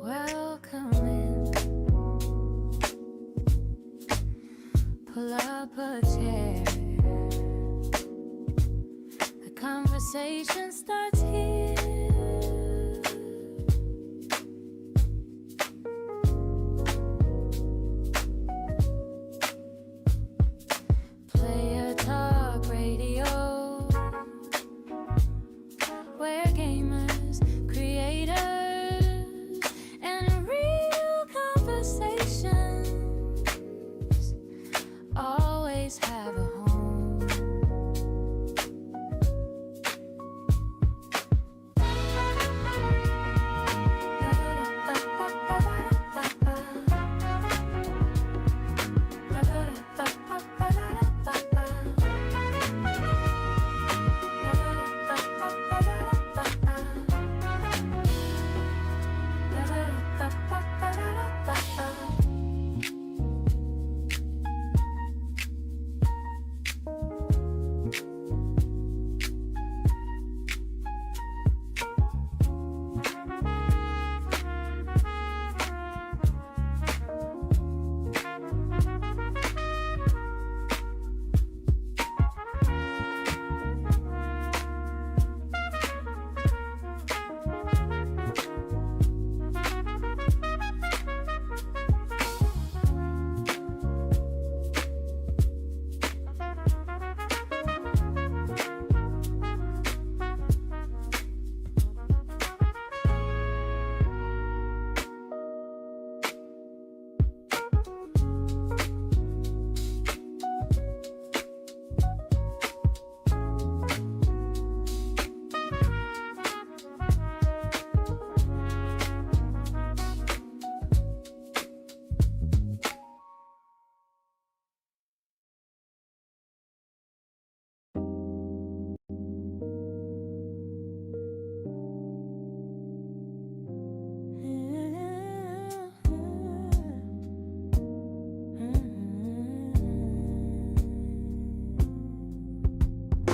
Welcome in. Pull up a chair. The conversation starts here. Play a talk radio where gamers, creators, and real conversations always have a home.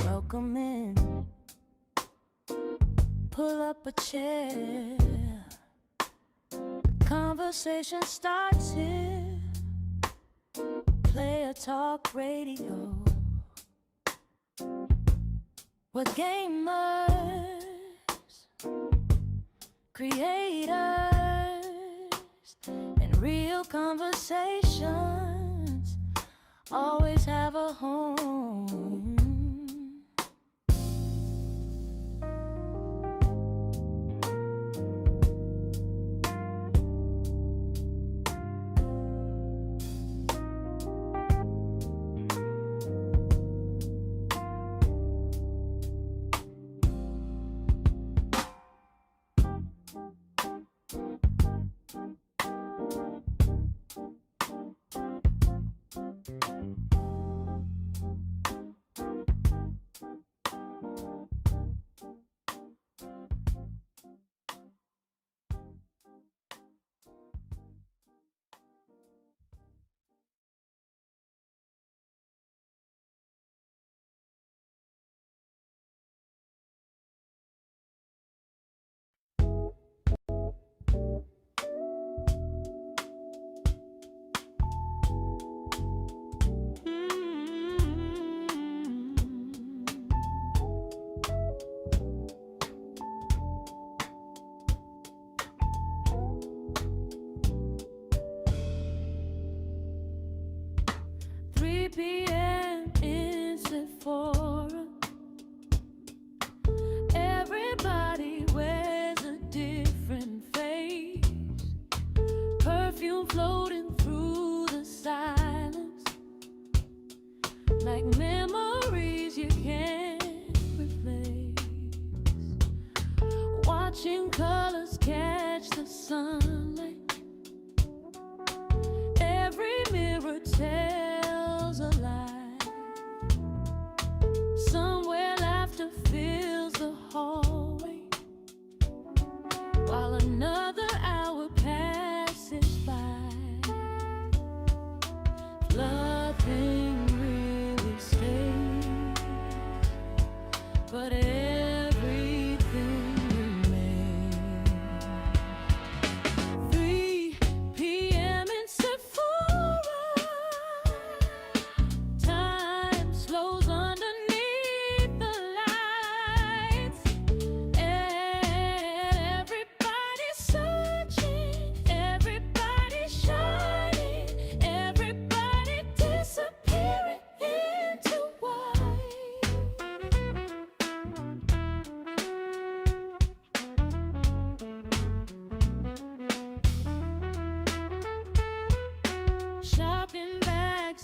Welcome in. Pull up a chair. Conversation starts here. Play a talk radio with gamers, creators, and real conversations always have a home. PM in Sephora. Everybody wears a different face. Perfume floating through the silence, like memories you can't replace. Watching colors catch the sunlight. Every mirror tells a lie. Somewhere laughter fills the hallway.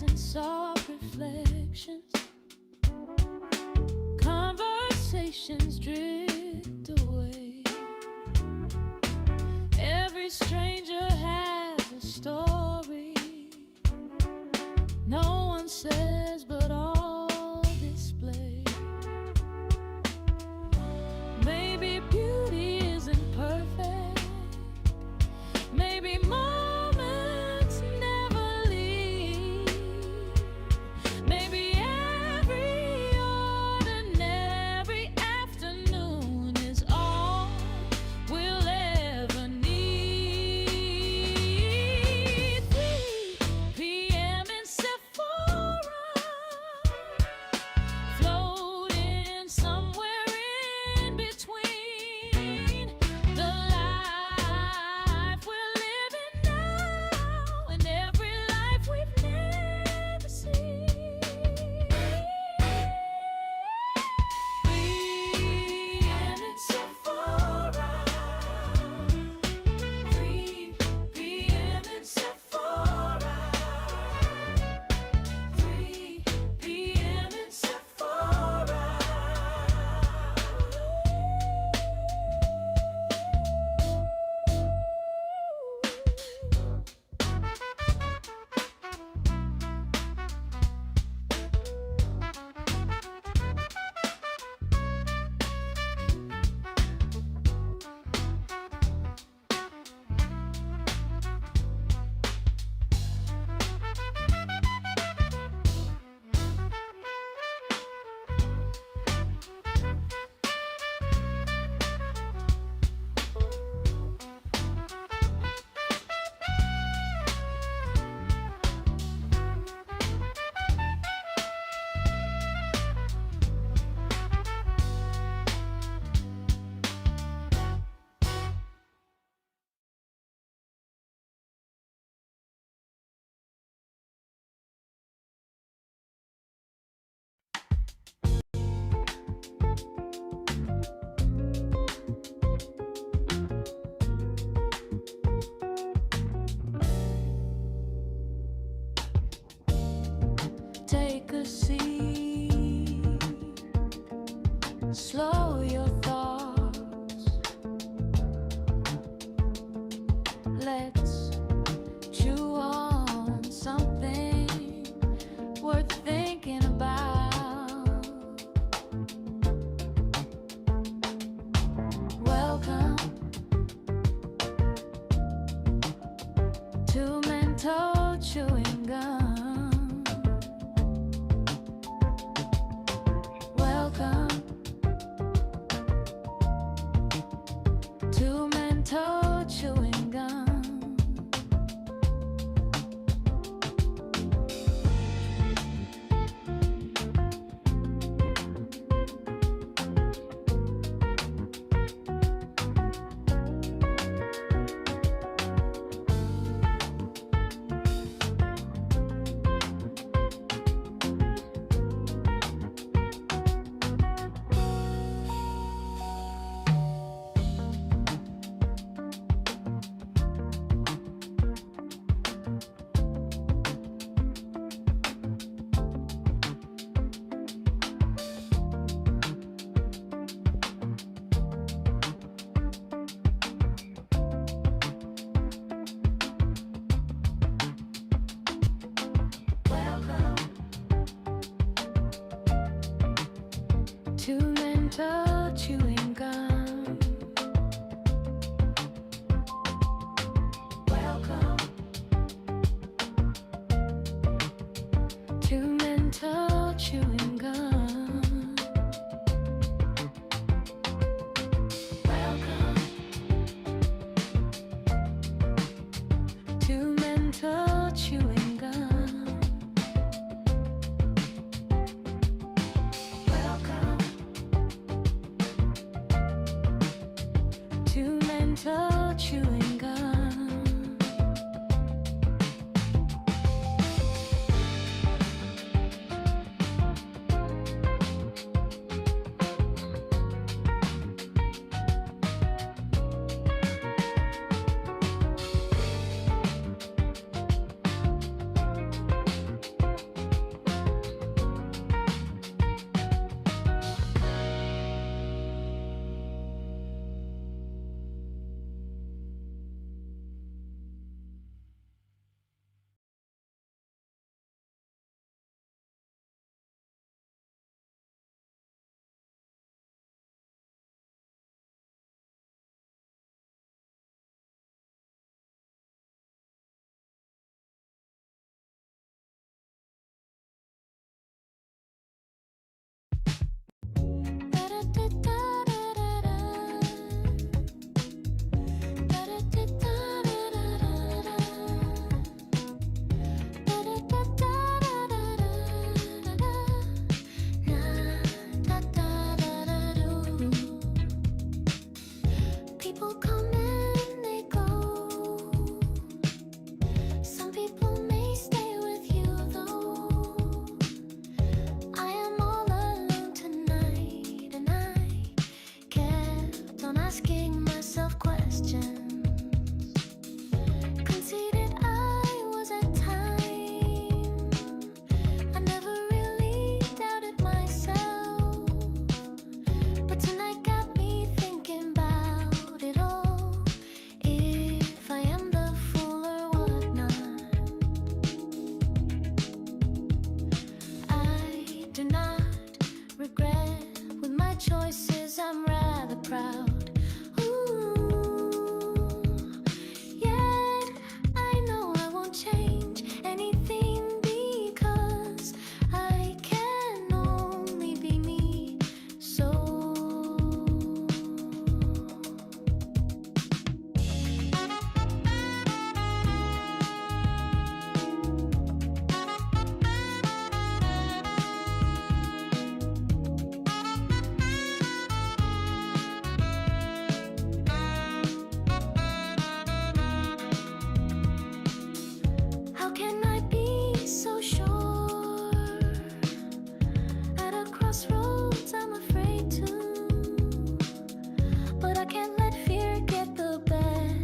and soft reflections. Conversations drift away. Every stranger has a story. No one says, but all display. Maybe beauty isn't perfect. Maybe moments never leave. Maybe every ordinary afternoon is all we'll ever need. 3 p.m. in Sephora, floating somewhere in between the life we're living now and every life we've never seen. 3 p.m. in Sephora, 3 p.m. in Sephora, 3 p.m. in Sephora. Take a seat, slow your thoughts. Let's chew on something worth thinking about. Welcome to mental chewing gum. Welcome to mental chewing gum. To mental chewing gum. Welcome to mental chewing gum. Welcome to mental chewing gum. Welcome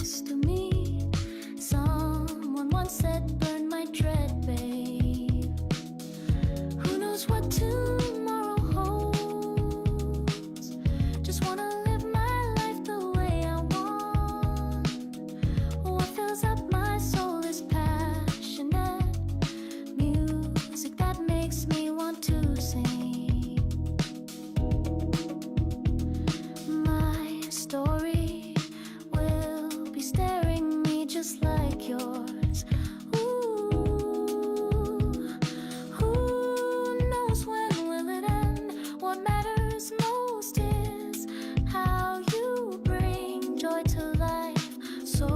next to me. Someone once said, burn my tread, babe. Who knows what tomorrow holds? Just wanna live my life the way I want. What fills up my soul is passionate music that makes me want to sing. My story will be staring me just like yours. Who knows when will it end? What matters most is how you bring joy to life. So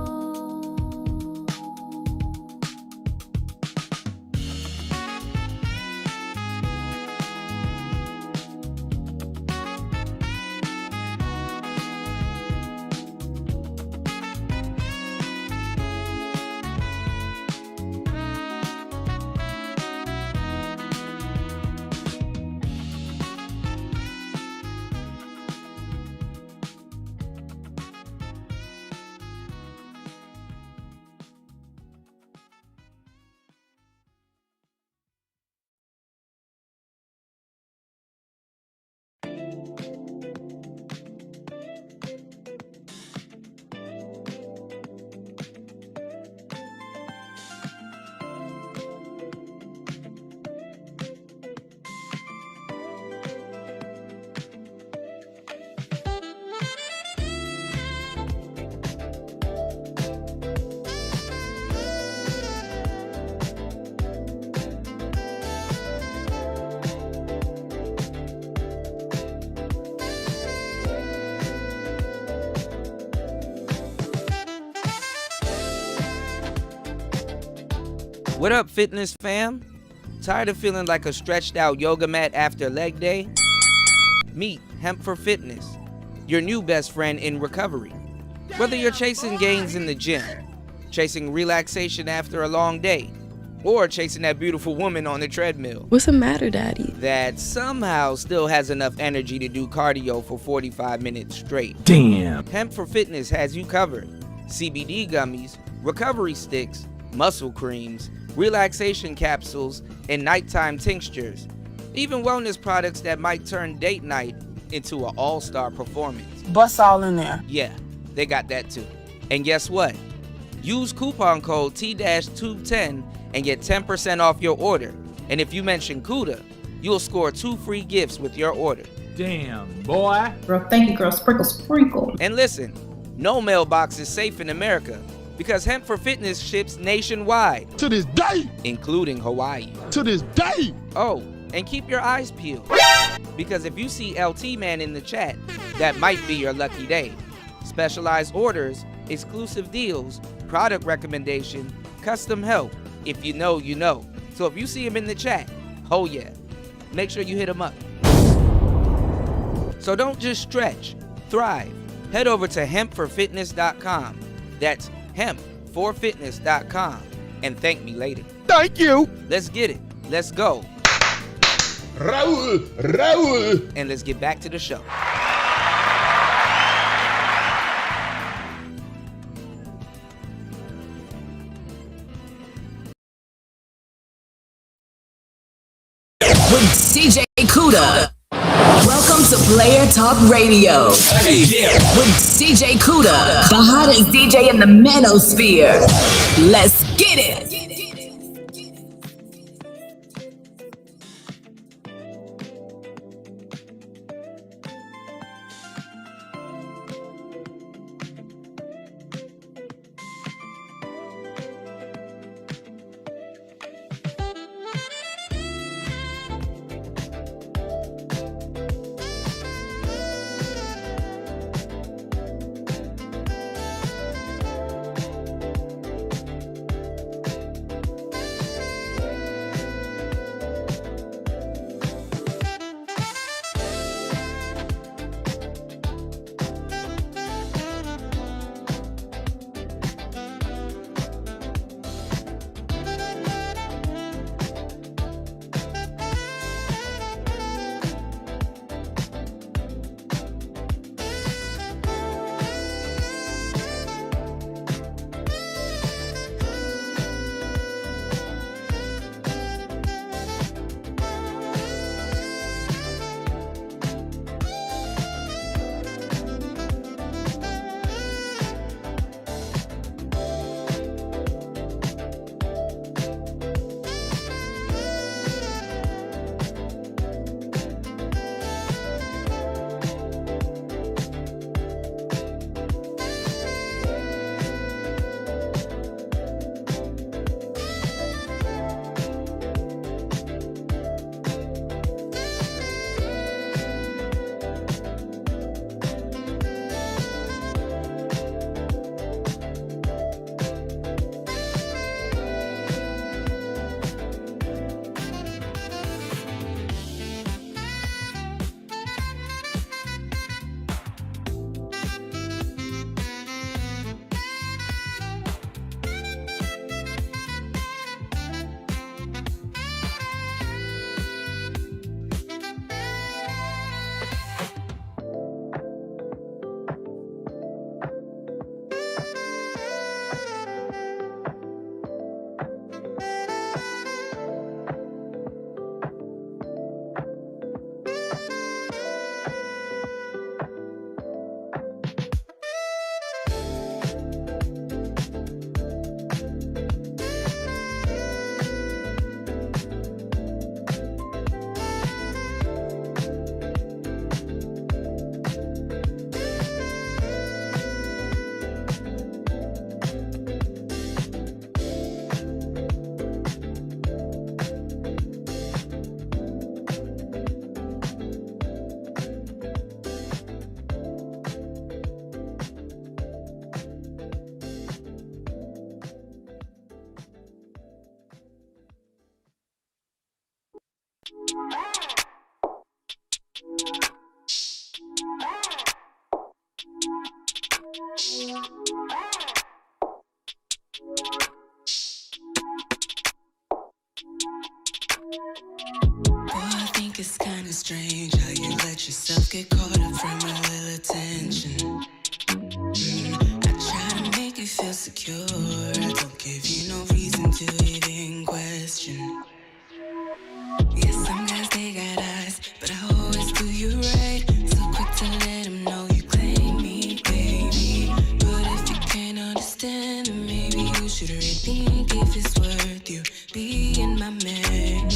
What up, fitness fam? Tired of feeling like a stretched out yoga mat after leg day? Meet Hemp for Fitness, your new best friend in recovery. Whether you're chasing gains in the gym, chasing relaxation after a long day, or chasing that beautiful woman on the treadmill What's the matter, Daddy? that somehow still has enough energy to do cardio for 45 minutes straight. Damn. Hemp for Fitness has you covered. CBD gummies, recovery sticks, muscle creams, relaxation capsules, and nighttime tinctures. Even wellness products that might turn date night into an all-star performance. Bust all in there. Yeah, they got that too. And guess what? Use coupon code T-210 and get 10% off your order. And if you mention CUDA, you'll score 2 free gifts with your order. Damn, boy. Girl, thank you, girl. Sprinkle, sprinkle. And listen, no mailbox is safe in America because Hemp for Fitness ships nationwide, To this day, including Hawaii. to this day. Oh, and keep your eyes peeled, because if you see LT Man in the chat, that might be your lucky day. Specialized orders, exclusive deals, product recommendation, custom help. If you know, you know. So if you see him in the chat, oh yeah, make sure you hit him up. So don't just stretch, thrive. Head over to hempforfitness.com. That's hempforfitness.com and thank me later. Thank you. Let's get it. Let's go. Raul. And let's get back to the show. With DJ Kuda. Welcome to Player Talk Radio. With DJ Kuda, the hottest DJ in the manosphere. Let's get it. I think it's kinda strange how you let yourself get caught up from a little attention. I try to make you feel secure. I don't give you no reason to even question. Yeah, some guys they got eyes, but I always do you right. So quick to let them know you claim me, baby. But if you can't understand, then maybe you should rethink if it's worth you being my man.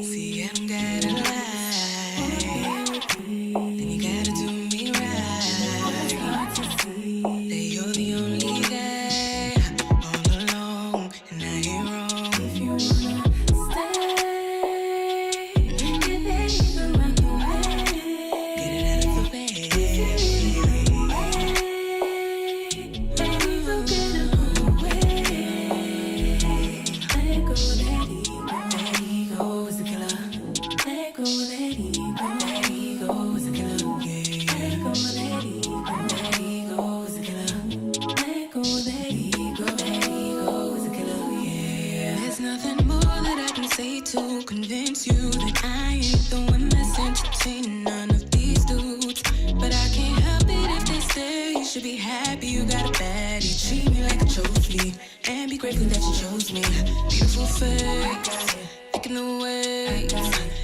See, I don't gotta lie. Then you gotta do me right. That you're the only guy all along, and I ain't wrong. If you wanna stay, get it out of the way. Get it out of the way. Baby, forget about the way. Let go, let it go. Let ego is a killer. Let go, let ego. Let ego is a killer. Yeah, yeah. Let go, let ego. Let ego is a killer. Let go, let ego. Let ego is a killer. Yeah. There's nothing more that I can say to convince you that I ain't the one that's entertaining none of these dudes. But I can't help it if they say you should be happy you got a baddie. Treat me like a trophy and be grateful that you chose me. Beautiful face, thinking the way.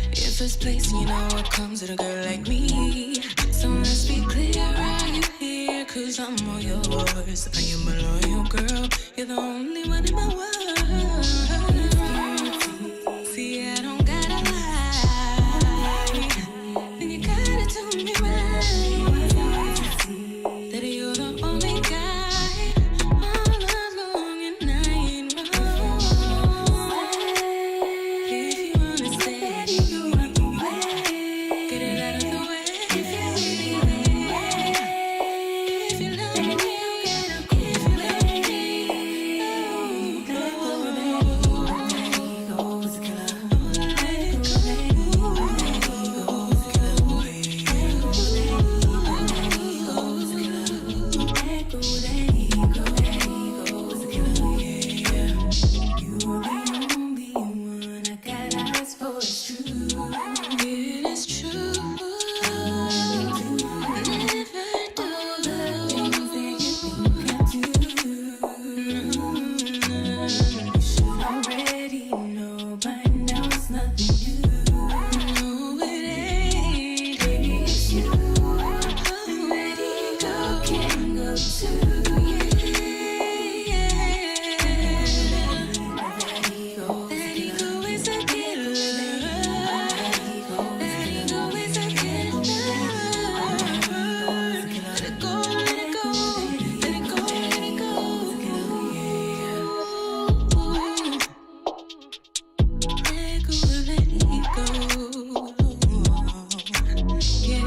In first place, you know what comes with a girl like me. So let's be clear, are you here? Cause I'm all yours. I am a loyal girl. You're the only one in my world. See, I don't gotta lie. Then you gotta do me right. That you're the only guy all along, and I ain't wrong. If you wanna stay, get it out of the way. If you love me, you gotta go. If you love me, let go, let ego is a killer. Let go, let ego is a killer. Let go, let ego is a killer. Let go, let ego is a killer. Yeah, you're the only one I got eyes for. It's true. It is true. Never do the things that you think I do. You should already know by now it's nothing new. No, it ain't. Baby, it's you. And let it go, can go too. Let it go is a killer. Let it go is a killer. Let it go, let it go. Let it go, let it go. Let go, let it go. Yeah.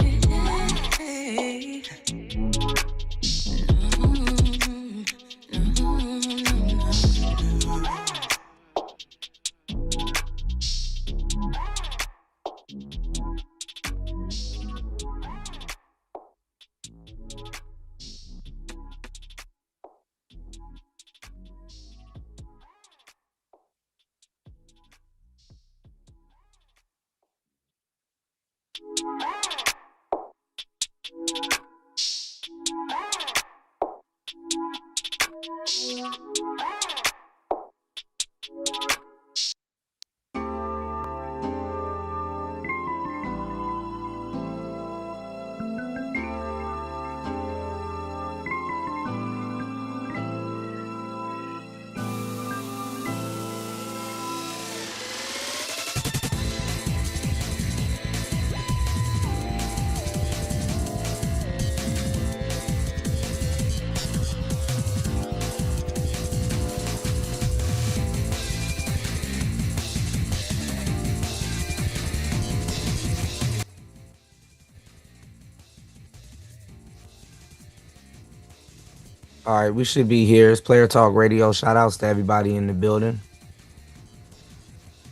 All right, we should be here. It's Player Talk Radio. Shout outs to everybody in the building.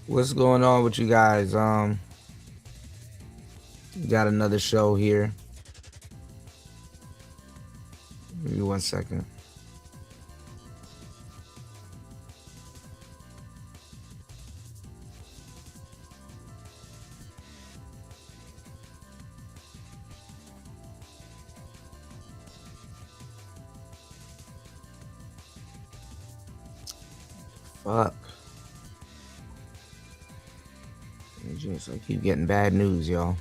What's going on with you guys? Got another show here. Give me 1 second. Fuck. I keep getting bad news, y'all.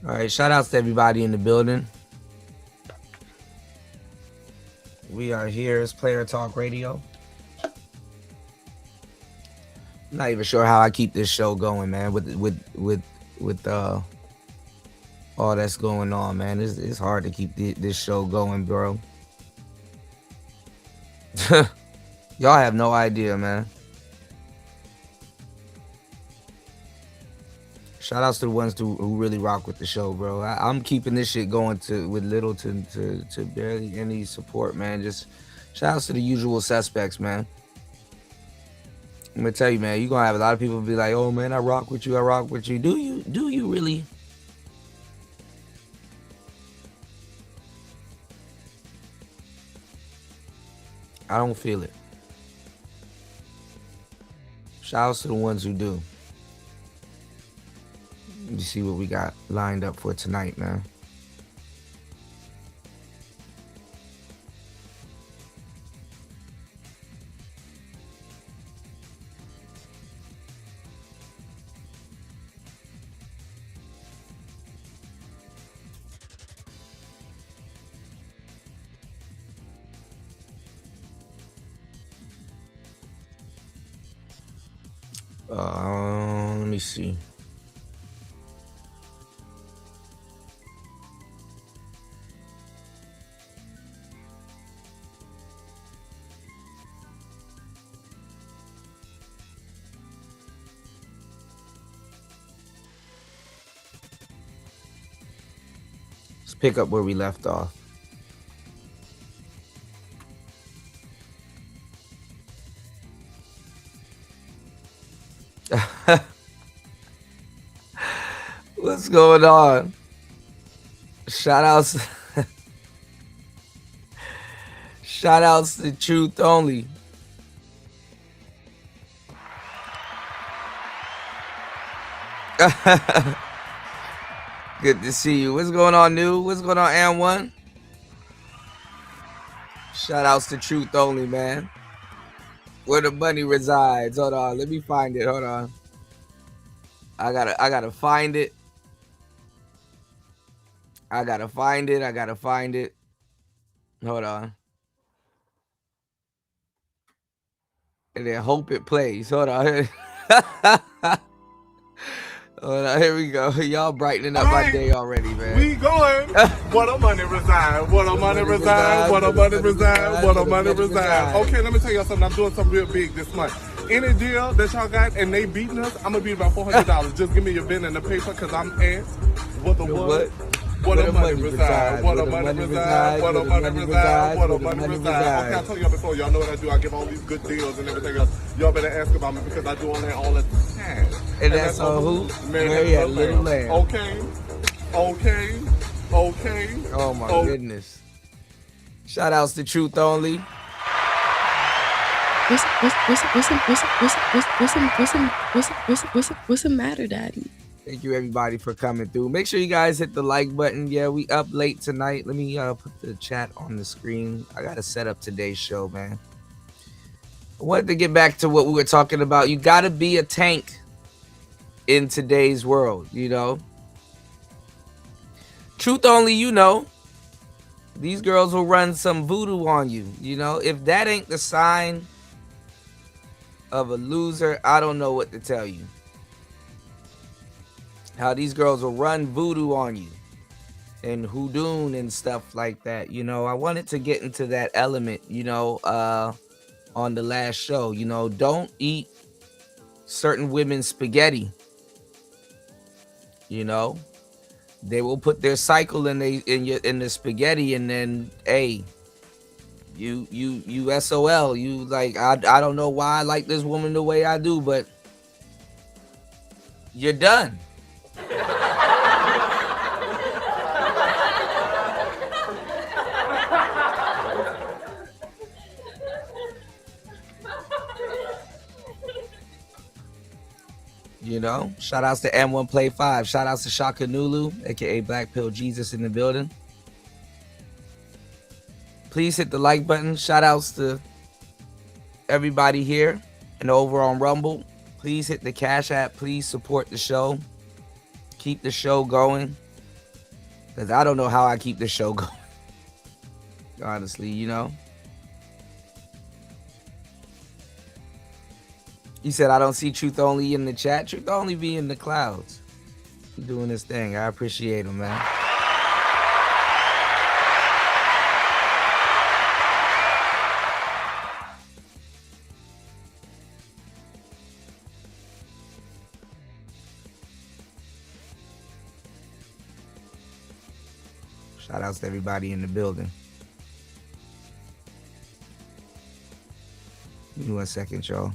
All right, shout outs to everybody in the building. We are here as Player Talk Radio. I'm not even sure how I keep this show going, man. With all that's going on, man. It's hard to keep this show going, bro. Y'all have no idea, man. Shout outs to the ones who really rock with the show, bro. I'm keeping this shit going with little to barely any support, man. Just shout outs to the usual suspects, man. I'm gonna tell you, man, you're gonna have a lot of people be like, oh man, I rock with you. Do you really? I don't feel it. Shout outs to the ones who do. Let me see what we got lined up for tonight, man. Let me see. Let's pick up where we left off. What's going on? Shout outs to Truth Only. Good to see you. What's going on, New? What's going on, Am1? Shout outs to Truth Only, man. Where the money resides. Hold on, let me find it. Hold on. I gotta find it. I gotta find it. Hold on. And then hope it plays. Hold on. Hold on, here we go. Y'all brightening up my day already, man. We going. What a money reside. What a money reside. What a money reside. What a money reside. Okay, let me tell y'all something. I'm doing something real big this month. Any deal that y'all got and they beating us, I'm gonna beat about $400. Just give me your pen and the paper, cause I'm asked what the what. What a money reside. What a money reside. What a money reside. What a money reside. Okay, I told y'all before. Y'all know what I do. I give all these good deals and everything else. Y'all better ask about me because I do on that all the time. And that's on who? Mary had a little lamb. Okay. Oh my goodness. Shout outs to Truth Only. What's the matter, Daddy? Thank you everybody for coming through. Make sure you guys hit the like button. Yeah, we up late tonight. Let me put the chat on the screen. I gotta set up today's show, man. I wanted to get back to what we were talking about. You gotta be a tank in today's world, you know. Truth Only, you know. These girls will run some voodoo on you, you know. If that ain't the sign of a loser, I don't know what to tell you. How these girls will run voodoo on you and hoodoo and stuff like that. You know, I wanted to get into that element, you know, on the last show. You know, don't eat certain women's spaghetti. You know, They will put their cycle in the spaghetti, and then hey, you SOL. You like I don't know why I like this woman the way I do, but you're done. You know, shout outs to M1 Play 5. Shout outs to Shaka Nulu, aka Black Pill Jesus in the building. Please hit the like button. Shout outs to everybody here and over on Rumble. Please hit the Cash App. Please support the show. Keep the show going. Because I don't know how I keep the show going. Honestly, you know. You said I don't see Truth Only in the chat. Truth Only be in the clouds. He doing his thing. I appreciate him, man. Shout outs to everybody in the building. Give me 1 second, y'all.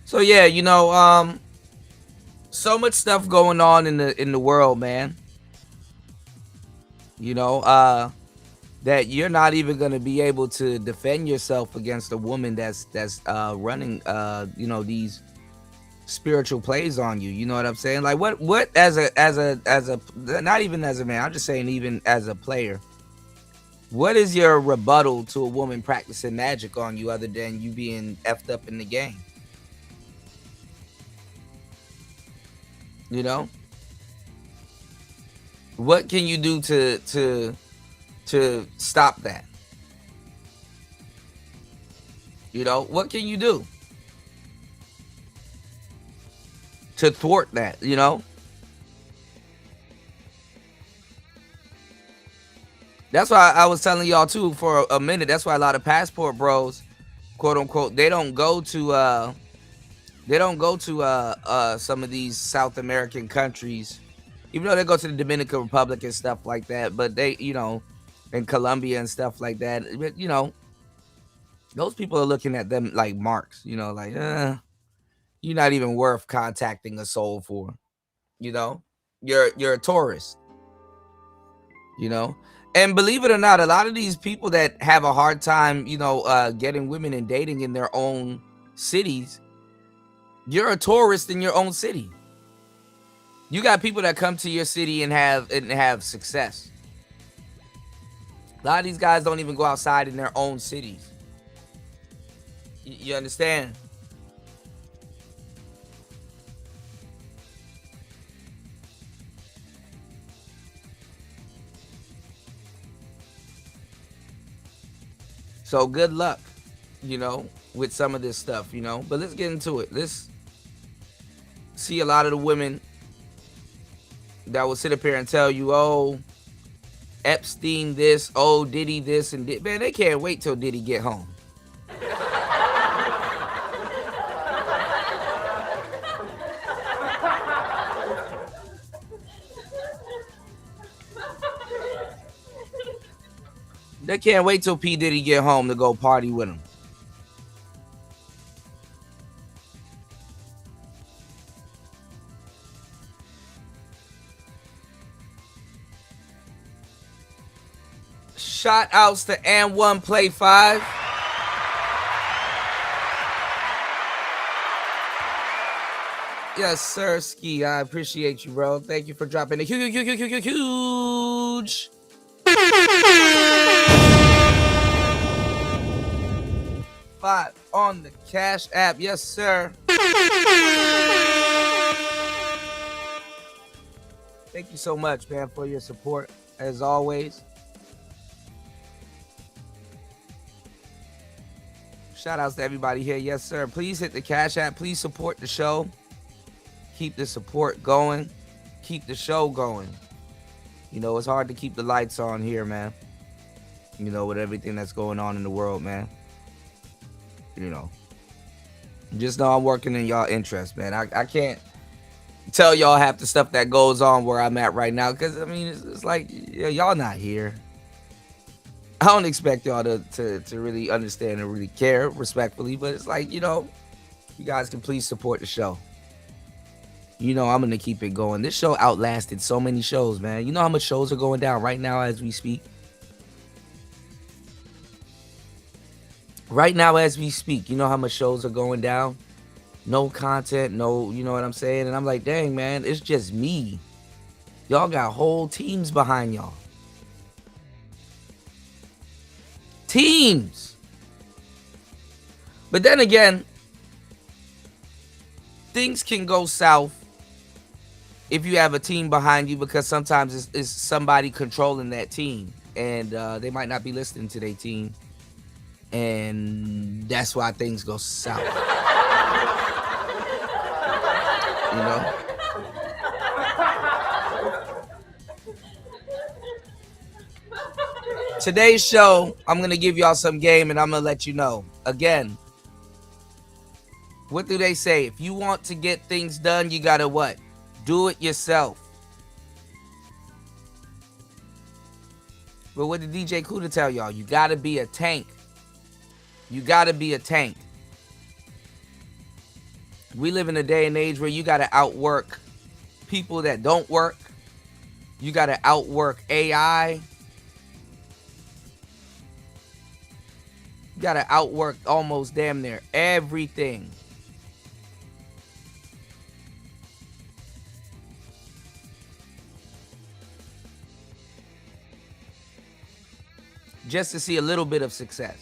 So yeah, you know, so much stuff going on in the world, man. You know, that you're not even gonna be able to defend yourself against a woman that's running, you know, these spiritual plays on you. You know what I'm saying? Like, what as a not even as a man, I'm just saying even as a player. What is your rebuttal to a woman practicing magic on you other than you being effed up in the game? You know, what can you do to stop that? You know, what can you do to thwart that? You know, that's why I was telling y'all too for a minute. That's why a lot of passport bros, quote unquote, they don't go to some of these South American countries, even though they go to the Dominican Republic and stuff like that. But they, you know, in Colombia and stuff like that. But, you know, those people are looking at them like marks. You know, like you're not even worth contacting a soul for. You know, you're a tourist. You know, and believe it or not, a lot of these people that have a hard time, you know, getting women and dating in their own cities. You're a tourist in your own city. You got people that come to your city and have success. A lot of these guys don't even go outside in their own cities. You understand? So good luck, you know, with some of this stuff, you know. But let's get into it. Let's see a lot of the women that will sit up here and tell you, oh, Epstein this, oh, Diddy this, and man, they can't wait till Diddy get home. They can't wait till P. Diddy get home to go party with him. Shout outs to And1 Play 5. Yes, sir, Ski. I appreciate you, bro. Thank you for dropping a huge 5 on the Cash App. Yes, sir. Thank you so much, man, for your support, as always. Shout outs to everybody here. Yes, sir. Please hit the Cash App. Please support the show. Keep the support going. Keep the show going. You know, it's hard to keep the lights on here, man. You know, with everything that's going on in the world, man. You know. Just know I'm working in y'all interest, man. I can't tell y'all half the stuff that goes on where I'm at right now. Because, I mean, it's like, y'all not here. I don't expect y'all to really understand and really care, respectfully. But it's like, you know, you guys can please support the show. You know I'm going to keep it going. This show outlasted so many shows, man. You know how much shows are going down right now as we speak? Right now as we speak, you know how much shows are going down? No content, no, you know what I'm saying? And I'm like, dang, man, it's just me. Y'all got whole teams behind y'all. Teams. But then again, things can go south if you have a team behind you, because sometimes it's somebody controlling that team, and they might not be listening to their team, and that's why things go south. You know? Today's show, I'm going to give y'all some game, and I'm going to let you know. Again, what do they say? If you want to get things done, you got to what? Do it yourself. But what did DJ Kuda tell y'all? You got to be a tank. You got to be a tank. We live in a day and age where you got to outwork people that don't work. You got to outwork AI. You got to outwork almost damn near everything. Just to see a little bit of success.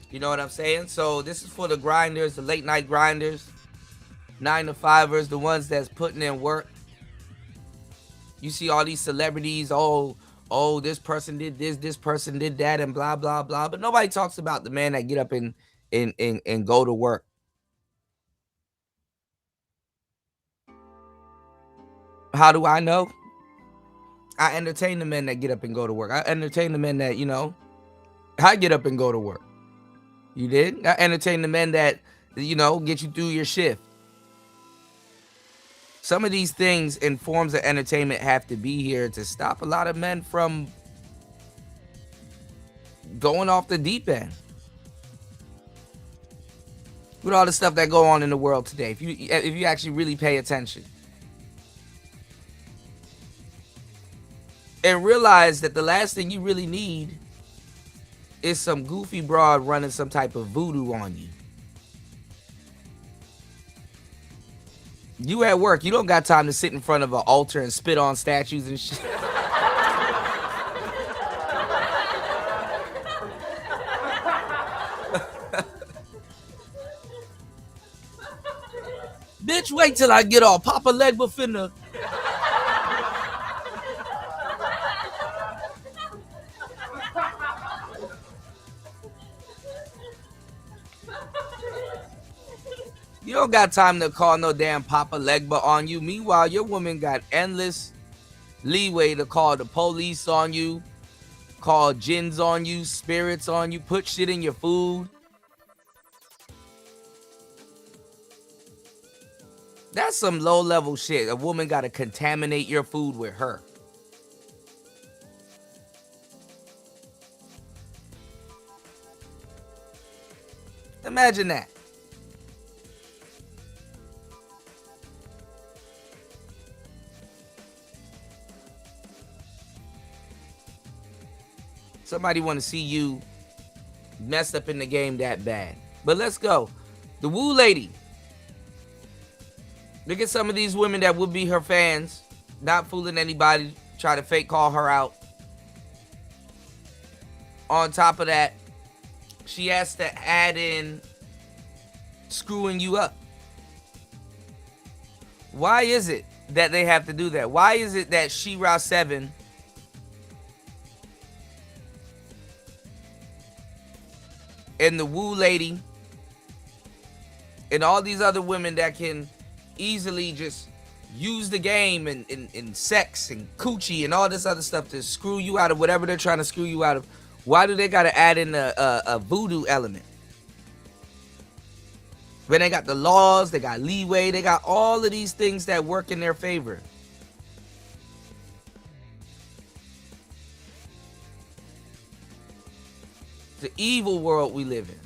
You know what I'm saying? So this is for the grinders, the late night grinders, 9-to-5ers, the ones that's putting in work. You see all these celebrities, oh, this person did this person did that, and blah, blah, blah. But nobody talks about the man that get up and go to work. How do I know? I entertain the men that get up and go to work. I entertain the men that, you know, I get up and go to work. You did? I entertain the men that, you know, get you through your shift. Some of these things and forms of entertainment have to be here to stop a lot of men from going off the deep end. With all the stuff that go on in the world today, if you actually really pay attention. And realize that the last thing you really need is some goofy broad running some type of voodoo on you. You at work, you don't got time to sit in front of an altar and spit on statues and shit. Bitch, wait till I get off. Papa Legba finna. You don't got time to call no damn Papa Legba on you. Meanwhile, your woman got endless leeway to call the police on you, call jinns on you, spirits on you, put shit in your food. That's some low-level shit. A woman got to contaminate your food with her. Imagine that. Somebody want to see you messed up in the game that bad. But let's go. The Woo Lady. Look at some of these women that would be her fans. Not fooling anybody. Try to fake call her out. On top of that, she has to add in screwing you up. Why is it that they have to do that? Why is it that She-Ra 7 and the Woo Lady and all these other women that can easily just use the game and sex and coochie and all this other stuff to screw you out of whatever they're trying to screw you out of, why do they got to add in a voodoo element? When they got the laws, they got leeway, they got all of these things that work in their favor. The evil world we live in.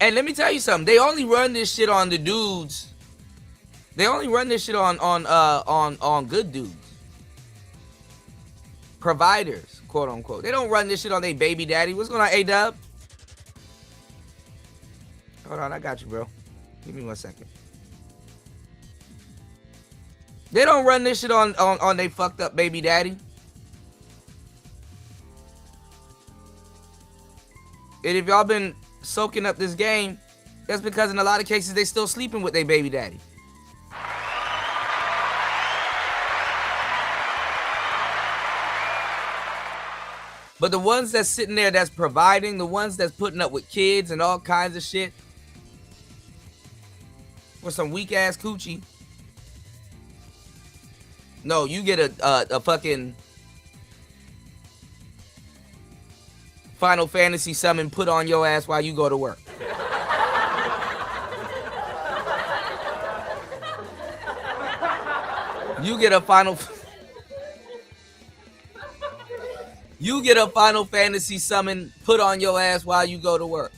And let me tell you something. They only run this shit on the dudes. They only run this shit on good dudes. Providers, quote unquote. They don't run this shit on their baby daddy. What's going on, A-Dub? Hold on, I got you, bro. Give me 1 second. They don't run this shit on they fucked up baby daddy. And if y'all been soaking up this game, that's because in a lot of cases they still sleeping with their baby daddy. But the ones that's sitting there that's providing, the ones that's putting up with kids and all kinds of shit for some weak ass coochie. No, you get a fucking Final Fantasy summon put on your ass while you go to work. You get a Final Fantasy summon put on your ass while you go to work.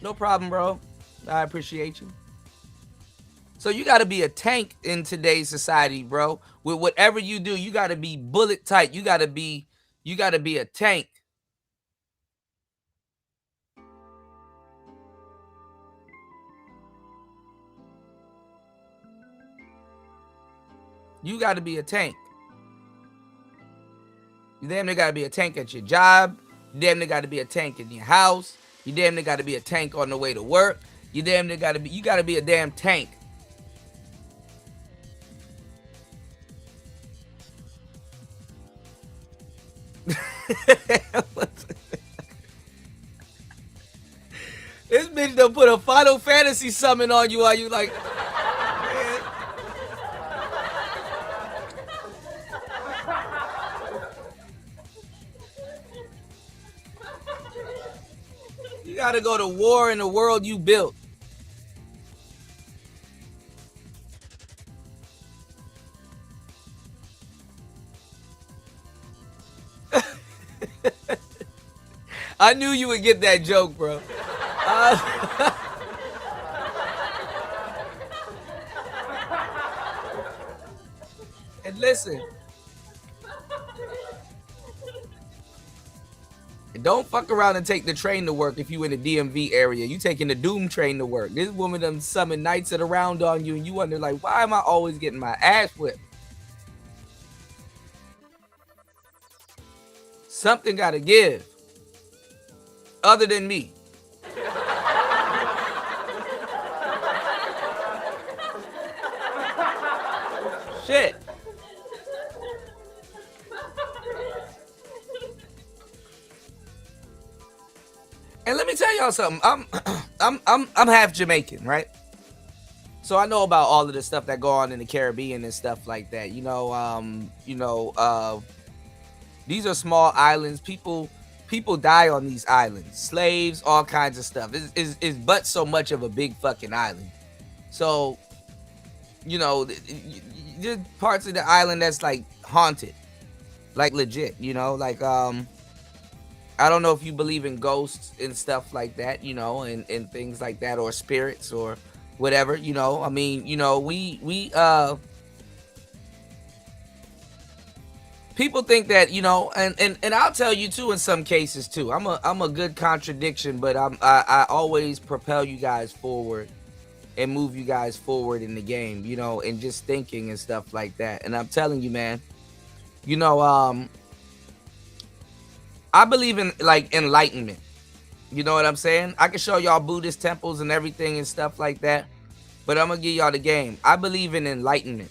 No problem, bro. I appreciate you. So you got to be a tank in today's society, bro. With whatever you do, you got to be bullet tight. You got to be a tank. You got to be a tank. You damn near got to be a tank at your job. You damn near got to be a tank in your house. You damn near got to be a tank on the way to work. You damn near got to be, you got to be a damn tank. This bitch done put a Final Fantasy summon on you while you like, man. You gotta go to war in the world you built. I knew you would get that joke, bro. And listen, don't fuck around and take the train to work if you in the DMV area. You taking the Doom train to work. This woman done summon Knights of the Round on you, and you wonder like, why am I always getting my ass whipped? Something gotta give. Other than me. Shit. And let me tell y'all something. I'm half Jamaican, right? So I know about all of the stuff that go on in the Caribbean and stuff like that. These are small islands. People die on these islands. Slaves, all kinds of stuff. It's but so much of a big fucking island. So, there's parts of the island that's like haunted. Like legit, like I don't know if you believe in ghosts and stuff like that, and things like that, or spirits or whatever, I mean, we people think that, and I'll tell you too, in some cases too, I'm a good contradiction, but I always propel you guys forward and move you guys forward in the game, and just thinking and stuff like that. And I'm telling you, man, I believe in like enlightenment. You know what I'm saying? I can show y'all Buddhist temples and everything and stuff like that, but I'm gonna give y'all the game. I believe in enlightenment.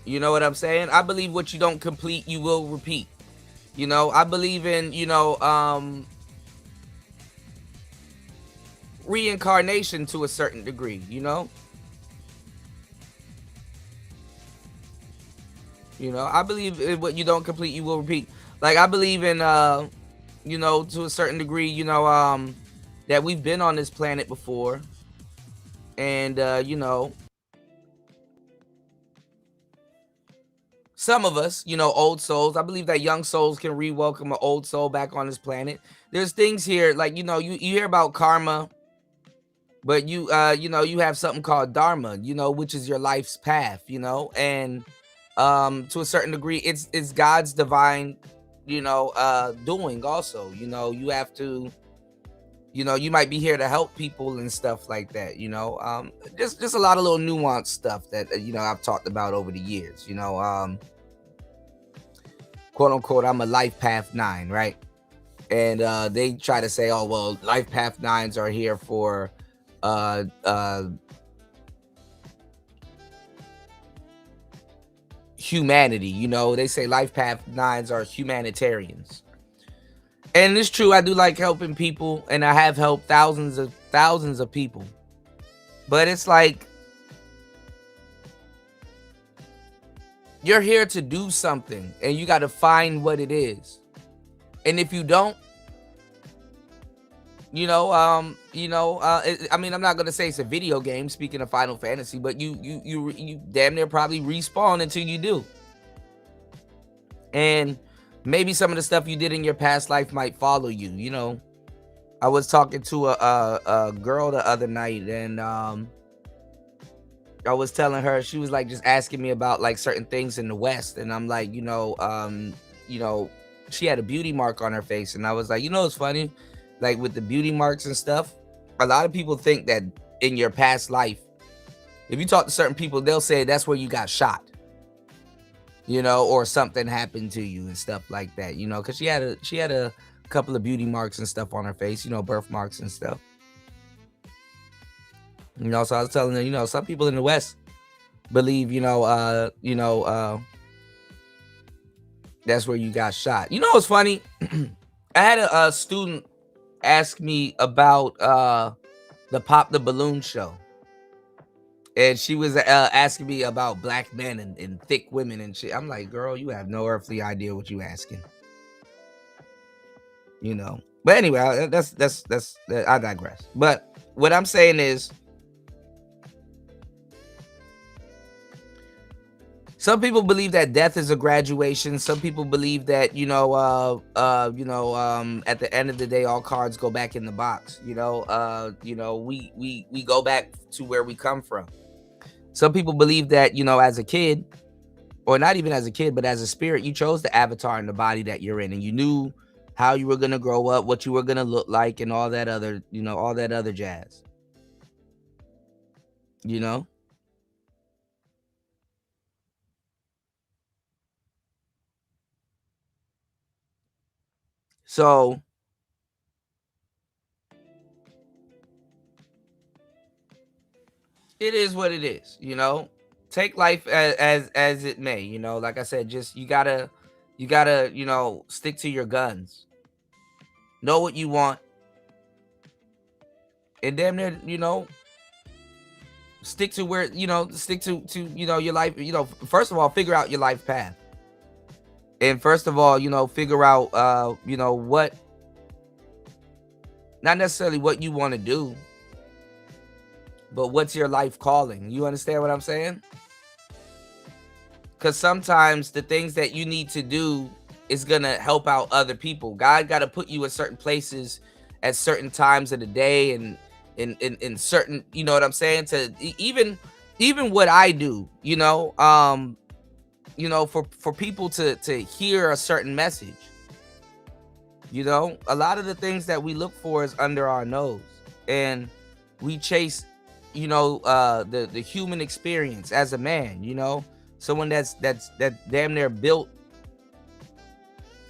You know what I'm saying? I believe what you don't complete, you will repeat. You know, I believe in, reincarnation to a certain degree, you know? I believe what you don't complete, you will repeat. Like, I believe in, to a certain degree, that we've been on this planet before. And, some of us, old souls, I believe that young souls can re-welcome an old soul back on this planet. There's things here, like, you hear about karma, but you have something called dharma, which is your life's path, and to a certain degree, it's God's divine, doing also. You have to, you might be here to help people and stuff like that, just a lot of little nuanced stuff that I've talked about over the years, quote unquote, I'm a life path 9, right? And they try to say, oh well, life path 9s are here for humanity. They say life path 9s are humanitarians, and it's true. I do like helping people, and I have helped thousands of people, but it's like, you're here to do something, and you got to find what it is. And if you don't, I mean, I'm not gonna say it's a video game, speaking of Final Fantasy, but you damn near probably respawn until you do. And maybe some of the stuff you did in your past life might follow you. I was talking to a girl the other night, and I was telling her, she was like just asking me about like certain things in the West, and I'm like, she had a beauty mark on her face, and I was like, it's funny, like with the beauty marks and stuff, a lot of people think that in your past life, if you talk to certain people, they'll say that's where you got shot, or something happened to you and stuff like that, because she had a couple of beauty marks and stuff on her face, birthmarks and stuff. So I was telling her, some people in the West believe, that's where you got shot. What's funny? I had a student ask me about the Pop the Balloon show. And she was asking me about black men and thick women and shit. I'm like, girl, you have no earthly idea what you asking. But anyway, that's I digress. But what I'm saying is, some people believe that death is a graduation. Some people believe that, at the end of the day, all cards go back in the box. We go back to where we come from. Some people believe that, as a kid, or not even as a kid, but as a spirit, you chose the avatar in the body that you're in, and you knew how you were going to grow up, what you were going to look like, and all that other, all that other jazz. So it is what it is, take life as it may, like I said, just you gotta stick to your guns, know what you want, and damn near, stick to where, stick to your life, first of all, figure out your life path. And first of all, figure out, what, not necessarily what you want to do, but what's your life calling? You understand what I'm saying? Because sometimes the things that you need to do is going to help out other people. God got to put you in certain places at certain times of the day, and in certain, you know what I'm saying? To even what I do, for people to hear a certain message, a lot of the things that we look for is under our nose, and we chase, the human experience as a man, someone that damn near built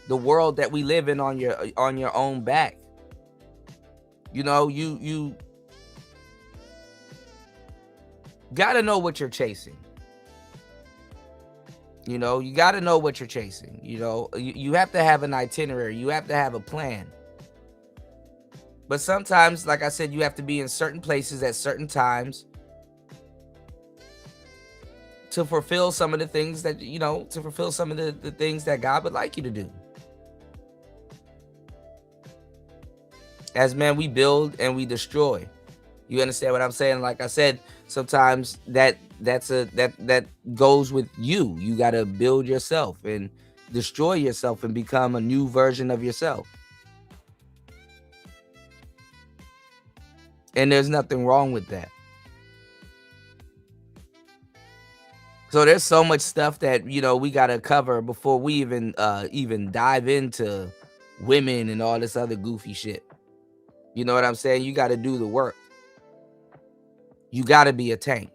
the world that we live in on your own back. You gotta know what you're chasing. You know, you got to know what you're chasing. You know, you have to have an itinerary. You have to have a plan. But sometimes, like I said, you have to be in certain places at certain times to fulfill some of the things that, you know, to fulfill some of the things that God would like you to do. As men, we build and we destroy. You understand what I'm saying? Like I said, sometimes that goes with you. You got to build yourself and destroy yourself and become a new version of yourself. And there's nothing wrong with that. So there's so much stuff that, you know, we got to cover before we even dive into women and all this other goofy shit. You know what I'm saying? You got to do the work. You got to be a tank.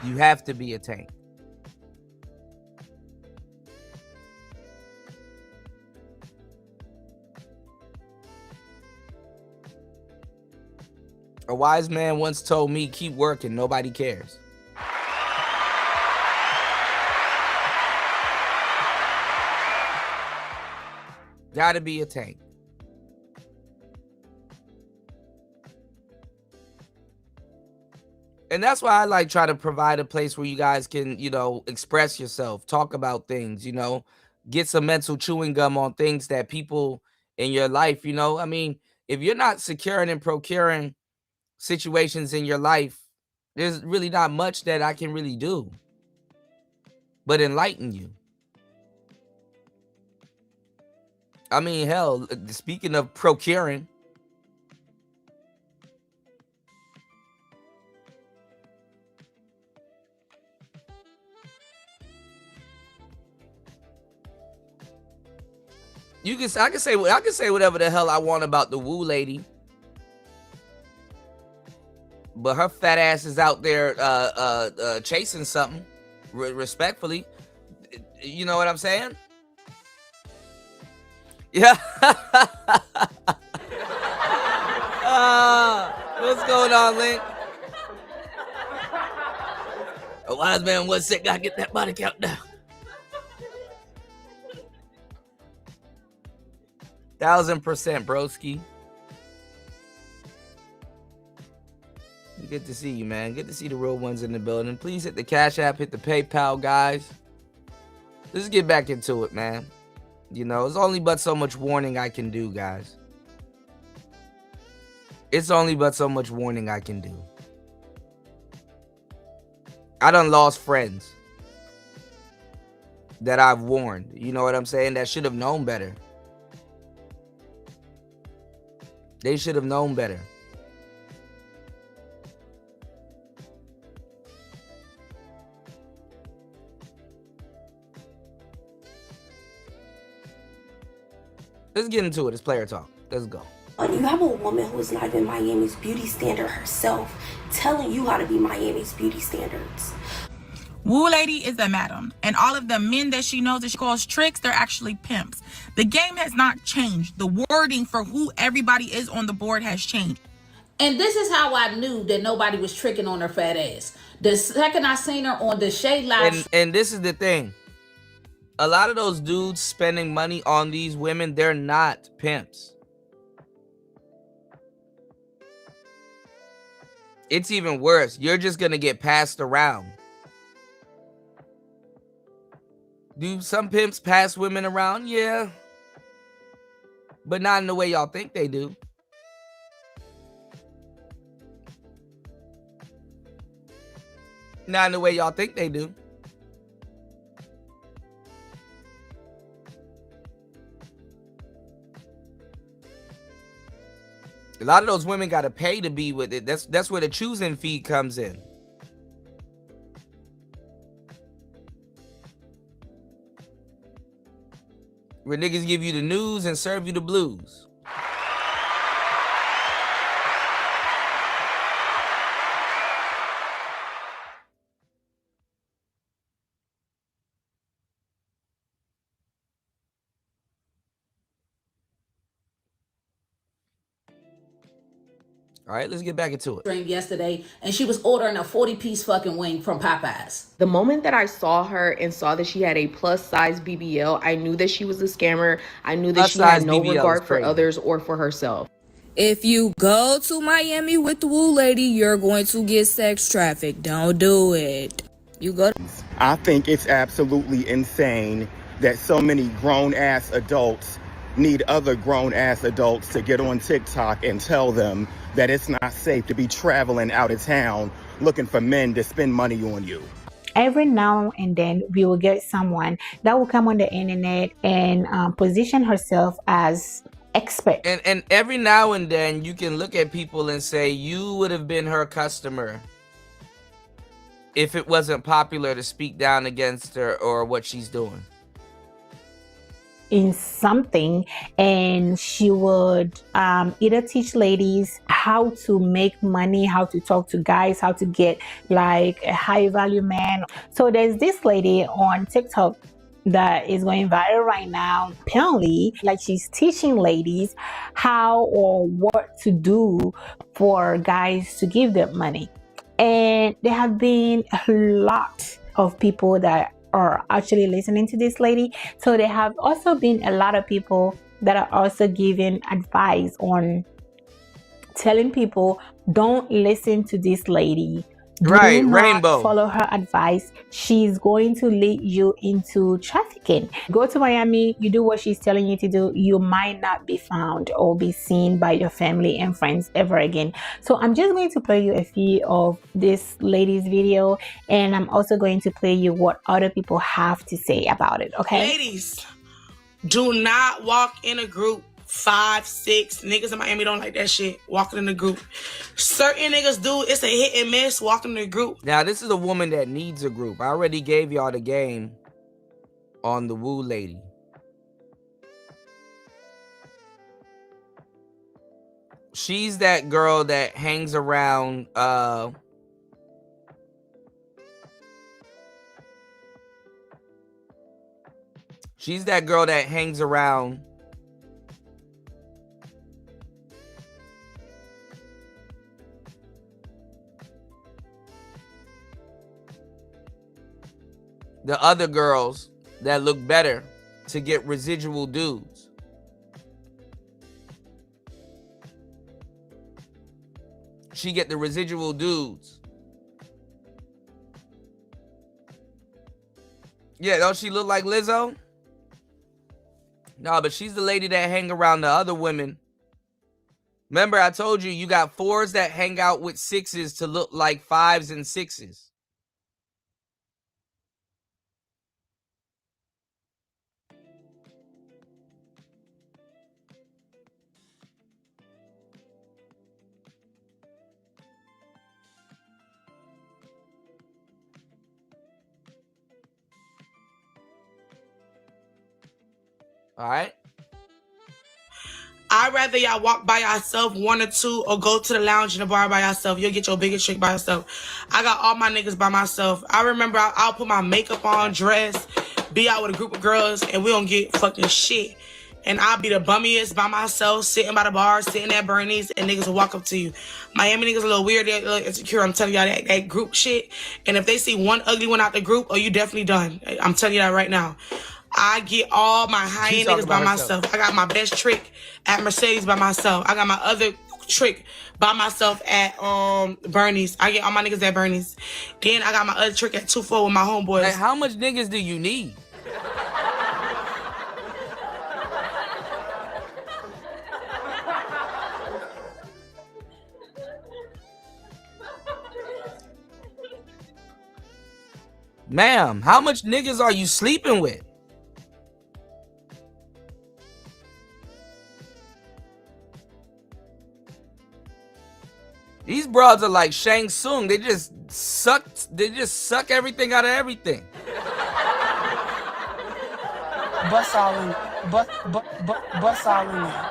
You have to be a tank. A wise man once told me, keep working, nobody cares. Gotta be a tank. And that's why I like try to provide a place where you guys can, you know, express yourself, talk about things, you know, get some mental chewing gum on things that people in your life, you know, I mean, if you're not securing and procuring situations in your life, there's really not much that I can really do but enlighten you. I mean, hell, speaking of procuring, I can say whatever the hell I want about the Woo lady, but her fat ass is out there chasing something, respectfully. You know what I'm saying? Yeah. What's going on, Link? A wise man once said, gotta get that body count down. 1000%, broski. Good to see you, man. Good to see the real ones in the building. Please hit the Cash App, hit the PayPal, guys. Let's get back into it, man. You know, it's only but so much warning I can do, guys. It's only but so much warning I can do. I done lost friends that I've warned. You know what I'm saying? That should have known better. They should have known better. Let's get into it. It's player talk. Let's go. You have a woman who is not even Miami's beauty standard herself telling you how to be Miami's beauty standards. Woo lady is a madam, and all of the men that she knows that she calls tricks, they're actually pimps. The game has not changed. The wording for who everybody is on the board has changed. And this is how I knew that nobody was tricking on her fat ass. The second I seen her on the Shade Live. And this is the thing. A lot of those dudes spending money on these women, they're not pimps. It's even worse. You're just going to get passed around. Do some pimps pass women around? Yeah. But not in the way y'all think they do. Not in the way y'all think they do. A lot of those women got to pay to be with it. That's where the choosing fee comes in. Where niggas give you the news and serve you the blues. All right, let's get back into it. Drink yesterday, and she was ordering a 40-piece fucking wing from Popeyes. The moment that I saw her and saw that she had a plus size BBL, I knew that she was a scammer. I knew that Plus she had size no BBL is regard for crazy. others or for herself. If you go to Miami with the Woo Lady, you're going to get sex trafficked. Don't do it. You go. I think it's absolutely insane that so many grown-ass adults need other grown-ass adults to get on TikTok and tell them that it's not safe to be traveling out of town looking for men to spend money on you. Every now and then we will get someone that will come on the internet and position herself as expert. And every now and then you can look at people and say you would have been her customer if it wasn't popular to speak down against her or what she's doing In something, and she would either teach ladies how to make money, how to talk to guys, how to get like a high value man. So there's this lady on TikTok that is going viral right now. Apparently, like, she's teaching ladies how or what to do for guys to give them money. And there have been a lot of people that are actually listening to this lady. So there have also been a lot of people that are also giving advice on telling people, don't listen to this lady. Right, Do not Rainbow. follow her advice. She's going to lead you into trafficking. Go to Miami, you do what she's telling you to do. You might not be found or be seen by your family and friends ever again. So I'm just going to play you a few of this lady's video, and I'm also going to play you what other people have to say about it, okay? Ladies, do not walk in a group 5, 6 niggas in Miami don't like that shit. Walking in the group. Certain niggas do. It's a hit and miss walking in the group. Now, this is a woman that needs a group. I already gave y'all the game on the Woo Lady. She's that girl that hangs around she's that girl that hangs around the other girls that look better to get residual dudes. She get the residual dudes. Yeah, don't she look like Lizzo? No, but she's the lady that hang around the other women. Remember, I told you, you got 4s that hang out with 6s to look like 5s and 6s. All right. I'd rather y'all walk by yourself, 1 or 2, or go to the lounge in the bar by yourself. You'll get your biggest trick by yourself. I got all my niggas by myself. I remember I'll put my makeup on, dress, be out with a group of girls, and we don't get fucking shit. And I'll be the bummiest by myself, sitting by the bar, sitting at Bernie's, and niggas will walk up to you. Miami niggas a little weird, they're a little insecure. I'm telling y'all that group shit. And if they see one ugly one out the group, oh, you definitely done. I'm telling you that right now. I get all my high-end niggas by myself. I got my best trick at Mercedes by myself. I got my other trick by myself at Bernie's. I get all my niggas at Bernie's. Then I got my other trick at 2-4 with my homeboys. Hey, how much niggas do you need? Ma'am, how much niggas are you sleeping with? These broads are like Shang Tsung. They just suck everything out of everything. Bust all in bust all in there.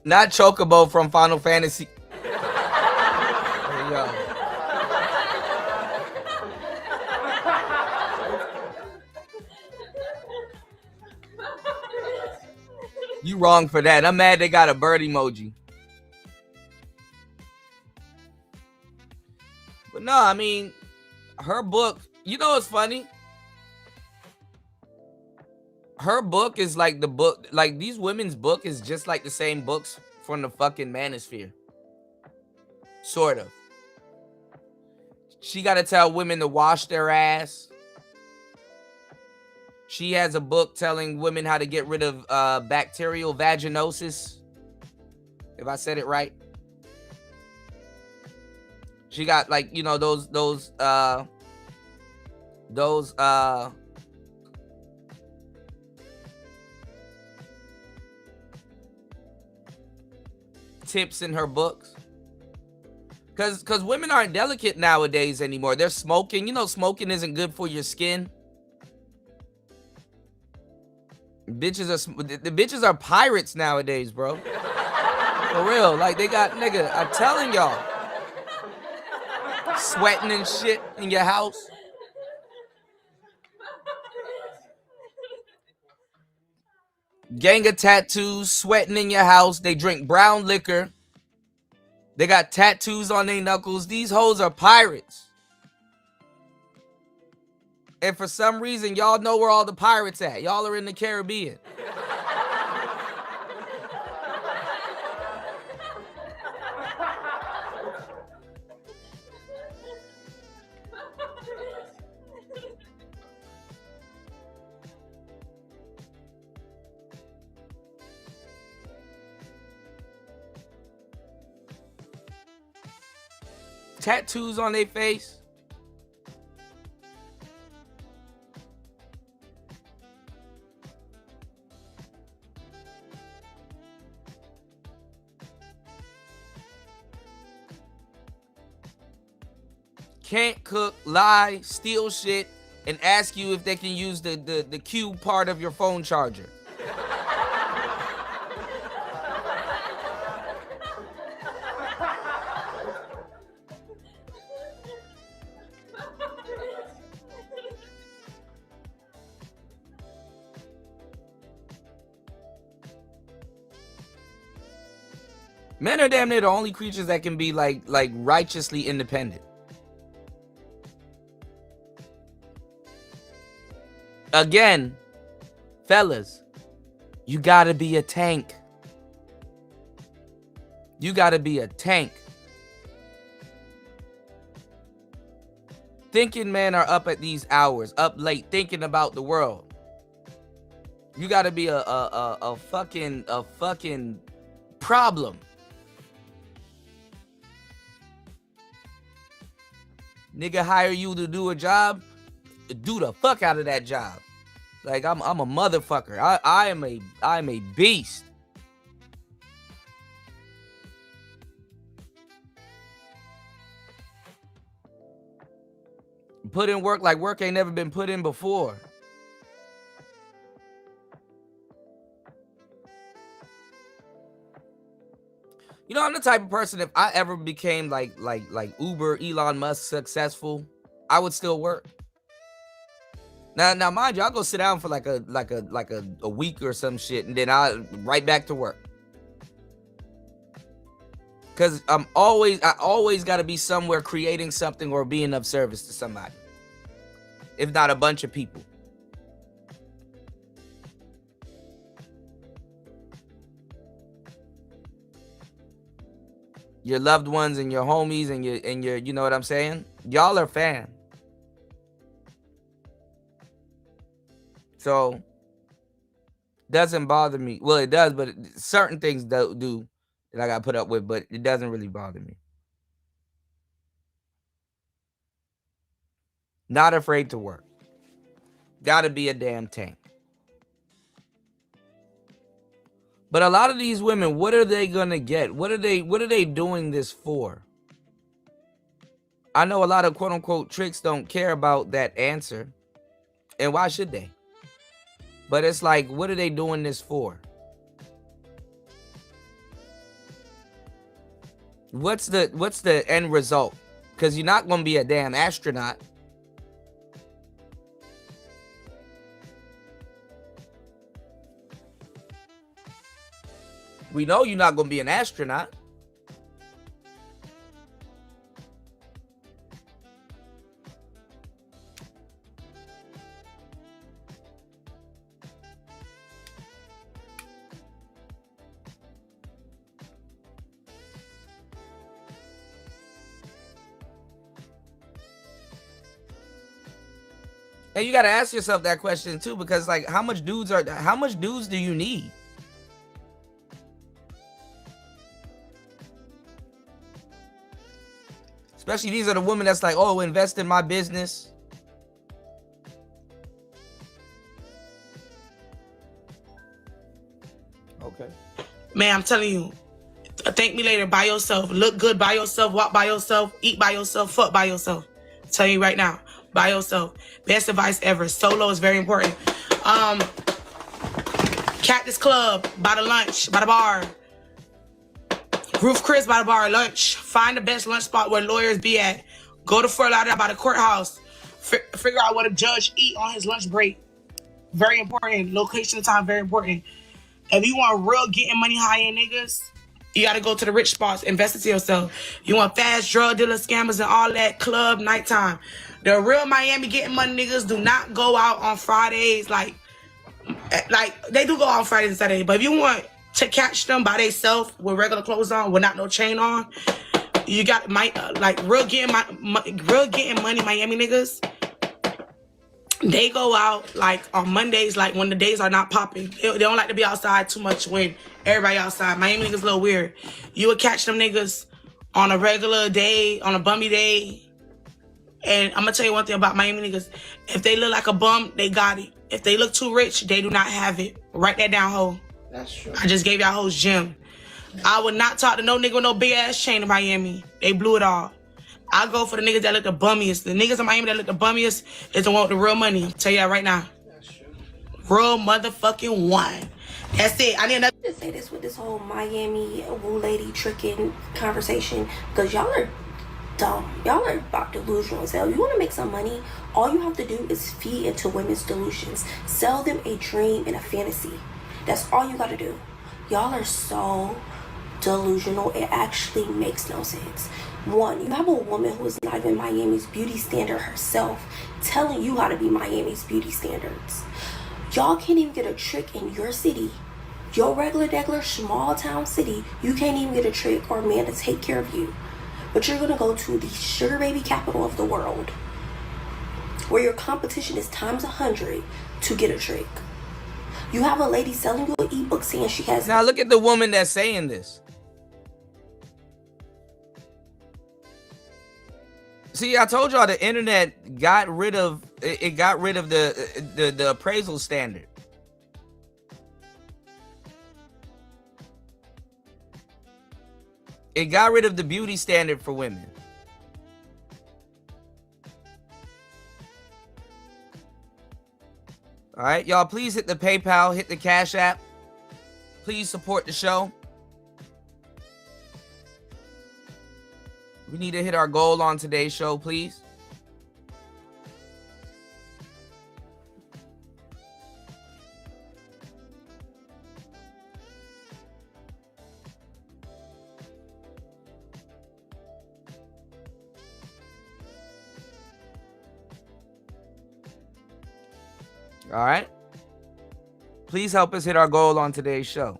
Not Chocobo from Final Fantasy. There you go. You wrong for that. I'm mad they got a bird emoji. But no, I mean, her book, you know what's funny? Her book is like the book, like these women's book is just like the same books from the fucking manosphere. Sort of. She got to tell women to wash their ass. She has a book telling women how to get rid of bacterial vaginosis. If I said it right. She got like, you know, those tips in her books. Cause women aren't delicate nowadays anymore. They're smoking. You know, smoking isn't good for your skin. The bitches are pirates nowadays, bro. For real. Like they got, nigga, I'm telling y'all. Sweating and shit in your house. Gang of tattoos, sweating in your house. They drink brown liquor. They got tattoos on their knuckles. These hoes are pirates. And for some reason, y'all know where all the pirates at. Y'all are in the Caribbean. Tattoos on their face. Can't cook, lie, steal shit, and ask you if they can use the Q part of your phone charger. Men are damn near the only creatures that can be like righteously independent. Again, fellas, you gotta be a tank. You gotta be a tank. Thinking men are up at these hours, up late, thinking about the world. You gotta be a fucking problem. Nigga hire you to do a job, do the fuck out of that job. Like I'm a motherfucker. I am a beast. Put in work like work ain't never been put in before. You know, I'm the type of person, if I ever became like Uber, Elon Musk successful, I would still work. Now, mind you, I'll go sit down for like a week or some shit, and then I'll right back to work. Cause I always got to be somewhere creating something or being of service to somebody, if not a bunch of people. Your loved ones and your homies and your you know what I'm saying? Y'all are fam. So doesn't bother me. Well, it does, but certain things do that I got put up with, but it doesn't really bother me. Not afraid to work. Gotta be a damn tank. But a lot of these women, what are they gonna get? What are they doing this for? I know a lot of quote unquote tricks don't care about that answer. And why should they? But it's like, what are they doing this for? What's the end result? Because you're not gonna be a damn astronaut. We know you're not gonna be an astronaut. And you got to ask yourself that question too, because like, how much dudes do you need? Especially these are the women that's like, oh, invest in my business. Okay. Man, I'm telling you, thank me later by yourself. Look good by yourself. Walk by yourself. Eat by yourself. Fuck by yourself. I'm telling you right now, by yourself. Best advice ever. Solo is very important. Cactus Club by the lunch, by the bar. Roof Chris by the bar, lunch. Find the best lunch spot where lawyers be at. Go to Fort Lauderdale by the courthouse. Figure out what a judge eat on his lunch break. Very important. Location and time, very important. If you want real getting money high-end niggas, you got to go to the rich spots. Invest into yourself. You want fast drug dealer scammers and all that club nighttime. The real Miami getting money niggas do not go out on Fridays. Like they do go out on Fridays and Saturdays. But if you want to catch them by themselves with regular clothes on, with not no chain on, you got real getting money Miami niggas. They go out like on Mondays, like when the days are not popping. They don't like to be outside too much when everybody outside. Miami niggas a little weird. You would catch them niggas on a regular day, on a bummy day. And I'm gonna tell you one thing about Miami niggas. If they look like a bum, they got it. If they look too rich, they do not have it. Write that down, ho. That's true. I just gave y'all hoes gym. I would not talk to no nigga with no big ass chain in Miami. They blew it all. I go for the niggas that look the bummiest. The niggas in Miami that look the bummiest is the one with the real money. I'll tell y'all right now. That's true. Real motherfucking one. That's it. I need another. To say this with this whole Miami woo lady tricking conversation, because y'all are dumb. Y'all are about delusional as hell. You want to make some money, all you have to do is feed into women's delusions. Sell them a dream and a fantasy. That's all you got to do. Y'all are so delusional. It actually makes no sense. One, you have a woman who is not even Miami's beauty standard herself telling you how to be Miami's beauty standards. Y'all can't even get a trick in your city. Your regular small town city, you can't even get a trick or a man to take care of you. But you're gonna go to the sugar baby capital of the world, where your competition is times 100 to get a trick. You have a lady selling you an ebook saying she has. Now look at the woman that's saying this. See, I told y'all the internet got rid of the appraisal standard. It got rid of the beauty standard for women. All right, y'all, please hit the PayPal, hit the Cash App. Please support the show. We need to hit our goal on today's show, please. All right. Please help us hit our goal on today's show.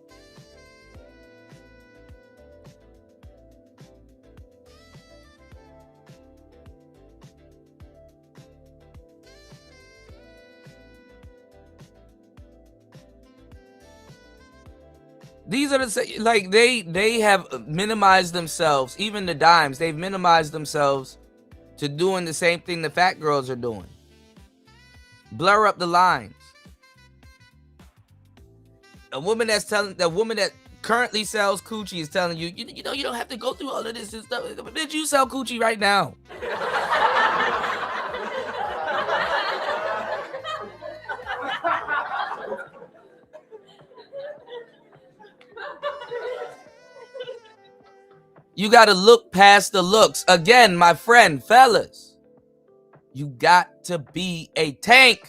These are the, like, they have minimized themselves, even the dimes, they've minimized themselves to doing the same thing the fat girls are doing. Blur up the lines. The woman that currently sells coochie is telling you, you know, you don't have to go through all of this and stuff. Bitch, you sell coochie right now. You got to look past the looks. Again, my friend, fellas, you got to be a tank.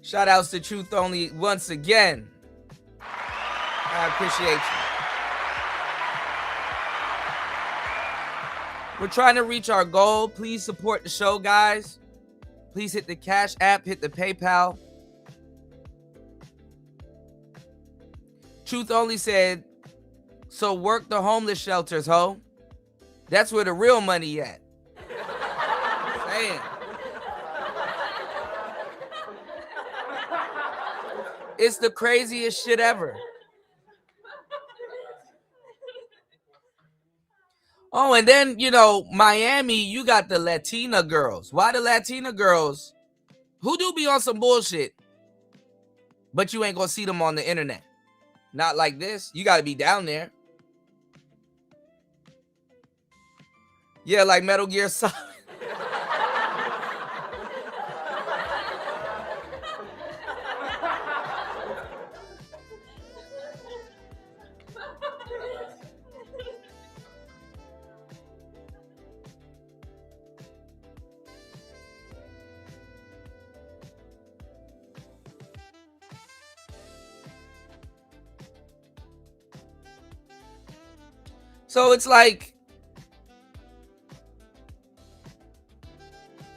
Shout outs to Truth Only once again. I appreciate you. We're trying to reach our goal. Please support the show, guys. Please hit the Cash App, hit the PayPal. Truth Only said, so work the homeless shelters, ho. That's where the real money at. Saying. It's the craziest shit ever. Oh, and then, you know, Miami, you got the Latina girls. Why the Latina girls? Who do be on some bullshit, but you ain't gonna see them on the internet? Not like this. You gotta be down there. Yeah, like Metal Gear Solid. So it's like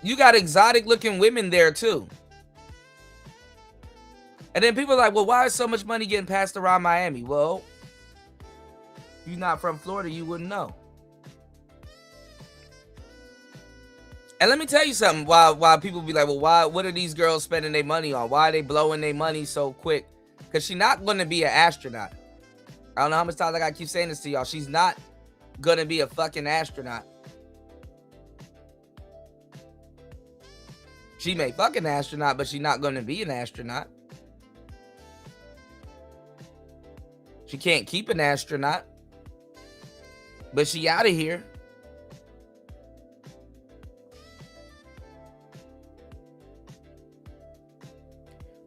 you got exotic looking women there too. And then people are like, well, why is so much money getting passed around Miami? Well, if you're not from Florida, you wouldn't know. And let me tell you something, why people be like, well, what are these girls spending their money on? Why are they blowing their money so quick? Because she's not going to be an astronaut. I don't know how much times I gotta keep saying this to y'all. She's not gonna be a fucking astronaut. She may fuck an astronaut, but she's not gonna be an astronaut. She can't keep an astronaut, but she out of here.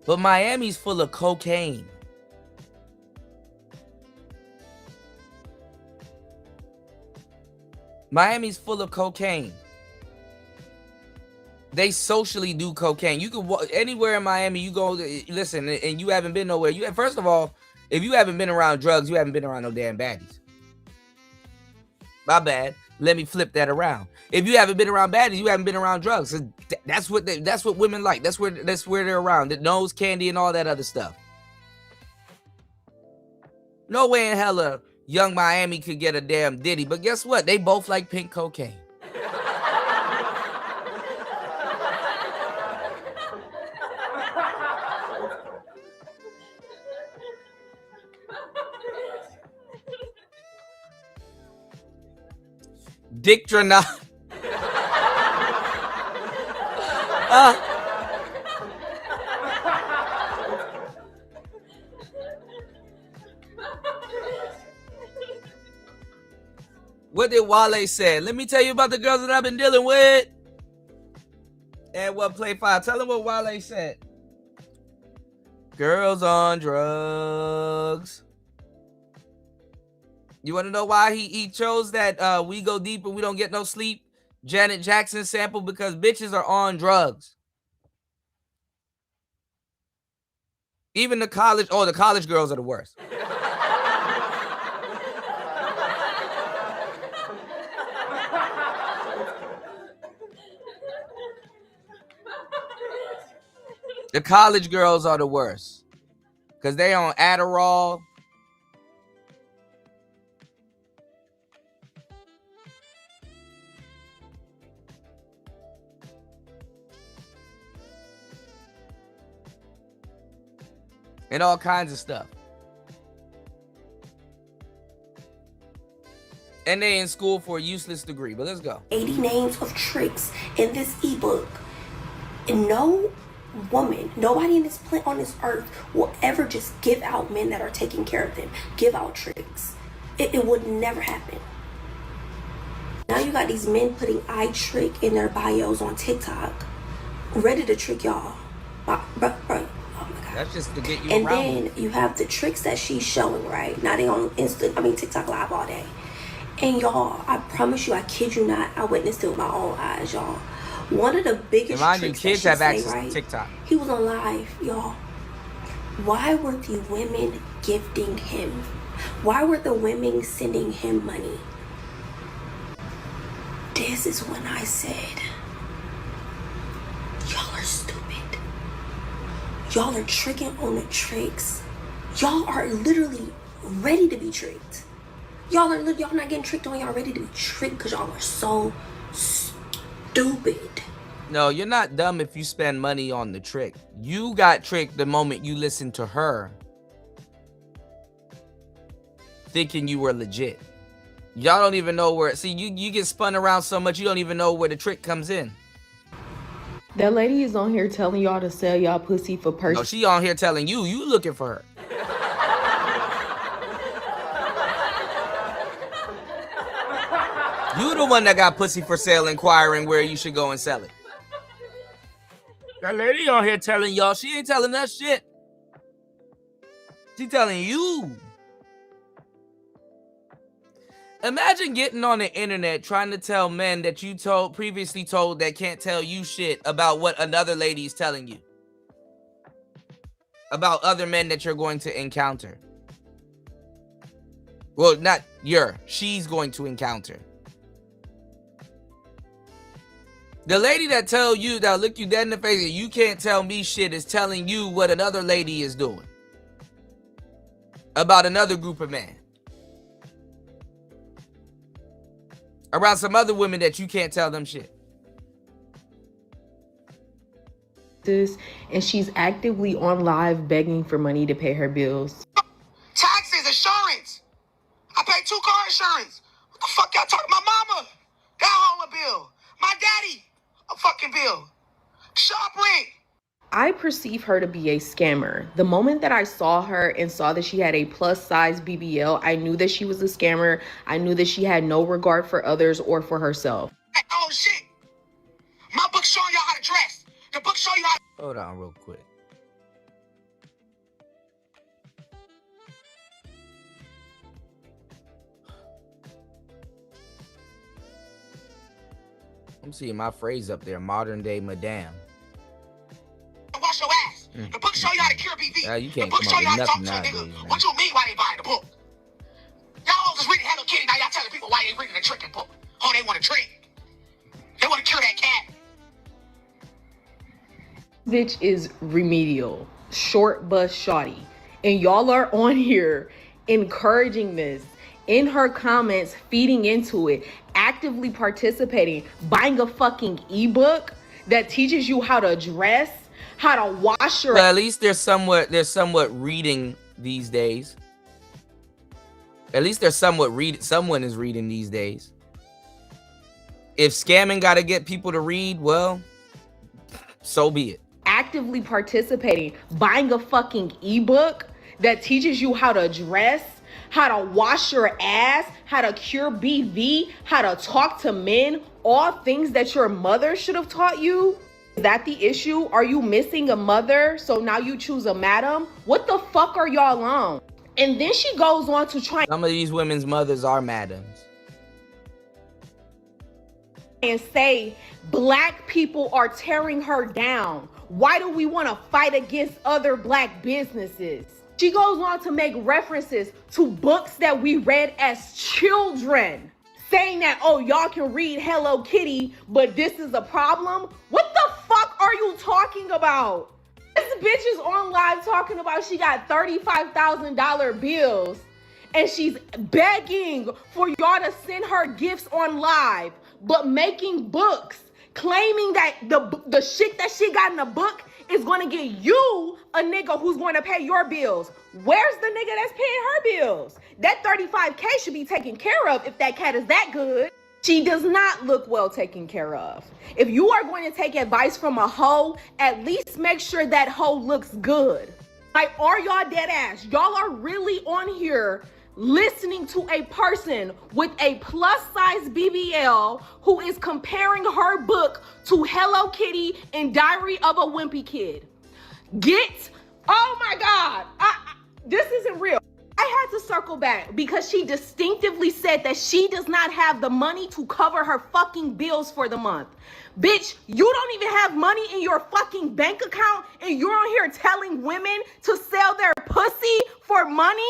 But Miami's full of cocaine. Miami's full of cocaine. They socially do cocaine. You can walk anywhere in Miami. You go, listen, and you haven't been nowhere. First of all, if you haven't been around drugs, you haven't been around no damn baddies. My bad. Let me flip that around. If you haven't been around baddies, you haven't been around drugs. That's what women like. That's where they're around. The nose candy and all that other stuff. No way in hell a young Miami could get a damn Diddy. But guess what? They both like pink cocaine. Dick Dranot. What did Wale say? Let me tell you about the girls that I've been dealing with. And what Play 5? Tell them what Wale said. Girls on drugs. You want to know why he chose that We Go Deep and We Don't Get No Sleep Janet Jackson sample? Because bitches are on drugs. Even the college girls are the worst. The college girls are the worst. Because they on Adderall. And all kinds of stuff. And they in school for a useless degree. But let's go. 80 names of tricks in this ebook. And no woman, nobody on this earth will ever just give out men that are taking care of them. Give out tricks. It would never happen. Now you got these men putting I trick in their bios on TikTok. Ready to trick y'all. Bro. That's just to get you and around. And then you have the tricks that she's showing, right? Now they on TikTok Live all day. And y'all, I promise you, I kid you not, I witnessed it with my own eyes, y'all. One of the biggest And mind you, tricks kids that have she access say, to right? TikTok. He was on live, y'all. Why were the women gifting him? Why were the women sending him money? This is when I said, y'all are stupid. Y'all are tricking on the tricks. Y'all are literally ready to be tricked. Y'all not getting tricked on. Y'all ready to be tricked because y'all are so stupid. No, you're not dumb if you spend money on the trick. You got tricked the moment you listened to her, thinking you were legit. Y'all don't even know where. See, you get spun around so much, you don't even know where the trick comes in. That lady is on here telling y'all to sell y'all pussy for purchase. No, she on here telling you looking for her. You the one that got pussy for sale inquiring where you should go and sell it. That lady on here telling y'all, she ain't telling us shit. She telling you. Imagine getting on the internet trying to tell men that you previously told that can't tell you shit about what another lady is telling you. About other men that you're going to encounter. Well, not she's going to encounter. The lady that tell you, that look you dead in the face and you can't tell me shit, is telling you what another lady is doing. About another group of men. Around some other women that you can't tell them shit. And she's actively on live begging for money to pay her bills. Taxes, insurance. I pay 2 car insurance. What the fuck y'all talking? My mama got home a bill. My daddy, a fucking bill. Shop rent. I perceive her to be a scammer. The moment that I saw her and saw that she had a plus size BBL, I knew that she was a scammer. I knew that she had no regard for others or for herself. Oh shit. My book showing y'all how to dress. The book show you how to... Hold on real quick. I'm seeing my phrase up there, modern day madame. Wash your ass. The book show you how to cure BV. You can't the book come show up you with how to talk nothing to a nigga. nowadays, man. What you mean why they buying the book? Y'all just reading Hello Kitty, now y'all telling people why they reading the tricking book. Oh, they want to trick. They want to cure that cat. Bitch is remedial, short bus shawty. And y'all are on here encouraging this, in her comments, feeding into it, actively participating, buying a fucking ebook that teaches you how to dress, how to wash your... Well, at least there's somewhat reading these days. At least there's someone is reading these days. If scamming gotta get people to read, well, so be it. Actively participating, buying a fucking ebook that teaches you how to dress, how to wash your ass, how to cure BV, how to talk to men, all things that your mother should have taught you. Is that the issue? Are you missing a mother, so now you choose a madam? What the fuck are y'all on? And then she goes on to try... Some of these women's mothers are madams. And say black people are tearing her down. Why do we want to fight against other black businesses? She goes on to make references to books that we read as children, saying that, oh, y'all can read Hello Kitty, but this is a problem. What the fuck are you talking about? This bitch is on live talking about she got $35,000 bills and she's begging for y'all to send her gifts on live, but making books, claiming that the shit that she got in the book is going to get you a nigga who's going to pay your bills. Where's the nigga that's paying her bills? That $35K should be taken care of if that cat is that good. She does not look well taken care of. If you are going to take advice from a hoe, at least make sure that hoe looks good. Like, are y'all dead ass? Y'all are really on here listening to a person with a plus size BBL who is comparing her book to Hello Kitty and Diary of a Wimpy Kid. Oh my God, this isn't real. I had to start circle back because she distinctively said that she does not have the money to cover her fucking bills for the month. Bitch, you don't even have money in your fucking bank account and you're on here telling women to sell their pussy for money?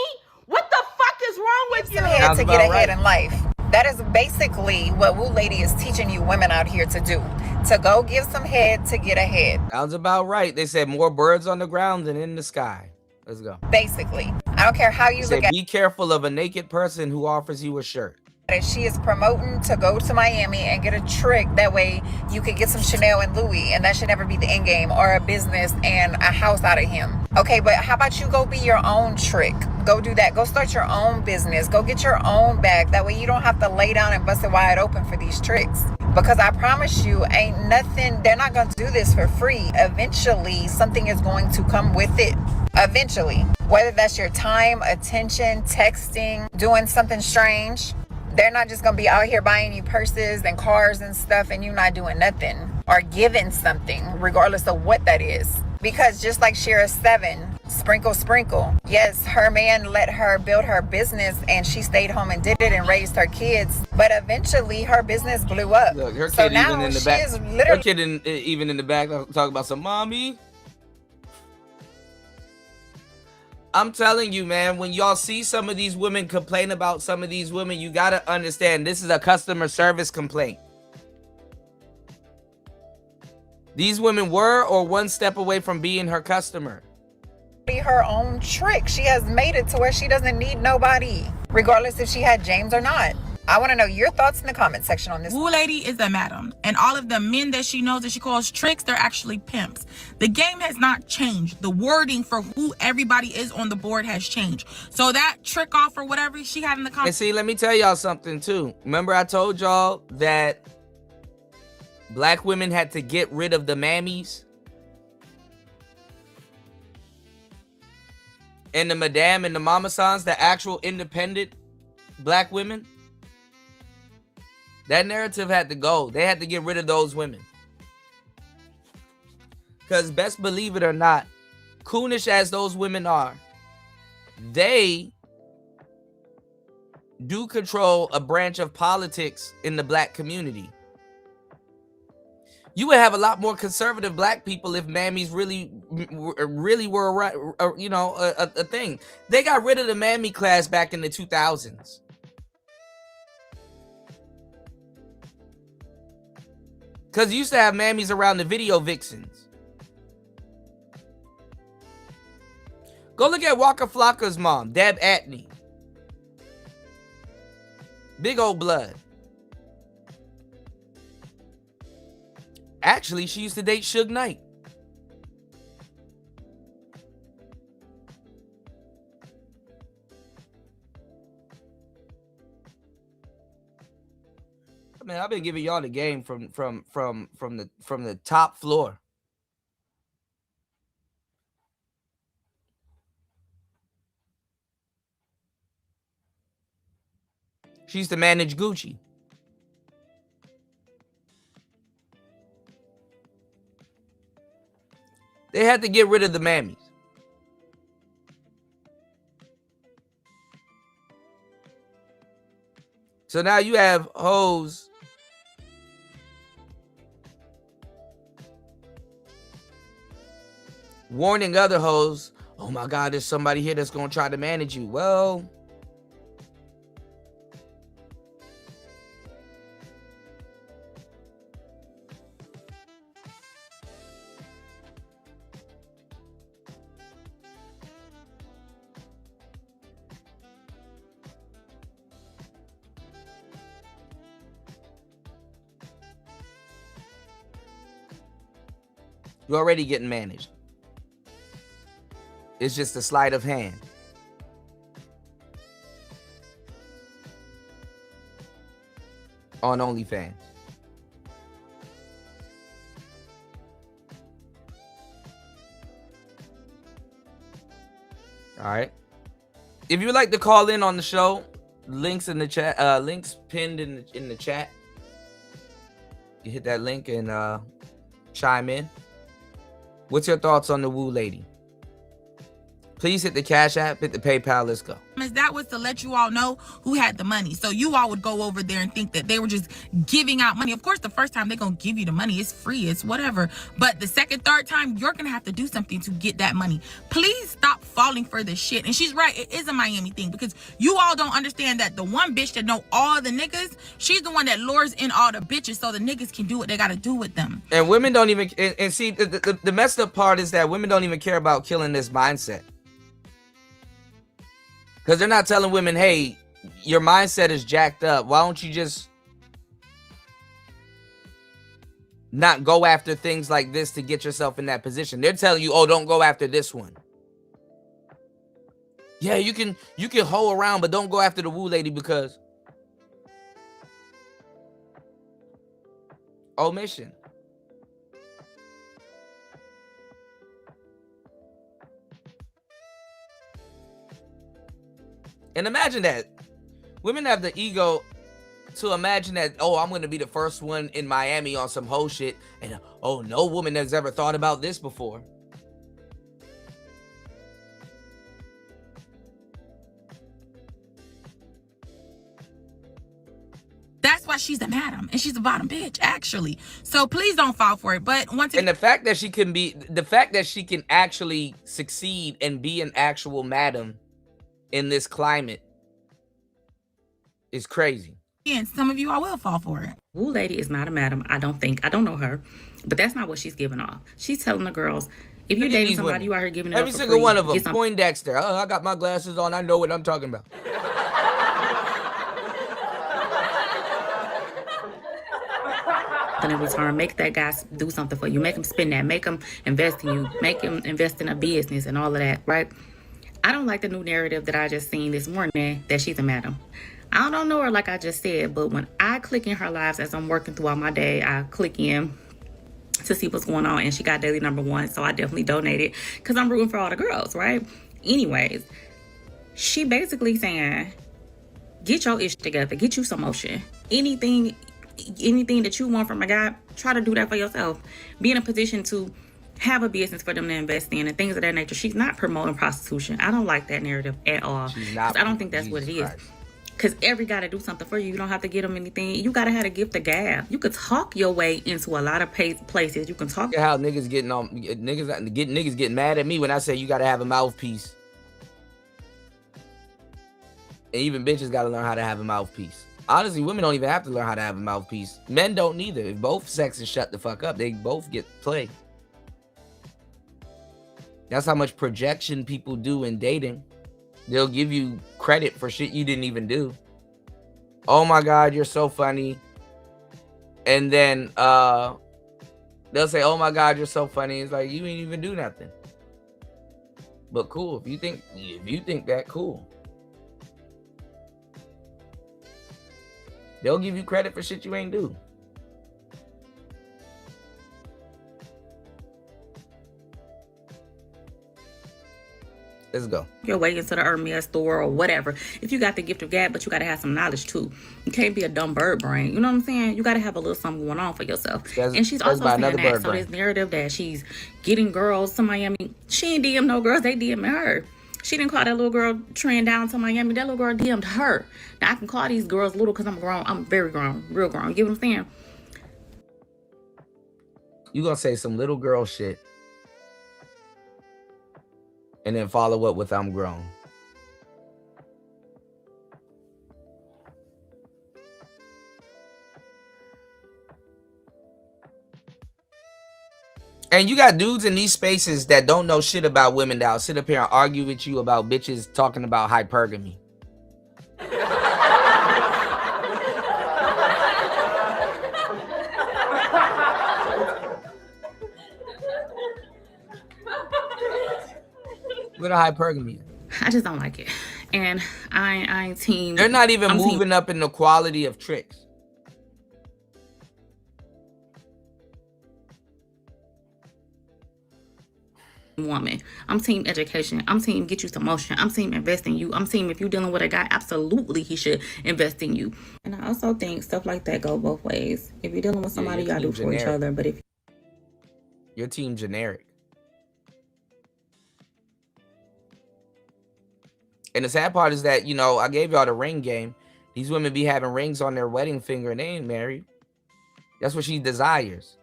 What the fuck is wrong with you? Head to get ahead in life. That is basically what Woo Lady is teaching you women out here to do. To go give some head to get ahead. Sounds about right. They said more birds on the ground than in the sky. Let's go. Basically. I don't care how you They look said, at be careful of a naked person who offers you a shirt. it. She is promoting to go to Miami and get a trick. That way you could get some Chanel and Louis, and that should never be the end game, or a business and a house out of him. Okay, but how about you go be your own trick? Go do that. Go start your own business. Go get your own bag. That way you don't have to lay down and bust it wide open for these tricks. Because I promise you, ain't nothing, they're not going to do this for free. Eventually, something is going to come with it. Eventually. Whether that's your time, attention, texting, doing something strange. They're not just going to be out here buying you purses and cars and stuff and you not doing nothing. Or giving something, regardless of what that is. Because just like Shira 7, sprinkle. Yes, her man let her build her business and she stayed home and did it and raised her kids. But eventually her business blew up. Look, her so kid now even in the she back. is literally... Her kid even in the back talking about some mommy. I'm telling you, man, when y'all see some of these women complain about some of these women, you got to understand this is a customer service complaint. These women were or one step away from being her customer. Her own trick. She has made it to where she doesn't need nobody, regardless if she had James or not. I want to know your thoughts in the comment section on this. Woo Lady is a madam, and all of the men that she knows that she calls tricks, they're actually pimps. The game has not changed. The wording for who everybody is on the board has changed. So that trick off or whatever she had in the comments. And see, let me tell y'all something too. Remember I told y'all that black women had to get rid of the mammies? And the madame and the mama sans, the actual independent black women? That narrative had to go. They had to get rid of those women. Because best believe it or not, coonish as those women are, they do control a branch of politics in the black community. You would have a lot more conservative black people if mammies really were, you know, a thing. They got rid of the mammy class back in the 2000s. Because you used to have mammies around the video vixens. Go look at Waka Flocka's mom, Deb Atney. Big old blood. Actually, she used to date Suge Knight. Man, I've been giving y'all the game from the top floor. She used to manage Gucci. They had to get rid of the mammies. So now you have hoes warning other hoes, oh my God, there's somebody here that's going to try to manage you. Well, you're already getting managed. It's just a sleight of hand. On OnlyFans. All right. If you would like to call in on the show, links in the chat, links pinned in the chat. You hit that link and chime in. What's your thoughts on the Woo Lady? Please hit the Cash App, hit the PayPal. Let's go. That was to let you all know who had the money. So you all would go over there and think that they were just giving out money. Of course, the first time they're going to give you the money. It's free. It's whatever. But the second, third time, you're going to have to do something to get that money. Please stop falling for this shit. And she's right. It is a Miami thing because you all don't understand that the one bitch that know all the niggas, she's the one that lures in all the bitches so the niggas can do what they got to do with them. And women don't even, and see, the messed up part is that women don't even care about killing this mindset. Because they're not telling women, hey, your mindset is jacked up. Why don't you just not go after things like this to get yourself in that position? They're telling you, oh, don't go after this one. Yeah, you can hoe around, but don't go after the woo lady because omission. And imagine that. Women have the ego to imagine that, oh, I'm going to be the first one in Miami on some hoe shit. And, oh, no woman has ever thought about this before. That's why she's a madam and she's a bottom bitch, actually. So please don't fall for it. But once again, and the fact that she can actually succeed and be an actual madam in this climate is crazy. And some of you, I will fall for it. Woo lady is not a madam. I don't know her, but that's not what she's giving off. She's telling the girls, if you're dating somebody, you out here giving it every up for single free, one of them. get some- Poindexter. Oh, I got my glasses on. I know what I'm talking about. And in return, make that guy do something for you. Make him spend that. Make him invest in you. Make him invest in a business and all of that, right? I don't like the new narrative that I just seen this morning that she's a madam. I don't know her like I just said, but when I click in her lives as I'm working throughout my day, I click in to see what's going on, and she got daily number 1, so I definitely donated because I'm rooting for all the girls, right? Anyways, she basically saying, get your ish together, get you some motion. Anything that you want from a guy, try to do that for yourself. Be in a position to have a business for them to invest in and things of that nature. She's not promoting prostitution. I don't like that narrative at all. I don't think that's what it is. Because every guy to do something for you, you don't have to get them anything. You gotta have a gift of gab. You could talk your way into a lot of places. You can talk. Look at how niggas getting mad at me when I say you gotta have a mouthpiece. And even bitches gotta learn how to have a mouthpiece. Honestly, women don't even have to learn how to have a mouthpiece. Men don't neither. If both sexes shut the fuck up, they both get played. That's how much projection people do in dating. They'll give you credit for shit you didn't even do. Oh my God, you're so funny. And then they'll say, oh my God, you're so funny. It's like, you ain't even do nothing. But cool, if you think that, cool. They'll give you credit for shit you ain't do. Let's go. Your way into the Hermes store or whatever. If you got the gift of gab, but you got to have some knowledge too. You can't be a dumb bird brain. You know what I'm saying? You got to have a little something going on for yourself. And she's also saying that. So this narrative that she's getting girls to Miami, she ain't DM no girls. They DMing her. She didn't call that little girl trend down to Miami. That little girl DM'd her. Now I can call these girls little because I'm grown. I'm very grown, real grown. You get what I'm saying? You gonna say some little girl shit and then follow up with I'm grown. And you got dudes in these spaces that don't know shit about women that'll sit up here and argue with you about bitches talking about hypergamy. What a hypergamy. I just don't like it. And I ain't team. They're not even moving up in the quality of tricks. Woman, I'm team education. I'm team get you some motion. I'm team invest in you. I'm team if you're dealing with a guy, absolutely he should invest in you. And I also think stuff like that go both ways. If you're dealing with somebody, you gotta do for each other. But if your team generic. And the sad part is that, you know, I gave y'all the ring game. These women be having rings on their wedding finger and they ain't married. That's what she desires.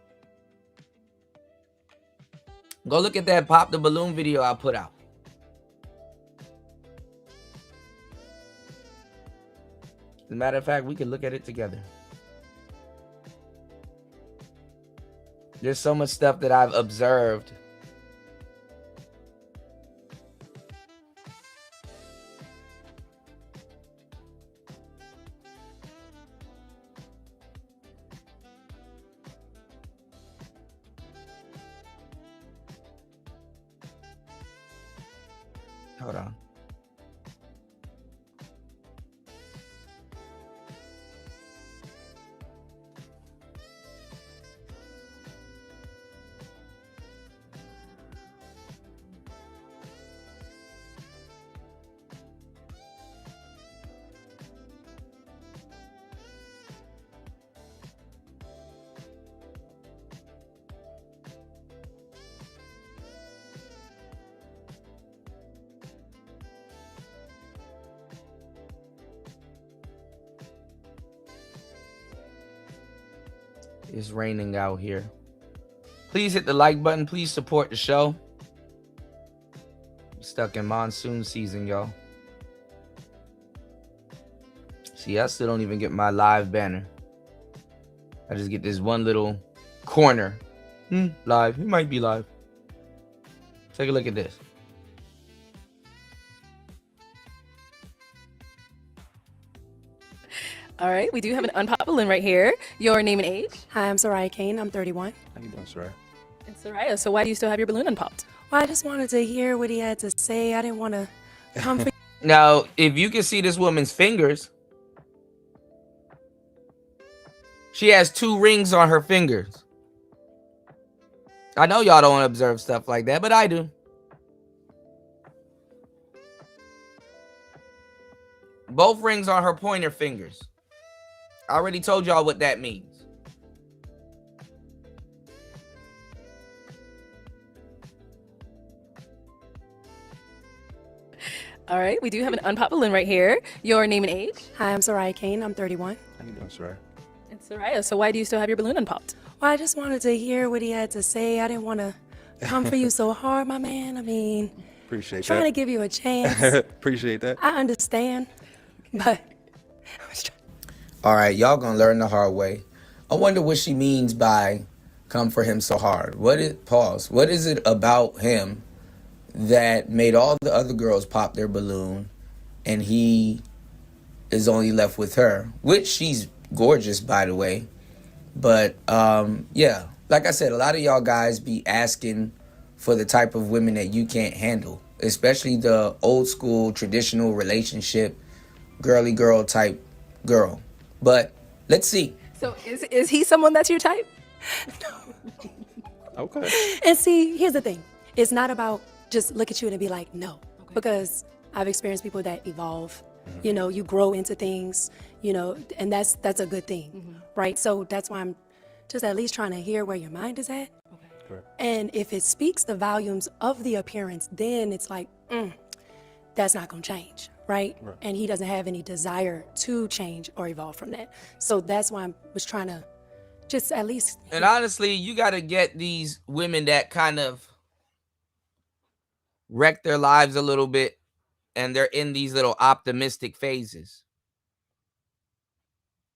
Go look at that Pop the Balloon video I put out. As a matter of fact, we can look at it together. There's so much stuff that I've observed. Hold on. It's raining out here. Please hit the like button. Please support the show. I'm stuck in monsoon season, y'all. See, I still don't even get my live banner. I just get this one little corner. Live. He might be live. Take a look at this. All right, we do have an unpopped balloon right here. Your name and age? Hi, I'm Soraya Kane. I'm 31. How you doing, Soraya? And Soraya, so why do you still have your balloon unpopped? Well, I just wanted to hear what he had to say. I didn't want to come for Now, if you can see this woman's fingers, she has 2 rings on her fingers. I know y'all don't observe stuff like that, but I do. Both rings on her pointer fingers. I already told y'all what that means. All right, we do have an unpopped balloon right here. Your name and age? Hi, I'm Soraya Kane. I'm 31. How you doing, Soraya? And Soraya, so why do you still have your balloon unpopped? Well, I just wanted to hear what he had to say. I didn't want to come for you so hard, my man. I mean, Appreciate trying that. to give you a chance. Appreciate that. I understand, but All right, y'all gonna learn the hard way. I wonder what she means by come for him so hard. What is it about him that made all the other girls pop their balloon and he is only left with her? Which she's gorgeous, by the way. But yeah, like I said, a lot of y'all guys be asking for the type of women that you can't handle, especially the old school traditional relationship girly girl type girl. But let's see. So is he someone that's your type? Okay. And see, here's the thing. It's not about just look at you and be like, no. Because I've experienced people that evolve. You know, you grow into things, you know, and that's a good thing, right? So that's why I'm just at least trying to hear where your mind is at. Correct. And if it speaks the volumes of the appearance, then it's like, that's not going to change, right? And he doesn't have any desire to change or evolve from that. So that's why I was trying to just at least. And honestly, you got to get these women that kind of wreck their lives a little bit and they're in these little optimistic phases.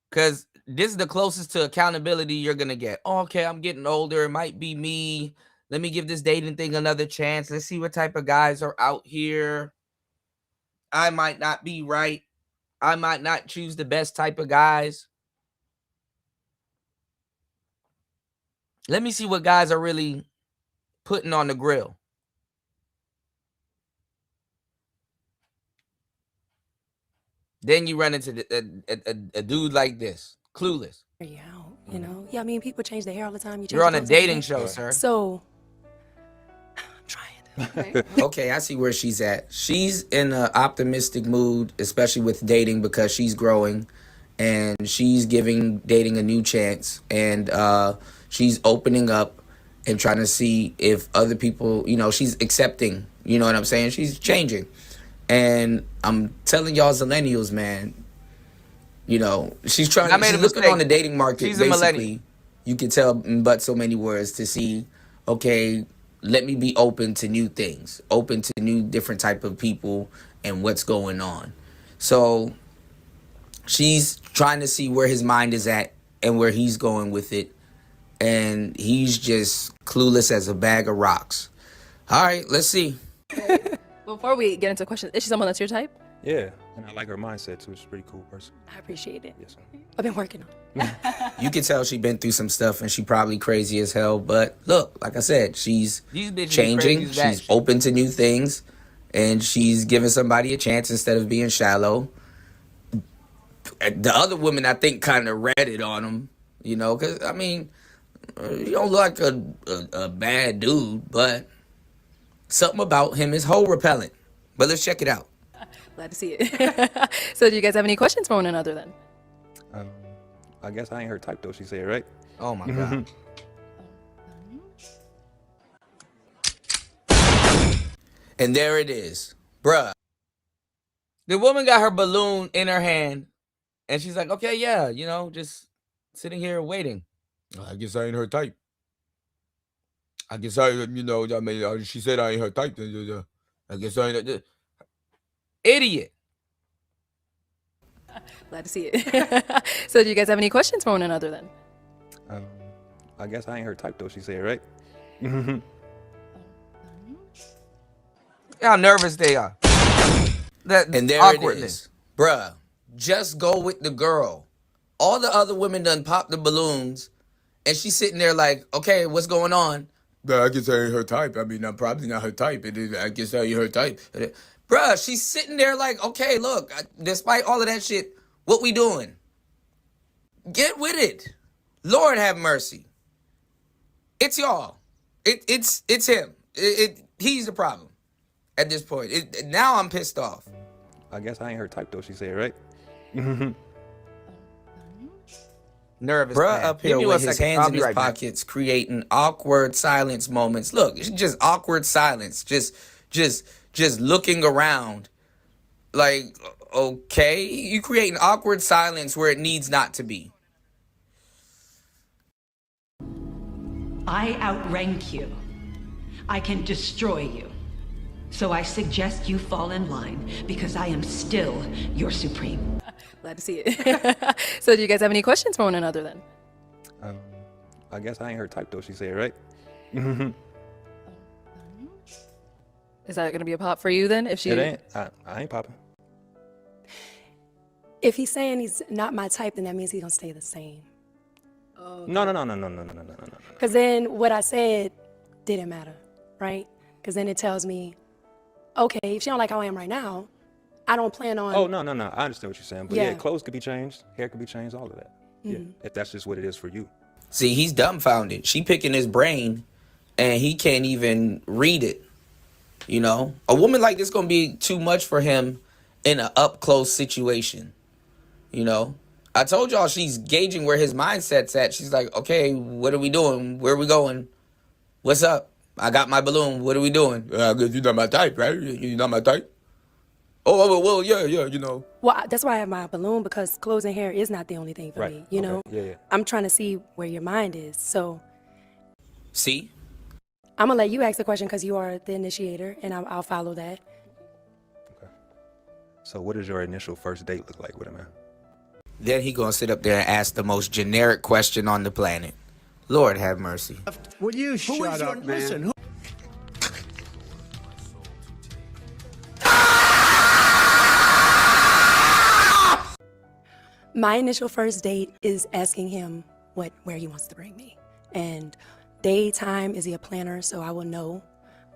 Because this is the closest to accountability you're going to get. Oh, okay, I'm getting older. It might be me. Let me give this dating thing another chance. Let's see what type of guys are out here. I might not be right. I might not choose the best type of guys. Let me see what guys are really putting on the grill. Then you run into a dude like this, clueless. You know? Yeah, I mean, people change their hair all the time. You're on a dating show, sir. So, Okay, I see where she's at. She's in an optimistic mood, especially with dating, because she's growing and she's giving dating a new chance. And she's opening up and trying to see if other people, you know, she's accepting, you know what I'm saying? She's changing. And I'm telling y'all, millennials, man. You know, she's trying. I made She's a looking mistake. on the dating market. She's a millennial. Basically, you can tell in but so many words to see. Okay, let me be open to new things, open to new different type of people and what's going on. So she's trying to see where his mind is at and where he's going with it. And he's just clueless as a bag of rocks. All right, let's see. Before we get into questions, is she someone that's your type? Yeah, and I like her mindset too. She's a pretty cool person. I appreciate it. Yes, sir. I've been working on it. You can tell she's been through some stuff and she probably crazy as hell. But look, like I said, she's These bitches changing. crazy as that She's shit. open to new things. And she's giving somebody a chance instead of being shallow. The other women, I think, kind of read it on him. You know, because, I mean, you don't look like a bad dude, but something about him is whole repellent. But let's check it out. Glad to see it. So do you guys have any questions for one another then? I guess I ain't her type though. She said, right? Oh my God. And there it is. Bruh. The woman got her balloon in her hand. And she's like, okay, yeah, you know, just sitting here waiting. I guess I ain't her type. I guess I, you know, I mean, she said I ain't her type. I guess I ain't. Idiot. Glad to see it. So do you guys have any questions for one another then? I guess I ain't her type though. She said, right? How nervous they are. And there awkwardness. it is. Bruh, just go with the girl. All the other women done popped the balloons. And she's sitting there like, okay, what's going on? I guess I ain't her type. I mean, I'm probably not her type. I guess I ain't her type. Bruh, she's sitting there like, okay, look, despite all of that shit, what we doing? Get with it. Lord have mercy. It's y'all. It's him. He's the problem at this point. Now I'm pissed off. I guess I ain't her type though. She said, right? Nervous, Bruh, man. up here Give me with 1 his second. hands I'll in be his right back. pockets, Creating awkward silence moments. Look, it's just awkward silence. Just looking around. Like, okay, you creating awkward silence where it needs not to be. I outrank you. I can destroy you. So I suggest you fall in line because I am still your supreme. Glad to see it. So do you guys have any questions for one another then? I guess I ain't her type though. She said, right? Is that gonna be a pop for you then? If she It ain't. I ain't popping. If he's saying he's not my type, then that means he's gonna stay the same. No. Because then what I said didn't matter, right? Because then it tells me, okay, if she don't like how I am right now, I don't plan on. Oh, no. I understand what you're saying. But yeah, Yeah. clothes could be changed. Hair could be changed. All of that. Yeah. Mhm. If that's just what it is for you. See, he's dumbfounded. She picking his brain, and he can't even read it. You know, a woman like this gonna be too much for him in an up close situation. You know, I told y'all she's gauging where his mindset's at. She's like, okay, what are we doing? Where are we going? What's up? I got my balloon. What are we doing? I guess you're not my type, right? You're not my type. Oh, well, yeah, you know. Well, that's why I have my balloon, because clothes and hair is not the only thing for Right. me. You know, Yeah. I'm trying to see where your mind is. So See? I'm gonna let you ask the question because you are the initiator, and I'll follow that. So what does your initial first date look like with a man? Then he gonna sit up there and ask the most generic question on the planet. Lord have mercy. Will you shut up, man? Listen, My initial first date is asking him where he wants to bring me, and daytime, is he a planner? So I will know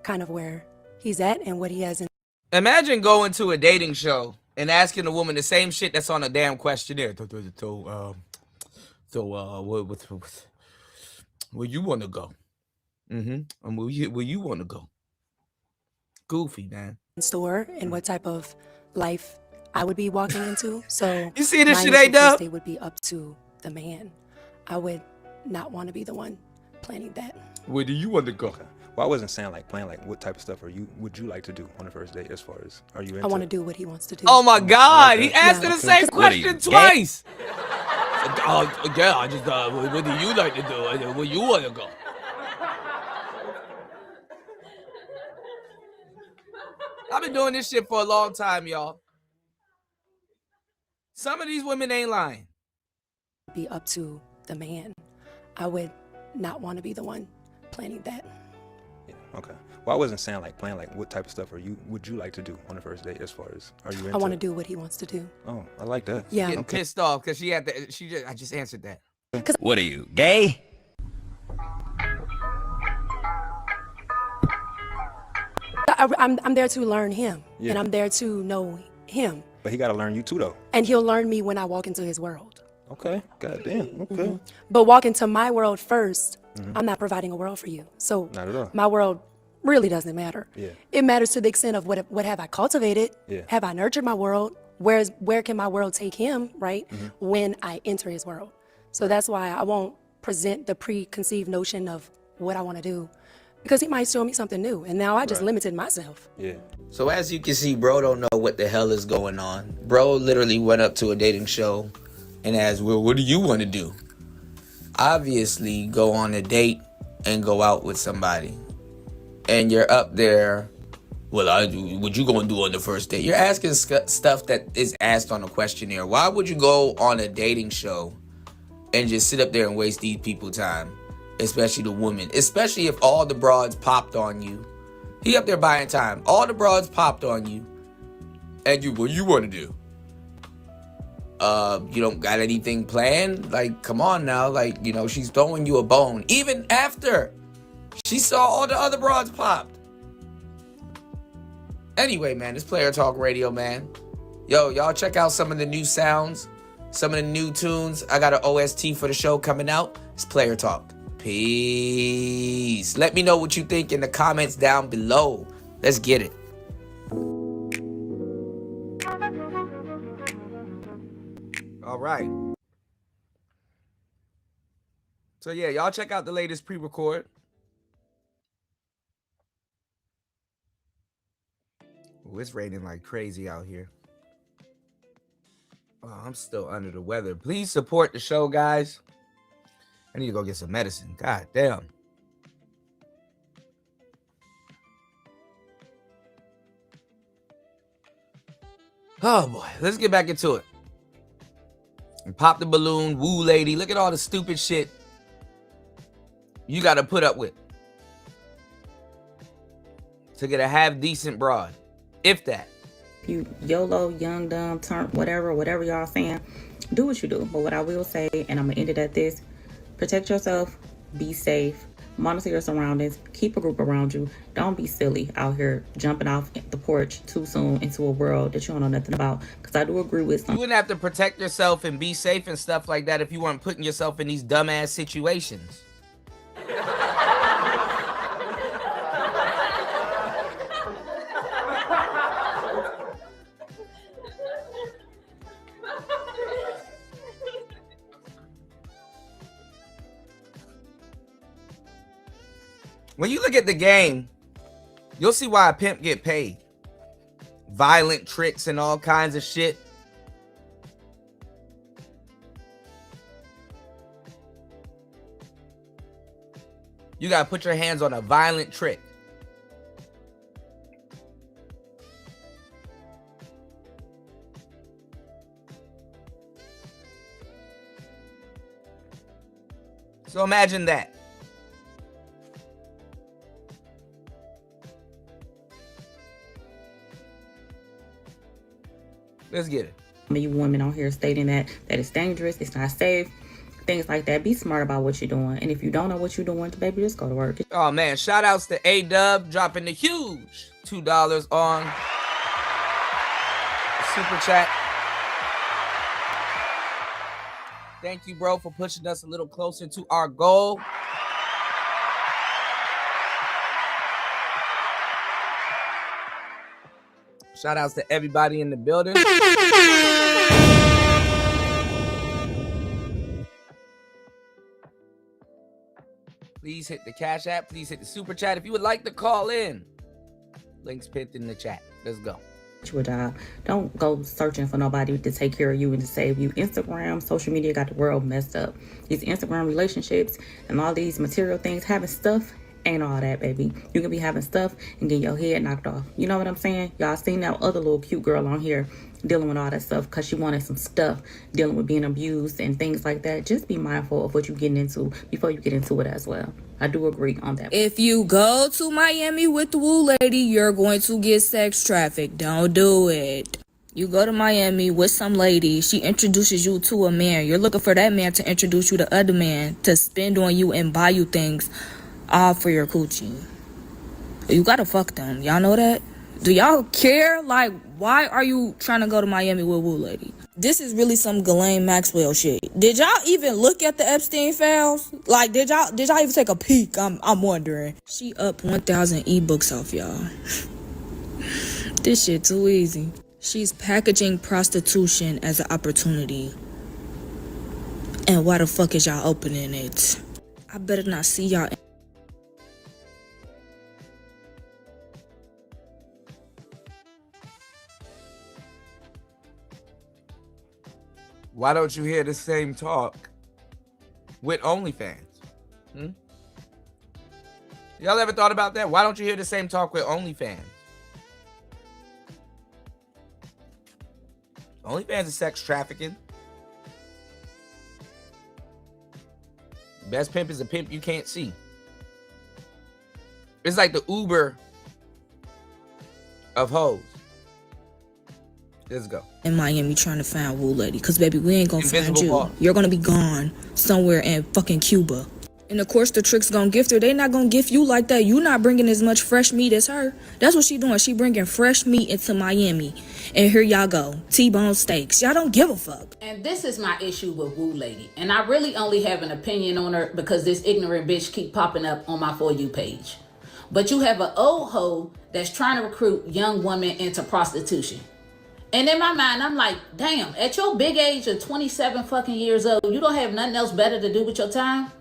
kind of where he's at and what he has in. Imagine going to a dating show and asking a woman the same shit that's on a damn questionnaire. Where you want to go? And where you want to go? Goofy, man. Store and what type of life I would be walking into. So You see this my shit, initial A-Dub? first date would be up to the man. I would not want to be the one planning that. Where do you want to go? Well, I wasn't saying like playing like what type of stuff would you like to do on the first date? As far as are you into? I want to do what he wants to do. Oh my God, he asked her Yeah. the same What are you, question gay? twice. Yeah, I just, what do you like to do? Where you want to go? I've been doing this shit for a long time, y'all. Some of these women ain't lying. Be up to the man. I would not want to be the one planning that. Yeah. Okay. Well, I wasn't saying like playing like what type of stuff would you like to do on the first date? As far as are you into? I want to do what he wants to do. Oh, I like that. Yeah. Getting pissed off because I just answered that. What are you, gay? I'm there to learn him, Yeah. and I'm there to know him, But he got to learn you too, though. and he'll learn me when I walk into his world. Okay. Goddamn. Okay. But walk into my world 1st. Mhm. I'm not providing a world for you. So Not at all. my world really doesn't matter. Yeah. It matters to the extent of what have I cultivated? Yeah. Have I nurtured my world? Where can my world take him, right? Mhm. When I enter his world. So that's why I won't present the preconceived notion of what I want to do, because he might show me something new, and now I just limited myself. Yeah. So as you can see, bro don't know what the hell is going on. Bro literally went up to a dating show and asked, well, what do you want to do? Obviously, go on a date and go out with somebody. And you're up there, well, what you gonna do on the first date? You're asking stuff that is asked on a questionnaire. Why would you go on a dating show and just sit up there and waste these people's time? Especially the women. Especially if all the broads popped on you. He up there buying time. All the broads popped on you. And what you want to do? You don't got anything planned? Like, come on now. Like, she's throwing you a bone. Even after she saw all the other broads popped. Anyway, man, it's Player Talk Radio, man. Yo, y'all check out some of the new sounds, some of the new tunes. I got an OST for the show coming out. It's Player Talk. Peace. Let me know what you think in the comments down below. Let's get it. All right. So yeah, y'all check out the latest pre-record. Ooh, it's raining like crazy out here. Oh, I'm still under the weather. Please support the show, guys. I need to go get some medicine. God damn. Oh boy, let's get back into it. And pop the balloon, woo lady. Look at all the stupid shit you got to put up with to get a half decent broad, if that. You YOLO, young, dumb, turn, whatever y'all saying, do what you do. But what I will say, and I'm gonna end it at this: protect yourself, be safe, monitor your surroundings, keep a group around you. Don't be silly out here jumping off the porch too soon into a world that you don't know nothing about. Because I do agree with some. You wouldn't have to protect yourself and be safe and stuff like that if you weren't putting yourself in these dumbass situations. When you look at the game, you'll see why a pimp get paid. Violent tricks and all kinds of shit. You gotta put your hands on a violent trick. So imagine that. Let's get it. You women out here stating that it's dangerous, it's not safe, things like that. Be smart about what you're doing. And if you don't know what you're doing, baby, just go to work. Oh man, shout outs to A-Dub dropping the huge $2 on Super Chat. Thank you, bro, for pushing us a little closer to our goal. Shout outs to everybody in the building. Please hit the Cash App. Please hit the Super Chat if you would like to call in. Links pinned in the chat. Let's go. Your job. Don't go searching for nobody to take care of you and to save you. Instagram, social media got the world messed up. These Instagram relationships and all these material things, having stuff ain't all that, baby. You can be having stuff and get your head knocked off. You know what I'm saying? Y'all seen that other little cute girl on here dealing with all that stuff because she wanted some stuff, dealing with being abused and things like that. Just be mindful of what you're getting into before you get into it as well. I do agree on that. If you go to Miami with the Woo Lady, you're going to get sex trafficked. Don't do it. You go to Miami with some lady, she introduces you to a man. You're looking for that man to introduce you to other man, to spend on you and buy you things, all for your coochie. You gotta fuck them. Y'all know that? Do y'all care? Like, why are you trying to go to Miami with Woo Lady? This is really some Ghislaine Maxwell shit. Did y'all even look at the Epstein files? Like, did y'all even take a peek? I'm wondering. She up 1,000 ebooks off y'all. This shit too easy. She's packaging prostitution as an opportunity. And why the fuck is y'all opening it? I better not see y'all. Why don't you hear the same talk with OnlyFans? Y'all ever thought about that? Why don't you hear the same talk with OnlyFans? OnlyFans is sex trafficking. Best pimp is a pimp you can't see. It's like the Uber of hoes. Let's go. In Miami trying to find Woo Lady. Because, baby, we ain't going to find you. Ball. You're going to be gone somewhere in fucking Cuba. And, of course, the tricks going to gift her. They not going to gift you like that. You not bringing as much fresh meat as her. That's what she doing. She bringing fresh meat into Miami. And here y'all go. T-bone steaks. Y'all don't give a fuck. And this is my issue with Woo Lady. And I really only have an opinion on her because this ignorant bitch keep popping up on my For You page. But you have an old hoe that's trying to recruit young women into prostitution. And in my mind, I'm like, damn, at your big age of 27 fucking years old, you don't have nothing else better to do with your time?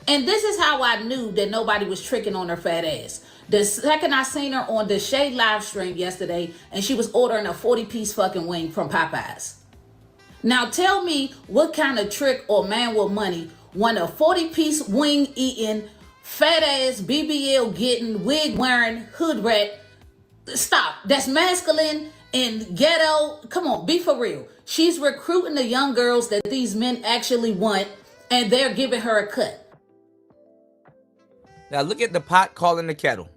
And this is how I knew that nobody was tricking on her fat ass. The second I seen her on the Shade live stream yesterday, and she was ordering a 40-piece fucking wing from Popeyes. Now tell me what kind of trick or man with money want a 40-piece wing eating, fat ass, BBL getting, wig wearing, hood rat. Stop. That's masculine and ghetto. Come on, be for real. She's recruiting the young girls that these men actually want, and they're giving her a cut. Now look at the pot calling the kettle.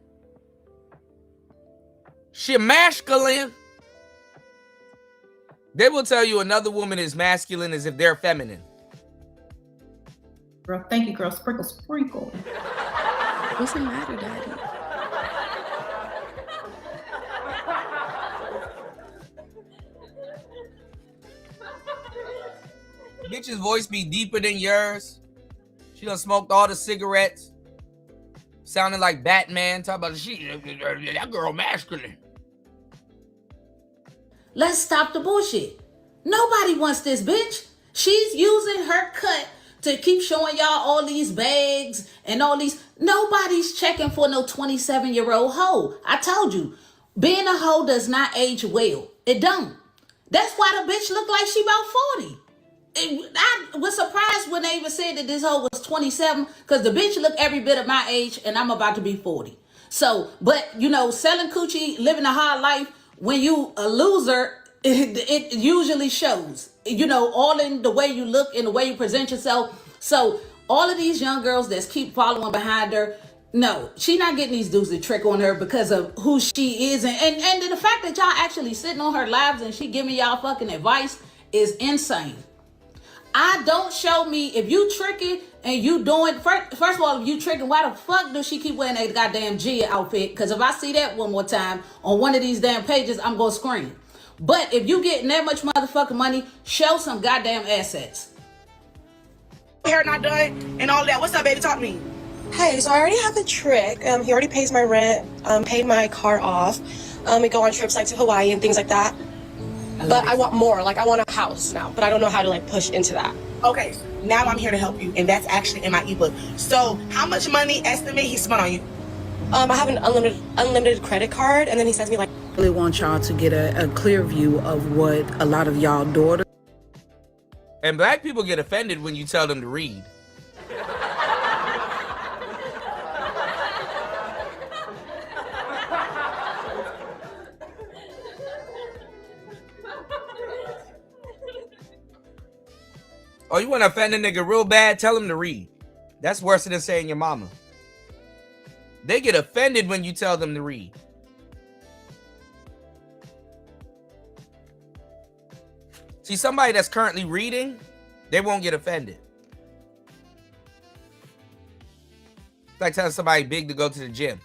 She masculine. They will tell you another woman is masculine as if they're feminine. Girl, thank you, girl. Sprinkle, sprinkle. What's the matter, Daddy? Bitch's voice be deeper than yours. She done smoked all the cigarettes. Sounding like Batman. Talk about that girl masculine. Let's stop the bullshit. Nobody wants this bitch. She's using her cut to keep showing y'all all these bags and all these. Nobody's checking for no 27-year-old hoe. I told you, being a hoe does not age well. It don't. That's why the bitch look like she about 40. I was surprised when they even said that this hoe was 27 because the bitch look every bit of my age and I'm about to be 40. So, but you know, selling coochie, living a hard life, when you a loser, it usually shows, you know, all in the way you look and the way you present yourself. So all of these young girls that keep following behind her, no, she not getting these dudes to trick on her because of who she is. And the fact that y'all actually sitting on her lives and she giving y'all fucking advice is insane. Don't show me if you tricking and you doing, first of all, if you tricking, why the fuck does she keep wearing a goddamn Gia outfit? Because if I see that one more time on one of these damn pages, I'm going to scream. But if you getting that much motherfucking money, show some goddamn assets. Hair not done and all that. What's up, baby? Talk to me. Hey, so I already have the trick. He already pays my rent, paid my car off. We go on trips like to Hawaii and things like that. But I want more. Like I want a house now, but I don't know how to like push into that. Okay, now I'm here to help you, and that's actually in my ebook. So, how much money estimate he spent on you? I have an unlimited credit card, and then he sends me like. I really want y'all to get a clear view of what a lot of y'all daughters. And black people get offended when you tell them to read. Oh, you want to offend a nigga real bad? Tell him to read. That's worse than saying your mama. They get offended when you tell them to read. See, somebody that's currently reading, they won't get offended. It's like telling somebody big to go to the gym.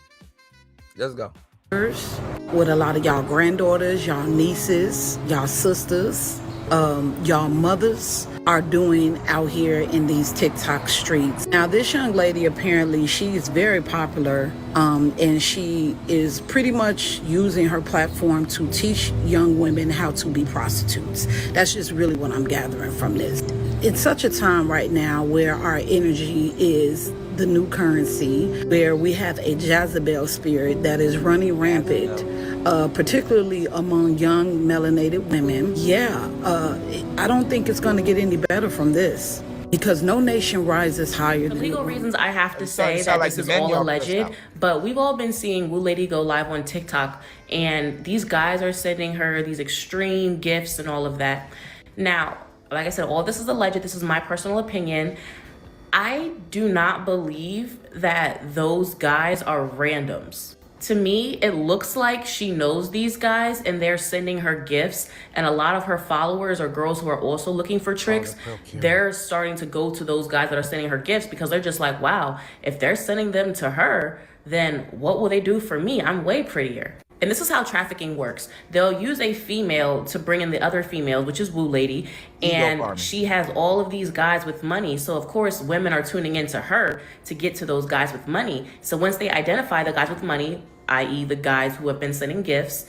Let's go. With a lot of y'all granddaughters, y'all nieces, y'all sisters, y'all mothers are doing out here in these TikTok streets. Now, this young lady, apparently, she is very popular, and she is pretty much using her platform to teach young women how to be prostitutes. That's just really what I'm gathering from this. It's such a time right now where our energy is the new currency, where we have a Jezebel spirit that is running rampant, particularly among young melanated women. I don't think it's going to get any better from this, because no nation rises higher than legal reasons. I have to say that this is all alleged, but we've all been seeing Woo Lady go live on TikTok, and these guys are sending her these extreme gifts and all of that. Now, like I said, all this is alleged. This is my personal opinion. I do not believe that those guys are randoms. To me, it looks like she knows these guys and they're sending her gifts, and a lot of her followers or girls who are also looking for tricks, they're starting to go to those guys that are sending her gifts, because they're just like, wow, if they're sending them to her, then what will they do for me? I'm way prettier. And this is how trafficking works. They'll use a female to bring in the other female, which is Woo Lady, and she has all of these guys with money. So of course, women are tuning into her to get to those guys with money. So once they identify the guys with money, i.e. the guys who have been sending gifts,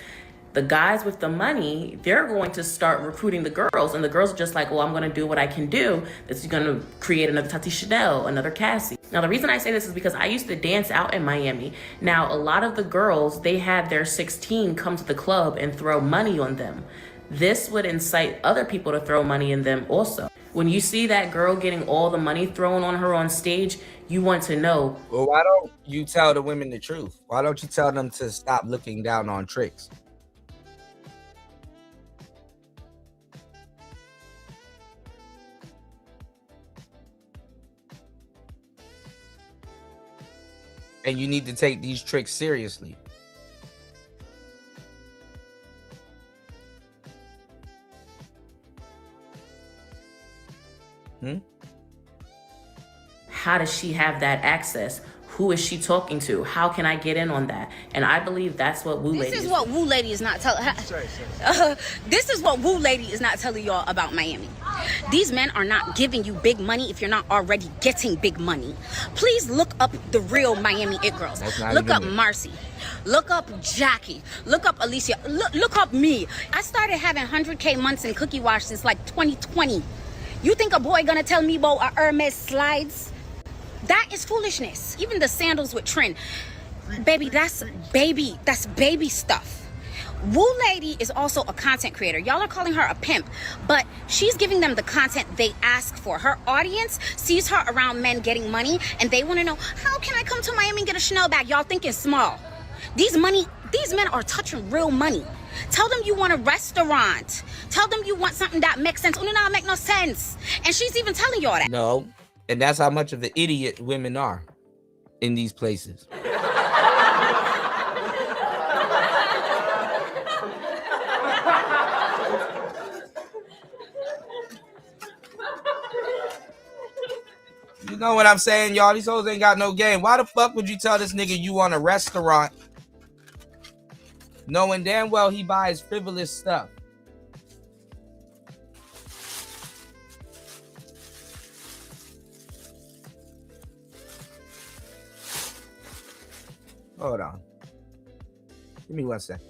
the guys with the money, they're going to start recruiting the girls, and the girls are just like, well, I'm going to do what I can do. This is going to create another Tati Chanel, another Cassie. Now, the reason I say this is because I used to dance out in Miami. Now, a lot of the girls, they had their 16 come to the club and throw money on them. This would incite other people to throw money in them also. When you see that girl getting all the money thrown on her on stage, you want to know. Well, why don't you tell the women the truth? Why don't you tell them to stop looking down on tricks? And you need to take these tricks seriously. How does she have that access? Who is she talking to? How can I get in on that? And I believe that's what Woo Lady This is what Woo Lady is not telling. This is what Woo Lady is not telling y'all about Miami. These men are not giving you big money if you're not already getting big money. Please look up the real Miami It Girls. Look up Marcy. Look up Jackie. Look up Alicia. Look up me. I started having 100K months in Cookie Wash since like 2020. You think a boy gonna tell me about a Hermes slides? That is foolishness. Even the sandals with Trend. Baby, that's baby stuff. Woo Lady is also a content creator. Y'all are calling her a pimp, but she's giving them the content they ask for. Her audience sees her around men getting money, and they want to know, how can I come to Miami and get a Chanel bag? Y'all thinking small. These men are touching real money. Tell them you want a restaurant. Tell them you want something that makes sense. It don't make no sense. And she's even telling y'all that. No. And that's how much of the idiot women are in these places. You know what I'm saying, y'all? These hoes ain't got no game. Why the fuck would you tell this nigga you want a restaurant knowing damn well he buys frivolous stuff? Hold on. Give me 1 second.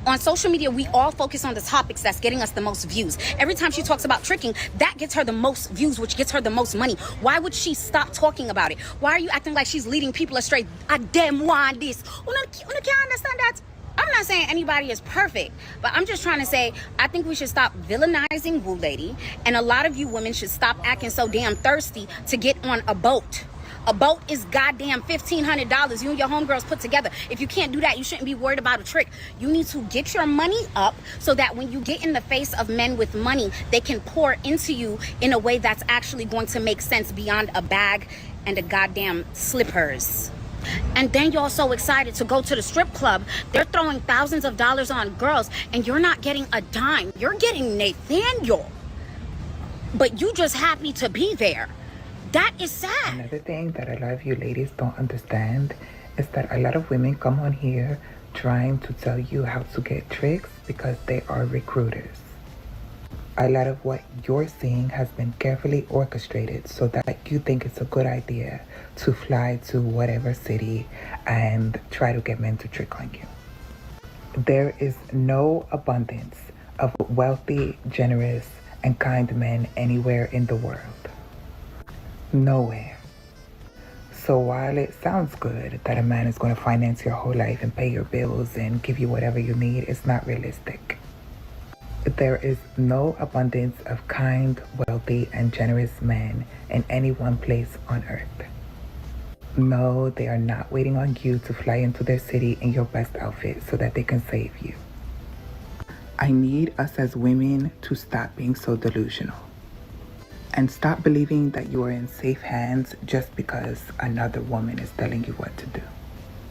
On social media, we all focus on the topics that's getting us the most views. Every time she talks about tricking, that gets her the most views, which gets her the most money. Why would she stop talking about it? Why are you acting like she's leading people astray? I damn want this. Una can't understand that. I'm not saying anybody is perfect, but I'm just trying to say, I think we should stop villainizing Woo Lady, and a lot of you women should stop acting so damn thirsty to get on a boat. A boat is goddamn $1,500. You and your homegirls put together. If you can't do that, you shouldn't be worried about a trick. You need to get your money up so that when you get in the face of men with money, they can pour into you in a way that's actually going to make sense beyond a bag and a goddamn slippers. And then you're so excited to go to the strip club. They're throwing thousands of dollars on girls, and you're not getting a dime. You're getting Nathaniel. But you just happy to be there. That is sad. Another thing that a lot of you ladies don't understand is that a lot of women come on here trying to tell you how to get tricks because they are recruiters. A lot of what you're seeing has been carefully orchestrated so that you think it's a good idea to fly to whatever city and try to get men to trick on you. There is no abundance of wealthy, generous, and kind men anywhere in the world. Nowhere. So while it sounds good that a man is going to finance your whole life and pay your bills and give you whatever you need, it's not realistic. There is no abundance of kind, wealthy, and generous men in any one place on earth. No, they are not waiting on you to fly into their city in your best outfit so that they can save you. I need us as women to stop being so delusional and stop believing that you are in safe hands just because another woman is telling you what to do.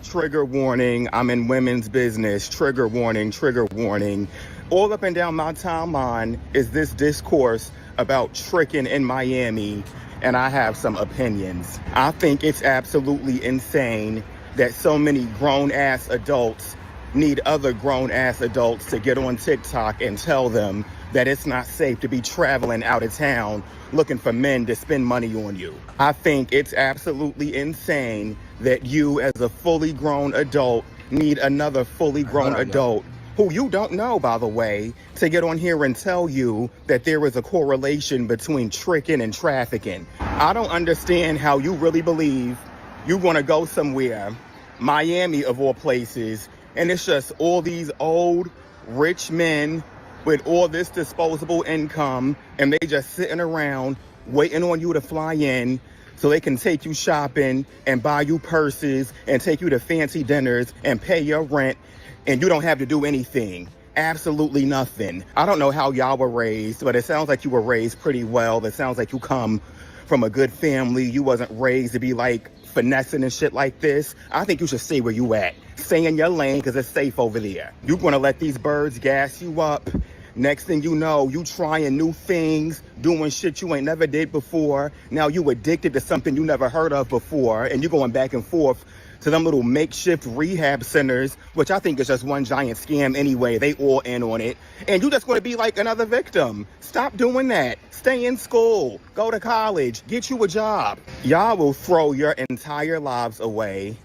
Trigger warning, I'm in women's business. Trigger warning, trigger warning. All up and down my timeline is this discourse about tricking in Miami, and I have some opinions. I think it's absolutely insane that so many grown-ass adults need other grown-ass adults to get on TikTok and tell them that it's not safe to be traveling out of town looking for men to spend money on you. I think it's absolutely insane that you, as a fully grown adult, need another fully grown adult who you don't know, by the way, to get on here and tell you that there is a correlation between tricking and trafficking. I don't understand how you really believe you want to go somewhere, Miami of all places, and it's just all these old, rich men with all this disposable income, and they just sitting around waiting on you to fly in so they can take you shopping and buy you purses and take you to fancy dinners and pay your rent, and you don't have to do anything. Absolutely nothing. I don't know how y'all were raised, but it sounds like you were raised pretty well. It sounds like you come from a good family. You wasn't raised to be like finessing and shit like this. I think you should stay where you at. Stay in your lane because it's safe over there. You're gonna let these birds gas you up. Next thing you know, you trying new things, doing shit you ain't never did before. Now you addicted to something you never heard of before, and you going back and forth to them little makeshift rehab centers, which I think is just one giant scam anyway. They all in on it. And you just going to be like another victim. Stop doing that. Stay in school. Go to college. Get you a job. Y'all will throw your entire lives away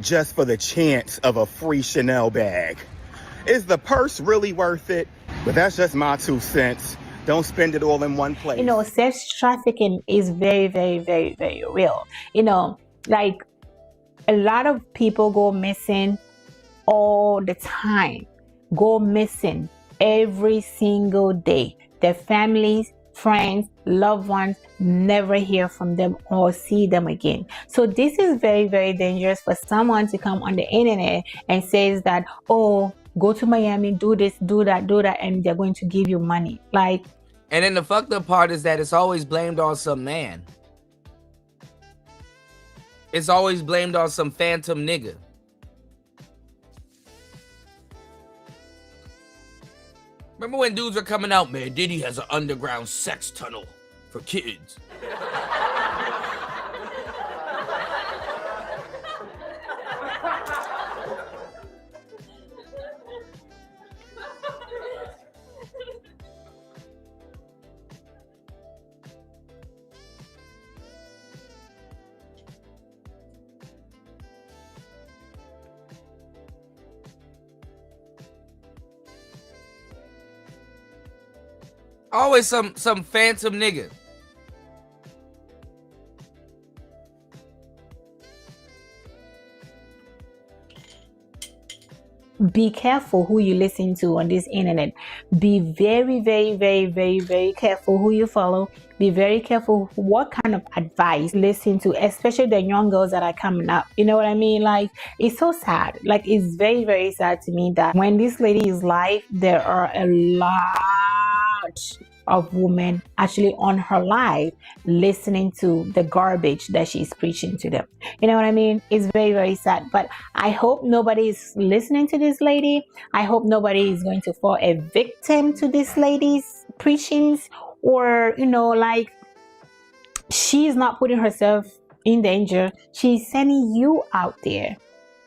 just for the chance of a free Chanel bag. Is the purse really worth it? But that's just my 2 cents. Don't spend it all in one place. You know, sex trafficking is very, very, very, very real. You know, like a lot of people go missing all the time, go missing every single day. Their families, friends, loved ones never hear from them or see them again. So this is very, very dangerous for someone to come on the internet and says that, oh, go to Miami, do this, do that, and they're going to give you money. Like, and then the fucked up part is that it's always blamed on some man. It's always blamed on some phantom nigga. Remember when dudes were coming out, man, Diddy has an underground sex tunnel for kids. Always some phantom nigga. Be careful who you listen to on this internet. Be very, very, very, very, very careful who you follow. Be very careful what kind of advice you listen to, especially the young girls that are coming up. You know what I mean? Like, it's so sad. Like, it's very, very sad to me that when this lady is live, there are a lot of women actually on her live listening to the garbage that she's preaching to them. You know what I mean? It's very, very sad. But I hope nobody is listening to this lady. I hope nobody is going to fall a victim to this lady's preachings, or, you know, like, she's not putting herself in danger. She's sending you out there.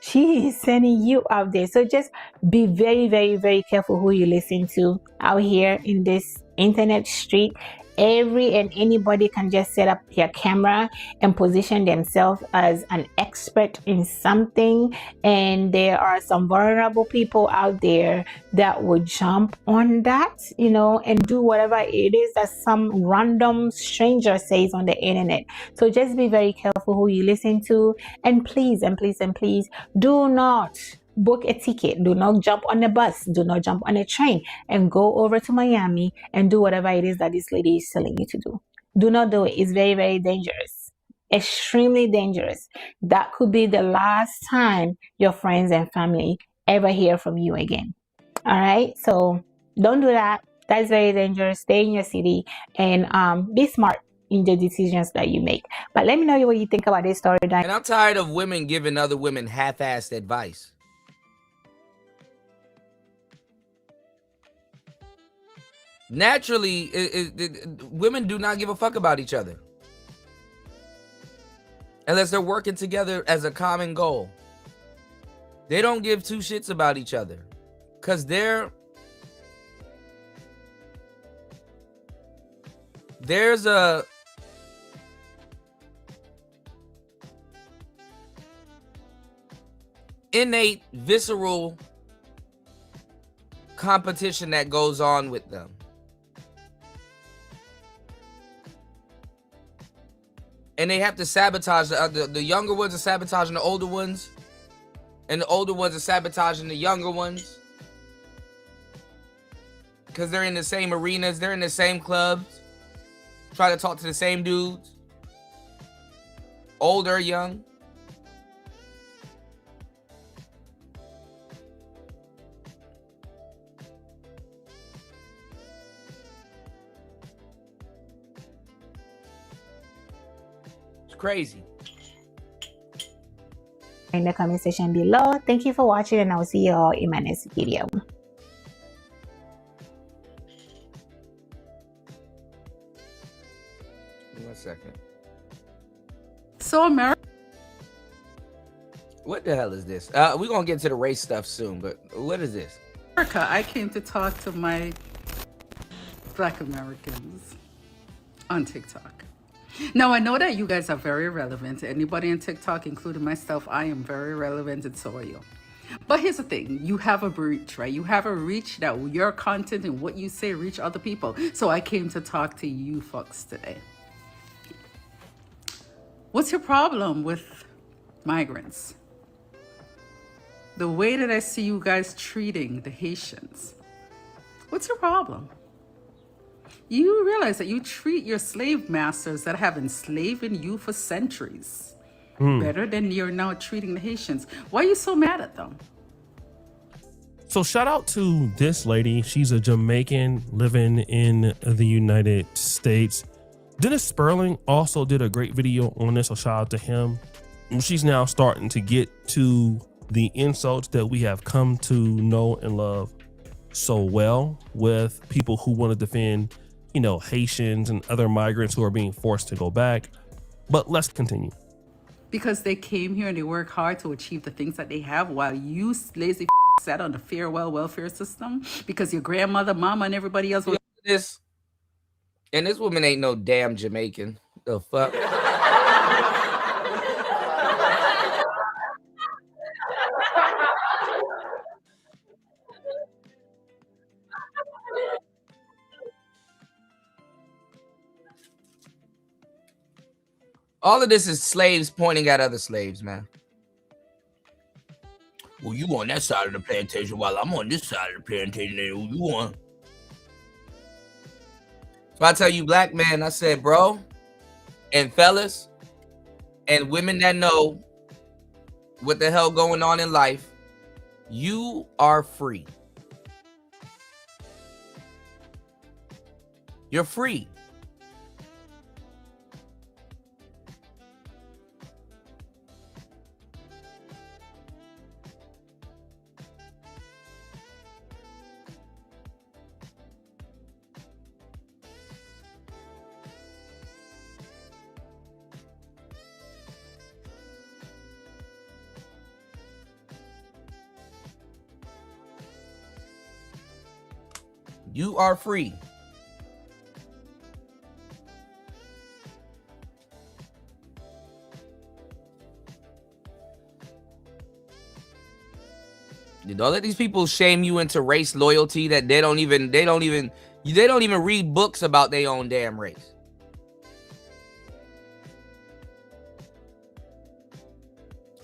She is sending you out there. So just be very, very, very careful who you listen to out here in this internet street. Every and anybody can just set up their camera and position themselves as an expert in something, and there are some vulnerable people out there that would jump on that, you know, and do whatever it is that some random stranger says on the internet. So just be very careful who you listen to, and please do not book a ticket. Do not jump on a bus. Do not jump on a train and go over to Miami and do whatever it is that this lady is telling you to do. Do not do it. It's very, very dangerous. Extremely dangerous. That could be the last time your friends and family ever hear from you again. All right? So don't do that. That's very dangerous. Stay in your city and be smart in the decisions that you make. But let me know what you think about this story. And I'm tired of women giving other women half-assed advice. Naturally, women do not give a fuck about each other unless they're working together as a common goal. They don't give two shits about each other because there's a innate, visceral competition that goes on with them. And they have to sabotage the younger ones are sabotaging the older ones, and the older ones are sabotaging the younger ones because they're in the same arenas, they're in the same clubs, try to talk to the same dudes, old or young. Crazy. In the comment section below. Thank you for watching, and I will see you all in my next video. 1 second. So America. What the hell is this? We're gonna get to the race stuff soon, but what is this? America, I came to talk to my Black Americans on TikTok. Now, I know that you guys are very relevant. Anybody on TikTok, including myself, I am very relevant, and so are you. But here's the thing. You have a reach, right? You have a reach that your content and what you say reach other people. So I came to talk to you folks today. What's your problem with migrants? The way that I see you guys treating the Haitians. What's your problem? You realize that you treat your slave masters that have enslaved you for centuries better than you're now treating the Haitians. Why are you so mad at them? So shout out to this lady. She's a Jamaican living in the United States. Dennis Sperling also did a great video on this, so shout out to him. She's now starting to get to the insults that we have come to know and love so well with people who want to defend, you know, Haitians and other migrants who are being forced to go back. But let's continue. Because they came here and they work hard to achieve the things that they have, while you lazy sat on the farewell welfare system because your grandmother, mama, and everybody else was this. And this woman ain't no damn Jamaican. The fuck? All of this is slaves pointing at other slaves, man. Well, you on that side of the plantation while I'm on this side of the plantation. And you on? So I tell you, black man, I said, bro, and fellas, and women that know what the hell going on in life, you are free. You're free. You are free. Don't let these people shame you into race loyalty that they don't even read books about their own damn race.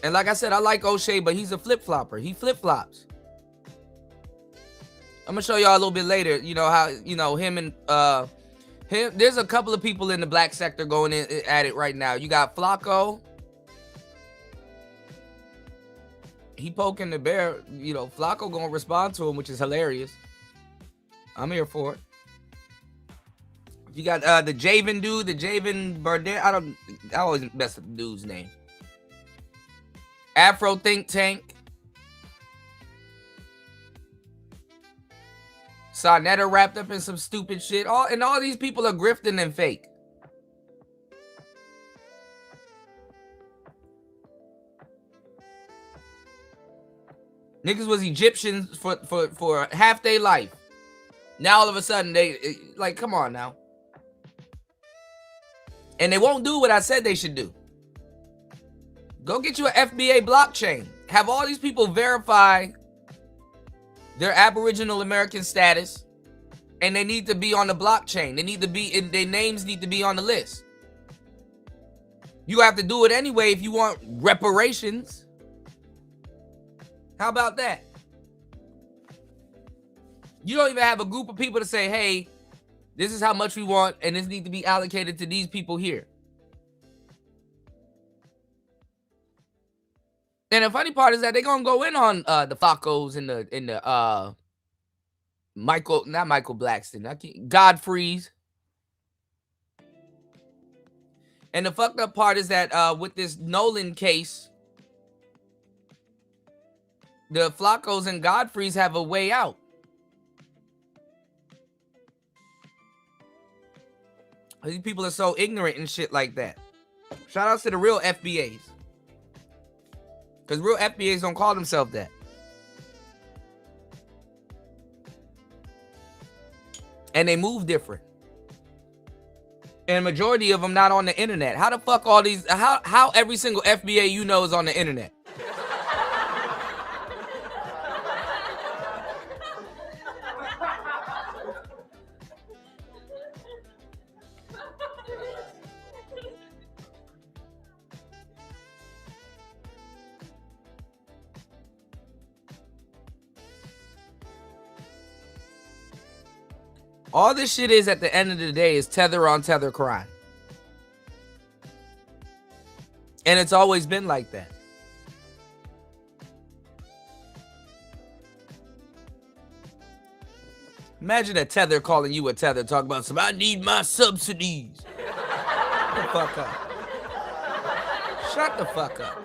And like I said, I like O'Shea, but he's a flip-flopper. He flip-flops. I'm gonna show y'all a little bit later, you know, how, you know, him and him. There's a couple of people in the black sector going in at it right now. You got Flacco. He poking the bear, you know, Flacco gonna respond to him, which is hilarious. I'm here for it. You got the Javen dude, the Javen Bardette. I always mess up the dude's name. Afro Think Tank. Sonetta wrapped up in some stupid shit. All these people are grifting and fake. Niggas was Egyptians for half their life. Now all of a sudden they like, come on now. And they won't do what I said they should do. Go get you an FBA blockchain. Have all these people verify their Aboriginal American status, and they need to be on the blockchain. They need to be their names need to be on the list. You have to do it anyway if you want reparations. How about that? You don't even have a group of people to say, hey, this is how much we want, and this needs to be allocated to these people here. And the funny part is that they're gonna go in on the Faccos and the not Michael Blackston, Godfrey's. And the fucked up part is that with this Nolan case, the Flaccos and Godfreys have a way out. These people are so ignorant and shit like that. Shout outs to the real FBAs. Because real FBAs don't call themselves that. And they move different. And majority of them not on the internet. How the fuck all these, how every single FBA you know is on the internet? All this shit is, at the end of the day, is tether on tether crime. And it's always been like that. Imagine a tether calling you a tether, talking about some, I need my subsidies. Shut the fuck up. Shut the fuck up.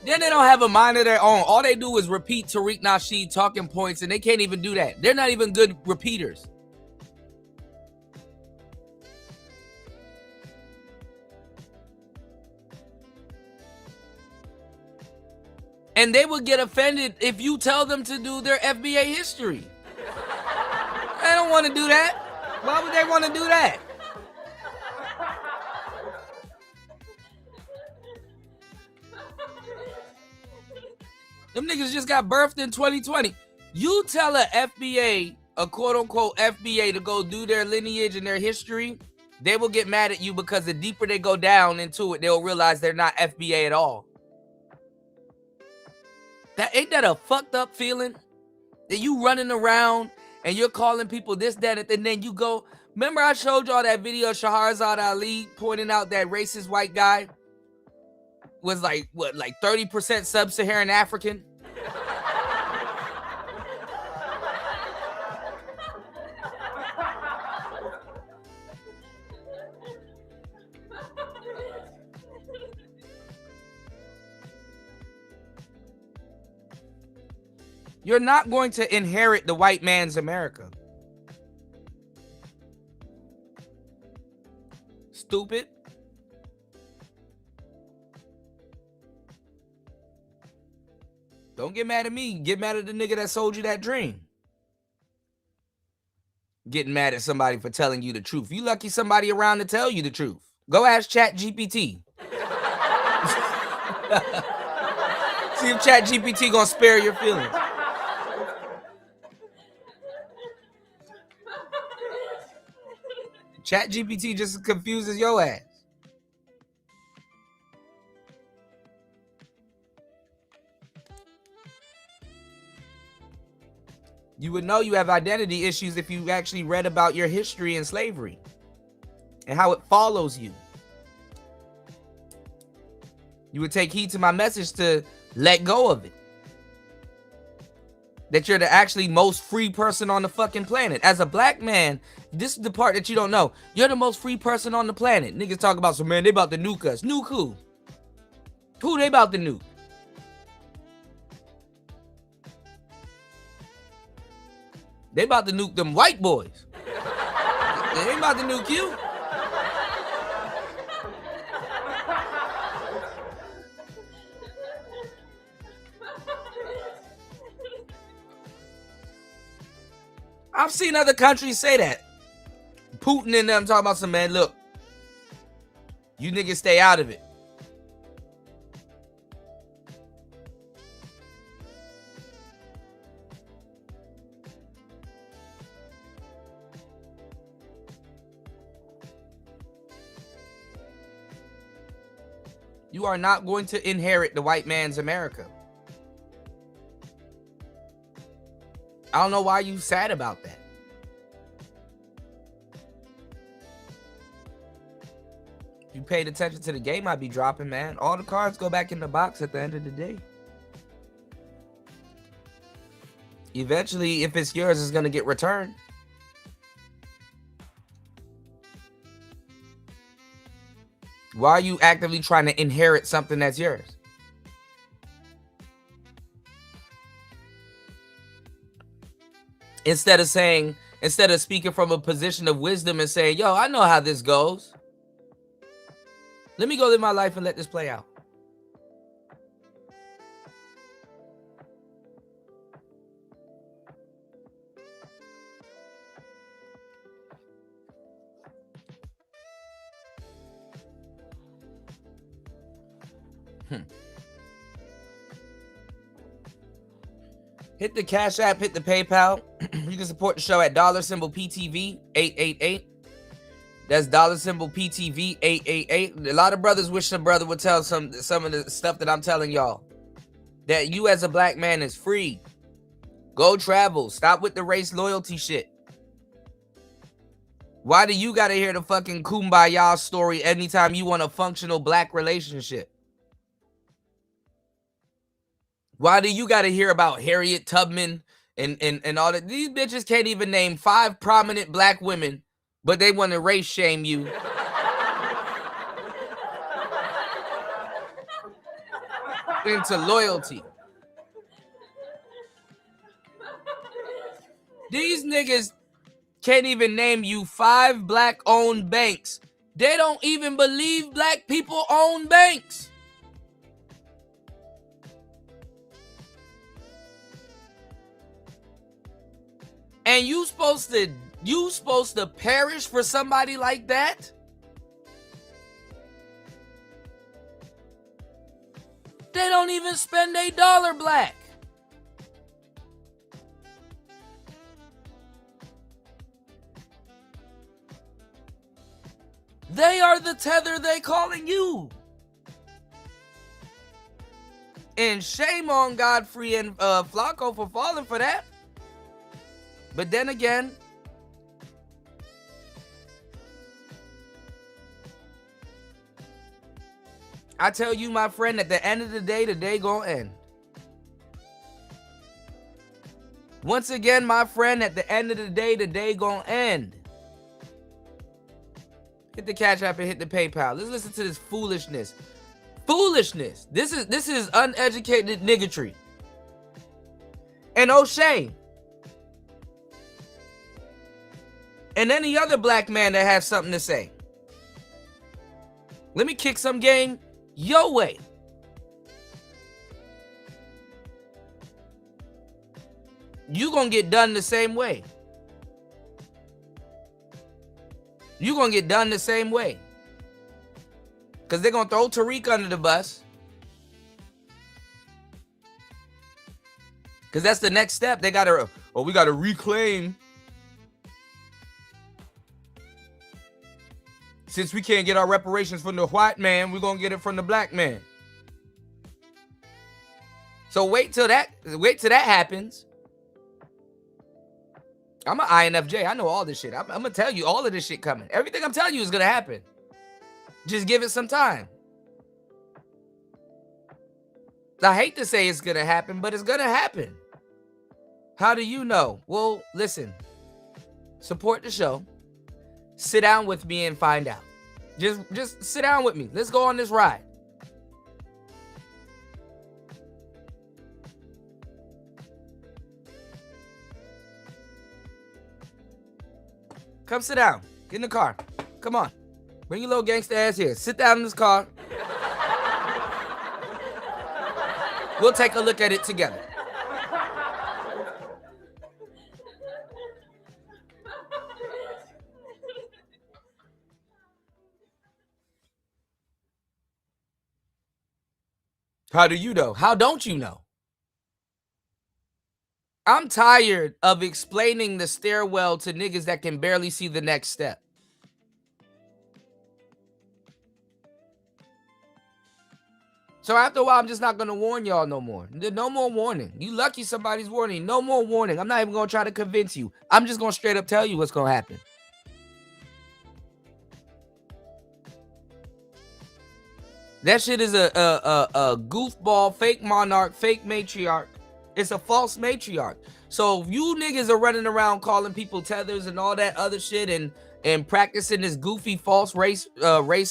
Then they don't have a mind of their own. All they do is repeat Tariq Nasheed talking points, and they can't even do that. They're not even good repeaters. And they would get offended if you tell them to do their FBA history. They don't want to do that. Why would they want to do that? Them niggas just got birthed in 2020. You tell a FBA a quote-unquote FBA to go do their lineage and their history, they will get mad at you because the deeper they go down into it, they'll realize they're not FBA at all. Ain't that a fucked up feeling? That you running around and you're calling people this, that, and then you go... Remember I showed y'all that video of Shahrazad Ali pointing out that racist white guy was like, what, like 30% sub-Saharan African? You're not going to inherit the white man's America. Stupid. Don't get mad at me. Get mad at the nigga that sold you that dream. Getting mad at somebody for telling you the truth. You lucky somebody around to tell you the truth. Go ask ChatGPT. See if ChatGPT gonna spare your feelings. ChatGPT just confuses your ass. You would know you have identity issues if you actually read about your history in slavery and how it follows you. You would take heed to my message to let go of it. That you're the actually most free person on the fucking planet. As a black man, this is the part that you don't know. You're the most free person on the planet. Niggas talk about, so man, they about to nuke us. Nuke who? Who they about to nuke? They about to nuke them white boys. They ain't about to nuke you. I've seen other countries say that. Putin and them talking about some, man, look, you niggas stay out of it. You are not going to inherit the white man's America. I don't know why you sad about that. If you paid attention to the game I'd be dropping, man, all the cards go back in the box at the end of the day. Eventually, if it's yours, it's going to get returned. Why are you actively trying to inherit something that's yours? Instead of speaking from a position of wisdom and saying, yo, I know how this goes. Let me go live my life and let this play out. Hit the Cash App, hit the PayPal. You can support the show at $PTV 888. That's $PTV 888. A lot of brothers wish a brother would tell some of the stuff that I'm telling y'all. That you as a black man is free. Go travel. Stop with the race loyalty shit. Why do you gotta hear the fucking kumbaya story anytime you want a functional black relationship? Why do you got to hear about Harriet Tubman and all that? These bitches can't even name 5 prominent black women, but they want to race shame you. Into loyalty. These niggas can't even name you 5 black-owned banks. They don't even believe black people own banks. And you supposed to perish for somebody like that? They don't even spend $1 black. They are the tether they calling you. And shame on Godfrey and Flacco for falling for that. But then again, I tell you, my friend, at the end of the day gonna end. Once again, my friend, at the end of the day gonna end. Hit the Cash App and hit the PayPal. Let's listen to this foolishness. Foolishness. This is uneducated niggatry. And O'Shea. And any other black man that has something to say. Let me kick some game your way. You gonna get done the same way. You gonna get done the same way. Because they're gonna throw Tariq under the bus. Because that's the next step. They gotta, we gotta reclaim. Since we can't get our reparations from the white man, we're gonna get it from the black man. So wait till that happens. I'm an INFJ. I know all this shit. I'm gonna tell you all of this shit coming. Everything I'm telling you is gonna happen. Just give it some time. I hate to say it's gonna happen, but it's gonna happen. How do you know? Well, listen. Support the show. Sit down with me and find out. Just sit down with me. Let's go on this ride. Come sit down. Get in the car. Come on. Bring your little gangster ass here. Sit down in this car. We'll take a look at it together. How do you know? How don't you know? I'm tired of explaining the stairwell to niggas that can barely see the next step. So after a while, I'm just not going to warn y'all no more. No more warning. You lucky somebody's warning. No more warning. I'm not even going to try to convince you. I'm just going to straight up tell you what's going to happen. That shit is a goofball, fake monarch, fake matriarch. It's a false matriarch. So if you niggas are running around calling people tethers and all that other shit and practicing this goofy false race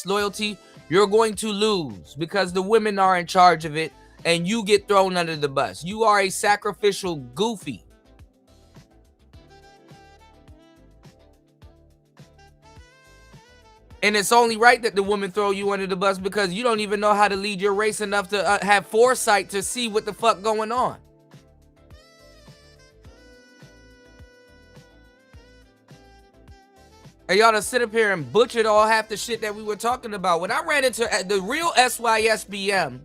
loyalty, you're going to lose because the women are in charge of it and you get thrown under the bus. You are a sacrificial goofy. And it's only right that the women throw you under the bus because you don't even know how to lead your race enough to have foresight to see what the fuck going on. And y'all to sit up here and butchered all half the shit that we were talking about. When I ran into the real SYSBM,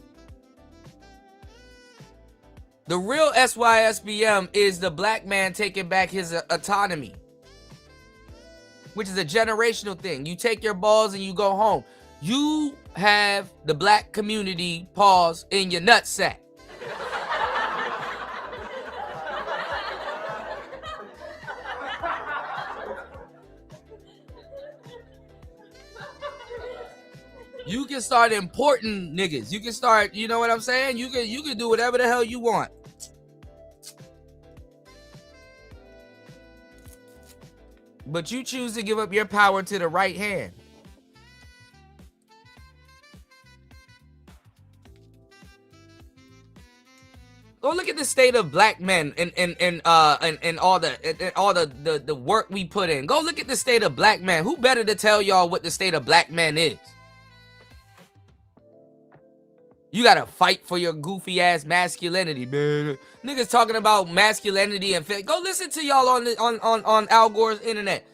the real SYSBM is the black man taking back his autonomy, which is a generational thing. You take your balls and you go home. You have the black community pause in your nutsack. You can start importing niggas. You can start, you know what I'm saying? You can do whatever the hell you want. But you choose to give up your power to the right hand. Go look at the state of black men and all the work we put in. Go look at the state of black men. Who better to tell y'all what the state of black men is? You gotta fight for your goofy ass masculinity, man. Niggas talking about masculinity and go listen to y'all on Al Gore's internet.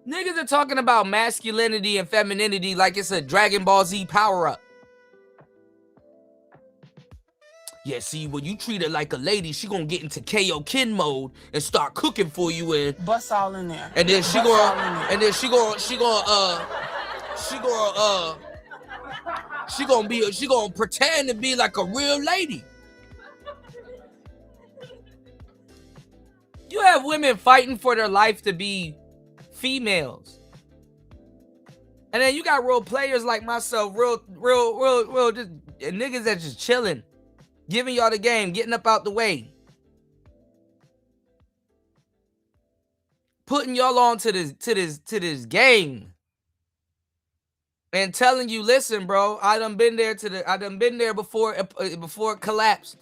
Niggas are talking about masculinity and femininity like it's a Dragon Ball Z power up. Yeah, see, when you treat her like a lady, she gonna get into Kaioken mode and start cooking for you and bust all in there. And then she gonna she gonna pretend to be like a real lady. You have women fighting for their life to be females. And then you got real players like myself, real just niggas that just chilling, giving y'all the game, getting up out the way. Putting y'all on to this game. And telling you, listen, bro, I done been there before it collapsed.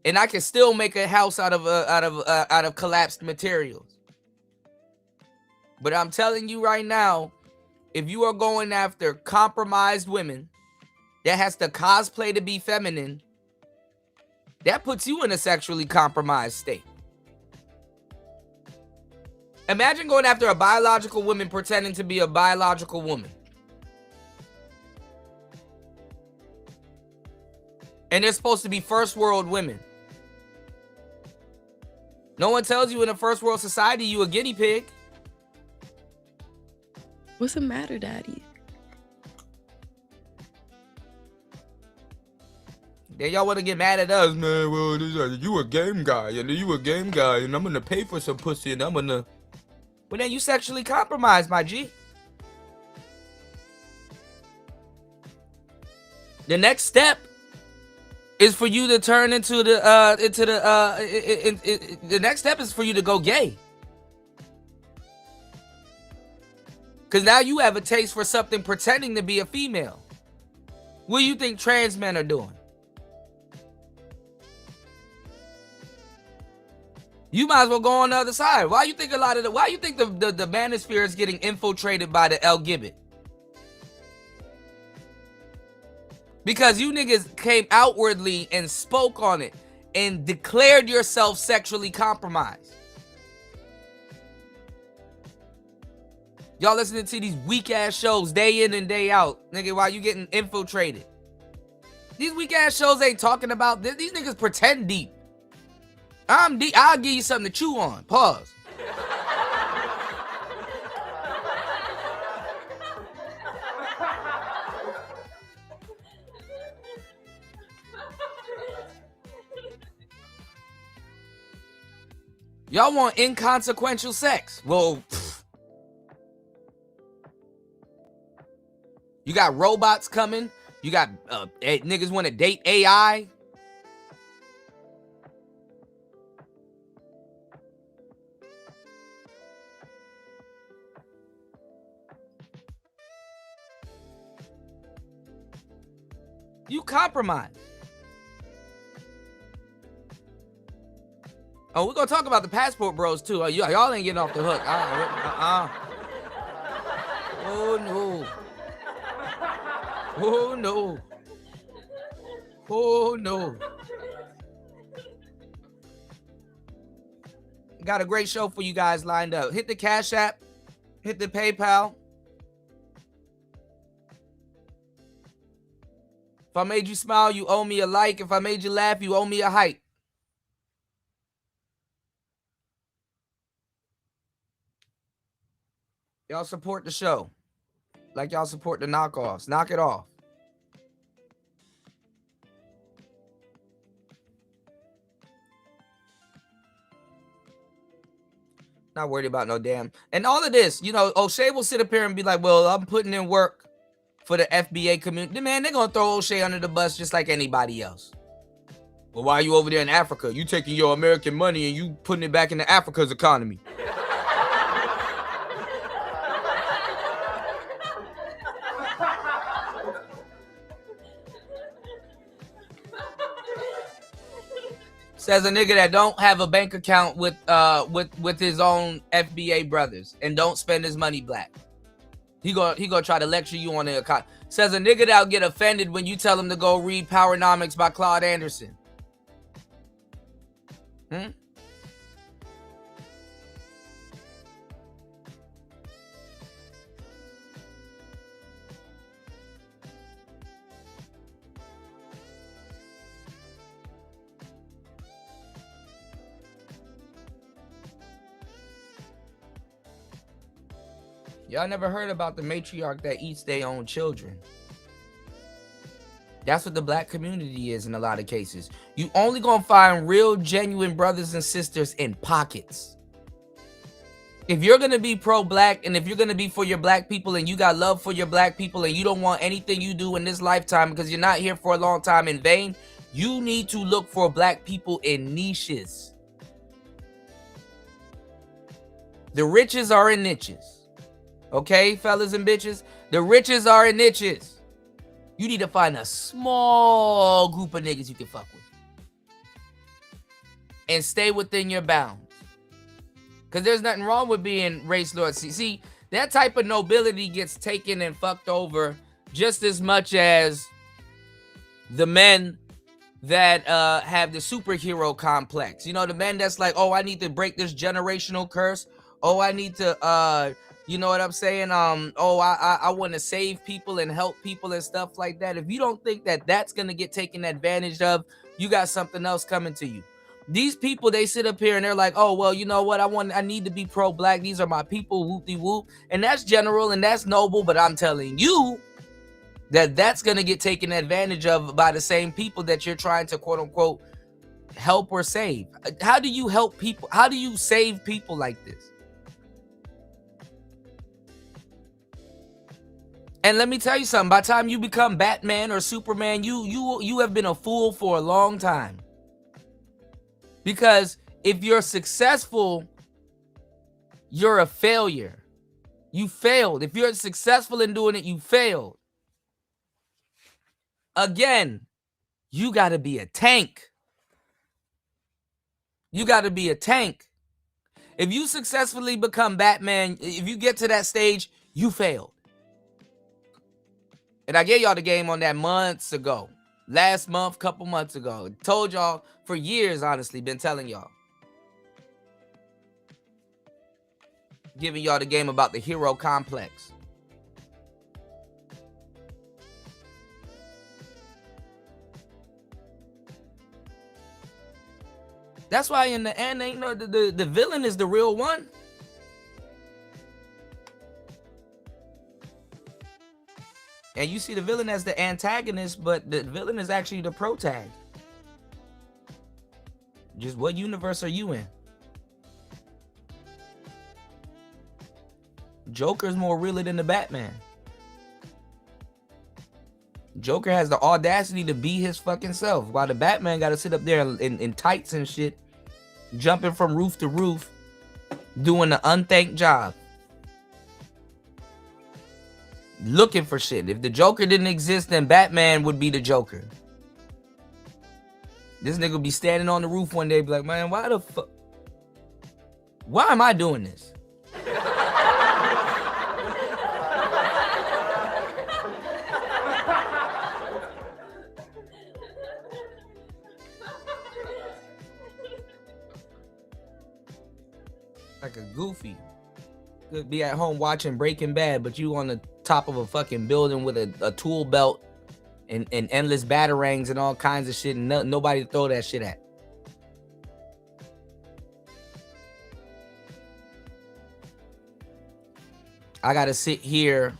And I can still make a house out of collapsed materials. But I'm telling you right now, if you are going after compromised women that has to cosplay to be feminine, that puts you in a sexually compromised state. Imagine going after a biological woman pretending to be a biological woman. And they're supposed to be first world women. No one tells you in a first world society you a guinea pig. What's the matter, Daddy? Then y'all want to get mad at us, man. Well, you a game guy, and I'm gonna pay for some pussy, and I'm gonna. Well, then you sexually compromised, my G. The next step is for you to turn into the next step is for you to go gay. Because now you have a taste for something pretending to be a female. What do you think trans men are doing? You might as well go on the other side. Why you think the manosphere is getting infiltrated by the LGBT? Because you niggas came outwardly and spoke on it and declared yourself sexually compromised. Y'all listening to these weak ass shows day in and day out, nigga, while you getting infiltrated. These weak ass shows ain't talking about this. These niggas pretend deep. I'm deep. I'll give you something to chew on. Pause. Y'all want inconsequential sex. Well, you got robots coming. You got niggas want to date AI. You compromise. Oh, we're gonna talk about the passport bros too. Y'all ain't getting off the hook. Oh no. Oh no. Oh no. Got a great show for you guys lined up. Hit the Cash App. Hit the PayPal. If I made you smile, you owe me a like. If I made you laugh, you owe me a hype. Y'all support the show. Like y'all support the knockoffs. Knock it off. Not worried about no damn. And all of this, you know, O'Shea will sit up here and be like, well, I'm putting in work for the FBA community. Man, they're going to throw O'Shea under the bus just like anybody else. Well, why are you over there in Africa? You taking your American money and you putting it back into Africa's economy. Says a nigga that don't have a bank account with his own FBA brothers and don't spend his money black. He gonna try to lecture you on the account. Says a nigga that'll get offended when you tell him to go read Powernomics by Claude Anderson. Y'all never heard about the matriarch that eats their own children. That's what the black community is in a lot of cases. You only gonna find real, genuine brothers and sisters in pockets. If you're gonna be pro-black and if you're gonna be for your black people and you got love for your black people and you don't want anything you do in this lifetime because you're not here for a long time in vain, you need to look for black people in niches. The riches are in niches. Okay, fellas and bitches? The riches are in niches. You need to find a small group of niggas you can fuck with. And stay within your bounds. Because there's nothing wrong with being race lord. See, that type of nobility gets taken and fucked over just as much as the men that have the superhero complex. You know, the men that's like, oh, I need to break this generational curse. Oh, I need to, you know what I'm saying? Oh, I want to save people and help people and stuff like that. If you don't think that that's going to get taken advantage of, you got something else coming to you. These people, they sit up here and they're like, oh, well, you know what? I need to be pro-black. These are my people, whoop-de-whoop. And that's general and that's noble. But I'm telling you that that's going to get taken advantage of by the same people that you're trying to, quote unquote, help or save. How do you help people? How do you save people like this? And let me tell you something. By the time you become Batman or Superman, you have been a fool for a long time. Because if you're successful, you're a failure. You failed. If you're successful in doing it, you failed. Again, you got to be a tank. You got to be a tank. If you successfully become Batman, if you get to that stage, you failed. And I gave y'all the game on that months ago. Last month, couple months ago. Told y'all for years, honestly, been telling y'all. Giving y'all the game about the hero complex. That's why in the end, ain't no the villain is the real one. And you see the villain as the antagonist, but the villain is actually the protag. Just what universe are you in? Joker's more realer than the Batman. Joker has the audacity to be his fucking self, while the Batman got to sit up there in tights and shit, jumping from roof to roof, doing the unthanked job. Looking for shit. If the Joker didn't exist, then Batman would be the Joker. This nigga would be standing on the roof one day, be like, man, why the fuck? Why am I doing this? Like a goofy. Could be at home watching Breaking Bad, but you on the top of a fucking building with a tool belt and endless batarangs and all kinds of shit, and nobody to throw that shit at. I gotta sit here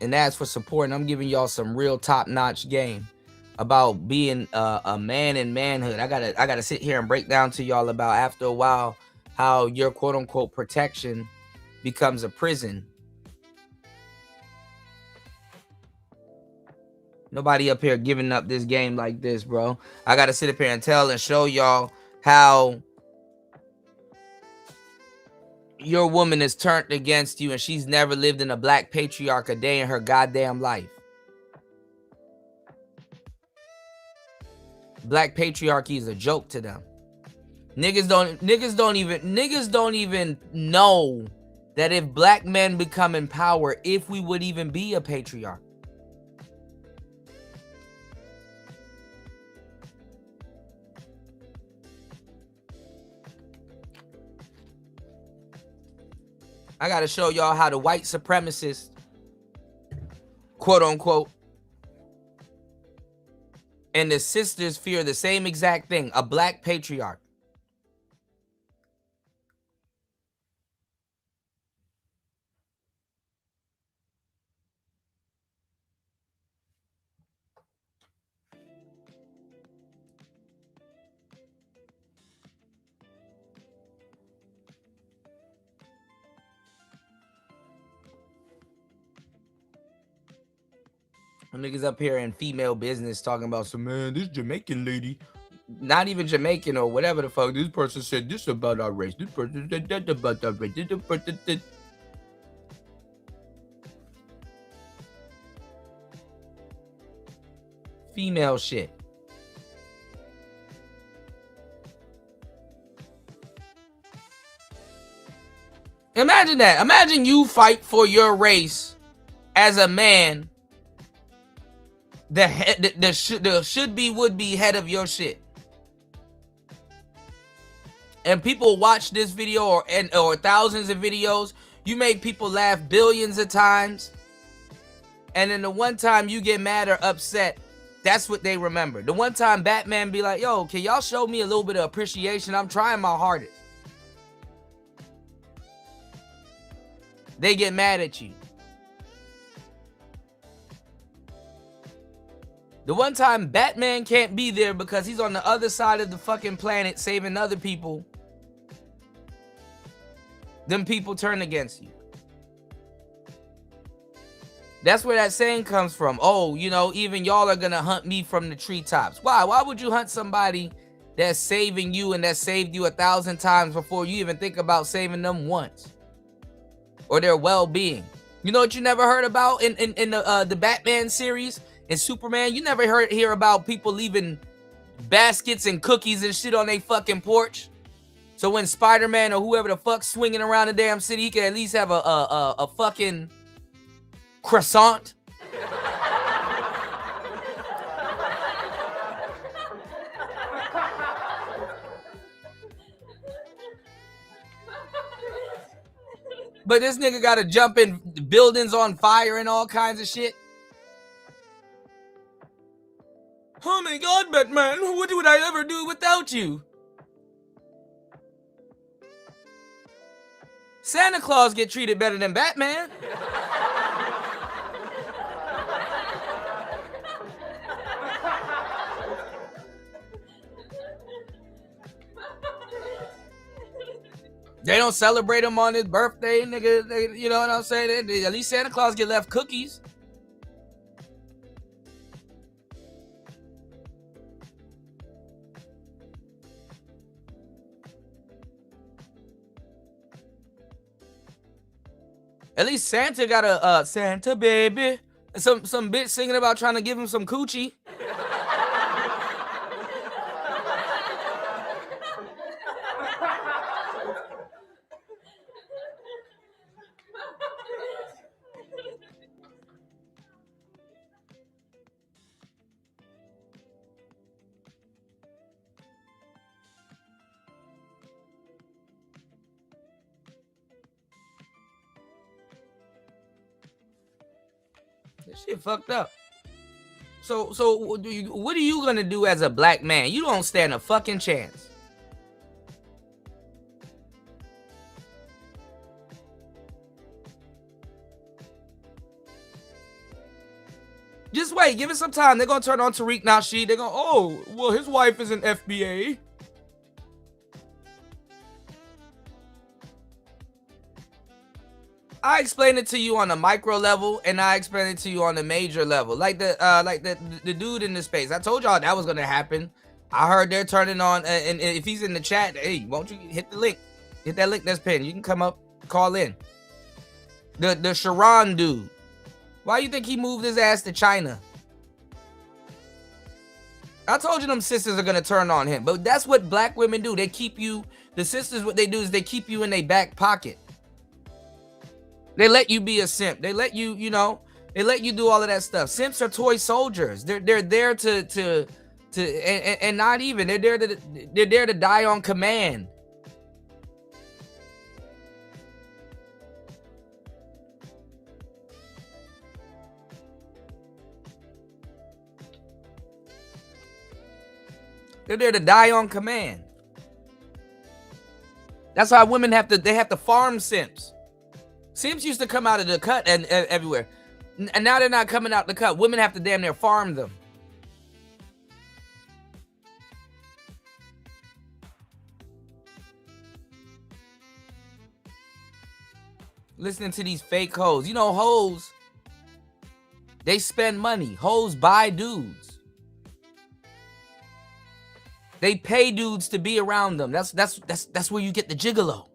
and ask for support, and I'm giving y'all some real top-notch game about being a man in manhood. I gotta sit here and break down to y'all about, after a while, how your quote-unquote protection becomes a prison. Nobody up here giving up this game like this, bro. I gotta sit up here and tell and show y'all how your woman is turned against you and she's never lived in a black patriarch a day in her goddamn life. Black patriarchy is a joke to them. Niggas don't even know that if black men become in power, if we would even be a patriarch. I gotta show y'all how the white supremacists, quote unquote, and the sisters fear the same exact thing, a black patriarch. Niggas up here in female business talking about some, man, this Jamaican lady, not even Jamaican or whatever the fuck. This person said this about our race. This person said that about our race. This person said. Female shit. Imagine that. Imagine you fight for your race as a man. The should be would be head of your shit. And people watch this video or thousands of videos. You make people laugh billions of times. And then the one time you get mad or upset, that's what they remember. The one time Batman be like, yo, can y'all show me a little bit of appreciation? I'm trying my hardest. They get mad at you. The one time Batman can't be there because he's on the other side of the fucking planet saving other people, them people turn against you. That's where that saying comes from. Oh, you know, even y'all are gonna hunt me from the treetops. Why? Why would you hunt somebody that's saving you and that saved you 1,000 times before you even think about saving them once? Or their well-being. You know what you never heard about in the Batman series and Superman? You never hear about people leaving baskets and cookies and shit on their fucking porch. So when Spider-Man or whoever the fuck's swinging around the damn city, he can at least have a fucking croissant. But this nigga gotta jump in buildings on fire and all kinds of shit. Oh my god, Batman, what would I ever do without you? Santa Claus get treated better than Batman. They don't celebrate him on his birthday, nigga. You know what I'm saying? At least Santa Claus get left cookies. At least Santa got a Santa baby. Some bitch singing about trying to give him some coochie. This shit fucked up. So what are you gonna do as a black man? You don't stand a fucking chance. Just wait, give it some time. They're gonna turn on Tariq Nasheed. They're gonna, oh, well, his wife is an FBA. I explained it to you on a micro level, and I explained it to you on a major level. Like the dude in the space. I told y'all that was gonna happen. I heard they're turning on, and if he's in the chat, hey, won't you hit the link? Hit that link that's pinned. You can come up, call in. The Sharon dude. Why you think he moved his ass to China? I told you them sisters are gonna turn on him, but that's what black women do. They keep you. The sisters, what they do is they keep you in their back pocket. They let you be a simp. They let you, you know, they let you do all of that stuff. Simps are toy soldiers. They're there to not even. They're there to die on command. They're there to die on command. That's why women have to farm simps. Simps used to come out of the cut and everywhere. And now they're not coming out the cut. Women have to damn near farm them. Listening to these fake hoes. You know, hoes, They spend money. Hoes buy dudes. They pay dudes to be around them. That's where you get the gigolo.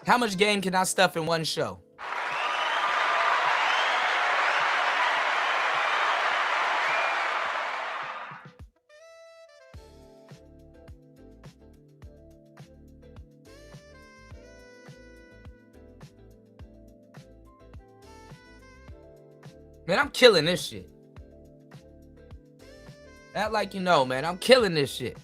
How much game can I stuff in one show? Man, I'm killing this shit. Act like you know, man. I'm killing this shit.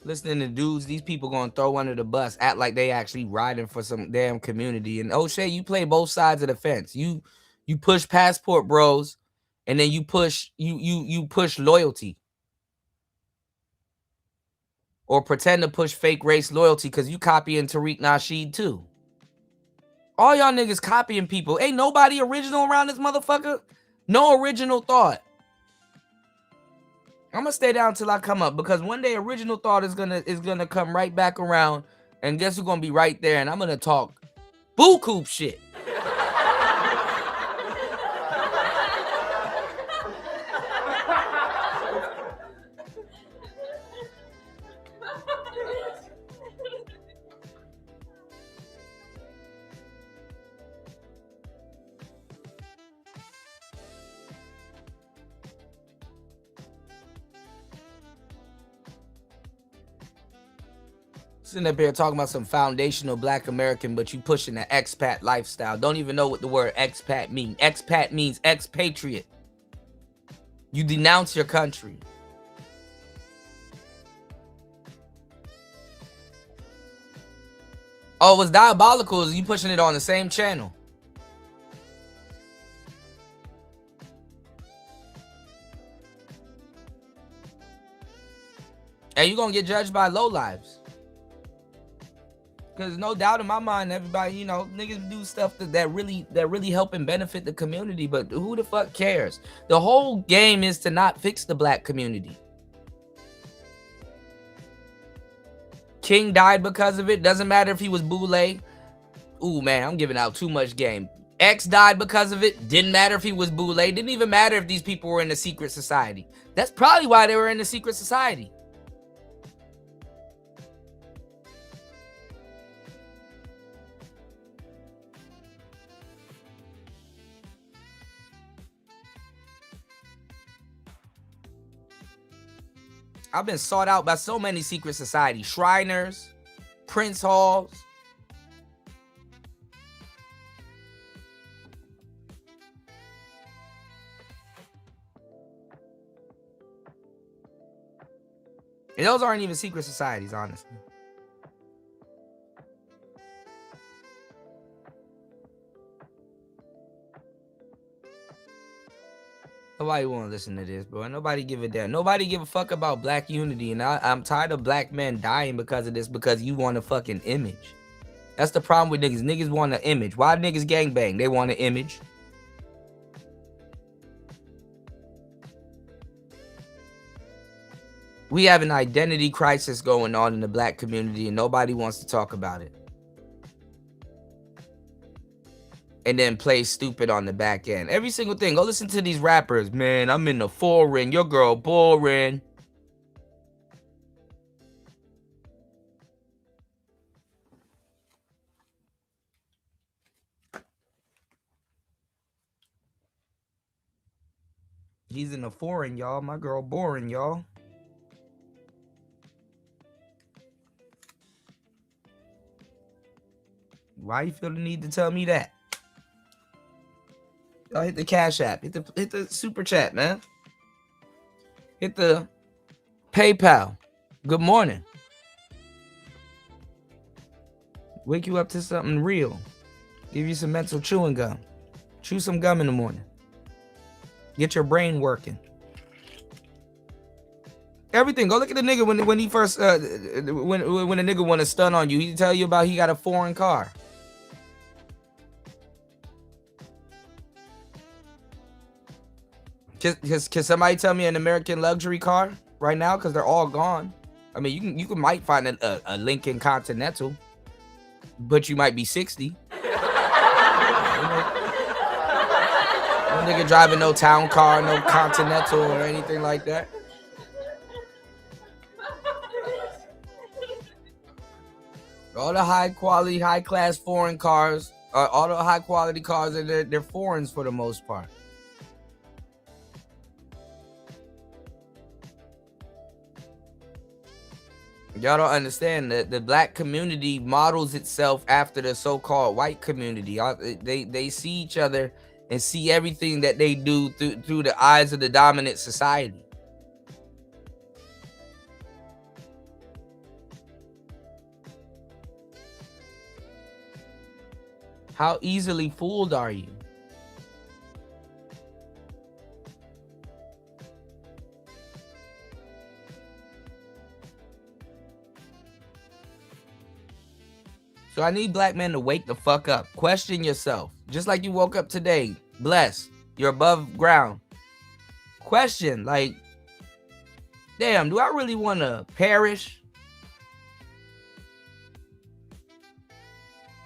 Listening to dudes, these people gonna throw under the bus, act like they actually riding for some damn community. And O'Shea, you play both sides of the fence. You push passport bros, and then you push loyalty. Or pretend to push fake race loyalty because you copying Tariq Nasheed too. All y'all niggas copying people. Ain't nobody original around this motherfucker. No original thought. I'm gonna stay down till I come up because one day original thought is gonna come right back around, and guess who's gonna be right there, and I'm gonna talk boo coop shit. Sitting up here talking about some foundational black American, but you pushing the expat lifestyle. Don't even know what the word expat means. Expat means expatriate. You denounce your country. Oh, what's diabolical is you pushing it on the same channel. And you're gonna get judged by lowlives. Because no doubt in my mind, everybody, you know, niggas do stuff that really help and benefit the community, but who the fuck cares? The whole game is to not fix the black community. King died because of it. Doesn't matter if he was Boule. Ooh, man, I'm giving out too much game. X died because of it. Didn't matter if he was Boule. Didn't even matter if these people were in the secret society. That's probably why they were in the secret society. I've been sought out by so many secret societies. Shriners, Prince Halls. And those aren't even secret societies, honestly. Nobody want to listen to this, bro. Nobody give a damn. Nobody give a fuck about black unity. And I'm tired of black men dying because of this, because you want a fucking image. That's the problem with niggas. Niggas want an image. Why niggas gangbang? They want an image. We have an identity crisis going on in the black community and nobody wants to talk about it. And then play stupid on the back end. Every single thing. Go listen to these rappers. Man, I'm in the foreign. Your girl boring. He's in the foreign, y'all. My girl boring, y'all. Why you feel the need to tell me that? Y'all hit the Cash App. Hit the super chat, man. Hit the PayPal. Good morning. Wake you up to something real. Give you some mental chewing gum. Chew some gum in the morning. Get your brain working. Everything. Go look at the nigga when he first when a nigga want to stun on you. He tell you about he got a foreign car. Can somebody tell me an American luxury car right now? Because they're all gone. I mean, you might find a Lincoln Continental, but you might be 60. No nigga driving no town car, no Continental or anything like that. All the high quality, high class foreign cars, all the high quality cars, they're foreigns for the most part. Y'all don't understand that the black community models itself after the so-called white community. They see each other and see everything that they do through the eyes of the dominant society. How easily fooled are you? So I need black men to wake the fuck up. Question yourself. Just like you woke up today. Blessed. You're above ground. Question, like, damn, do I really want to perish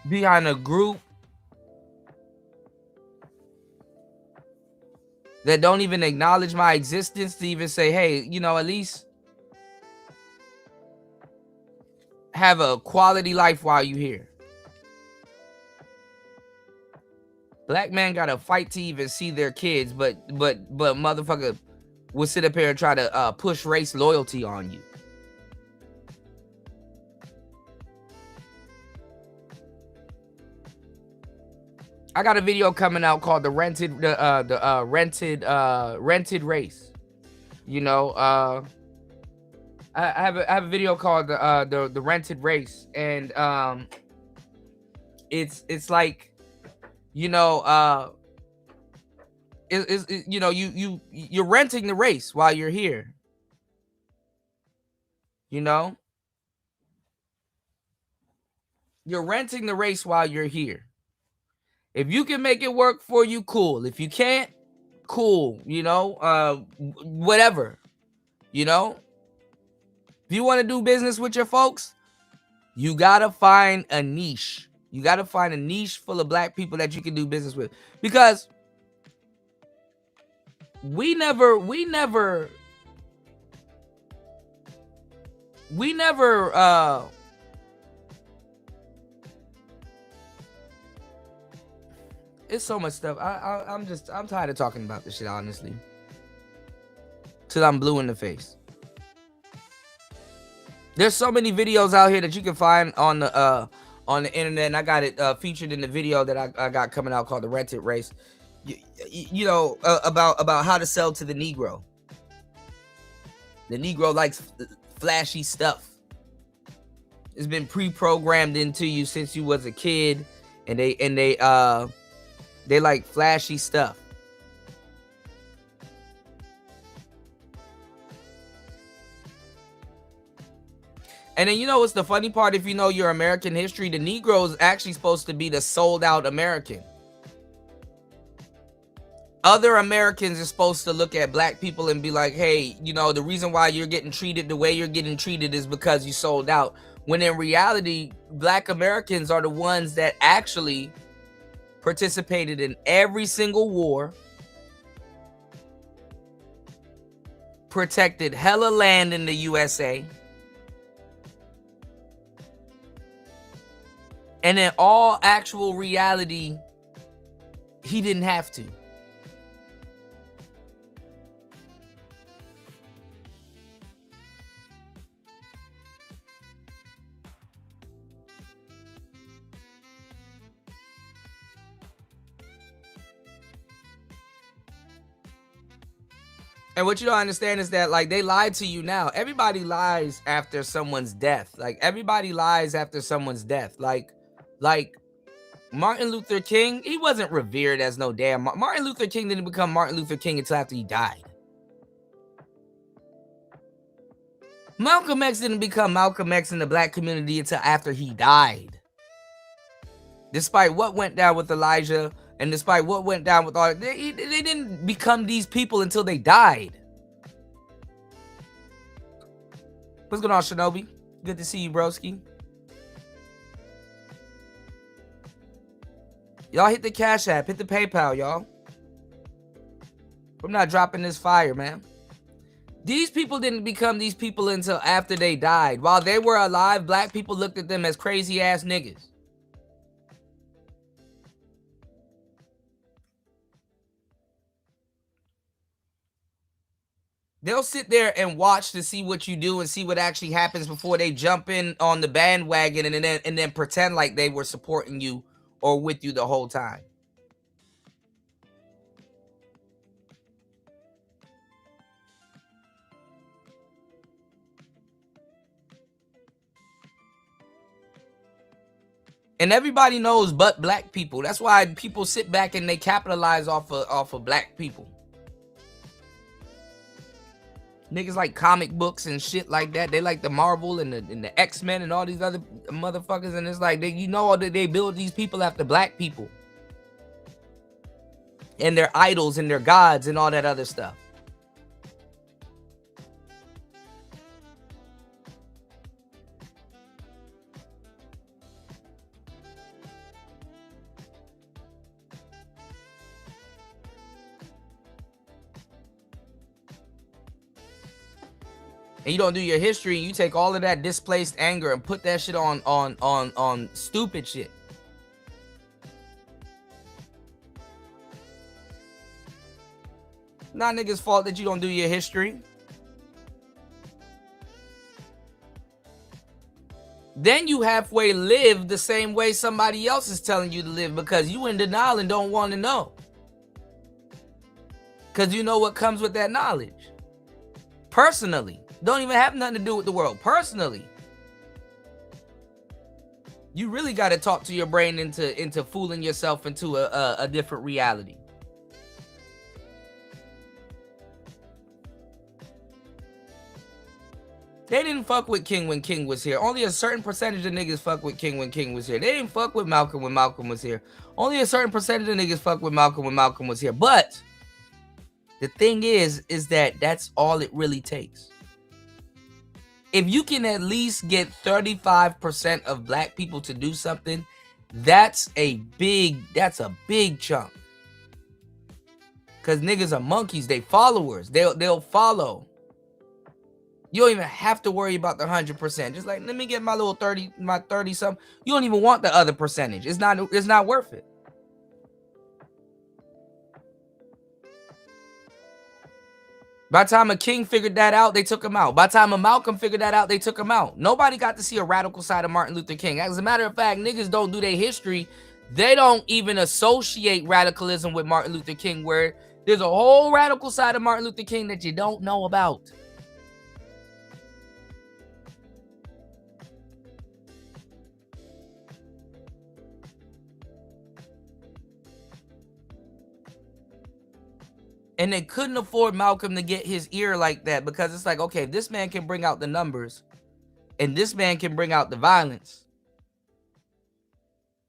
behind a group that don't even acknowledge my existence to even say, hey, you know, at least have a quality life while you here. Black men gotta fight to even see their kids, but motherfucker will sit up here and try to push race loyalty on you. I got a video coming out called the rented race. You know, I have a video called the rented race, and it's like, you know, you know, you're renting the race while you're here. You know, you're renting the race while you're here. If you can make it work for you, cool. If you can't, cool. You know, whatever. You know, if you want to do business with your folks, you gotta find a niche. You gotta find a niche full of black people that you can do business with, because we never it's so much stuff. I'm tired of talking about this shit, honestly, till I'm blue in the face. There's so many videos out here that you can find on the internet, and I got it featured in the video that I got coming out called the Rented Race. You know, about how to sell to the Negro. The Negro likes flashy stuff. It's been pre-programmed into you since you was a kid, and they like flashy stuff. And then, you know what's the funny part? If you know your American history, the Negro is actually supposed to be the sold out American. Other Americans are supposed to look at black people and be like, hey, you know, the reason why you're getting treated the way you're getting treated is because you sold out. When in reality, black Americans are the ones that actually participated in every single war, protected hella land in the USA, and in all actual reality, he didn't have to. And what you don't understand is that, like, they lied to you now. Everybody lies after someone's death. Like, everybody lies after someone's death. Like Martin Luther King, he wasn't revered as no damn. Martin Luther King didn't become Martin Luther King until after he died. Malcolm X didn't become Malcolm X in the black community until after he died. Despite what went down with Elijah And despite what went down with all, they didn't become these people until they died. What's going on, Shinobi? Good to see you, broski. Y'all hit the Cash App, hit the PayPal, y'all. I'm not dropping this fire, man. These people didn't become these people until after they died. While they were alive, black people looked at them as crazy ass niggas. They'll sit there and watch to see what you do and see what actually happens before they jump in on the bandwagon and then pretend like they were supporting you or with you the whole time. And everybody knows but black people. That's why people sit back and they capitalize off of black people. Niggas like comic books and shit like that. They like the Marvel and the X-Men and all these other motherfuckers. And it's like, you know that they build these people after black people. And their idols and their gods and all that other stuff. And you don't do your history, and you take all of that displaced anger and put that shit on stupid shit. Not niggas' fault that you don't do your history. Then you halfway live the same way somebody else is telling you to live because you in denial and don't want to know. Because you know what comes with that knowledge. Personally. Don't even have nothing to do with the world. Personally. You really got to talk to your brain into fooling yourself into a different reality. They didn't fuck with King when King was here. Only a certain percentage of niggas fuck with King when King was here. They didn't fuck with Malcolm when Malcolm was here. Only a certain percentage of niggas fuck with Malcolm when Malcolm was here. But the thing is that that's all it really takes. If you can at least get 35% of black people to do something, that's a big chunk. Cause niggas are monkeys, they followers. They'll follow. You don't even have to worry about the 100%. Just like, let me get my little 30 something. You don't even want the other percentage. It's not worth it. By the time a King figured that out, they took him out. By the time a Malcolm figured that out, they took him out. Nobody got to see a radical side of Martin Luther King. As a matter of fact, niggas don't do their history. They don't even associate radicalism with Martin Luther King, where there's a whole radical side of Martin Luther King that you don't know about. And they couldn't afford Malcolm to get his ear like that because it's like, okay, if this man can bring out the numbers and this man can bring out the violence.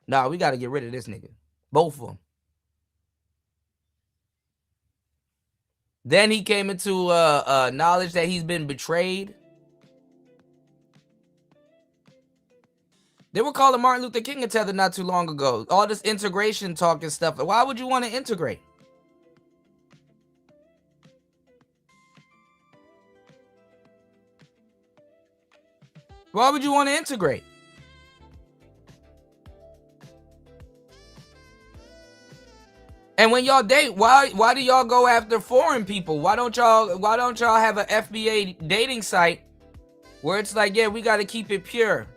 Nah, we got to get rid of this nigga. Both of them. Then he came into knowledge that he's been betrayed. They were calling Martin Luther King a tether not too long ago. All this integration talk and stuff. Why would you want to integrate? Why would you want to integrate? And when y'all date, why do y'all go after foreign people? Why don't y'all have an FBA dating site where it's like, yeah, we got to keep it pure?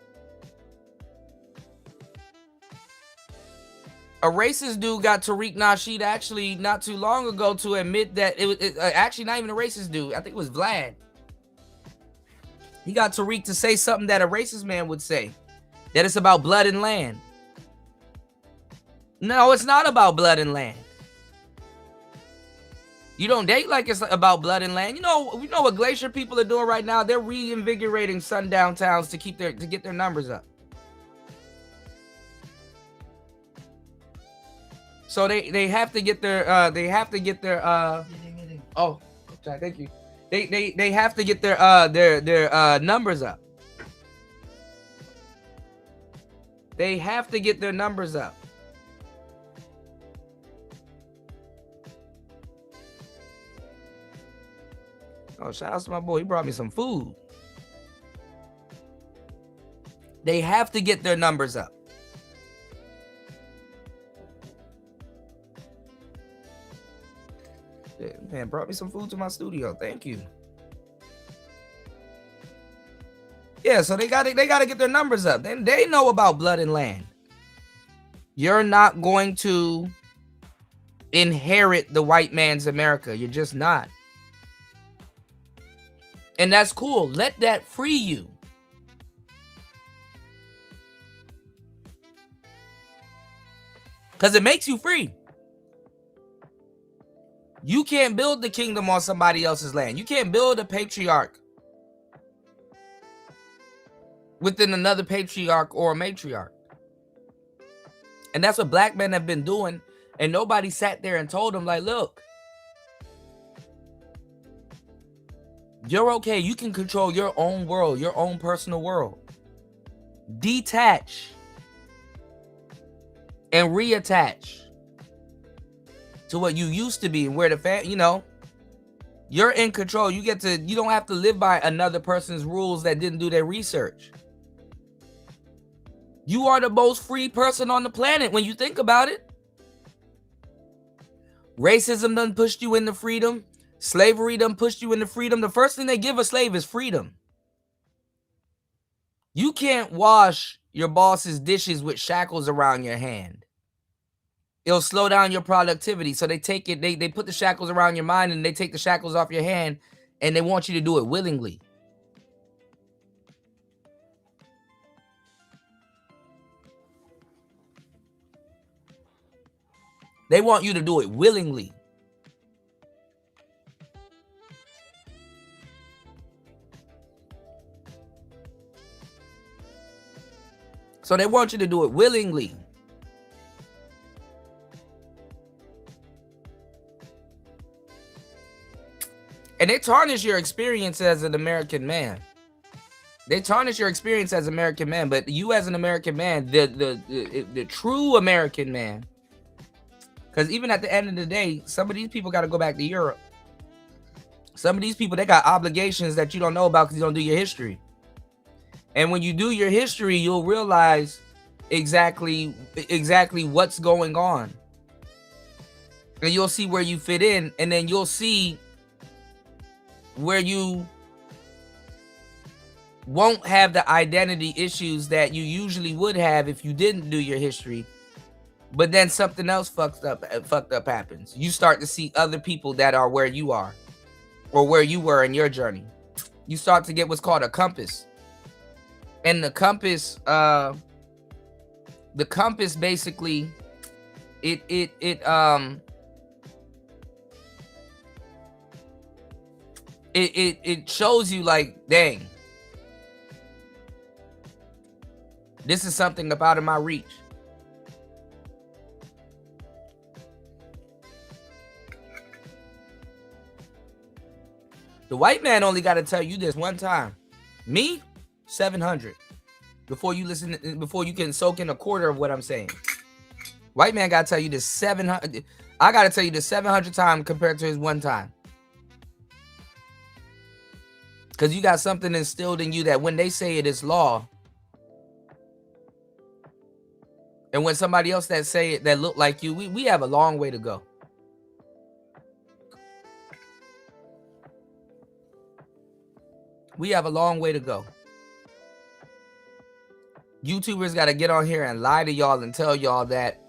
A racist dude got Tariq Nasheed actually not too long ago to admit that it was actually not even a racist dude. I think it was Vlad. He got Tariq to say something that a racist man would say. That it's about blood and land. No, it's not about blood and land. You don't date like it's about blood and land. You know what Glacier people are doing right now? They're reinvigorating sundown towns to get their numbers up. So they have to get their oh, sorry, thank you. They have to get their numbers up. They have to get their numbers up. Oh, shout out to my boy. He brought me some food. They have to get their numbers up. Yeah, man, brought me some food to my studio. Thank you. Yeah, so they gotta get their numbers up. Then they know about blood and land. You're not going to inherit the white man's America. You're just not. And that's cool. Let that free you. Because it makes you free. You can't build the kingdom on somebody else's land. You can't build a patriarch within another patriarch or a matriarch. And that's what black men have been doing. And nobody sat there and told them, like, look, you're okay. You can control your own world, your own personal world. Detach and reattach to what you used to be and where the you're in control. You don't have to live by another person's rules that didn't do their research. You are the most free person on the planet when you think about it. Racism done pushed you into freedom. Slavery done pushed you into freedom. The first thing they give a slave is freedom. You can't wash your boss's dishes with shackles around your hand. It'll slow down your productivity. So they take it, they put the shackles around your mind and they take the shackles off your hand and they want you to do it willingly. They want you to do it willingly. So they want you to do it willingly. And they tarnish your experience as an American man. They tarnish your experience as an American man, but you as an American man, the true American man, because even at the end of the day, some of these people got to go back to Europe. Some of these people, they got obligations that you don't know about because you don't do your history. And when you do your history, you'll realize exactly what's going on. And you'll see where you fit in, and then you'll see where you won't have the identity issues that you usually would have if you didn't do your history. But then something else fucked up happens. You start to see other people that are where you are or where you were in your journey. You start to get what's called a compass. And the compass basically it shows you like, dang, this is something up out of my reach. The white man only got to tell you this one time. Me, 700. Before you can soak in a quarter of what I'm saying. White man got to tell you this 700. I got to tell you this 700 times compared to his one time. Because you got something instilled in you that when they say it is law. And when somebody else that say it that look like you, we have a long way to go. We have a long way to go. YouTubers got to get on here and lie to y'all and tell y'all that,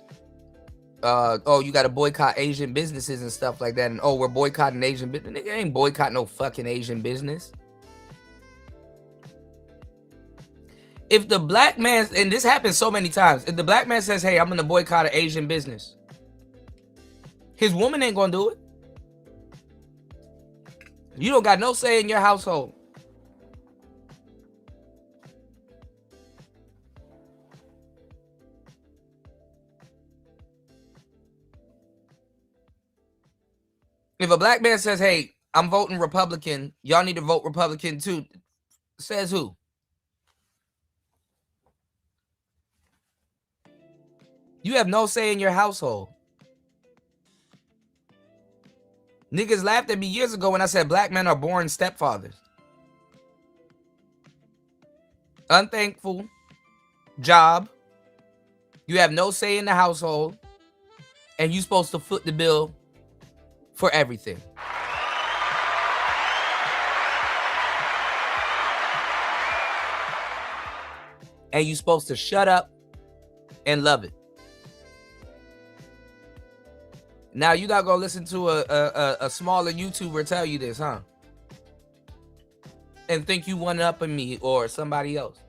oh, you got to boycott Asian businesses and stuff like that. And, oh, we're boycotting Asian business. Nigga ain't boycotting no fucking Asian business. If the black man, and this happens so many times, if the black man says, hey, I'm going to boycott an Asian business, his woman ain't going to do it. You don't got no say in your household. If a black man says, hey, I'm voting Republican, y'all need to vote Republican too, says who? You have no say in your household. Niggas laughed at me years ago when I said black men are born stepfathers. Unthankful job. You have no say in the household. And you're supposed to foot the bill for everything. And you're supposed to shut up and love it. Now you not gonna listen to a smaller YouTuber tell you this, huh? And think you one up on me or somebody else.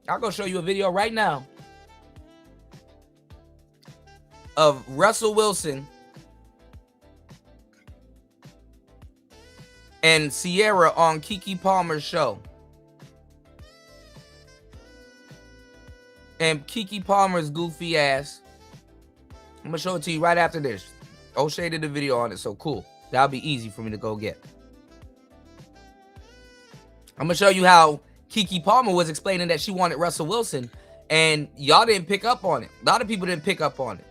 I'll go show you a video right now of Russell Wilson and Sierra on Keke Palmer's show. And Keke Palmer's goofy ass. I'm gonna show it to you right after this. O'Shea did a video on it, so cool. That'll be easy for me to go get. I'm gonna show you how Keke Palmer was explaining that she wanted Russell Wilson, and y'all didn't pick up on it. A lot of people didn't pick up on it.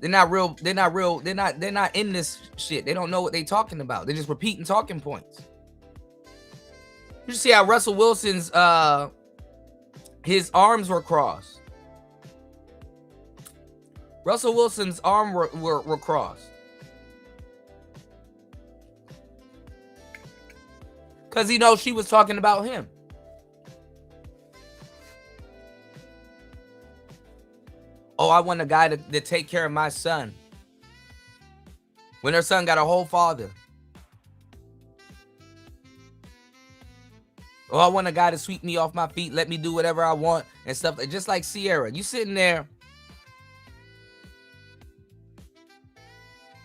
They're not in this shit. They don't know what they're talking about. They're just repeating talking points. You see how Russell Wilson's his arms were crossed. Russell Wilson's arms were crossed. Because he knows she was talking about him. Oh, I want a guy to take care of my son. When her son got a whole father. Oh, I want a guy to sweep me off my feet, let me do whatever I want and stuff. Just like Sierra. You sitting there.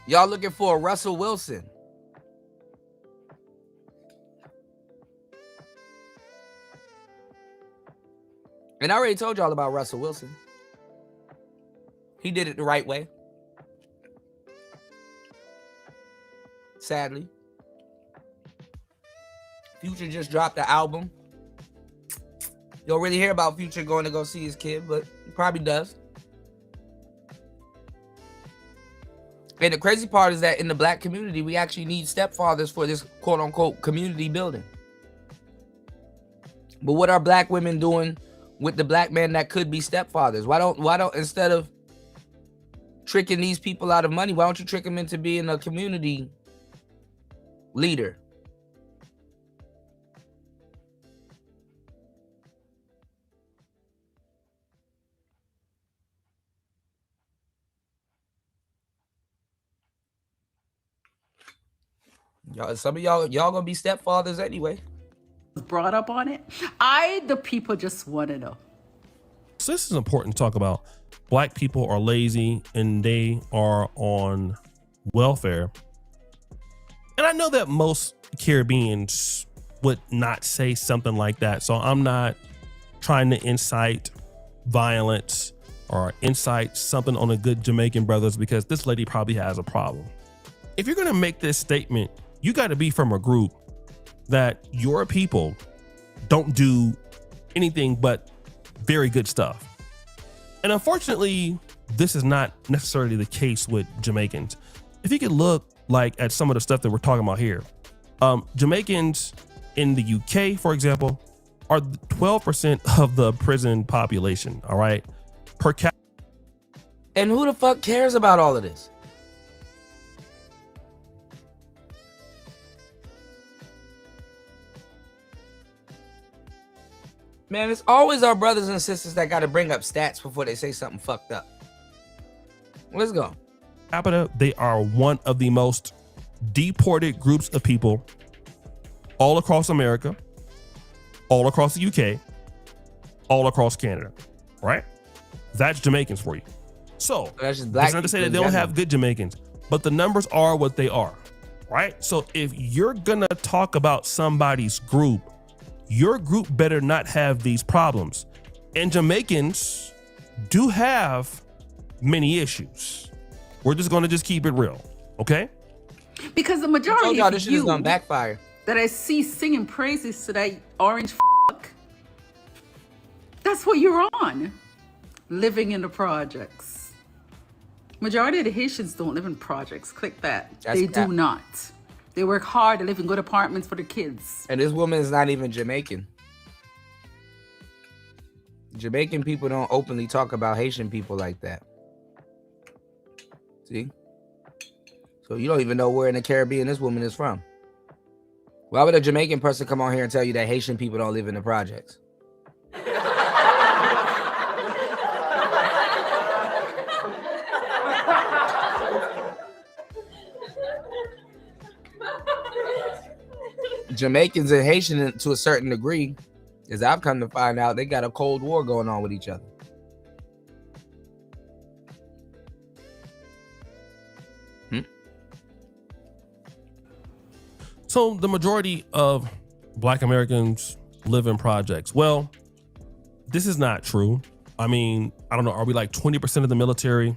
Y'all looking for a Russell Wilson. And I already told y'all about Russell Wilson. He did it the right way. Sadly. Future just dropped the album. You don't really hear about Future going to go see his kid, but he probably does. And the crazy part is that in the black community, we actually need stepfathers for this quote-unquote community building. But what are black women doing with the black men that could be stepfathers? Why don't instead of tricking these people out of money, why don't you trick them into being a community leader? Y'all, some of y'all gonna be stepfathers anyway. Brought up on it. The people just want to know. So this is important to talk about. Black people are lazy and they are on welfare. And I know that most Caribbeans would not say something like that. So I'm not trying to incite violence or incite something on the good Jamaican brothers, because this lady probably has a problem. If you're going to make this statement, you got to be from a group that your people don't do anything but very good stuff. And unfortunately, this is not necessarily the case with Jamaicans. If you could look like at some of the stuff that we're talking about here, Jamaicans in the UK, for example, are 12% of the prison population. All right, per capita. And who the fuck cares about all of this? Man, it's always our brothers and sisters that got to bring up stats before they say something fucked up. Let's go. Capita, they are one of the most deported groups of people all across America, all across the UK, all across Canada, right? That's Jamaicans for you. So that's just black. It's not to say that they don't have good Jamaicans, but the numbers are what they are, right? So if you're gonna talk about somebody's group, your group better not have these problems. And Jamaicans do have many issues. We're just gonna just keep it real, okay? Because the I told majority y'all of this shit is you gonna backfire. that I see singing praises to that orange fuck, that's what you're on. Living in the projects. Majority of the Haitians don't live in projects. Click that. That's They cap. do not. They work hard. They live in good apartments for their kids. And this woman is not even Jamaican. Jamaican people don't openly talk about Haitian people like that. See? So you don't even know where in the Caribbean this woman is from. Why would a Jamaican person come on here and tell you that Haitian people don't live in the projects? Jamaicans and Haitians, to a certain degree, as I've come to find out, they got a Cold War going on with each other. So the majority of Black Americans live in projects. Well, this is not true. I mean, I don't know. Are we like 20% of the military?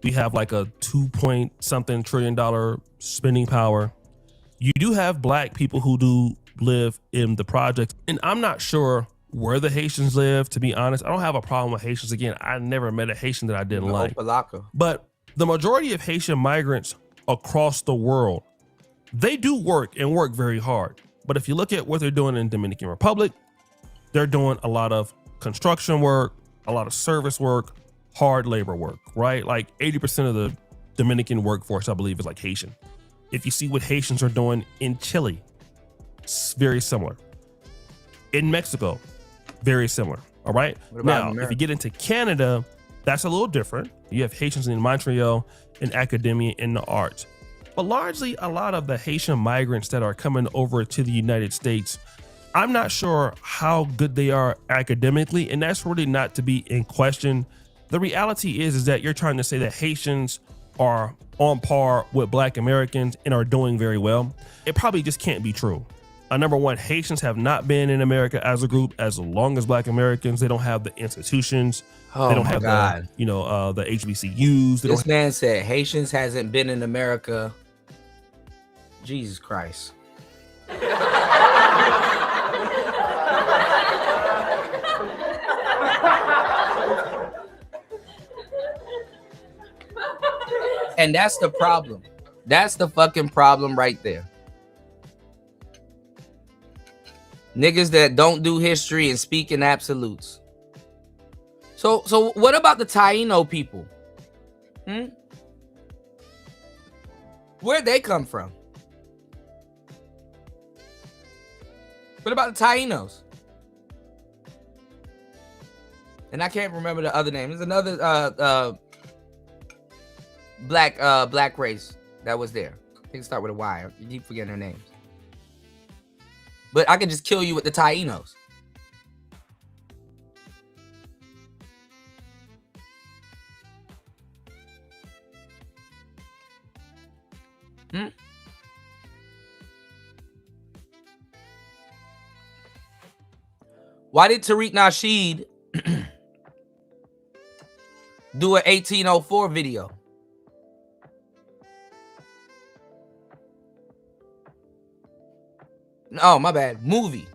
We have like a 2-point-something trillion spending power. You do have Black people who do live in the projects. And I'm not sure where the Haitians live, to be honest. I don't have a problem with Haitians. Again, I never met a Haitian that I didn't like. Opalaka. But the majority of Haitian migrants across the world, they do work and work very hard. But if you look at what they're doing in Dominican Republic, they're doing a lot of construction work, a lot of service work, hard labor work, right? Like 80% of the Dominican workforce, I believe, is like Haitian. If you see what Haitians are doing in Chile, it's very similar. In Mexico, very similar, all right? Now, if you get into Canada, that's a little different. You have Haitians in Montreal, in academia, in the arts. But largely, a lot of the Haitian migrants that are coming over to the United States, I'm not sure how good they are academically, and that's really not to be in question. The reality is that you're trying to say that Haitians are on par with Black Americans and are doing very well. It probably just can't be true. Number one, Haitians have not been in America as a group as long as Black Americans. They don't have the institutions. Oh, they don't my have God. the HBCUs. They This don't man said Haitians hasn't been in America. Jesus Christ. And that's the problem. That's the fucking problem right there. Niggas that don't do history and speak in absolutes. So what about the Taino people? Where'd they come from? What about the Tainos? And I can't remember the other name. There's another black race that was there. I think it start with a Y. You keep forgetting their names. But I can just kill you with the Tainos. Why did Tariq Nasheed do an 1804 video? Oh, my bad. Movie.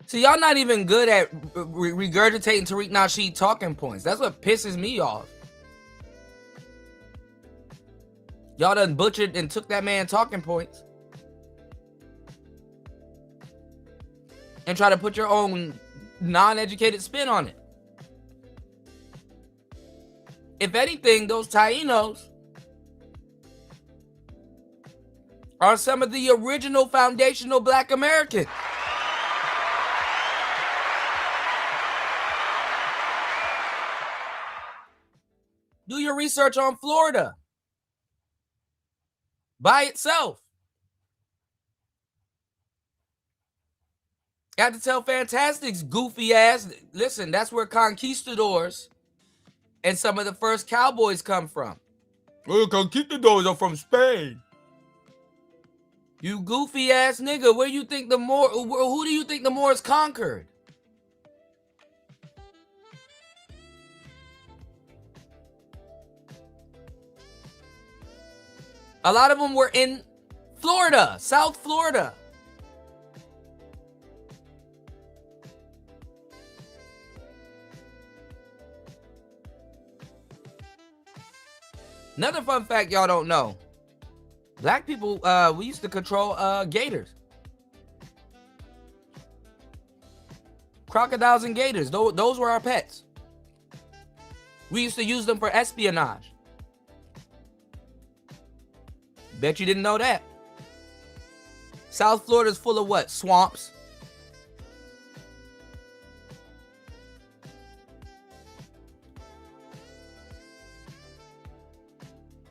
So y'all not even good at regurgitating Tariq Nasheed talking points. That's what pisses me off. Y'all done butchered and took that man talking points and try to put your own non-educated spin on it. If anything, those Tainos are some of the original foundational Black Americans. Do your research on Florida by itself. Got to tell Fantastic's goofy ass, listen, that's where conquistadors and some of the first cowboys come from. Well, conquistadors are from Spain. You goofy ass nigga, where you think the Moor? Who do you think the Moors conquered? A lot of them were in Florida, South Florida. Another fun fact y'all don't know. Black people, we used to control gators. Crocodiles and gators, those were our pets. We used to use them for espionage. Bet you didn't know that. South Florida's full of what? Swamps.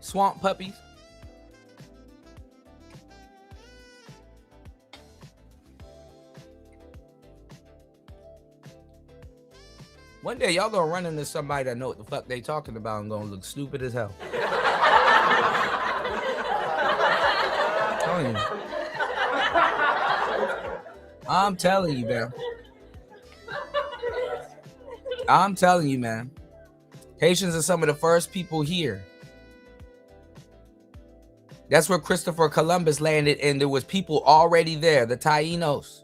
Swamp puppies. One day y'all gonna run into somebody that know what the fuck they talking about and gonna look stupid as hell. I'm telling you, man. I'm telling you, man. Haitians are some of the first people here. That's where Christopher Columbus landed, and there was people already there, the Taínos.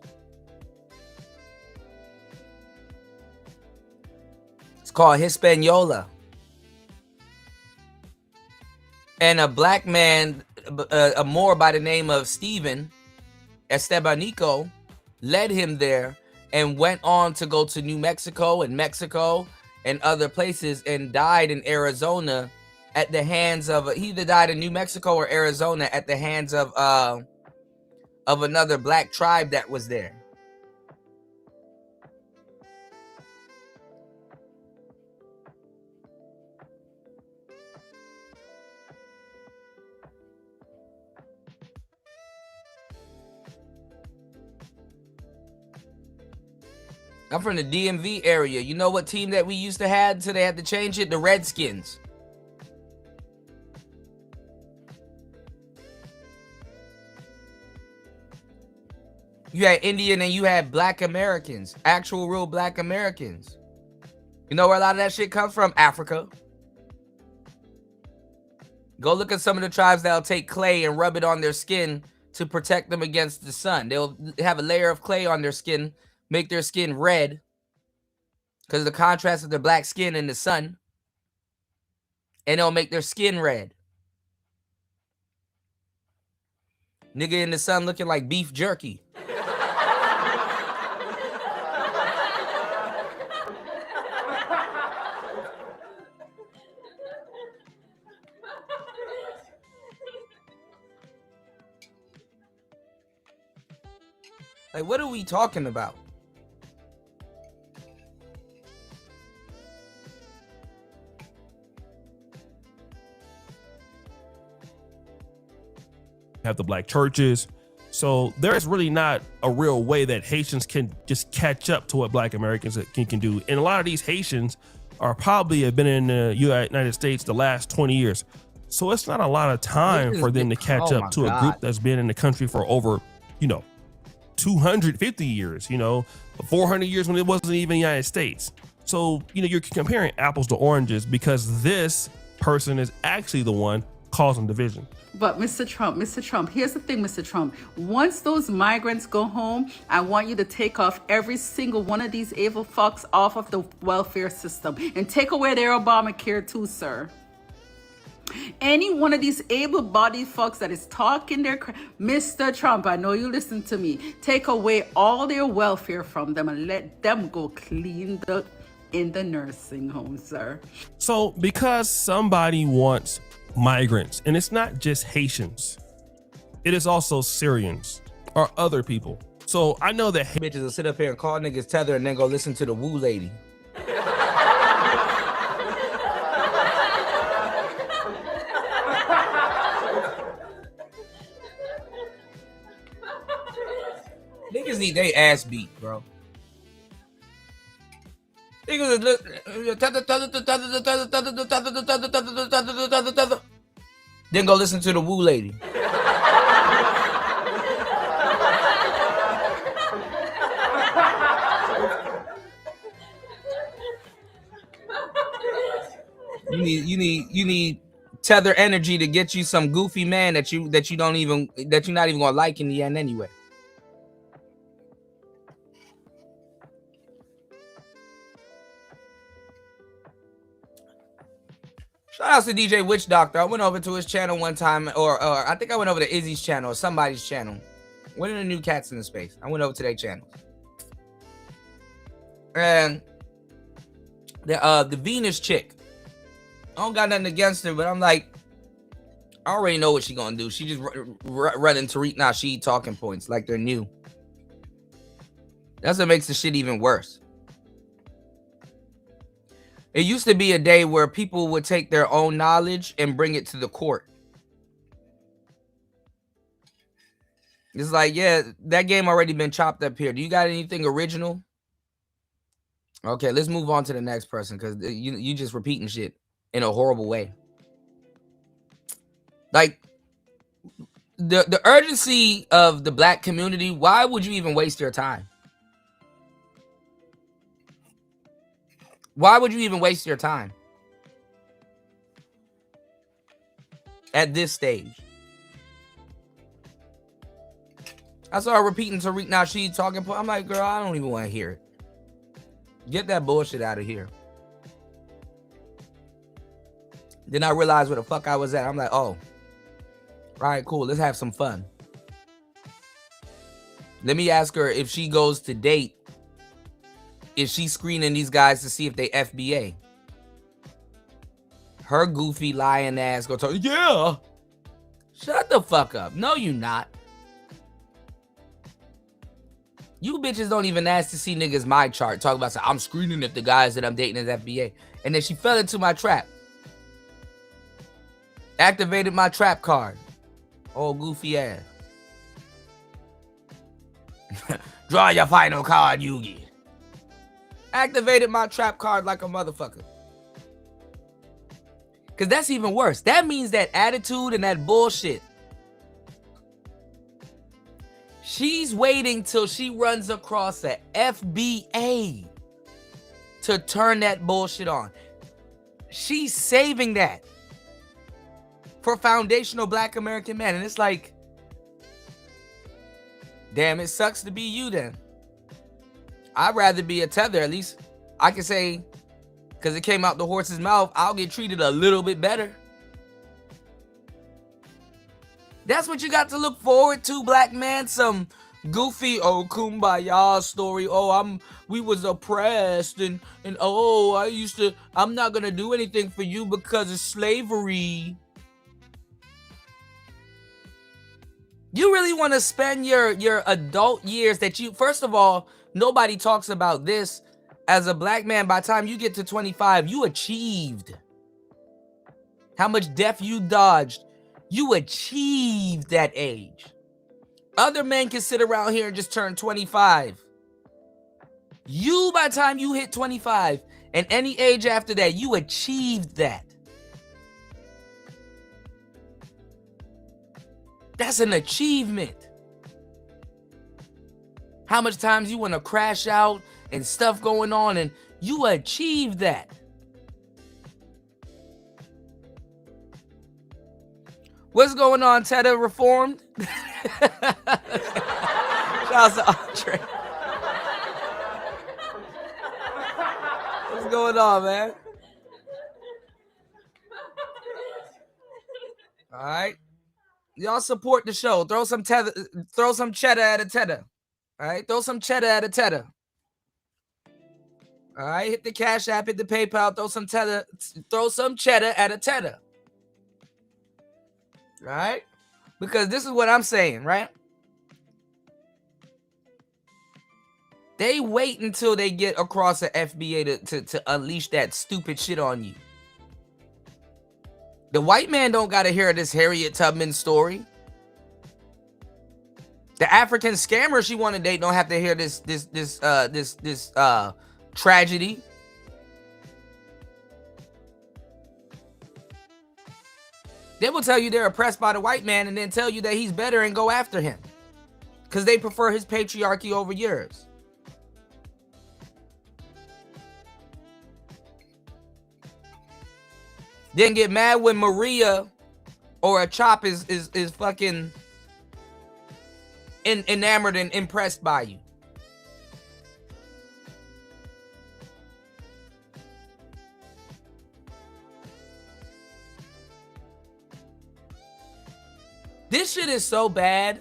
It's called Hispaniola. And a black man, a Moor by the name of Stephen Estebanico, led him there and went on to go to New Mexico and other places and died in Arizona at the hands of he either died in New Mexico or Arizona at the hands of another black tribe that was there. I'm from the DMV area. You know what team that we used to have, so they had to change it? The Redskins. You had Indian and you had Black Americans. Actual real Black Americans. You know where a lot of that shit comes from? Africa. Go look at some of the tribes that'll take clay and rub it on their skin to protect them against the sun. They'll have a layer of clay on their skin, make their skin red because of the contrast of their black skin in the sun, and it'll make their skin red. Nigga in the sun looking like beef jerky. Like, what are we talking about? Have the black churches. So there's really not a real way that Haitians can just catch up to what Black Americans can do. And a lot of these Haitians are probably have been in the United States the last 20 years. So it's not a lot of time for them to catch up to a group that's been in the country for over, 250 years, 400 years when it wasn't even the United States. So, you're comparing apples to oranges because this person is actually the one causing division. But Mr. Trump, here's the thing, Mr. Trump. Once those migrants go home, I want you to take off every single one of these evil fucks off of the welfare system and take away their Obamacare too, sir. Any one of these able-bodied fucks that is talking their Mr. Trump, I know you listen to me. Take away all their welfare from them and let them go clean in the nursing home, sir. So because somebody wants migrants, and it's not just Haitians, it is also Syrians or other people. So I know that bitches will sit up here and call niggas tether and then go listen to the woo lady. Niggas need they ass beat, bro. Niggas look. Then go listen to the woo lady. You need tether energy to get you some goofy man that you're not even gonna like in the end anyway. Shout out to DJ Witch Doctor. I went over to his channel one time, or I think I went over to Izzy's channel or somebody's channel. One of the new cats in the space. I went over to their channel. And the Venus chick. I don't got nothing against her, but I'm like, I already know what she gonna do. She just running Tariq Nasheed talking points like they're new. That's what makes the shit even worse. It used to be a day where people would take their own knowledge and bring it to the court. It's like, yeah, that game already been chopped up here. Do you got anything original? Okay, let's move on to the next person because you just repeating shit in a horrible way. Like, the urgency of the black community, why would you even waste your time? Why would you even waste your time at this stage? I started repeating Tariq Nasheed talking point. I'm like, girl, I don't even want to hear it. Get that bullshit out of here. Then I realized where the fuck I was at. I'm like, oh, all right, cool. Let's have some fun. Let me ask her if she goes to date. Is she screening these guys to see if they FBA? Her goofy lying ass go talk, yeah. Shut the fuck up. No, you not. You bitches don't even ask to see niggas my chart. Talk about, I'm screening if the guys that I'm dating is FBA. And then she fell into my trap. Activated my trap card. Oh, goofy ass. Draw your final card, Yugi. Activated my trap card like a motherfucker. Because that's even worse. That means that attitude and that bullshit. She's waiting till she runs across the FBA to turn that bullshit on. She's saving that for foundational black American men. And it's like, damn, it sucks to be you then. I'd rather be a tether. At least I can say, because it came out the horse's mouth, I'll get treated a little bit better. That's what you got to look forward to, black man. Some goofy, oh, kumbaya story. Oh, we was oppressed and oh, I'm not gonna do anything for you because of slavery. You really want to spend your adult years that you, first of all, nobody talks about this. As a black man, by the time you get to 25, you achieved. How much death you dodged. You achieved that age. Other men can sit around here and just turn 25. You, by the time you hit 25, and any age after that, you achieved that. That's an achievement. How much times you want to crash out and stuff going on, and you achieved that. What's going on, Tedda Reformed? Shout out to Andre. What's going on, man? All right. Y'all support the show. Throw some cheddar at a Tedda. All right. Throw some cheddar at a Tedda. All right. Hit the Cash App, hit the PayPal. Throw some cheddar at a Tedda. Right? Because this is what I'm saying, right? They wait until they get across the FBA to unleash that stupid shit on you. The white man don't gotta hear this Harriet Tubman story. The African scammer she want to date don't have to hear this tragedy. They will tell you they're oppressed by the white man and then tell you that he's better and go after him. Because they prefer his patriarchy over yours. Then get mad when Maria or a Chop is fucking enamored and impressed by you. This shit is so bad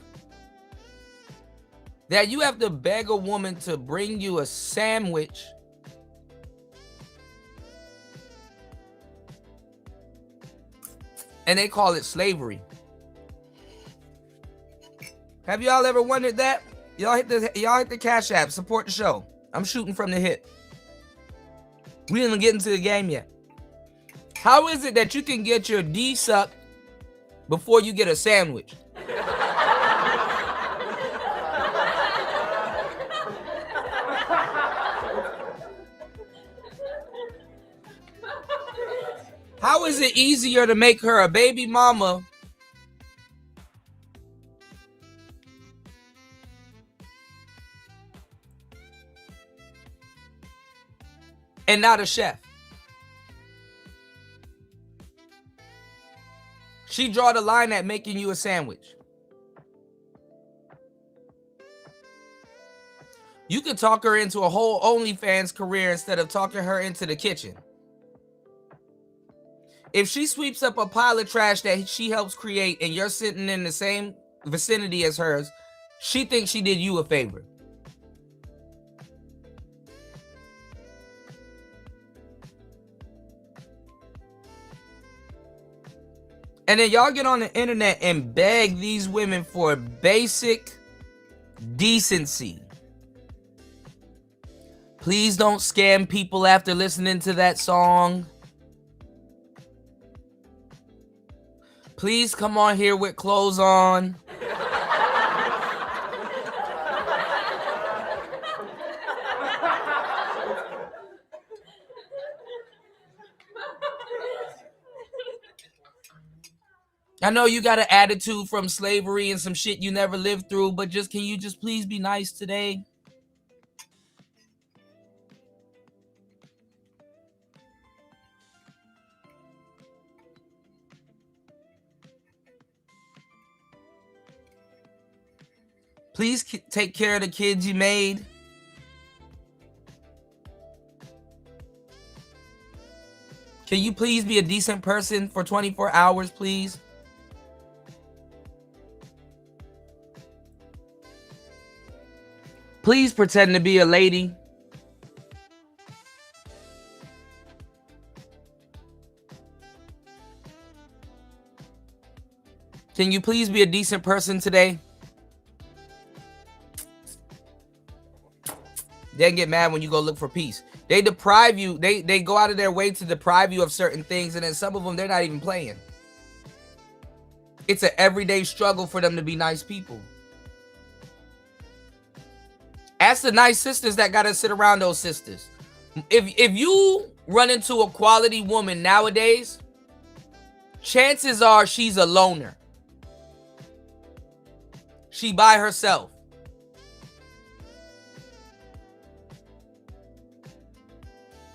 that you have to beg a woman to bring you a sandwich and they call it slavery. Have y'all ever wondered that? Y'all hit the Cash App, support the show. I'm shooting from the hip. We didn't get into the game yet. How is it that you can get your D sucked before you get a sandwich? How is it easier to make her a baby mama and not a chef? She draw the line at making you a sandwich. You could talk her into a whole OnlyFans career instead of talking her into the kitchen. If she sweeps up a pile of trash that she helps create and you're sitting in the same vicinity as hers, she thinks she did you a favor. And then y'all get on the internet and beg these women for basic decency. Please don't scam people after listening to that song. Please come on here with clothes on. I know you got an attitude from slavery and some shit you never lived through, but can you just please be nice today? Please take care of the kids you made. Can you please be a decent person for 24 hours, please? Please pretend to be a lady. Can you please be a decent person today? They get mad when you go look for peace. They deprive you. They go out of their way to deprive you of certain things, and then some of them they're not even playing. It's an everyday struggle for them to be nice people. Ask the nice sisters that gotta sit around those sisters. If you run into a quality woman nowadays, chances are she's a loner. She by herself.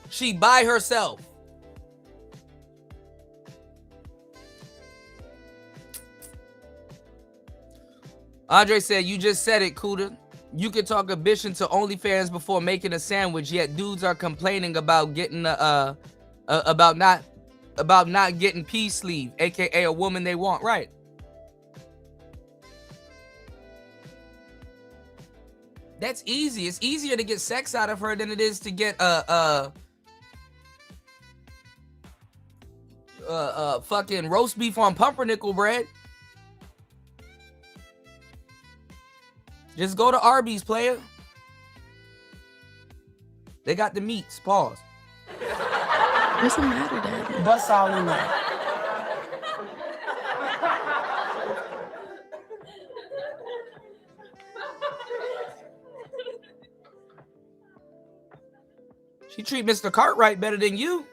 She by herself. Andre said, you just said it, Kuda. You could talk a bitch into OnlyFans before making a sandwich, yet dudes are complaining about getting about not getting peace sleeve, aka a woman they want, right? That's easy. It's easier to get sex out of her than it is to get fucking roast beef on pumpernickel bread. Just go to Arby's, player. They got the meats. Pause. What's the matter, Daddy? Bust all in there. She treat Mr. Cartwright better than you.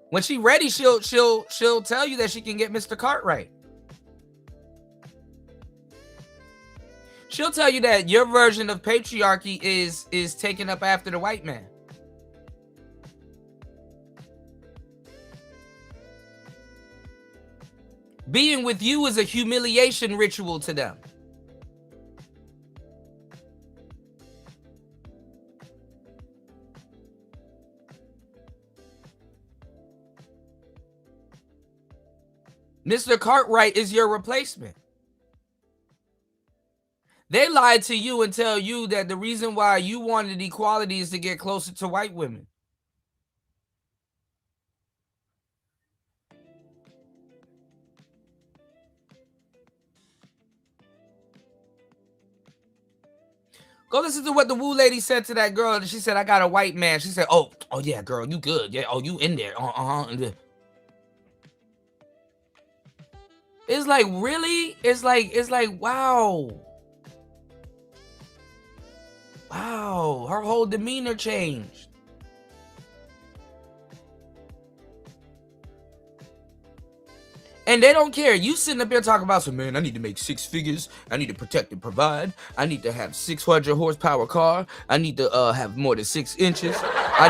When she ready, she'll tell you that she can get Mr. Cartwright. She'll tell you that your version of patriarchy is taken up after the white man. Being with you is a humiliation ritual to them. Mr. Cartwright is your replacement. They lied to you and tell you that the reason why you wanted equality is to get closer to white women. Go listen to what the Woo lady said to that girl. She said, I got a white man. She said, oh yeah, girl, you good. Yeah, oh, you in there. It's like, really? It's like, wow. Wow, her whole demeanor changed. And they don't care. You sitting up here talking about some, man, I need to make 6 figures. I need to protect and provide. I need to have 600 horsepower car. I need to have more than 6 inches. I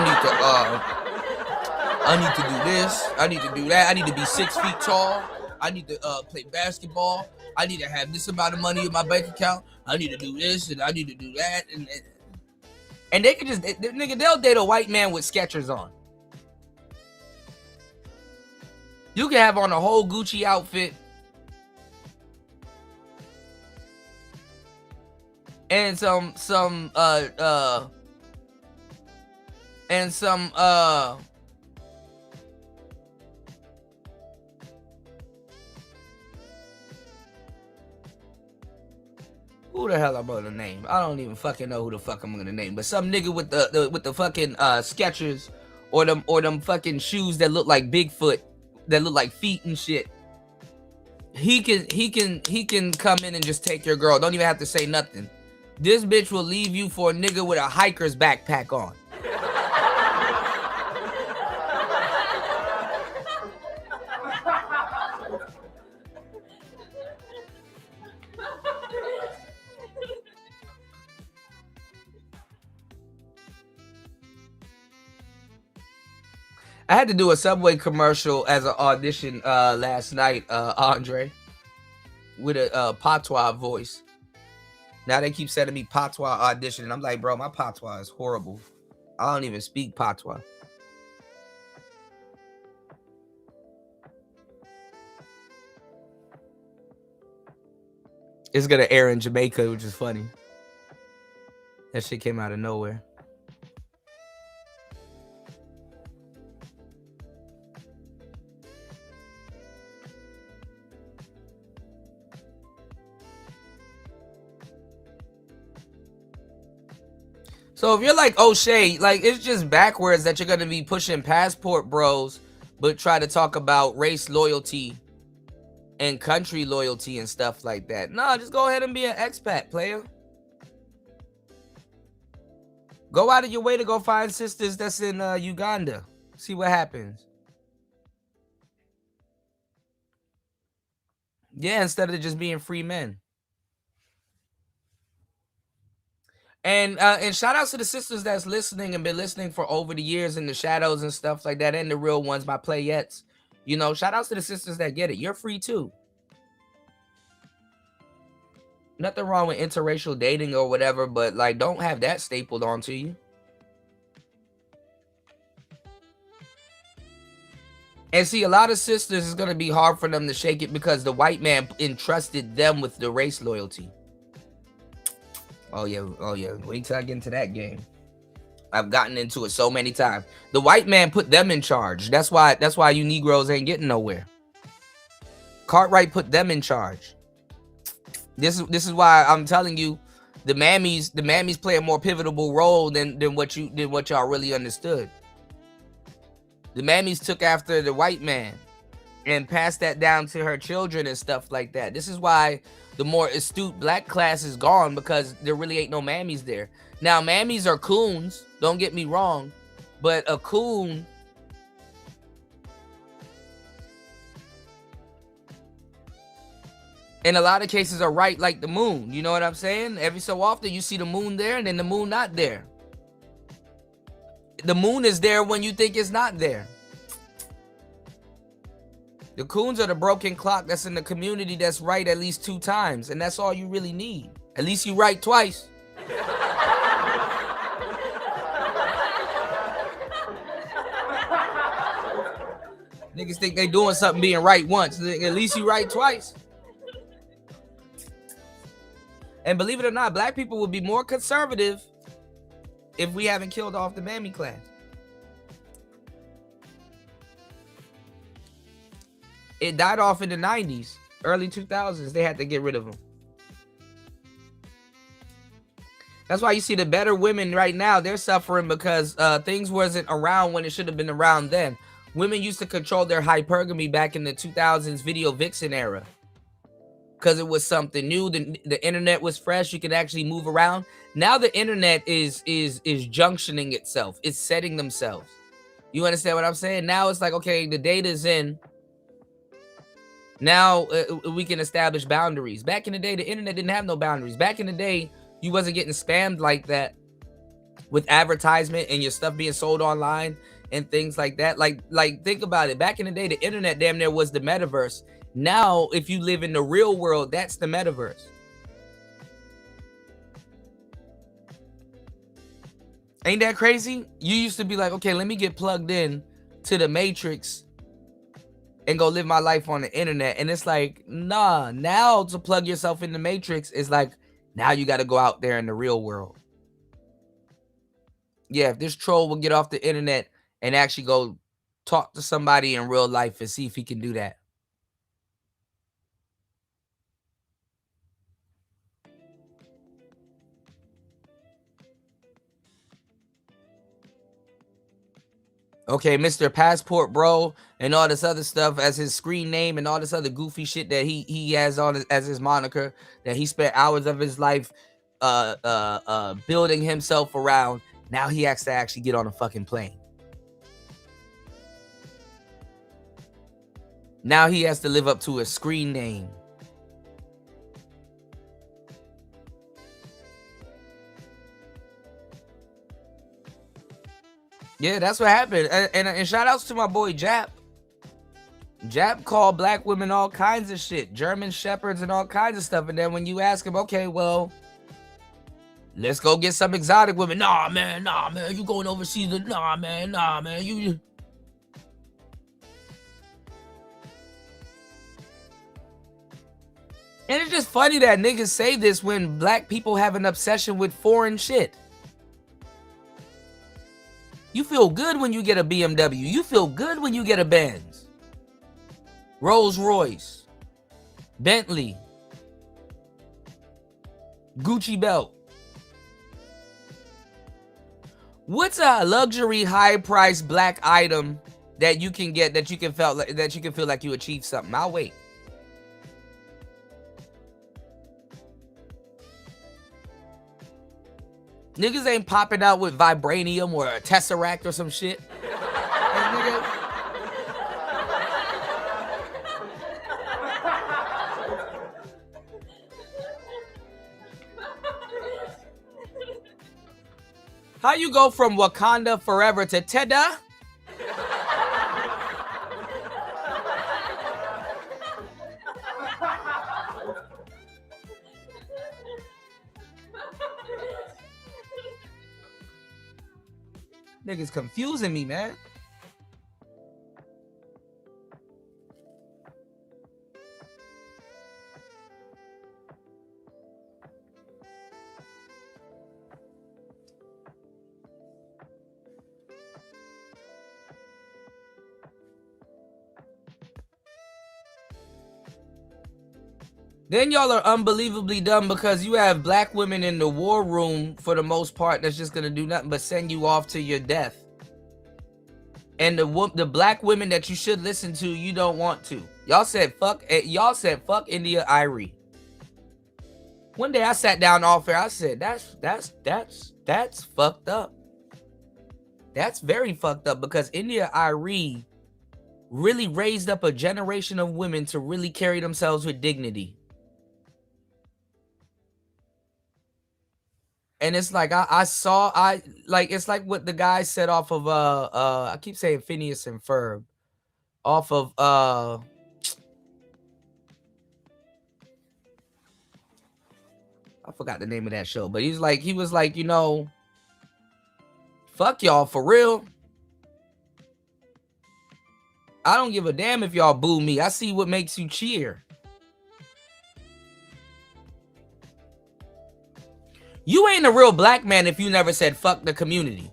need to do this. I need to do that. I need to be 6 feet tall. I need to play basketball. I need to have this amount of money in my bank account. I need to do this and I need to do that. And they can just, they'll date a white man with Skechers on. You can have on a whole Gucci outfit and some who the hell I'm gonna name? I don't even fucking know who the fuck I'm gonna name. But some nigga with the fucking Skechers or them fucking shoes that look like Bigfoot, that look like feet and shit. He can come in and just take your girl. Don't even have to say nothing. This bitch will leave you for a nigga with a hiker's backpack on. I had to do a Subway commercial as an audition last night, Andre, with a patois voice. Now they keep sending me patois audition, and I'm like, bro, my patois is horrible. I don't even speak patois. It's gonna air in Jamaica, which is funny. That shit came out of nowhere. So if you're like O'Shea, like it's just backwards that you're gonna be pushing passport bros, but try to talk about race loyalty and country loyalty and stuff like that. No, just go ahead and be an expat, player. Go out of your way to go find sisters that's in Uganda. See what happens. Yeah, instead of just being free men. And shout outs to the sisters that's listening and been listening for over the years in the shadows and stuff like that, and the real ones, my playettes. You know, shout outs to the sisters that get it. You're free too. Nothing wrong with interracial dating or whatever, but like don't have that stapled onto you. And see, a lot of sisters is gonna be hard for them to shake it because the white man entrusted them with the race loyalty. Oh yeah, wait till I get into that game. I've gotten into it so many times. The white man put them in charge. That's why you Negroes ain't getting nowhere. Cartwright put them in charge. This is why I'm telling you, the mammies play a more pivotal role than what y'all really understood. The mammies took after the white man and passed that down to her children and stuff like that. This is why the more astute black class is gone, because there really ain't no mammies there. Now, mammies are coons, don't get me wrong, but a coon in a lot of cases are right like the moon. You know what I'm saying? Every so often you see the moon there and then the moon not there. The moon is there when you think it's not there. The coons are the broken clock that's in the community that's right at least 2 times, and that's all you really need. At least you right twice. Niggas think they doing something being right once. At least you right twice. And believe it or not, black people would be more conservative if we haven't killed off the mammy class. It died off in the 90s, early 2000s. They had to get rid of them. That's why you see the better women right now, they're suffering because things wasn't around when it should have been around then. Women used to control their hypergamy back in the 2000s video vixen era. Because it was something new. The internet was fresh. You could actually move around. Now the internet is junctioning itself. It's setting themselves. You understand what I'm saying? Now it's like, okay, the data's in. Now we can establish boundaries. Back in the day, the internet didn't have no boundaries. Back in the day, you wasn't getting spammed like that with advertisement and your stuff being sold online and things like that. Like think about it. Back in the day, the internet damn near was the metaverse. Now, if you live in the real world, that's the metaverse. Ain't that crazy? You used to be like, okay, let me get plugged in to the Matrix and go live my life on the internet. And it's like, nah, now to plug yourself in the Matrix is like, now you got to go out there in the real world. Yeah, if this troll will get off the internet and actually go talk to somebody in real life and see if he can do that. Okay, Mr. Passport Bro and all this other stuff as his screen name and all this other goofy shit that he has on as his moniker that he spent hours of his life building himself around. Now he has to actually get on a fucking plane. Now he has to live up to a screen name. Yeah, that's what happened. And shout outs to my boy Jap. Jap called black women all kinds of shit. German shepherds and all kinds of stuff. And then when you ask him, okay, well, let's go get some exotic women. Nah, man, you going overseas. Nah, man, you. And it's just funny that niggas say this when black people have an obsession with foreign shit. You feel good when you get a BMW. You feel good when you get a Benz, Rolls Royce, Bentley, Gucci belt. What's a luxury, high-priced black item that you can get that you can feel like you achieved something? I'll wait. Niggas ain't popping out with vibranium or a tesseract or some shit. How you go from Wakanda Forever to Teda? Niggas confusing me, man. Then y'all are unbelievably dumb because you have black women in the war room for the most part that's just gonna do nothing but send you off to your death. And the black women that you should listen to, you don't want to. Y'all said fuck India Irie. One day I sat down off air, I said, that's fucked up. That's very fucked up because India Irie really raised up a generation of women to really carry themselves with dignity. And it's like it's like what the guy said off of I keep saying Phineas and Ferb. Off of I forgot the name of that show, but he was like, you know, fuck y'all for real. I don't give a damn if y'all boo me. I see what makes you cheer. You ain't a real black man if you never said fuck the community.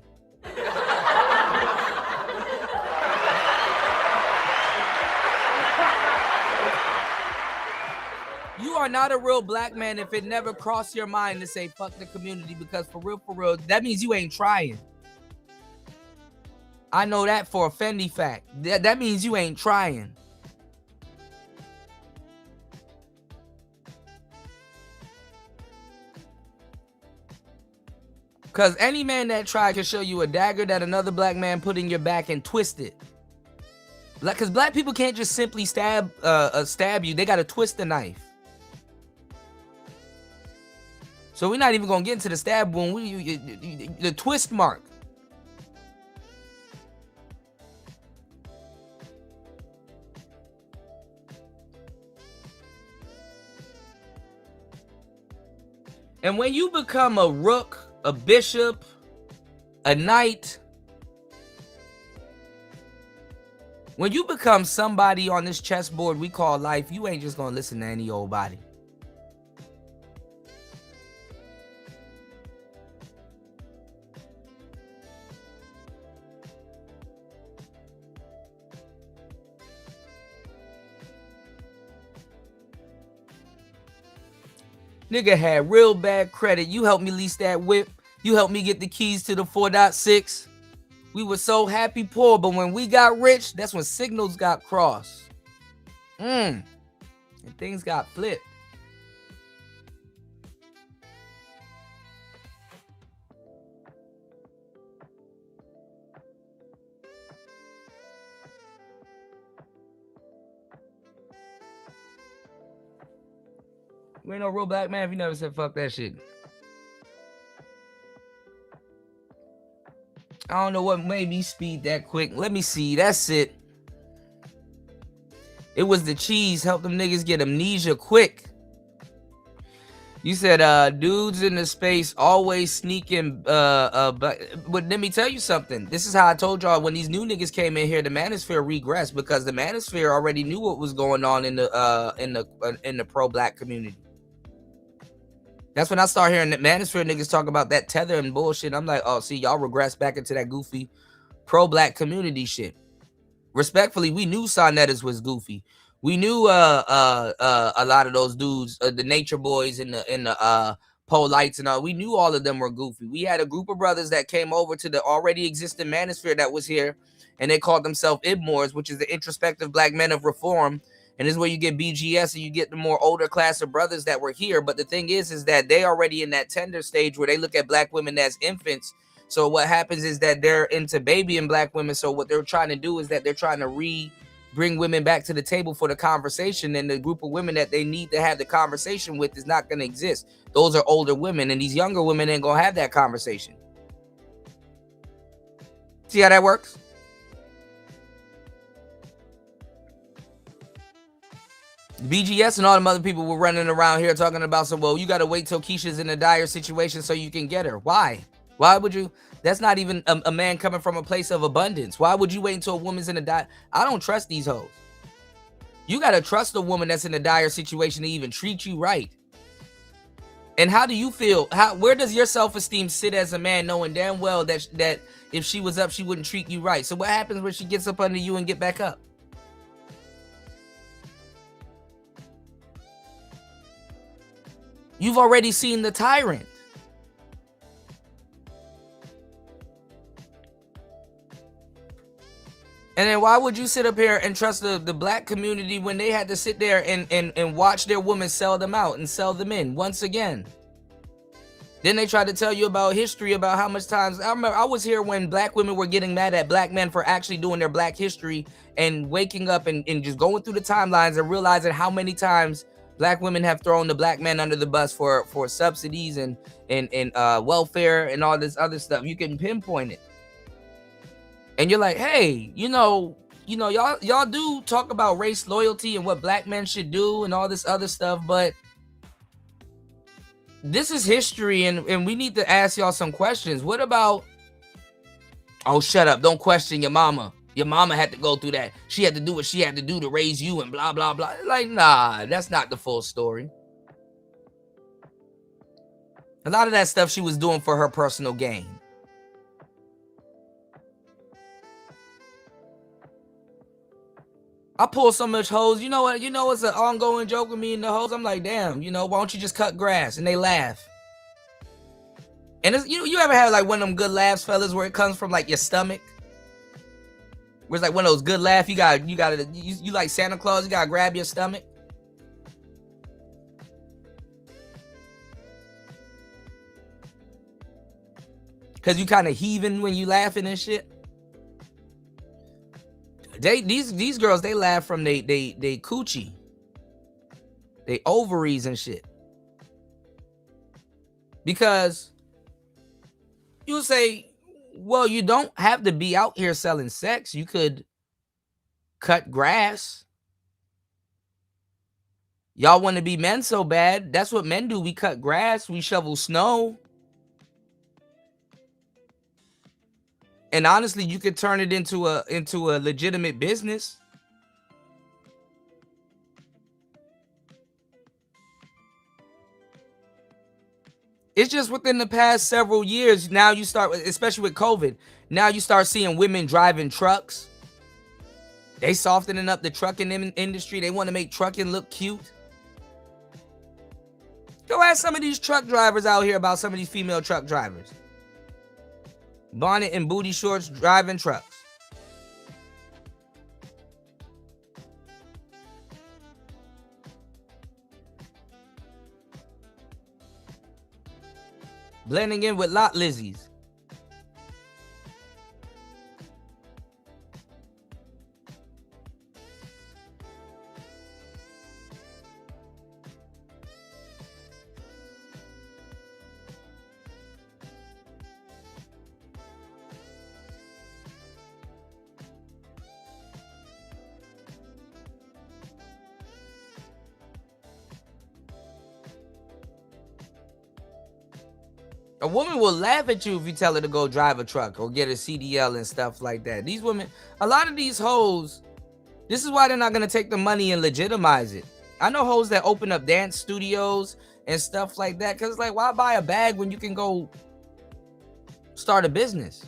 You are not a real black man if it never crossed your mind to say fuck the community, because for real, that means you ain't trying. I know that for a Fendi fact. That means you ain't trying. Because any man that tried can show you a dagger that another black man put in your back and twist it. Because black people can't just simply stab you. They got to twist the knife. So we're not even going to get into the stab wound. The twist mark. And when you become a rook, a bishop, a knight, when you become somebody on this chessboard we call life, you ain't just gonna listen to any old body. Nigga had real bad credit. You helped me lease that whip. You helped me get the keys to the 4.6. We were so happy poor, but when we got rich, that's when signals got crossed. And things got flipped. You ain't no real black man if you never said fuck that shit. I don't know what made me speed that quick. Let me see. That's it. It was the cheese. Help them niggas get amnesia quick. You said dudes in the space always sneaking but let me tell you something. This is how I told y'all when these new niggas came in here, the manosphere regressed because the manosphere already knew what was going on in the pro-black community. That's when I start hearing that manosphere niggas talk about that tether and bullshit. I'm like, oh, see, y'all regress back into that goofy pro-black community shit. Respectfully, we knew Sonettas was goofy. We knew a lot of those dudes, the Nature Boys and the Polites and all. We knew all of them were goofy. We had a group of brothers that came over to the already existing manosphere that was here, and they called themselves Ibmores, which is the introspective black men of reform. And this is where you get BGS and you get the more older class of brothers that were here. But the thing is that they already in that tender stage where they look at black women as infants. So what happens is that they're into babying black women. So what they're trying to do is that they're trying to bring women back to the table for the conversation. And the group of women that they need to have the conversation with is not going to exist. Those are older women. And these younger women ain't going to have that conversation. See how that works? BGS and all them other people were running around here talking about some, well, you got to wait till Keisha's in a dire situation so you can get her. Why? Why would you? That's not even a man coming from a place of abundance. Why would you wait until a woman's in a dire? I don't trust these hoes. You got to trust a woman that's in a dire situation to even treat you right. And how do you feel? Where does your self-esteem sit as a man knowing damn well that if she was up, she wouldn't treat you right? So what happens when she gets up under you and get back up? You've already seen the tyrant. And then why would you sit up here and trust the black community when they had to sit there and watch their women sell them out and sell them in once again? Then they tried to tell you about history, about how much times. I remember I was here when black women were getting mad at black men for actually doing their black history and waking up and just going through the timelines and realizing how many times black women have thrown the black men under the bus for subsidies and welfare and all this other stuff. You can pinpoint it. And you're like, hey, you know, y'all do talk about race loyalty and what black men should do and all this other stuff, but this is history, and we need to ask y'all some questions. What about, oh, shut up, don't question your mama. Your mama had to go through that. She had to do what she had to do to raise you and blah, blah, blah. Like, nah, that's not the full story. A lot of that stuff she was doing for her personal gain. I pull so much hoes. You know what? You know it's an ongoing joke with me and the hoes. I'm like, damn, you know, why don't you just cut grass? And they laugh. And it's, you ever have like one of them good laughs, fellas, where it comes from like your stomach? Where it's like one of those good laughs. You like Santa Claus, you gotta grab your stomach. Cause you kind of heaving when you laughing and shit. These girls, they laugh from they coochie, they ovaries and shit. Because you say, well, you don't have to be out here selling sex. You could cut grass. Y'all want to be men so bad. That's what men do. We cut grass. We shovel snow. And honestly, you could turn it into a legitimate business. It's just within the past several years, now you start, especially with COVID, now you start seeing women driving trucks. They softening up the trucking industry. They want to make trucking look cute. Go ask some of these truck drivers out here about some of these female truck drivers. Bonnet and booty shorts driving trucks. Blending in with lot Lizzies. A woman will laugh at you if you tell her to go drive a truck or get a CDL and stuff like that. These women, a lot of these hoes, this is why they're not going to take the money and legitimize it. I know hoes that open up dance studios and stuff like that. Because it's like, why buy a bag when you can go start a business?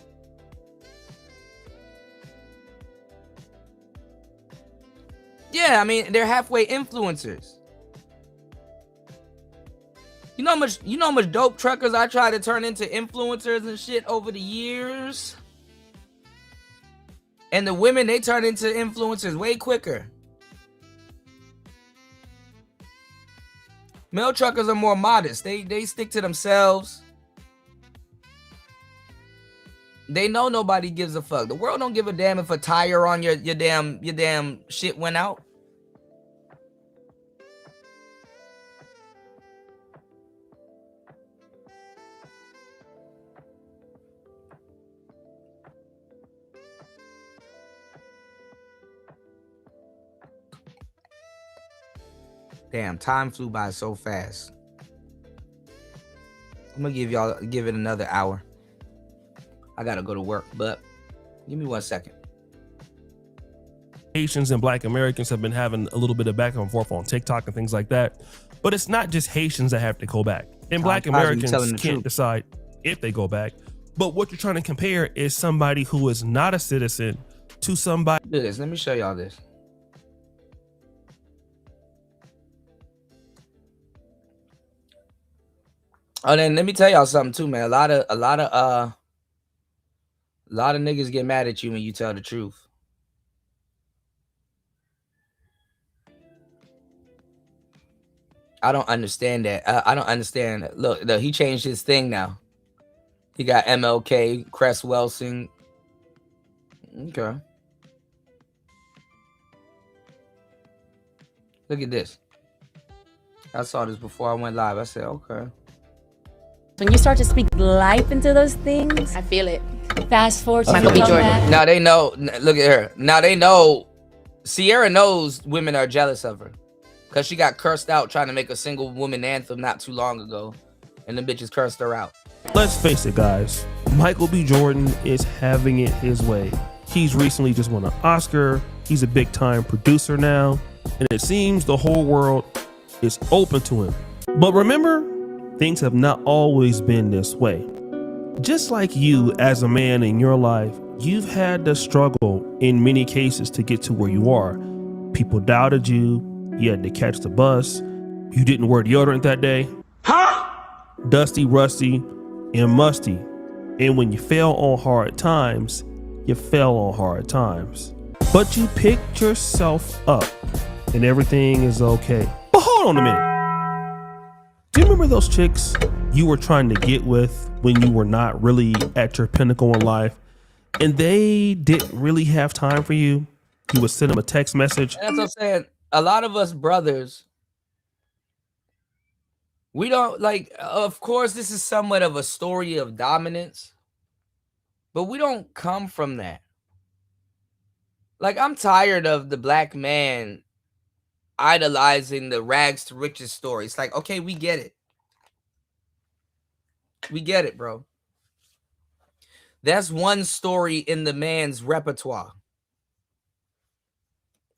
Yeah, I mean, they're halfway influencers. You know how much dope truckers I try to turn into influencers and shit over the years? And the women, they turn into influencers way quicker. Male truckers are more modest. They stick to themselves. They know nobody gives a fuck. The world don't give a damn if a tire on your damn shit went out. Damn, time flew by so fast. I'm gonna give it another hour. I gotta go to work, but give me 1 second. Haitians and Black Americans have been having a little bit of back and forth on TikTok and things like that. But it's not just Haitians that have to go back. And Black Americans can't decide if they go back. But what you're trying to compare is somebody who is not a citizen to somebody. Do this. Let me show y'all this. Oh, then let me tell y'all something too, man. A lot of niggas get mad at you when you tell the truth. I don't understand that. I don't understand. Look, he changed his thing now. He got MLK, Cress Welsing. Okay. Look at this. I saw this before I went live. I said, okay. When you start to speak life into those things, I feel it. Fast forward to Michael B. Jordan. Now they know. Look at her. Now they know. Sierra knows women are jealous of her because she got cursed out trying to make a single woman anthem not too long ago and the bitches cursed her out. Let's face it, guys. Michael B. Jordan is having it his way. He's recently just won an Oscar. He's a big time producer now. And it seems the whole world is open to him. But remember, things have not always been this way. Just like you as a man in your life, you've had to struggle in many cases to get to where you are. People doubted you. You had to catch the bus. You didn't wear deodorant that day. Dusty, rusty, and musty. And when you fell on hard times, you fell on hard times. But you picked yourself up and everything is okay. But hold on a minute. Do you remember those chicks you were trying to get with when you were not really at your pinnacle in life and they didn't really have time for you? You would send them a text message. That's what I'm saying. A lot of us brothers, we don't like, of course, this is somewhat of a story of dominance, but we don't come from that. Like, I'm tired of the black man idolizing the rags to riches story. It's like, okay, we get it. We get it, bro. That's one story in the man's repertoire.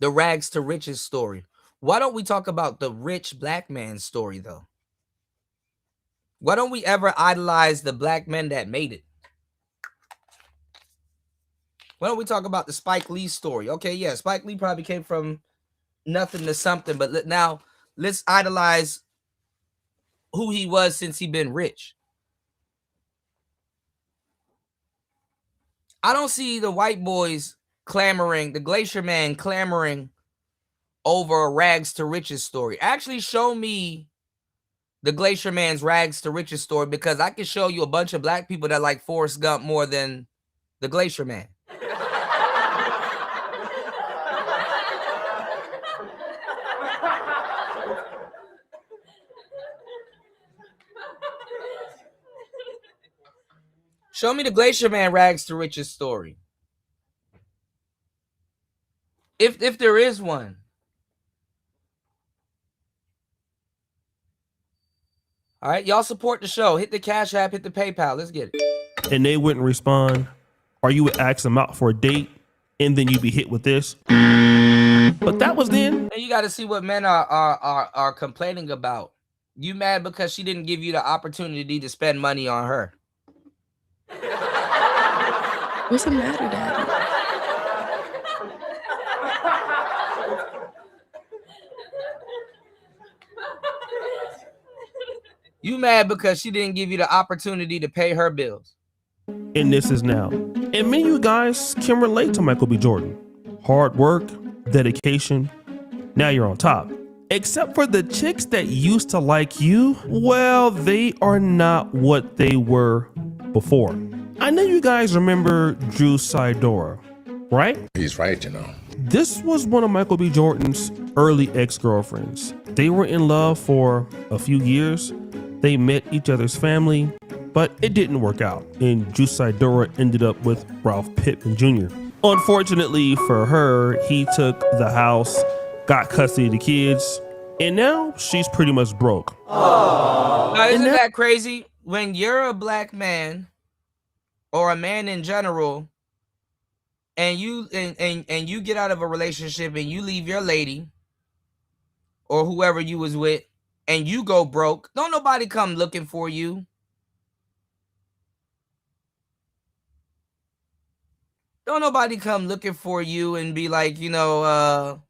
The rags to riches story. Why don't we talk about the rich black man story, though? Why don't we ever idolize the black men that made it? Why don't we talk about the Spike Lee story? Okay, yeah, Spike Lee probably came from nothing to something, but now let's idolize who he was since he been rich. I don't see the white boys clamoring, the Glacier Man clamoring over a rags to riches story. Actually, show me the Glacier Man's rags to riches story, because I can show you a bunch of black people that like Forrest Gump more than the Glacier Man. Show me the Glacier Man rags to riches story. If there is one. All right, y'all support the show. Hit the Cash App, hit the PayPal. Let's get it. And they wouldn't respond, or you would ask them out for a date, and then you'd be hit with this. But that was then. And you got to see what men are complaining about. You mad because she didn't give you the opportunity to spend money on her. What's the matter, Daddy? You mad because she didn't give you the opportunity to pay her bills. And this is now. And many of you guys can relate to Michael B. Jordan. Hard work, dedication. Now you're on top. Except for the chicks that used to like you, well, they are not what they were before. I know you guys remember Drew Sidora, right? He's right, you know. This was one of Michael B. Jordan's early ex-girlfriends. They were in love for a few years. They met each other's family, but it didn't work out. And Drew Sidora ended up with Ralph Pittman Jr. Unfortunately for her, he took the house, got custody of the kids, and now she's pretty much broke. Now, isn't that crazy? When you're a black man or a man in general, and you and you get out of a relationship and you leave your lady or whoever you was with and you go broke, don't nobody come looking for you. Don't nobody come looking for you and be like, you know,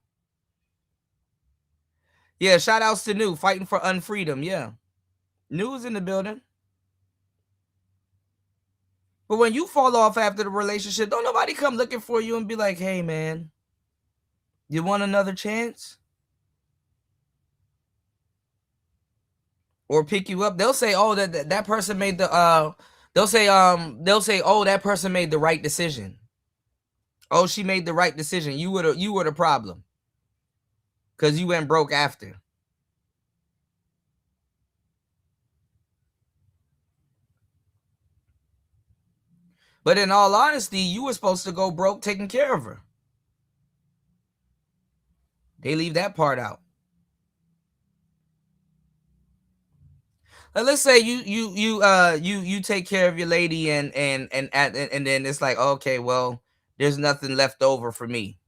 yeah, shout outs to New, fighting for unfreedom. Yeah. New is in the building. But when you fall off after the relationship, don't nobody come looking for you and be like, hey, man, you want another chance? Or pick you up. They'll say, oh, that person made the, they'll say, oh, that person made the right decision. Oh, she made the right decision. You were the problem. Because you went broke after. But in all honesty, you were supposed to go broke taking care of her. They leave that part out. let's say you take care of your lady and then it's like, okay, well, there's nothing left over for me.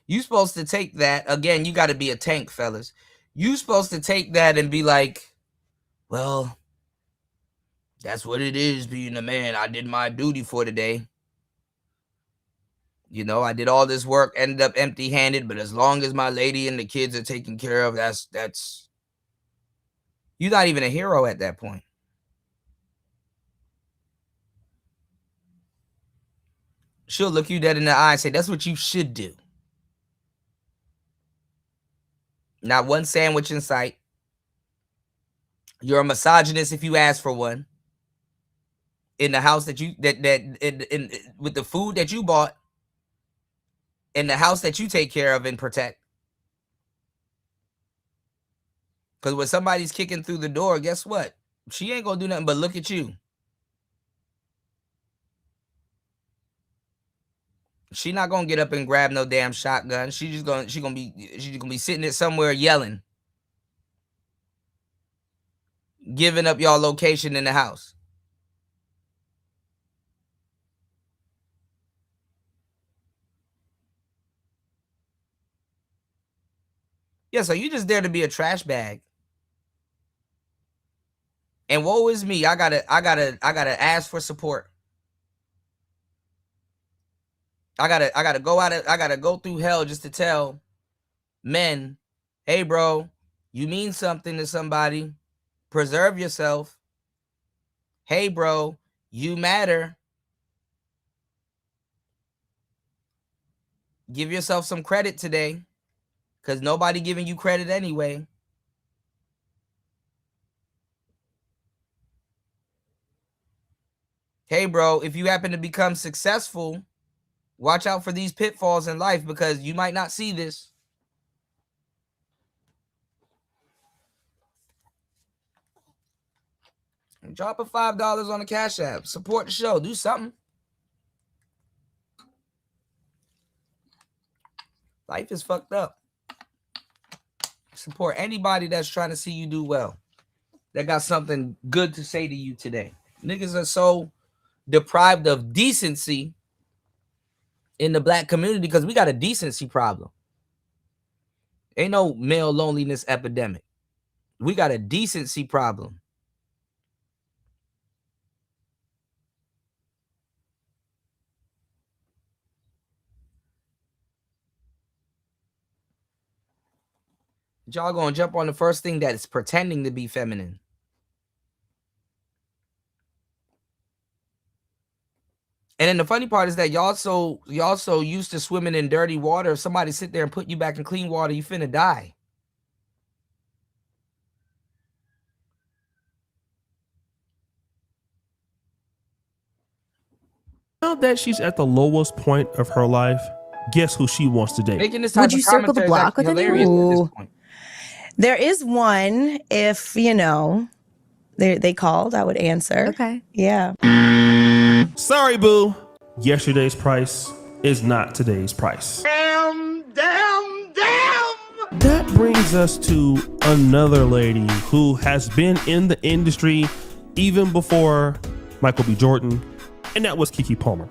You supposed to take that, again, you got to be a tank, fellas. You supposed to take that and be like, well, that's what it is being a man. I did my duty for today. You know, I did all this work, ended up empty-handed, but as long as my lady and the kids are taken care of, that's you're not even a hero at that point. She'll look you dead in the eye and say, that's what you should do. Not one sandwich in sight. You're a misogynist if you ask for one. In the house that you with the food that you bought, in the house that you take care of and protect. Because when somebody's kicking through the door, guess what? She ain't gonna do nothing but look at you. She not gonna get up and grab no damn shotgun. She's gonna be sitting there somewhere yelling, giving up y'all location in the house. Yeah, so you just there to be a trash bag. And woe is me, I gotta ask for support. I gotta go through hell just to tell men, hey bro, you mean something to somebody. Preserve yourself. Hey bro, you matter. Give yourself some credit today, because nobody giving you credit anyway. Hey bro, if you happen to become successful, watch out for these pitfalls in life, because you might not see this. Drop a $5 on the Cash App. Support the show. Do something. Life is fucked up. Support anybody that's trying to see you do well, that got something good to say to you today. Niggas are so deprived of decency in the black community because we got a decency problem. Ain't no male loneliness epidemic. We got a decency problem. Y'all gonna jump on the first thing that is pretending to be feminine. And then the funny part is that y'all so used to swimming in dirty water. If somebody sit there and put you back in clean water, you finna die. Now that she's at the lowest point of her life, guess who she wants to date? Would you circle the block with anyone? There is one. If you know, they called, I would answer. Okay. Yeah. Sorry, boo. Yesterday's price is not today's price. Damn. That brings us to another lady who has been in the industry even before Michael B. Jordan, and that was Keke Palmer.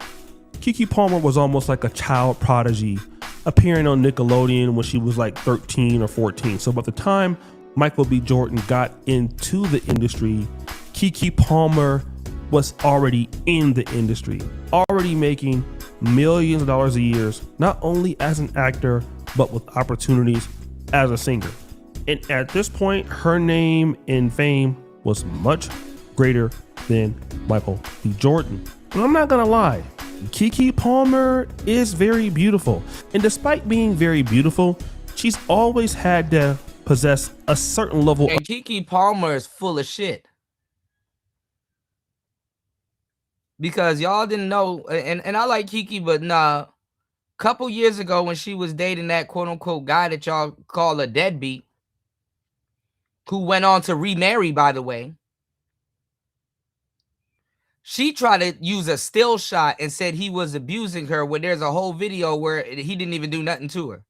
Keke Palmer was almost like a child prodigy, appearing on Nickelodeon when she was like 13 or 14. So by the time Michael B. Jordan got into the industry, Keke Palmer was already in the industry, already making millions of dollars a year, not only as an actor, but with opportunities as a singer. And at this point, her name and fame was much greater than Michael B. Jordan. And I'm not gonna lie, Keke Palmer is very beautiful. And despite being very beautiful, she's always had to possess a certain level of... Keke Palmer is full of shit. Because y'all didn't know, and I like Keke, but nah, couple years ago when she was dating that quote-unquote guy that y'all call a deadbeat, who went on to remarry, by the way, she tried to use a still shot and said he was abusing her when there's a whole video where he didn't even do nothing to her.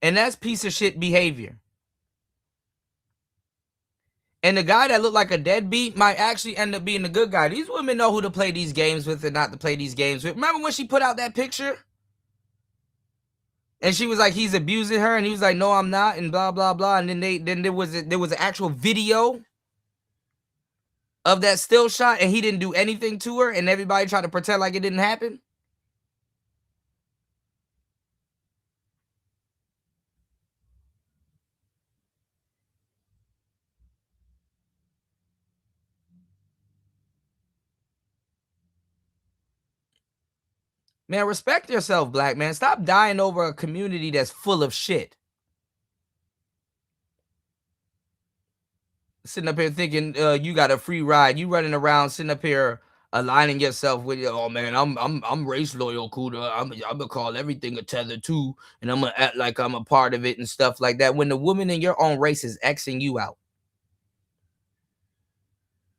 And that's piece of shit behavior. And the guy that looked like a deadbeat might actually end up being the good guy. These women know who to play these games with and not to play these games with. Remember when she put out that picture? And she was like, he's abusing her, and he was like, no, I'm not, and blah blah blah. And then there was an actual video of that still shot, and he didn't do anything to her, and everybody tried to pretend like it didn't happen. Man, respect yourself, black man. Stop dying over a community that's full of shit. Sitting up here thinking you got a free ride. You running around sitting up here aligning yourself with, oh man, I'm race loyal, Kuda. I'm gonna call everything a tether too, and I'm gonna act like I'm a part of it and stuff like that. When the woman in your own race is Xing you out,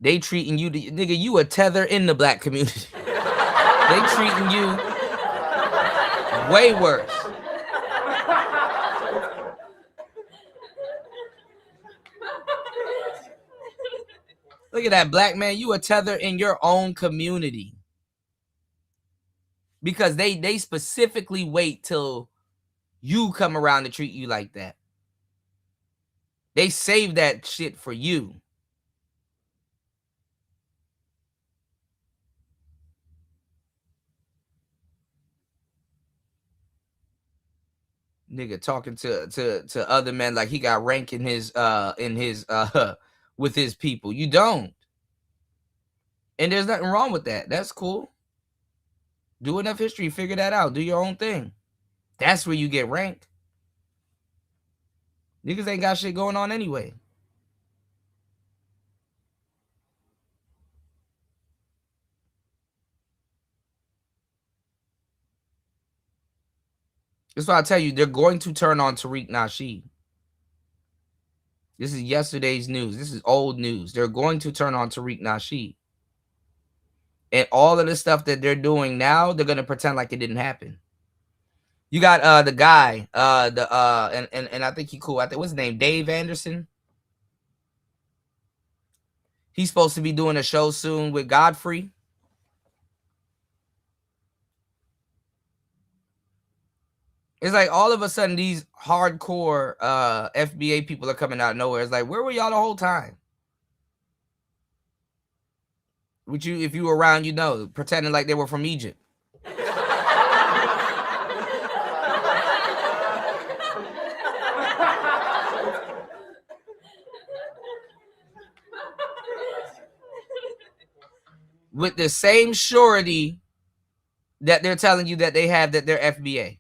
they treating you, nigga, you a tether in the black community. They treating you way worse. Look at that, black man. You a tether in your own community. Because they specifically wait till you come around to treat you like that. They save that shit for you. Nigga talking to other men like he got rank in his with his people. You don't. And there's nothing wrong with that. That's cool. Do enough history, figure that out. Do your own thing. That's where you get ranked. Niggas ain't got shit going on anyway. That's why I tell you, they're going to turn on Tariq Nasheed. This is yesterday's news. This is old news. They're going to turn on Tariq Nasheed. And all of the stuff that they're doing now, they're going to pretend like it didn't happen. You got the guy, and I think he cool. I think what's his name? Dave Anderson. He's supposed to be doing a show soon with Godfrey. It's like all of a sudden these hardcore FBA people are coming out of nowhere. It's like, where were y'all the whole time? Would you, if you were around, you know, pretending like they were from Egypt. With the same surety that they're telling you that they have that they're FBA.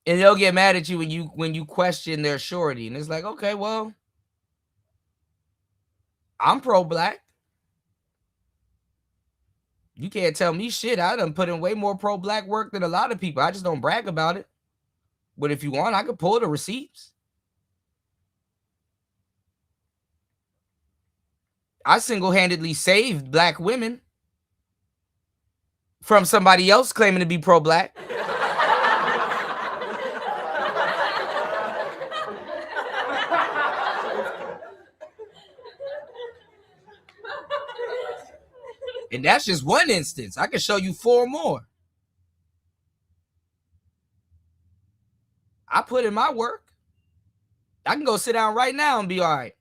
And they'll get mad at you when you question their surety. And it's like, okay, well, I'm pro-black. You can't tell me shit. I done put in way more pro-black work than a lot of people. I just don't brag about it. But if you want, I could pull the receipts. I single-handedly saved black women from somebody else claiming to be pro-black. And that's just one instance. I can show you 4 more. I put in my work. I can go sit down right now and be all right.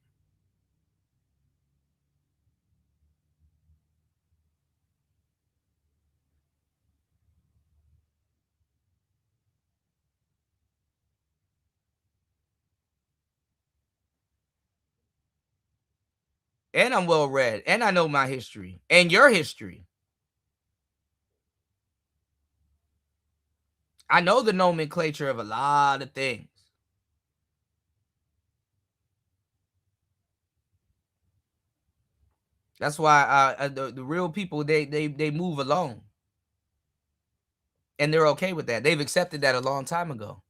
And I'm well read. And I know my history. And your history. I know the nomenclature of a lot of things. That's why the real people, they move alone. And they're okay with that. They've accepted that a long time ago.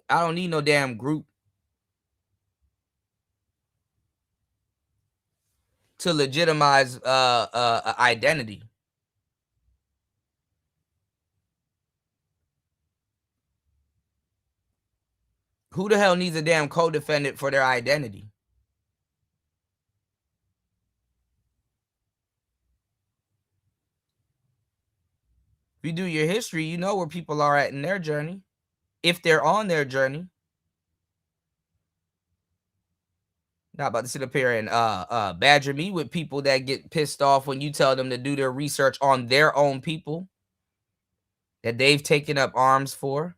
I don't need no damn group to legitimize identity. Who the hell needs a damn co-defendant for their identity? If you do your history, you know where people are at in their journey, if they're on their journey. Not about to sit up here and badger me with people that get pissed off when you tell them to do their research on their own people that they've taken up arms for.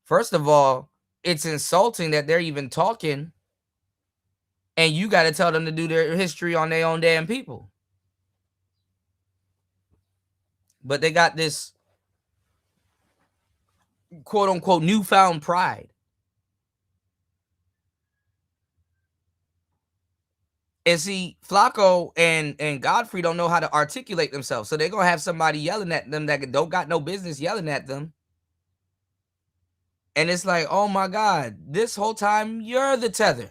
First of all, it's insulting that they're even talking, and you got to tell them to do their history on their own damn people. But they got this quote unquote newfound pride. And see, Flacco and Godfrey don't know how to articulate themselves. So they're going to have somebody yelling at them that don't got no business yelling at them. And it's like, oh my God, this whole time you're the tether.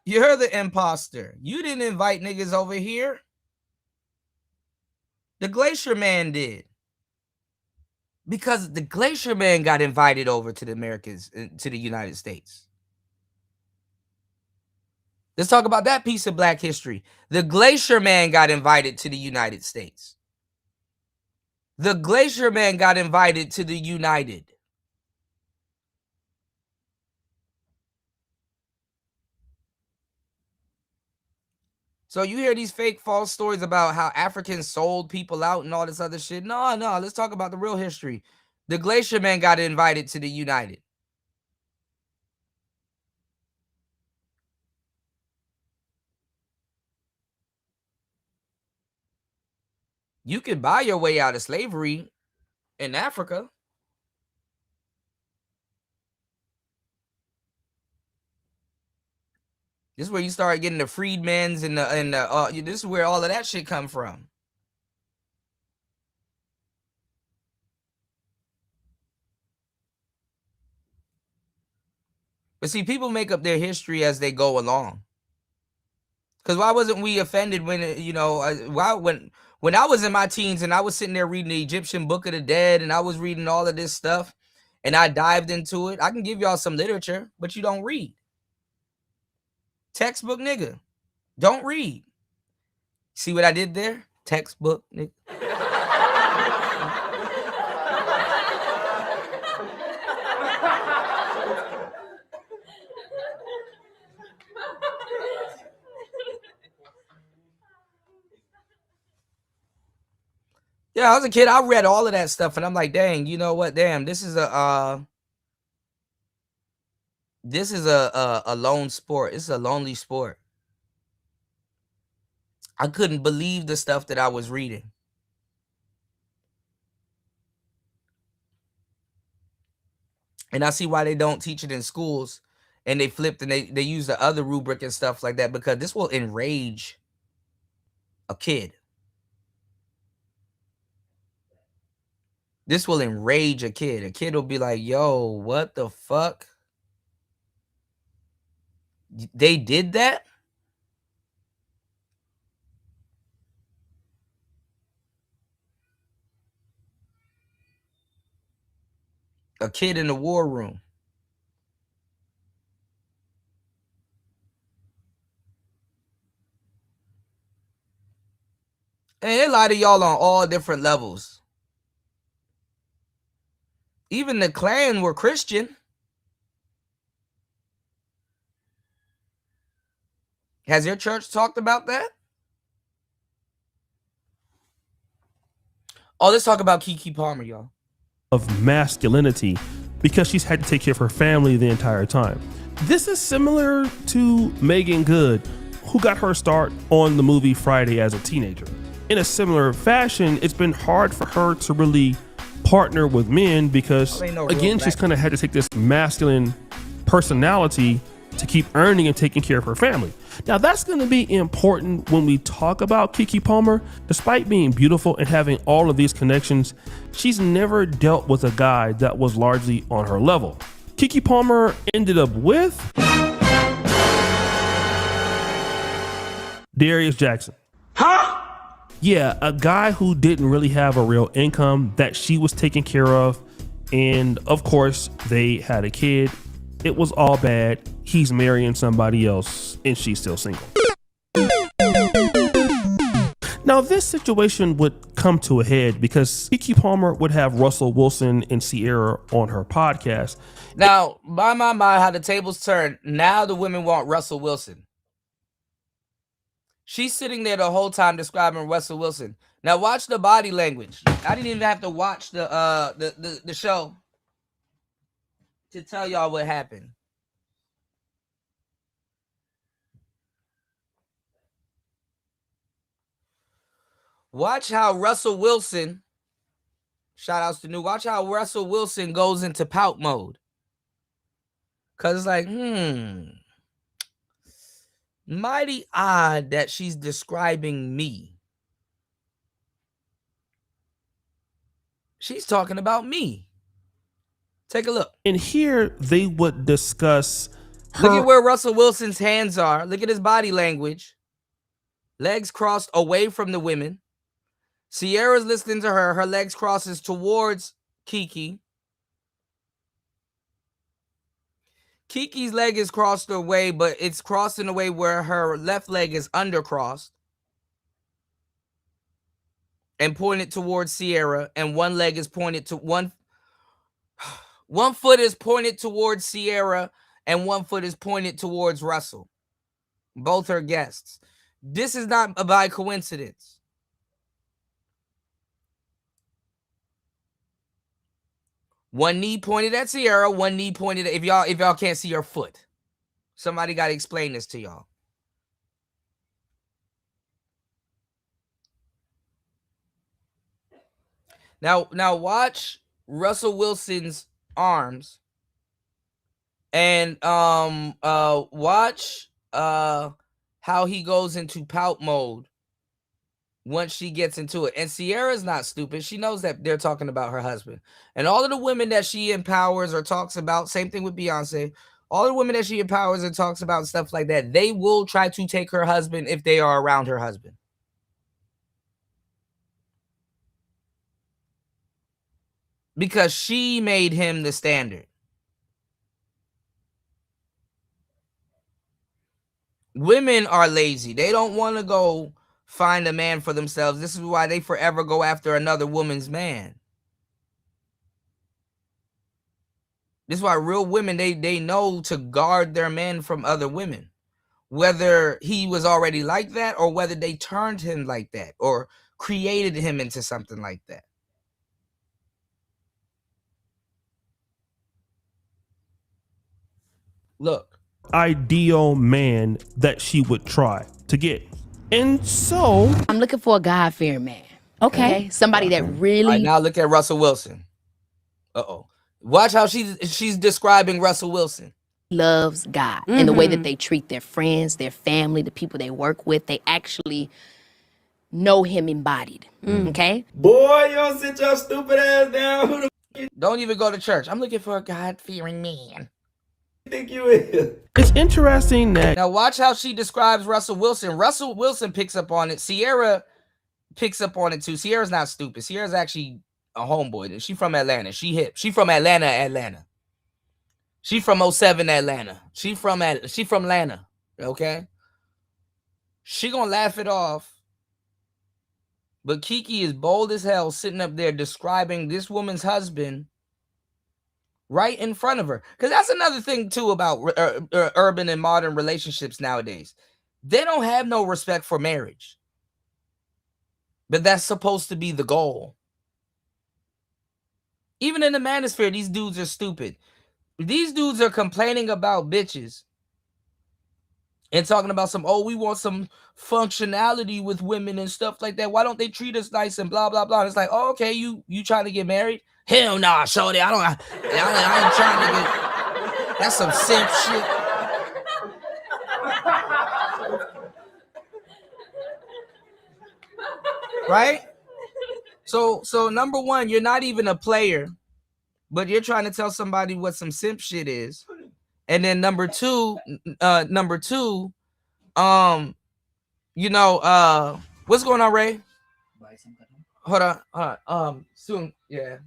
You're the imposter. You didn't invite niggas over here. The Glacier Man did. Because the Glacier Man got invited over to the Americans, to the United States. Let's talk about that piece of Black history. The Glacier Man got invited to the United States. The Glacier Man got invited to the United. So you hear these fake false stories about how Africans sold people out and all this other shit. No, let's talk about the real history. The Glacier Man got invited to the United. You could buy your way out of slavery in Africa. This is where you start getting the freedmen's and this is where all of that shit come from. But see, people make up their history as they go along. Because why wasn't we offended when, when I was in my teens and I was sitting there reading the Egyptian Book of the Dead and I was reading all of this stuff and I dived into it. I can give y'all some literature, but you don't read. Textbook nigga. Don't read. See what I did there? Textbook nigga. Yeah, I was a kid. I read all of that stuff and I'm like, dang, you know what? Damn, this is a lone sport. It's a lonely sport. I couldn't believe the stuff that I was reading. And I see why they don't teach it in schools and they flipped and they use the other rubric and stuff like that, because this will enrage a kid. This will enrage a kid. A kid will be like, yo, what the fuck? They did that? A kid in the war room. And they lie to y'all on all different levels. Even the Klan were Christian. Has your church talked about that? Oh, let's talk about Keke Palmer, y'all. Of masculinity, because she's had to take care of her family the entire time. This is similar to Megan Good, who got her start on the movie Friday as a teenager. In a similar fashion, it's been hard for her to really partner with men because, again, she's kind of had to take this masculine personality to keep earning and taking care of her family. Now that's going to be important when we talk about Keke Palmer. Despite being beautiful and having all of these connections, she's never dealt with a guy that was largely on her level. Keke Palmer ended up with Darius Jackson. Huh? Yeah, a guy who didn't really have a real income that she was taking care of. And of course, they had a kid. It was all bad. He's marrying somebody else and she's still single. Now, this situation would come to a head because Keke Palmer would have Russell Wilson and Ciara on her podcast. Now, my how the tables turn. Now the women want Russell Wilson. She's sitting there the whole time describing Russell Wilson. Now watch the body language. I didn't even have to watch the show to tell y'all what happened. Watch how Russell Wilson, shout outs to New, watch how Russell Wilson goes into pout mode. Cause it's like, mighty odd that she's describing me. She's talking about me. Take a look. And here they would discuss her. Look at where Russell Wilson's hands are. Look at his body language. Legs crossed away from the women. Ciara's listening to her. Her legs crosses towards Keke. Kiki's leg is crossed away, but it's crossed in a way where her left leg is undercrossed and pointed towards Ciara, and one leg is pointed to one foot is pointed towards Ciara, and one foot is pointed towards Russell. Both are guests. This is not by coincidence. One knee pointed at Ciara, one knee pointed at, if y'all can't see her foot. Somebody got to explain this to y'all. Now watch Russell Wilson's arms and watch how he goes into pout mode once she gets into it. And Ciara's not stupid. She knows that they're talking about her husband. And all of the women that she empowers or talks about, same thing with Beyonce, all the women that she empowers and talks about stuff like that, they will try to take her husband if they are around her husband. Because she made him the standard. Women are lazy. They don't want to go find a man for themselves. This is why they forever go after another woman's man. This is why real women, they know to guard their men from other women. Whether he was already like that or whether they turned him like that or created him into something like that. Look. Ideal man that she would try to get. And so I'm looking for a God-fearing man. Okay. Somebody that really. All right, now look at Russell Wilson. Uh-oh. Watch how she's describing Russell Wilson. Loves God and the way that they treat their friends, their family, the people they work with. They actually know him embodied. Okay? Boy, you don't sit your stupid ass down. Don't even go to church. I'm looking for a God-fearing man. Think you is. It's interesting that now watch how she describes Russell Wilson. Russell Wilson picks up on it. Ciara picks up on it too. Ciara's not stupid. Ciara's actually a homeboy. She from Atlanta. She hip. She from Atlanta. She from 07 Atlanta. She from Atlanta. Okay. She gonna laugh it off. But Keke is bold as hell, sitting up there describing this woman's husband right in front of her. Because that's another thing, too, about urban and modern relationships nowadays. They don't have no respect for marriage. But that's supposed to be the goal. Even in the manosphere, these dudes are stupid. These dudes are complaining about bitches and talking about we want some functionality with women and stuff like that. Why don't they treat us nice and blah, blah, blah. And it's like, oh, okay, you trying to get married? Hell nah, shorty. I ain't trying to get. That's some simp shit. right? So number one, you're not even a player, but you're trying to tell somebody what some simp shit is. And then number two, you know, what's going on, Ray? Hold on. Soon, yeah.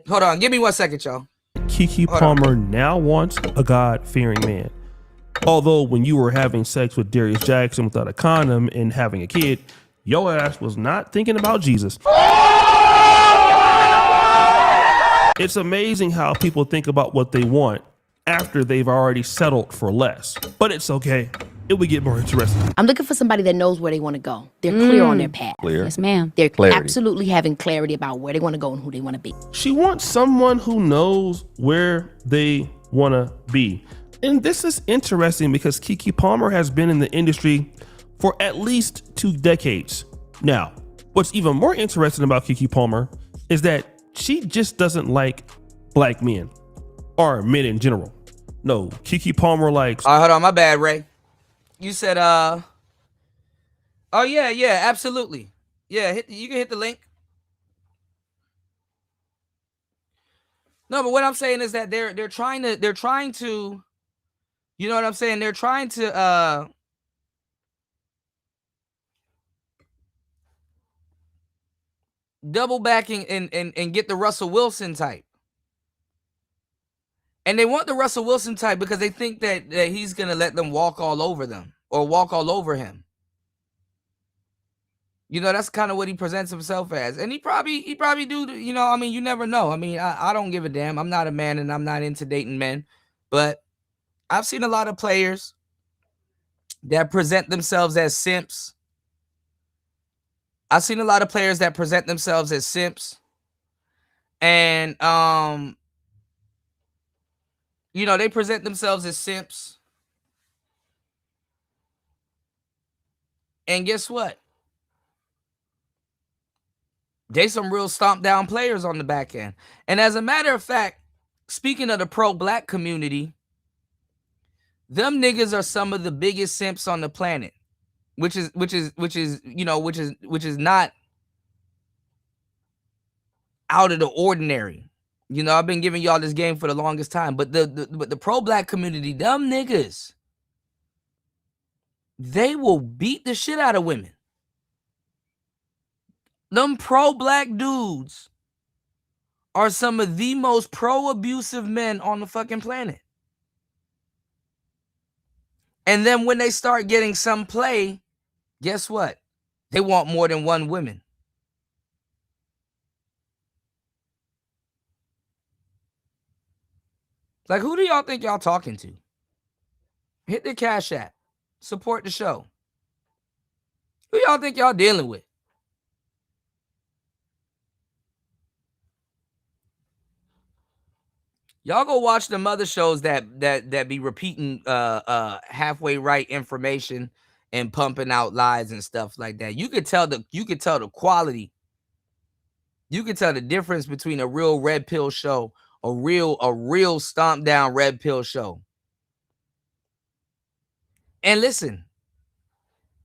Hold on, give me 1 second, y'all. Keke Palmer now wants a God-fearing man. Although when you were having sex with Darius Jackson without a condom and having a kid, your ass was not thinking about Jesus. It's amazing how people think about what they want after they've already settled for less. But it's okay. It would get more interesting. I'm looking for somebody that knows where they want to go. They're clear on their path. Clear. Yes, ma'am. They're Clarity. absolutely having clarity about where they want to go and who they want to be. She wants someone who knows where they want to be. And this is interesting because Keke Palmer has been in the industry for at least 2 decades. Now, what's even more interesting about Keke Palmer is that she just doesn't like black men or men in general. No, Keke Palmer likes... Hold on, my bad, Ray. You said, oh yeah, absolutely. Yeah, you can hit the link. No, but what I'm saying is that they're trying to, you know what I'm saying? They're trying to, double back and get the Russell Wilson type. And they want the Russell Wilson type because they think that he's going to let them walk all over them or walk all over him. You know, that's kind of what he presents himself as. And he probably do, you know, I mean, you never know. I mean, I don't give a damn. I'm not a man and I'm not into dating men. But I've seen a lot of players that present themselves as simps. I've seen a lot of players that present themselves as simps. And, you know, they present themselves as simps. And guess what? They some real stomp down players on the back end. And as a matter of fact, speaking of the pro-black community, them niggas are some of the biggest simps on the planet. Which is not out of the ordinary. You know, I've been giving y'all this game for the longest time, but the pro-black community, them niggas, they will beat the shit out of women. Them pro-black dudes are some of the most pro-abusive men on the fucking planet. And then when they start getting some play, guess what? They want more than one woman. Like, who do y'all think y'all talking to? Hit the Cash App. Support the show. Who y'all think y'all dealing with? Y'all go watch them other shows that be repeating halfway right information and pumping out lies and stuff like that. You could tell the quality. You could tell the difference between a real red pill show, a real stomp down red pill show. And listen,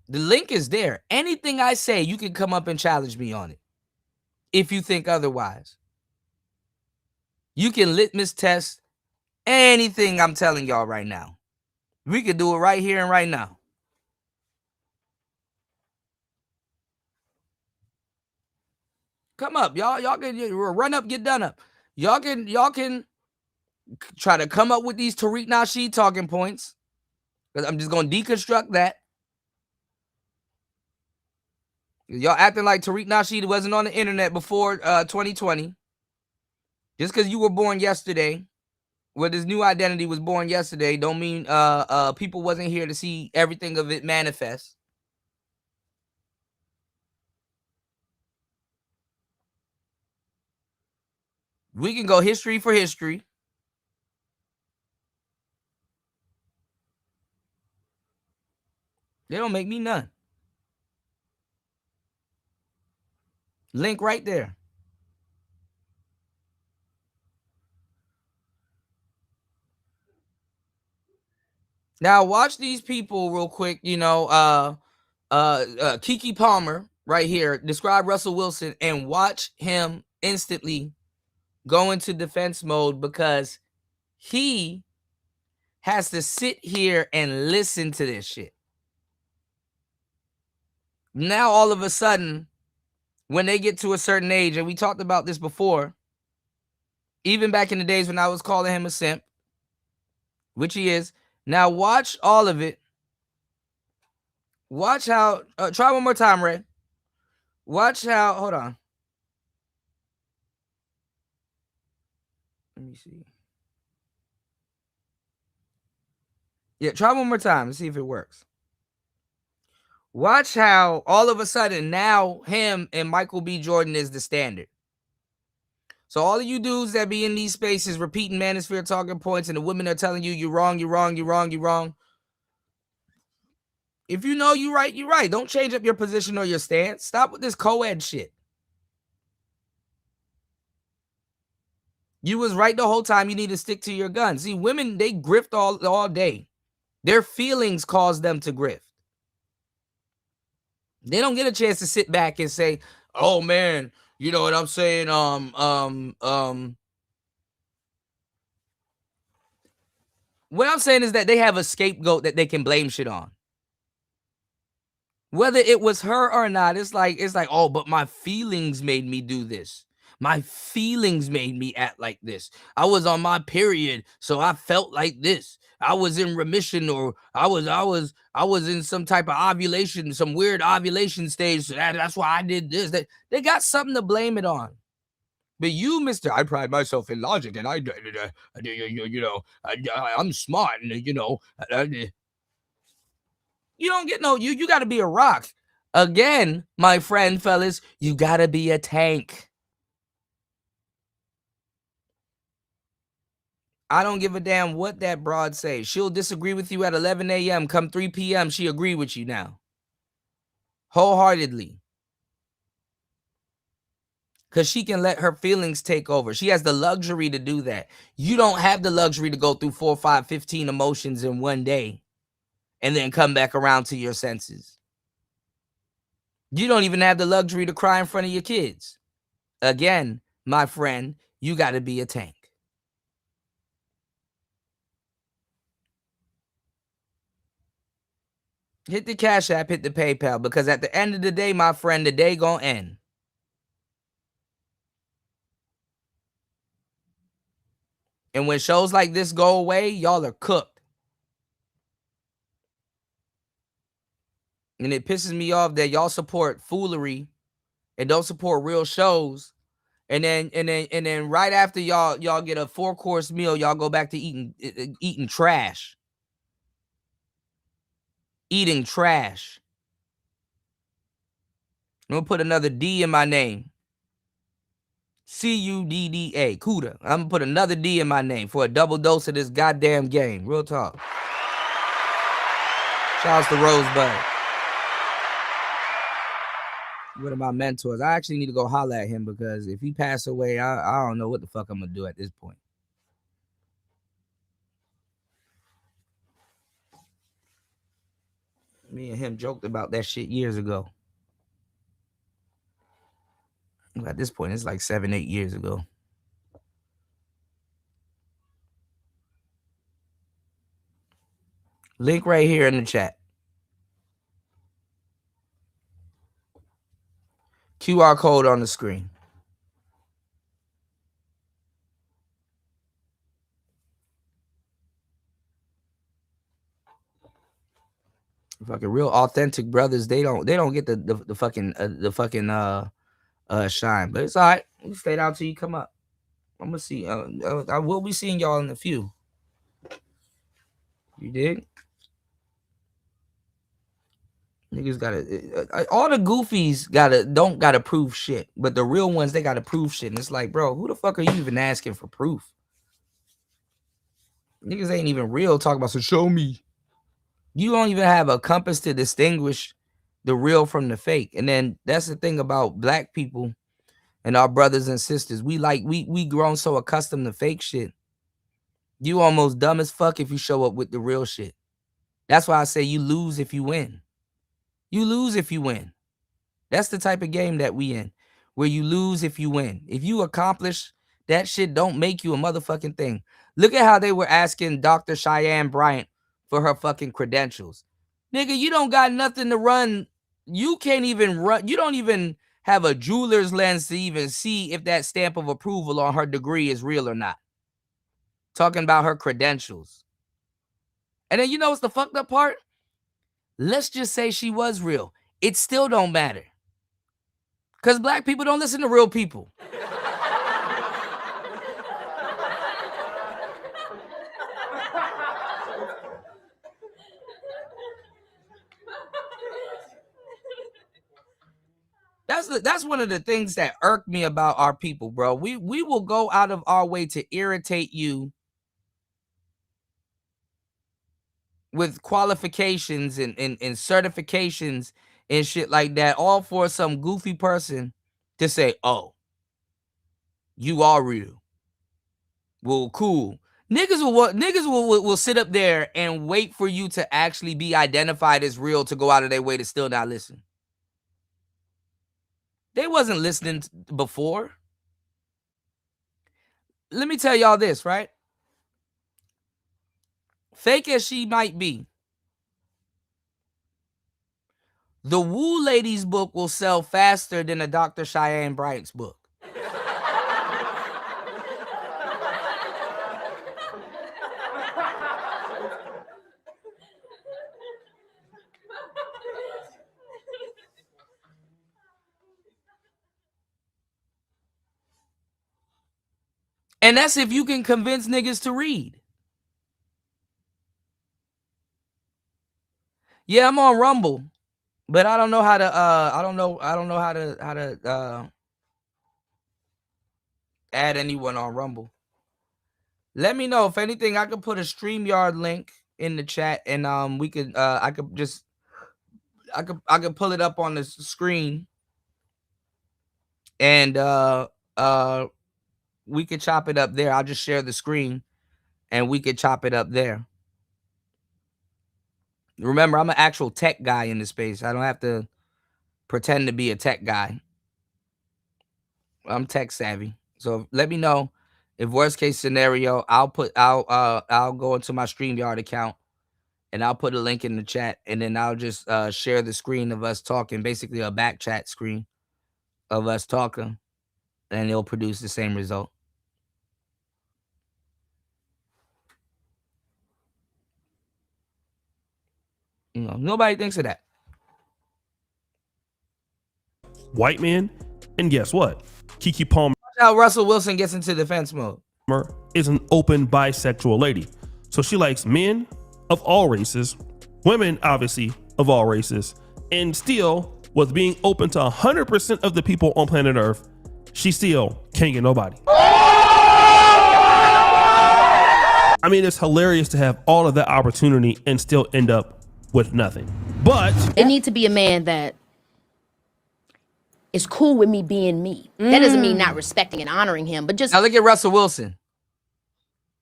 the link is there. Anything I say, you can come up and challenge me on it. If you think otherwise. You can litmus test anything I'm telling y'all right now. We could do it right here and right now. Come up, y'all. Y'all can run up, get done up. Y'all can try to come up with these Tariq Nasheed talking points. Because I'm just gonna deconstruct that. Y'all acting like Tariq Nasheed wasn't on the internet before 2020. Just because you were born yesterday, where this new identity was born yesterday, don't mean people wasn't here to see everything of it manifest. We can go history for history. They don't make me none. Link right there. Now watch these people real quick, you know, Keke Palmer right here, describe Russell Wilson and watch him instantly go into defense mode because he has to sit here and listen to this shit. Now, all of a sudden, when they get to a certain age, and we talked about this before, even back in the days when I was calling him a simp, which he is. Now, watch all of it. Watch how, try one more time, Ray. Watch how, hold on. Let me see. Yeah, try one more time and see if it works. Watch how all of a sudden now him and Michael B. Jordan is the standard. So all of you dudes that be in these spaces repeating manosphere talking points and the women are telling you you're wrong, you're wrong, you're wrong, you're wrong. If you know you're right, you're right. Don't change up your position or your stance. Stop with this co-ed shit. You was right the whole time. You need to stick to your guns. See, women, they grift all day. Their feelings cause them to grift. They don't get a chance to sit back and say, oh man, you know what I'm saying? What I'm saying is that they have a scapegoat that they can blame shit on. Whether it was her or not, it's like, oh, but my feelings made me do this. My feelings made me act like this. I was on my period, so I felt like this. I was in remission, or I was in some type of ovulation, some weird ovulation stage. So that's why I did this. They got something to blame it on. But you, Mr. I pride myself in logic, and I'm smart, and you don't get no. You got to be a rock. Again, my friend, fellas, you got to be a tank. I don't give a damn what that broad says. She'll disagree with you at 11 a.m. Come 3 p.m., she agree with you now. Wholeheartedly. Because she can let her feelings take over. She has the luxury to do that. You don't have the luxury to go through 4, 5, 15 emotions in one day and then come back around to your senses. You don't even have the luxury to cry in front of your kids. Again, my friend, you got to be a tank. Hit the Cash App, hit the PayPal, because at the end of the day, my friend, the day gonna end. And when shows like this go away, y'all are cooked. And it pisses me off that y'all support foolery and don't support real shows. And then right after y'all get a 4-course meal, y'all go back to eating trash. Eating trash. I'm gonna put another D in my name. Cudda. Cuda. I'm gonna put another D in my name for a double dose of this goddamn game. Real talk. Shouts to Rosebud. One of my mentors. I actually need to go holler at him because if he passed away, I don't know what the fuck I'm gonna do at this point. Me and him joked about that shit years ago. At this point, it's like 7, 8 years ago. Link right here in the chat. QR code on the screen. Fucking real authentic brothers, they don't get the fucking shine, but it's all right. We'll stay down till you come up. I'm gonna see. I will be seeing y'all in a few. You dig? Niggas gotta all the goofies don't gotta prove shit, but the real ones, they gotta prove shit. And it's like, bro, who the fuck are you even asking for proof? Niggas ain't even real. Talk about, so show me. You don't even have a compass to distinguish the real from the fake. And then that's the thing about black people and our brothers and sisters. We grown so accustomed to fake shit. You almost dumb as fuck if you show up with the real shit. That's why I say you lose if you win. You lose if you win. That's the type of game that we in, where you lose if you win. If you accomplish that shit, don't make you a motherfucking thing. Look at how they were asking Dr. Cheyenne Bryant for her fucking credentials. Nigga, you don't got nothing to run. You can't even run. You don't even have a jeweler's lens to even see if that stamp of approval on her degree is real or not. Talking about her credentials. And then you know what's the fucked up part? Let's just say she was real. It still don't matter. Because black people don't listen to real people. That's one of the things that irk me about our people, bro. We will go out of our way to irritate you with qualifications and certifications and shit like that, all for some goofy person to say, oh, you are real. Well, cool. Niggas will sit up there and wait for you to actually be identified as real to go out of their way to still not listen. They wasn't listening before. Let me tell y'all this, right? Fake as she might be, the Woo Ladies book will sell faster than a Dr. Cheyenne Bryant's book. And that's if you can convince niggas to read. Yeah, I'm on Rumble, but I don't know how to I don't know how to add anyone on Rumble. Let me know if anything. I could put a StreamYard link in the chat, and we could I could pull it up on the screen, and we could chop it up there. I'll just share the screen and we could chop it up there. Remember, I'm an actual tech guy in this space. I don't have to pretend to be a tech guy. I'm tech savvy. So let me know if worst case scenario, I'll go into my StreamYard account and I'll put a link in the chat, and then I'll just share the screen of us talking, basically a back chat screen of us talking, and it'll produce the same result. You know, nobody thinks of that. White man, and guess what? Keke Palmer. Watch how Russell Wilson gets into defense mode. Is an open bisexual lady. So she likes men of all races, women obviously of all races, and still, with being open to 100% of the people on planet Earth, she still can't get nobody. I mean, it's hilarious to have all of that opportunity and still end up with nothing. But it needs to be a man that is cool with me being me. That doesn't mean not respecting and honoring him, but just... Now look at Russell Wilson.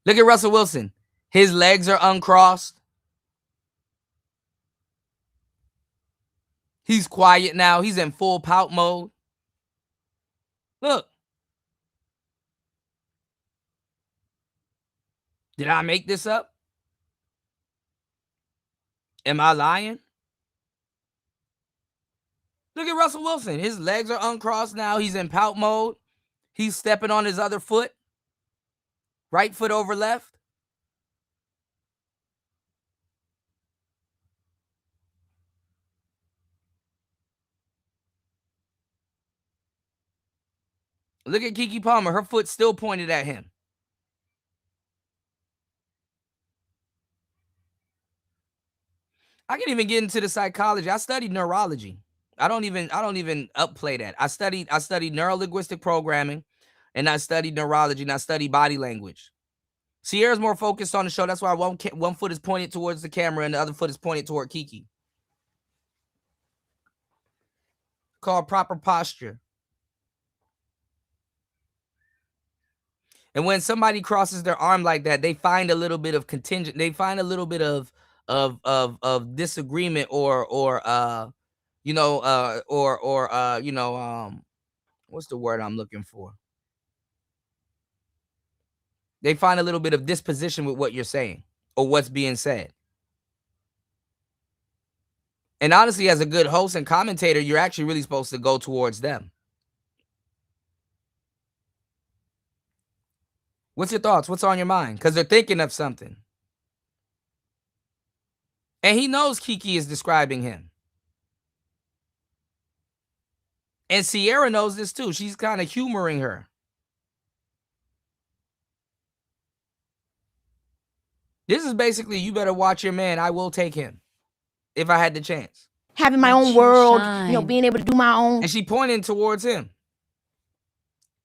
Look at Russell Wilson. His legs are uncrossed. He's quiet now. He's in full pout mode. Look. Did I make this up? Am I lying? Look at Russell Wilson. His legs are uncrossed now. He's in pout mode. He's stepping on his other foot. Right foot over left. Look at Keke Palmer. Her foot's still pointed at him. I can even get into the psychology. I studied neurology. I don't even upplay that. I studied neuro-linguistic programming, and I studied neurology, and I studied body language. Sierra's more focused on the show. That's why one foot is pointed towards the camera and the other foot is pointed toward Keke. Called proper posture. And when somebody crosses their arm like that, they find a little bit of contingent. They find a little bit of disagreement or you know, you know, what's the word I'm looking for? They find a little bit of disposition with what you're saying or what's being said. And honestly, as a good host and commentator, you're actually really supposed to go towards them. What's your thoughts? What's on your mind? Because they're thinking of something. And he knows Kiki is describing him. And Sierra knows this too. She's kind of humoring her. This is basically, you better watch your man. I will take him if I had the chance. Having my own world, you know, being able to do my own. And she pointing towards him.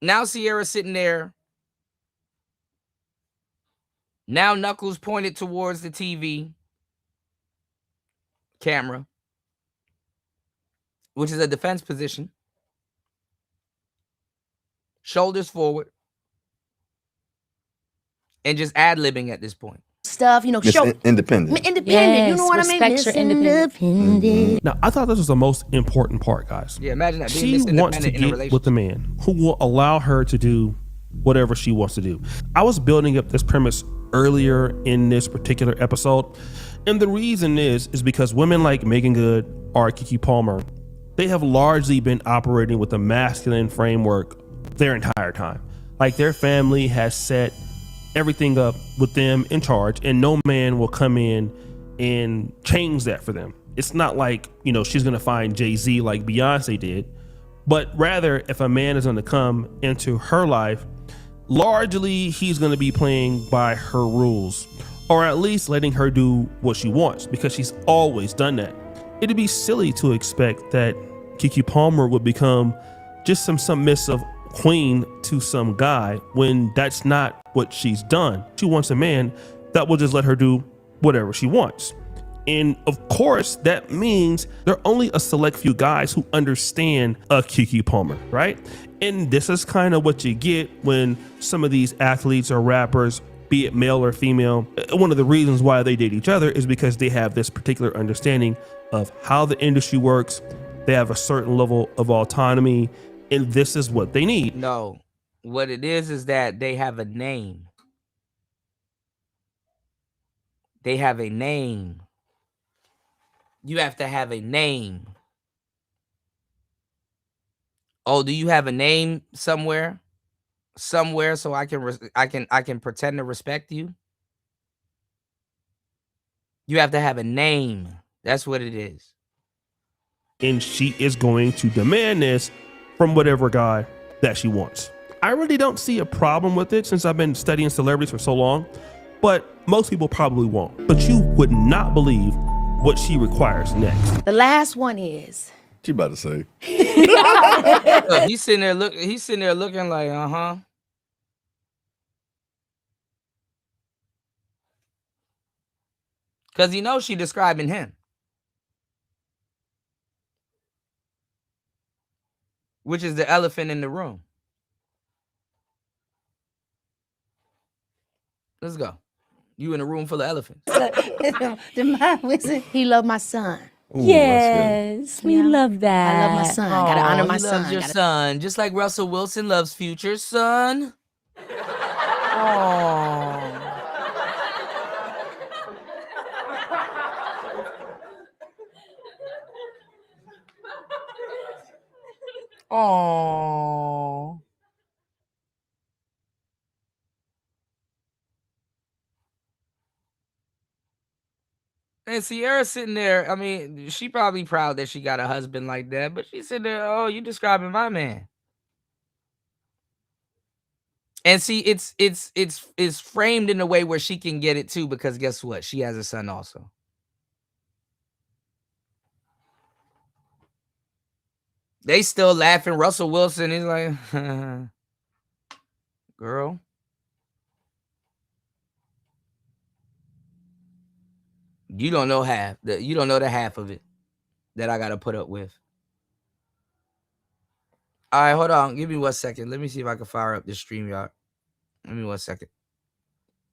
Now Sierra's sitting there. Now Knuckles pointed towards the TV camera, which is a defense position. Shoulders forward. And just ad-libbing at this point. Stuff, you know, Miss show Independent. Independent, you know what I mean? Respect your independence. Now, I thought this was the most important part, guys. Yeah, imagine that. She wants to get with a man who will allow her to do whatever she wants to do. I was building up this premise earlier in this particular episode, and the reason is because women like Megan Good or Keke Palmer, they have largely been operating with a masculine framework their entire time. Like, their family has set everything up with them in charge, and no man will come in and change that for them. It's not like, you know, she's gonna find Jay-Z like Beyonce did, but rather, if a man is gonna come into her life, largely he's gonna be playing by her rules, or at least letting her do what she wants, because she's always done that. It'd be silly to expect that Keke Palmer would become just some submissive queen to some guy when that's not what she's done. She wants a man that will just let her do whatever she wants. And of course, that means there are only a select few guys who understand a Keke Palmer, right? And this is kind of what you get when some of these athletes or rappers, be it male or female, one of the reasons why they date each other is because they have this particular understanding of how the industry works. They have a certain level of autonomy, and this is what they need. No, what it is that they have a name. They have a name. You have to have a name. Oh, do you have a name somewhere? Somewhere so I can pretend to respect you? You have to have a name. That's what it is. And she is going to demand this from whatever guy that she wants. I really don't see a problem with it since I've been studying celebrities for so long, but most people probably won't. But you would not believe what she requires next. The last one is. She about to say. Look, he's sitting there looking like, uh-huh. Because he knows she describing him. Which is the elephant in the room. Let's go. You in a room full of elephants. He loved my son. Ooh, Yes, we love that. I love my son. Gotta honor my He son. loves your son, just like Russell Wilson loves Future's son. Oh. Oh. And Sierra's sitting there. I mean, she probably proud that she got a husband like that, but she's sitting there, oh, you describing my man. And see, it's framed in a way where she can get it too, because guess what? She has a son also. They still laughing. Russell Wilson is like, girl. You don't know half. You don't know the half of it that I gotta put up with. All right, hold on. Give me 1 second. Let me see if I can fire up this StreamYard. Give me 1 second.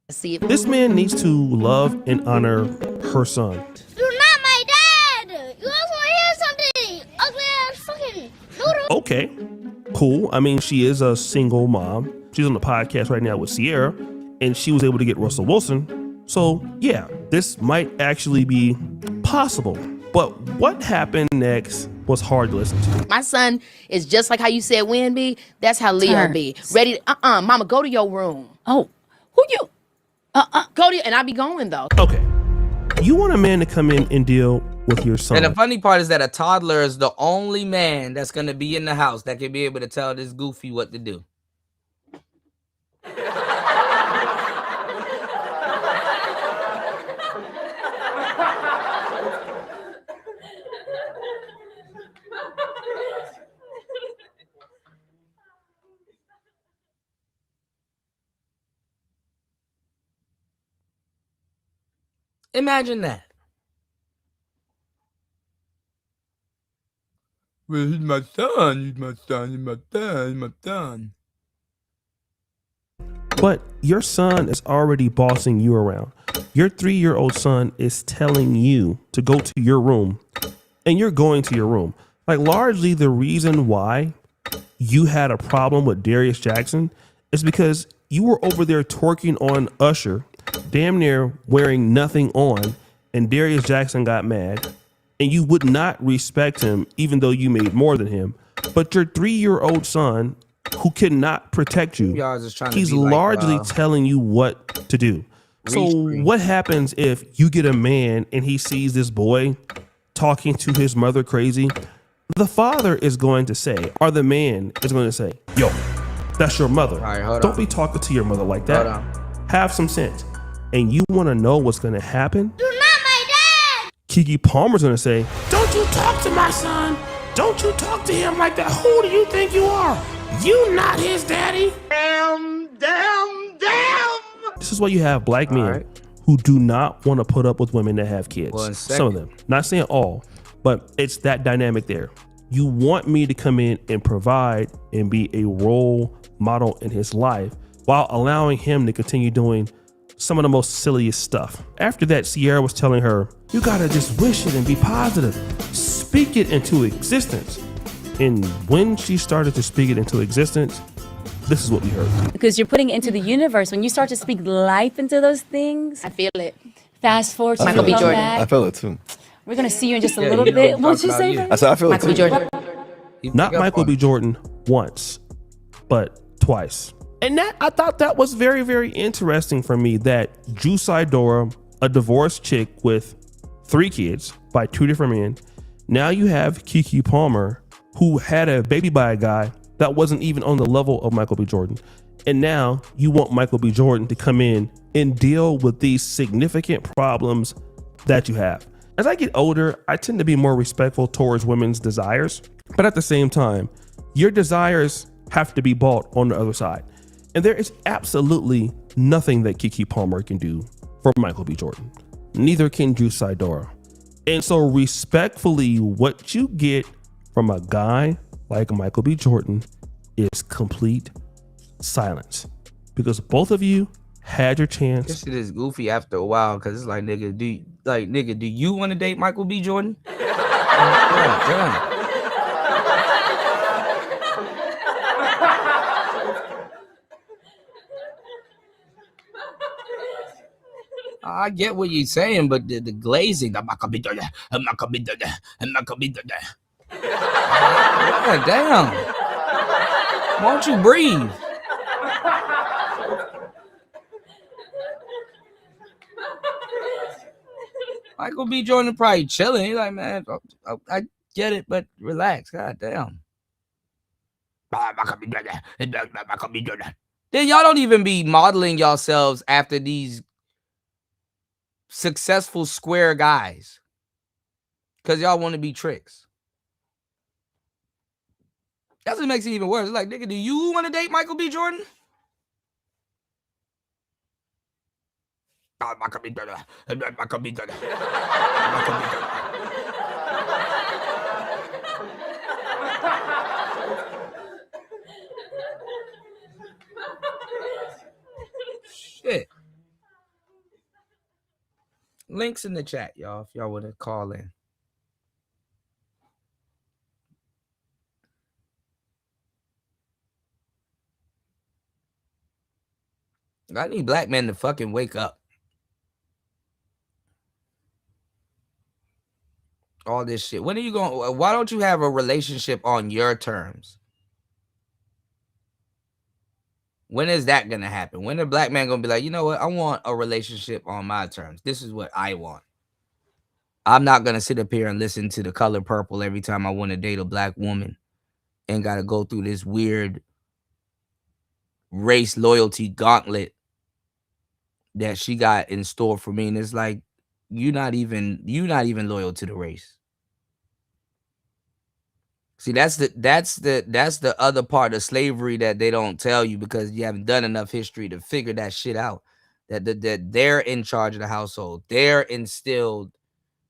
This man needs to love and honor her son. You're not my dad! You guys want to hear something? Okay, cool. I mean, she is a single mom. She's on the podcast right now with Sierra, and she was able to get Russell Wilson. So yeah, this might actually be possible. But what happened next was hard to listen to. My son is just like how you said Win be. That's how Leo be. Ready to, mama, go to your room. Oh, who you? Go to, and I be going though. Okay, you want a man to come in and deal with your son. And the funny part is that a toddler is the only man that's going to be in the house that can be able to tell this goofy what to do. Imagine that. Well, he's my son. He's my son. He's my son. He's my son. But your son is already bossing you around. Your 3-year-old son is telling you to go to your room, and you're going to your room. Like, largely the reason why you had a problem with Darius Jackson is because you were over there twerking on Usher, damn near wearing nothing on, and Darius Jackson got mad, and you would not respect him even though you made more than him. But your 3-year-old son, who cannot protect you, he's largely telling you what to do. So what happens if you get a man and he sees this boy talking to his mother crazy? The father is going to say, or the man is going to say, yo, that's your mother. Don't be talking to your mother like that. Have some sense. And you want to know what's going to happen? You're not my dad. Keke Palmer's going to say, don't you talk to my son. Don't you talk to him like that. Who do you think you are? You not his daddy. Damn. This is why you have black men who do not want to put up with women that have kids. Well, some of them. Not saying all, but it's that dynamic there. You want me to come in and provide and be a role model in his life while allowing him to continue doing some of the most silliest stuff. After that, Sierra was telling her, you gotta just wish it and be positive. Speak it into existence. And when she started to speak it into existence, this is what we heard. Because you're putting it into the universe. When you start to speak life into those things, I feel it. Fast forward to Michael B. Jordan. I feel it too. We're gonna see you in just a little bit. What'd you say? I said I feel Michael it B. too. Jordan. Not Michael B. Jordan once, but twice. And that, I thought that was very, very interesting for me, that Juice Idora, a divorced chick with 3 kids by 2 different men. Now you have Keke Palmer, who had a baby by a guy that wasn't even on the level of Michael B. Jordan. And now you want Michael B. Jordan to come in and deal with these significant problems that you have. As I get older, I tend to be more respectful towards women's desires. But at the same time, your desires have to be bought on the other side. And there is absolutely nothing that Keke Palmer can do for Michael B. Jordan. Neither can Juice Idora. And so respectfully, what you get from a guy like Michael B. Jordan is complete silence. Because both of you had your chance. This shit is goofy after a while, because it's like, nigga, do you want to date Michael B. Jordan? Yeah. I get what you're saying, but the glazing, I'm not gonna be doing that. I'm not gonna be doing that. I'm not gonna be doing that. God damn. Why don't you breathe? Michael B. Jordan probably chilling. He's like, man, I get it, but relax. God damn. Then y'all don't even be modeling yourselves after these successful square guys, because y'all want to be tricks. That's what makes it even worse. It's like, nigga, do you want to date Michael B. Jordan? Shit. Links in the chat, y'all, if y'all want to call in. I need black men to fucking wake up. All this shit. When are you going? Why don't you have a relationship on your terms? When is that gonna happen? When a black man gonna be like, you know what? I want a relationship on my terms. This is what I want. I'm not gonna sit up here and listen to The Color Purple every time I want to date a black woman and gotta go through this weird race loyalty gauntlet that she got in store for me. And it's like, you're not even loyal to the race. See, that's the other part of slavery that they don't tell you, because you haven't done enough history to figure that shit out. That they're in charge of the household. They're instilled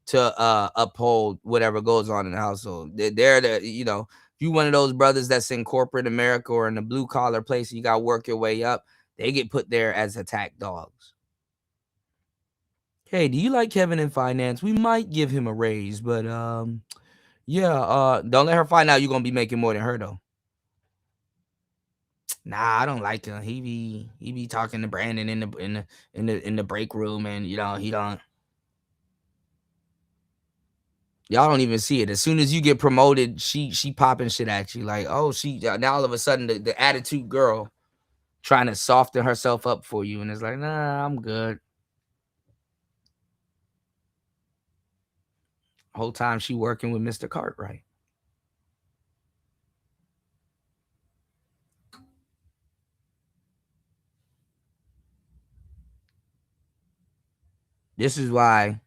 to uphold whatever goes on in the household. They're the, you know, if you one of those brothers that's in corporate America or in a blue collar place, you got to work your way up. They get put there as attack dogs. Hey, do you like Kevin in finance? We might give him a raise, but yeah, don't let her find out you're gonna be making more than her though. Nah, I don't like him. He be talking to Brandon in the break room, and you know, he don't. Y'all don't even see it. As soon as you get promoted, she popping shit at you like, oh, she now all of a sudden the attitude girl trying to soften herself up for you, and it's like, nah, I'm good. Whole time she working with Mr. Cartwright. This is why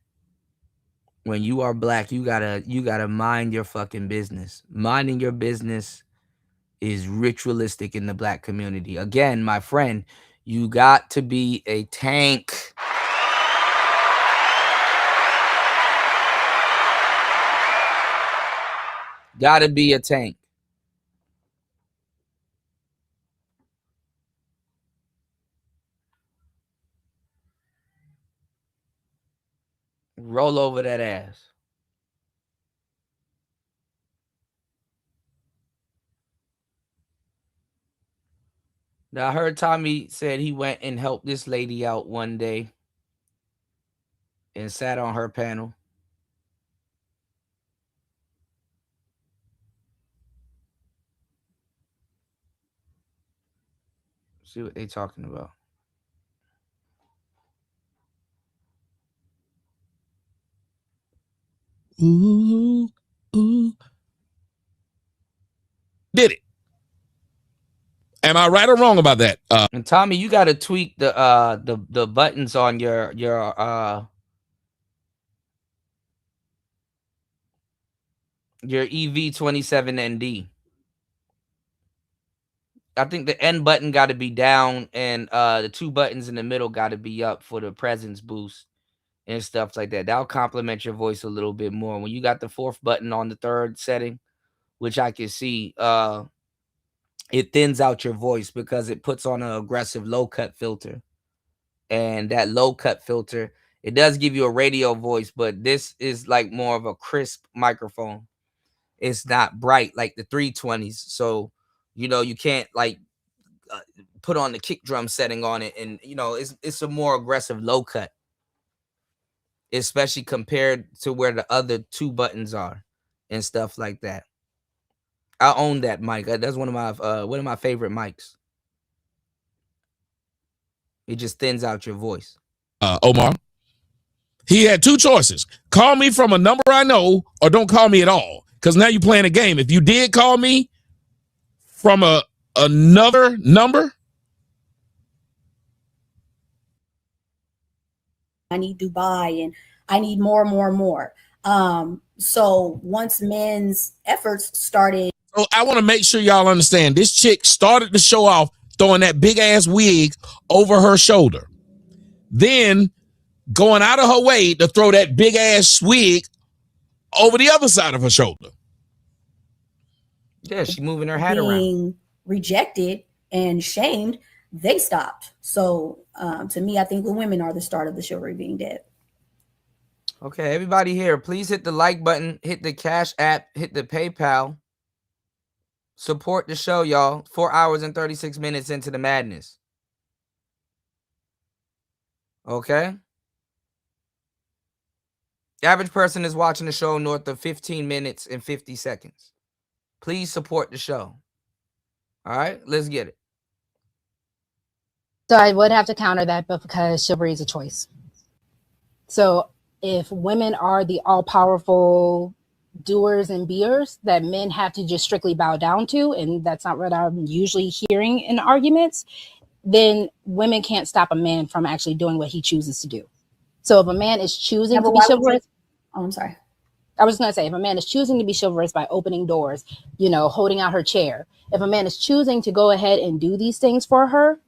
when you are black, you gotta mind your fucking business. Minding your business is ritualistic in the black community. Again, my friend, you got to be a tank. Gotta be a tank. Roll over that ass. Now I heard Tommy said he went and helped this lady out one day and sat on her panel. See what they talking about. Ooh. Did it? Am I right or wrong about that? And Tommy, you got to tweak the buttons on your EV27ND. I think the N button got to be down, and the two buttons in the middle got to be up for the presence boost and stuff like that. That'll complement your voice a little bit more. When you got the fourth button on the third setting, which I can see, it thins out your voice because it puts on an aggressive low cut filter. And that low cut filter, it does give you a radio voice, but this is like more of a crisp microphone. It's not bright like the 320s. So, you know, you can't like put on the kick drum setting on it. And, you know, it's a more aggressive low cut, especially compared to where the other two buttons are and stuff like that. I own that mic. That's one of my favorite mics. It just thins out your voice. Omar, he had two choices: call me from a number I know, or don't call me at all. Because now you're playing a game. If you did call me from another number, I need Dubai and I need more. So once men's efforts started. So I want to make sure y'all understand, this chick started to show off throwing that big ass wig over her shoulder, then going out of her way to throw that big ass wig over the other side of her shoulder. Yeah, she's moving her hat being around. Rejected and shamed, they stopped. So to me, I think the women are the start of the chivalry being dead. Okay, everybody here, please hit the like button, hit the Cash App, hit the PayPal. Support the show, y'all. 4 hours and 36 minutes into the madness. Okay? The average person is watching the show north of 15 minutes and 50 seconds. Please support the show. All right? Let's get it. So I would have to counter that, but because chivalry is a choice. So if women are the all-powerful doers and beers that men have to just strictly bow down to, and that's not what I'm usually hearing in arguments, then women can't stop a man from actually doing what he chooses to do. So if a man is choosing to be chivalrous, I'm sorry. I was going to say, if a man is choosing to be chivalrous by opening doors, holding out her chair, if a man is choosing to go ahead and do these things for her,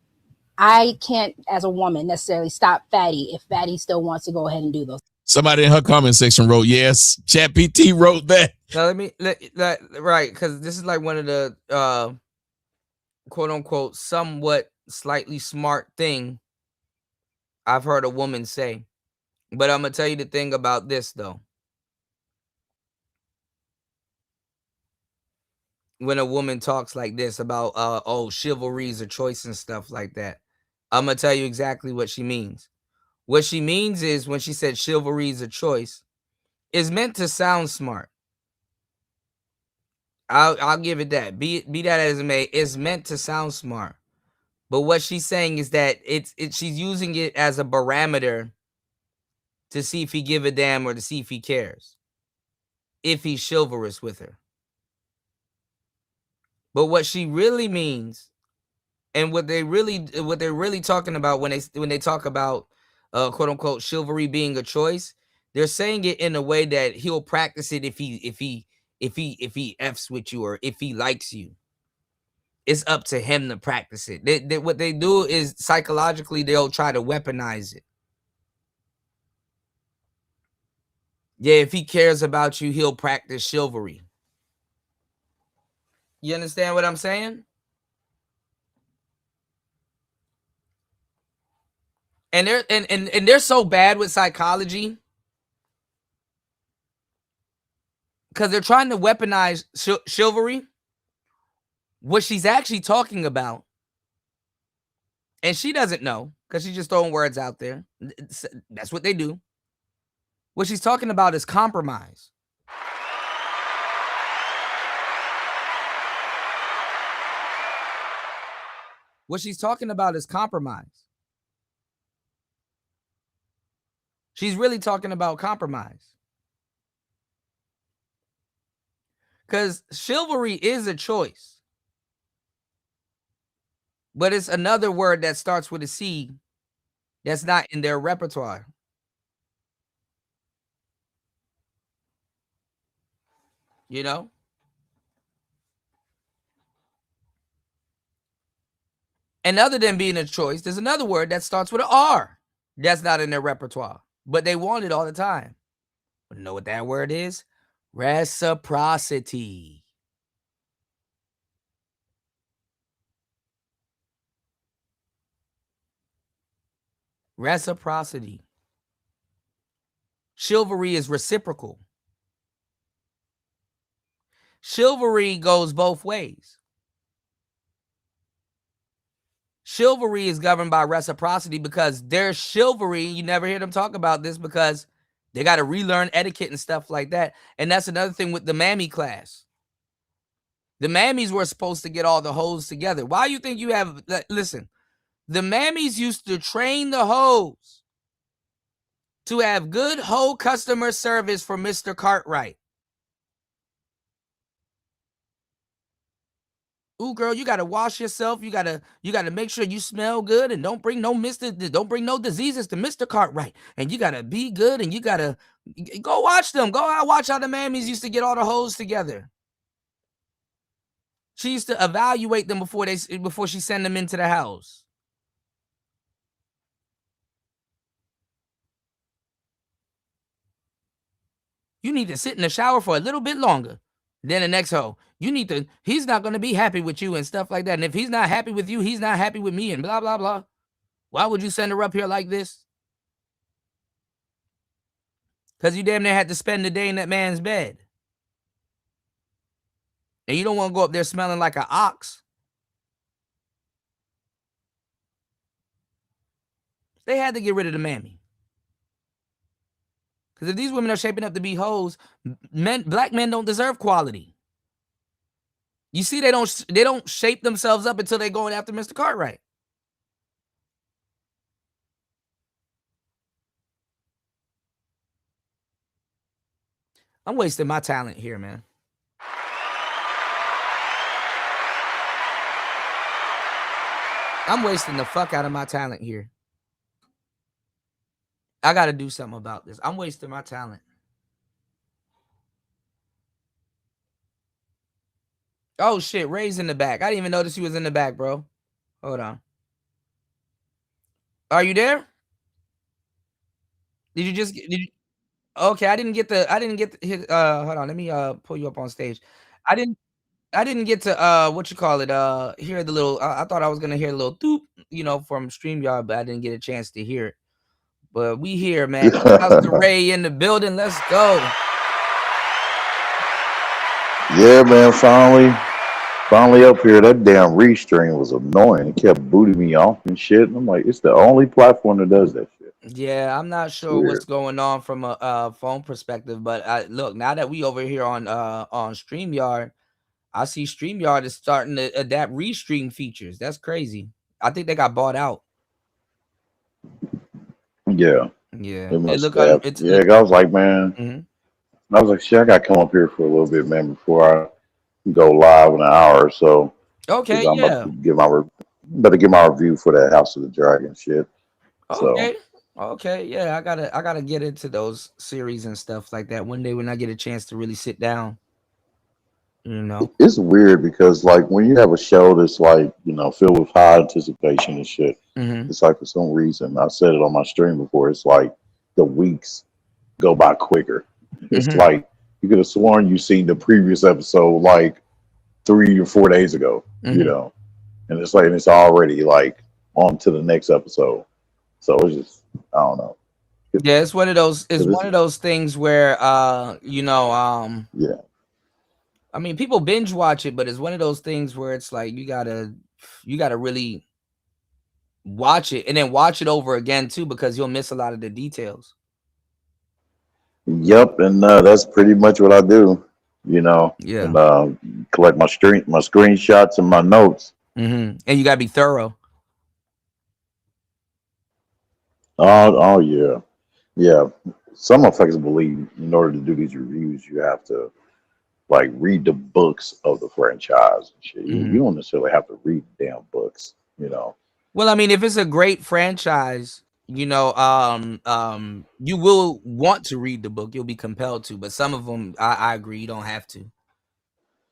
I can't, as a woman, necessarily stop Fatty if Fatty still wants to go ahead and do those. Somebody in her comment section wrote, yes, ChatGPT wrote that. Now right, because this is like one of the quote unquote somewhat slightly smart thing I've heard a woman say. But I'm gonna tell you the thing about this though. When a woman talks like this about chivalry is a choice and stuff like that, I'm gonna tell you exactly what she means. What she means is when she said chivalry is a choice, is meant to sound smart. I'll give it that. Be that as it may, it's meant to sound smart. But what she's saying is that she's using it as a barometer to see if he give a damn or to see if he cares. If he's chivalrous with her. But what she really means, and what they're really talking about when they talk about quote unquote chivalry being a choice, they're saying it in a way that he'll practice it if he F's with you or if he likes you. It's up to him to practice it. What they do is psychologically they'll try to weaponize it. Yeah, if he cares about you, he'll practice chivalry. You understand what I'm saying? And they're so bad with psychology because they're trying to weaponize chivalry. What she's actually talking about, and she doesn't know because she's just throwing words out there. That's what they do. What she's talking about is compromise. What she's talking about is compromise. She's really talking about compromise. Because chivalry is a choice. But it's another word that starts with a C that's not in their repertoire. You know? And other than being a choice, there's another word that starts with an R that's not in their repertoire. But they want it all the time. You know what that word is? Reciprocity. Reciprocity. Chivalry is reciprocal. Chivalry goes both ways. Chivalry is governed by reciprocity because their chivalry, you never hear them talk about this because they got to relearn etiquette and stuff like that. And that's another thing with the mammy class. The mammies were supposed to get all the hoes together. Why you think you have, listen, the mammies used to train the hoes to have good hoe customer service for Mr. Cartwright. Ooh, girl, you gotta wash yourself. You gotta make sure you smell good and don't bring no diseases to Mr. Cartwright. And you gotta be good and you gotta go watch them. Go out, watch how the mammies used to get all the hoes together. She used to evaluate them before she send them into the house. You need to sit in the shower for a little bit longer. Then the next hoe, he's not going to be happy with you and stuff like that. And if he's not happy with you, he's not happy with me and blah, blah, blah. Why would you send her up here like this? Because you damn near had to spend the day in that man's bed. And you don't want to go up there smelling like an ox. They had to get rid of the mammy. Because if these women are shaping up to be hoes, black men don't deserve quality. You see, they don't shape themselves up until they're going after Mr. Cartwright. I'm wasting my talent here, man. I'm wasting the fuck out of my talent here. I got to do something about this. I'm wasting my talent. Oh, shit. Ray's in the back. I didn't even notice he was in the back, bro. Hold on. Are you there? Did you just... Okay, I didn't get hold on, let me pull you up on stage. I didn't get to what you call it, hear the little I thought I was gonna hear a little doop, from StreamYard, but I didn't get a chance to hear it. But we here, man. How's the Ray in the building? Let's go. Yeah, man, finally up here. That damn restream was annoying. It kept booting me off and shit. And I'm like, it's the only platform that does that shit. Yeah, I'm not sure what's going on from a phone perspective, but look, now that we over here on StreamYard, I see StreamYard is starting to adapt restream features. That's crazy. I think they got bought out. Yeah. Yeah. I was like, man. Mm-hmm. I was like, shit, I got to come up here for a little bit, man, before I go live in an hour or so. Okay, I'm about to better get my review for that House of the Dragon shit. Okay. Okay, yeah, I gotta get into those series and stuff like that one day when I get a chance to really sit down. It's weird because like when you have a show that's like, filled with high anticipation and shit, it's like for some reason, I said it on my stream before, it's like the weeks go by quicker. It's like you could have sworn you seen the previous episode like 3 or 4 days ago, and it's like it's already like on to the next episode. So it's just, I don't know. Yeah, it's one of those. It's one of those things where, yeah. I mean, people binge watch it, but it's one of those things where it's like you gotta really watch it and then watch it over again too, because you'll miss a lot of the details. Yep, and that's pretty much what I do. Yeah. And collect my screenshots and my notes. And you gotta be thorough. Oh yeah, yeah. Some motherfuckers believe in order to do these reviews, you have to like read the books of the franchise and shit. You don't necessarily have to read the damn books, Well, I mean, if it's a great franchise, you will want to read the book. You'll be compelled to. But some of them, I agree, you don't have to.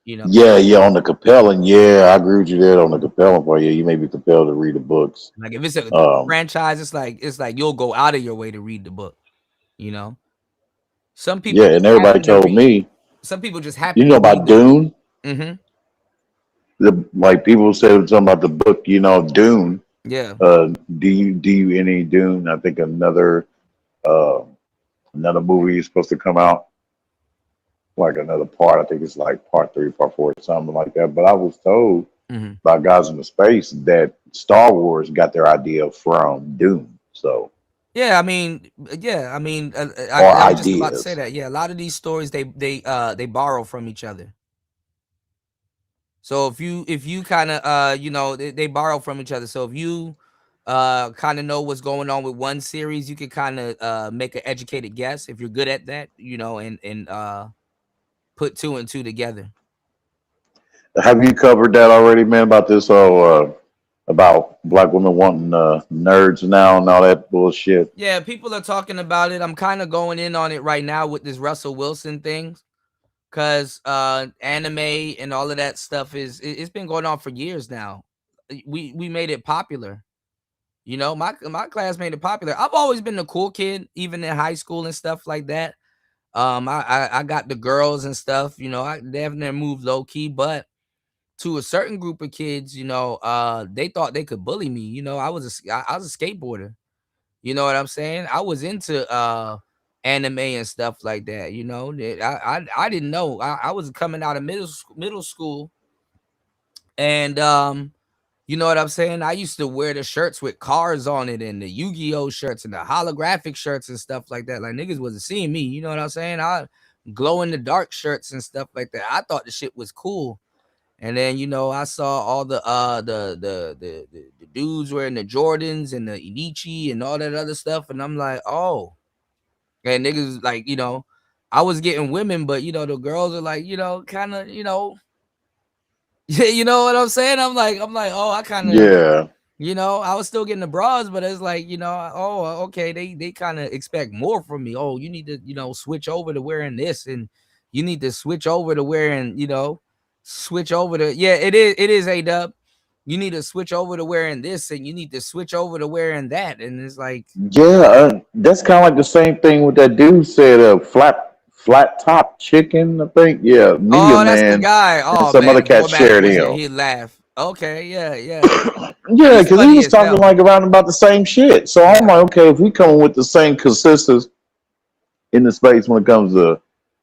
Yeah, on the compelling, I agree with you there on the compelling part. Yeah, you may be compelled to read the books. Like if it's a franchise, it's like you'll go out of your way to read the book. Some people. Yeah, and everybody told me. Some people just happen. You know about Dune? Mm-hmm. Like people said something about the book. Dune. Yeah. Do you any Dune? I think another movie is supposed to come out. Like another part, I think it's like part 3, part 4, something like that. But I was told by guys in the space that Star Wars got their idea from Dune. So I was just about to say that. Yeah, a lot of these stories they borrow from each other. So if you kind of they borrow from each other. So if you kind of know what's going on with one series, you can kind of make an educated guess if you're good at that, and put 2 and 2 together. Have you covered that already, man? About this about black women wanting nerds now and all that bullshit? Yeah, people are talking about it. I'm kind of going in on it right now with this Russell Wilson thing, because anime and all of that stuff it's been going on for years now. We made it popular. My class made it popular. I've always been the cool kid, even in high school and stuff like that. I got the girls and stuff, I never moved low key, but to a certain group of kids, they thought they could bully me. I was a skateboarder. You know what I'm saying? I was into anime and stuff like that. I didn't know. I was coming out of middle school, and You know what I'm saying? I used to wear the shirts with cars on it and the Yu-Gi-Oh shirts and the holographic shirts and stuff like that. Like niggas wasn't seeing me. You know what I'm saying? I glow in the dark shirts and stuff like that. I thought the shit was cool. And then, you know, I saw all the dudes wearing the Jordans and the Inichi and all that other stuff. And I'm like, oh, and niggas like, you know, I was getting women, but you know, the girls are like, you know, kind of, you know, you know what I'm saying? I'm like, oh, I kind of, Yeah. you know, I was still getting the bras, but it's like, you know, oh, okay, they kind of expect more from me. Oh, you need to, you know, switch over to wearing this, and you need to switch over to wearing, you know, switch over to, yeah, it is A-Dub. You need to switch over to wearing this, and you need to switch over to wearing that, and it's like, Yeah, that's kind of like the same thing what that dude said. Flat top chicken, I think. Yeah, Media oh, that's Man the guy. and Oh some man, other the cat format shared was him. he laughed. Okay, yeah. Yeah, He's because he funny was as talking hell. like around about the same shit. So I'm like, okay, if we come with the same consensus in the space when it comes to,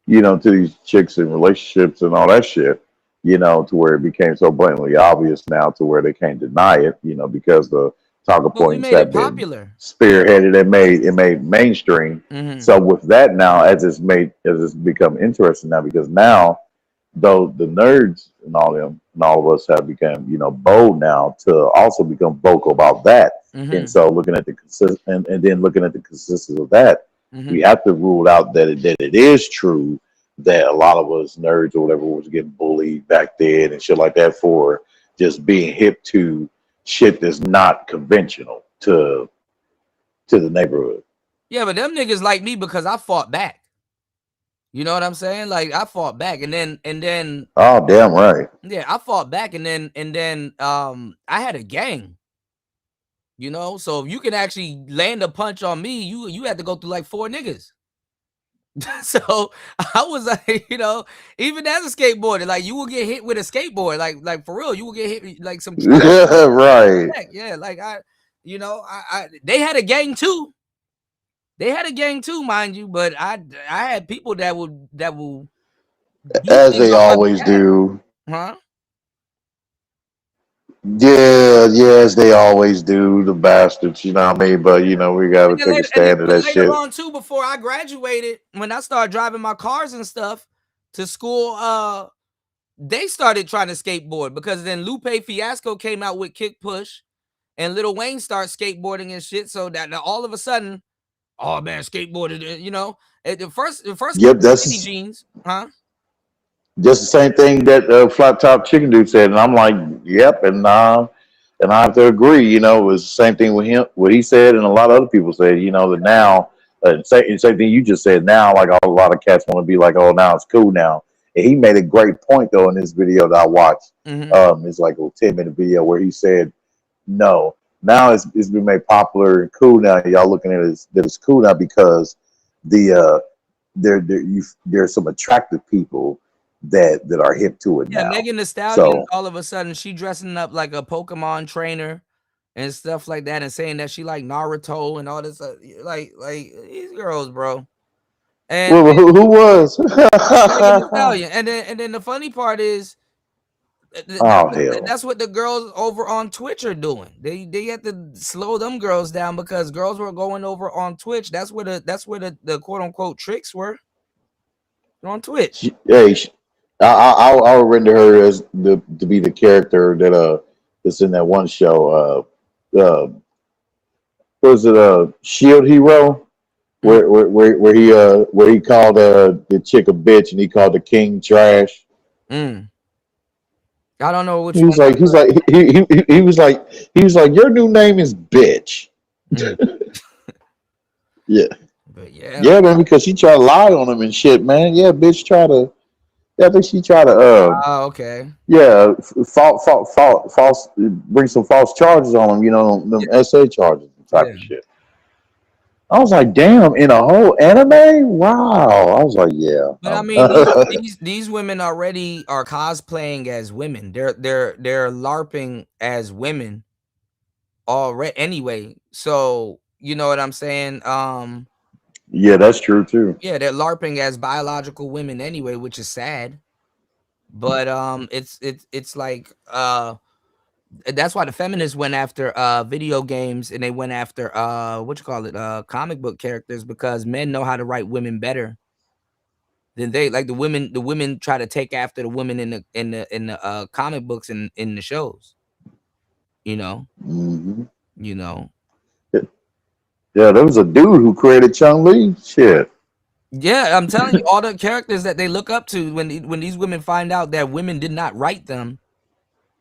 you know, to these chicks and relationships and all that shit, you know, to where it became so blatantly obvious now to where they can't deny it, you know, because the talking But we points made it have been popular. spearheaded and made mainstream. Mhm. So with that now, as it's become interesting now, because now though the nerds and all them and all of us have become, you know, bold now to also become vocal about that. Mhm. And so looking at the and then looking at the consistency of that, Mhm. we have to rule out that it is true that a lot of us nerds or whatever was getting bullied back then and shit like that for just being hip to shit that's not conventional to the neighborhood. Yeah, but them niggas like me because I fought back. You know what I'm saying? Like I fought back, and then Oh, damn right. yeah, I fought back, and then I had a gang. You know, so if you can actually land a punch on me, you had to go through like 4 niggas. So I was like, you know, even as a skateboarder, like you will get hit with a skateboard, like for real, you will get hit like some Right. yeah, like you know, I they had a gang too. They had a gang too, mind you, but I had people that will do As things they on my always behalf. do. Huh? Yeah, as they always do, the bastards, you know what I mean? But you know, we gotta And then take a later, stand to but that later shit. on too, before I graduated, when I started driving my cars and stuff to school, they started trying to skateboard because then Lupe Fiasco came out with Kick Push, and Lil Wayne started skateboarding and shit. So that all of a sudden, oh man, skateboarded, you know, the first Yep, skinny that's jeans, huh? just the same thing that flat top chicken dude said, and I'm like, yep, and I have to agree. You know, it was the same thing with him, what he said, and a lot of other people said. You know, that now, same thing you just said. Now, like a lot of cats want to be like, oh, now it's cool now. And he made a great point though in this video that I watched. Mhm. It's like a 10-minute video where he said, no, now it's been made popular and cool now. Y'all looking at it that it's cool now because there's some attractive people that are hip to it Yeah, now. Megan Thee Stallion, So all of a sudden she dressing up like a Pokemon trainer and stuff like that, and saying that she like Naruto and all this, like these girls, bro. And well, who was? Megan Thee Stallion, and then the funny part is Oh hell. that's what the girls over on Twitch are doing. They had to slow them girls down because girls were going over on Twitch. That's where the quote unquote tricks were on Twitch. Hey, I'll render her as to be the character that that's in that one show. Was it Shield Hero? Where he called the chick a bitch and he called the king trash. I don't know which He was one. like, he was like, your new name is bitch. Yeah. Yeah, man, because she tried to lie on him and shit, man. Yeah, bitch I think she tried to Oh, okay. yeah, false bring some false charges on him, you know, them SA charges type of shit. I was like, damn, in a whole anime? Wow. I was like, yeah. But I mean, these women already are cosplaying as women. They're LARPing as women already anyway. So you know what I'm saying? Yeah, that's true too. Yeah, they're LARPing as biological women anyway, which is sad. But it's like That's why the feminists went after video games, and they went after comic book characters, because men know how to write women better than they like. The women try to take after the women in the comic books and in the shows. You know. Mm-hmm. You know. Yeah, there was a dude who created Chun-Li. Shit. Yeah, I'm telling you, all the characters that they look up to, when these women find out that women did not write them,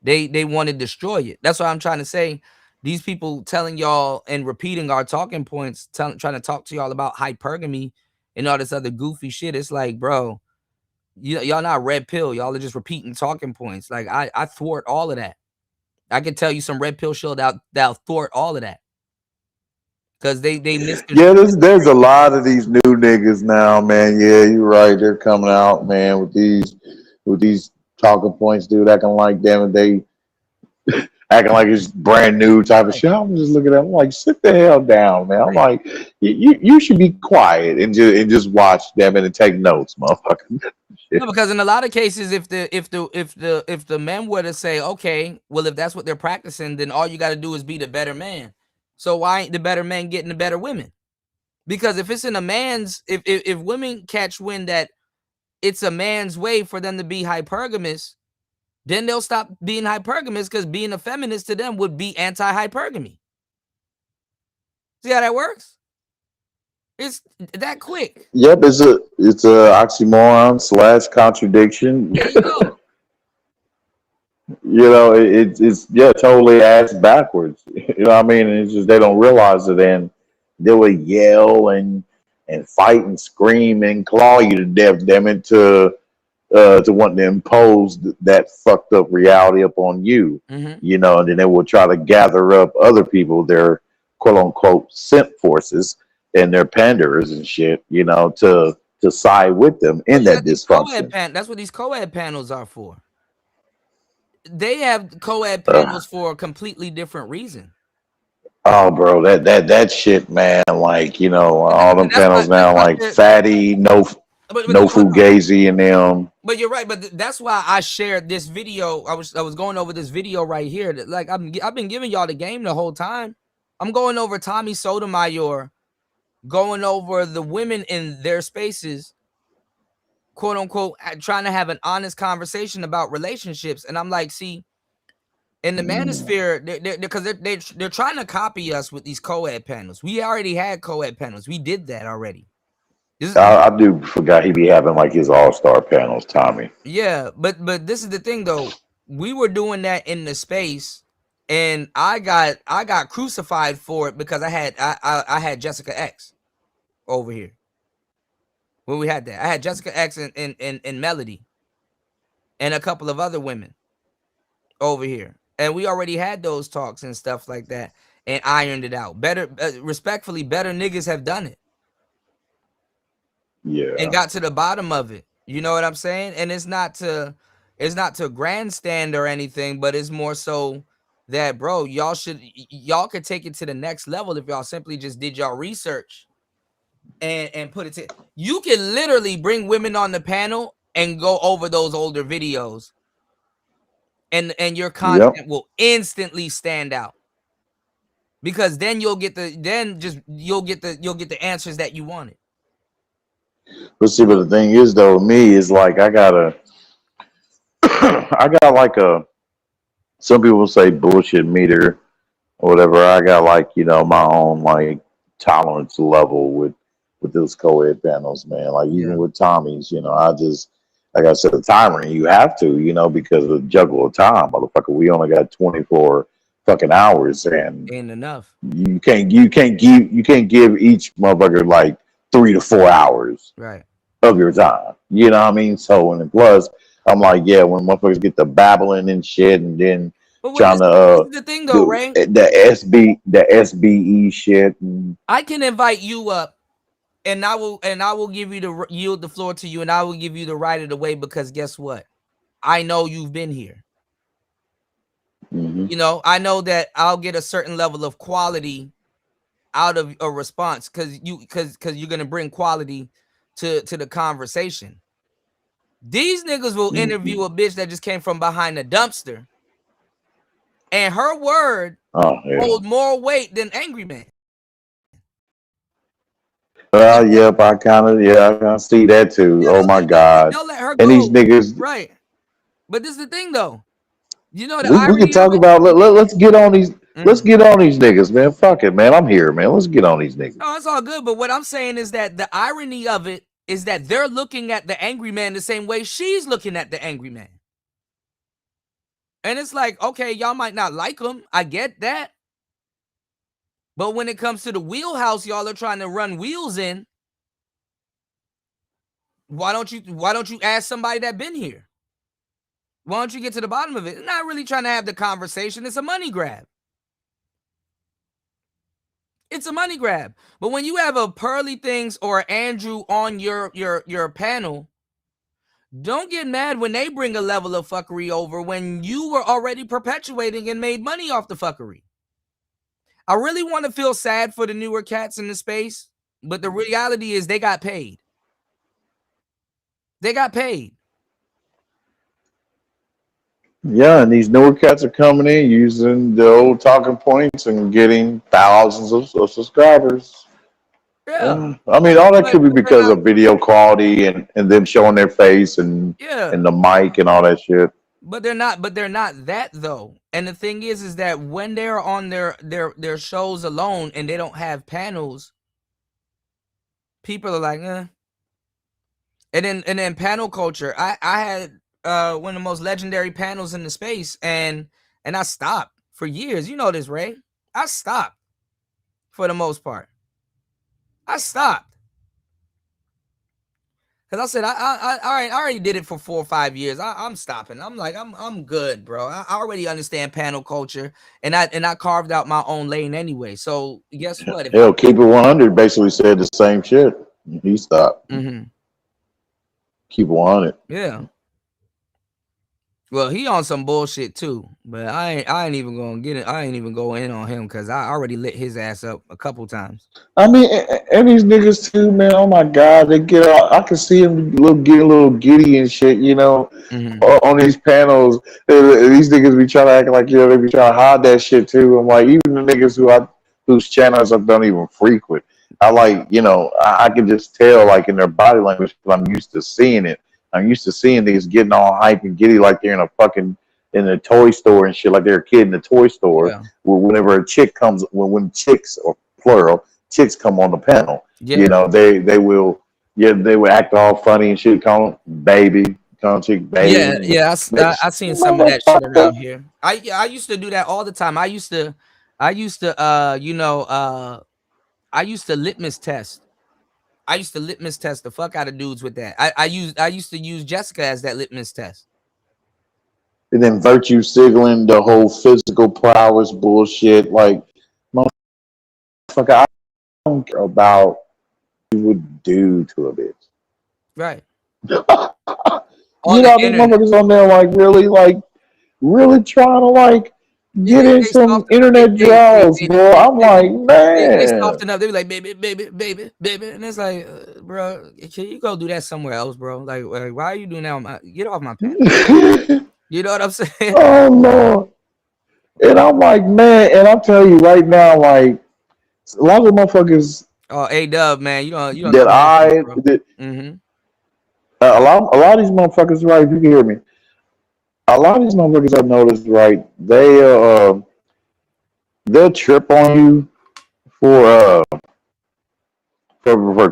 they want to destroy it. That's what I'm trying to say. These people telling y'all and repeating our talking points, trying to talk to y'all about hypergamy and all this other goofy shit. It's like, bro, y'all not red pill. Y'all are just repeating talking points. Like I thwart all of that. I can tell you some red pill show that'll thwart all of that. Because they missed. Yeah, there's a lot of these new niggas now, man. Yeah, you're right. They're coming out, man, with these talking points, dude, acting like, damn it, they acting like it's brand new type of shit. I'm just looking at them like, sit the hell down, man. I'm like, you should be quiet and just watch them and take notes, motherfucker. No, because in a lot of cases, if the men were to say, okay, well, if that's what they're practicing, then all you got to do is be the better man. So why ain't the better men getting the better women? Because if it's in a man's, if women catch wind that it's a man's way for them to be hypergamous, then they'll stop being hypergamous, because being a feminist to them would be anti-hypergamy. See how that works? It's that quick. Yep, it's a oxymoron / contradiction. There you go. You know, it's totally ass backwards. You know what I mean? And it's just they don't realize it, and they will yell and fight and scream and claw you to death, damn it, to want to impose that fucked up reality upon you. Mm-hmm. You know, and then they will try to gather up other people, their quote unquote simp forces and their panderers and shit, you know, to side with them in that dysfunction. That's what these co-ed panels are for. They have co-ed panels for a completely different reason. Oh, bro, that shit, man. Like, you know, all them panels now, like Fatty, no Fugazi, and them. But you're right. But that's why I shared this video. I was going over this video right here. That, like, I've been giving y'all the game the whole time. I'm going over Tommy Sotomayor, going over the women in their spaces, quote unquote, trying to have an honest conversation about relationships. And I'm like, see, in the manosphere, because they're trying to copy us with these co-ed panels. We already had co-ed panels. We did that already. I do forgot he be having like his all-star panels, Tommy. Yeah, but this is the thing though. We were doing that in the space, and I got crucified for it because I had Jessica X over here. When we had that, I had Jessica X and Melody, and a couple of other women over here, and we already had those talks and stuff like that, and ironed it out. Better, respectfully, better niggas have done it. Yeah. And got to the bottom of it. You know what I'm saying? And it's not to grandstand or anything, but it's more so that, bro, y'all could take it to the next level if y'all simply just did y'all research and put it to. You can literally bring women on the panel and go over those older videos, and your content will instantly stand out, because then you'll get the answers that you wanted. But see, but the thing is, though, me is like I got like some people say bullshit meter or whatever. I got like, you know, my own like tolerance level with those co-ed panels, man. Like even with Tommy's, you know, I just, like I said, the timer, and you have to, you know, because of the juggle of time, motherfucker. We only got 24 fucking hours, and ain't enough. You can't give each motherfucker like 3 to 4 hours right of your time. You know what I mean? So, and plus, I'm like, yeah, when motherfuckers get the babbling and shit, and then trying to the thing though, Ray, the SBE shit. And I can invite you up, and I will give you yield the floor to you, and I will give you the right of the way, because guess what? I know you've been here. Mm-hmm. You know, I know that I'll get a certain level of quality out of a response, because you're gonna bring quality to the conversation. These niggas will interview a bitch that just came from behind a dumpster And her word hold more weight than Angry Man. Yep, I kind of see that too. Oh my God. They'll let her And go. these niggas, Right. But this is the thing though. You know the we irony can talk of it? about. Let's get on these. Let's get on these niggas, man. Fuck it, man. I'm here, man. Let's get on these niggas. No, it's all good. But what I'm saying is that the irony of it is that they're looking at the Angry Man the same way she's looking at the Angry Man. And it's like, okay, y'all might not like him. I get that. But when it comes to the wheelhouse y'all are trying to run wheels in, why don't you ask somebody that been here? Why don't you get to the bottom of it? It's not really trying to have the conversation. It's a money grab. It's a money grab. But when you have a Pearly Things or Andrew on your panel, don't get mad when they bring a level of fuckery over when you were already perpetuating and made money off the fuckery. I really want to feel sad for the newer cats in the space, but the reality is they got paid. They got paid. Yeah, and these newer cats are coming in using the old talking points and getting thousands of subscribers. Yeah. I mean, all that could be because of video quality and them showing their face and the mic and all that shit. But they're not that though. And the thing is that when they're on their shows alone and they don't have panels, people are like, eh. And then panel culture. I had one of the most legendary panels in the space, and I stopped for years. You know this, Ray. I stopped for the most part. I stopped. Cause I said I already did it for 4 or 5 years. I'm stopping. I'm like I'm good, bro. I already understand panel culture, and I carved out my own lane anyway. So guess what? Hell, Keep It 100 basically said the same shit. He stopped. Mm-hmm. Keep It 100. Yeah. Well, he on some bullshit too, but I ain't even gonna get it. I ain't even go in on him because I already lit his ass up a couple times. I mean, and these niggas too, man. Oh my God, they get out. I can see them getting a little giddy and shit, you know, on these panels. These niggas be trying to act like, you know, they be trying to hide that shit too. I'm like, even the niggas whose channels I don't even frequent, I like, you know, I can just tell like in their body language because I'm used to seeing it. I'm used to seeing niggas getting all hype and giddy like they're in a toy store and shit, like they're a kid in a toy store. Yeah. Whenever a chick comes, when chicks or plural chicks come on the panel, you know, they will act all funny and shit, call them baby, call them chick baby. Yeah. I seen some of that shit around here. I used to do that all the time. I used to litmus test. I used to litmus test the fuck out of dudes with that. I used to use Jessica as that litmus test. And then virtue signaling, the whole physical prowess bullshit. Like, motherfucker, I don't care about what you would do to a bitch. Right. You know, these motherfuckers on there, really trying to, like, get in some internet draws, bro. I'm like, man. They soften up. They be like, baby. And it's like, bro, can you go do that somewhere else, bro? Like why are you doing that? Get off my panel. You know what I'm saying? Oh, Lord. And I'm like, man, and I'm telling you right now, like, a lot of the motherfuckers. Oh, A-Dub, man. You don't that a lot of these motherfuckers, right, if you can hear me, a lot of these motherfuckers I noticed, right, they'll trip on you for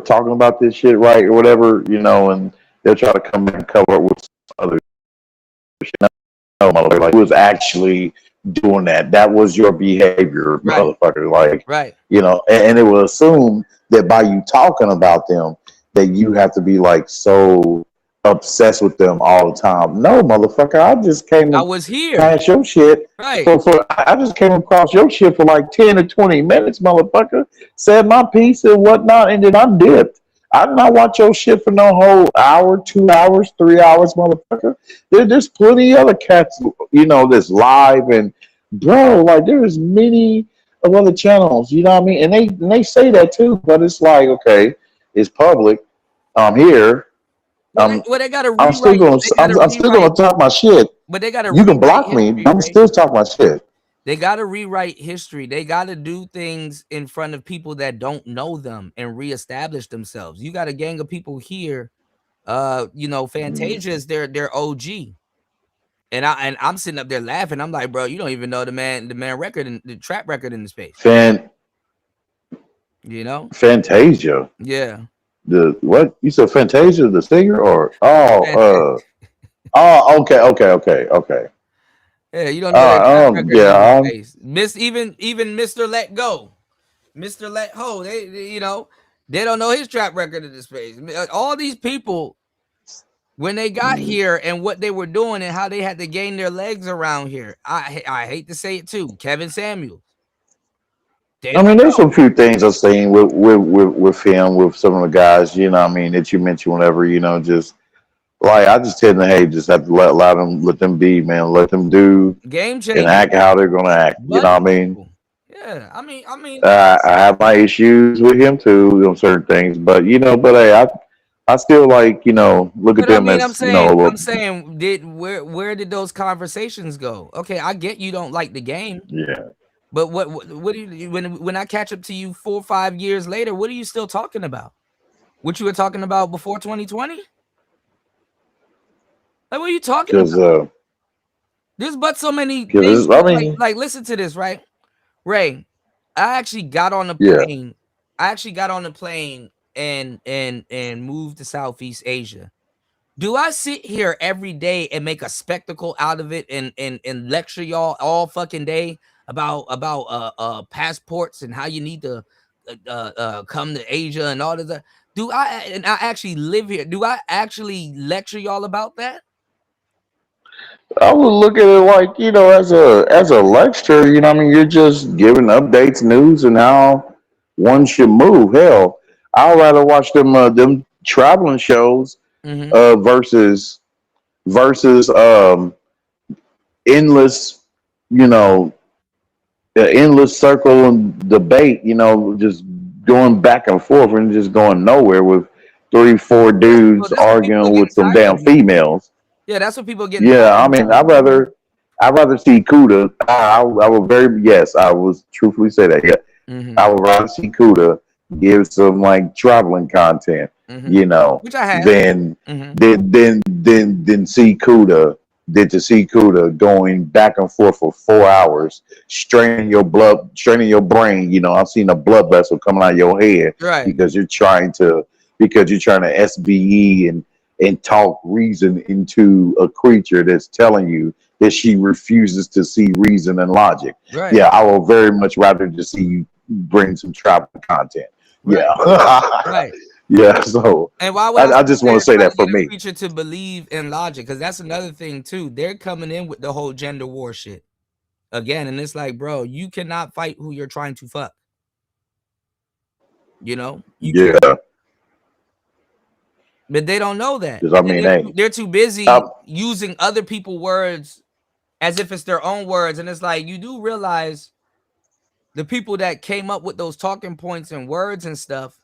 talking about this shit, right, or whatever, you know, and they'll try to come back and cover it with other shit. No, motherfucker, like, who was actually doing that? That was your behavior, right, motherfucker. Like, right, you know, and it will assume that by you talking about them, that you have to be like so obsessed with them all the time. No, motherfucker, I was here past your shit. Right. I just came across your shit for like 10 or 20 minutes, motherfucker. Said my piece and whatnot, and then I dipped. I did not watch your shit for no whole hour, 2 hours, 3 hours, motherfucker. There's plenty of other cats, you know, that's live, and bro, like there's many of other channels, you know what I mean? And they say that too, but it's like, okay, it's public. I'm here. Well, they gotta I'm still gonna talk my shit. But they gotta. You can block me. I'm still talking my shit. They got to rewrite history. They got to do things in front of people that don't know them and reestablish themselves. You got a gang of people here. Fantasia is their OG. And I'm sitting up there laughing. I'm like, bro, you don't even know the man record and the trap record in the space. Fantasia. Yeah. The what? You said Fantasia, the singer, or okay. Yeah, you don't know that trap record in the space. Even Mr. Let Go, Mr. Let Ho, they don't know his trap record in the space. All these people, when they got here and what they were doing and how they had to gain their legs around here, I hate to say it too, Kevin Samuels. I mean, there's some few things I've seen with him, with some of the guys, that you mentioned whenever, just like I just tend to just have to let them be, man, let them do game changer and act how they're gonna act. You know what I mean? Yeah, I mean, I have my issues with him too on certain things, but but hey, I still like look at them as I'm saying, where did those conversations go? Okay, I get you don't like the game. Yeah. But what do you when I catch up to you 4 or 5 years later, what are you still talking about? What you were talking about before 2020? Like, what are you talking about? There's but so many things. Like, listen to this, right? Ray, I actually got on the plane. I actually got on the plane and moved to Southeast Asia. Do I sit here every day and make a spectacle out of it and lecture y'all all fucking day about passports and how you need to come to Asia and all of that? I actually live here? Do I actually lecture y'all about that? I would look at it like, as a lecture, you're just giving updates, news, and how one should move. Hell, I'd rather watch them traveling shows versus endless, endless circle and debate, just going back and forth and just going nowhere with 3-4 dudes arguing with some damn females. Yeah, that's what people get. Yeah, I mean, I'd rather see Kuda. I was truthfully say that. Yeah, I would rather see Kuda give some like traveling content, which I have, than see Kuda. To see Kuda going back and forth for 4 hours, straining your brain. I've seen a blood vessel coming out of your head, right? Because you're trying to SBE and talk reason into a creature that's telling you that she refuses to see reason and logic. Right. Yeah, I will very much rather just see you bring some travel content. Right. Yeah. Right. Yeah, so and why I just want to say that for me. Creature to believe in logic, because that's another thing too. They're coming in with the whole gender war shit again, and it's like, bro, you cannot fight who you're trying to fuck. You yeah. can't. But they don't know that. I mean, they're too busy using other people's words as if it's their own words, and it's like, you do realize the people that came up with those talking points and words and stuff,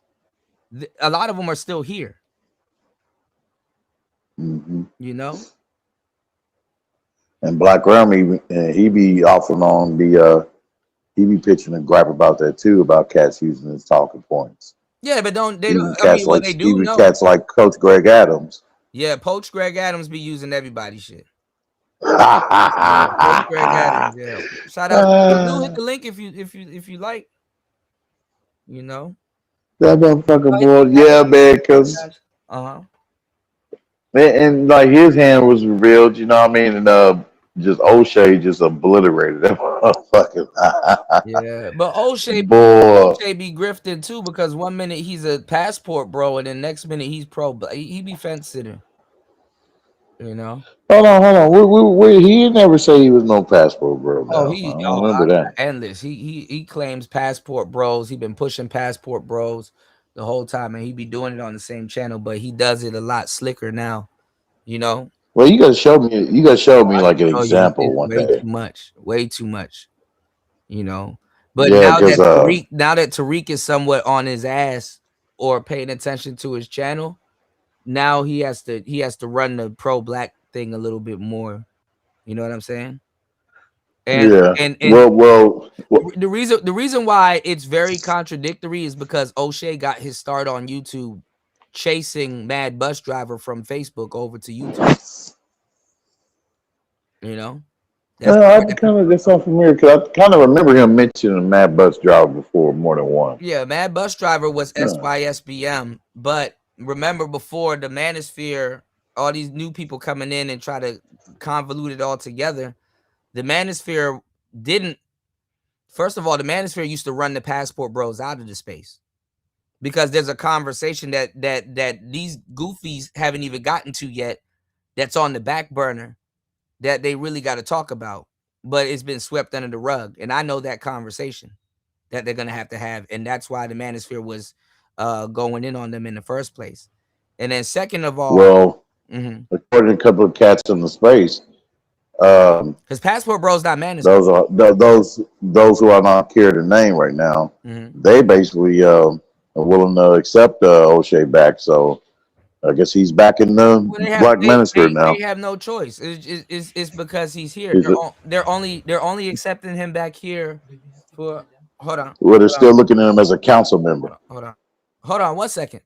a lot of them are still here. Mm-hmm. And Black Ram, he be off and on he be pitching and gripe about that too, about cats using his talking points. Yeah, but they do know. Cats like Coach Greg Adams. Yeah, Coach Greg Adams be using everybody's shit. Coach Greg Adams, yeah. Shout out. Hit the link if you like. That motherfucker boy, yeah, man, because and like his hand was revealed, and just O'Shea just obliterated that motherfucker. Yeah, but O'Shea be grifting too, because 1 minute he's a passport bro, and then next minute he's pro. He be fence sitting. Hold on. He never say he was no passport bro. No. I remember that. Endless. He claims passport bros. He been pushing passport bros the whole time, and he be doing it on the same channel, but he does it a lot slicker now. Well, you gotta show me. Like an example one day. Way too much. But now that Tariq is somewhat on his ass or paying attention to his channel, now he has to run the pro black thing a little bit more. You know what I'm saying? And Yeah. and Well, the reason why it's very contradictory is because O'Shea got his start on YouTube chasing Mad Bus Driver from Facebook over to YouTube. You know, I kind of that's unfamiliar because I kind of remember him mentioning Mad Bus Driver before more than once. yeah, Mad Bus Driver was SYSBM, but remember before the Manosphere, all these new people coming in and try to convolute it all together. The Manosphere didn't. First of all, the Manosphere used to run the Passport Bros out of the space because there's a conversation that these goofies haven't even gotten to yet. That's on the back burner that they really got to talk about, but it's been swept under the rug. And I know that conversation that they're going to have. And that's why the Manosphere was going in on them in the first place. And then second of all, well, according to a couple of cats in the space, because Passport Bros not Manosphere. Those who are not care to name right now, they basically are willing to accept O'Shea back. So I guess he's back in the Black Manosphere now. They have no choice. It's because he's here. Is They're only accepting him back here for. Hold on. Well, they're still looking at him as a council member. Hold on 1 second.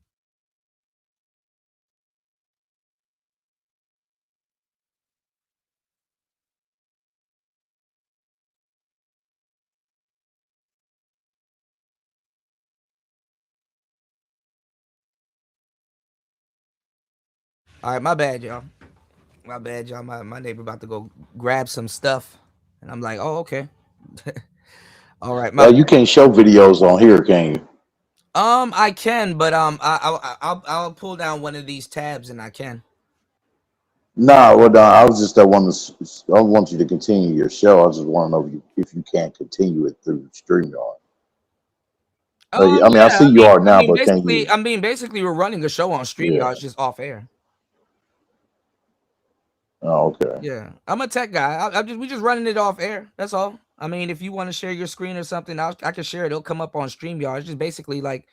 All right, my bad, y'all. My bad, y'all. My neighbor about to go grab some stuff, and I'm like, oh, okay. All right, You can't show videos on here, can you? I can, but I'll pull down one of these tabs and I can. No, well, I was just I want you to continue your show. I just want to know if you can't continue it through StreamYard. I mean, I see you are now, but can you? I mean, basically, we're running a show on StreamYard, just off air. Oh, okay. Yeah, I'm a tech guy. We just running it off air. That's all. I mean, if you want to share your screen or something, I can share it. It'll come up on StreamYard. It's just basically like,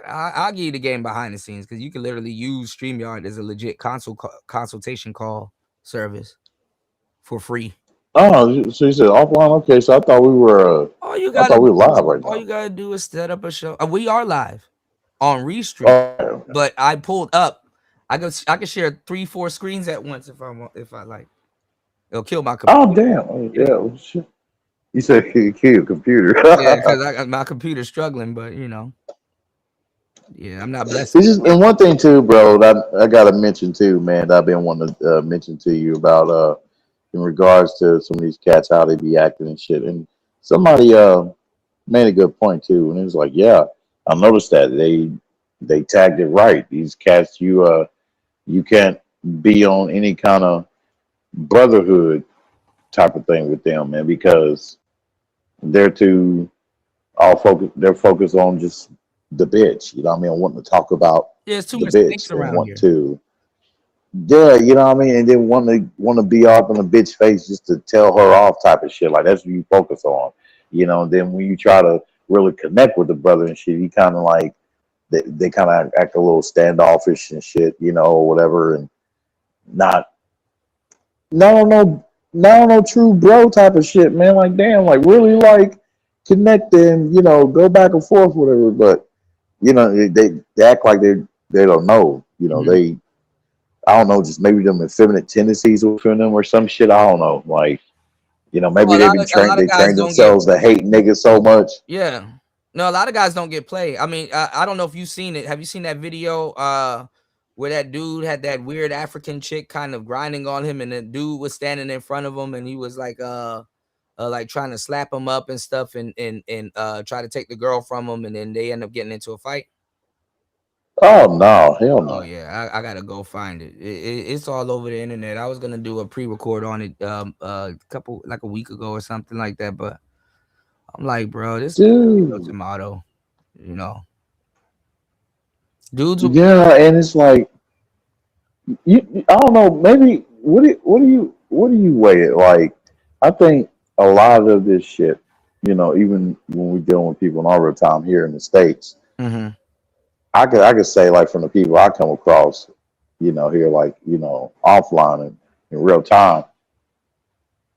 I'll give you the game behind the scenes because you can literally use StreamYard as a legit consultation call service for free. Oh, so you said offline? Okay, so I thought we were. I thought we were live right now. All you gotta do is set up a show. We are live on Restream, but I pulled up. I can share 3-4 screens at once if I like. It'll kill my computer. Oh damn! Yeah, well, shit. You said kill your computer. Yeah, because my computer's struggling, but you know. Yeah, I'm not blessed. And one thing too, bro, that I gotta mention too, man. That I've been wanting to mention to you about in regards to some of these cats, how they be acting and shit. And somebody made a good point too, and it was like, yeah, I noticed that they tagged it right. These cats, you can't be on any kind of brotherhood type of thing with them, man, because they're focused on just the bitch, you know what I mean? Wanting to talk about it's too the much bitch around and want here. to, yeah, you know what I mean, and then want to be off in the bitch face just to tell her off type of shit. Like that's what you focus on, you know. And then when you try to really connect with the brother and shit, he kind of like they kind of act a little standoffish and shit, you know, or whatever, and not no true bro type of shit, man. Like damn, like really like connect and you know go back and forth, whatever. But you know they act like they don't know, you know. I don't know, just maybe them effeminate tendencies within them or some shit. I don't know, like you know maybe they've been trained. They trained themselves to hate niggas so much. Yeah. No, a lot of guys don't get played. I mean, I don't know if you've seen it. Have you seen that video where that dude had that weird African chick kind of grinding on him, and the dude was standing in front of him, and he was like trying to slap him up and stuff, and try to take the girl from him, and then they end up getting into a fight. Oh no, hell no. Oh yeah, I gotta go find it. It's all over the internet. I was gonna do a pre-record on it a week ago or something like that, but I'm like, bro, this is tomato, you know. Dudes will and it's like I don't know, maybe what do you weigh it? Like I think a lot of this shit, you know, even when we're dealing with people in our real time here in the States, I could say like from the people I come across, you know, here like, you know, offline and in real time,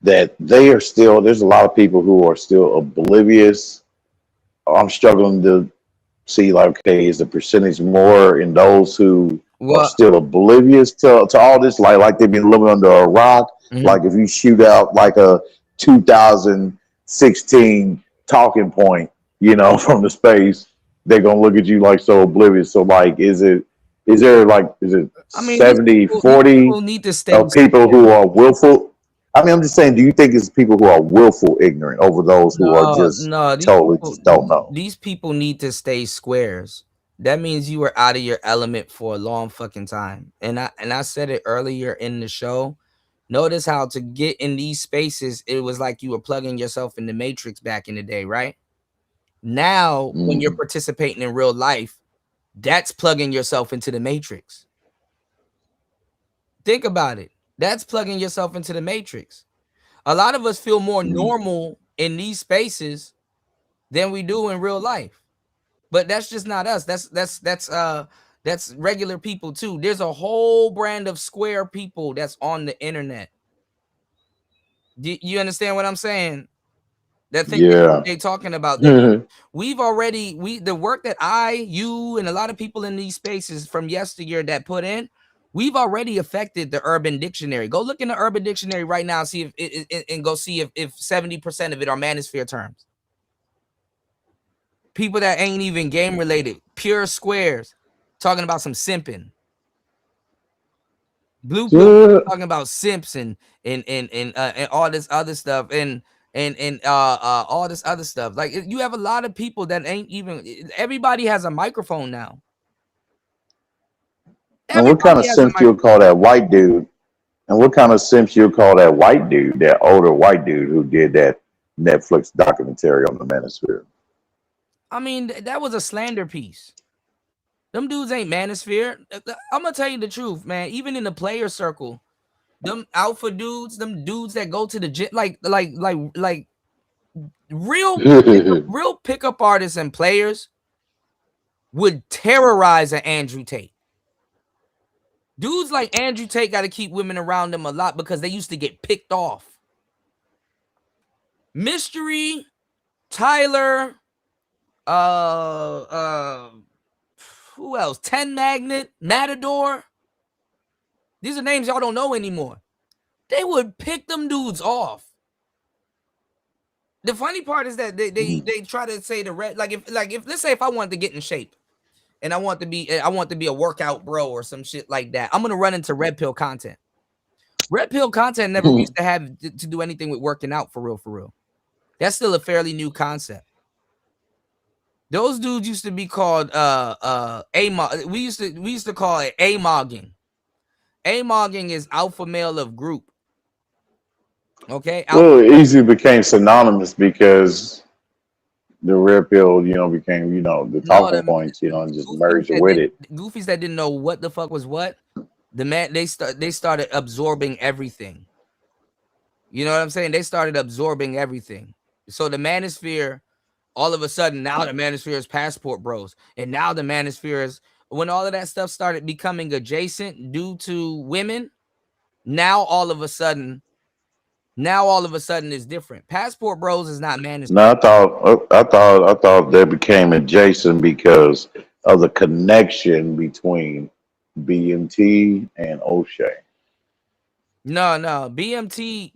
that they are still, there's a lot of people who are still oblivious. I'm struggling to see, like, okay, is the percentage more in those who are still oblivious to all this, like they've been living under a rock? Like if you shoot out like a 2016 talking point, you know, from the space, they're gonna look at you like so oblivious. So like, is it 70, 40 need to stay of people who are willful? I mean, I'm just saying, do you think it's people who are willful ignorant over those who are just totally just don't know? These people need to stay squares. That means you were out of your element for a long fucking time. And I said it earlier in the show. Notice how to get in these spaces, it was like you were plugging yourself in the Matrix back in the day, right? Now, when you're participating in real life, that's plugging yourself into the Matrix. Think about it. That's plugging yourself into the Matrix. A lot of us feel more normal in these spaces than we do in real life. But that's just not us. That's regular people too. There's a whole brand of square people that's on the internet. Do you understand what I'm saying? That thing they're talking about. We've already, the work that you, and a lot of people in these spaces from yesteryear that put in, we've already affected the Urban Dictionary. Go look in the Urban Dictionary right now and see if go see if 70% of it are manosphere terms. People that ain't even game related, pure squares, talking about some simping. Blue Pill talking about simps and all this other stuff and all this other stuff. Like, you have a lot of people that ain't even. Everybody has a microphone now. And what kind of simp you'll call that white dude? And what kind of simp you'll call that white dude, that older white dude who did that Netflix documentary on the manosphere? I mean, that was a slander piece. Them dudes ain't manosphere. I'm gonna tell you the truth, man. Even in the player circle, them alpha dudes, them dudes that go to the gym, like real pickup artists and players would terrorize an Andrew Tate. Dudes like Andrew Tate got to keep women around them a lot because they used to get picked off. Mystery, Tyler, who else? 10 Magnet, Matador. These are names y'all don't know anymore. They would pick them dudes off. The funny part is that they try to say the red, like if let's say if I wanted to get in shape and I want to be a workout bro or some shit like that, I'm gonna run into red pill content. Red pill content never used to have to do anything with working out for real. That's still a fairly new concept. Those dudes used to be called we used to call it A-mogging. A-mogging is alpha male of group. Okay. Well, it easily became synonymous because the red pill, became, the talking points, and just merged with it. Goofies that didn't know what the fuck was what, they started absorbing everything. You know what I'm saying? They started absorbing everything. So the manosphere, all of a sudden, now the manosphere is passport bros. And now the manosphere is, when all of that stuff started becoming adjacent due to women, now all of a sudden it's different. Passport bros is not manosphere. No, I thought they became adjacent because of the connection between BMT and O'Shea. No. BMT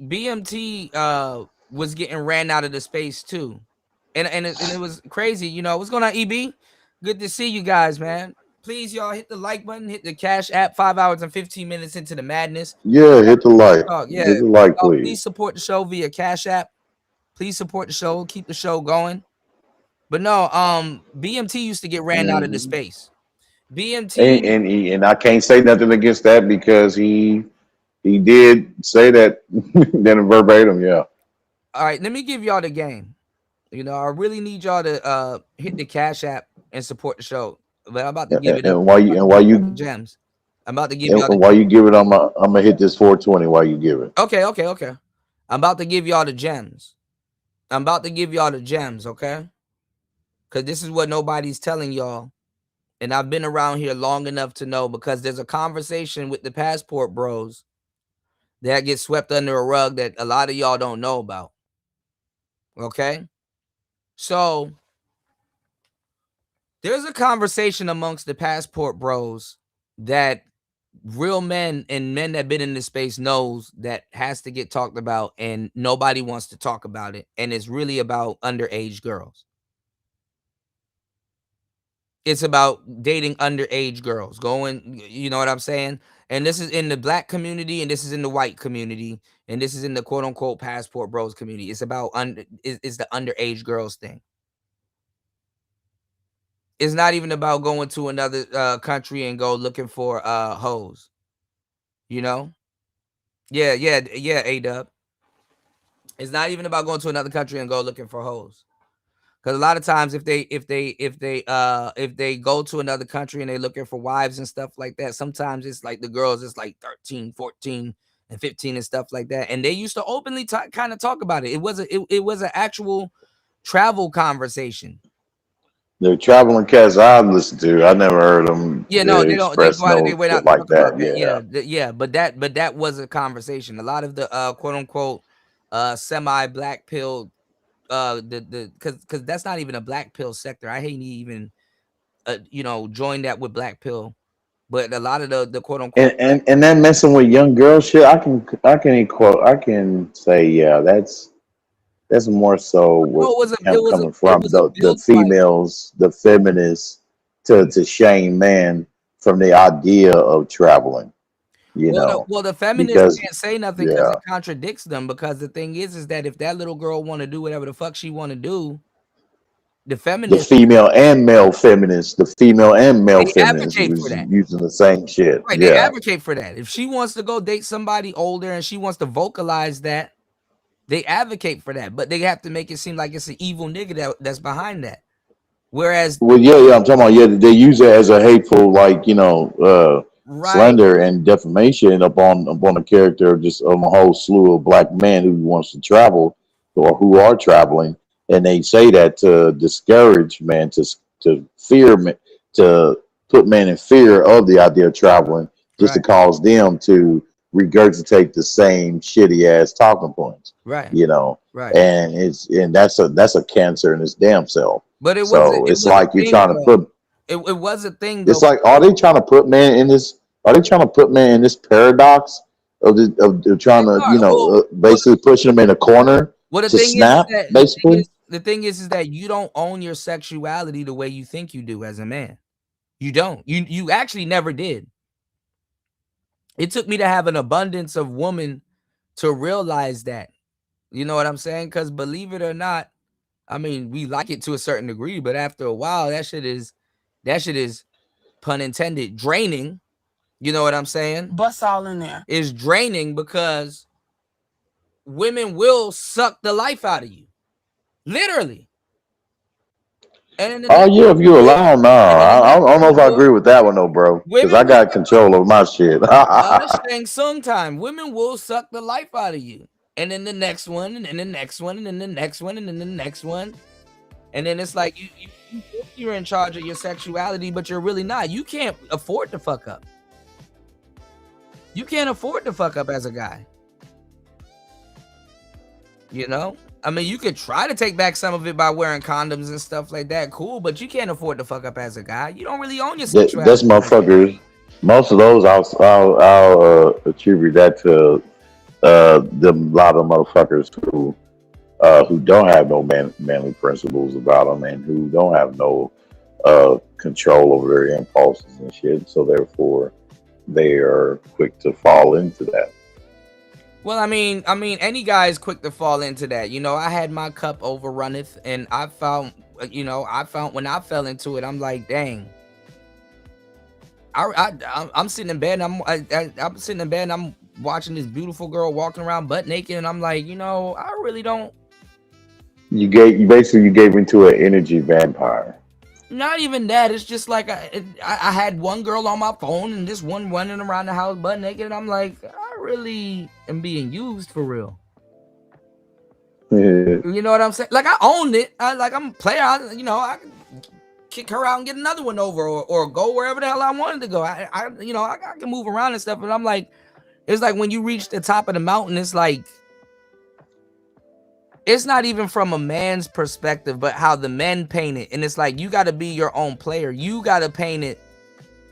was getting ran out of the space too. And it was crazy. What's going on, EB? Good to see you guys, man. Please, y'all, hit the like button, hit the Cash App. 5 hours and 15 minutes into the madness. Yeah, hit the like. Hit the like, please. Please support the show via Cash App. Please support the show. Keep the show going. But no, BMT used to get ran out of the space. BMT and I can't say nothing against that because he did say that then verbatim. Yeah. All right, let me give y'all the game. I really need y'all to hit the Cash App and support the show. But I'm about to give it. And while you gems, I'm about to give y'all. And while you give it, I'm gonna hit this 420 while you give it. Okay. I'm about to give y'all the gems. Okay. Because this is what nobody's telling y'all, and I've been around here long enough to know. Because there's a conversation with the passport bros that gets swept under a rug that a lot of y'all don't know about. Okay? So there's a conversation amongst the passport bros that real men and men that been in this space knows that has to get talked about, and nobody wants to talk about it. And it's really about underage girls. It's about dating underage girls, going, you know what I'm saying? And this is in the black community, and this is in the white community, and this is in the quote unquote passport bros community. It's about it's the underage girls thing. It's not even about going to another country and go looking for hoes. You know? Yeah, A-Dub. It's not even about going to another country and go looking for hoes. Because a lot of times if they go to another country and they're looking for wives and stuff like that, sometimes it's like the girls is like 13, 14, and 15 and stuff like that. And they used to openly kind of talk about it. It was an actual travel conversation. The traveling cats I listened to, I never heard them. Yeah, no, they don't. They go out of their way not to like talk that. about that. Yeah, but that was a conversation. A lot of the quote unquote semi-black pill, because that's not even a black pill sector. I hate even join that with black pill. But a lot of the quote unquote and that messing with young girl shit, I can say, yeah, that's more so what coming from the females, the feminists, to shame man from the idea of traveling. The feminists can't say nothing because it contradicts them. Because the thing is that if that little girl want to do whatever the fuck she want to do, the female and male feminists, using the same shit. Right, they advocate for that. If she wants to go date somebody older and she wants to vocalize that, they advocate for that. But they have to make it seem like it's an evil nigga that's behind that. Whereas, I'm talking about, they use it as a hateful, slander and defamation upon a character of just a whole slew of black men who wants to travel or who are traveling. And they say that to discourage men, to fear men, to put men in fear of the idea of traveling, just to cause them to regurgitate the same shitty ass talking points. Right. Right. And that's a cancer in its damn self. But it was so it's like you're trying to put it was a thing. It's like, are they trying to put man in this? Are they trying to put man in this paradox of trying to basically pushing them in a corner? Well, to snap, basically. The thing is that you don't own your sexuality the way you think you do as a man. You don't. You actually never did. It took me to have an abundance of women to realize that. You know what I'm saying? Because believe it or not, I mean, we like it to a certain degree, but after a while, that shit is, pun intended, draining. You know what I'm saying? Bust all in there. It's draining because women will suck the life out of you. Literally. If you allow them, I don't know if I agree with that one though, bro. Because I got control over my shit. Shang Tsung time. Women will suck the life out of you. And then the next one, and then the next one, and then the next one, and then the next one. And then it's like you're in charge of your sexuality, but you're really not. You can't afford to fuck up. You can't afford to fuck up as a guy. You know? I mean, you could try to take back some of it by wearing condoms and stuff like that. Cool, but you can't afford to fuck up as a guy. You don't really own your sexuality. That's motherfuckers. Most of those, I'll attribute that to the lot of motherfuckers who don't have no manly principles about them and who don't have no control over their impulses and shit. So therefore, they are quick to fall into that. Well, I mean, any guy is quick to fall into that. You know, I had my cup overrunneth, and I found when I fell into it, I'm like, dang. I'm sitting in bed, and I'm sitting in bed, and I'm watching this beautiful girl walking around butt naked, and I'm like, I really don't. You gave into an energy vampire. Not even that. It's just like I had one girl on my phone and this one running around the house butt naked, and I'm like, I really am being used for real. Yeah. You know what I'm saying? Like, I owned it. I'm a player. I can kick her out and get another one over, or go wherever the hell I wanted to go. I can move around and stuff, but I'm like, It's like when you reach the top of the mountain, it's like, it's not even from a man's perspective, but how the men paint it. And it's like, you got to be your own player. You got to paint it.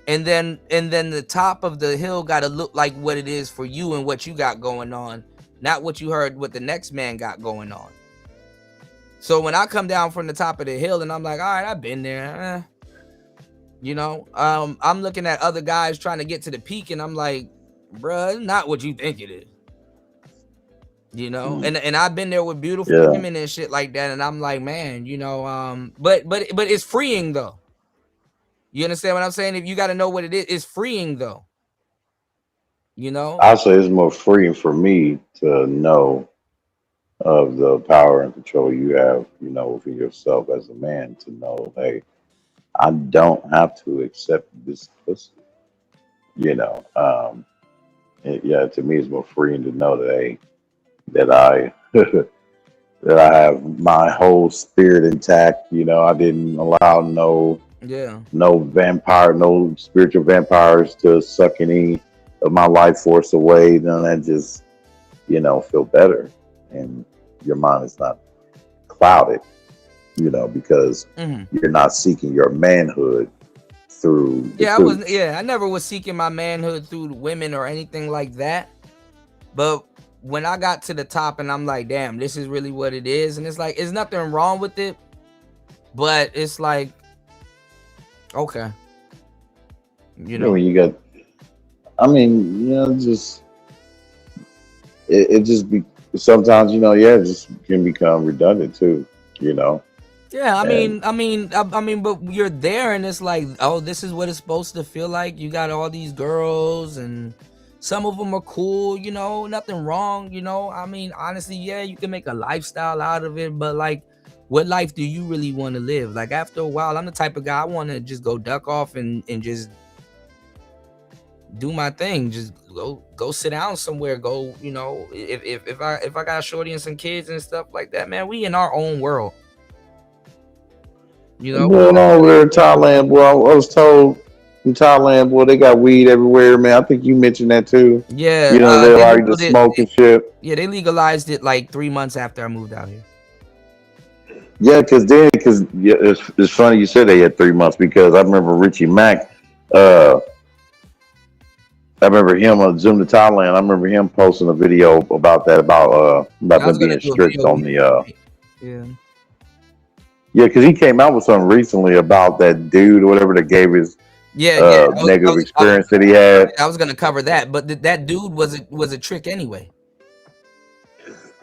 And then the top of the hill got to look like what it is for you and what you got going on, not what you heard what the next man got going on. So when I come down from the top of the hill and I'm like, all right, I've been there, you know, I'm looking at other guys trying to get to the peak and I'm like, bruh, it's not what you think it is. You know, and I've been there with beautiful women and shit like that, and I'm like, man, you know, but it's freeing though. You understand what I'm saying? If you got to know what it is, it's freeing though. You know, I say it's more freeing for me to know of the power and control you have, you know, for yourself as a man, to know, hey, I don't have to accept this pussy. You know, to me, it's more freeing to know that, hey, that I that I have my whole spirit intact. You know, I didn't allow no spiritual vampires to suck any of my life force away. Then I just, you know, feel better, and your mind is not clouded, you know, because you're not seeking your manhood through I never was seeking my manhood through women or anything like that. But when I got to the top and I'm like, damn, this is really what it is. And it's like, there's nothing wrong with it. But it's like, okay. You know, when you got, I mean, you know, just, it just be, sometimes, you know, it just can become redundant too, you know. Yeah, I mean, but you're there and it's like, oh, this is what it's supposed to feel like. You got all these girls and some of them are cool, you know, nothing wrong, you know. I mean, honestly, you can make a lifestyle out of it, but like, what life do you really want to live? Like, after a while, I'm the type of guy, I want to just go duck off and just do my thing. Just go sit down somewhere. Go, you know, if I got a shorty and some kids and stuff like that, man, we in our own world. You know, going on over there in Thailand, boy. I was told in Thailand, boy, they got weed everywhere, man. I think you mentioned that too. Yeah, you know, they allow you to smoke and shit. Yeah, they legalized it like 3 months after I moved out here. Yeah, because it's funny you said they had 3 months, because I remember Richie Mack. I remember him on Zoom to Thailand. I remember him posting a video about that, about them being strict on the. Yeah, because he came out with something recently about that dude or whatever that gave his negative experience that he had. I was gonna cover that, but that dude was a trick anyway.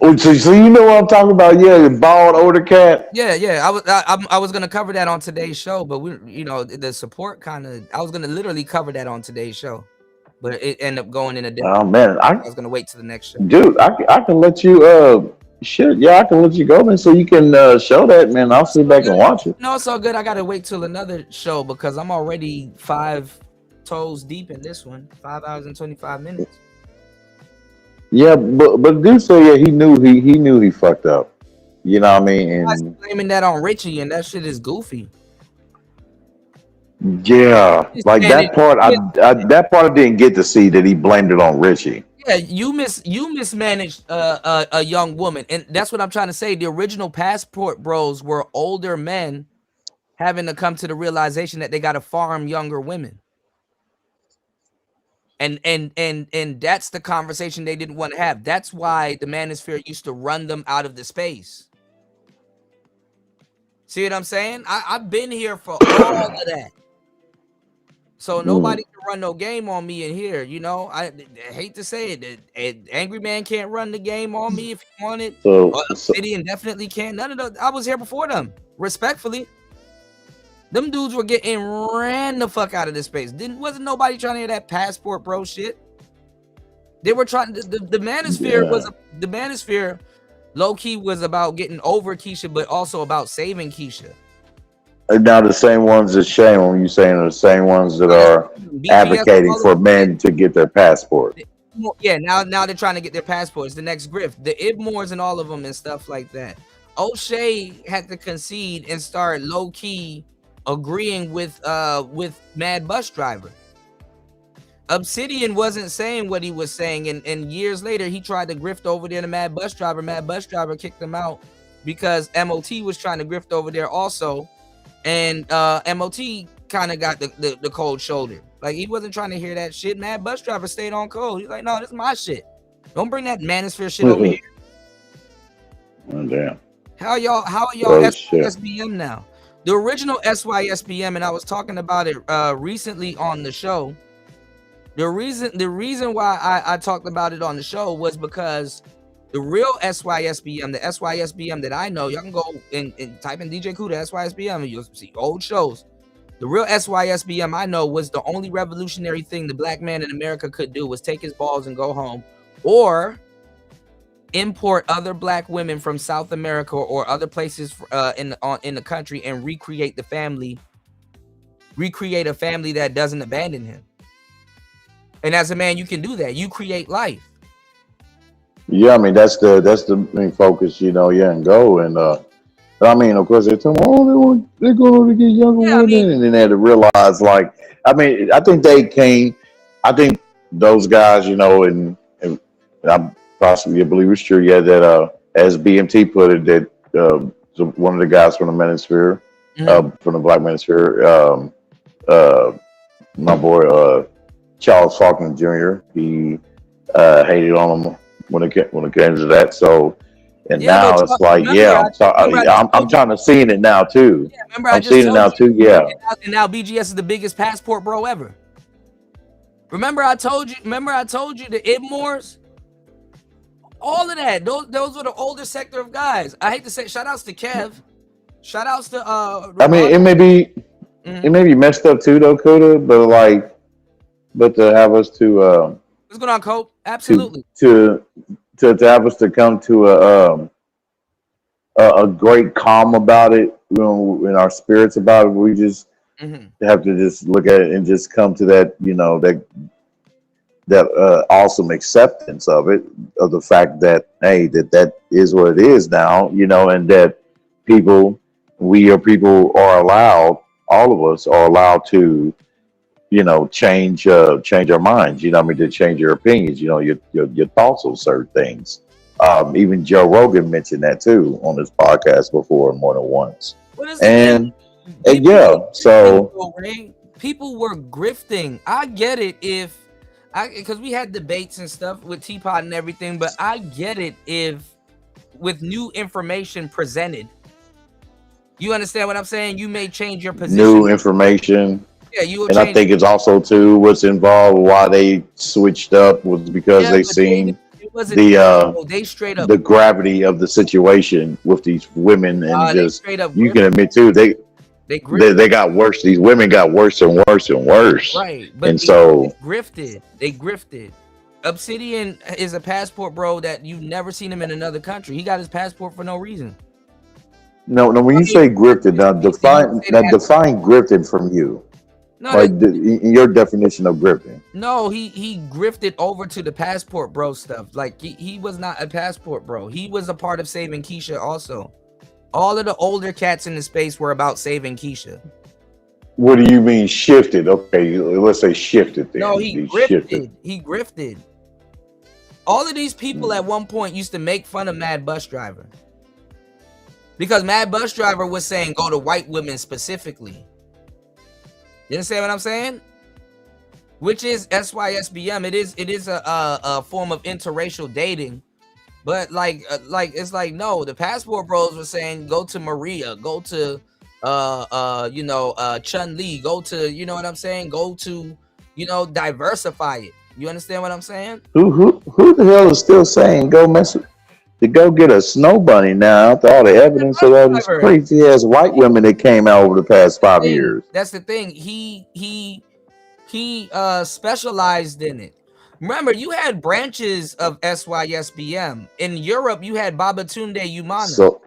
Oh, so you know what I'm talking about? Yeah, the bald older cat. Yeah. I was gonna cover that on today's show, but the support kind of. I was gonna literally cover that on today's show, but it ended up going in a different. Oh man, I was gonna wait to the next show. Dude, I can let you. Shit, I can let you go, man, so you can show that, man. I'll sit back and watch it. No, it's all good. I gotta wait till another show because I'm already 5 toes deep in this one. 5 hours and 25 minutes. Yeah, but dude said he knew he fucked up. You know what I mean? And I was blaming that on Richie, and that shit is goofy. Yeah, like that part. That part I didn't get to see, that he blamed it on Richie. Yeah, you mismanaged a young woman, and that's what I'm trying to say. The original Passport Bros were older men having to come to the realization that they got to farm younger women, and that's the conversation they didn't want to have. That's why the Manosphere used to run them out of the space. See what I'm saying? I've been here for all of that. So nobody can run no game on me in here, you know. I hate to say it, Angry Man can't run the game on me if he wanted. Obsidian definitely can't. None of those. I was here before them. Respectfully, them dudes were getting ran the fuck out of this space. Wasn't nobody trying to hear that Passport Bro shit. They were trying. The Manosphere was the Manosphere. Low key was about getting over Keisha, but also about saving Keisha. Now the same ones that shame when you saying the same ones that are advocating for men to get their passport. Yeah, now they're trying to get their passports. The next grift, the Ibmores and all of them and stuff like that. O'Shea had to concede and start low key agreeing with Mad Bus Driver. Obsidian wasn't saying what he was saying, and years later he tried to grift over there to Mad Bus Driver. Mad Bus Driver kicked him out because MOT was trying to grift over there also, and MOT kind of got the cold shoulder. Like, he wasn't trying to hear that shit. Mad Bus Driver stayed on code. He's like, no, this is my shit. Don't bring that manosphere shit over here. Oh, damn. How are y'all SYSBM now? The original SYSBM, and I was talking about it recently on the show. The reason why I talked about it on the show was because the real SYSBM, the SYSBM that I know, y'all can go and type in DJ Kuda SYSBM and you'll see old shows. The real SYSBM I know was the only revolutionary thing the black man in America could do was take his balls and go home, or import other black women from South America or other places in the country and recreate a family that doesn't abandon him. And as a man, you can do that. You create life. Yeah, I mean that's the main focus, and go and I mean, of course, they tell me, they're going to get younger women, and then they had to realize, like, I mean, I think those guys, and I possibly believe it's true, that as BMT put it, that one of the guys from the Manosphere, from the Black Manosphere, my boy Charles Faulkner Jr., he hated on him when it came to that. So, and now it's like, I'm trying to see it now too. Yeah, remember I'm seeing it now too. Yeah. And now BGS is the biggest passport bro ever. Remember I told you the Ibmores? All of that. Those were the older sector of guys. I hate to say, shout outs to Kev. Shout outs to I mean, it may be messed up too though, Kuda, but to have us to what's going on, Cope? Absolutely. To have us to come to a great calm about it, in our spirits about it, we just have to just look at it and just come to that, that awesome acceptance of it, of the fact that, hey, that is what it is now, and that people are allowed, all of us are allowed to, change our minds, to change your opinions, your thoughts on certain things. Even Joe Rogan mentioned that too on his podcast before more than once. And so people were grifting. I get it because we had debates and stuff with Teapot and everything, but I get it if with new information presented, you understand what I'm saying? You may change your position. New information. Yeah, you will. And I think it's also too what's involved, why they switched up was because they seen the gravity of the situation with these women, and you can admit too they got worse. These women got worse and worse and worse. Right, but and they grifted. Obsidian is a passport bro that you've never seen him in another country. He got his passport for no reason. No. When you say grifted, now define grifted from you. No, in your definition of grifting. No, he grifted over to the passport bro stuff. Like he was not a passport bro. He was a part of saving Keisha also. All of the older cats in the space were about saving Keisha. What do you mean shifted? Okay, let's say shifted then. No, he grifted. He grifted. All of these people at one point used to make fun of Mad Bus Driver. Because Mad Bus Driver was saying go to white women specifically. You understand what I'm saying? Which is SYSBM. It is a form of interracial dating, but like it's like, no, the passport bros were saying go to Maria, go to Chun-Li, go to, you know what I'm saying, go to, diversify it. You understand what I'm saying? Who the hell is still saying go get a snow bunny now after all the evidence of all these crazy ass white women that came out over the past 5 years? That's the thing. He specialized in it. Remember, you had branches of SYSBM. In Europe, you had Babatunde Umana.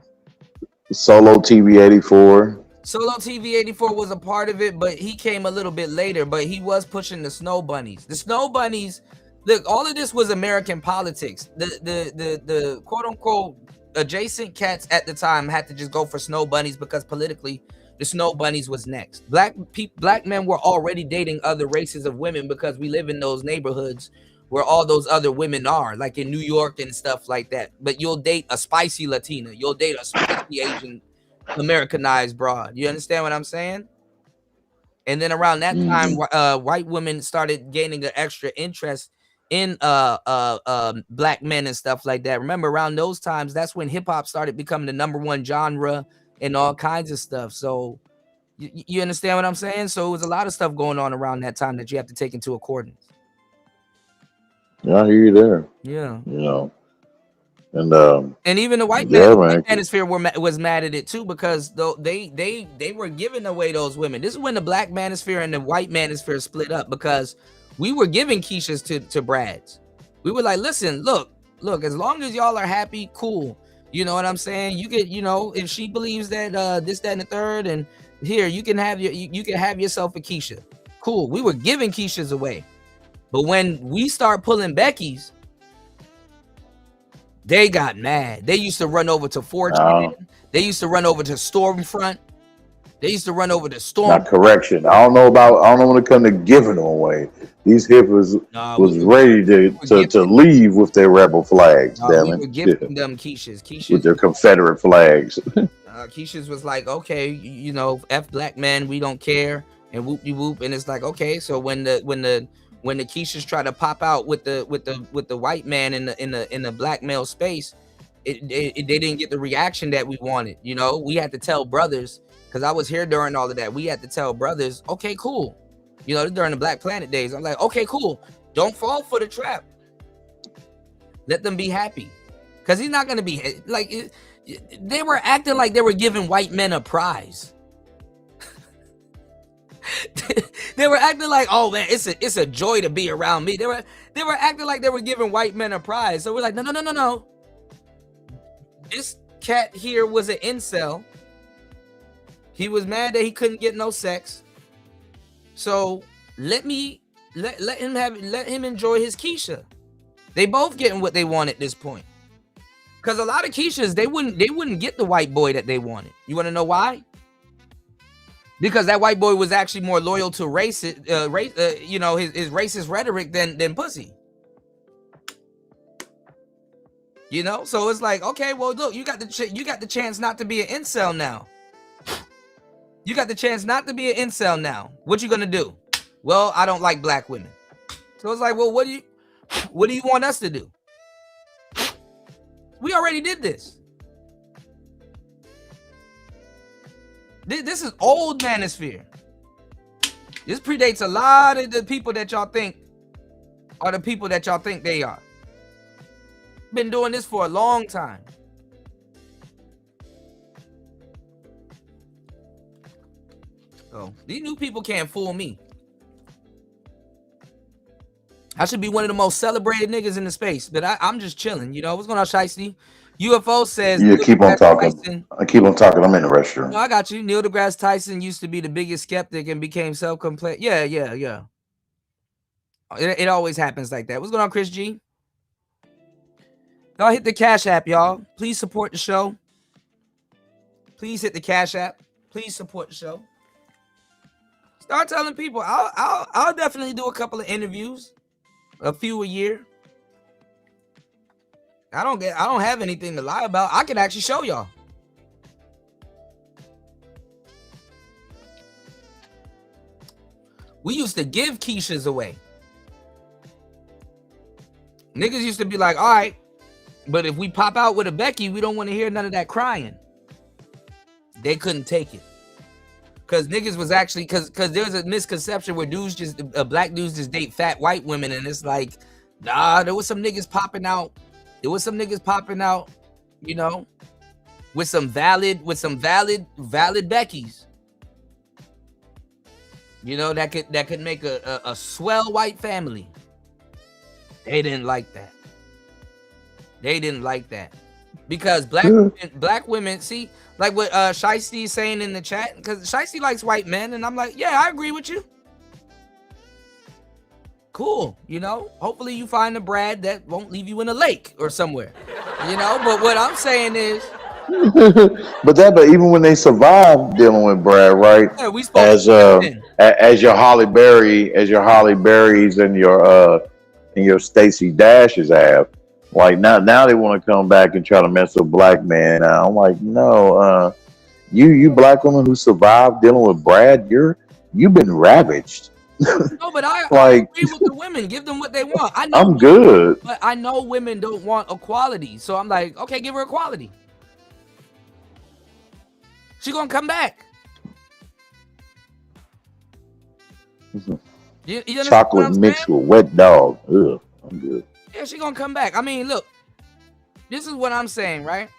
Solo TV84. Solo TV84 was a part of it, but he came a little bit later. But he was pushing the snow bunnies. The snow bunnies. Look, all of this was American politics. The quote unquote adjacent cats at the time had to just go for snow bunnies because politically the Snow Bunnies was next. Black men were already dating other races of women because we live in those neighborhoods where all those other women are, like in New York and stuff like that. But you'll date a spicy Latina. You'll date a spicy Asian Americanized broad. You understand what I'm saying? And then around that time, white women started gaining an extra interest in black men and stuff like that. Remember, around those times, that's when hip hop started becoming the #1 genre and all kinds of stuff. So you understand what I'm saying? So it was a lot of stuff going on around that time that you have to take into accordance. Yeah, I hear you there. Yeah. You know, and even the white manosphere was mad at it too, because they were giving away those women. This is when the black manosphere and the white manosphere split up, because we were giving Keishas to Brads. We were like, listen, look, as long as y'all are happy, cool. You know what I'm saying? You get, you know, if she believes that this, that, and the third, and here you can have yourself a Keisha. Cool. We were giving Keishas away. But when we start pulling Becky's, they got mad. They used to run over to 4chan. They used to run over to Stormfront. They used to run over to Storm. Now, correction. I don't know when it comes to giving them away. These hippers was ready to leave with their rebel flags. Damn we it. were giving them Keishas. With their Confederate flags. Keishas was like, okay, you know, F black men, we don't care, and whoop de whoop. And it's like, okay, so when the Keishas try to pop out with the white man in the black male space, they didn't get the reaction that we wanted. You know, we had to tell brothers, because I was here during all of that. We had to tell brothers, okay, cool. You know, during the Black Planet days, I'm like, okay, cool. Don't fall for the trap. Let them be happy, because he's not gonna be like. They were acting like they were giving white men a prize. They were acting like, oh man, it's a joy to be around me. They were acting like they were giving white men a prize. So we're like, no. This cat here was an incel. He was mad that he couldn't get no sex. So let him enjoy his Keisha. They both getting what they want at this point. Because a lot of Keishas, they wouldn't get the white boy that they wanted. You want to know why? Because that white boy was actually more loyal to race, his racist rhetoric than pussy. You know, so it's like, okay, well, look, you got the chance not to be an incel now. You got the chance not to be an incel now. What you gonna do? Well, I don't like black women. So it's like, well, what do you want us to do? We already did this. This is old manosphere. This predates a lot of the people that y'all think are the people that y'all think they are. Been doing this for a long time. So these new people can't fool me. I should be one of the most celebrated niggas in the space, but I'm just chilling. You know, what's going on, Shiesty? UFO says, Yeah, keep on talking. I keep on talking. I'm in the restroom. No, I got you. Neil deGrasse Tyson used to be the biggest skeptic and became self-complacent. Yeah. It always happens like that. What's going on, Chris G? Y'all hit the Cash App, y'all. Please support the show. Please hit the Cash App. Please support the show. Start telling people. I'll definitely do a couple of interviews, a few a year. I don't have anything to lie about. I can actually show y'all. We used to give Keishas away. Niggas used to be like, all right, but if we pop out with a Becky, we don't want to hear none of that crying. They couldn't take it. Because niggas was actually, because there's a misconception where black dudes just date fat white women, and it's like, nah, there was some niggas popping out. You know, with some valid Beckys. You know, that could make a swell white family. They didn't like that. Because black women, see, like what Shiesty is saying in the chat, because Shiesty likes white men, and I'm like, yeah, I agree with you. Cool, you know, hopefully you find a Brad that won't leave you in a lake or somewhere, you know. But what I'm saying is, but even when they survive dealing with Brad, right? Yeah, we supposed As your Holly Berries and your Stacey Dashes have, like now they want to come back and try to mess with black men. I'm like, no, you black women who survived dealing with Brad, you've been ravaged. No, but I Like, agree with the women. Give them what they want. I know I'm good. But I know women don't want equality. So I'm like, okay, give her equality. She gonna come back. You understand Chocolate what I'm mixed saying? with wet dog. Ugh, I'm good. Yeah, she gonna come back. I mean, look, this is what I'm saying, right?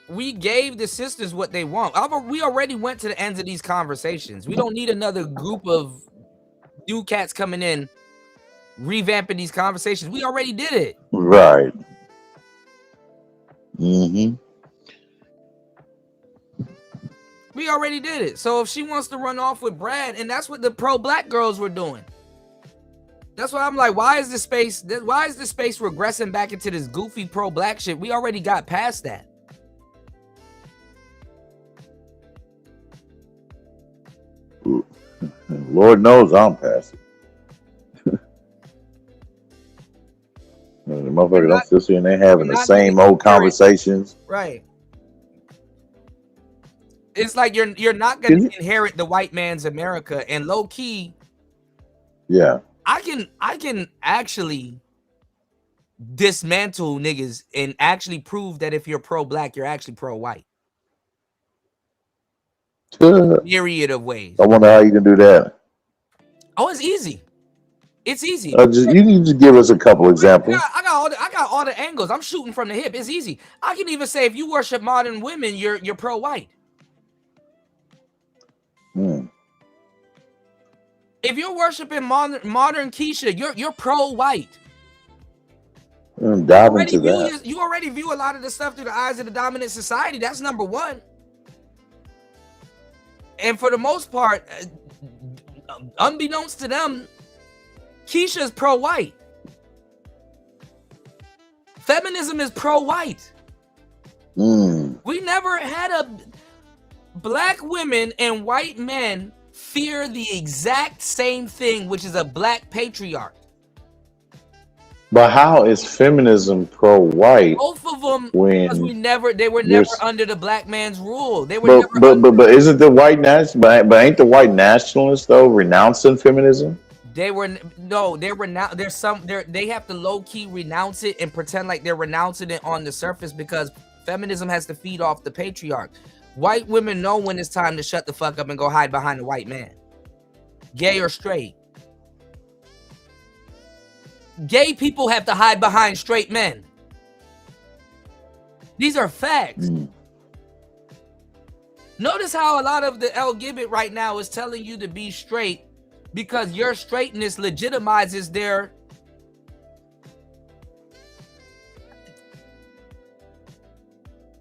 We gave the sisters what they want. We already went to the ends of these conversations. We don't need another group of new cats coming in, revamping these conversations. We already did it. Right. Mm-hmm. We already did it. So if she wants to run off with Brad, and that's what the pro-black girls were doing. That's why I'm like, why is the space regressing back into this goofy pro-black shit? We already got past that. Lord knows I'm past it. The motherfuckers don't still sitting there having the same old conversations. Right. It's like you're not gonna inherit the white man's America, and low key, Yeah. I can actually dismantle niggas and actually prove that if you're pro-black, you're actually pro-white. Myriad of ways. I wonder how you can do that. Oh, it's easy. It's easy. You can just give us a couple examples. I got all the angles. I'm shooting from the hip. It's easy. I can even say if you worship modern women, you're pro-white. If you're worshiping modern Keisha, you're pro-white. Dive into that. You already view a lot of the stuff through the eyes of the dominant society. That's number one. And for the most part, unbeknownst to them, Keisha is pro-white. Feminism is pro-white. We never had black women and white men fear the exact same thing, which is a black patriarch. But how is feminism pro-white? Both of them, when because they were never under the black man's rule. They were but isn't the white but ain't the white nationalists though renouncing feminism? They have to low-key renounce it and pretend like they're renouncing it on the surface, because feminism has to feed off the patriarch. White women know when it's time to shut the fuck up and go hide behind the white man. Gay or straight. Gay people have to hide behind straight men. These are facts. Notice how a lot of the LGBT right now is telling you to be straight because your straightness legitimizes their...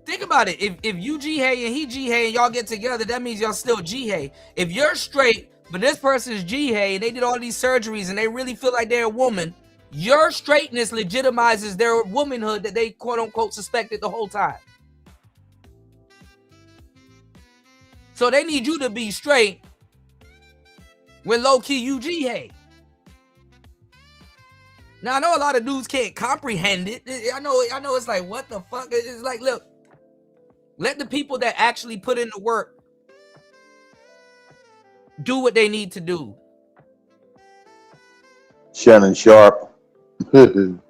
Think about it. If you G-hay and he G-hay and y'all get together, that means y'all still G-hay. If you're straight, but this person is G-hay and they did all these surgeries and they really feel like they're a woman, your straightness legitimizes their womanhood that they quote-unquote suspected the whole time. So they need you to be straight when low-key you G-hay. Now, I know a lot of dudes can't comprehend it. I know it's like, what the fuck? It's like, look, let the people that actually put in the work do what they need to do. Shannon Sharp. I'm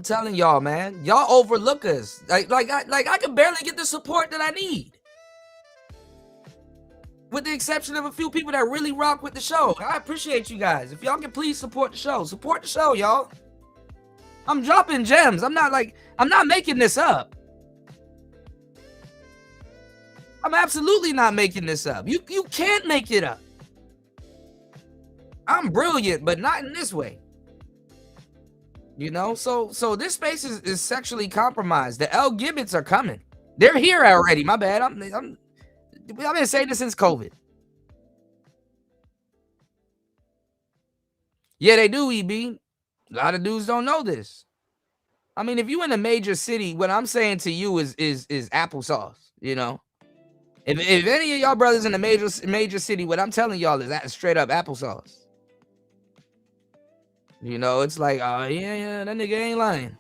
telling y'all, man, y'all overlook us. Like I can barely get the support that I need. With the exception of a few people that really rock with the show. I appreciate you guys. If y'all can please support the show, y'all. I'm dropping gems. I'm not making this up. I'm absolutely not making this up. You can't make it up. I'm brilliant, but not in this way. You know, so this space is sexually compromised. The L Gibbets are coming. They're here already. My bad. I've been saying this since COVID. Yeah, they do, EB. A lot of dudes don't know this. I mean, if you in a major city, what I'm saying to you is applesauce. You know, if any of y'all brothers in a major city, what I'm telling y'all is that straight up applesauce. You know, it's like, oh yeah, that nigga ain't lying.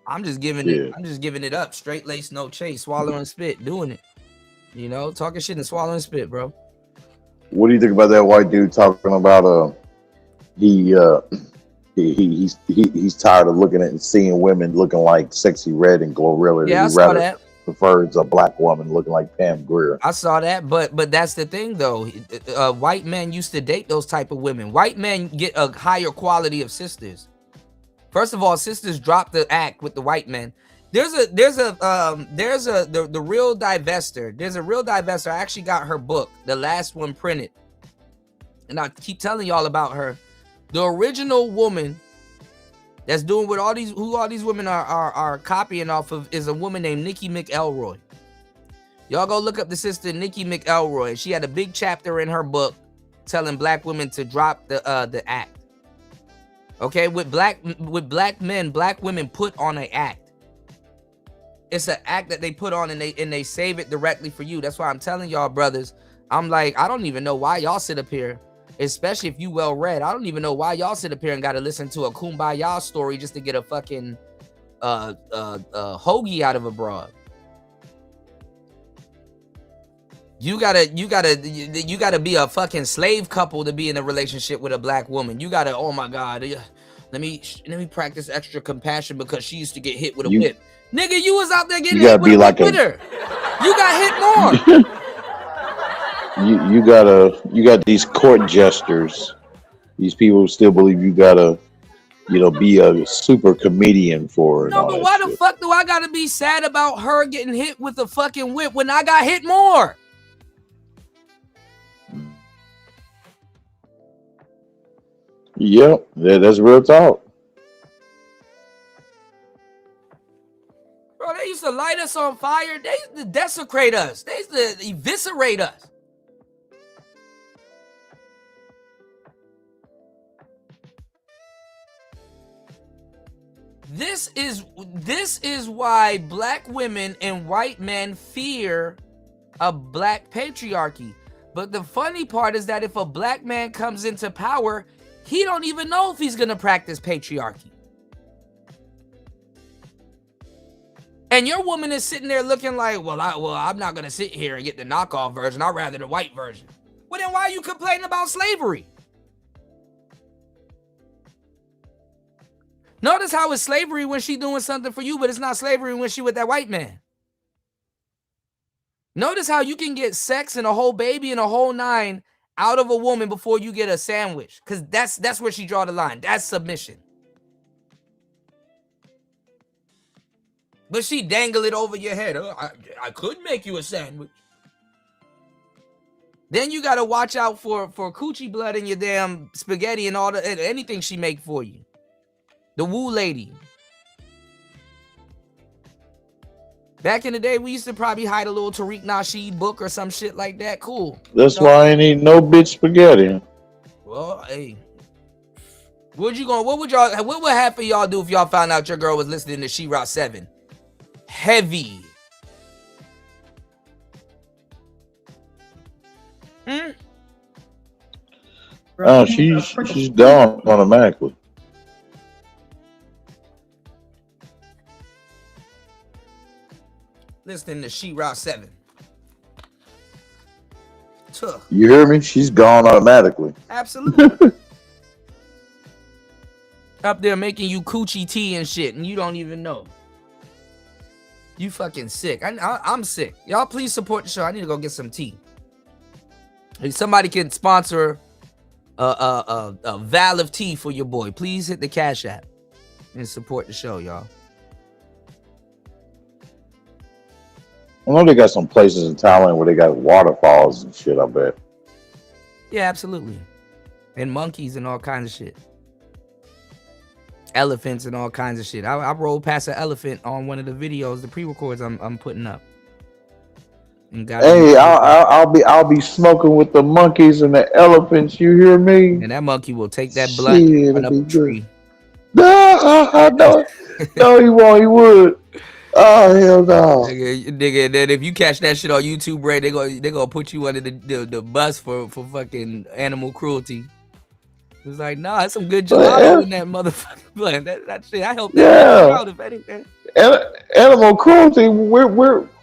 I'm just giving it up, straight lace, no chase, swallow and spit, doing it. You know, talking shit and swallowing and spit, bro. What do you think about that white dude talking about he's tired of looking at and seeing women looking like Sexy Red and Glorilla. Yeah, I He saw rather that. prefers a black woman looking like Pam Grier. I saw that, but that's the thing though. White men used to date those type of women. White men get a higher quality of sisters. First of all, sisters drop the act with the white men. There's the real divester. There's a real divester. I actually got her book, the last one printed, and I keep telling y'all about her. The original woman that's doing what all these women are copying off of is a woman named Nikki McElroy. Y'all go look up the sister Nikki McElroy. She had a big chapter in her book telling black women to drop the act. Okay, with black men, black women put on an act. It's an act that they put on and they save it directly for you. That's why I'm telling y'all, brothers. I'm like, I don't even know why y'all sit up here, especially if you well read. I don't even know why y'all sit up here and got to listen to a kumbaya story just to get a fucking hoagie out of a broad. You gotta be a fucking slave couple to be in a relationship with a black woman. You gotta, oh my God, let me practice extra compassion because she used to get hit with a whip. Nigga, you was out there getting hit with a whip with her. You got hit more. you got these court jesters. These people still believe you gotta, be a super comedian for it. No, but why the fuck do I gotta be sad about her getting hit with a fucking whip when I got hit more? Yep, that's real talk. Bro, they used to light us on fire. They used to desecrate us. They used to eviscerate us. This is why black women and white men fear a black patriarchy. But the funny part is that if a black man comes into power, he don't even know if he's gonna practice patriarchy. And your woman is sitting there looking like, well, I'm not gonna sit here and get the knockoff version. I'd rather the white version. Well, then why are you complaining about slavery? Notice how it's slavery when she doing something for you, but it's not slavery when she with that white man. Notice how you can get sex and a whole baby and a whole nine out of a woman before you get a sandwich. Because that's where she draw the line. That's submission. But she dangle it over your head. Oh, I could make you a sandwich. Then you got to watch out for coochie blood in your damn spaghetti and anything she make for you. The woo lady. Back in the day, we used to probably hide a little Tariq Nasheed book or some shit like that. Cool. That's why I ain't eating no bitch spaghetti. Well, hey. What would half of y'all do if y'all found out your girl was listening to She-Ra 7? Heavy. Oh, she's down automatically. Listening to She-Ra 7. Tuh. You hear me? She's gone automatically. Absolutely. Up there making you coochie tea and shit, and you don't even know. You fucking sick. I'm sick. Y'all please support the show. I need to go get some tea. If somebody can sponsor a vial of tea for your boy, please hit the Cash App and support the show, y'all. I know they got some places in Thailand where they got waterfalls and shit, I bet. Yeah, absolutely. And monkeys and all kinds of shit. Elephants and all kinds of shit. I rolled past an elephant on one of the videos, the pre-records I'm putting up. Hey, I'll be smoking with the monkeys and the elephants. You hear me? And that monkey will take that blunt and run up a tree. No, he won't. He would. Oh hell no, nigga. Then if you catch that shit on YouTube, Ray, they gonna put you under the bus for fucking animal cruelty. It's like, nah, that's some good gelato in that motherfucking blunt. That shit, I hope that out if anything. Animal cruelty.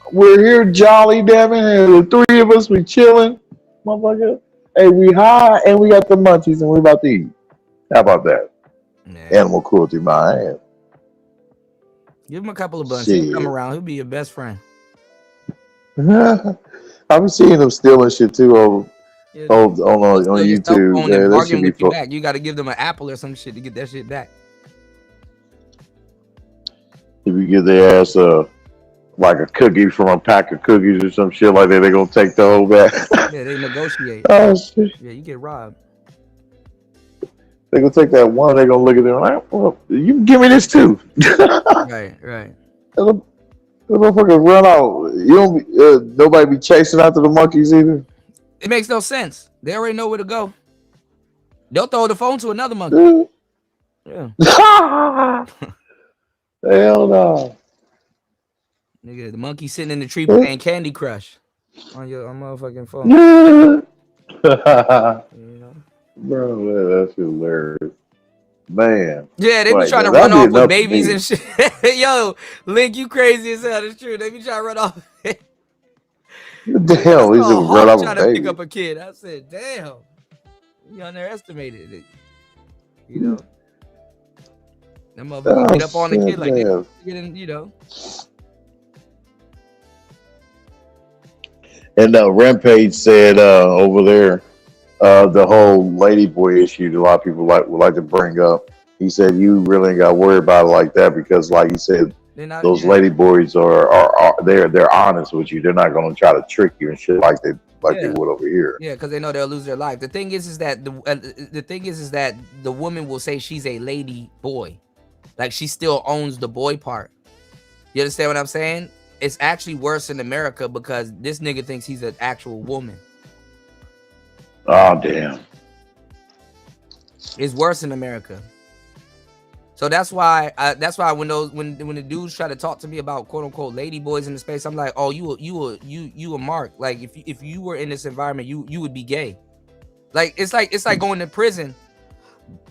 We're here jolly, damn it, and the three of us we chilling, motherfucker. Hey, we high and we got the munchies and we about to eat. How about that? Animal cruelty, my ass. Give him a couple of blunts. He'll come around. He'll be your best friend. I've been seeing them stealing shit too on YouTube. Yeah, that should be fun. Back. You got to give them an apple or some shit to get that shit back. If you give their ass like a cookie from a pack of cookies or some shit like that, they're gonna take the whole back. Yeah, they negotiate. Oh shit. Yeah, you get robbed. They're gonna take that one. They're gonna look at them like, well, you can give me this too. Right. The motherfuckers run out. You don't. Nobody be chasing after the monkeys either. It makes no sense. They already know where to go. They'll throw the phone to another monkey. Yeah. Hell no. Nigga, the monkey sitting in the tree playing Candy Crush on your motherfucking phone. You know? Bro, man, that's hilarious. Man. Yeah, they be trying to run off with babies and shit. Yo, Link, you crazy as hell. It's true. They be trying to run off. Damn, we just run off trying to pick up a kid. I said, damn. You underestimated it. You know? That motherfucker get up on the kid like they getting, you know. And Rampage said over there, the whole ladyboy issue that a lot of people would like to bring up. He said you really ain't got to worry about it like that because, like he said, those ladyboys are they're honest with you. They're not going to try to trick you and shit like they would over here. Yeah, because they know they'll lose their life. The thing is that the thing is that the woman will say she's a lady boy, like she still owns the boy part. You understand what I'm saying? It's actually worse in America because this nigga thinks he's an actual woman. Oh damn! It's worse in America. So that's why when the dudes try to talk to me about quote unquote lady boys in the space, I'm like, oh, you a mark. Like if you were in this environment, you would be gay. Like it's like going to prison,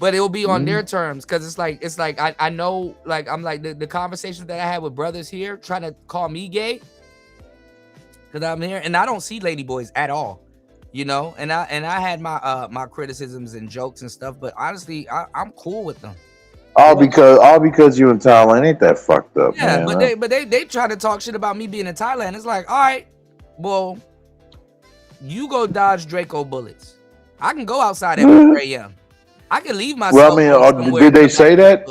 but it'll be on their terms because it's like I know, like I'm like the conversations that I had with brothers here trying to call me gay because I'm here and I don't see lady boys at all. You know, and I had my my criticisms and jokes and stuff, but honestly, I'm cool with them. All because you in Thailand ain't that fucked up. Yeah, man, but they try to talk shit about me being in Thailand. It's like, all right, well, you go dodge Draco bullets. I can go outside at 4 a.m. I can leave myself. Well, I mean, did they say that?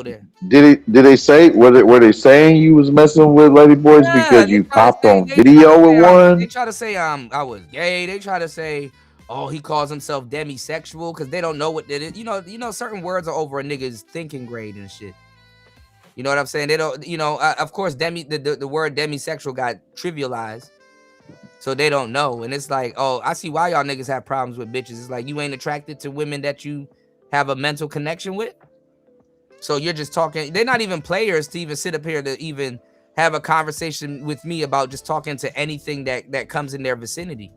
Did they say were they saying you was messing with lady boys because you popped on video with one? They try to say I was gay. They try to say, oh, he calls himself demisexual because they don't know what that is. You know, certain words are over a nigga's thinking grade and shit. You know what I'm saying? They don't. You know, of course, the word demisexual got trivialized, so they don't know. And it's like, oh, I see why y'all niggas have problems with bitches. It's like you ain't attracted to women that you have a mental connection with. So you're just talking. They're not even players to even sit up here to even have a conversation with me about just talking to anything that comes in their vicinity.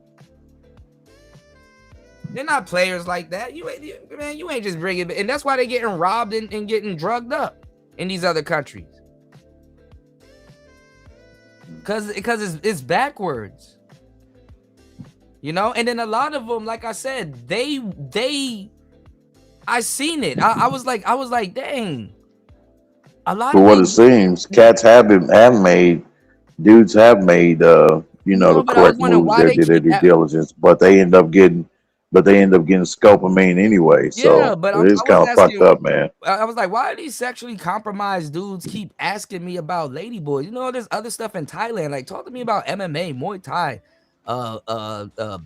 They're not players like that. You ain't just bringing it. And that's why they're getting robbed and getting drugged up in these other countries. Because it's backwards. You know? And then a lot of them, like I said, I seen it. I was like, dang. A lot. For what it seems, dudes have made, the correct moves. They did their due diligence, but they end up getting scopamine anyway. So it's kind of fucked up, man. I was like, why do these sexually compromised dudes keep asking me about ladyboys? You know, there's other stuff in Thailand. Like, talk to me about MMA, Muay Thai,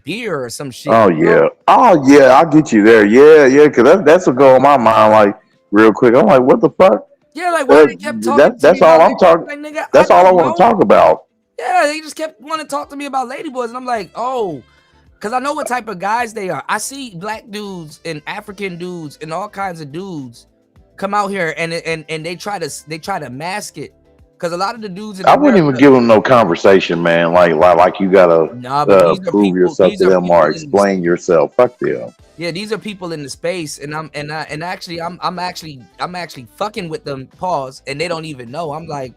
beer or some shit. Oh yeah, I'll get you there. Yeah, because that's what go on my mind. Like real quick, I'm like, what the fuck? Yeah, like why they kept talking. That's all I'm talking. Like, nigga, that's all I want to talk about. Yeah, they just kept wanting to talk to me about ladyboys, and I'm like, oh, because I know what type of guys they are. I see black dudes and African dudes and all kinds of dudes come out here and they try to mask it. Because a lot of the dudes in I wouldn't even give them no conversation, man. Like you gotta prove yourself to them or explain yourself. Fuck them. Yeah, these are people in the space, and I'm actually fucking with them. Pause, and they don't even know. I'm like,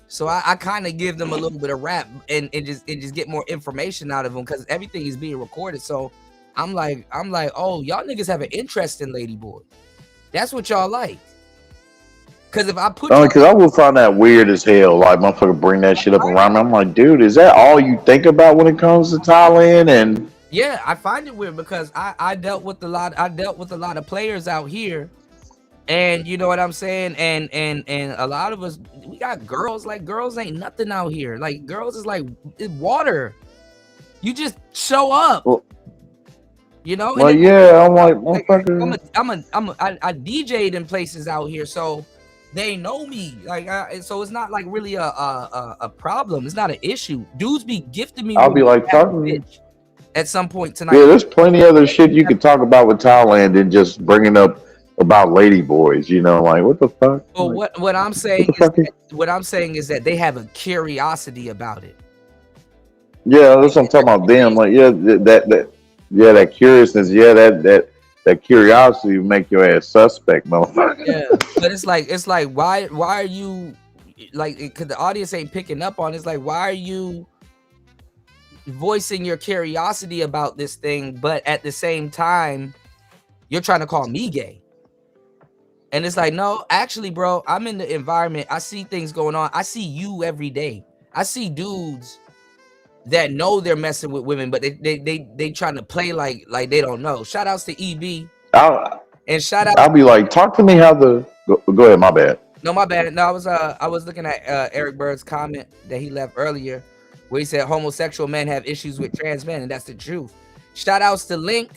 so I kind of give them a little bit of rap and just get more information out of them because everything is being recorded. So I'm like, oh, y'all niggas have an interest in ladyboy. That's what y'all like. Because if I put because I would find that weird as hell. Like motherfucker bring that shit up around me. I'm like, dude, is that all you think about when it comes to Thailand? And yeah, I find it weird because I dealt with a lot of players out here, and you know what I'm saying, and a lot of us, we got girls. Like, girls ain't nothing out here. Like, girls is like water. You just show up. Well, you know. Well, yeah, I'm like, motherfucker. I DJ'd in places out here, so they know me. Like, so it's not like really a problem. It's not an issue. Dudes be gifting me. I'll be like talking at some point tonight. Yeah, there's plenty other shit you can talk about with Thailand than just bringing up about ladyboys. You know, like what the fuck? Well, what I'm saying is that they have a curiosity about it. Yeah, that's what I'm talking about. Them, like, yeah, that curiousness, yeah, that curiosity will make your ass suspect, motherfucker. Yeah, but it's like why are you like? Because the audience ain't picking up on it. It's like, why are you voicing your curiosity about this thing, but at the same time you're trying to call me gay? And it's like, no, actually, bro, I'm in the environment. I see things going on. I see you every day. I see dudes that know they're messing with women, but they trying to play like they don't know. Shout outs to EB. And shout out. I'll be like, talk to me how the go ahead, my bad. No, my bad. No, I was looking at Eric Bird's comment that he left earlier, where he said homosexual men have issues with trans men, and that's the truth. Shout outs to Link,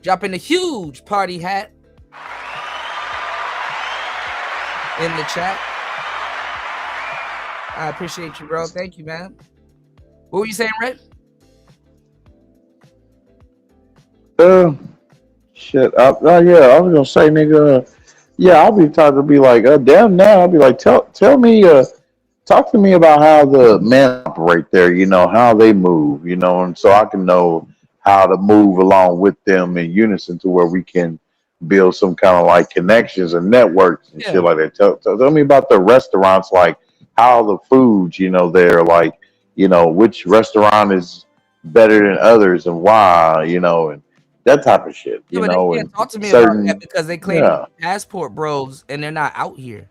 dropping a huge party hat in the chat. I appreciate you, bro. Thank you, man. What were you saying, Red? Shit. Yeah, I was gonna say, nigga. Yeah, I'll be talking to be like, damn. Now I'll be like, tell me, talk to me about how the men operate there. You know how they move. You know, and so I can know how to move along with them in unison to where we can build some kind of like connections and networks and shit like that. Tell me about the restaurants, like how the foods, you know, they're like, you know, which restaurant is better than others and why, you know, and that type of shit. You know, they can't talk to me about that because they claim passport bros and they're not out here.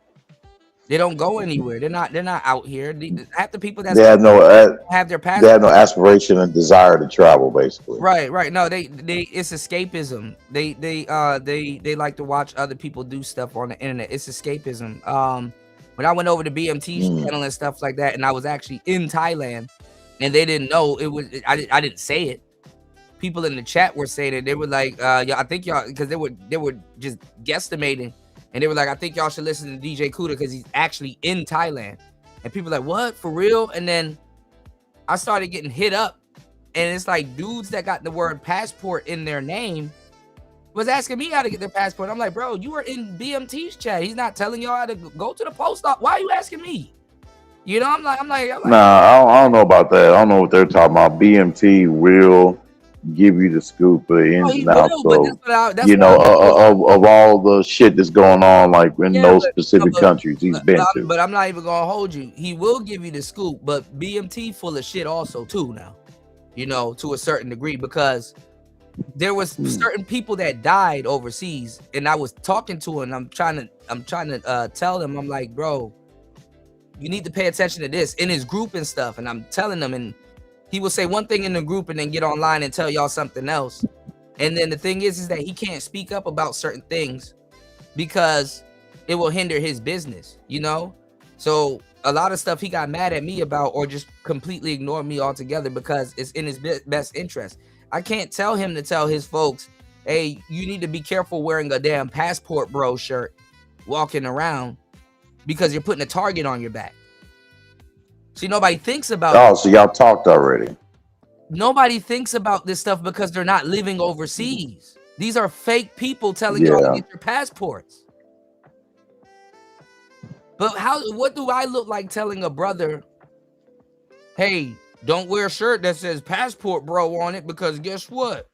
They don't go anywhere. They're not out here. Half the people that have their passport. They have no aspiration and desire to travel, basically. Right. No, they it's escapism. They like to watch other people do stuff on the internet. It's escapism. When I went over to BMT channel and stuff like that, and I was actually in Thailand, and they didn't know it was. I didn't say it. People in the chat were saying it. They were like, "Yeah, I think y'all," because they were just guesstimating, and they were like, "I think y'all should listen to DJ Kuda because he's actually in Thailand." And people were like, "What, for real?" And then I started getting hit up, and it's like dudes that got the word passport in their name was asking me how to get their passport. I'm like, bro, you were in BMT's chat. He's not telling y'all how to go to the post office. Why are you asking me? You know, I'm like, nah, I don't know about that. I don't know what they're talking about. BMT will give you the scoop of the ins and outs. So, you know, of all the shit that's going on, like in those specific countries he's been to. But I'm not even gonna hold you. He will give you the scoop, but BMT full of shit also too now. You know, to a certain degree, because there was certain people that died overseas, and I was talking to him. And I'm trying to tell them, I'm like, bro, you need to pay attention to this in his group and stuff. And I'm telling them, and he will say one thing in the group and then get online and tell y'all something else. And then the thing is that he can't speak up about certain things because it will hinder his business, you know? So a lot of stuff he got mad at me about, or just completely ignored me altogether because it's in his best interest. I can't tell him to tell his folks, hey, you need to be careful wearing a damn passport bro shirt walking around because you're putting a target on your back. See, nobody thinks about Oh, so y'all talked already. Nobody thinks about this stuff because they're not living overseas. These are fake people telling y'all to Yeah. get your passports. But what do I look like telling a brother, hey, don't wear a shirt that says passport bro on it, because guess what?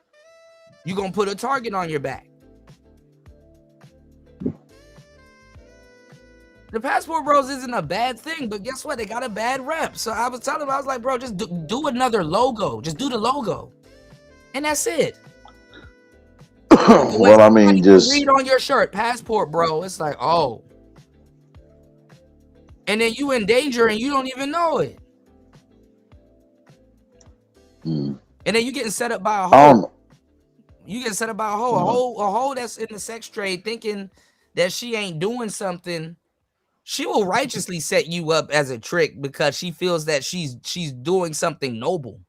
You're going to put a target on your back. The passport bros isn't a bad thing, but guess what? They got a bad rep. So I was telling him, I was like, bro, just do another logo. Just do the logo. And that's it. Well, I mean, just read on your shirt, passport bro. It's like, oh. And then you in danger and you don't even know it. And then you getting set up by a hoe. You getting set up by a hoe. A hoe that's in the sex trade thinking that she ain't doing something. She will righteously set you up as a trick because she feels that she's doing something noble.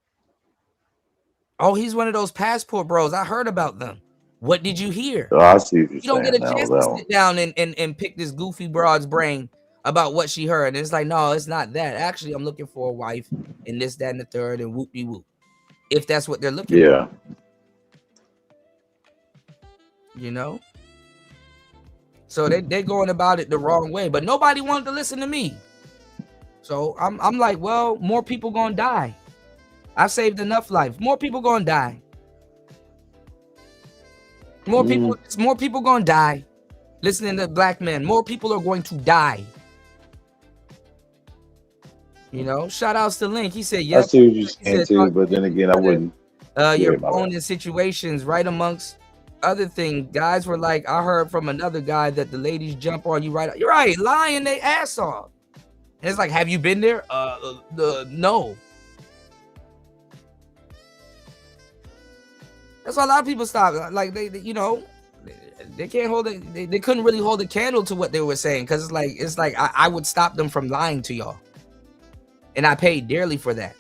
Oh, he's one of those passport bros. I heard about them. What did you hear? Oh, I see what you're You don't get a saying chance now, to though. sit down and pick this goofy broad's brain about what she heard. And it's like, no, it's not that. Actually, I'm looking for a wife and this, that, and the third, and whoop-de-whoop. If that's what they're looking for. You know? So they're going about it the wrong way. But nobody wanted to listen to me. So I'm like, well, more people gonna die. I've saved enough life. More people gonna die. More people gonna die. Listening to black men. More people are going to die. You know, shout outs to Link. He said, I yep. see what you're saying too, but then again, I wouldn't. Your own in situations, right amongst other things. Guys were like, I heard from another guy that the ladies jump on you right. You're right, lying their ass off. And it's like, have you been there? No. That's why a lot of people stop. Like they you know, they can't hold it. They couldn't really hold a candle to what they were saying because it's like I would stop them from lying to y'all, and I paid dearly for that.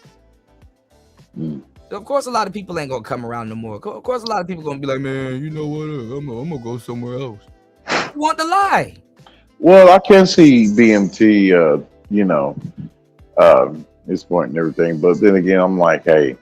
So of course, a lot of people ain't gonna come around no more. Of course, a lot of people gonna be like, man, you know what? I'm gonna go somewhere else. You want to lie? Well, I can see BMT, you know, his point and everything, but then again, I'm like, hey,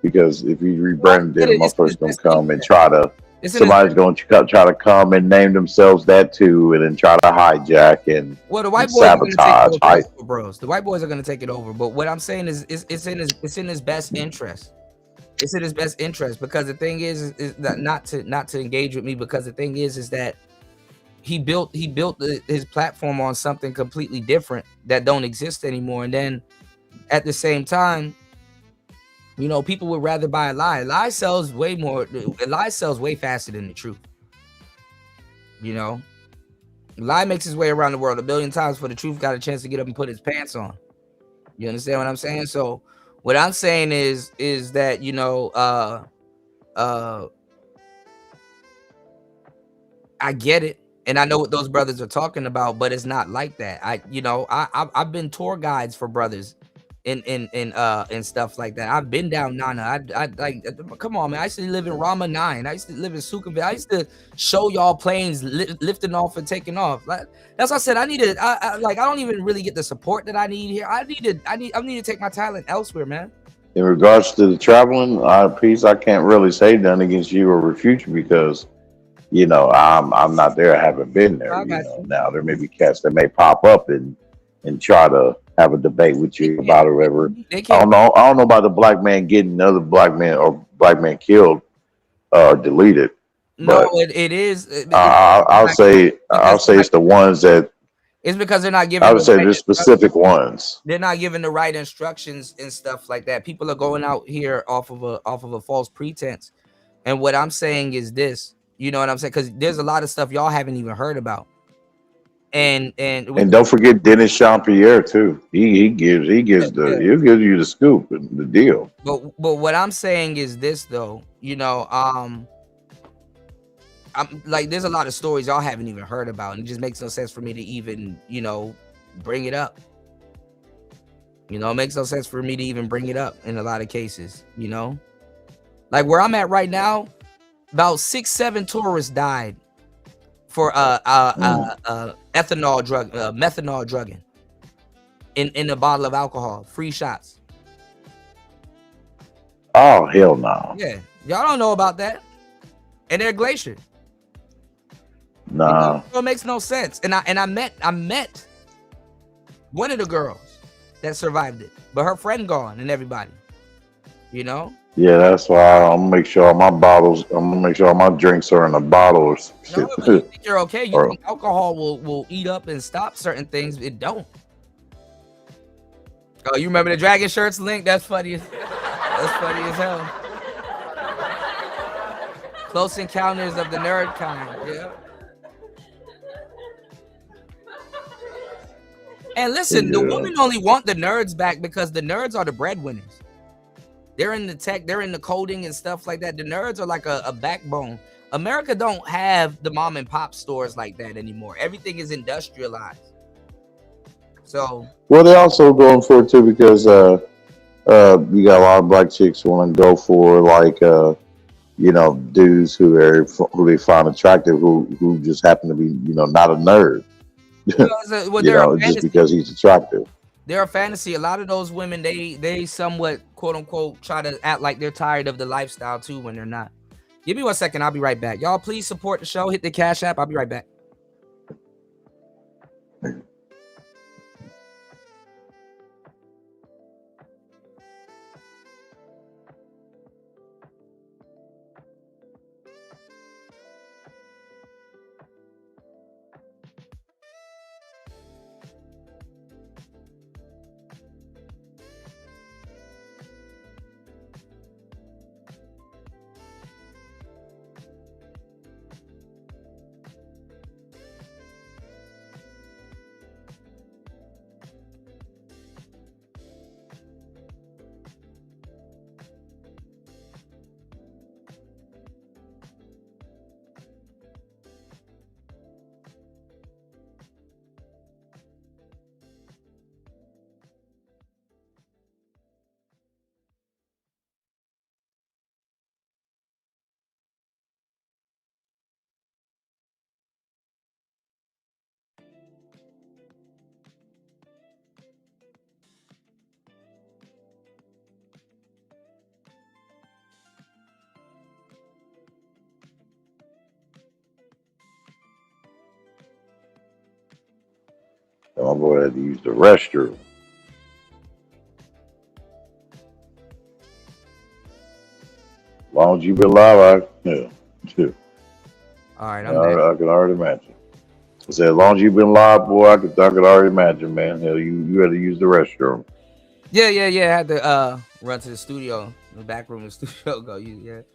because if you rebrand them, motherfuckers gonna come and try to. Somebody's going to try to come and name themselves that too, and then try to hijack and well, the white boys sabotage. Are take over, bros. The white boys are going to take it over. But what I'm saying is, it's in his best interest. It's in his best interest because the thing is that not to engage with me because the thing is that he built his platform on something completely different that don't exist anymore, and then at the same time, you know, people would rather buy a lie. A lie sells way faster than the truth. You know, a lie makes its way around the world 1 billion times before the truth got a chance to get up and put his pants on. You understand what I'm saying? So what I'm saying is that, you know, I get it. And I know what those brothers are talking about, but it's not like that. I've been tour guides for brothers and stuff like that. I've been down Nana. I like, come on, man. I used to live in Rama 9. I used to live in Sukhumvit. I used to show y'all planes lifting off and taking off. Like, that's what I said. I don't even really get the support that I need here. I need to take my talent elsewhere, man. In regards to the traveling piece, I can't really say nothing against you or refute you because, you know, I'm not there. I haven't been there. You know, now there may be cats that may pop up and try to have a debate with you about it, whatever. I don't know about the black man getting another black man or black man killed or deleted. No, it is. I'll say it's the ones that. It's because they're not giving. I would say the specific ones. They're not giving the right instructions and stuff like that. People are going out here off of a false pretense. And what I'm saying is this. You know what I'm saying? Because there's a lot of stuff y'all haven't even heard about. And don't forget Dennis Jean-Pierre too. He gives you the scoop and the deal. But what I'm saying is this though, you know, I'm like, there's a lot of stories y'all haven't even heard about, and it just makes no sense for me to even, you know, bring it up. You know, it makes no sense for me to even bring it up in a lot of cases, you know? Like where I'm at right now, about 6-7 tourists died for methanol drugging. in a bottle of alcohol, free shots. Oh hell no. Yeah, y'all don't know about that. And they're Glacier. Nah. It makes no sense. And I met one of the girls that survived it, but her friend gone and everybody. You know? Yeah, that's why I'm gonna make sure all my bottles. I'm gonna make sure all my drinks are in a bottle or some shit. No, but you think you're okay. You Or- think alcohol will eat up and stop certain things. It don't. Oh, you remember the Dragon Shirts link? That's funny. That's funny as hell. Close Encounters of the Nerd Kind. Yeah. And listen, the women only want the nerds back because the nerds are the breadwinners. They're in the tech, they're in the coding and stuff like that. The nerds are like a backbone. America don't have the mom and pop stores like that anymore. Everything is industrialized. So Well, they're also going for it too because you got a lot of black chicks who want to go for like dudes who they find attractive who just happen to be not a nerd. Just because he's attractive. they're a fantasy. A lot of those women, they somewhat quote unquote try to act like they're tired of the lifestyle too when they're not. Give me 1 second, I'll be right back. Y'all please support the show. Hit the Cash App. I'll be right back. And my boy had to use the restroom. As long as you've been live, yeah. All right, I can already imagine. I said, as long as you've been live, boy, I could already imagine, man. Hell, you had to use the restroom. Yeah. I had to run to the studio, the back room of the studio, go use it.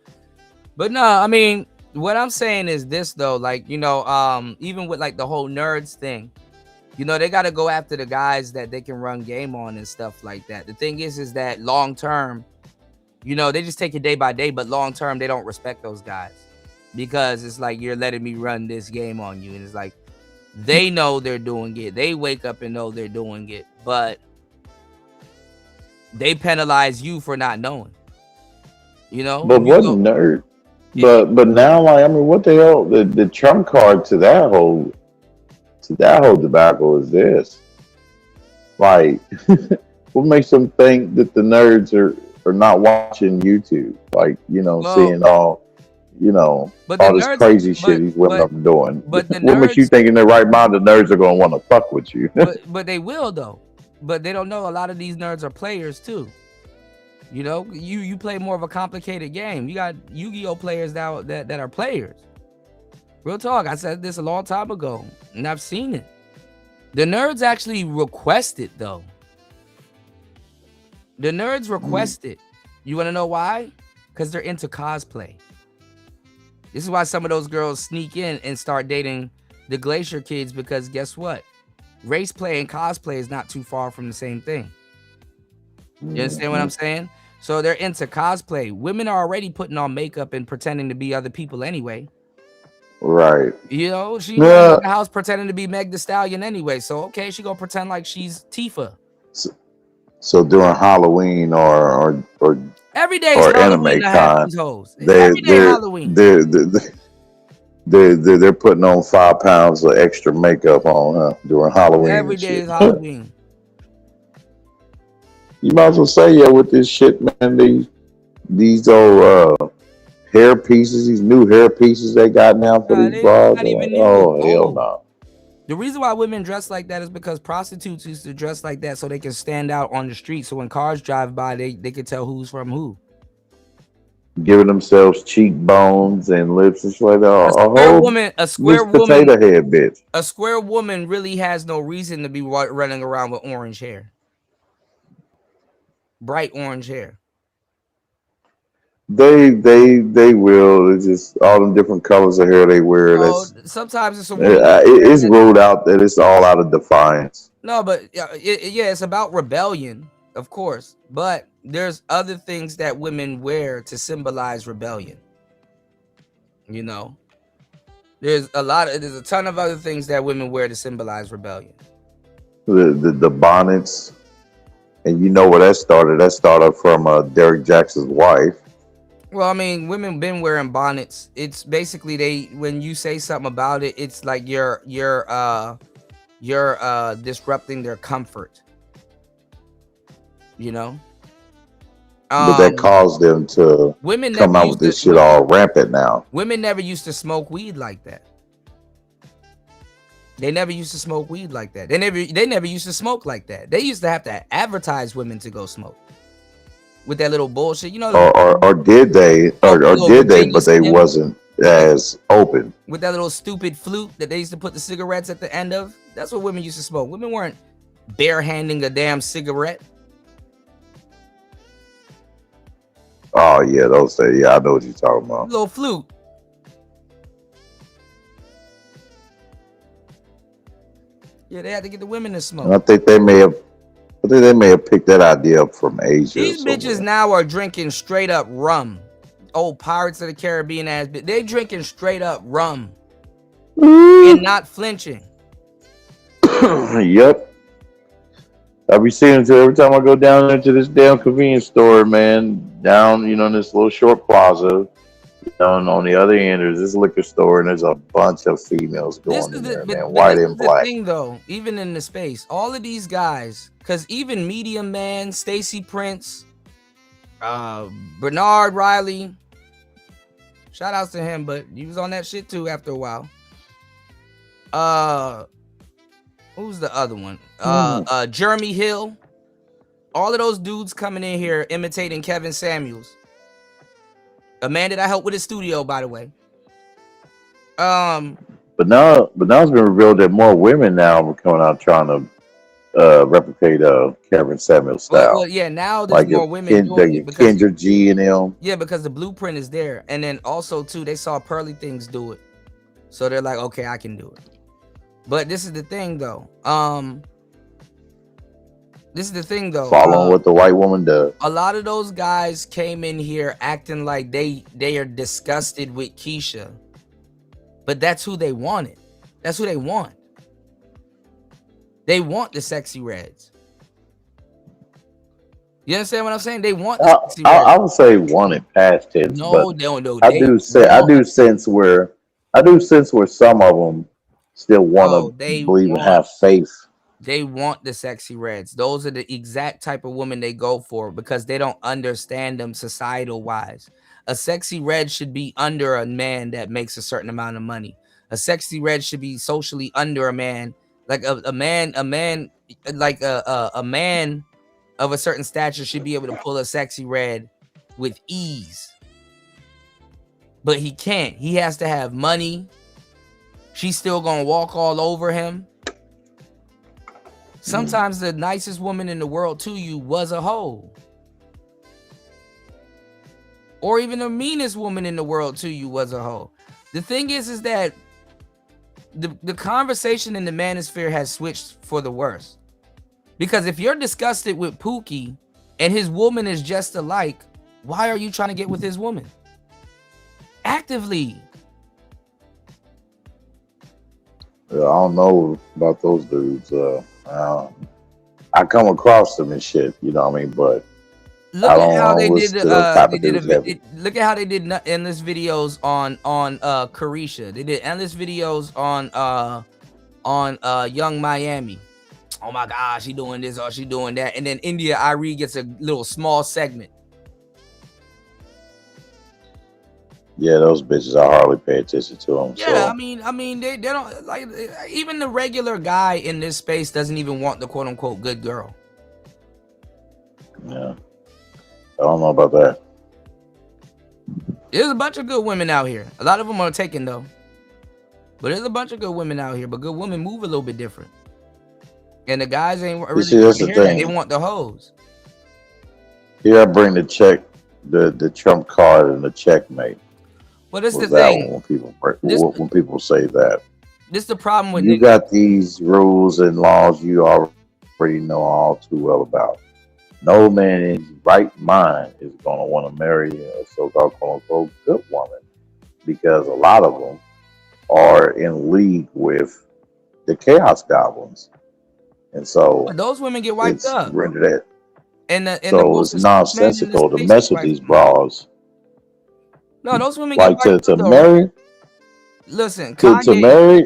But no, I mean, what I'm saying is this though, like, even with like the whole nerds thing, they got to go after the guys that they can run game on and stuff like that. The thing is that long term, they just take it day by day, but long term, they don't respect those guys because it's like, you're letting me run this game on you. And it's like, they know they're doing it. They wake up and know they're doing it, but they penalize you for not knowing, But what nerd? But now, like, I mean, what the hell? The trump card to that whole debacle is this. Like, what makes them think that the nerds are not watching YouTube? Like, seeing all this crazy shit these women are doing. What makes you think in their right mind the nerds are going to want to fuck with you? but they will though. But they don't know a lot of these nerds are players too. You play more of a complicated game. You got Yu-Gi-Oh players now that are players. Real talk. I said this a long time ago, and I've seen it. The nerds actually request it though. The nerds request it. You want to know why? Because they're into cosplay. This is why some of those girls sneak in and start dating the Glacier kids, because guess what? Race play and cosplay is not too far from the same thing. You understand what I'm saying? So they're into cosplay. Women are already putting on makeup and pretending to be other people anyway. Right. She's in the house pretending to be Meg Thee Stallion anyway. So okay, she gonna pretend like she's Tifa. So during Halloween or every day or Halloween, anime con, Halloween. They're putting on 5 pounds of extra makeup on during Halloween. Every day is Halloween. You might as well say, yeah, with this shit, man. These old hair pieces, these new hair pieces they got now for these bras. not even new. Oh hell no! The reason why women dress like that is because prostitutes used to dress like that so they can stand out on the street. So when cars drive by, they can tell who's from who. Giving themselves cheekbones and lips and shit like that. A square woman, potato head bitch. A square woman really has no reason to be running around with orange hair, bright orange hair. They will. It's just all them different colors of hair they wear. Sometimes it's it's ruled out that it's all out of defiance. No, but it's about rebellion, of course. But there's other things that women wear to symbolize rebellion. You know, there's a ton of other things that women wear to symbolize rebellion. The bonnets, and you know where that started. That started from Derek Jackson's wife. Well, I mean, women been wearing bonnets. It's basically when you say something about it, it's like you're disrupting their comfort. You know? But that caused them to come out with this shit all rampant now. Women never used to smoke weed like that. They never used to smoke weed like that. They never used to smoke like that. They used to have to advertise women to go smoke. With that little bullshit, you know. Or did they? Or did they? But they wasn't as open. With that little stupid flute that they used to put the cigarettes at the end of. That's what women used to smoke. Women weren't barehanding a damn cigarette. Oh yeah, those days. Yeah, I know what you're talking about. Little flute. Yeah, they had to get the women to smoke. And I think they may have picked that idea up from Asia. These bitches now are drinking straight up rum. Old Pirates of the Caribbean ass bitch. They drinking straight up rum. And not flinching. Yep. I be seeing it every time I go down into this damn convenience store, man. Down, in this little short plaza. On the other end, there's this liquor store, and there's a bunch of females going in there, man. White and black. Thing, though, even in the space, all of these guys, because even Medium Man, Stacey Prince, Bernard Riley, shout outs to him, but he was on that shit too after a while. Who's the other one? Jeremy Hill. All of those dudes coming in here imitating Kevin Samuels. A man that I helped with his studio, by the way. But now it's been revealed that more women now are coming out trying to replicate Kevin Samuel's style. Well, yeah, now there's more women doing it because Kendra G and them. Yeah, because the blueprint is there, and then also too, they saw Pearly Things do it, so they're like, okay, I can do it. But this is the thing, though. Following what the white woman does. A lot of those guys came in here acting like they are disgusted with Keisha. But that's who they wanted. That's who they want. They want the sexy reds. You understand what I'm saying? They want the sexy reds. I would say wanted past tense. No, no. I do sense where some of them still want to believe and have faith. They want the sexy reds. Those are the exact type of women they go for because they don't understand them societal wise. A sexy red should be under a man that makes a certain amount of money. A sexy red should be socially under a man, like a man of a certain stature should be able to pull a sexy red with ease. But he can't. He has to have money. She's still gonna walk all over him. Sometimes the nicest woman in the world to you was a hoe. Or even the meanest woman in the world to you was a hoe. The thing is that the conversation in the manosphere has switched for the worse. Because if you're disgusted with Pookie and his woman is just alike, why are you trying to get with his woman? Actively. Yeah, I don't know about those dudes. I come across them and shit, you know what I mean? But look at how they did. Look at how they did endless videos on Carisha. They did endless videos on Young Miami. oh my gosh, she doing this or she doing that. And then India Arie gets a little small segment. Yeah, those bitches, I hardly pay attention to them. Yeah, so. I mean, they don't like, even the regular guy in this space doesn't even want the quote unquote good girl. Yeah, I don't know about that. There's a bunch of good women out here. A lot of them are taken though. But there's a bunch of good women out here. But good women move a little bit different. And the guys ain't really that's the thing. They want the hoes. Here I bring the check, the trump card and the checkmate. Well, this is the that thing. When people say that, this is the problem with you got these rules and laws you already know all too well about. No man in his right mind is going to want to marry a so-called quote-unquote good woman, because a lot of them are in league with the chaos goblins, and so those women get wiped up. Rendered that. And so it's nonsensical to mess with these bras. No, those women like get to wiped marry. Listen, to marry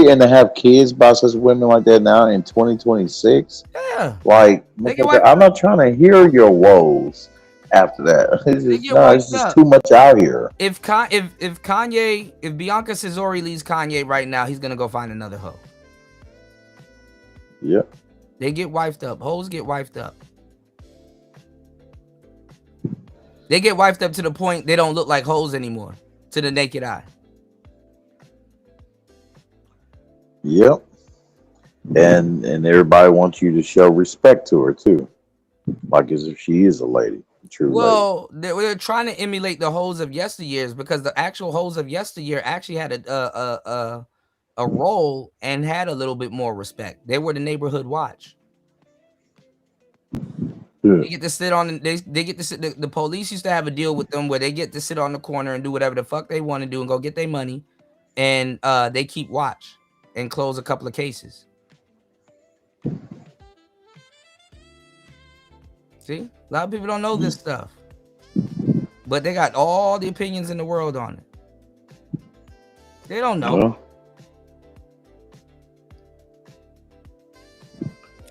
and to have kids by such women like that now in 2026. Yeah, like I'm not trying to hear your woes after that. It's just too much out here. If Bianca Cesori leaves Kanye right now, he's gonna go find another hoe. Yep. They get wifed up. Hoes get wifed up. They get wifed up to the point they don't look like hoes anymore to the naked eye. Yep. And everybody wants you to show respect to her too, like as if she is a lady, a true lady. They're trying to emulate the hoes of yesteryears, because the actual hoes of yesteryear actually had a role and had a little bit more respect. They were the neighborhood watch. Yeah. They get to sit on. They get to sit. The police used to have a deal with them where they get to sit on the corner and do whatever the fuck they want to do and go get their money, and they keep watch and close a couple of cases. See, a lot of people don't know this stuff, but they got all the opinions in the world on it. They don't know.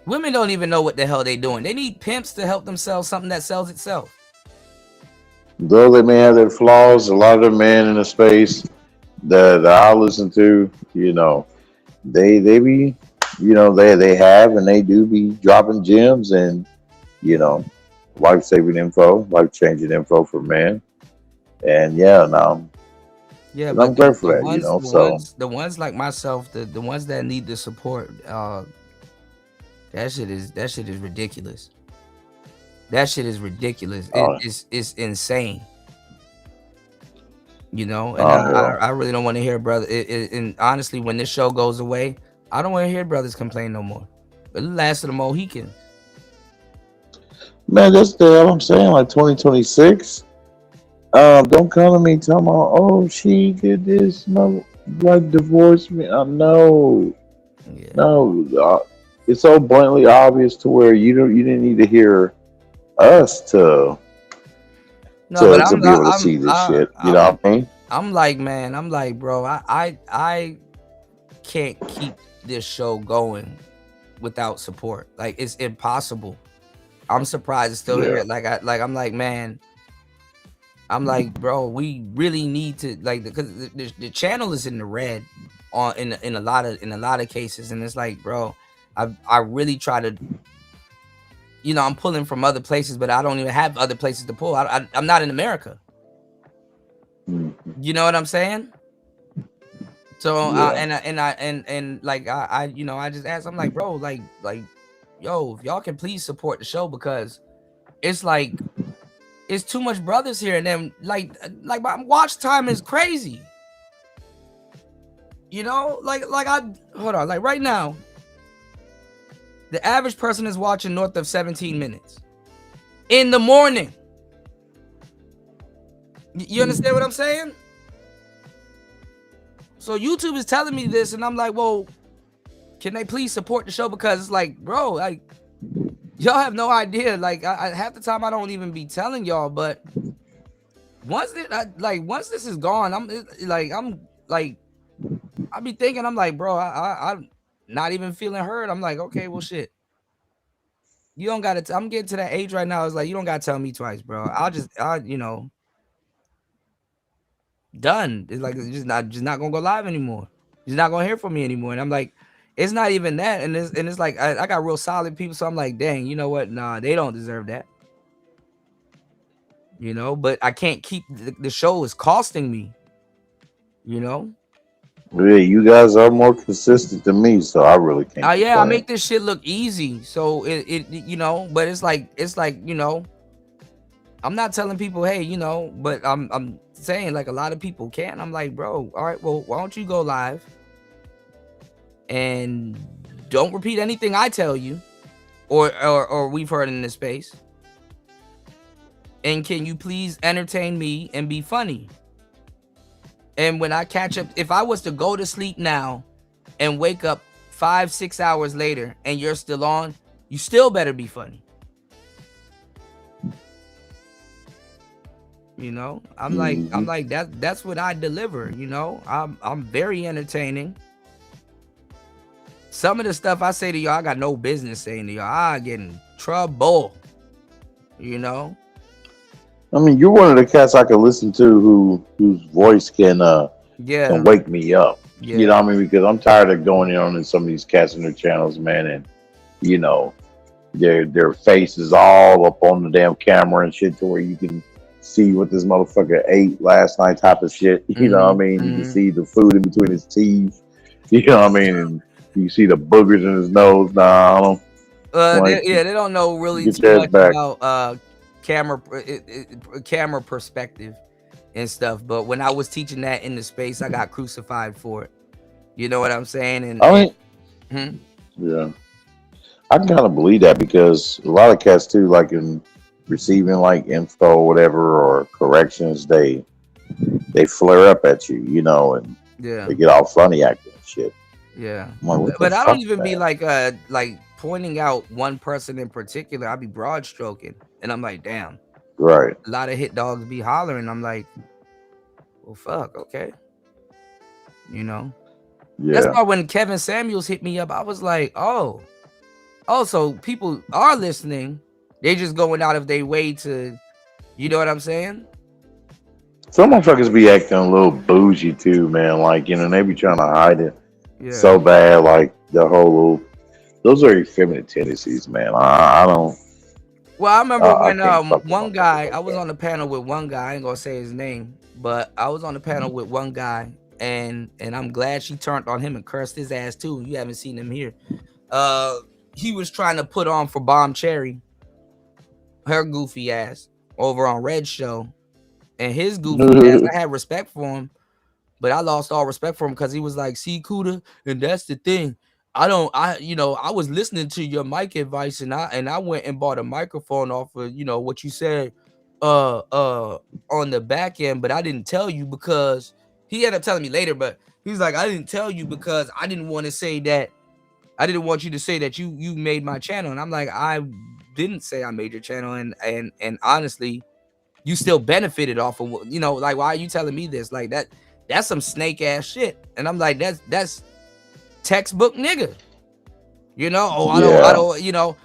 Women don't even know what the hell they doing. They need pimps to help them sell something that sells itself. Though they may have their flaws, a lot of the men in the space that I listen to, you know, they be, you know, they have and they do be dropping gems and, you know, life-saving info, life-changing info for men. And yeah, now yeah, I'm grateful for that, you know. The ones like myself, the ones that need the support, that shit is ridiculous. That shit is ridiculous. It's insane. You know, and I really don't want to hear brother. And honestly, when this show goes away, I don't want to hear brothers complain no more. But the last of the Mohicans. Man, that's the hell I'm saying. Like 2026. Don't come to me talking about, oh, she did this, no, like divorce me. No, it's so blatantly obvious to where you didn't need to hear us to be able to see this shit. You know what I mean? I'm like, man, bro, I can't keep this show going without support. Like, it's impossible. I'm surprised it's still here. I'm like, man, I'm like, bro, we really need to, like, because the channel is in the red in a lot of cases, and it's like, bro, I really try to, you know, I'm pulling from other places, but I don't even have other places to pull. I'm not in America. You know what I'm saying? So I you know, I just asked, I'm like, bro, like yo, if y'all can please support the show, because it's like, it's too much brothers here, and then like my watch time is crazy. You know, like hold on, like right now, the average person is watching north of 17 minutes in the morning. You understand what I'm saying? So YouTube is telling me this, and I'm like, well, can they please support the show? Because it's like, bro, like, y'all have no idea. Like, I half the time I don't even be telling y'all, but once this is gone, I be thinking, I'm like, bro, not even feeling heard. I'm like, okay, well, shit. You don't got to. I'm getting to that age right now. It's like you don't got to tell me twice, bro. Done. It's like it's just not gonna go live anymore. You're not gonna hear from me anymore. And I'm like, it's not even that. And it's like I got real solid people, so I'm like, dang, you know what? Nah, they don't deserve that. But I can't keep the show is costing me. Yeah, you guys are more consistent than me, so I really can't. I make this shit look easy. So but it's like I'm not telling people, hey, but I'm saying like a lot of people can't. I'm like, bro, all right, well, why don't you go live and don't repeat anything I tell you or we've heard in this space. And can you please entertain me and be funny? And when I catch up, if I was to go to sleep now and wake up 5-6 hours later and you're still on, you still better be funny. I'm like that's what I deliver. I'm very entertaining. Some of the stuff I say to y'all, I got no business saying to y'all. I get in trouble. I mean, you're one of the cats I can listen to whose voice can wake me up. Yeah. You know what I mean? Because I'm tired of going in some of these cats in their channels, man, and their face is all up on the damn camera and shit to where you can see what this motherfucker ate last night type of shit. You know what I mean? You can see the food in between his teeth. You know what I mean? And you see the boogers in his nose. Nah, I don't. They don't know really too much about camera perspective and stuff. But when I was teaching that in the space, I got crucified for it. You know what I'm saying? And yeah, I can kind of believe that because a lot of cats too, like in receiving like info or whatever or corrections, they flare up at you, and they get all funny acting and shit. Yeah, like, but I don't even be like pointing out one person in particular. I be broad stroking, and I'm like, damn, right. A lot of hit dogs be hollering. I'm like, well, fuck, okay, Yeah. That's why when Kevin Samuels hit me up, I was like, oh, so people are listening. They just going out of their way to, you know what I'm saying? Some motherfuckers be acting a little bougie too, man. Like, they be trying to hide it so bad. Like the whole, those are effeminate tendencies, man. I don't. Well, I remember when one guy, I was on the panel with one guy. I ain't gonna say his name, but I was on the panel with one guy, and I'm glad she turned on him and cursed his ass too. You haven't seen him here. He was trying to put on for Bomb Cherry, her goofy ass, over on Red Show, and his goofy ass. I had respect for him, but I lost all respect for him because he was like, "See, Kuda, and that's the thing. I was listening to your mic advice, and I went and bought a microphone off of what you said on the back end, but I didn't tell you because he ended up telling me later, but he's like, I didn't tell you because I didn't want to say that. I didn't want you to say that you made my channel." And I'm like, I didn't say I made your channel, and honestly, you still benefited off of like, why are you telling me this? Like that's some snake ass shit. And I'm like, that's textbook nigga. I don't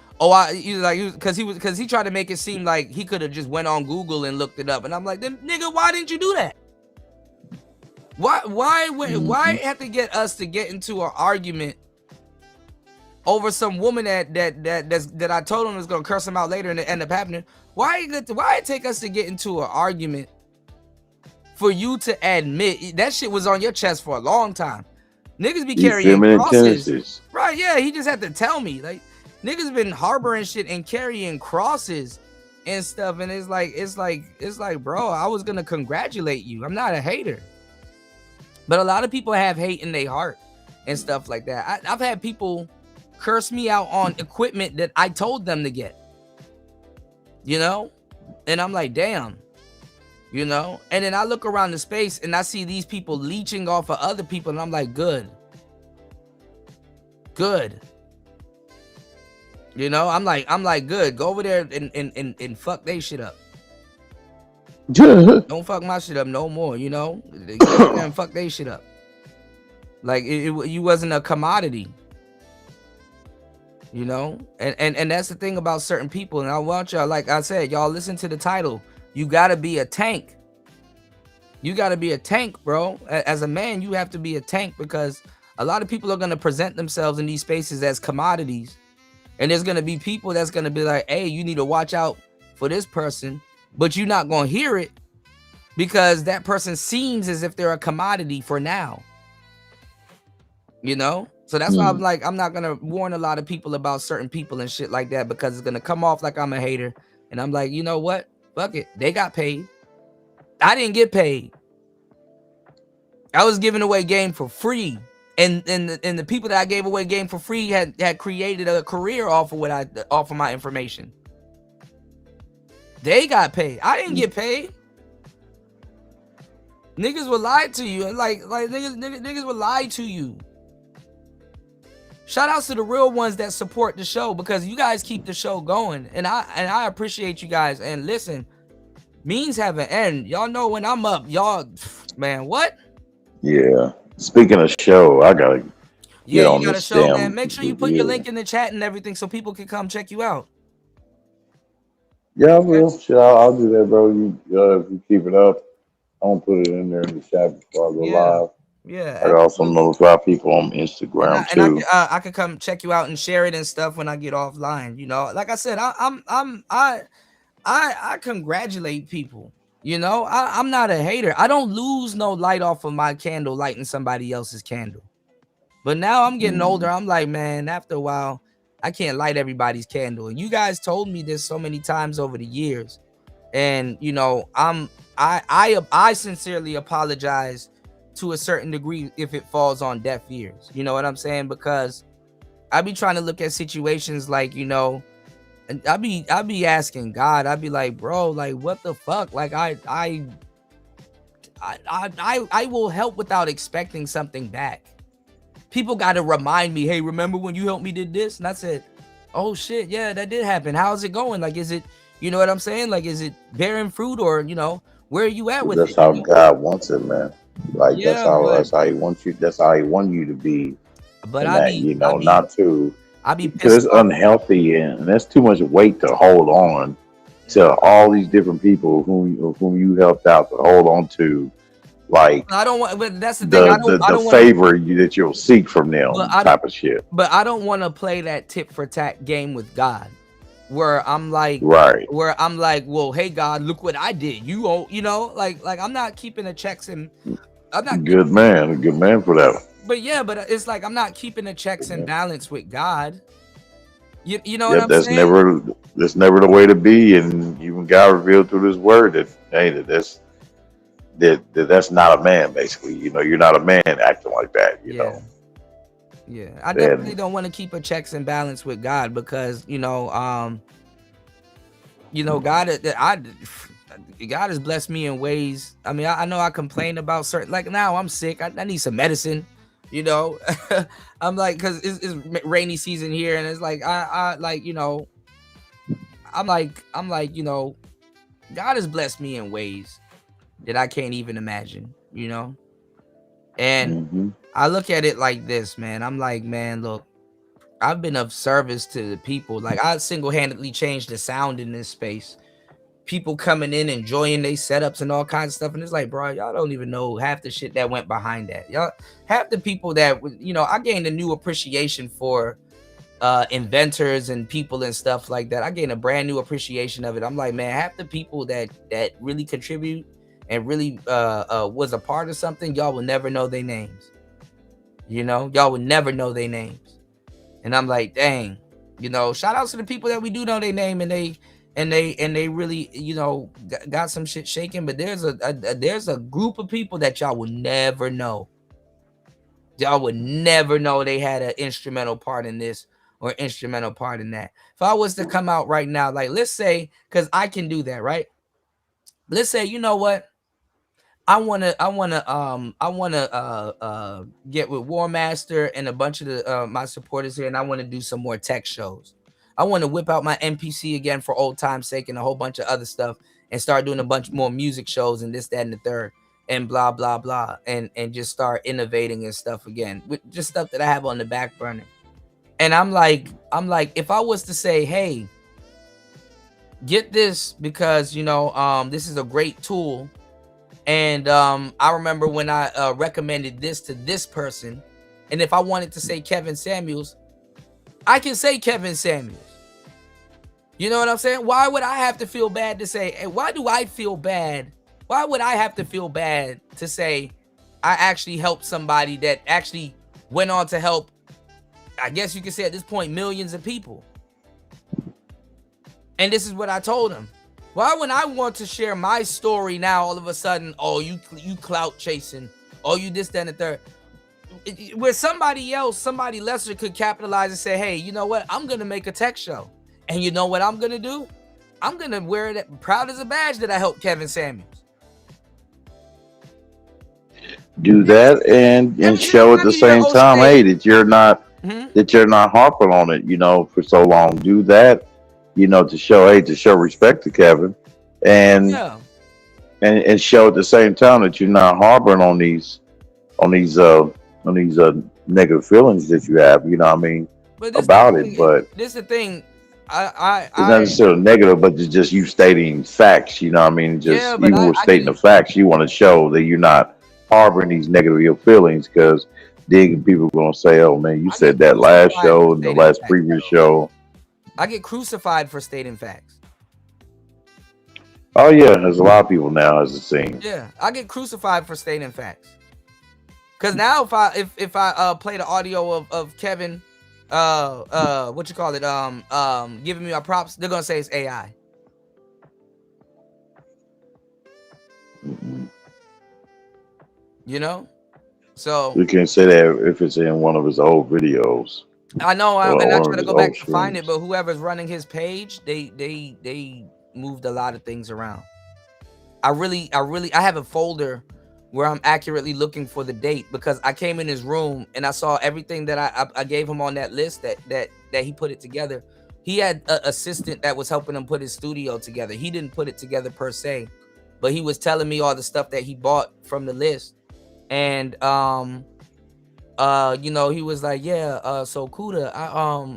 because he tried to make it seem like he could have just went on Google and looked it up. And I'm like, then nigga, why didn't you do that? Why have to get us to get into an argument over some woman that I told him was gonna curse him out later and it ended up happening? Why it take us to get into an argument for you to admit that shit was on your chest for a long time? Niggas be carrying crosses, right? Yeah, he just had to tell me. Like, niggas been harboring shit and carrying crosses and stuff, and it's like, bro, I was gonna congratulate you. I'm not a hater, but a lot of people have hate in their heart and stuff like that. I've had people curse me out on equipment that I told them to get, and I'm like, damn, and then I look around the space and I see these people leeching off of other people, and I'm like, good, I'm like, good, go over there and fuck they shit up. Don't fuck my shit up no more, Go over there and fuck they shit up. Like, you wasn't a commodity. You know, and that's the thing about certain people. And I want y'all, like I said, y'all listen to the title. You gotta be a tank. You gotta be a tank, bro. As a man, you have to be a tank, because a lot of people are gonna present themselves in these spaces as commodities. And there's gonna be people that's gonna be like, hey, you need to watch out for this person, but you're not gonna hear it because that person seems as if they're a commodity for now. You know? So that's why I'm like, I'm not gonna warn a lot of people about certain people and shit like that, because it's gonna come off like I'm a hater. And I'm like, you know what? Fuck it. They got paid. I didn't get paid. I was giving away game for free. And the people that I gave away game for free had created a career off of my information. They got paid. I didn't get paid. Niggas will lie to you. Like niggas will lie to you. Shout outs to the real ones that support the show, because you guys keep the show going. And I appreciate you guys. And listen, means have an end. Y'all know when I'm up, y'all, man, what? Yeah. Speaking of show, I gotta get on you got this a show, damn. man. Make sure you put your link in the chat and everything so people can come check you out. Yeah, I will. Shit, I'll do that, bro. You if you keep it up, I'm gonna put it in there in the chat before I go live. Yeah. I also notify people on Instagram too. I could come check you out and share it and stuff when I get offline. You know, like I said, I congratulate people. You know, I'm not a hater. I don't lose no light off of my candle lighting somebody else's candle. But now I'm getting older. I'm like, man, after a while, I can't light everybody's candle. And you guys told me this so many times over the years. And, you know, I sincerely apologize to a certain degree if it falls on deaf ears. You know what I'm saying? Because I be trying to look at situations like, you know, and I be asking God, I'd be like, bro, like, what the fuck? Like, I will help without expecting something back. People got to remind me, hey, remember when you helped me did this? And I said, oh shit, yeah, that did happen. How's it going? Like, is it, you know what I'm saying? Like, is it bearing fruit, or, you know, where are you at with it? That's how God wants it, man. Like, that's how he wants you. That's how he wants you to be. But not to. Because it's unhealthy, and that's too much weight to hold on to all these different people whom you helped out to hold on to, like I don't want. But that's the thing. I don't favor that you'll seek from them type of shit. But I don't want to play that tit for tat game with God, where I'm like, where I'm like, well, hey God, look what I did. You know, like I'm not keeping the checks, and I'm not a good man for that. But yeah, but it's like I'm not keeping the checks and balance with God. You know what I'm that's saying? That's never the way to be. And even God revealed through His Word that that's not a man. Basically, you know, you're not a man acting like that. You know. Yeah, I definitely don't want to keep a checks and balance with God, because God has blessed me in ways. I mean, I know I complain about certain, like now I'm sick. I need some medicine. You know, I'm like, because it's rainy season here, and it's like I like, you know, I'm like, you know, God has blessed me in ways that I can't even imagine, you know. And I look at it like this, man. I'm like, man, look, I've been of service to the people. Like, I single-handedly changed the sound in this space. People coming in, enjoying their setups and all kinds of stuff. And it's like, bro, y'all don't even know half the shit that went behind that. Y'all, half the people that, you know, I gained a new appreciation for inventors and people and stuff like that. I gained a brand new appreciation of it. I'm like, man, half the people that really contribute and really was a part of something, y'all will never know their names. You know, y'all will never know their names. And I'm like, dang, you know, shout outs to the people that we do know their name, and they really, you know, got some shit shaking. But there's a group of people that y'all will never know. Y'all would never know they had an instrumental part in this or instrumental part in that. If I was to come out right now, like, let's say, because I can do that, right? Let's say, you know what? I wanna get with War Master and a bunch of my supporters here, and I want to do some more tech shows. I want to whip out my MPC again for old time's sake and a whole bunch of other stuff, and start doing a bunch more music shows and this, that, and the third, and blah blah blah, and just start innovating and stuff again with just stuff that I have on the back burner. And I'm like, if I was to say, hey, get this because, this is a great tool. And I remember when I recommended this to this person. And if I wanted to say Kevin Samuels, I can say Kevin Samuels. You know what I'm saying? Why would I have to feel bad to say, hey, why do I feel bad? Why would I have to feel bad to say I actually helped somebody that actually went on to help, I guess you could say at this point, millions of people? And this is what I told him. Why would I want to share my story now all of a sudden, oh, you clout chasing, oh, you this, that, and the third? Where somebody else, somebody lesser could capitalize and say, hey, you know what? I'm going to make a tech show. And you know what I'm going to do? I'm going to wear it proud as a badge that I helped Kevin Samuels. Do that and show at the same time, hey, that you're not harping on it, for so long. Do that, to show respect to Kevin, and show at the same time that you're not harboring on these negative feelings that you have. You know what I mean about it, but this is the thing. It's not necessarily negative, but it's just you stating facts. You know what I mean? Even with stating the facts, you want to show that you're not harboring these negative feelings, because then people are going to say, oh man, you said that last show and the last previous show. I get crucified for stating facts. Oh yeah, there's a lot of people now, as it seems. Yeah, I get crucified for stating facts. Because now if I play the audio of Kevin, what you call it, giving me my props, they're gonna say it's AI. So we can't say that if it's in one of his old videos. I know, and I try to go back to find it, but whoever's running his page, they moved a lot of things around. I have a folder where I'm accurately looking for the date, because I came in his room and I saw everything that I gave him on that list that he put it together. He had an assistant that was helping him put his studio together. He didn't put it together per se, but he was telling me all the stuff that he bought from the list. And he was like, so Kuda,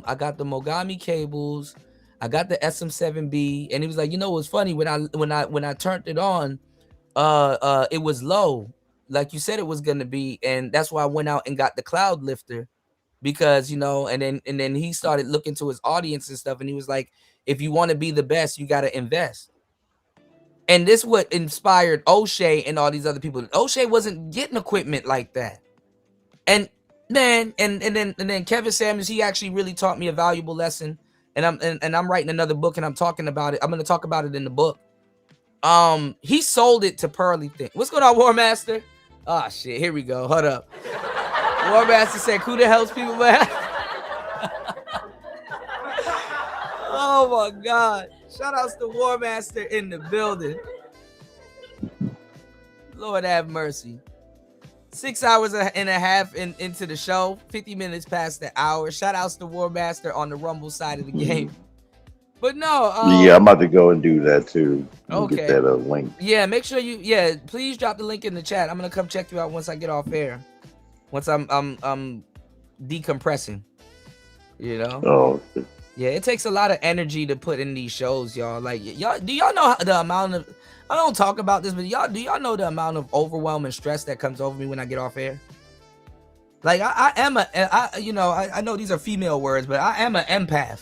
I got the Mogami cables, I got the SM7B, and he was like, it was funny when I turned it on, it was low, like you said it was gonna be, and that's why I went out and got the cloud lifter, because and then he started looking to his audience and stuff, and he was like, if you want to be the best, you got to invest. And this what inspired O'Shea and all these other people. O'Shea wasn't getting equipment like that. And then Kevin Samuels, he actually really taught me a valuable lesson. And I'm writing another book, and I'm talking about it. I'm going to talk about it in the book. He sold it to Pearly Thing. What's going on, War Master? Oh shit, here we go. Hold up. War Master said, "Who the helps people, man?" Oh my God. Shout outs to War Master in the building. Lord have mercy. 6 hours and a half into the show, 50 minutes past the hour. Shout outs to War Master on the Rumble side of the game. But no. Yeah, I'm about to go and do that too. Okay. Get that link. Yeah, make sure please drop the link in the chat. I'm gonna come check you out once I get off air. Once I'm decompressing. Oh. Okay. Yeah, it takes a lot of energy to put in these shows, y'all. Like, do y'all know the amount of, I don't talk about this, but do y'all know the amount of overwhelm and stress that comes over me when I get off air? Like, I know these are female words, but I am an empath.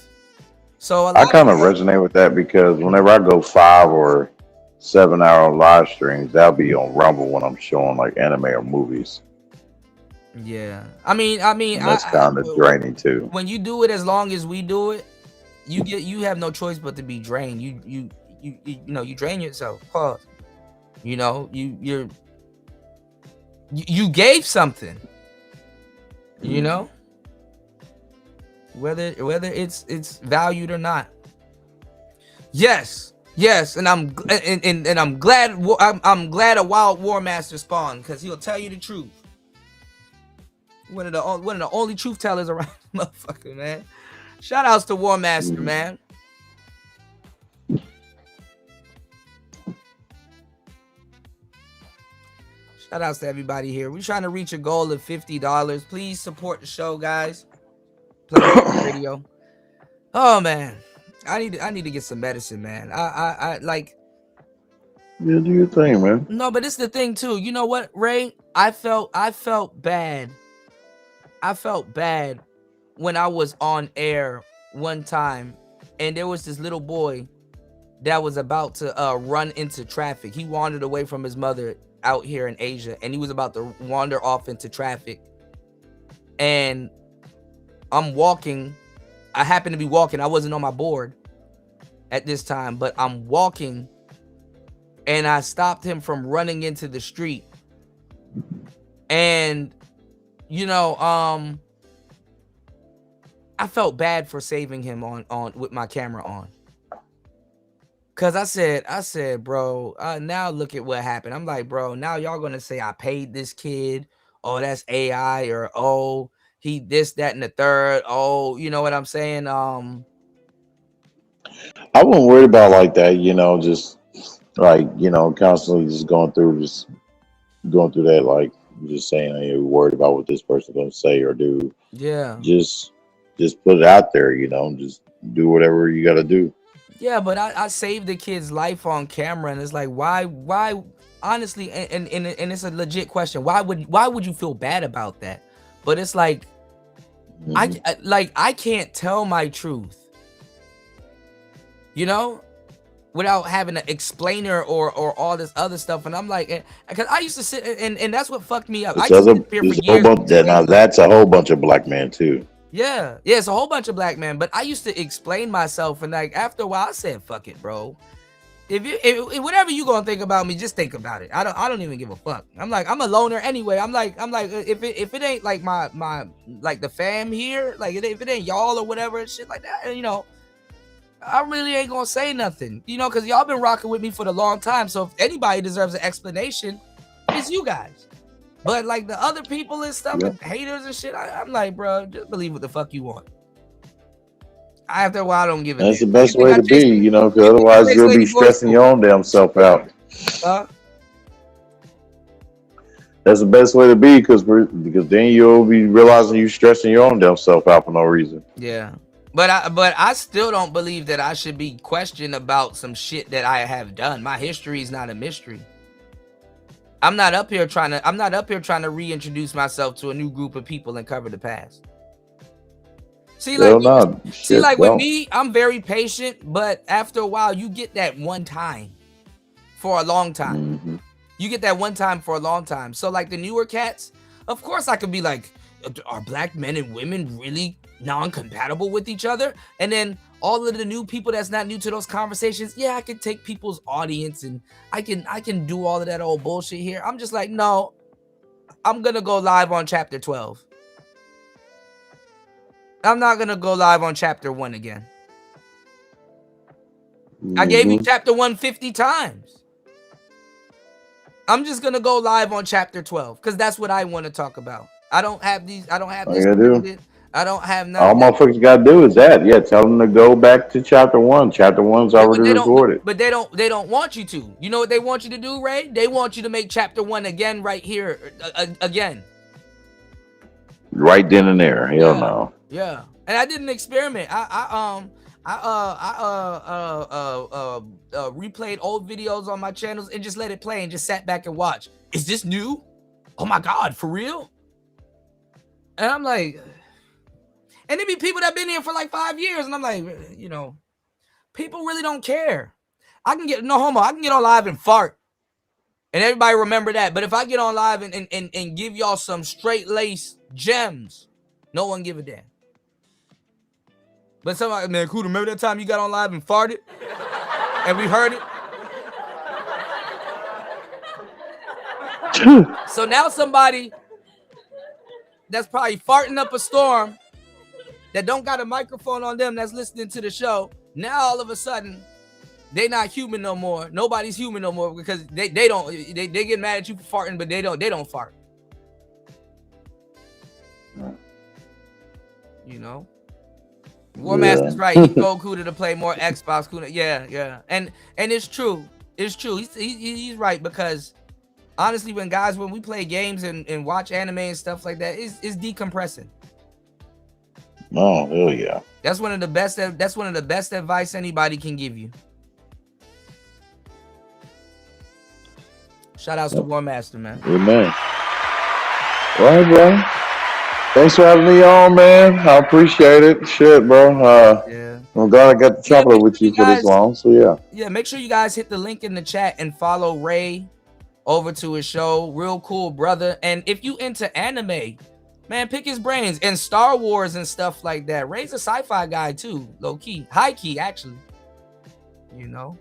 So I kind of resonate with that, because whenever I go 5 or 7 hour live streams, that'll be on Rumble when I'm showing like anime or movies. Yeah, I mean, that's kind of draining too. When you do it as long as we do it, you have no choice but to be drained. You drain yourself. Pause. You gave something. Whether it's valued or not. Yes, and I'm glad a Wild War Master spawned, because he'll tell you the truth. One of the only truth tellers around, motherfucker, man. Shout outs to War Master, man. Shout outs to everybody here. We're trying to reach a goal of $50. Please support the show, guys. playing radio. Oh man, I need to get some medicine, man. I like. Yeah, do your thing, man. No, but it's the thing too. You know what, Ray? I felt bad. I felt bad when I was on air one time, and there was this little boy that was about to run into traffic. He wandered away from his mother out here in Asia, and he was about to wander off into traffic. And I'm walking. I happened to be walking. I wasn't on my board at this time, but I'm walking, and I stopped him from running into the street. And you know, I felt bad for saving him on with my camera on. Cause I said, bro, now look at what happened. I'm like, bro, now y'all gonna say I paid this kid. Oh, that's AI, or oh, he this, that, and the third. Oh, you know what I'm saying? I wouldn't worry about like that, just like, constantly just going through that, like just saying you're worried about what this person's gonna say or do. Yeah. Just put it out there, just do whatever you gotta do. Yeah, but I saved the kid's life on camera, and it's like, why honestly, and it's a legit question. Why would you feel bad about that? But it's like, I can't tell my truth, without having an explainer or all this other stuff. And I'm like, because I used to sit and that's what fucked me up. I used to sit here for years. Now that's a whole bunch of black men too. Yeah, it's a whole bunch of black men. But I used to explain myself, and like after a while, I said, "Fuck it, bro. If whatever you gonna think about me, just think about it. I don't even give a fuck. I'm like, I'm a loner anyway. I'm like, if it ain't like my like the fam here, like if it ain't y'all or whatever and shit like that, I really ain't gonna say nothing, because y'all been rocking with me for the long time. So if anybody deserves an explanation, it's you guys. But like the other people and stuff, and haters and shit, I'm like, bro, just believe what the fuck you want. After a while, I don't give a damn. That's the best way to be, because otherwise you'll be stressing your own damn self out. That's the best way to be, because then you'll be realizing you're stressing your own damn self out for no reason. Yeah. But I still don't believe that I should be questioned about some shit that I have done. My history is not a mystery. I'm not up here trying to reintroduce myself to a new group of people and cover the past. With me, I'm very patient, but after a while, you get that one time for a long time. Mm-hmm. You get that one time for a long time. So like the newer cats, of course I could be like, are black men and women really non-compatible with each other? And then all of the new people that's not new to those conversations, yeah, I can take people's audience and I can do all of that old bullshit here. I'm just like, no, I'm gonna go live on chapter 12. I'm not gonna go live on chapter 1 again. I gave you chapter 1 50 times. I'm just gonna go live on chapter 12 because that's what I want to talk about. I don't have this. I don't have nothing. All motherfuckers gotta do is that. Yeah, tell them to go back to chapter 1. Chapter 1's already recorded. But they don't want you to. You know what they want you to do, Ray? They want you to make chapter 1 again right here again. Right then and there. Hell no. Yeah. And I did an experiment. I replayed old videos on my channels and just let it play and just sat back and watched. Is this new? Oh my God, for real? And I'm like, and there be people that been here for like 5 years, and I'm like, people really don't care. I can get on live and fart, and everybody remember that. But if I get on live and give y'all some straight lace gems, no one give a damn. But somebody, man, cool. Remember that time you got on live and farted, and we heard it. So now somebody that's probably farting up a storm that don't got a microphone on them that's listening to the show, now all of a sudden they not human no more. Nobody's human no more because they get mad at you for farting, but they don't fart. War Master's right. He told Kuda to play more Xbox. Kuda, yeah. And it's true. It's true. He's right, because honestly, when we play games and watch anime and stuff like that, it's decompressing. Oh, hell yeah. That's one of the best. That's one of the best advice anybody can give you. Shout outs to War Master, man. Amen. All right, bro. Thanks for having me on, man. I appreciate it. Shit, bro. Yeah. I'm glad I got to chop it up with you for this long. So yeah. Yeah, make sure you guys hit the link in the chat and follow Ray over to his show. Real cool brother. And if you into anime, man, pick his brains and Star Wars and stuff like that. Ray's a sci-fi guy too, low key, high key actually. You know.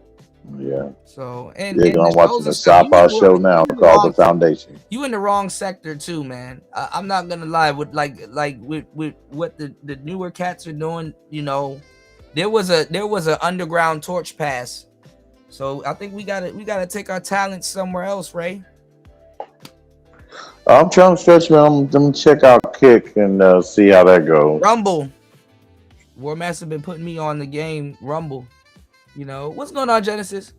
Yeah. So and yeah, I'm watching the sci-fi show now called The Foundation. You in the wrong sector too, man. I'm not gonna lie. With with what the newer cats are doing, you know, there was a underground torch pass. So I think we gotta take our talents somewhere else, Ray. I'm trying to stretch, man. I'm gonna check out Kick and see how that goes. Rumble. War Master been putting me on the game Rumble. You know what's going on, Genesis?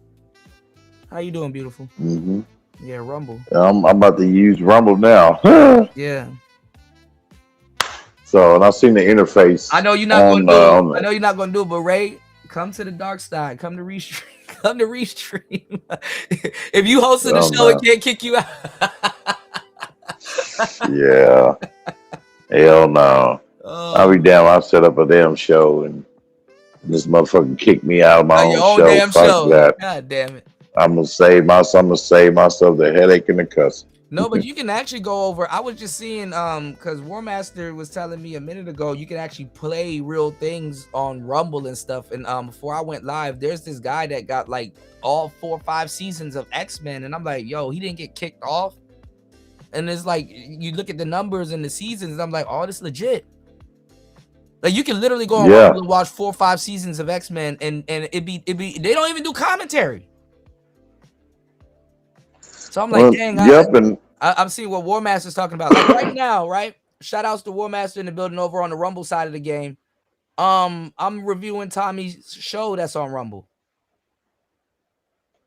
How you doing, beautiful? Mm-hmm. Yeah, Rumble. I'm about to use Rumble now. Yeah. So, and I've seen the interface. I know you're not gonna do it. I know you're not gonna do it, but Ray, come to the dark side. Come to Restream. Come to Restream. If you hosted the show, it can't kick you out. Yeah. Hell no. I'll be down. I'll set up a damn show and this motherfucker kicked me out of my own show. Damn Fuck show. that. God damn it. I'm gonna save myself the headache and the cuss. No, but you can actually go over. I was just seeing because War Master was telling me a minute ago you can actually play real things on Rumble and stuff. And before I went live, there's this guy that got like all 4 or 5 seasons of X-Men, and I'm like, yo, he didn't get kicked off. And it's like you look at the numbers and the seasons, and I'm like, oh, this legit. Like you can literally go on Rumble and watch 4 or 5 seasons of X-Men, and it'd be they don't even do commentary. So I'm like, dang, I'm seeing what War Master's talking about. Like right now, right? Shout outs to War Master in the building over on the Rumble side of the game. I'm reviewing Tommy's show that's on Rumble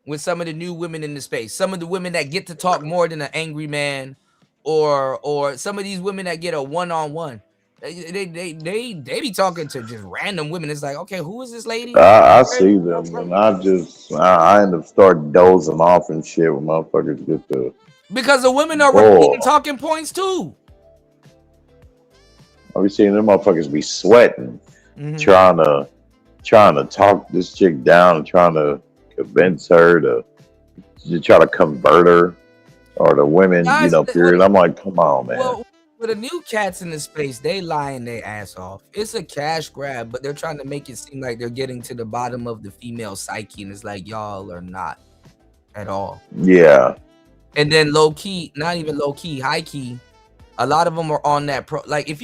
with some of the new women in the space. Some of the women that get to talk more than an angry man, or some of these women that get a one-on-one. They be talking to just random women. It's like, okay, who is this lady? I see them, and I end up starting dozing off and shit when motherfuckers get to. Because the women are repeating talking points too. I be seeing them motherfuckers be sweating, trying to talk this chick down and trying to convince her to try to convert her, or the women, period. I'm like, come on, man. Well, for the new cats in the space, they lying their ass off. It's a cash grab, but they're trying to make it seem like they're getting to the bottom of the female psyche, and it's like y'all are not at all. Yeah. And then low key, not even low key, high key, a lot of them are on that pro. Like if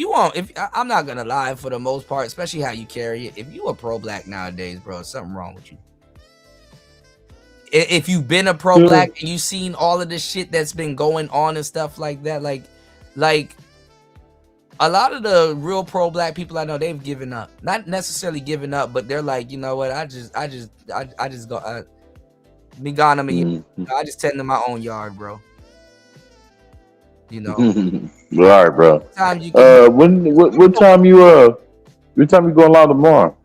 I'm not gonna lie, for the most part, especially how you carry it. If you a pro black nowadays, bro, something wrong with you. If you've been a pro black and you've seen all of the shit that's been going on and stuff like that, like a lot of the real pro black people I know, they've given up. Not necessarily given up, but they're like, you know what? I just go. Me gone. I mean, I just tend to my own yard, bro. You know. All right, bro. What time you going live tomorrow?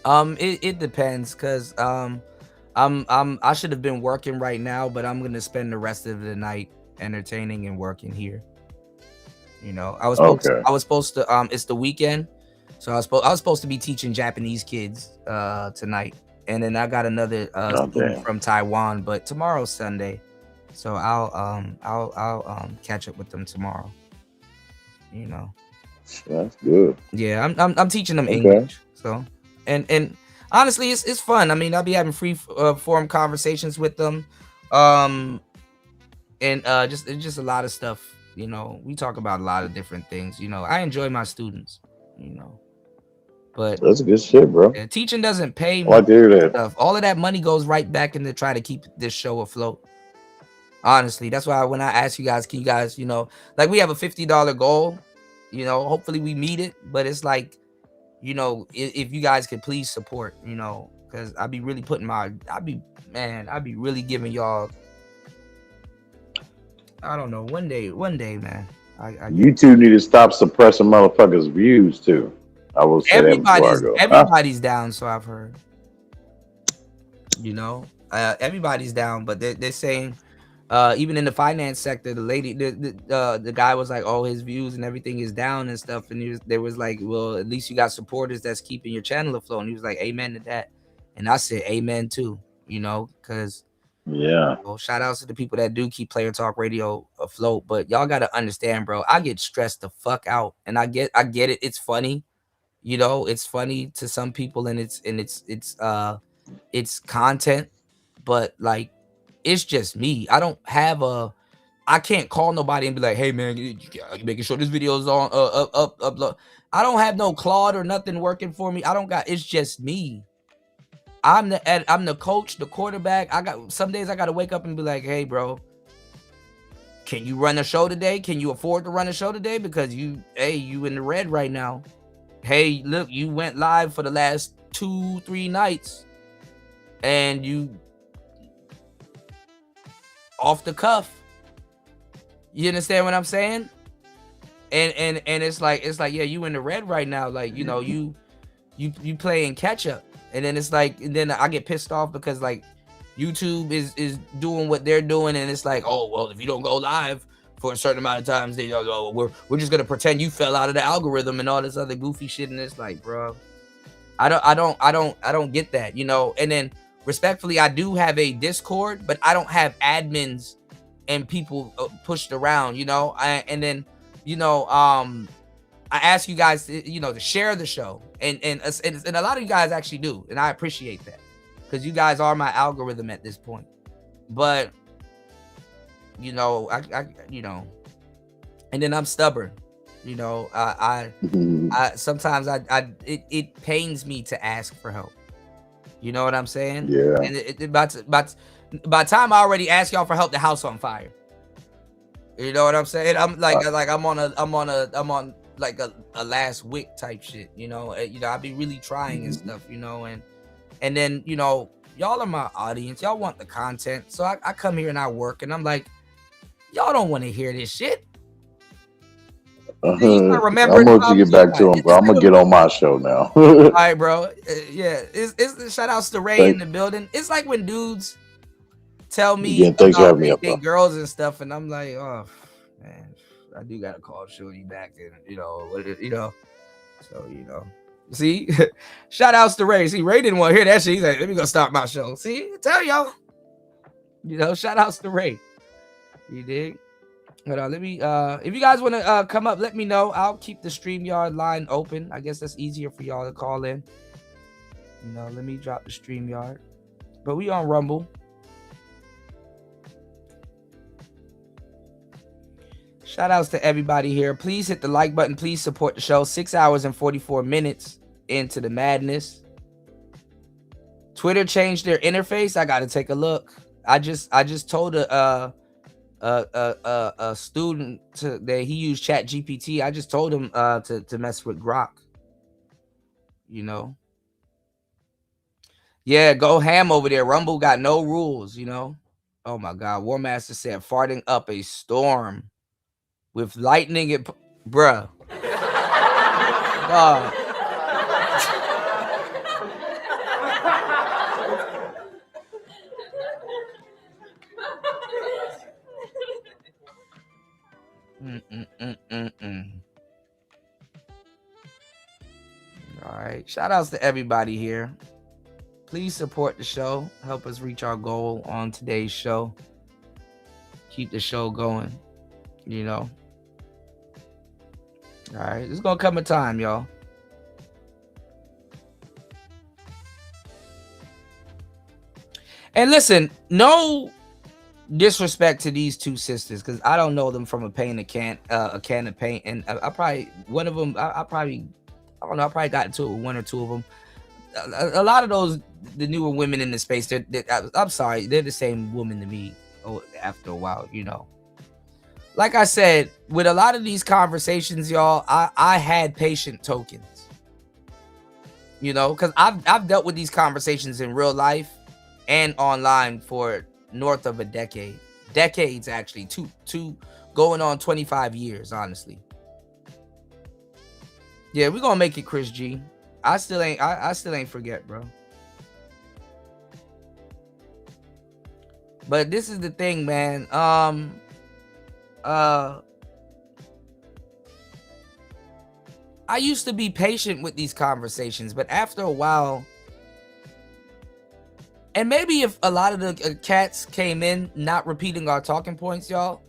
It depends, cause I should have been working right now, but I'm gonna spend the rest of the night entertaining and working here. You know, I was supposed to it's the weekend, so I was supposed to be teaching Japanese kids tonight, and then I got another student from Taiwan, but tomorrow's Sunday, so I'll catch up with them tomorrow. You know, that's good. Yeah, I'm teaching them English, so and honestly, it's fun. I mean, I'll be having free form conversations with them, and just a lot of stuff. You know, we talk about a lot of different things. You know, I enjoy my students. You know, but that's good shit, bro. Yeah, teaching doesn't pay. I like to hear that. Stuff. All of that money goes right back into try to keep this show afloat. Honestly, that's why when I ask you guys, can you guys, you know, like we have a $50 goal. You know, hopefully we meet it. But it's like, you know, if you guys could please support, you know, because I'd be really I'd be really giving y'all. I don't know. One day, man. You two need to stop suppressing motherfuckers' views too. I will say that before I go. Everybody's down, so I've heard. You know, everybody's down, but they're saying, even in the finance sector, the lady, the guy was like, oh, his views and everything is down and stuff, and there was like, well, at least you got supporters that's keeping your channel afloat. And he was like, amen to that, and I said amen too. You know, because yeah, well, shout outs to the people that do keep Player Talk Radio afloat, but y'all got to understand, bro. I get stressed the fuck out, and I get it. It's funny, you know, it's funny to some people, and it's content, but like, it's just me. I can't call nobody and be like, hey man, you making sure this video is on upload. I don't have no Claude or nothing working for me. It's just me. I'm the coach, the quarterback. Some days I gotta wake up and be like, hey bro, can you run a show today? Can you afford to run a show today? Because you in the red right now. Hey, look, you went live for the last 2-3 nights and you off the cuff. You understand what I'm saying? And it's like, yeah, you in the red right now. Like, you know, you playing catch up. And then it's like, and then I get pissed off because like YouTube is doing what they're doing, and it's like, oh well, if you don't go live for a certain amount of times, they go, we're just gonna pretend you fell out of the algorithm and all this other goofy shit. And it's like, bro, I don't get that, you know. And then respectfully, I do have a Discord, but I don't have admins and people pushed around, you know. And then, you know, I ask you guys, to share the show, and a lot of you guys actually do, and I appreciate that because you guys are my algorithm at this point. But you know, I and then I'm stubborn. You know, I sometimes it pains me to ask for help. You know what I'm saying? Yeah. And by the time I already asked y'all for help, the house on fire. You know what I'm saying? I'm I'm on like a last wick type shit, you know. I be really trying and stuff, you know, and then, you know, y'all are my audience, y'all want the content, so I come here and I work, and I'm like, y'all don't want to hear this shit. I'm gonna get back to him, bro. I'm gonna get on my show now. All right, bro. Yeah, it's shout outs to Ray in the building. It's like when dudes tell me thanks for having me up, girls and stuff, and I'm like, oh man, I do gotta call Shorty back, and you know, so you know, see, shout outs to Ray. See, Ray didn't want to hear that shit. He's like, let me go start my show. See, tell y'all, you know, shout outs to Ray. You dig? Hold on, let me if you guys want to come up, let me know. I'll keep the StreamYard line open. I guess that's easier for y'all to call in. You know, let me drop the StreamYard. But we on Rumble. Shout outs to everybody here. Please hit the like button. Please support the show. 6 hours and 44 minutes into the madness. Twitter changed their interface. I gotta take a look. I just told a student that he used ChatGPT. I just told him to mess with Grok. You know. Yeah, go ham over there. Rumble got no rules, you know. Oh my God. War Master said farting up a storm with lightning and bruh. All right. Shout outs to everybody here. Please support the show. Help us reach our goal on today's show. Keep the show going, you know. All right. There's going to come a time, y'all. And listen, no disrespect to these two sisters, because I don't know them from a can of paint, and I probably one of them I don't know, I probably got into it with one or two of them. A lot of those, the newer women in the space, I'm sorry, they're the same woman to me after a while, you know. Like I said, with a lot of these conversations, y'all, I had patient tokens, you know, because I've dealt with these conversations in real life and online for north of a decades actually, two going on 25 years, honestly. Yeah, we gonna make it, Chris G. I still ain't forget, bro. But this is the thing, man. I used to be patient with these conversations, but after a while, and maybe if a lot of the cats came in not repeating our talking points, y'all,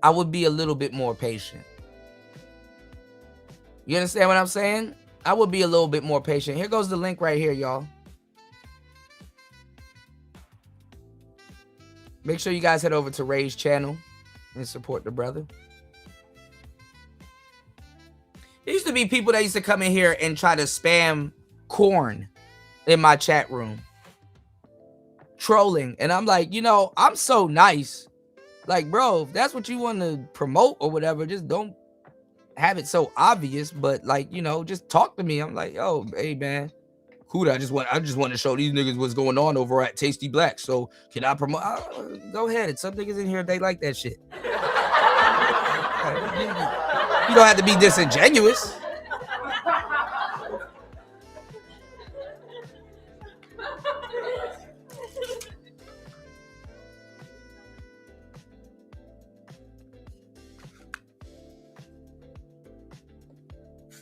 I would be a little bit more patient. You understand what I'm saying? I would be a little bit more patient. Here goes the link right here, y'all. Make sure you guys head over to Ray's channel and support the brother. There used to be people that used to come in here and try to spam corn in my chat room. Trolling. And I'm like, you know, I'm so nice. Like, bro, if that's what you want to promote or whatever, just don't have it so obvious. But like, you know, just talk to me. I'm like, yo, hey man, cool. I just want to show these niggas what's going on over at Tasty Black. So can I promote? Go ahead. Some niggas in here, they like that shit. You don't have to be disingenuous.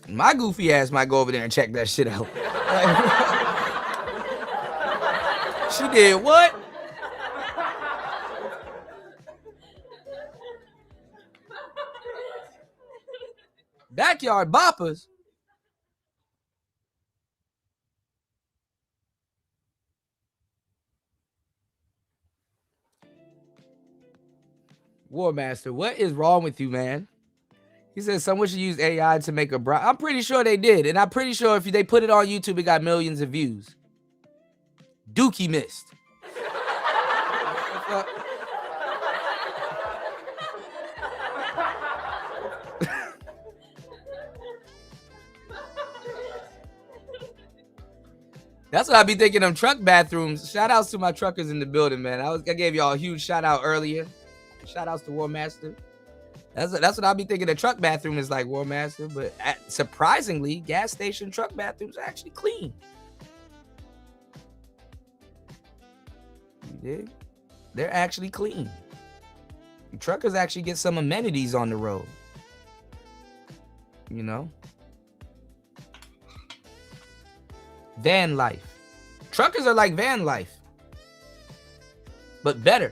My goofy ass might go over there and check that shit out. She did what? Backyard boppers. War Master, what is wrong with you, man? He says someone should use AI to make a bride. I'm pretty sure they did. And I'm pretty sure if they put it on YouTube, it got millions of views. Dookie missed. That's what I be thinking of truck bathrooms. Shout outs to my truckers in the building, man. I gave y'all a huge shout out earlier. Shout outs to War Master. That's what I'll be thinking. The truck bathroom is like, War Master, but surprisingly, gas station truck bathrooms are actually clean. You dig? They're actually clean. Truckers actually get some amenities on the road. You know? Van life. Truckers are like van life, but better.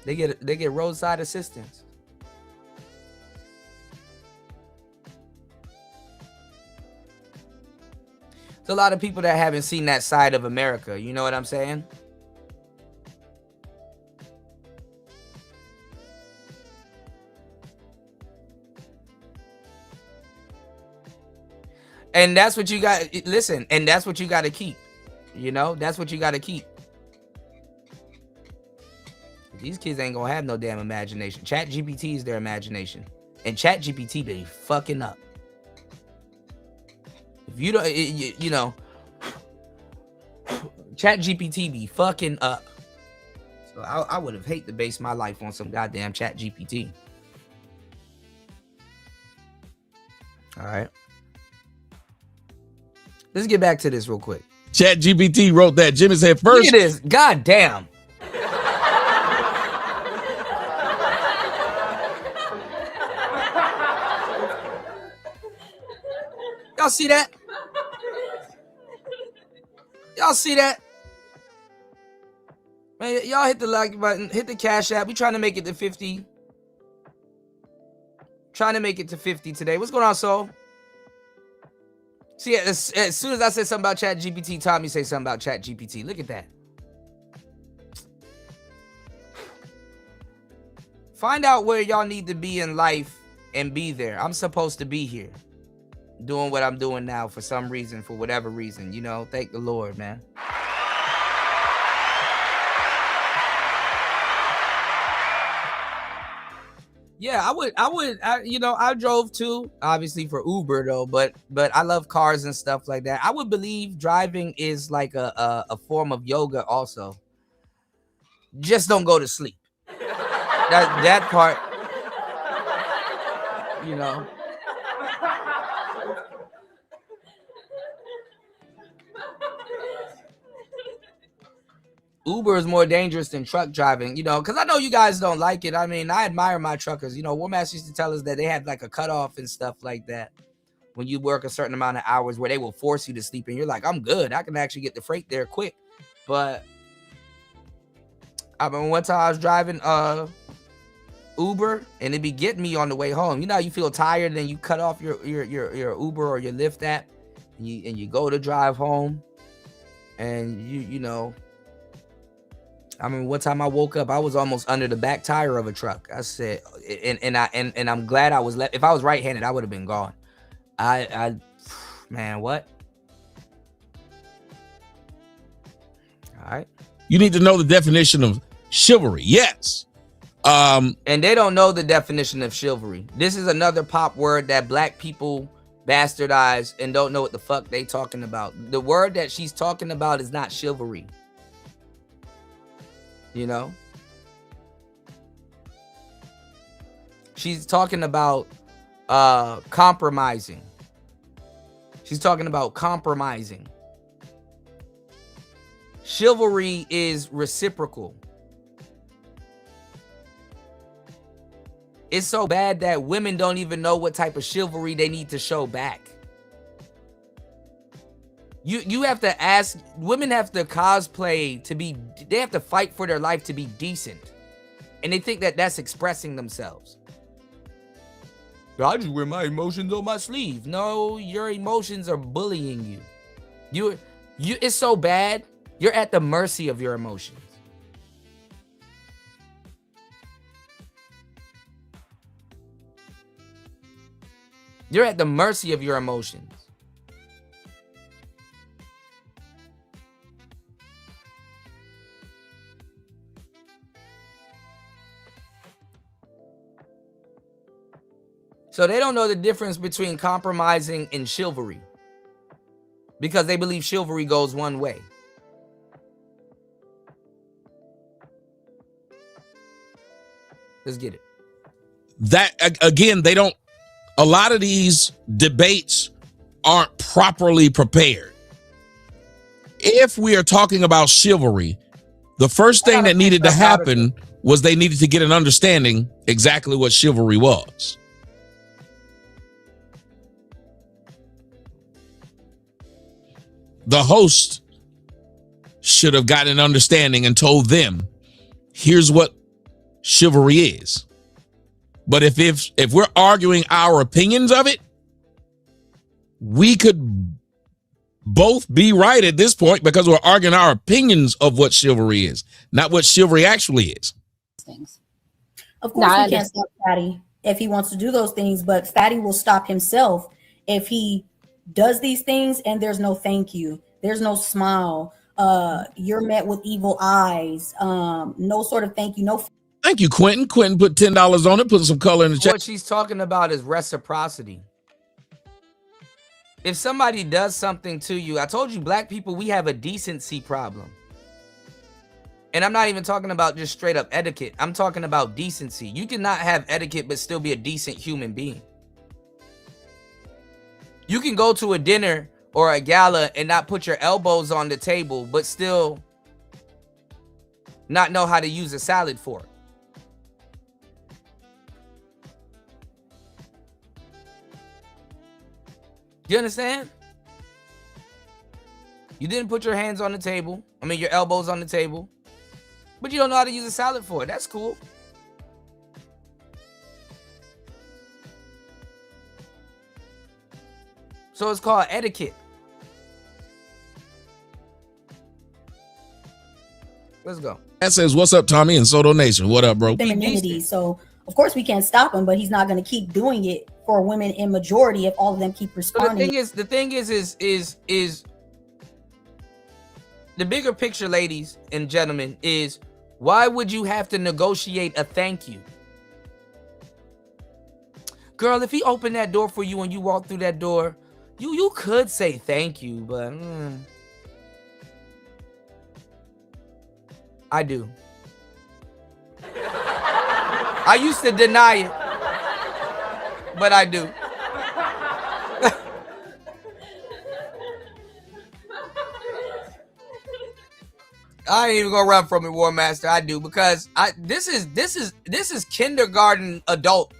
They get roadside assistance. There's a lot of people that haven't seen that side of America. You know what I'm saying? And that's what you got. Listen, and that's what you got to keep. You know, that's what you got to keep. These kids ain't gonna have no damn imagination. ChatGPT is their imagination, and ChatGPT be fucking up. If you don't, you know, ChatGPT be fucking up. So I would have hated to base my life on some goddamn ChatGPT. All right. Let's get back to this real quick. ChatGPT wrote that. Jimmy said first. Look at this. God damn. Y'all see that? Y'all see that? Man, y'all hit the like button. Hit the Cash App. We trying to make it to 50. Trying to make it to 50 today. What's going on, Soul? See, as soon as I said something about ChatGPT, Tommy say something about ChatGPT. Look at that. Find out where y'all need to be in life and be there. I'm supposed to be here doing what I'm doing now for some reason, for whatever reason. You know, thank the Lord, man. Yeah, I drove too, obviously for Uber though, but I love cars and stuff like that. I would believe driving is like a form of yoga also. Just don't go to sleep. That part, you know. Uber is more dangerous than truck driving, because I know you guys don't like it. I mean, I admire my truckers. Warmaster used to tell us that they had like a cutoff and stuff like that when you work a certain amount of hours where they will force you to sleep and you're like, I'm good. I can actually get the freight there quick. But I remember one time I was driving Uber and it'd be getting me on the way home. You know how you feel tired and then you cut off your Uber or your Lyft app and you go to drive home and you know. I mean, one time I woke up, I was almost under the back tire of a truck. I said, and I'm glad I was left. If I was right-handed, I would have been gone. Man, what? All right. You need to know the definition of chivalry. Yes. And they don't know the definition of chivalry. This is another pop word that black people bastardize and don't know what the fuck they talking about. The word that she's talking about is not chivalry. She's talking about compromising. She's talking about compromising. Chivalry is reciprocal. It's so bad that women don't even know what type of chivalry they need to show back. You have to ask, women have to cosplay to be, they have to fight for their life to be decent. And they think that that's expressing themselves. I just wear my emotions on my sleeve. No, your emotions are bullying you. It's so bad, you're at the mercy of your emotions. You're at the mercy of your emotions. So they don't know the difference between compromising and chivalry because they believe chivalry goes one way. Let's get it. That, again, they don't, a lot of these debates aren't properly prepared. If we are talking about chivalry, the first thing that needed to happen was they needed to get an understanding exactly what chivalry was. The host should have gotten an understanding and told them, here's what chivalry is. But if we're arguing our opinions of it, we could both be right at this point because we're arguing our opinions of what chivalry is, not what chivalry actually is. Of course, we can't stop Fatty if he wants to do those things, but Fatty will stop himself if he does these things and there's no thank you, there's no smile, you're met with evil eyes, no sort of thank you, no. Thank you, Quentin. Quentin put $10 on it, put some color in the chat. What she's talking about is reciprocity. If somebody does something to you, I told you, black people, we have a decency problem. And I'm not even talking about just straight up etiquette. I'm talking about decency. You cannot have etiquette but still be a decent human being. You can go to a dinner or a gala and not put your elbows on the table, but still not know how to use a salad fork. You understand? You didn't put your hands on the table. I mean, your elbows on the table. But you don't know how to use a salad fork. That's cool. So it's called etiquette. Let's go. That says, what's up, Tommy and Soto Nation? What up, bro? Femininity. So of course we can't stop him, but he's not going to keep doing it for women in majority if all of them keep responding. So the thing is the bigger picture, ladies and gentlemen, is why would you have to negotiate a thank you? Girl, if he opened that door for you and you walk through that door, you could say thank you, but I do. I used to deny it, but I do. I ain't even gonna run from it, War Master. I do, because this is kindergarten adult.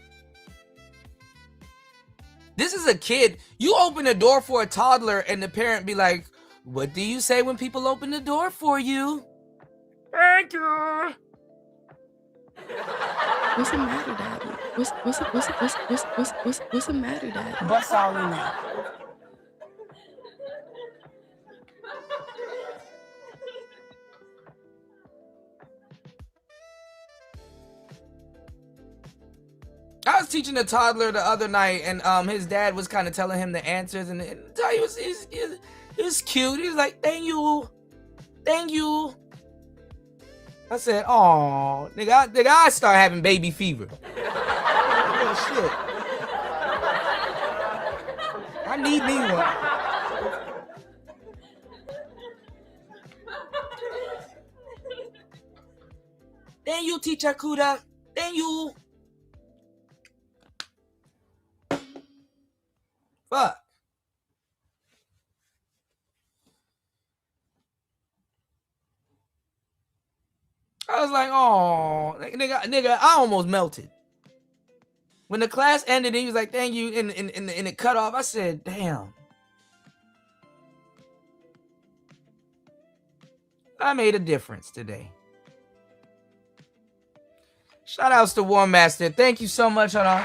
This is a kid. You open the door for a toddler and the parent be like, what do you say when people open the door for you? Thank you. What's the matter, Daddy? What's the matter, Daddy? Bust all in that. I was teaching a toddler the other night, and his dad was kind of telling him the answers, and he was cute. He was like, "Thank you, thank you." I said, "Oh, nigga, I start having baby fever." Oh shit! I need me one. Thank you, Teacher Kuda. Thank you. Fuck. I was like, oh, nigga, I almost melted. When the class ended, he was like, thank you, and it cut off. I said, damn. I made a difference today. Shout outs to War Master. Thank you so much, hold on.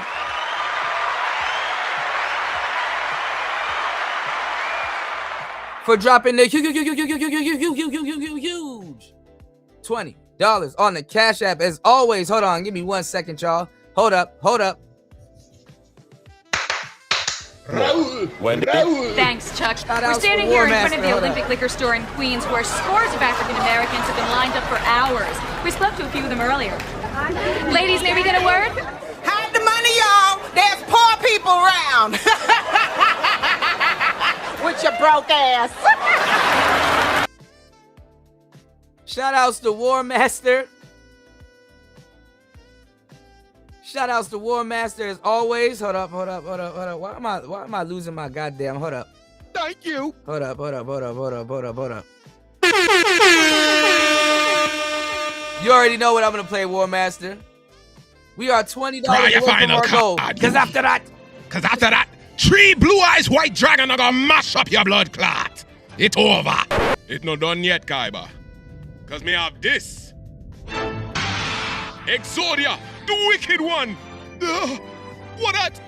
For dropping the huge $20 on the Cash App. As always, hold on, give me 1 second, y'all. Hold up. Thanks, Chuck. We're standing here in front of the Olympic Liquor Store in Queens, where scores of African Americans have been lined up for hours. We spoke to a few of them earlier. Ladies, may we get a word? Hide the money, y'all. There's poor people around. With your broke ass. Shout outs to War Master. Shout outs to War Master as always. Hold up. Why am I losing my goddamn? Hold up. Thank you. Hold up. You already know what I'm gonna play, War Master. We are $20 away from our goal. Cause after that, 3 blue eyes white dragon are gonna mash up your blood clot. It over. It no done yet, Kaiba. Cause me have this. Exodia, the wicked one. What that?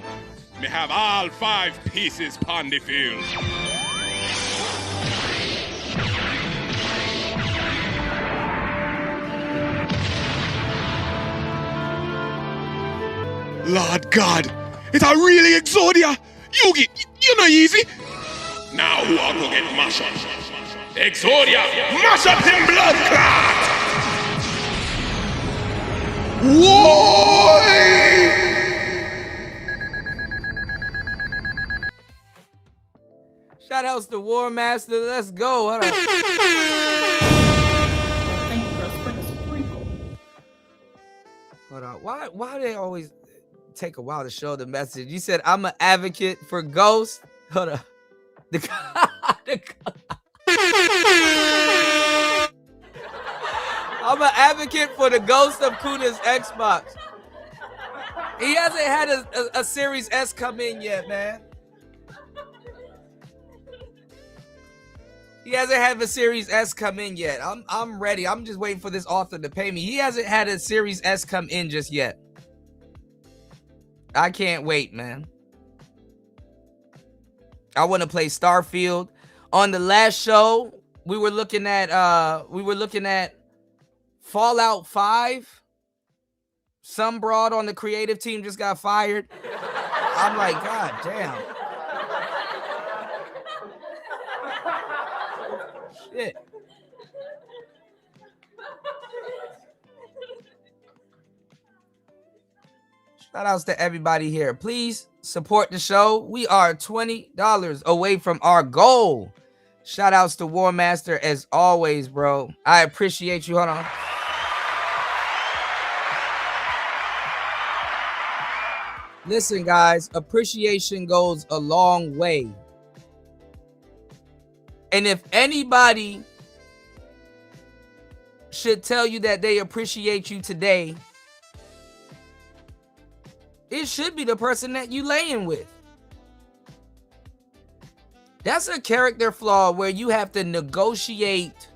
Me have all 5 pieces pon the field. Lord God, it's a really Exodia. Yugi, you know easy. Now who are gonna get mash up? Exodia, mash up him blood clot! Whoa! shout outs to War Master. Let's go. Hold on. Hold on. Why do they always take a while to show the message? You said I'm an advocate for Ghost. Hold on. I'm an advocate for the Ghost of Kuda's Xbox. He hasn't had a Series S come in yet, man. He hasn't had the Series S come in yet. I'm ready. I'm just waiting for this author to pay me. He hasn't had a Series S come in just yet. I can't wait, man. I want to play Starfield. On the last show, we were looking at Fallout 5. Some broad on the creative team just got fired. I'm like, God damn. Shit. Shout outs to everybody here. Please support the show. We are $20 away from our goal. Shout outs to War Master as always, bro. I appreciate you. Hold on. Listen, guys, appreciation goes a long way. And if anybody should tell you that they appreciate you today, it should be the person that you laying with. That's a character flaw where you have to negotiate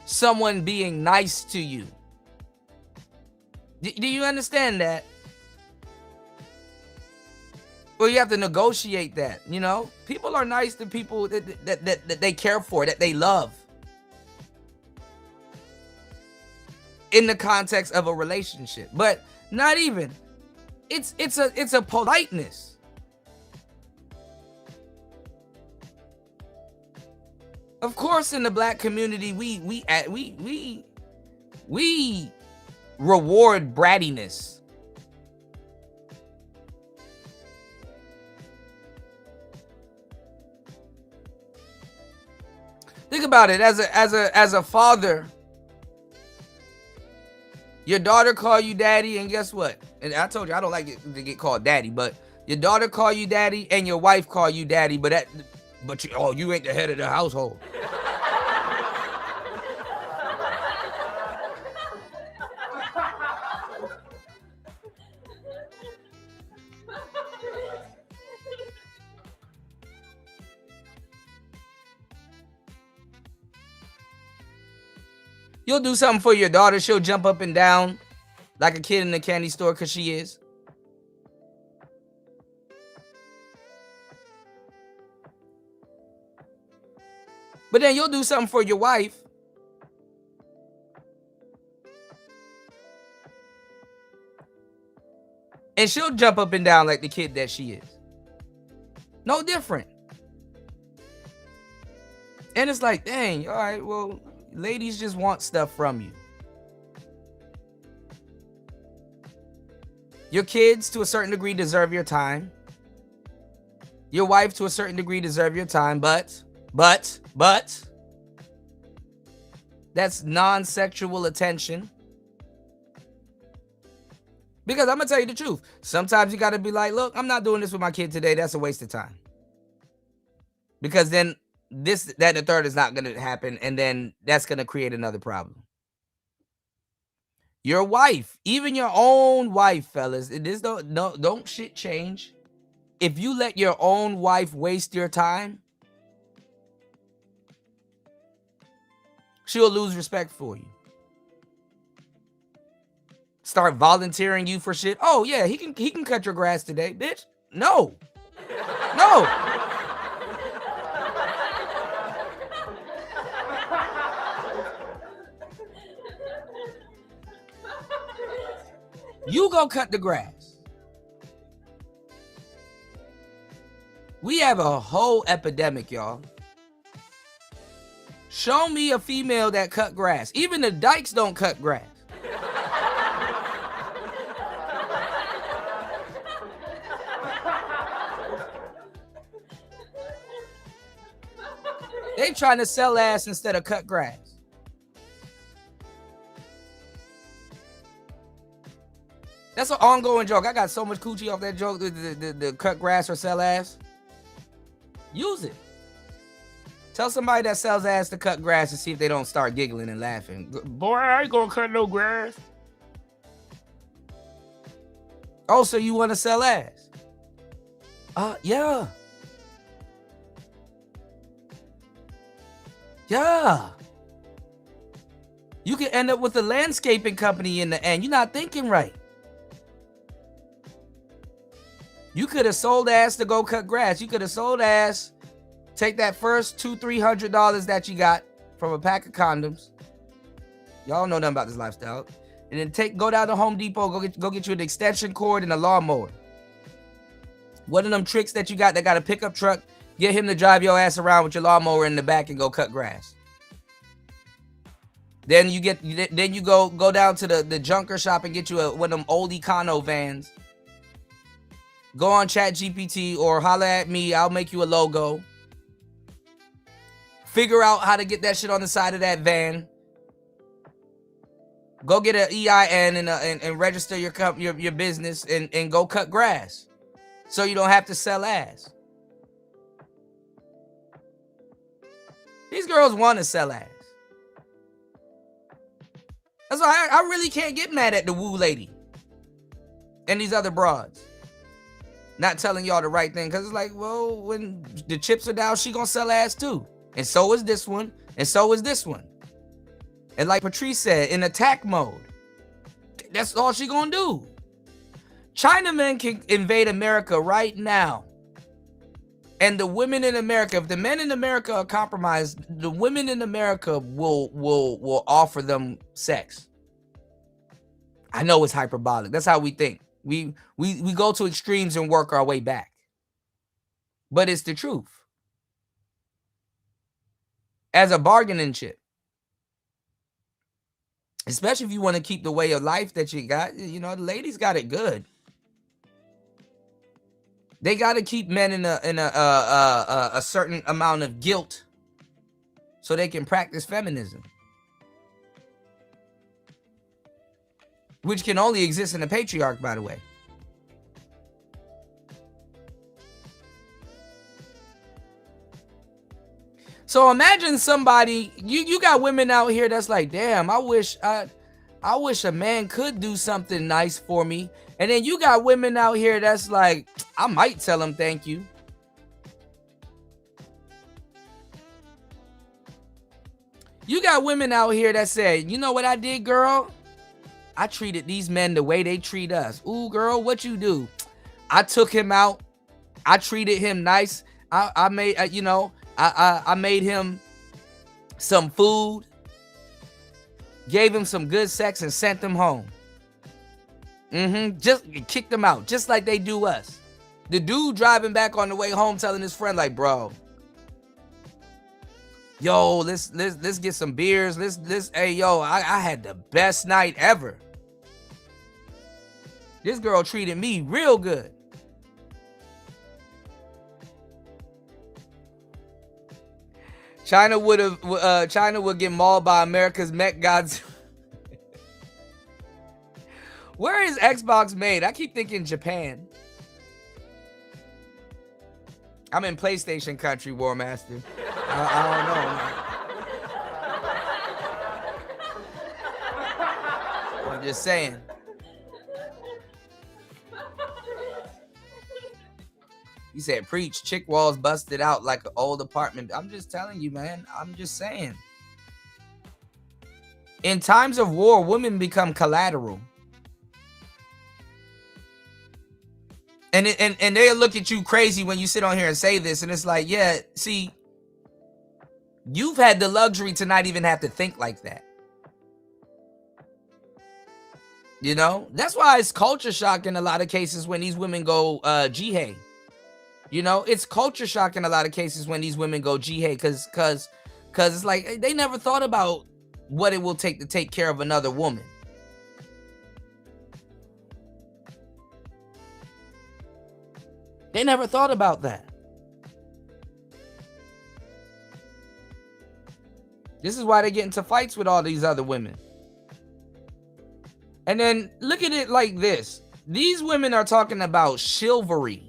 someone being nice to you. Do you understand that? Well, you have to negotiate that, you know? People are nice to people that they care for, that they love. In the context of a relationship. But not even. It's a politeness. Of course, in the black community, we reward brattiness. Think about it. As a father, your daughter call you daddy, and guess what? And I told you I don't like to get called daddy, but your daughter call you daddy and your wife call you daddy, but you ain't the head of the household. You'll do something for your daughter, she'll jump up and down like a kid in the candy store because she is. But then you'll do something for your wife. And she'll jump up and down like the kid that she is. No different. And it's like, dang, all right, well, ladies just want stuff from you. Your kids, to a certain degree, deserve your time. Your wife, to a certain degree, deserve your time, but that's non-sexual attention. Because I'm gonna tell you the truth. Sometimes you gotta be like, look, I'm not doing this with my kid today. That's a waste of time. Because then this, that, and the third is not gonna happen, and then that's gonna create another problem. Your wife, even your own wife, fellas, don't shit change. If you let your own wife waste your time, she'll lose respect for you. Start volunteering you for shit. Oh yeah, he can cut your grass today, bitch. No. You go cut the grass. We have a whole epidemic, y'all. Show me a female that cut grass. Even the dykes don't cut grass. They trying to sell ass instead of cut grass. That's an ongoing joke. I got so much coochie off that joke. The cut grass or sell ass. Use it. Tell somebody that sells ass to cut grass and see if they don't start giggling and laughing. Boy, I ain't gonna cut no grass. Oh, so you want to sell ass? Yeah. Yeah. You can end up with a landscaping company in the end. You're not thinking right. You could have sold ass to go cut grass. You could have sold ass, take that first $200-300 that you got from a pack of condoms. Y'all know nothing about this lifestyle. And then go down to Home Depot, go get you an extension cord and a lawnmower. One of them tricks that you got that got a pickup truck, get him to drive your ass around with your lawnmower in the back and go cut grass. Then you go down to the junker shop and get you one of them old Econo vans. Go on ChatGPT or holla at me. I'll make you a logo. Figure out how to get that shit on the side of that van. Go get an EIN and register your business and go cut grass. So you don't have to sell ass. These girls want to sell ass. That's why I really can't get mad at the woo lady and these other broads not telling y'all the right thing, because it's like, well, when the chips are down, she gonna sell ass too, and so is this one, and so is this one. And like Patrice said, in attack mode, that's all she gonna do. Chinamen can invade America right now, and the women in America, if the men in America are compromised, the women in America will offer them sex. I know it's hyperbolic. That's how we think. We go to extremes and work our way back. But it's the truth. As a bargaining chip. Especially if you want to keep the way of life that you got. You know, the ladies got it good. They got to keep men in a certain amount of guilt so they can practice feminism. Which can only exist in a patriarch, by the way. So imagine somebody, you got women out here that's like, damn, I wish a man could do something nice for me. And then you got women out here that's like, I might tell him thank you. You got women out here that say, you know what I did, girl? I treated these men the way they treat us. Ooh, girl, what you do? I took him out. I treated him nice. I made, I made him some food, gave him some good sex, and sent him home. Just kicked them out, just like they do us. The dude driving back on the way home telling his friend, like, bro, yo, let's get some beers. Hey, yo, I had the best night ever. This girl treated me real good. China would get mauled by America's Met gods. Where is Xbox made? I keep thinking Japan. I'm in PlayStation country, War Master. I don't know. I'm just saying. You said preach, chick walls busted out like an old apartment. I'm just telling you, man. I'm just saying. In times of war, women become collateral. And they'll look at you crazy when you sit on here and say this. And it's like, yeah, see, you've had the luxury to not even have to think like that. You know? That's why it's culture shock in a lot of cases when these women go jihad. You know, it's culture shock in a lot of cases when these women go jihad, because it's like they never thought about what it will take to take care of another woman. They never thought about that. This is why they get into fights with all these other women. And then look at it like this. These women are talking about chivalry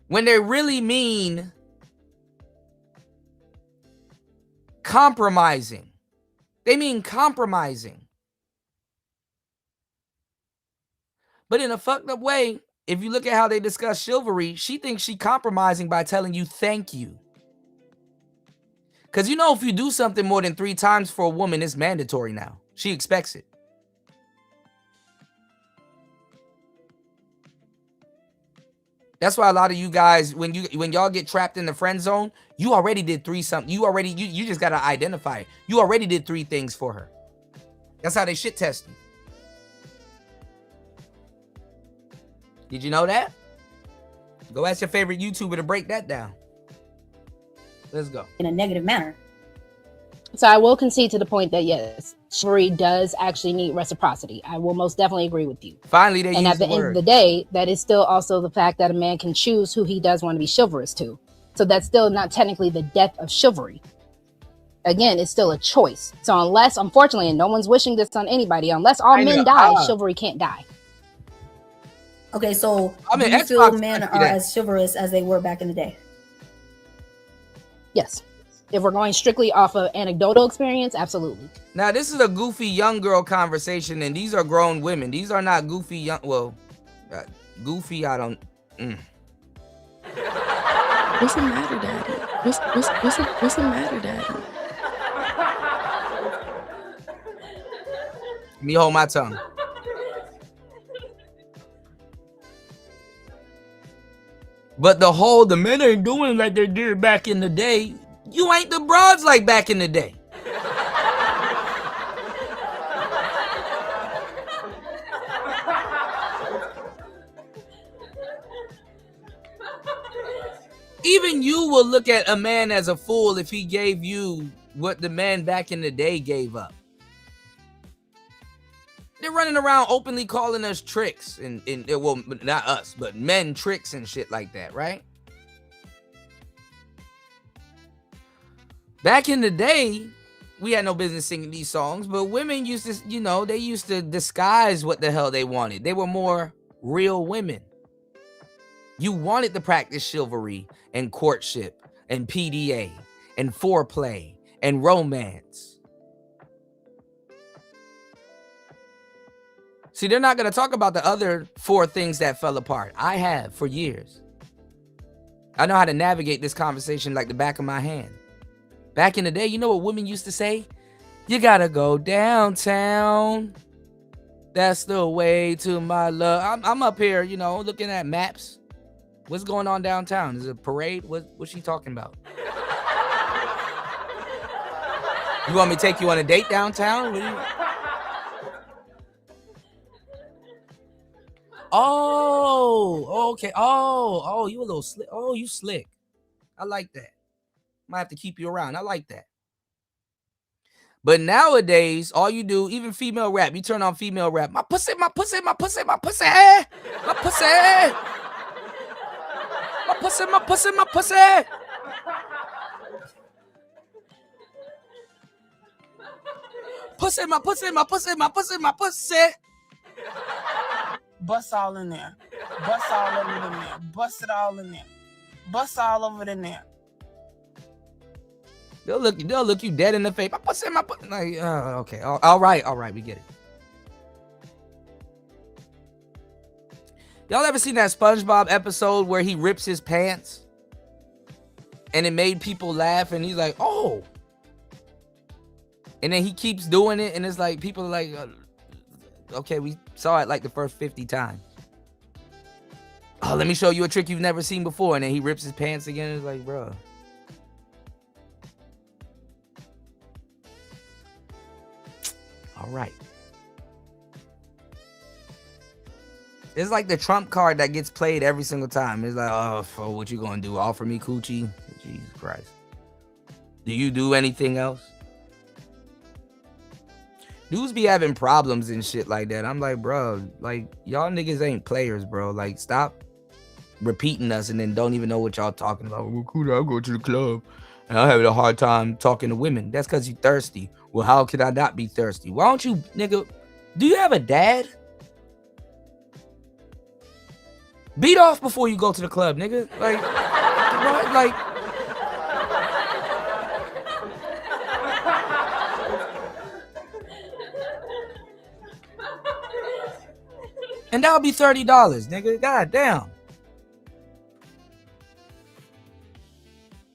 when they really mean compromising. They mean compromising. But in a fucked up way, if you look at how they discuss chivalry, she thinks she compromising by telling you thank you. Because you know, if you do something more than 3 times for a woman, it's mandatory now. She expects it. That's why a lot of you guys, when y'all get trapped in the friend zone, you already did 3 something. You just gotta identify it. You already did 3 things for her. That's how they shit test you. Did you know that? Go ask your favorite YouTuber to break that down. Let's go. In a negative manner. So I will concede to the point that yes, chivalry does actually need reciprocity. I will most definitely agree with you. Finally, they and use at the the end word. of the day, that is still also the fact that a man can choose who he does want to be chivalrous to. So that's still not technically the death of chivalry. Again, it's still a choice. So unless, unfortunately, and no one's wishing this on anybody, unless all men die, chivalry can't die. Okay, so I mean, do you Xbox feel men country are that. as chivalrous as they were back in the day? Yes. if we're going strictly off of anecdotal experience, absolutely. Now, this is a goofy young girl conversation, and these are grown women. These are not goofy young. Well, goofy. I don't. What's the matter, Daddy? What's the matter, Daddy? Let me hold my tongue. But the men ain't doing like they did back in the day. You ain't the broads like back in the day. Even you will look at a man as a fool if he gave you what the man back in the day gave up. They're running around openly calling us tricks and well, not us, but men tricks and shit like that, right? Back in the day, we had no business singing these songs, but women used to, they used to disguise what the hell they wanted. They were more real women. You wanted to practice chivalry and courtship and PDA and foreplay and romance. See, they're not going to talk about the other 4 things that fell apart. I have for years. I know how to navigate this conversation like the back of my hand. Back in the day, you know what women used to say? You got to go downtown. That's the way to my love. I'm up here, looking at maps. What's going on downtown? Is it a parade? What's she talking about? You want me to take you on a date downtown? Oh, okay. Oh, you a little slick. Oh, you slick. I like that. Might have to keep you around. I like that. But nowadays, all you do, even female rap, you turn on female rap. My pussy, my pussy, my pussy, my pussy, my pussy. My pussy, my pussy, my pussy. Pussy, my pussy, my pussy, my pussy, my pussy. Bust all in there. Bust all over in there. Bust it all in there. Bust all over in there. They'll look you dead in the face. My pussy, my pussy. Like, okay. All right, we get it. Y'all ever seen that SpongeBob episode where he rips his pants? And it made people laugh, and he's like, oh. And then he keeps doing it, and it's like, people are like, okay, we saw it like the first 50 times. Oh, let me show you a trick you've never seen before. And then he rips his pants again. It's like, bro. All right. It's like the trump card that gets played every single time. It's like, oh, what you gonna do? Offer me coochie? Jesus Christ. Do you do anything else? Dudes be having problems and shit like that. I'm like, bro, like, y'all niggas ain't players, bro. Like, stop repeating us and then don't even know what y'all talking about. Well, cool, I'll go to the club and I'm having a hard time talking to women. That's because you thirsty. Well, how could I not be thirsty? Why don't you, nigga, do you have a dad? Beat off before you go to the club, nigga. Like, what? Like, and that'll be $30, nigga. God damn.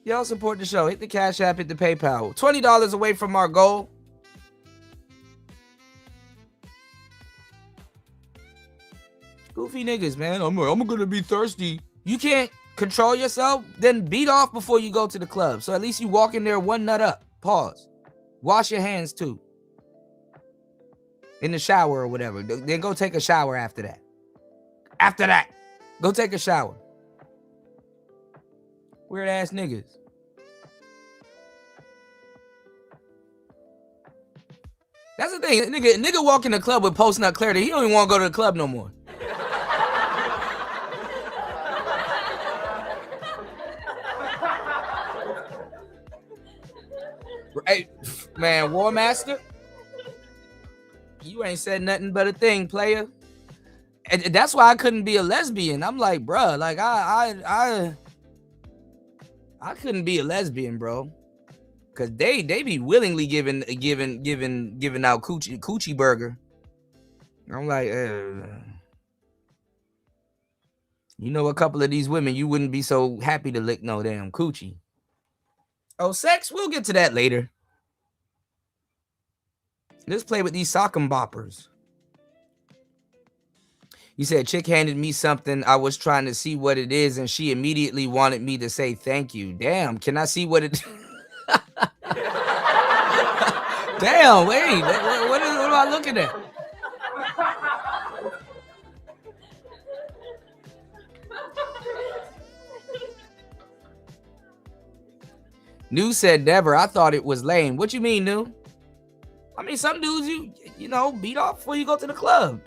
Y'all support the show. Hit the Cash App, hit the PayPal. $20 away from our goal. Goofy niggas, man. I'm gonna be thirsty. You can't control yourself? Then beat off before you go to the club. So at least you walk in there one nut up. Pause. Wash your hands too. In the shower or whatever. Then go take a shower after that. After that, go take a shower. Weird ass niggas. That's the thing. Nigga walk in the club with post-nut clarity. He don't even want to go to the club no more. Hey, man, War Master, you ain't said nothing but a thing, player. And that's why I couldn't be a lesbian. I'm like, bruh, like I couldn't be a lesbian, bro. Cause they be willingly giving out coochie burger. I'm like, you know, a couple of these women, you wouldn't be so happy to lick no damn coochie. Oh, sex, we'll get to that later. Let's play with these sock 'em boppers. You said, chick handed me something. I was trying to see what it is, and she immediately wanted me to say thank you. Damn, can I see what it... Damn, wait, what am I looking at? New said never. I thought it was lame. What you mean, New? I mean, some dudes you know beat off before you go to the club.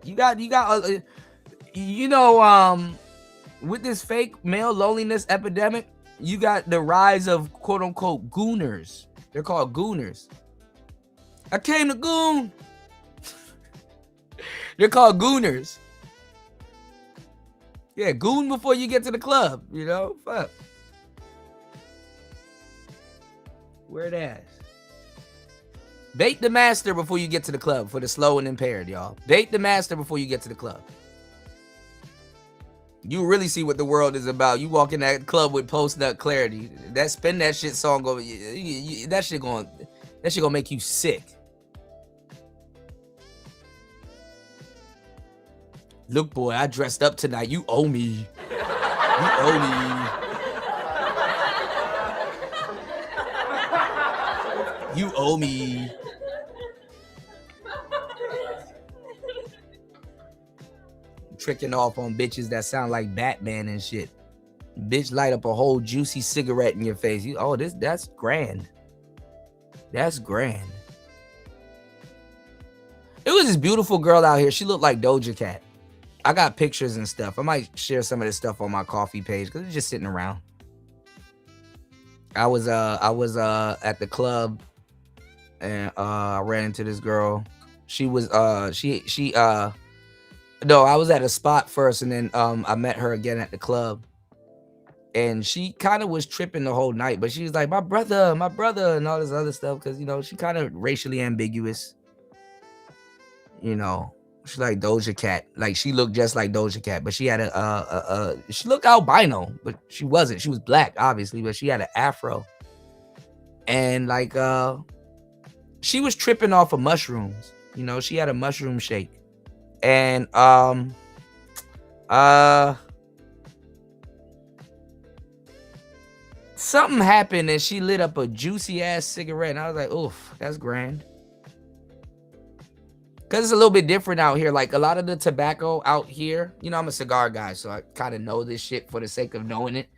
You got you know, with this fake male loneliness epidemic, you got the rise of quote unquote gooners. They're called gooners. I came to goon. They're called gooners. Yeah, goon before you get to the club, you know? Fuck. Where it at? Bait the master before you get to the club for the slow and impaired, y'all. Bait the master before you get to the club. You really see what the world is about. You walk in that club with post-nut clarity. That spin that shit song over. That shit gonna make you sick. Look, boy, I dressed up tonight. You owe me. You owe me. You owe me. Tricking off on bitches that sound like Batman and shit. Bitch light up a whole juicy cigarette in your face. That's grand. That's grand. It was this beautiful girl out here. She looked like Doja Cat. I got pictures and stuff. I might share some of this stuff on my coffee page because it's just sitting around. I was at the club and I ran into this girl. She was no, I was at a spot first and then I met her again at the club. And she kind of was tripping the whole night, but she was like, my brother, and all this other stuff, because, you know, she kind of racially ambiguous. You know, she's like Doja Cat. Like, she looked just like Doja Cat, but she had she looked albino, but she wasn't. She was black, obviously, but she had an afro. And, like, she was tripping off of mushrooms. You know, she had a mushroom shake. And, something happened and she lit up a juicy ass cigarette. And I was like, oof, that's grand. Because it's a little bit different out here. Like a lot of the tobacco out here, you know, I'm a cigar guy, so I kind of know this shit for the sake of knowing it.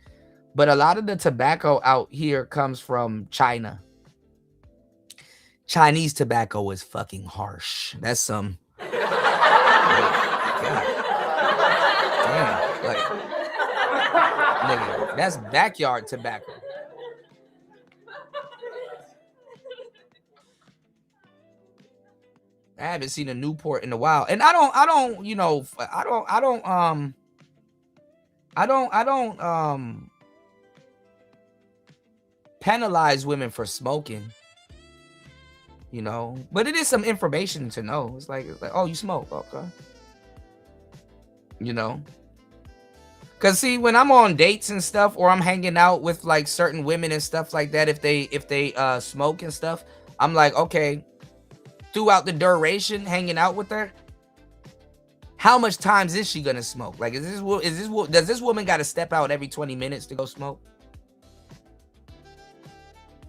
But a lot of the tobacco out here comes from China. Chinese tobacco is fucking harsh. That's some... Like, nigga, that's backyard tobacco. I haven't seen a Newport in a while, and I don't, you know, I don't penalize women for smoking, you know, but it is some information to know. It's like, oh, you smoke, okay, you know. Cause see, when I'm on dates and stuff, or I'm hanging out with like certain women and stuff like that, if they smoke and stuff, I'm like, okay, throughout the duration hanging out with her, how much times is she gonna smoke? Like, does this woman got to step out every 20 minutes to go smoke?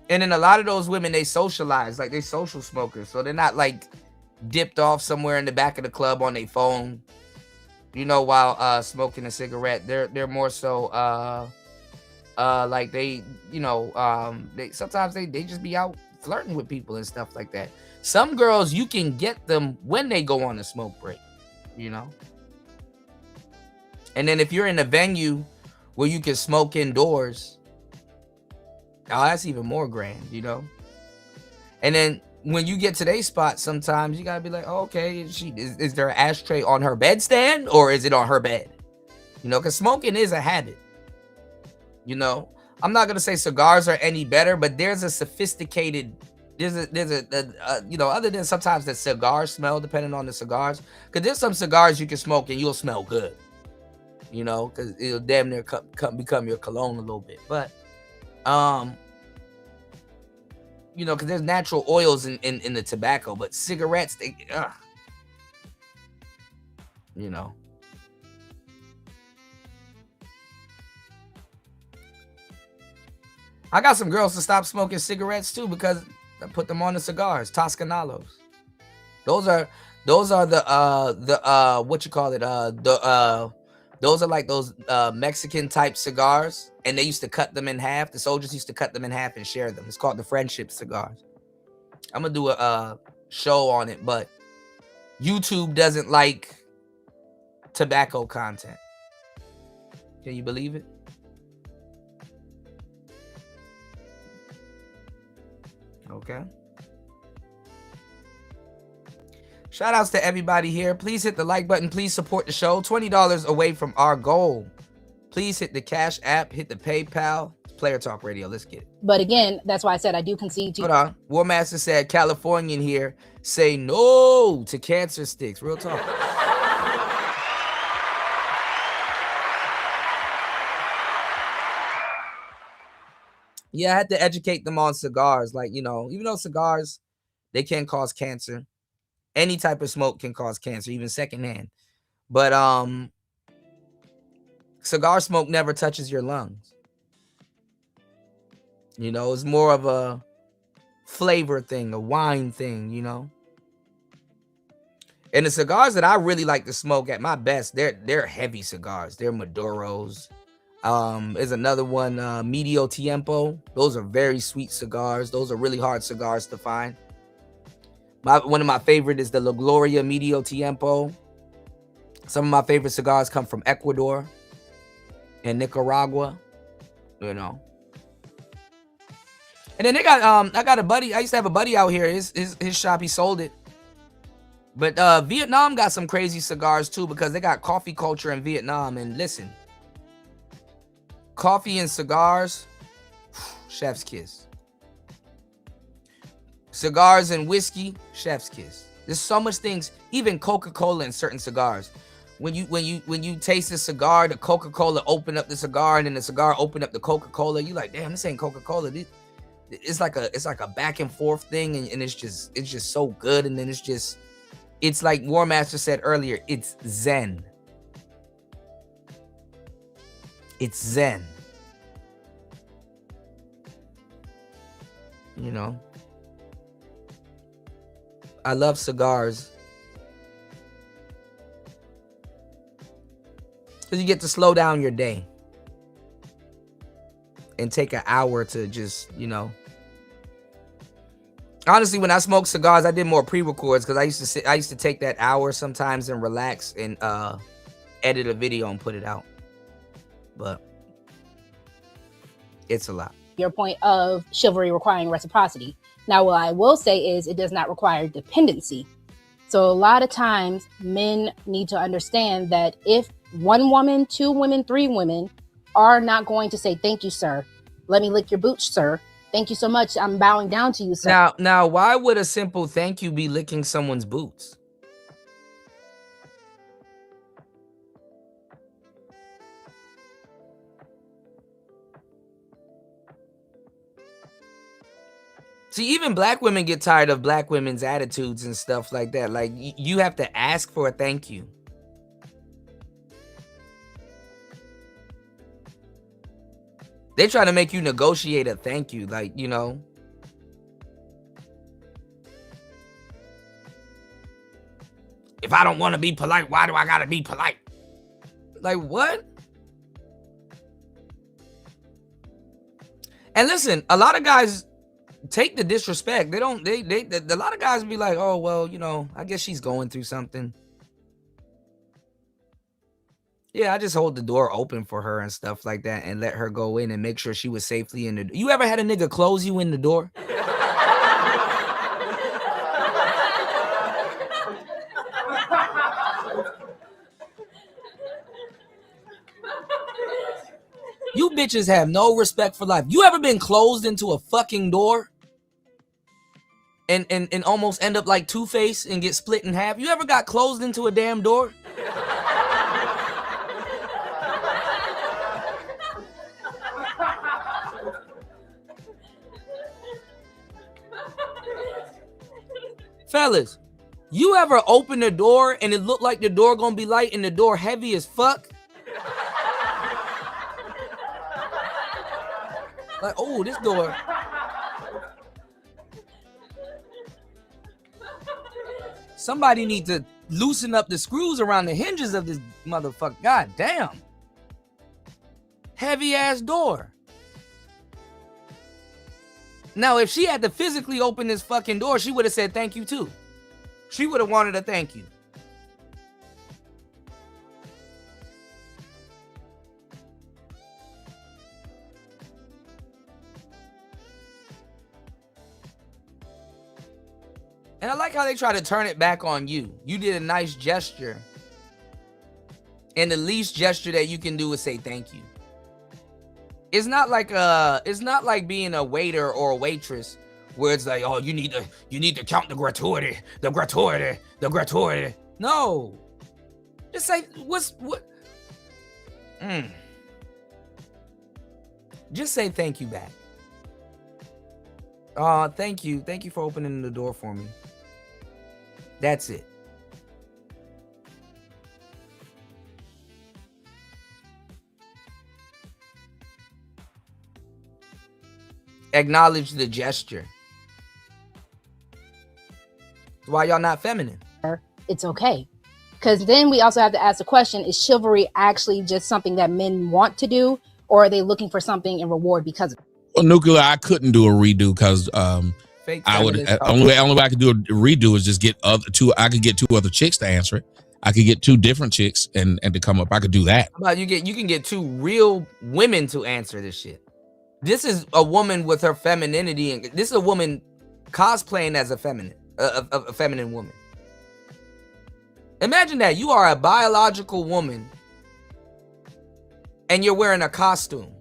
And then a lot of those women, they socialize, like they social smokers, so they're not like dipped off somewhere in the back of the club on their phone, you know, while smoking a cigarette. They're more so like they, you know, they sometimes they just be out flirting with people and stuff like that. Some girls, you can get them when they go on a smoke break, you know. And then if you're in a venue where you can smoke indoors, oh, that's even more grand, you know. And then when you get to their spot, sometimes you gotta be like, oh, okay, is there an ashtray on her bedstand or is it on her bed? You know, because smoking is a habit. You know, I'm not gonna say cigars are any better, but there's a sophisticated, there's a you know, other than sometimes the cigar smell, depending on the cigars, because there's some cigars you can smoke and you'll smell good, you know, because it'll damn near become your cologne a little bit. But you know, because there's natural oils in the tobacco, but cigarettes, they you know. I got some girls to stop smoking cigarettes too because I put them on the cigars, Toscanalos. Those are the what you call it, those are like those Mexican type cigars, and they used to cut them in half. The soldiers used to cut them in half and share them. It's called the friendship cigars. I'm gonna do a show on it, but YouTube doesn't like tobacco content. Can you believe it? Okay. Shout outs to everybody here. Please hit the like button. Please support the show. $20 away from our goal. Please hit the Cash App. Hit the PayPal. Player Talk Radio. Let's get it. But again, that's why I said I do concede to you. Hold on. War Master said, Californian here, say no to cancer sticks. Real talk. Yeah, I had to educate them on cigars. Like, you know, even though cigars, they can cause cancer. Any type of smoke can cause cancer, even secondhand. But cigar smoke never touches your lungs. You know, it's more of a flavor thing, a wine thing, you know. And the cigars that I really like to smoke at my best, they're heavy cigars. They're Maduros. There's another one, Medio Tiempo. Those are very sweet cigars. Those are really hard cigars to find. One of my favorite is the La Gloria Medio Tiempo. Some of my favorite cigars come from Ecuador and Nicaragua, you know. And then they got I got a buddy. I used to have a buddy out here. His shop, he sold it. But Vietnam got some crazy cigars too, because they got coffee culture in Vietnam. And listen, coffee and cigars, chef's kiss. Cigars and whiskey, chef's kiss. There's so much things, even Coca-Cola in certain cigars. When you taste a cigar, the Coca-Cola open up the cigar, and then the cigar open up the Coca-Cola. You like, damn, this ain't Coca-Cola. It's like a back and forth thing, and it's just so good. And then it's like War Master said earlier, it's Zen. It's Zen. You know, I love cigars because you get to slow down your day and take an hour to just, you know. Honestly, when I smoked cigars, I did more pre-records because I used to take that hour sometimes and relax and edit a video and put it out. But it's a lot. Your point of chivalry requiring reciprocity. Now, what I will say is it does not require dependency. So a lot of times men need to understand that if one woman, two women, three women are not going to say, thank you, sir. Let me lick your boots, sir. Thank you so much. I'm bowing down to you, sir. Now, why would a simple thank you be licking someone's boots? See, even black women get tired of black women's attitudes and stuff like that. Like, you have to ask for a thank you. They try to make you negotiate a thank you, like, you know. If I don't want to be polite, why do I gotta be polite? Like, what? And listen, a lot of guys take the disrespect. A lot of guys be like, oh, well, you know, I guess she's going through something. Yeah, I just hold the door open for her and stuff like that and let her go in and make sure she was safely in the door. You ever had a nigga close you in the door? You bitches have no respect for life. You ever been closed into a fucking door and almost end up like Two-Face and get split in half? You ever got closed into a damn door? Fellas, you ever open the door and it looked like the door gonna be light and the door heavy as fuck? Like, oh, this door. Somebody need to loosen up the screws around the hinges of this motherfucker. God damn. Heavy ass door. Now, if she had to physically open this fucking door, she would have said thank you too. She would have wanted a thank you. And I like how they try to turn it back on you. You did a nice gesture. And the least gesture that you can do is say thank you. It's not like being a waiter or a waitress where it's like, oh, you need to count the gratuity. No. Just say Just say thank you back. Thank you. Thank you for opening the door for me. That's it. Acknowledge the gesture. Why y'all not feminine? It's okay. Because then we also have to ask the question, is chivalry actually just something that men want to do, or are they looking for something in reward because of it? Well, Nuclear, I couldn't do a redo because I would only way I could do a redo is just get I could get 2 other chicks to answer it. I could get 2 different chicks and to come up. I could do that. How about you can get 2 real women to answer this shit. This is a woman with her femininity, and this is a woman cosplaying as a feminine woman. Imagine that you are a biological woman and you're wearing a costume.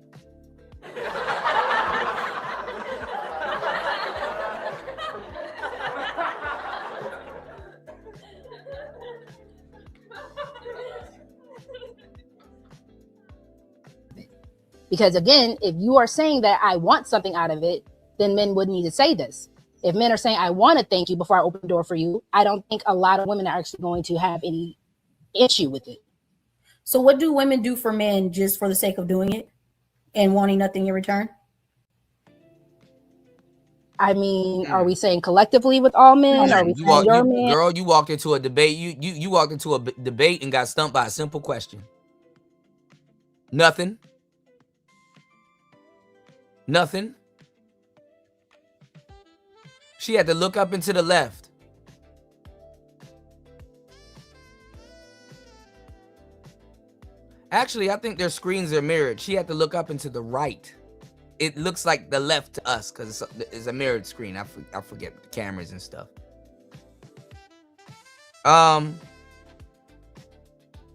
Because again, if you are saying that I want something out of it, then men would need to say this. If men are saying, I want to thank you before I open the door for you, I don't think a lot of women are actually going to have any issue with it. So what do women do for men just for the sake of doing it and wanting nothing in return? I mean, are we saying collectively with all men? Are we saying your man? Girl, you walked into a debate. You walked into a debate and got stumped by a simple question. Nothing. She had to look up and to the left. Actually, I think their screens are mirrored. She had to look up and to the right. It looks like the left to us because it's a mirrored screen. I forget the cameras and stuff.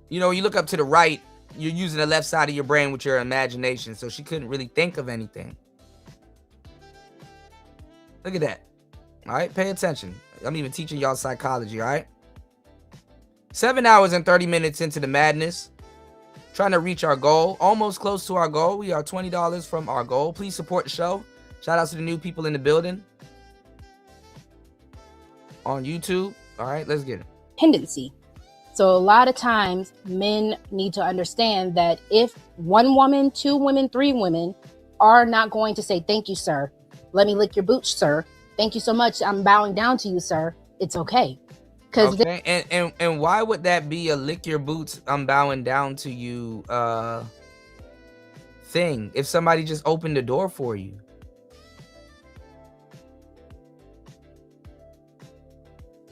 You know, you look up to the right, you're using the left side of your brain with your imagination, so she couldn't really think of anything. Look at that. All right, pay attention. I'm even teaching y'all psychology, all right? 7 hours and 30 minutes into the madness. Trying to reach our goal. Almost close to our goal. We are $20 from our goal. Please support the show. Shout out to the new people in the building. On YouTube. All right, let's get it. Tendency. So a lot of times men need to understand that if 1 woman, 2 women, 3 women are not going to say, thank you, sir. Let me lick your boots, sir. Thank you so much. I'm bowing down to you, sir. It's okay. Okay. And why would that be a lick your boots, I'm bowing down to you thing if somebody just opened the door for you?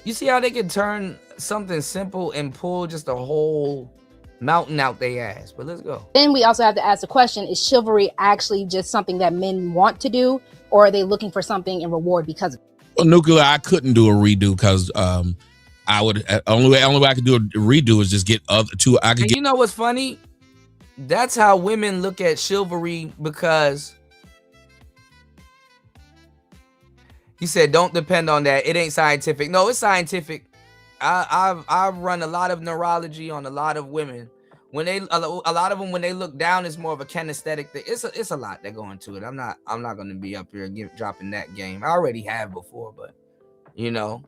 You see how they can turn something simple and pull just a whole mountain out their ass. But let's go. Then we also have to ask the question, is chivalry actually just something that men want to do, or are they looking for something in reward because of it? Well, Nuclear, I couldn't do a redo because I would only way I could do a redo is just get 2. I could and get. You know what's funny? That's how women look at chivalry, because he said, don't depend on that. It ain't scientific. No, it's scientific. I've run a lot of neurology on a lot of women. When they a lot of them, when they look down, it's more of a kinesthetic thing. It's a lot that go into it. I'm not gonna be up here dropping that game. I already have before, but you know.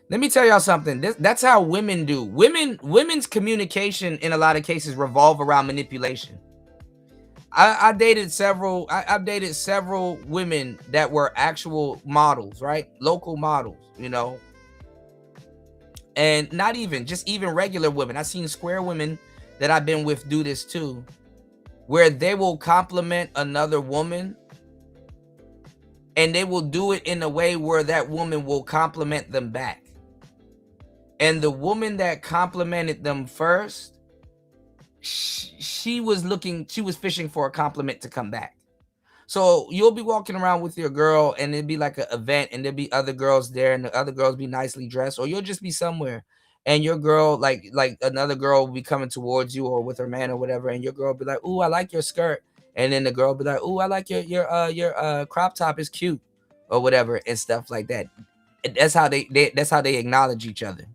Let me tell y'all something. That's how women do. Women's communication in a lot of cases revolve around manipulation. I've dated several women that were actual models, right? Local models, you know. And not even regular women. I've seen square women that I've been with do this too, where they will compliment another woman, and they will do it in a way where that woman will compliment them back. And the woman that complimented them first, she was fishing for a compliment to come back. So you'll be walking around with your girl, and it'd be like an event, and there'll be other girls there, and the other girls be nicely dressed, or you'll just be somewhere, and your girl, like another girl will be coming towards you, or with her man or whatever, and your girl will be like, "Ooh, I like your skirt," and then the girl will be like, "Ooh, I like your crop top is cute," or whatever, and stuff like that. That's how they acknowledge each other.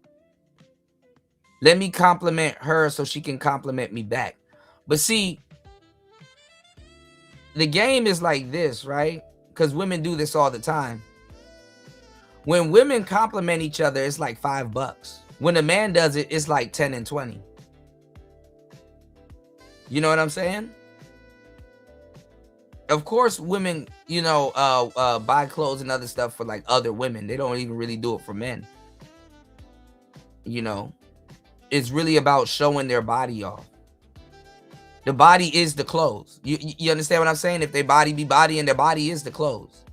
Let me compliment her so she can compliment me back. But see, the game is like this, right? Because women do this all the time. When women compliment each other, it's like $5. When a man does it, it's like 10 and 20. You know what I'm saying? Of course, women, you know, buy clothes and other stuff for like other women. They don't even really do it for men. You know, it's really about showing their body off. The body is the clothes. You understand what I'm saying? If their body be body, and their body is the clothes.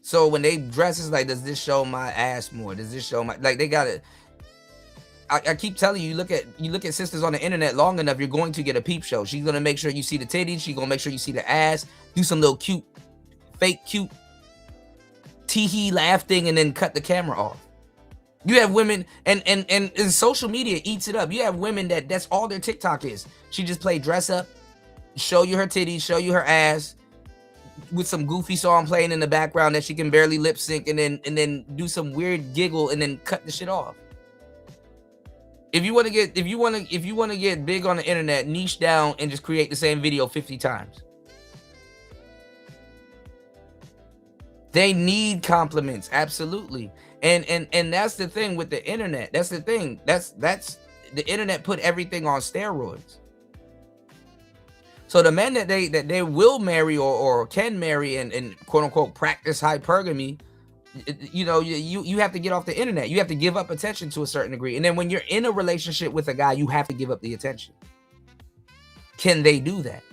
So when they dress, it's like, does this show my ass more? Does this show my, like, they gotta, I keep telling you, you look at sisters on the internet long enough, you're going to get a peep show. She's gonna make sure you see the titties. She's gonna make sure you see the ass. Do some little fake cute tee-hee laugh thing, and then cut the camera off. You have women, and social media eats it up. You have women that's all their TikTok is. She just play dress up, show you her titties, show you her ass, with some goofy song playing in the background that she can barely lip sync, and then do some weird giggle, and then cut the shit off. If you want to get big on the internet, niche down and just create the same video 50 times. They need compliments, absolutely. And that's the thing with the internet. That's the thing. That's the internet put everything on steroids. So the men that they will marry or can marry and quote unquote practice hypergamy, you know, you have to get off the internet. You have to give up attention to a certain degree. And then when you're in a relationship with a guy, you have to give up the attention. Can they do that?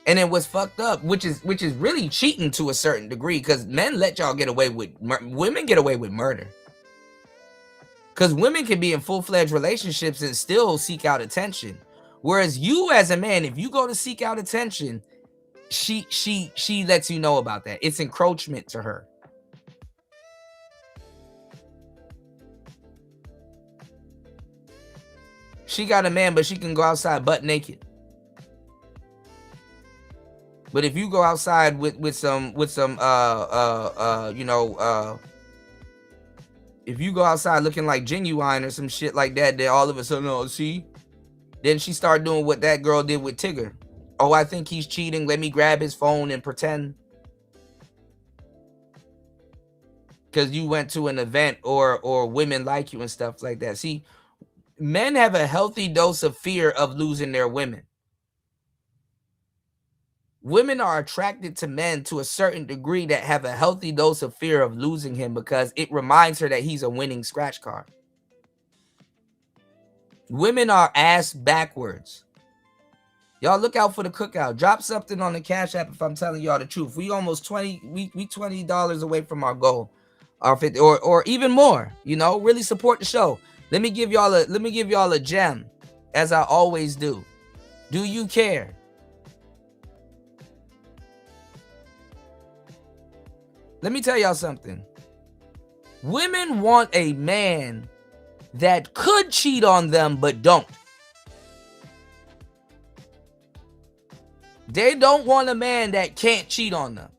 And then what's fucked up, which is really cheating to a certain degree, because men let y'all get away with, women get away with murder. Because women can be in full-fledged relationships and still seek out attention. Whereas you as a man, if you go to seek out attention, she lets you know about that. It's encroachment to her. She got a man, but she can go outside butt naked. But if you go outside with some you know, if you go outside looking like Genuine or some shit like that, then all of a sudden, oh, see, then she started doing what that girl did with Tigger. Oh, I think he's cheating. Let me grab his phone and pretend. Because you went to an event or women like you and stuff like that. See, men have a healthy dose of fear of losing their women. Women are attracted to men to a certain degree that have a healthy dose of fear of losing him, because it reminds her that he's a winning scratch card. Women are ass backwards. Y'all look out for the cookout. Drop something on the Cash App if I'm telling y'all the truth. We almost we $20 away from our goal, our 50 or even more. You know, really support the show. Let me give y'all a gem, as I always do. Do you care? Let me tell y'all something. Women want a man that could cheat on them but don't. They don't want a man that can't cheat on them.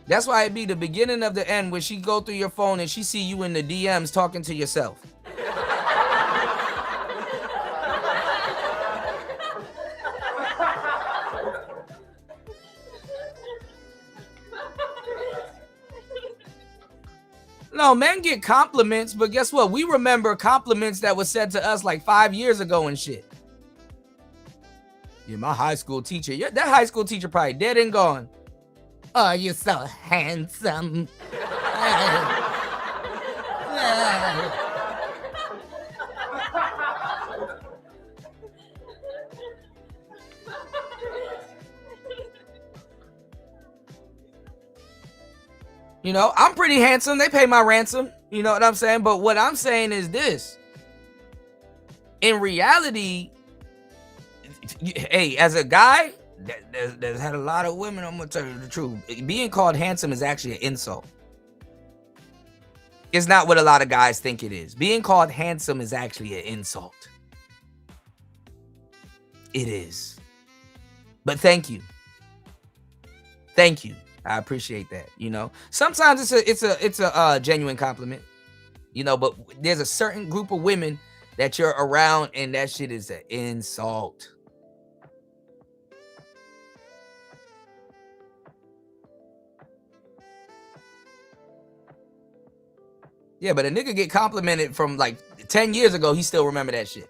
That's why it be the beginning of the end when she go through your phone and she see you in the DMs talking to yourself. No, men get compliments, but guess what? We remember compliments that were said to us like 5 years ago and shit. Yeah, my high school teacher. Yeah, that high school teacher probably dead and gone. Oh, you're so handsome. You know, I'm pretty handsome. They pay my ransom. You know what I'm saying? But what I'm saying is this. In reality, hey, as a guy that's had a lot of women, I'm going to tell you the truth. Being called handsome is actually an insult. It's not what a lot of guys think it is. Being called handsome is actually an insult. It is. But thank you. Thank you. I appreciate that. You know, sometimes it's a genuine compliment, you know, but there's a certain group of women that you're around and that shit is an insult. Yeah, but a nigga get complimented from like 10 years ago, he still remember that shit.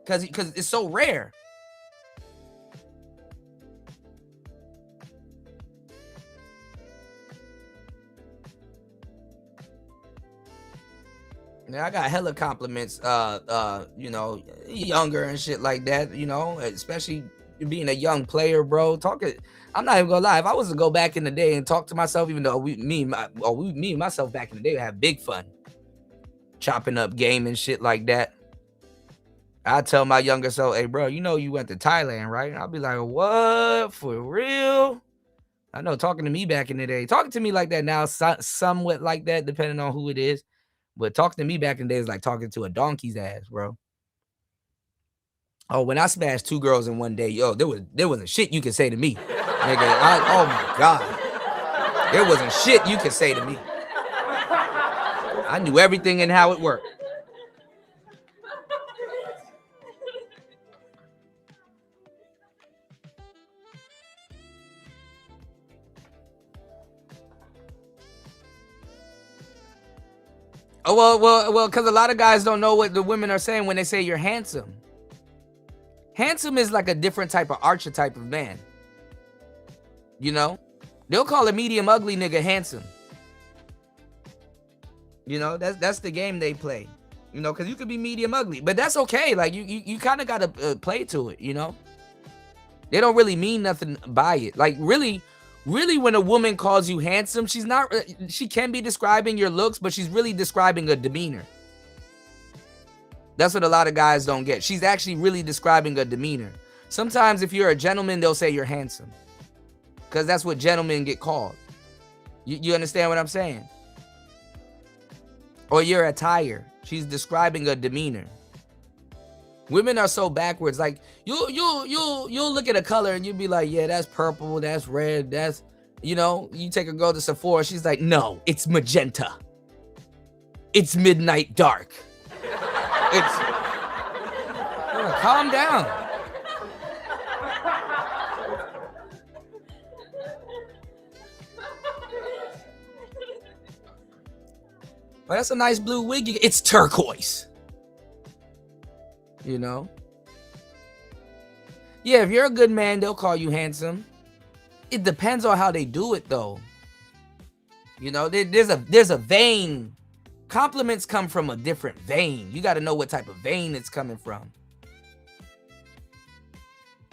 Cause it's so rare. Now, I got hella compliments, you know, younger and shit like that, you know, especially being a young player, bro. I'm not even gonna lie. If I was to go back in the day and talk to myself, even though me and myself back in the day have big fun, chopping up game and shit like that. I tell my younger self, hey, bro, you know you went to Thailand, right? I'll be like, what? For real? I know, talking to me back in the day, talking to me like that now, somewhat like that, depending on who it is. But talking to me back in the day is like talking to a donkey's ass, bro. Oh, when I smashed 2 girls in one day, yo, there wasn't shit you could say to me. Nigga, oh my God. There wasn't shit you could say to me. I knew everything and how it worked. Oh, well, because a lot of guys don't know what the women are saying when they say you're handsome. Handsome is like a different type of archetype of man. You know? They'll call a medium ugly nigga handsome. You know, that's the game they play. You know, because you could be medium ugly. But that's okay. Like, you kind of got to play to it, you know? They don't really mean nothing by it. Like, really, when a woman calls you handsome, she can be describing your looks, but she's really describing a demeanor. That's what a lot of guys don't get. She's actually really describing a demeanor. Sometimes if you're a gentleman, they'll say you're handsome. Because that's what gentlemen get called. You understand what I'm saying? Or your attire. She's describing a demeanor. Women are so backwards. Like, you'll look at a color and you'll be like, yeah, that's purple, that's red, that's, you know, you take a girl to Sephora, she's like, no, it's magenta. It's midnight dark. It's, calm down. Well, that's a nice blue wig. It's turquoise. You know? Yeah, if you're a good man, they'll call you handsome. It depends on how they do it, though. You know, there's a vein. Compliments come from a different vein. You got to know what type of vein it's coming from.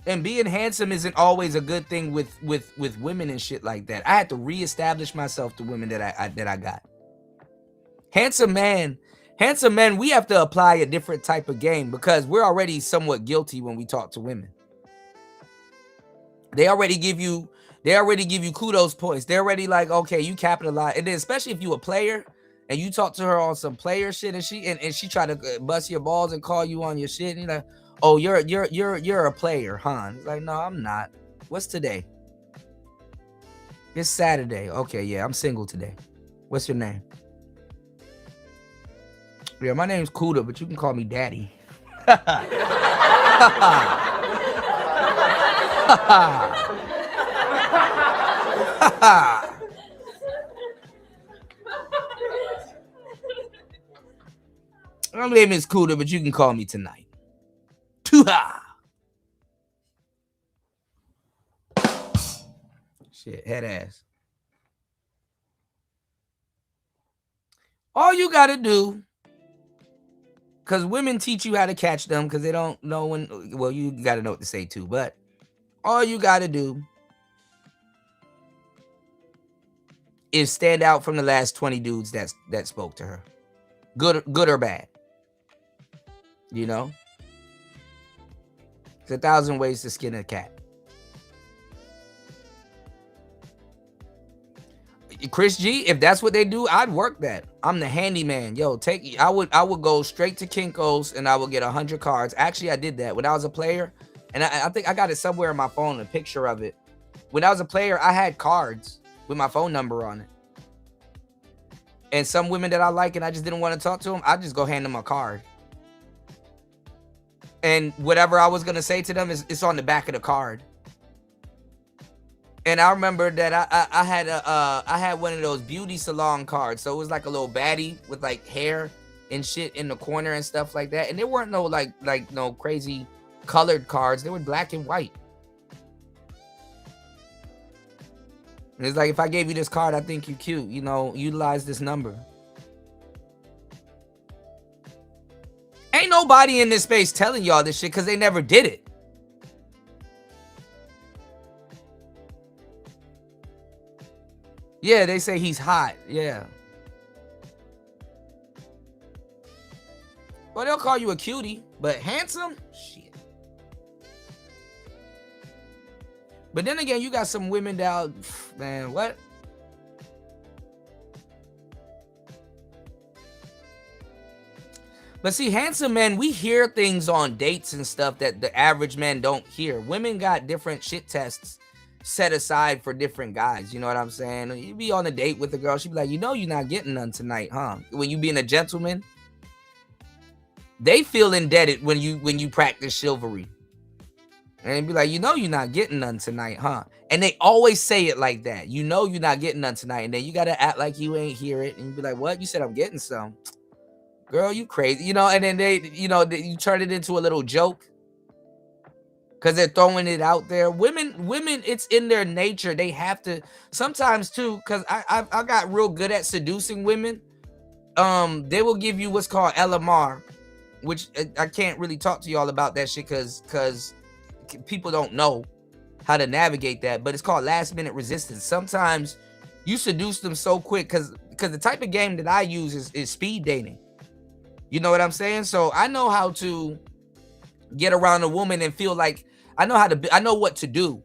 And being handsome isn't always a good thing with women and shit like that. I had to reestablish myself to women that I got. Handsome men, we have to apply a different type of game because we're already somewhat guilty when we talk to women. They already give you kudos points. They're already like, okay, you capitalize. And then especially if you a player, and you talk to her on some player shit, and she try to bust your balls and call you on your shit, and you're like, oh, you're a player, huh? It's like, no, I'm not. What's today? It's Saturday. Okay, yeah, I'm single today. What's your name? Yeah, my name's Kuda, but you can call me Daddy. My name is Kuda, but you can call me tonight. Tuha. Shit, head ass. All you gotta do, because women teach you how to catch them because they don't know when, well, you gotta know what to say too, but all you gotta do is stand out from the last 20 dudes that spoke to her. Good or bad. You know? There's 1,000 ways to skin a cat. Chris G, if that's what they do, I'd work that. I'm the handyman. Yo, I would go straight to Kinko's and I would get 100 cards. Actually, I did that when I was a player, and I think I got it somewhere in my phone, a picture of it. When I was a player, I had cards with my phone number on it. And some women that I like and I just didn't want to talk to them, I just go hand them a card. And whatever I was gonna say to them it's on the back of the card. And I remember that I had one of those beauty salon cards. So it was like a little baddie with like hair and shit in the corner and stuff like that. And there weren't no like no crazy colored cards. They were black and white. And it's like, if I gave you this card, I think you're cute. You know, utilize this number. Ain't nobody in this space telling y'all this shit because they never did it. Yeah, they say he's hot. Yeah. Well, they'll call you a cutie, but handsome? Shit. But then again, you got some women down, man, what? But see, handsome men, we hear things on dates and stuff that the average man don't hear. Women got different shit tests set aside for different guys. You know what I'm saying? You be on a date with a girl, she be like, you know you're not getting none tonight, huh? When you being a gentleman, they feel indebted when you practice chivalry. And be like, you know you're not getting none tonight, huh? And they always say it like that. You know you're not getting none tonight. And then you got to act like you ain't hear it. And you be like, what? You said I'm getting some. Girl, you crazy. You know, and then you turn it into a little joke. Because they're throwing it out there. Women, it's in their nature. They have to sometimes too, because I got real good at seducing women. They will give you what's called LMR, which I can't really talk to y'all about that shit because people don't know how to navigate that, but it's called last minute resistance. Sometimes you seduce them so quick because the type of game that I use is speed dating. You know what I'm saying? So I know how to get around a woman and feel like I know what to do.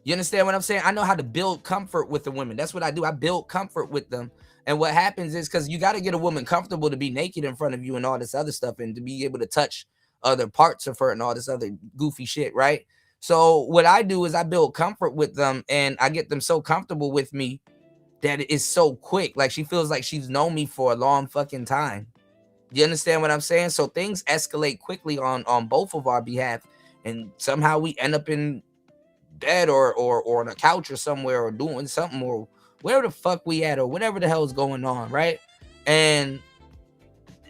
You understand what I'm saying? I know how to build comfort with the women. That's what I do. I build comfort with them. And what happens is, because you got to get a woman comfortable to be naked in front of you and all this other stuff, and to be able to touch other parts of her and all this other goofy shit, right? So what I do is I build comfort with them, and I get them so comfortable with me that it is so quick. Like, she feels like she's known me for a long fucking time. You understand what I'm saying? So things escalate quickly on both of our behalf, and somehow we end up in bed or on a couch or somewhere, or doing something, or where the fuck we at, or whatever the hell is going on, right? And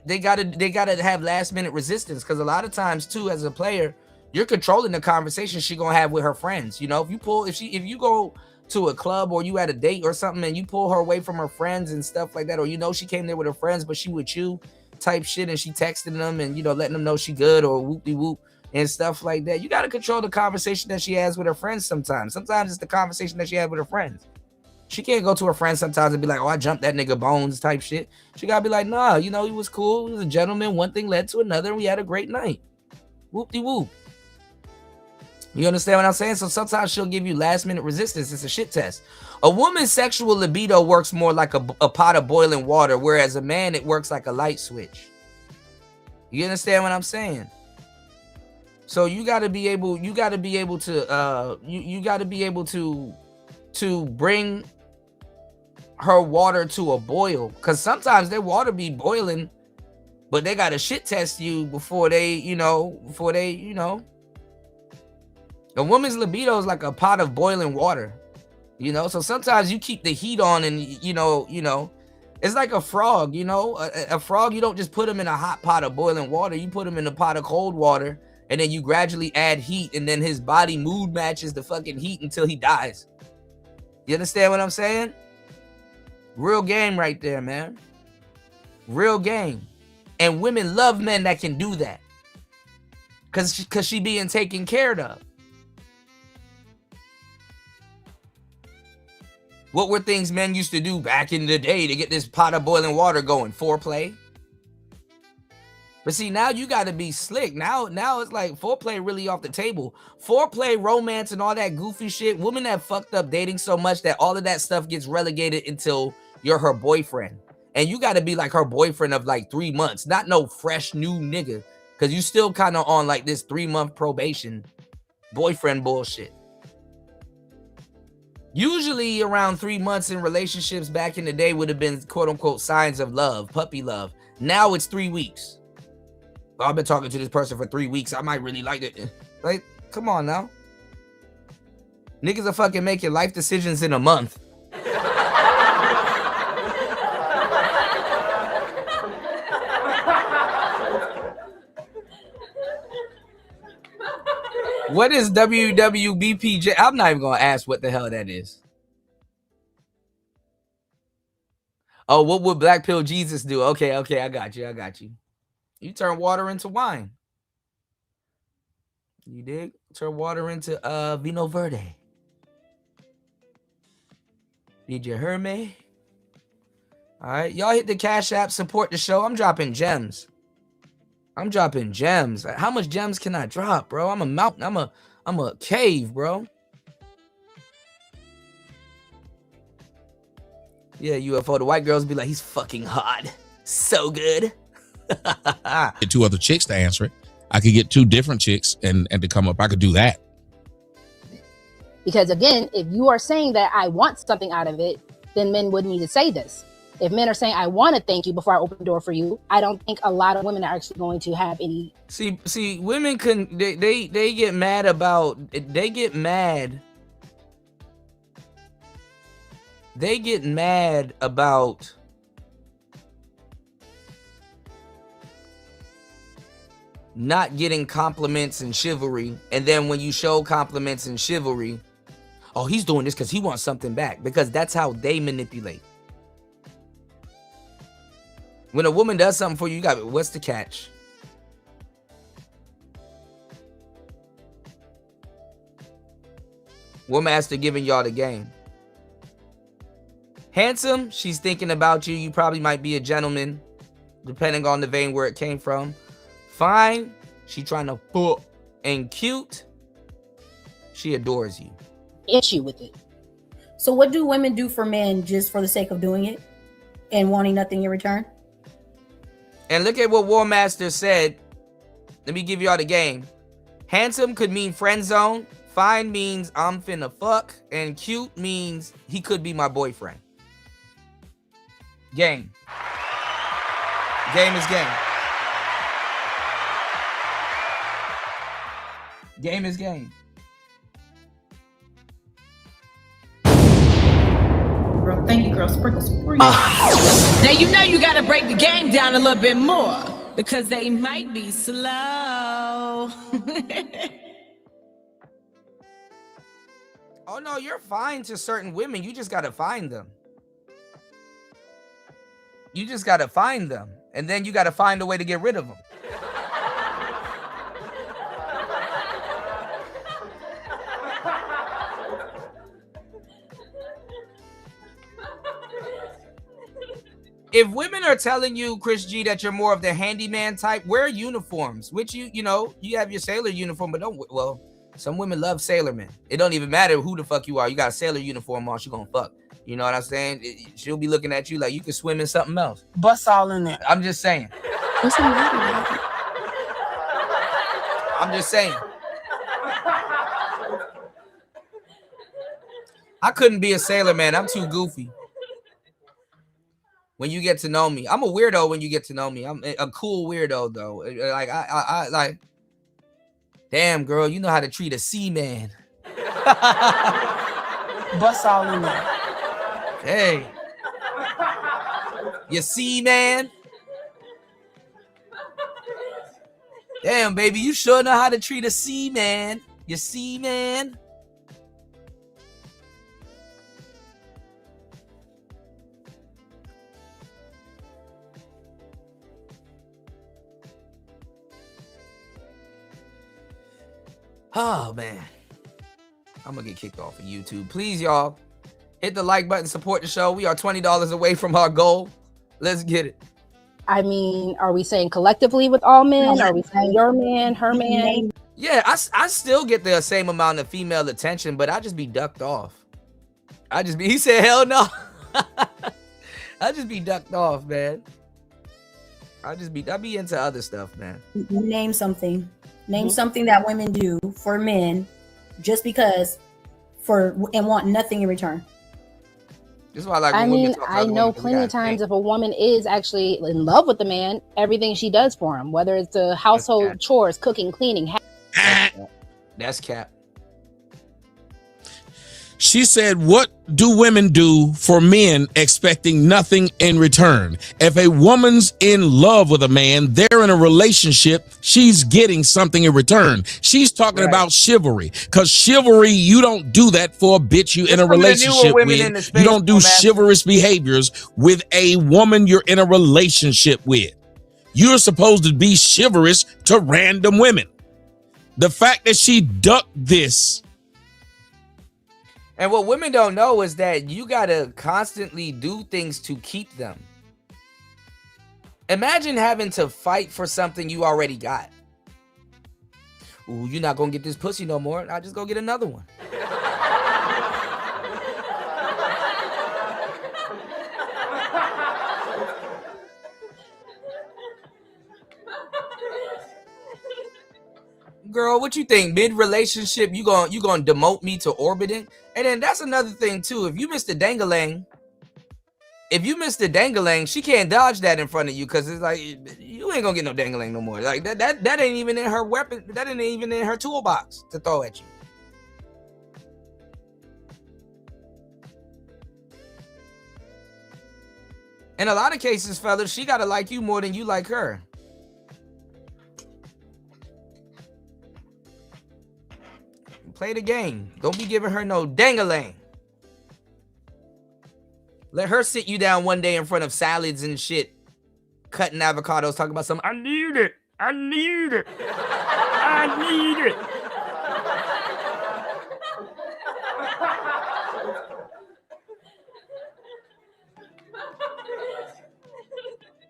they gotta have last minute resistance, because a lot of times too, as a player, you're controlling the conversation she gonna have with her friends. You know, if you go to a club or you at a date or something and you pull her away from her friends and stuff like that, or you know she came there with her friends but she with you type shit, and she texting them and, you know, letting them know she good or whoop-de-whoop and stuff like that, you got to control the conversation that she has with her friends. Sometimes it's the conversation that she had with her friends. She can't go to her friends sometimes and be like, oh, I jumped that nigga bones type shit. She got to be like, nah, you know, he was cool, he was a gentleman, one thing led to another, and we had a great night. Whoop-de-whoop. You understand what I'm saying? So sometimes she'll give you last minute resistance. It's a shit test. A woman's sexual libido works more like a pot of boiling water, whereas a man, it works like a light switch. You understand what I'm saying? So you got to be able to bring her water to a boil, because sometimes their water be boiling, but they got to shit test you before they. A woman's libido is like a pot of boiling water, so sometimes you keep the heat on, and it's like a frog. A frog, you don't just put him in a hot pot of boiling water. You put him in a pot of cold water, and then you gradually add heat, and then his body mood matches the fucking heat until he dies. You understand what I'm saying? Real game right there, man. Real game. And women love men that can do that, cause she being taken care of. What were things men used to do back in the day to get this pot of boiling water going? Foreplay. But see, now you got to be slick. Now it's like foreplay really off the table. Foreplay, romance, and all that goofy shit. Women have fucked up dating so much that all of that stuff gets relegated until you're her boyfriend. And you got to be like her boyfriend of like 3 months. Not no fresh new nigga. Because you still kind of on like this 3-month probation boyfriend bullshit. Usually around 3 months in relationships back in the day would have been quote unquote signs of love, puppy love. Now it's 3 weeks. Well, I've been talking to this person for 3 weeks. I might really like it. Like, come on now. Niggas are fucking making life decisions in a month. What is WWBPJ? I'm not even gonna ask what the hell that is. Oh, what would Black Pill Jesus do? Okay, I got you. You turn water into wine. You dig? Turn water into Vino Verde. Did you hear me? All right, y'all hit the Cash App, support the show. I'm dropping gems. How much gems can I drop, bro? I'm a mountain. I'm a cave, bro. Yeah, UFO. The white girls be like, he's fucking hot. So good. Get 2 other chicks to answer it. I could get 2 different chicks and to come up. I could do that. Because again, if you are saying that I want something out of it, then men would need to say this. If men are saying, I want to thank you before I open the door for you, I don't think a lot of women are actually going to have any. See, women they get mad about, they get mad about not getting compliments and chivalry. And then when you show compliments and chivalry, oh, he's doing this because he wants something back, because that's how they manipulate. When a woman does something for you, you got, what's the catch? Woman has to giving y'all the game. Handsome, she's thinking about you. You probably might be a gentleman, depending on the vein where it came from. Fine, she trying to fuck. And cute, she adores you. Issue with it. So what do women do for men just for the sake of doing it and wanting nothing in return? And look at what War Master said. Let me give y'all the game. Handsome could mean friend zone. Fine means I'm finna fuck. And cute means he could be my boyfriend. Game. Game is game. Game is game. Girl, thank you, girl. Sprinkle. Now you know you gotta break the game down a little bit more, because they might be slow. Oh no, you're fine to certain women. You just gotta find them. And then you gotta find a way to get rid of them. If women are telling you, Chris G, that you're more of the handyman type, wear uniforms. Which you have your sailor uniform, but don't. Well, Some women love sailor men. It don't even matter who the fuck you are. You got a sailor uniform on, she gonna fuck. You know what I'm saying? She'll be looking at you like you can swim in something else. Bust all in there. I'm just saying. What's the matter? I'm just saying. I couldn't be a sailor man. I'm too goofy. When you get to know me, I'm a weirdo. When you get to know me, I'm a cool weirdo though. Like I like. Damn, girl, you know how to treat a seaman. Bust all in there. Hey, you seaman. Damn, baby, you sure know how to treat a seaman. You seaman. Oh, man. I'm going to get kicked off of YouTube. Please, y'all, hit the like button, support the show. We are $20 away from our goal. Let's get it. I mean, are we saying collectively with all men? Are we saying your man, her man? Yeah, I still get the same amount of female attention, but I just be ducked off. He said, hell no. I just be ducked off, man. I be into other stuff, man. Name something. Name something that women do for men just because and want nothing in return. This is why I like I when women mean, talk I about know women, plenty of times if a woman is actually in love with the man, everything she does for him, whether it's the household chores, cooking, cleaning. That's cap. She said, what do women do for men expecting nothing in return? If a woman's in love with a man, they're in a relationship, she's getting something in return. She's talking about chivalry, because chivalry, you don't do that for a bitch you in a relationship with. You don't do chivalrous behaviors with a woman you're in a relationship with. You're supposed to be chivalrous to random women. The fact that she ducked this. And what women don't know is that you got to constantly do things to keep them. Imagine having to fight for something you already got. Ooh, you're not going to get this pussy no more. I'll just go get another one. Girl, what you think? Mid-relationship, you gonna demote me to orbiting? And then that's another thing too. If you miss the dangalang, she can't dodge that in front of you, because it's like you ain't gonna get no dangalang no more. Like that ain't even in her weapon. That ain't even in her toolbox to throw at you. In a lot of cases, fellas, she gotta like you more than you like her. Play the game. Don't be giving her no dangalang. Let her sit you down one day in front of salads and shit, cutting avocados, talking about something. I need it. I need it. I need it.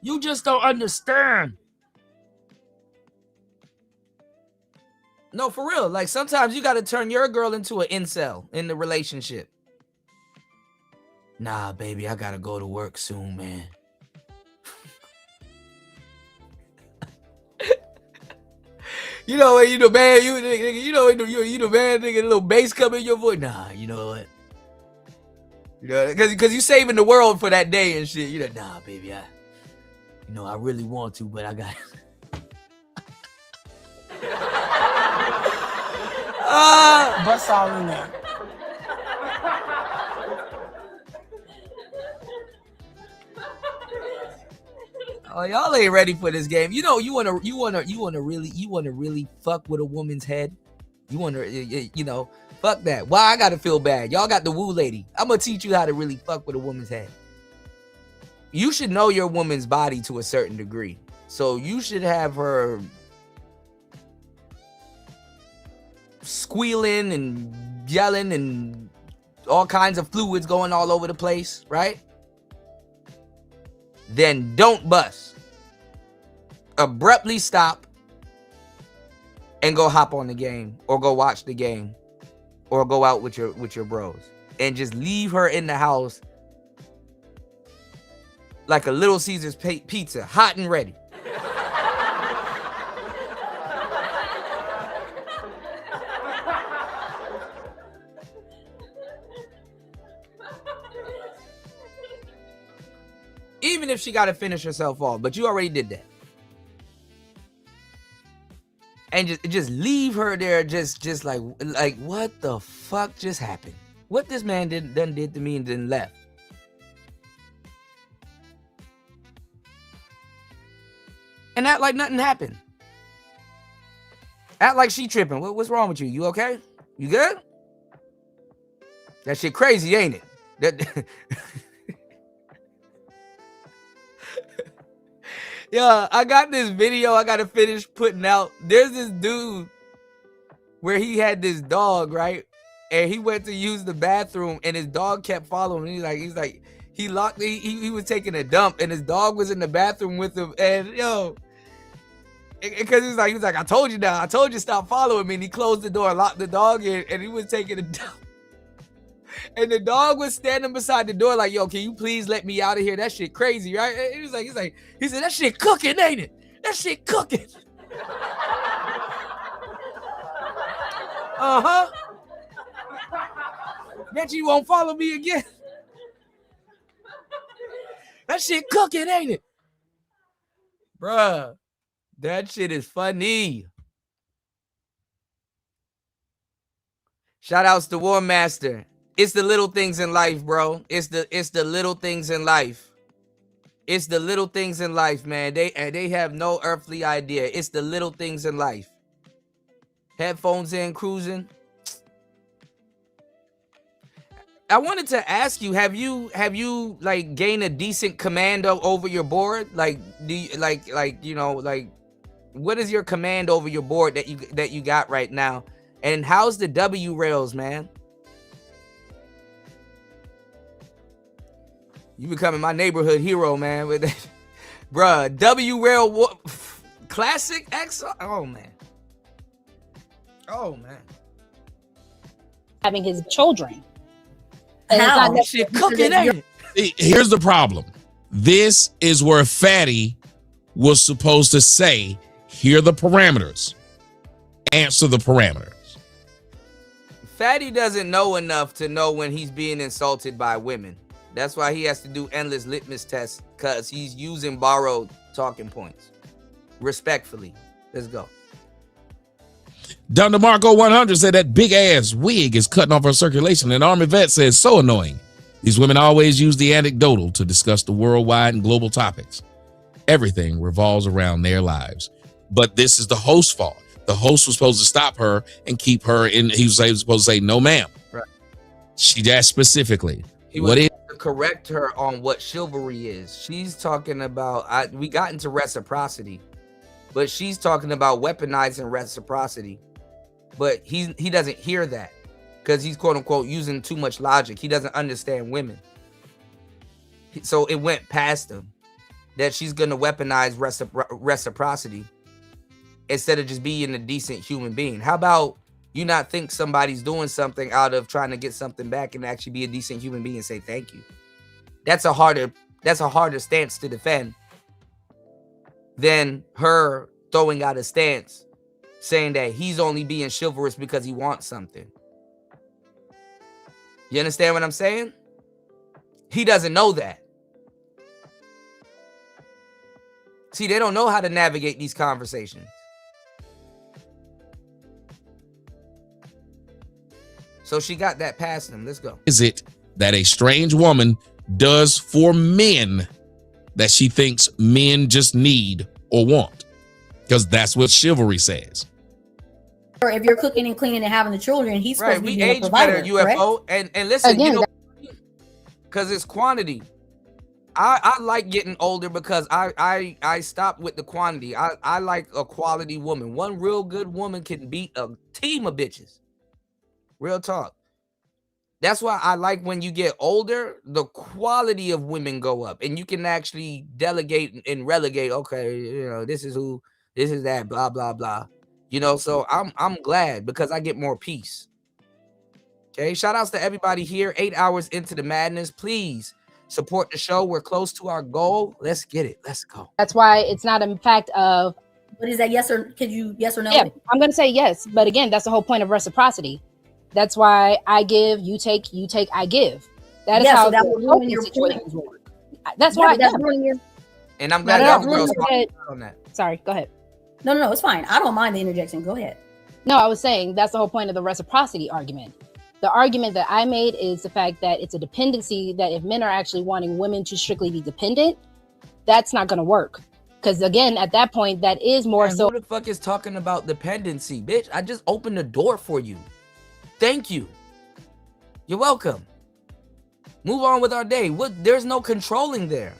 You just don't understand. No, for real. Like, sometimes you got to turn your girl into an incel in the relationship. Nah, baby, I got to go to work soon, man. You know what, you the man, you the man, nigga, a little bass coming in your voice. Nah, you know what? You know, because you saving the world for that day and shit. You know, nah, baby, I really want to, but I got Bust all in there. Oh, y'all ain't ready for this game. You know, you wanna really fuck with a woman's head. You wanna, fuck that. Why I gotta feel bad? Y'all got the woo lady. I'm gonna teach you how to really fuck with a woman's head. You should know your woman's body to a certain degree. So you should have her squealing and yelling and all kinds of fluids going all over the place, right? Then don't bust. Abruptly stop. and go hop on the game or go watch the game or go out with your bros and just leave her in the house like a Little Caesars pizza, hot and ready. Even if she got to finish herself off, but you already did that. And just leave her there, just like what the fuck just happened? What this man done did to me and then left. And act like nothing happened. Act like she tripping. What's wrong with you? You okay? You good? That shit crazy, ain't it? That yeah, I got this video I gotta finish putting out. There's this dude where he had this dog, right? And he went to use the bathroom and his dog kept following him. He was taking a dump and his dog was in the bathroom with him. And because he was like, I told you now. I told you stop following me. And he closed the door, locked the dog in, and he was taking a dump. And the dog was standing beside the door like, yo, can you please let me out of here? That shit crazy, right? And he said, that shit cooking, ain't it? That shit cooking. Uh-huh. Bet you won't follow me again. That shit cooking, ain't it? Bruh, that shit is funny. Shout outs to War Master. It's the little things in life, bro. It's the little things in life. It's the little things in life, man. They have no earthly idea. It's the little things in life. Headphones in, cruising. I wanted to ask you, have you like gained a decent command over your board? Like, do you what is your command over your board that you got right now? And how's the W rails, man? You becoming my neighborhood hero, man. With that, bruh, W rail classic X. Oh man. Having his children. How? Shit cooking, ain't it? Here's the problem. This is where Fatty was supposed to say, here are the parameters. Answer the parameters. Fatty doesn't know enough to know when he's being insulted by women. That's why he has to do endless litmus tests, because he's using borrowed talking points. Respectfully. Let's go. Don DeMarco 100 said that big ass wig is cutting off her circulation. And Army Vet says, so annoying. These women always use the anecdotal to discuss the worldwide and global topics. Everything revolves around their lives. But this is the host's fault. The host was supposed to stop her and keep her in. He was supposed to say, no, ma'am. Right. She asked specifically. He was to correct her on what chivalry is. She's talking about, we got into reciprocity, but she's talking about weaponizing reciprocity. But he doesn't hear that because he's quote unquote using too much logic. He doesn't understand women. So it went past him that she's going to weaponize reciprocity instead of just being a decent human being. How about you not think somebody's doing something out of trying to get something back and actually be a decent human being and say thank you? That's a harder stance to defend than her throwing out a stance saying that he's only being chivalrous because he wants something. You understand what I'm saying? He doesn't know that. See, they don't know how to navigate these conversations. So she got that past him. Let's go. Is it that a strange woman does for men that she thinks men just need or want? Because that's what chivalry says. Or if you're cooking and cleaning and having the children, he's supposed to be we the age provider, better, UFO. And listen, Again, because it's quantity. I like getting older because I stop with the quantity. I like a quality woman. One real good woman can beat a team of bitches. Real talk. That's why I like when you get older, the quality of women go up and you can actually delegate and relegate. Okay, this is who, this is that, blah, blah, blah. You know, so I'm glad because I get more peace. Okay, shout outs to everybody here. 8 hours into the madness. Please support the show. We're close to our goal. Let's get it. Let's go. That's why it's not a fact of. What is that? Yes or yes or no? Yeah, I'm gonna say yes, but again, that's the whole point of reciprocity. That's why I give, you take, I give. That is how so that will ruin your situations work. That's why that's ruining your. And I'm glad that girls on that. Sorry, go ahead. No, it's fine. I don't mind the interjection. Go ahead. No, I was saying that's the whole point of the reciprocity argument. The argument that I made is the fact that it's a dependency, that if men are actually wanting women to strictly be dependent, that's not going to work. Because again, at that point, that is more so. Who the fuck is talking about dependency, bitch? I just opened the door for you. Thank you. You're welcome. Move on with our day. There's no controlling there.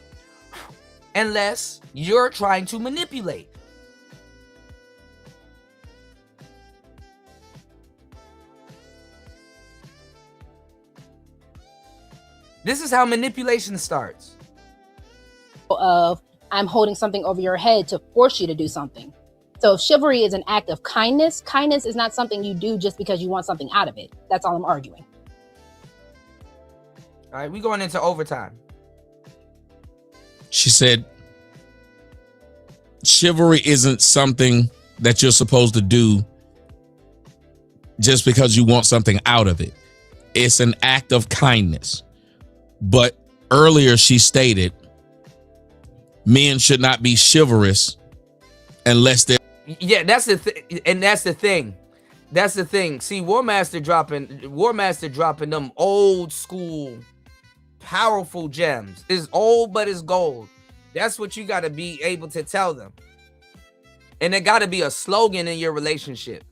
Unless you're trying to manipulate. This is how manipulation starts. Of I'm holding something over your head to force you to do something. So if chivalry is an act of kindness, kindness is not something you do just because you want something out of it. That's all I'm arguing. All right, we going into overtime. She said, chivalry isn't something that you're supposed to do just because you want something out of it. It's an act of kindness. But earlier she stated, men should not be chivalrous unless they're. Yeah, that's the thing, and that's the thing. That's the thing. See, War Master dropping them old school, powerful gems. It's old, but it's gold. That's what you got to be able to tell them. And it got to be a slogan in your relationship.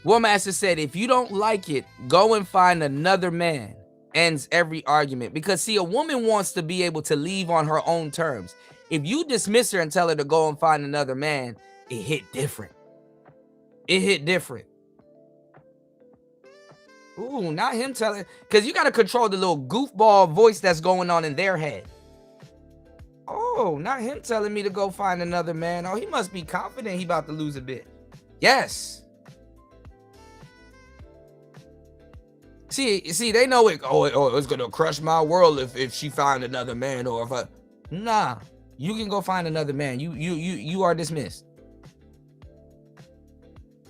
War Master said, if you don't like it, go and find another man. Ends every argument. Because see, a woman wants to be able to leave on her own terms. If you dismiss her and tell her to go and find another man, it hit different. It hit different. Ooh, not him telling, because you got to control the little goofball voice that's going on in their head. Oh, not him telling me to go find another man. Oh, he must be confident he about to lose a bit. Yes. See, they know it. Oh, it's gonna crush my world if she find another man, or if I. Nah, you can go find another man. You are dismissed.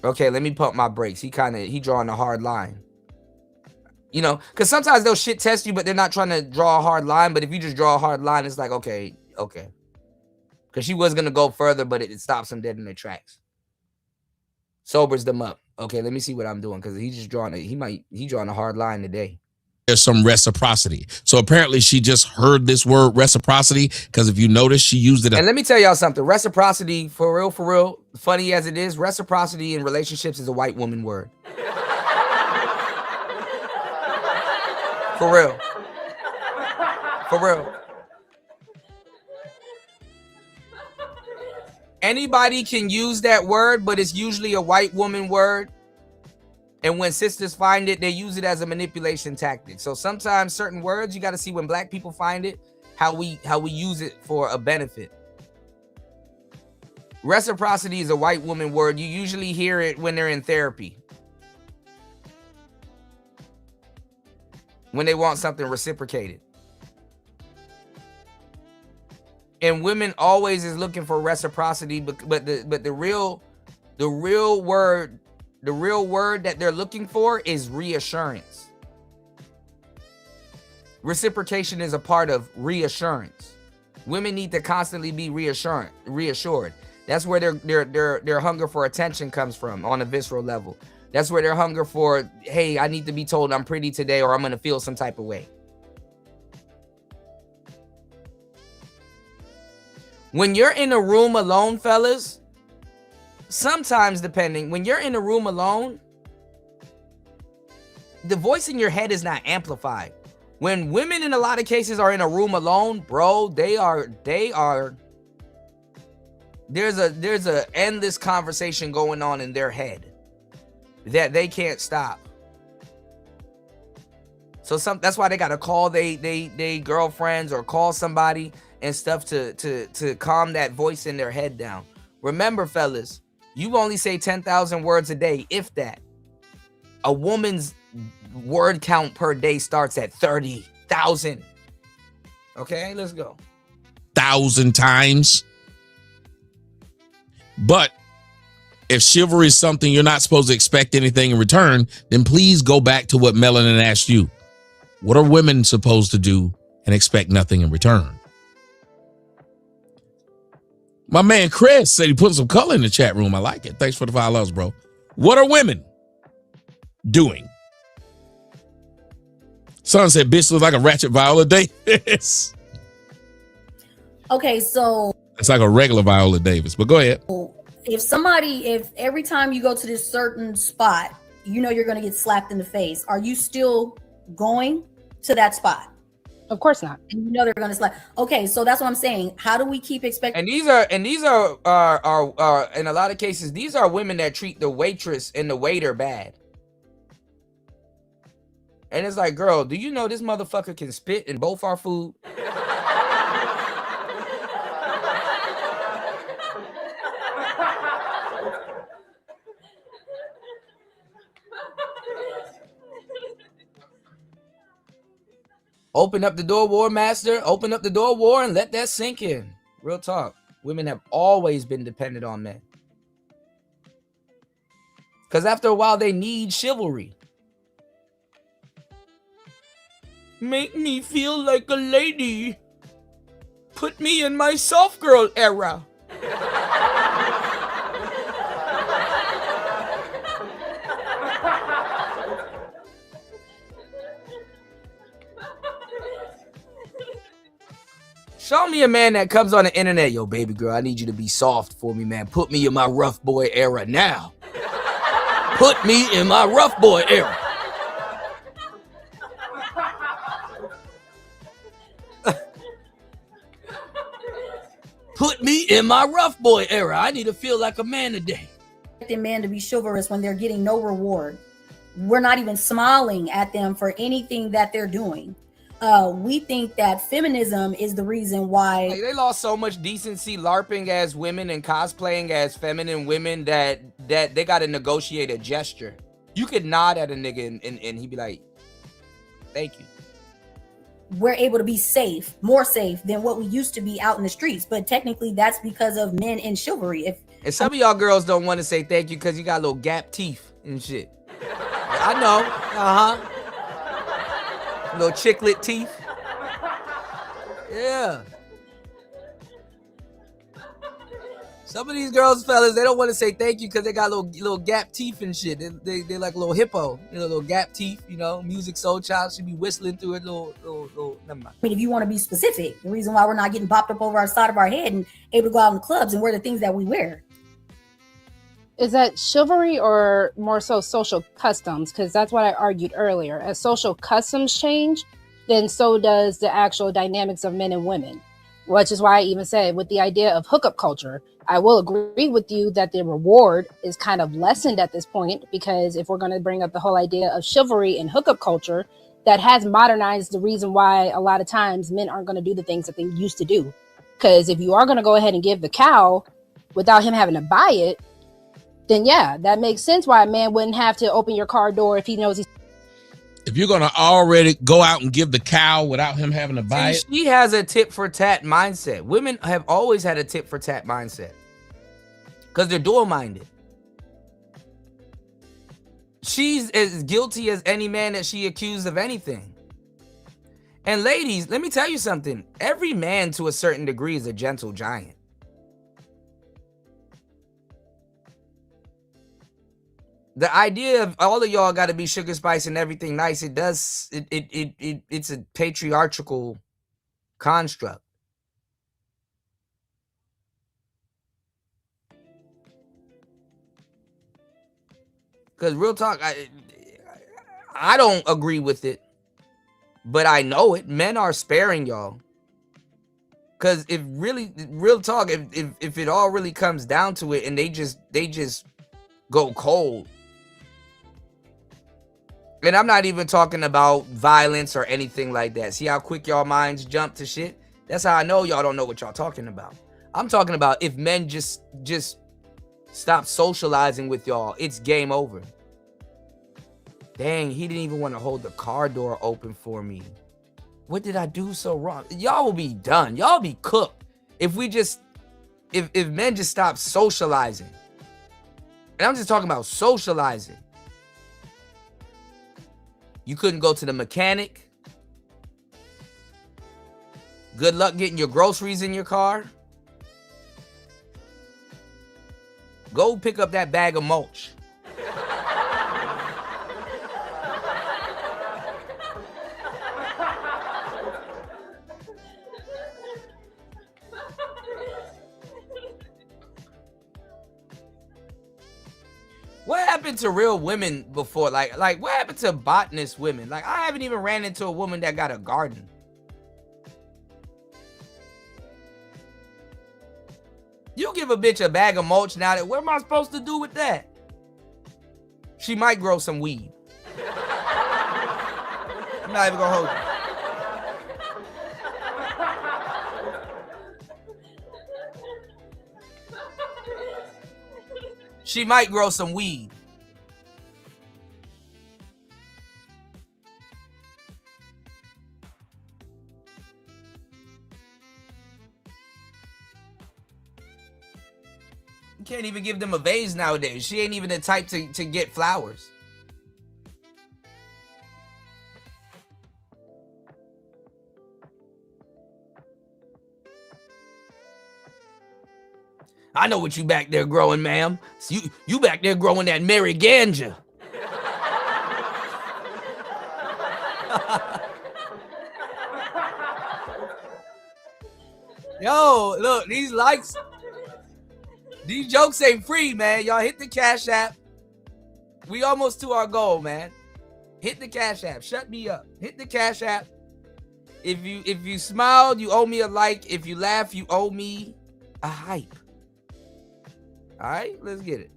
Okay, let me pump my brakes. He drawing a hard line. You know, because sometimes they'll shit test you, but they're not trying to draw a hard line. But if you just draw a hard line, it's like okay. Because she was gonna go further, but it stops them dead in their tracks. Sobers them up. Okay, let me see what I'm doing, because he's just drawing a hard line today. There's some reciprocity. So apparently she just heard this word reciprocity, because if you notice, she used it. And let me tell y'all something. Reciprocity, for real, funny as it is, reciprocity in relationships is a white woman word. For real. For real. Anybody can use that word, but it's usually a white woman word. And when sisters find it, they use it as a manipulation tactic. So sometimes certain words, you got to see when black people find it, how we use it for a benefit. Reciprocity is a white woman word. You usually hear it when they're in therapy. When they want something reciprocated. And women always is looking for reciprocity, but the real word that they're looking for is reassurance. Reciprocation is a part of reassurance. Women need to constantly be reassured. That's where their hunger for attention comes from on a visceral level. That's where their hunger for, hey, I need to be told I'm pretty today or I'm going to feel some type of way. When you're in a room alone, fellas, sometimes when you're in a room alone, the voice in your head is not amplified. When women in a lot of cases are in a room alone, bro, there's a endless conversation going on in their head that they can't stop. So that's why they gotta call they girlfriends or call somebody and stuff to calm that voice in their head down. Remember, fellas, You only say 10,000 words a day, if that. A woman's word count per day starts at 30,000. Okay, let's go. 1,000 times. But if chivalry is something you're not supposed to expect anything in return, then please go back to what Melanin asked you. What are women supposed to do and expect nothing in return? My man Chris said he put some color in the chat room. I like it. Thanks for the $5, bro. What are women doing? Son said, bitch looks like a ratchet Viola Davis. Okay, so It's like a regular Viola Davis, but go ahead. if every time you go to this certain spot, you know you're going to get slapped in the face, are you still going to that spot? Of course not. And you know they're going to slap. Okay, so that's what I'm saying. How do we keep expecting? And these are in a lot of cases, these are women that treat the waitress and the waiter bad. And it's like, girl, do you know this motherfucker can spit in both our food? Open up the door, War Master. Open up the door, War, and let that sink in. Real talk. Women have always been dependent on men. Because after a while, they need chivalry. Make me feel like a lady. Put me in my soft girl era. Show me a man that comes on the internet. Yo, baby girl, I need you to be soft for me, man. Put me in my rough boy era now. Put me in my rough boy era. Put me in my rough boy era. I need to feel like a man today. Expecting men to be chivalrous when they're getting no reward. We're not even smiling at them for anything that they're doing. We think that feminism is the reason why they lost so much decency LARPing as women and cosplaying as feminine women that they got to negotiate a gesture. You could nod at a nigga and he'd be like, thank you. we're able to be safe, more safe than what we used to be out in the streets. But technically that's because of men in chivalry. And some of y'all girls don't want to say thank you because you got little gap teeth and shit. I know. Little chicklet teeth. Yeah. Some of these girls, fellas, they don't want to say thank you because they got little gap teeth and shit. They like a little hippo, little gap teeth, Music Soul Child should be whistling through it, little, never mind. I mean, if you want to be specific, the reason why we're not getting bopped up over our side of our head and able to go out in the clubs and wear the things that we wear. Is that chivalry or more so social customs? Because that's what I argued earlier. As social customs change, then so does the actual dynamics of men and women, which is why I even said with the idea of hookup culture, I will agree with you that the reward is kind of lessened at this point, because if we're going to bring up the whole idea of chivalry and hookup culture, that has modernized the reason why a lot of times men aren't going to do the things that they used to do. Because if you are going to go ahead and give the cow without him having to buy it, then yeah, that makes sense why a man wouldn't have to open your car door if he knows he's... If you're going to already go out and give the cow without him having to buy it. She has a tit for tat mindset. Women have always had a tit for tat mindset because they're dual minded. She's as guilty as any man that she accused of anything. And ladies, let me tell you something. Every man to a certain degree is a gentle giant. The idea of all of y'all got to be sugar spice and everything nice, it's a patriarchal construct. Because real talk, I don't agree with it, but I know it. Men are sparing y'all. Because if really, real talk, if it all really comes down to it and they just go cold. And I'm not even talking about violence or anything like that. See how quick y'all minds jump to shit? That's how I know y'all don't know what y'all talking about. I'm talking about if men just stop socializing with y'all, it's game over. Dang, he didn't even want to hold the car door open for me. What did I do so wrong? Y'all will be done. Y'all be cooked if we just, if men just stop socializing. And I'm just talking about socializing. You couldn't go to the mechanic. Good luck getting your groceries in your car. Go pick up that bag of mulch. What happened to real women before? Like what happened to botanist women? Like, I haven't even ran into a woman that got a garden. You give a bitch a bag of mulch now, that what am I supposed to do with that? She might grow some weed. I'm not even gonna hold you. She might grow some weed. You can't even give them a vase nowadays. She ain't even the type to get flowers. I know what you back there growing, ma'am. You back there growing that Mary Ganja. Yo, look, these likes, these jokes ain't free, man. Y'all hit the Cash App. We almost to our goal, man. Hit the Cash App. Shut me up. Hit the Cash App. If you smiled, you owe me a like. If you laugh, you owe me a hype. All right, let's get it.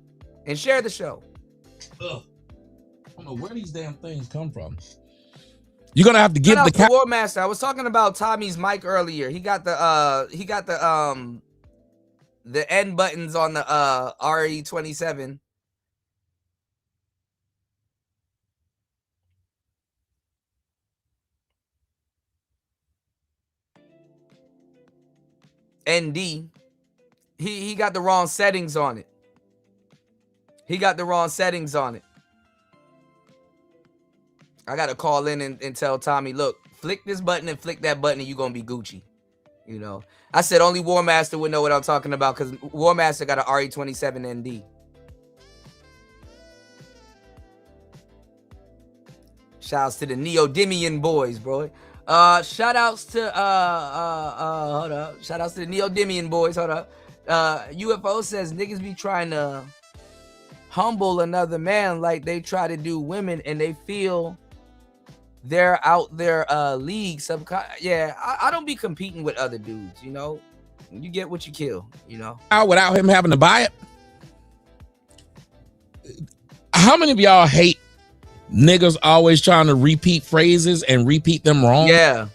And share the show. Ugh. I don't know where these damn things come from. You're gonna have to give the War Master. I was talking about Tommy's mic earlier. He got the end buttons on the RE27. ND. He got the wrong settings on it. He got the wrong settings on it. I gotta call in and tell Tommy, look, flick this button and flick that button and you're gonna be Gucci. You know, I said only War Master would know what I'm talking about because War Master got an RE27 ND. Shouts to the Neodymian boys, bro. Shout outs to hold up. Shout outs to the Neodymian boys. Hold up. UFO says niggas be trying to humble another man like they try to do women and they feel they're out their league. Yeah, I don't be competing with other dudes, you know. You get what you kill, you know. Without him having to buy it. How many of y'all hate niggas always trying to repeat phrases and repeat them wrong? Yeah.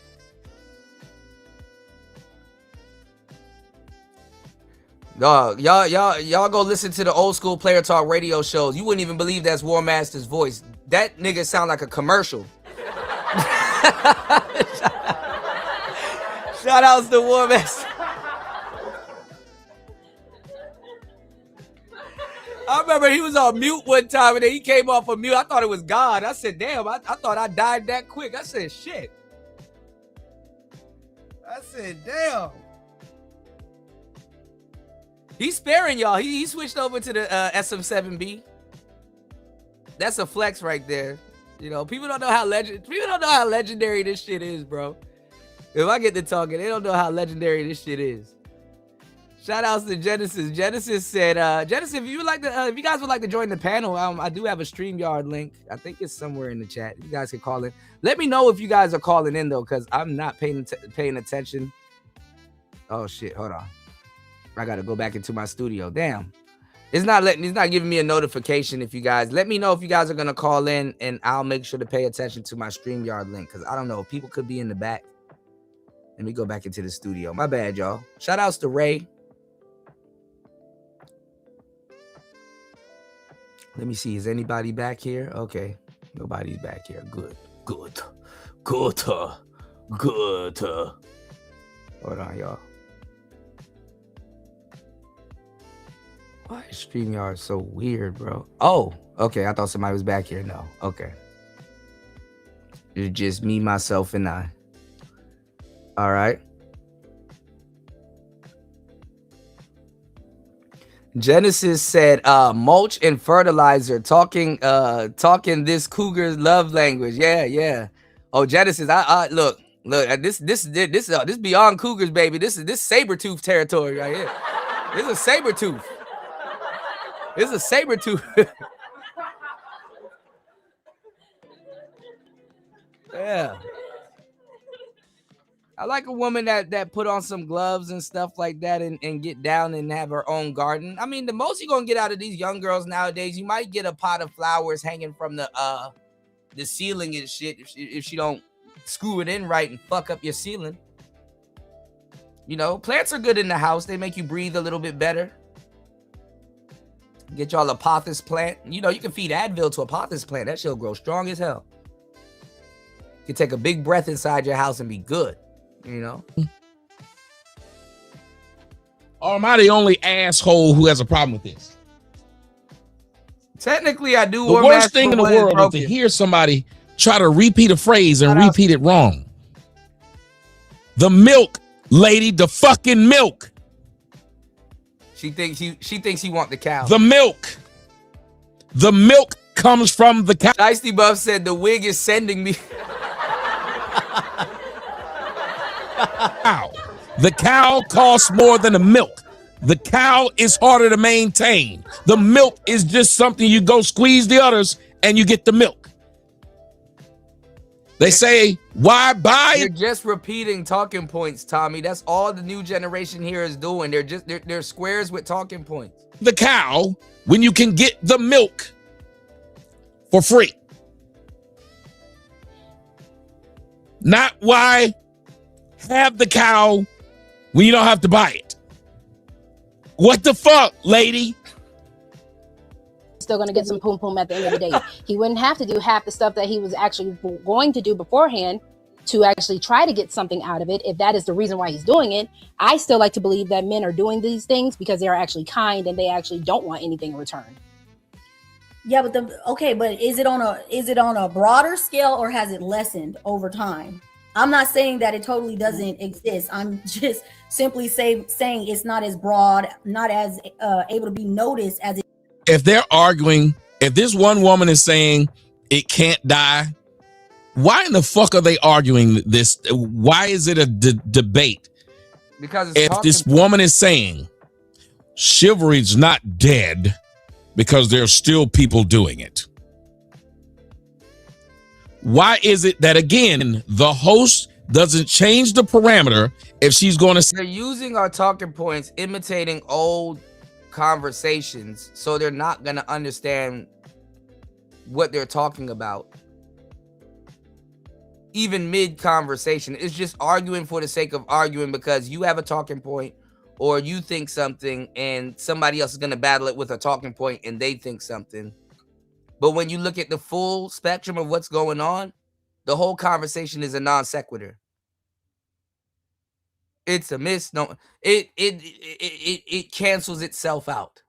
Dog, y'all go listen to the old school Player Talk radio shows. You wouldn't even believe that's War Master's voice. That nigga sound like a commercial. Shout outs to War Master. I remember he was on mute one time and then he came off of mute. I thought it was God. I said, damn, I thought I died that quick. I said, shit. I said, damn. He's sparing y'all. He switched over to the SM7B. That's a flex right there. You know, people don't know how legendary this shit is, bro. If I get to talking, they don't know how legendary this shit is. Shout outs to Genesis. Genesis said, Genesis, if you guys would like to join the panel, I do have a StreamYard link. I think it's somewhere in the chat. You guys can call in. Let me know if you guys are calling in though, because I'm not paying attention. Oh shit, hold on. I gotta go back into my studio. Damn. It's not giving me a notification. If you guys let me know if you guys are gonna call in, and I'll make sure to pay attention to my StreamYard link, because I don't know, people could be in the back. Let me go back into the studio. My bad, y'all. Shout outs to Ray. Let me see. Is anybody back here? Okay. Nobody's back here. Good. Good. Good. Good. Hold on, y'all. Why is StreamYard so weird, bro? Oh, okay. I thought somebody was back here. No. Okay. It's just me, myself, and I. All right. Genesis said, mulch and fertilizer, talking this cougar's love language. Yeah. Oh, Genesis, I look, this beyond cougars, baby. This saber-tooth territory right here. This is a saber-tooth. This is a saber-tooth. Yeah. I like a woman that put on some gloves and stuff like that and get down and have her own garden. I mean, the most you're gonna get out of these young girls nowadays, you might get a pot of flowers hanging from the ceiling and shit if she don't screw it in right and fuck up your ceiling. You know, plants are good in the house. They make you breathe a little bit better. Get y'all a pothos plant. You know, you can feed Advil to a pothos plant. That shit'll grow strong as hell. You can take a big breath inside your house and be good. You know, or am I the only asshole who has a problem with this? Technically, I do. The worst thing in the world is to hear somebody try to repeat a phrase and repeat it wrong. The milk, lady, the fucking milk. She thinks he want the cow. The milk. The milk comes from the cow. Shiesty Buff said the wig is sending me. Cow. The cow costs more than the milk. The cow is harder to maintain. The milk is just something you go squeeze the udders and you get the milk. They say, why buy it? You're just repeating talking points, Tommy. That's all the new generation here is doing. They're squares with talking points. The cow when you can get the milk for free. Not why have the cow when you don't have to buy it. What the fuck, lady? Still going to get some poom poom at the end of the day. He wouldn't have to do half the stuff that he was actually going to do beforehand to actually try to get something out of it. If that is the reason why he's doing it, I still like to believe that men are doing these things because they are actually kind and they actually don't want anything in return. Yeah, but is it on a broader scale or has it lessened over time? I'm not saying that it totally doesn't exist. I'm just simply saying it's not as broad, not as able to be noticed as it. If they're arguing, if this one woman is saying it can't die, why in the fuck are they arguing this? Why is it a debate? Because if this woman is saying chivalry's not dead because there's still people doing it. Why is it that, again, the host doesn't change the parameter if she's going to... They're using our talking points, imitating old conversations, so they're not going to understand what they're talking about. Even mid-conversation. It's just arguing for the sake of arguing because you have a talking point or you think something and somebody else is going to battle it with a talking point and they think something. But when you look at the full spectrum of what's going on, the whole conversation is a non sequitur. It's a misnomer. It cancels itself out.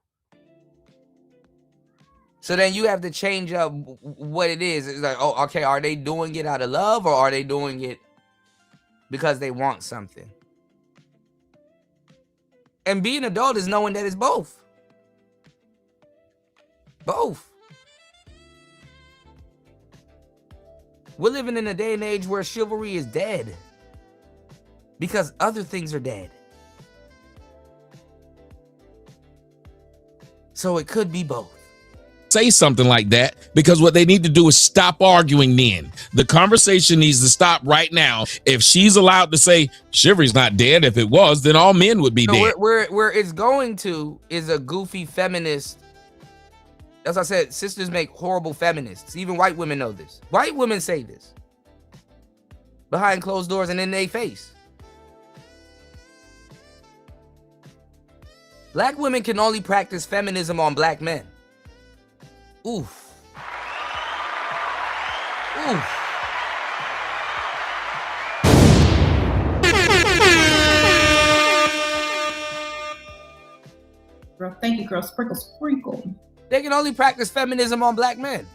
So then you have to change up what it is. It's like, oh, okay, are they doing it out of love or are they doing it because they want something? And being an adult is knowing that it's both. Both. We're living in a day and age where chivalry is dead because other things are dead. So it could be both. Say something like that because what they need to do is stop arguing then. The conversation needs to stop right now. If she's allowed to say chivalry's not dead, if it was, then all men would be dead. Where it's going to is a goofy feminist. As I said, sisters make horrible feminists. Even white women know this. White women say this behind closed doors and in their face. Black women can only practice feminism on black men. Oof. Oof. Girl, thank you, girl. Sprinkle, sprinkle. They can only practice feminism on black men.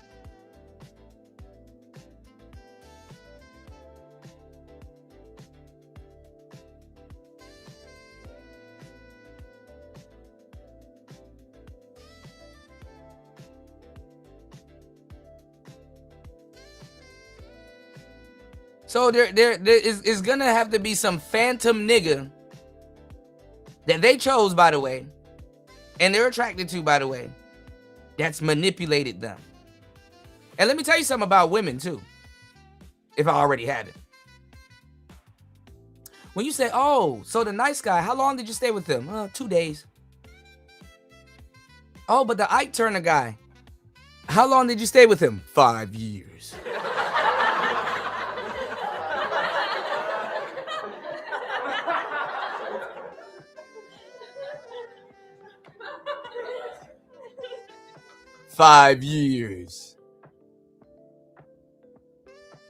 So there is gonna have to be some phantom nigga that they chose, by the way, and they're attracted to, by the way, that's manipulated them. And let me tell you something about women too, if I already had it. When you say, oh, so the nice guy, how long did you stay with him? 2 days. Oh, but the Ike Turner guy, how long did you stay with him? 5 years. $5 years.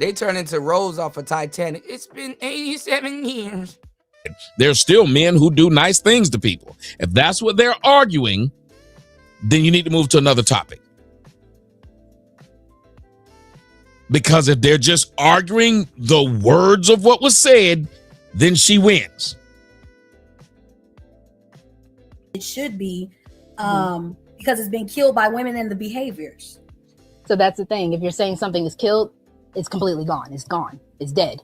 They turn into Rose off of Titanic. It's been 87 years. There's still men who do nice things to people. If that's what they're arguing, then you need to move to another topic. Because if they're just arguing the words of what was said, then she wins. It should be because it's been killed by women and the behaviors. So that's the thing. If you're saying something is killed, it's completely gone. It's gone. It's dead.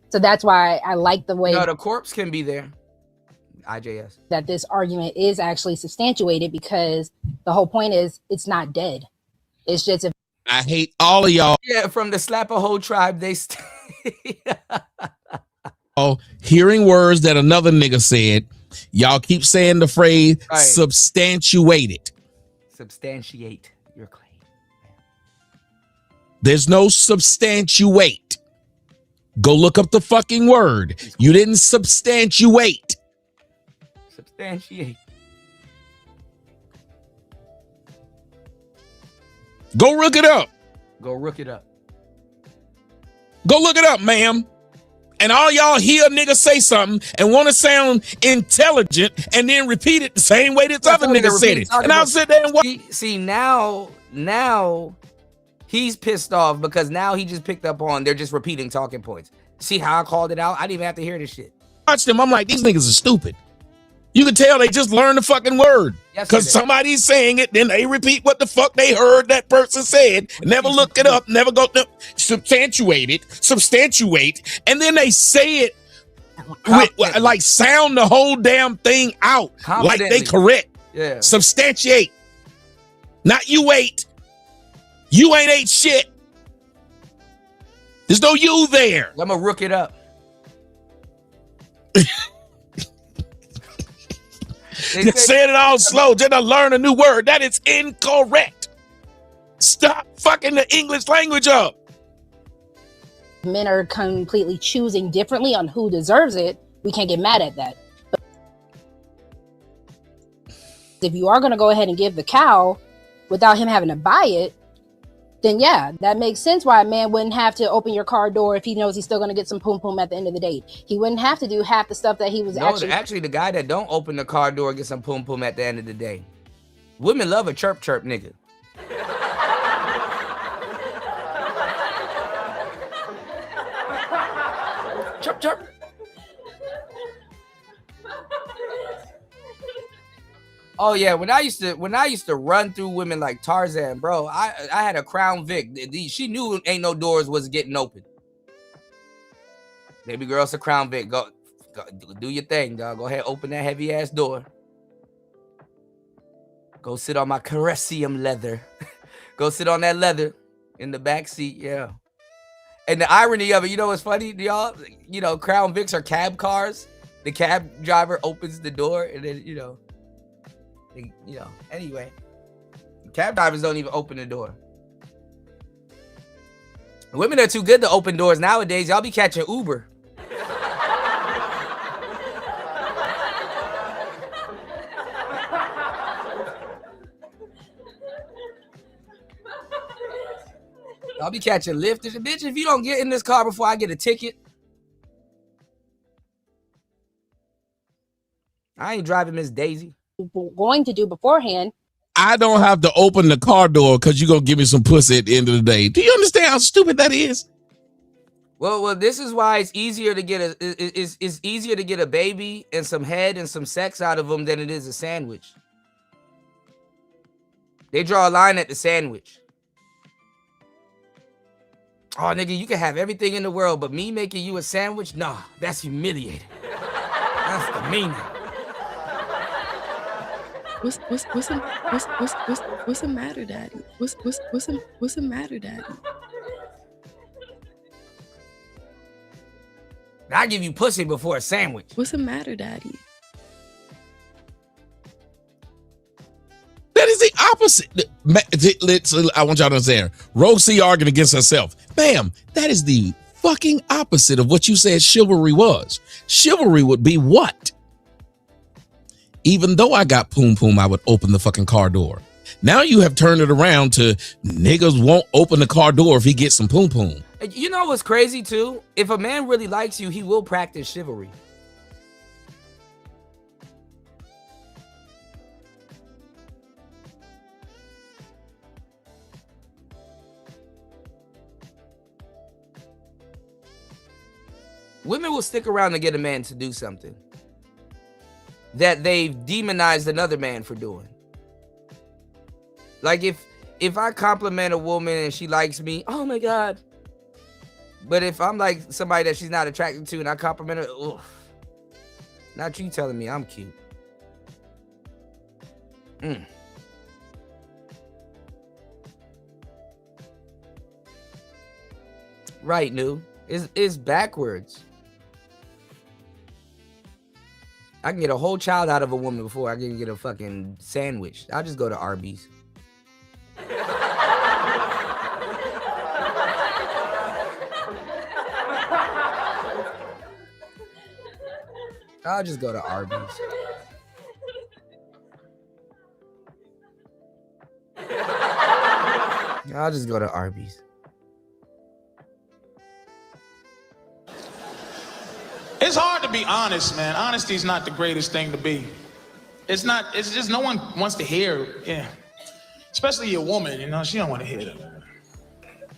So that's why I like the way No, the corpse can be there. IJS. that this argument is actually substantiated, because the whole point is it's not dead. It's just if I hate all of y'all Yeah, from the Slap-a-Hole tribe, they hearing words that another nigga said. Y'all keep saying the phrase Right. substantiate it. substantiate your claim. There's no substantiate. Go look up the fucking word. You didn't substantiate. Substantiate. Go look it up. Go rook it up. Go look it up, ma'am. And all y'all hear a nigga say something and want to sound intelligent and then repeat it the same way this other nigga said it. And I'll sit there and watch. See, now he's pissed off because now he just picked up on they're just repeating talking points. See how I called it out? I didn't even have to hear this shit. Watch them. I'm like, these niggas are stupid. You can tell they just learned the fucking word. Yes, Because they did. somebody's saying it, then they repeat what the fuck they heard that person said. Never look it up, never go to substantiate, and then they say it with, like sound the whole damn thing out like they Confidently. correct. Yeah. Substantiate. Not you ate. You ain't ate shit. There's no you there. I'm gonna rook it up. You said it all slow, just to learn a new word. That is incorrect. Stop fucking the English language up. men are completely choosing differently on who deserves it, we can't get mad at that. But if you are going to go ahead and give the cow without him having to buy it, then yeah, that makes sense why a man wouldn't have to open your car door if he knows he's still going to get some poom poom at the end of the date. He wouldn't have to do half the stuff that he was actually the guy that don't open the car door gets some poom poom at the end of the day. Women love a chirp chirp nigga. Chirp chirp. Oh yeah, when I used to run through women like Tarzan, bro, I had a Crown Vic. She knew ain't no doors was getting open. Baby girl, it's a Crown Vic. Go do your thing, dog. Go ahead, open that heavy ass door. Go sit on my Caressium leather. Go sit on that leather in the back seat, yeah. And the irony of it, you know what's funny, y'all? You know, Crown Vics are cab cars. The cab driver opens the door, and then anyway, cab drivers don't even open the door. Women are too good to open doors nowadays. Y'all be catching Uber. I'll be catching Lyft. Bitch, if you don't get in this car before I get a ticket, I ain't driving Miss Daisy. Going to do beforehand. I don't have to open the car door because you're going to give me some pussy at the end of the day. Do you understand how stupid that is? Well, this is why it's easier to get it's easier to get a baby and some head and some sex out of them than it is a sandwich. They draw a line at the sandwich. Oh, nigga, you can have everything in the world, but me making you a sandwich? Nah, that's humiliating. That's demeaning. What's the matter, Daddy? What's the matter, Daddy? I give you pussy before a sandwich. What's the matter, Daddy? That is the opposite. I want y'all to understand. Rose C arguing against herself. Bam, that is the fucking opposite of what you said chivalry was. Chivalry would be what? Even though I got poom poom, I would open the fucking car door. Now you have turned it around to niggas won't open the car door if he gets some poom poom. You know what's crazy too? If a man really likes you, he will practice chivalry. Women will stick around to get a man to do something that they've demonized another man for doing. Like if I compliment a woman and she likes me, oh my God. But if I'm like somebody that she's not attracted to and I compliment her, ugh, not you telling me I'm cute. Right, new. It's backwards. I can get a whole child out of a woman before I can get a fucking sandwich. I'll just go to Arby's. I'll just go to Arby's. I'll just go to Arby's. It's hard to be honest, man. Honesty is not the greatest thing to be. It's not, it's just no one wants to hear, yeah. Especially a woman, you know, she don't want to hear that.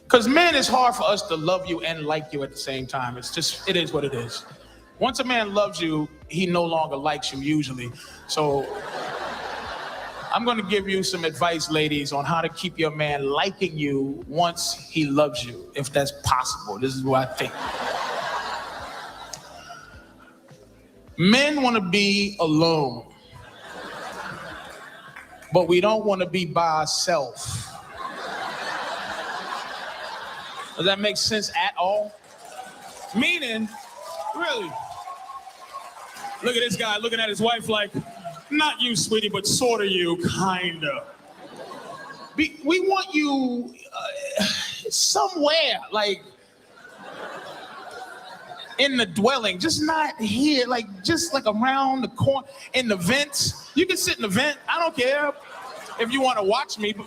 Because men, it's hard for us to love you and like you at the same time. It's just, it is what it is. Once a man loves you, he no longer likes you usually. So I'm gonna give you some advice, ladies, on how to keep your man liking you once he loves you, if that's possible. This is what I think. Men want to be alone, but we don't want to be by ourselves. Does that make sense at all? Meaning, really, look at this guy looking at his wife like, not you, sweetie, but sort of you, kind of. We want you somewhere, like, in the dwelling, just not here, like just like around the corner, in the vents. You can sit in the vent, I don't care if you want to watch me, but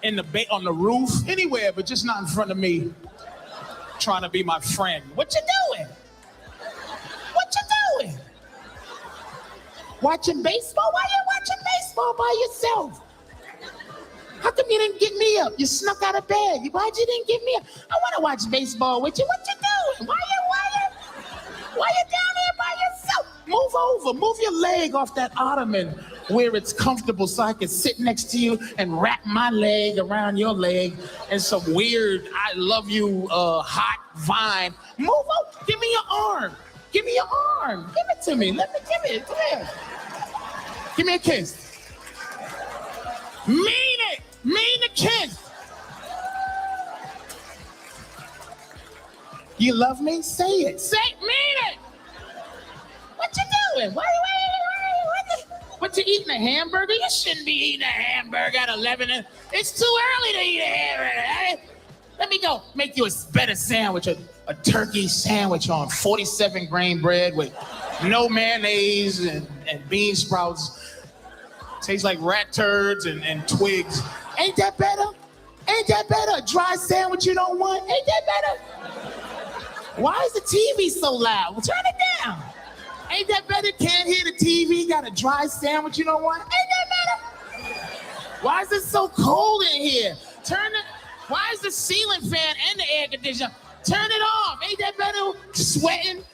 in the on the roof, anywhere, but just not in front of me, trying to be my friend. What you doing? What you doing? Watching baseball? Why you watching baseball by yourself? How come you didn't get me up? You snuck out of bed. Why'd you didn't get me up? I want to watch baseball with you. What you doing? Why you down here by yourself? Move over. Move your leg off that ottoman where it's comfortable so I can sit next to you and wrap my leg around your leg and some weird I love you hot vine. Move over. Give me your arm. Give me your arm. Give it to me. Let me give it. Come here. Give me a kiss. Mean it. Mean the kiss. You love me? Say it. Say it. Mean it. What you doing? What you eating, a hamburger? You shouldn't be eating a hamburger at 11. It's too early to eat a hamburger. Let me go make you a better sandwich, a turkey sandwich on 47 grain bread with no mayonnaise and bean sprouts. Tastes like rat turds and twigs. Ain't that better? Ain't Ain't that better? A dry sandwich you don't want? Ain't that better? Why is the TV so loud? Well, turn it down. Ain't that better? Can't hear the TV, got a dry sandwich you don't want? Ain't that better? Why is it so cold in here? Why is the ceiling fan and the air conditioner? Turn it off. Ain't that better? Sweating,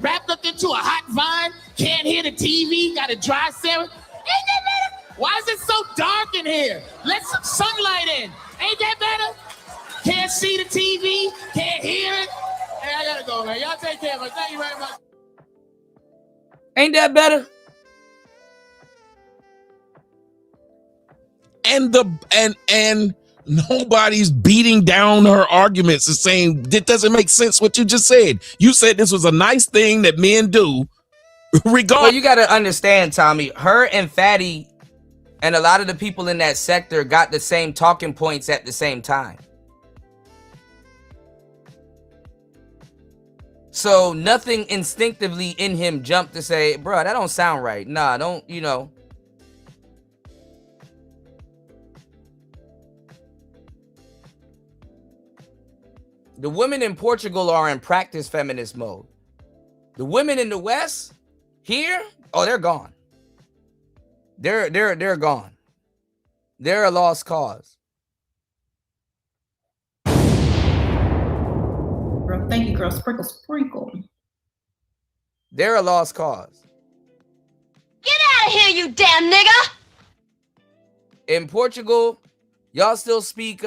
wrapped up into a hot vine, can't hear the TV, got a dry sandwich. Ain't that better? Why is it so dark in here? Let some sunlight in. Ain't that better? Can't see the TV, can't hear it. Hey, I gotta go, man. Y'all take care of it. Thank you very much. Ain't that better? And nobody's beating down her arguments and saying it doesn't make sense what you just said. You said this was a nice thing that men do. Well, you got to understand, Tommy. Her and Fatty and a lot of the people in that sector got the same talking points at the same time. So nothing instinctively in him jumped to say, bro, that don't sound right. Nah, don't, you know. The women in Portugal are in practice feminist mode. The women in the West here, oh, they're gone. They're gone. They're a lost cause. Girl, thank you, girl. Sprinkle, sprinkle. They're a lost cause. Get out of here, you damn nigga! In Portugal, y'all still speak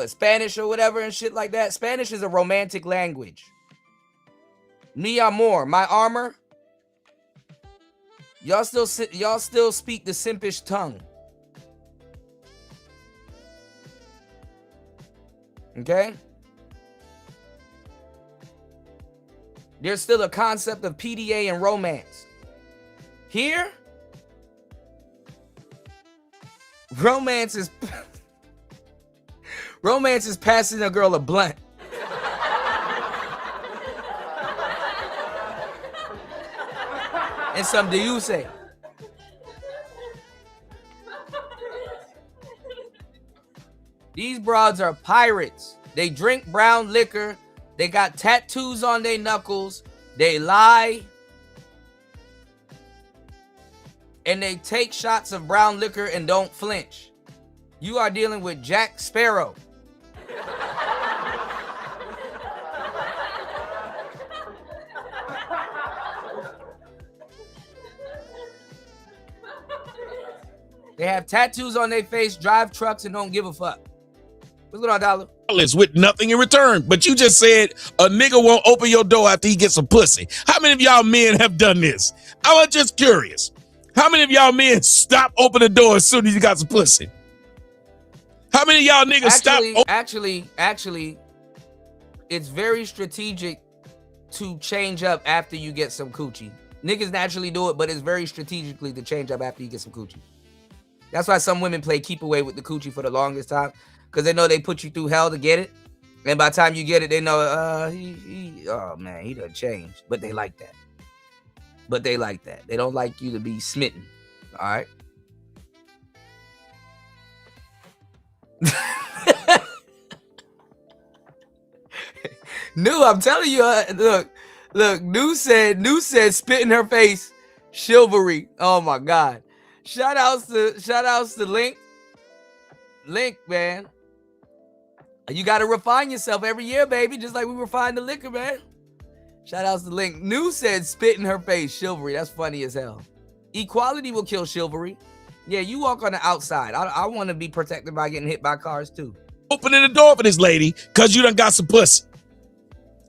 Spanish or whatever and shit like that. Spanish is a romantic language. Mi amor, my armor. Y'all still speak the simpish tongue. Okay? There's still a concept of PDA and romance. Here, romance is passing a girl a blunt. And some do you say? These broads are pirates. They drink brown liquor. They got tattoos on their knuckles. They lie. And they take shots of brown liquor and don't flinch. You are dealing with Jack Sparrow. They have tattoos on their face, drive trucks, and don't give a fuck. What's going on, Dollar? With nothing in return. But you just said a nigga won't open your door after he gets some pussy. How many of y'all men have done this? I was just curious. How many of y'all men stop opening the door as soon as you got some pussy? How many of y'all niggas Actually, it's very strategic to change up after you get some coochie. Niggas naturally do it, but it's very strategically to change up after you get some coochie. That's why some women play keep away with the coochie for the longest time, because they know they put you through hell to get it. And by the time you get it, they know, oh man, he done changed. But they like that. They don't like you to be smitten. All right. New, I'm telling you, look, New said spit in her face, chivalry. Oh my God. Shout outs to Link, man. You gotta refine yourself every year, baby, just like we refine the liquor, man. Shout outs to Link. New said spit in her face, chivalry. That's funny as hell. Equality will kill chivalry. Yeah, you walk on the outside. I want to be protected by getting hit by cars too. Opening the door for this lady because you done got some pussy.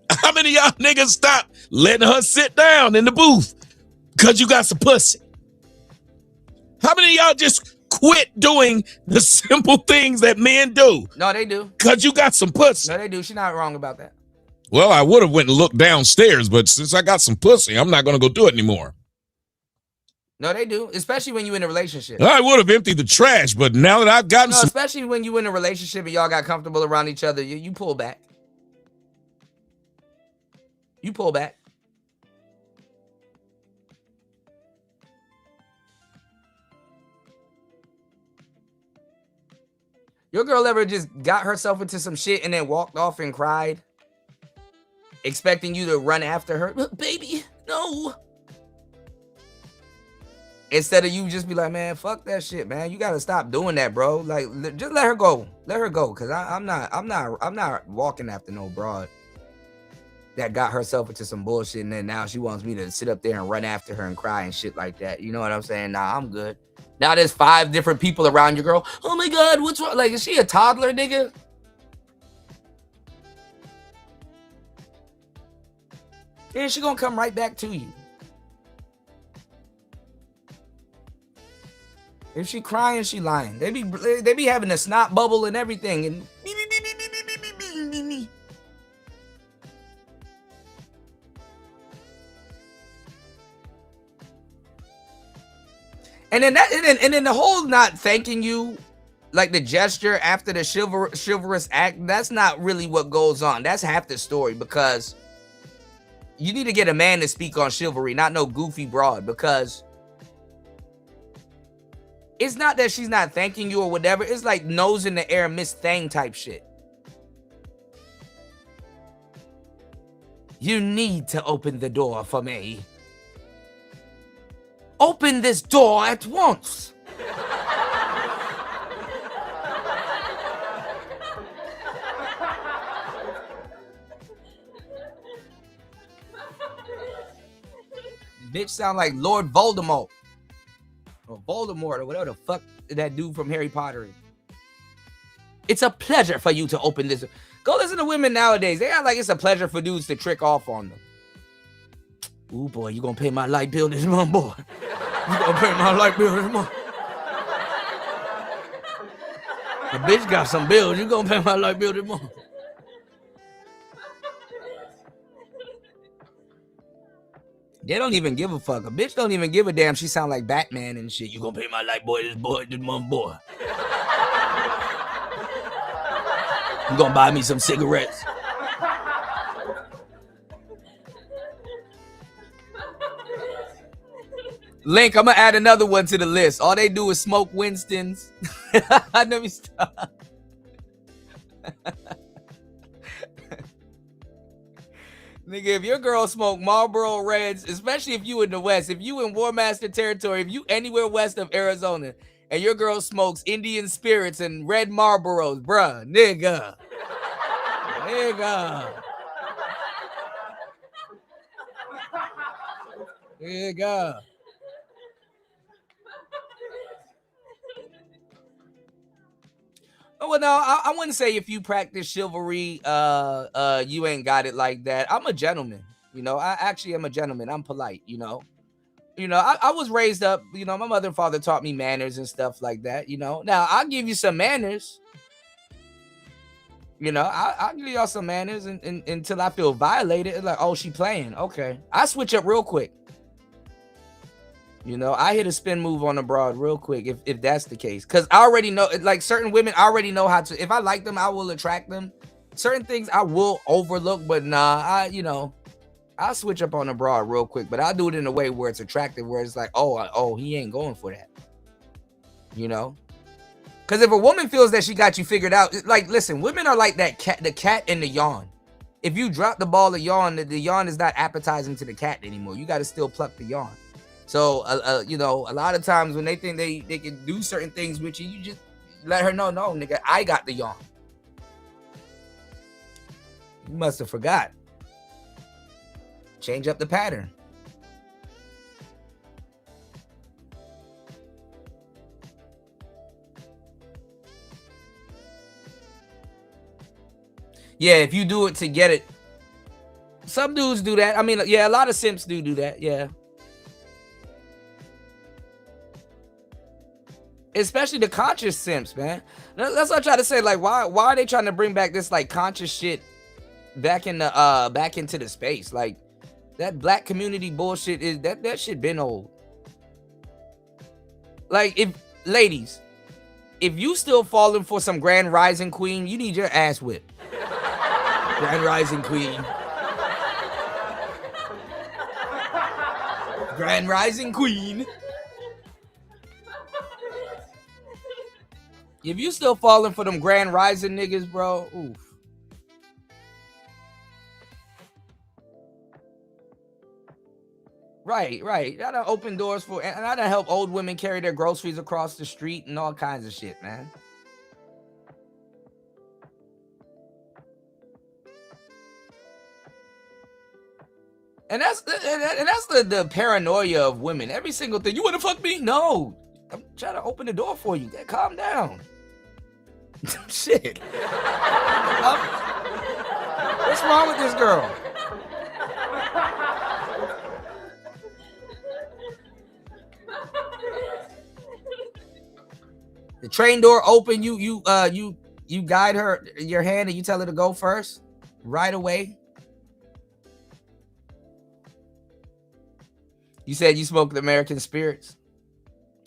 How many of y'all niggas stop letting her sit down in the booth because you got some pussy? How many of y'all just quit doing the simple things that men do? No, they do. Because you got some pussy. No, they do. She's not wrong about that. Well, I would have went and looked downstairs, but since I got some pussy, I'm not going to go do it anymore. No, they do. Especially when you're in a relationship. I would have emptied the trash, but now that I've gotten some... Especially when you're in a relationship and y'all got comfortable around each other, you pull back. You pull back. Your girl ever just got herself into some shit and then walked off and cried, expecting you to run after her? Baby, no. Instead of you just be like, man, fuck that shit, man. You gotta stop doing that, bro. Like, just let her go. Let her go. Cause I'm not walking after no broad that got herself into some bullshit and then now she wants me to sit up there and run after her and cry and shit like that. You know what I'm saying? Nah, I'm good. Now there's 5 different people around your girl. Oh my God, what's wrong? Like, is she a toddler, nigga? Yeah, she gonna come right back to you. If she crying, she lying. They be having a snot bubble and everything. And and then the whole not thanking you, like the gesture after the chivalrous act, that's not really what goes on. That's half the story, because you need to get a man to speak on chivalry, not no goofy broad, because it's not that she's not thanking you or whatever. It's like nose in the air, Miss Thing type shit. You need to open the door for me. Open this door at once. Bitch sound like Lord Voldemort. Or Voldemort, or whatever the fuck that dude from Harry Potter is. It's a pleasure for you to open this. Go listen to women nowadays. They act like it's a pleasure for dudes to trick off on them. Ooh, boy, you gonna pay my light bill this month, boy. You gonna pay my light bill this month. The bitch got some bills. You gonna pay my light bill this month. They don't even give a fuck. A bitch don't even give a damn. She sound like Batman and shit. You gonna pay my light this month, boy. You gonna buy me some cigarettes. Link, I'm gonna add another one to the list. All they do is smoke Winston's. Let me stop. Nigga, if your girl smoke Marlboro Reds, especially if you in the West, if you in War Master territory, if you anywhere west of Arizona, and your girl smokes Indian Spirits and red Marlboros, bruh, nigga. Nigga. Nigga. Oh, well, no, I wouldn't say if you practice chivalry, you ain't got it like that. I'm a gentleman, you know. I actually am a gentleman. I'm polite, you know. I was raised up, you know. My mother and father taught me manners and stuff like that, you know. Now I'll give you some manners, you know. I'll give y'all some manners until I feel violated. It's like, oh, she playing, okay. I switch up real quick. You know, I hit a spin move on the broad real quick if that's the case. Because I already know, like certain women, I already know how to, if I like them, I will attract them. Certain things I will overlook, but nah, I'll switch up on the broad real quick. But I'll do it in a way where it's attractive, where it's like, oh, he ain't going for that. You know? Because if a woman feels that she got you figured out, like, listen, women are like that cat, the cat and the yawn. If you drop the ball of yawn, the yawn is not appetizing to the cat anymore. You got to still pluck the yawn. So, you know, a lot of times when they think they can do certain things with you, you just let her know, no, nigga, I got the yawn. You must have forgot. Change up the pattern. Yeah, if you do it to get it. Some dudes do that. I mean, yeah, a lot of simps do that, yeah. Especially the conscious simps, man. That's what I try to say. Like, why are they trying to bring back this like conscious shit back in the back into the space? Like that black community bullshit is that shit been old. Like, if ladies, if you still falling for some Grand Rising Queen, you need your ass whipped. Grand Rising Queen. Grand Rising Queen. If you still falling for them Grand Rising niggas, bro, oof. Right. I done open doors for, and I done help old women carry their groceries across the street and all kinds of shit, man. And that's the paranoia of women. Every single thing. You want to fuck me? No. I'm trying to open the door for you. Calm down. Shit. What's wrong with this girl? The train door open, you guide her your hand and you tell her to go first right away. You said you smoked American Spirits.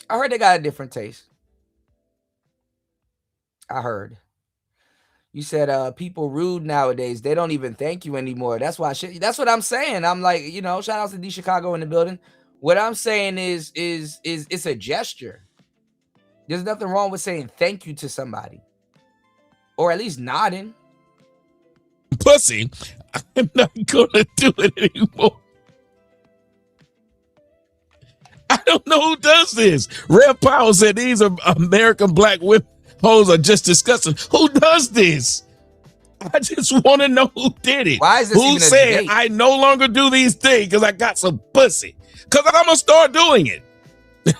I heard they got a different taste. I heard. You said people rude nowadays. They don't even thank you anymore. That's why that's what I'm saying. I'm like, you know, shout out to D Chicago in the building. What I'm saying is it's a gesture. There's nothing wrong with saying thank you to somebody. Or at least nodding. Pussy, I'm not gonna do it anymore. I don't know who does this. Rev Powell said these are American black women hoes are just disgusting. Who does this? I just want to know who did it. Why is this who even a said debate? I no longer do these things because I got some pussy? Because I'm gonna start doing it.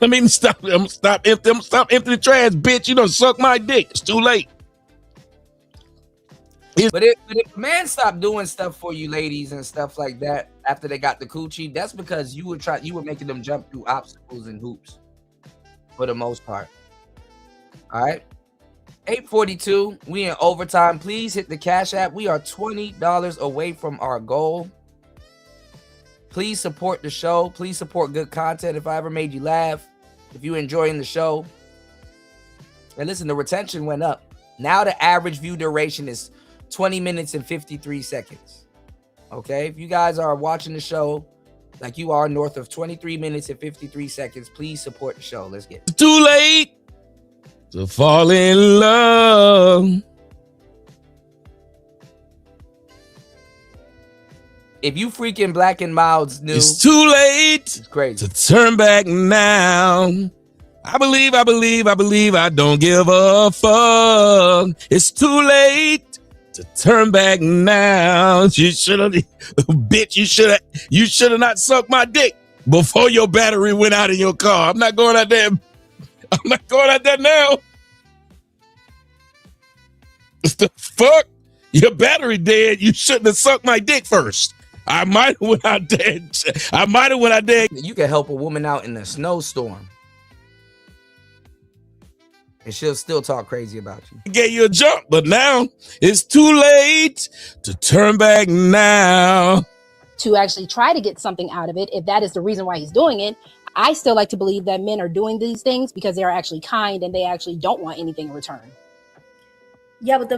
I mean, stop empty the trash, bitch. You done suck my dick. It's too late. But if a man stopped doing stuff for you ladies and stuff like that after they got the coochie, that's because you were making them jump through obstacles and hoops for the most part. All right. 8:42. We in overtime. Please hit the Cash App. We are $20 away from our goal. Please support the show. Please support good content. If I ever made you laugh, if you're enjoying the show. And listen, the retention went up. Now the average view duration is 20 minutes and 53 seconds. Okay? If you guys are watching the show like you are north of 23 minutes and 53 seconds, please support the show. Let's get it. Too late to fall in love. If you freaking Black and Mild's new, it's too late. It's crazy to turn back now. I believe I don't give a fuck. It's too late to turn back now. You should have, bitch. You should have not sucked my dick before your battery went out in your car. I'm not going out there now. The fuck? Your battery dead. You shouldn't have sucked my dick first. I might have went out there. You can help a woman out in a snowstorm, and she'll still talk crazy about you. I gave you a jump, but now it's too late to turn back now. To actually try to get something out of it, if that is the reason why he's doing it, I still like to believe that men are doing these things because they are actually kind and they actually don't want anything in return. Yeah, but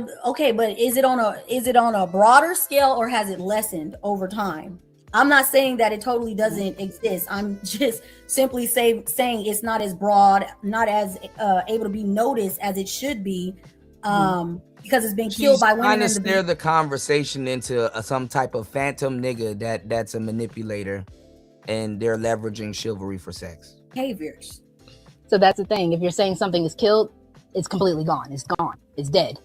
is it on a broader scale or has it lessened over time? I'm not saying that it totally doesn't exist. I'm just simply saying it's not as broad, not as able to be noticed as it should be, because it's been killed by women. Trying to steer the conversation into some type of phantom nigga that's a manipulator, and they're leveraging chivalry for sex behaviors. So that's the thing. If you're saying something is killed, it's completely gone. It's gone. It's dead.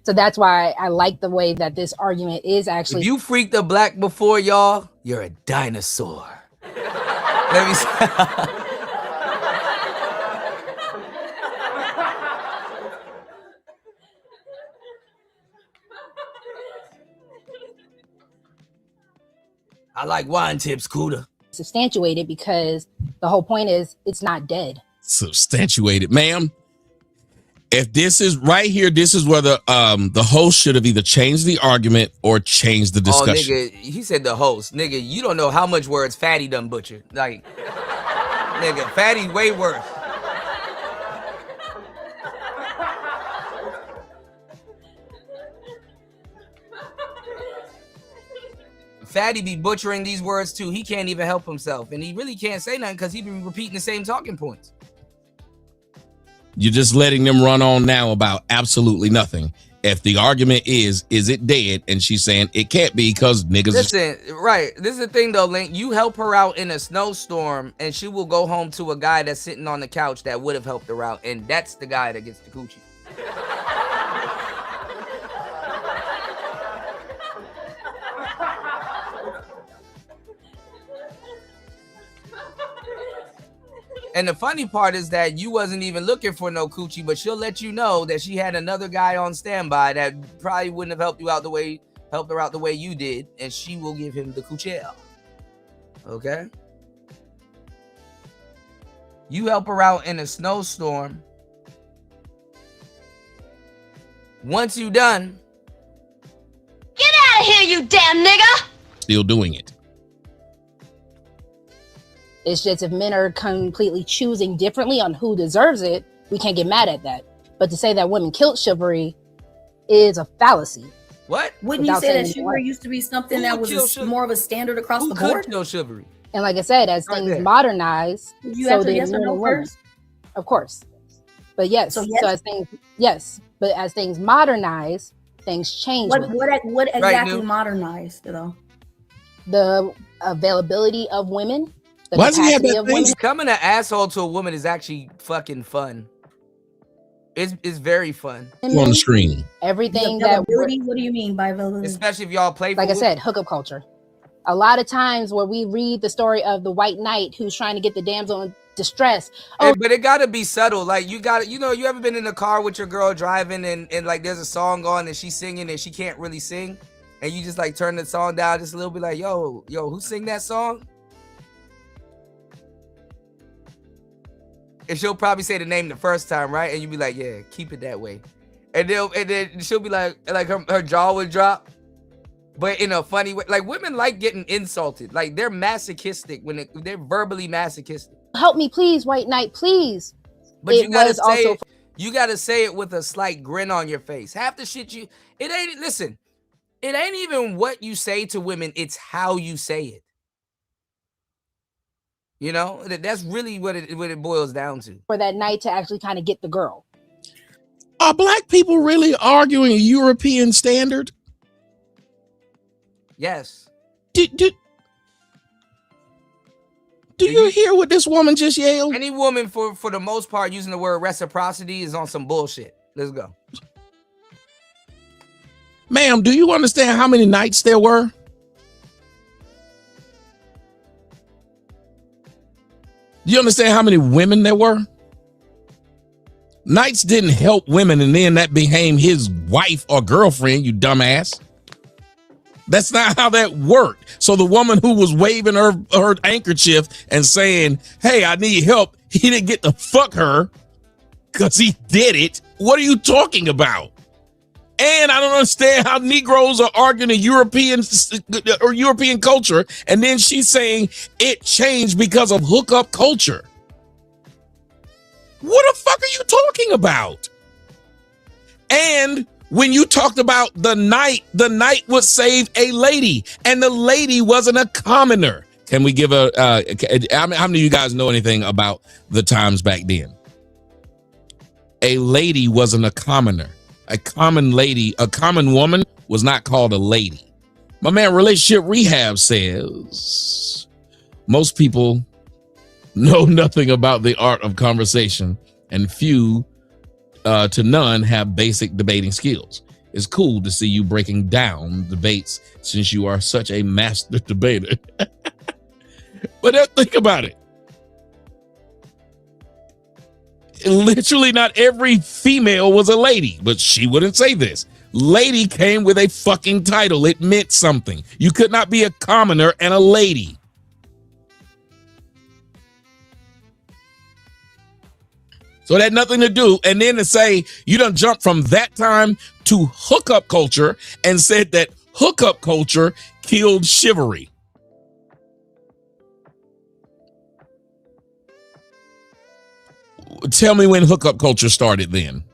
So that's why I like the way that this argument is actually. If you freaked a black before, y'all, you're a dinosaur. Let me say. I like wine tips, Cuda. Substantiated because the whole point is it's not dead. Substantiated, ma'am. If this is right here, this is where the host should have either changed the argument or changed the discussion. Oh, nigga, he said the host. Nigga, you don't know how much words Fatty done butchered. Like, nigga, Fatty way worse. Fatty be butchering these words too. He can't even help himself. And he really can't say nothing because he be repeating the same talking points. You're just letting them run on now about absolutely nothing. If the argument is it dead? And she's saying it can't be because niggas. Listen, right. This is the thing though, Link. You help her out in a snowstorm and she will go home to a guy that's sitting on the couch that would have helped her out. And that's the guy that gets the coochie. And the funny part is that you wasn't even looking for no coochie, but she'll let you know that she had another guy on standby that probably wouldn't have helped her out the way you did, and she will give him the coochie. Okay? You help her out in a snowstorm. Once you done, Get out of here, you damn nigga! Still doing it. It's just if men are completely choosing differently on who deserves it, we can't get mad at that. But to say that women killed chivalry is a fallacy. What? Wouldn't you say that chivalry used to be something that was more of a standard across the board? Who could kill chivalry? And like I said, as things modernize, Did you answer yes or no first? Of course. But yes, So yes? But as things modernize, things change. What exactly modernized though? The availability of women. The Why does he have capacity that of thing? women. Becoming an asshole to a woman is actually fucking fun. It's very fun. On the screen. Everything The that availability? What do you mean by availability? Especially if y'all play. like I said, hookup culture. A lot of times where we read the story of the white knight who's trying to get the damsel in distress. Hey, but it gotta be subtle. Like you ever been in a car with your girl driving and like there's a song on and she's singing and she can't really sing, and you just like turn the song down just a little bit, like yo, who sing that song? And she'll probably say the name the first time, right? And you'll be like, yeah, keep it that way. And then she'll be like her jaw would drop, but in a funny way. Like women like getting insulted. Like they're masochistic when they're verbally masochistic. Help me, please, white knight, please. But It you gotta was say also it, you gotta say it with a slight grin on your face. Half the shit it ain't even what you say to women, it's how you say it. You know, that's really what it boils down to. for that night to actually kind of get the girl. Are black people really arguing a European standard? Yes. Do you hear what this woman just yelled? Any woman for the most part using the word reciprocity is on some bullshit. Let's go. Ma'am, do you understand how many nights there were? Do you understand how many women there were? Knights didn't help women and then that became his wife or girlfriend, you dumbass. That's not how that worked. So the woman who was waving her handkerchief and saying, hey, I need help, he didn't get to fuck her because he did it. What are you talking about? And I don't understand how Negroes are arguing European culture, and then she's saying it changed because of hookup culture. What the fuck are you talking about? And when you talked about the knight would save a lady, and the lady wasn't a commoner. Can we give how many of you guys know anything about the times back then? A lady wasn't a commoner. A common lady, a common woman was not called a lady. My man, Relationship Rehab says most people know nothing about the art of conversation, and few to none have basic debating skills. It's cool to see you breaking down debates since you are such a master debater. But think about it. Literally not every female was a lady, but she wouldn't say this. Lady came with a fucking title. It meant something. You could not be a commoner and a lady. So it had nothing to do. And then to say you done jump from that time to hookup culture and said that hookup culture killed chivalry. Tell me when hookup culture started then.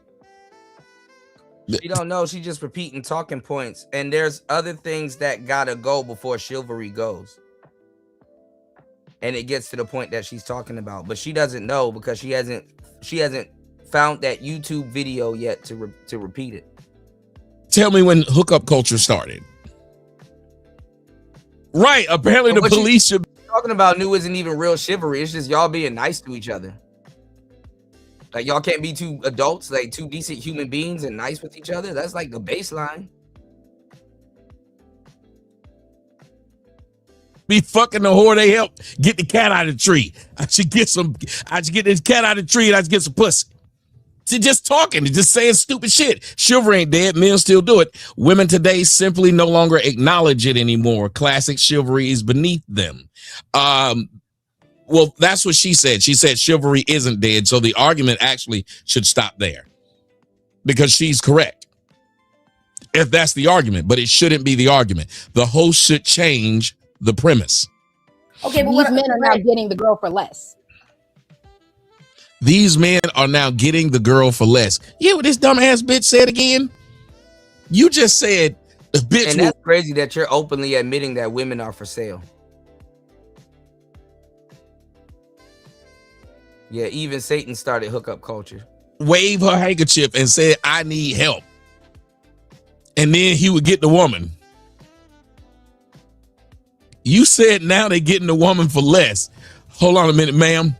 She don't know. She just repeating talking points. And there's other things that gotta go before chivalry goes. And it gets to the point that she's talking about. But she doesn't know because she hasn't found that YouTube video yet to repeat it. Tell me when hookup culture started. Right. Apparently the police should. Talking about new isn't even real chivalry. It's just y'all being nice to each other. Like y'all can't be two adults, like two decent human beings and nice with each other. That's like the baseline. Be fucking the whore they help get the cat out of the tree. I should get this cat out of the tree and I should get some pussy. To just talking, just saying stupid shit. Chivalry ain't dead. Men still do it. Women today simply no longer acknowledge it anymore. Classic chivalry is beneath them. Well, that's what she said. She said chivalry isn't dead. So the argument actually should stop there because she's correct. If that's the argument, but it shouldn't be the argument. The host should change the premise. Okay, but these men are now getting the girl for less. These men are now getting the girl for less. Yeah, what this dumbass bitch said again? You just said the bitch. And that's crazy that you're openly admitting that women are for sale. Yeah, even Satan started hookup culture. Wave her handkerchief and said, I need help. And then he would get the woman. You said now they're getting the woman for less. Hold on a minute, ma'am.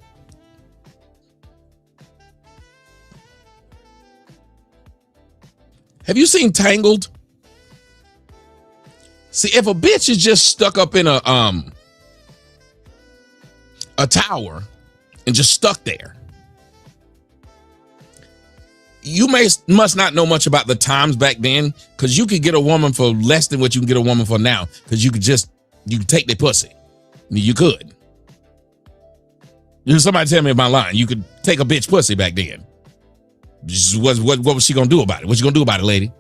Have you seen Tangled? See, if a bitch is just stuck up in a tower and just stuck there, you must not know much about the times back then, because you could get a woman for less than what you can get a woman for now, because you could take their pussy. You could. Somebody tell me if I'm lying. You could take a bitch pussy back then. What was she gonna do about it? What you gonna do about it, lady?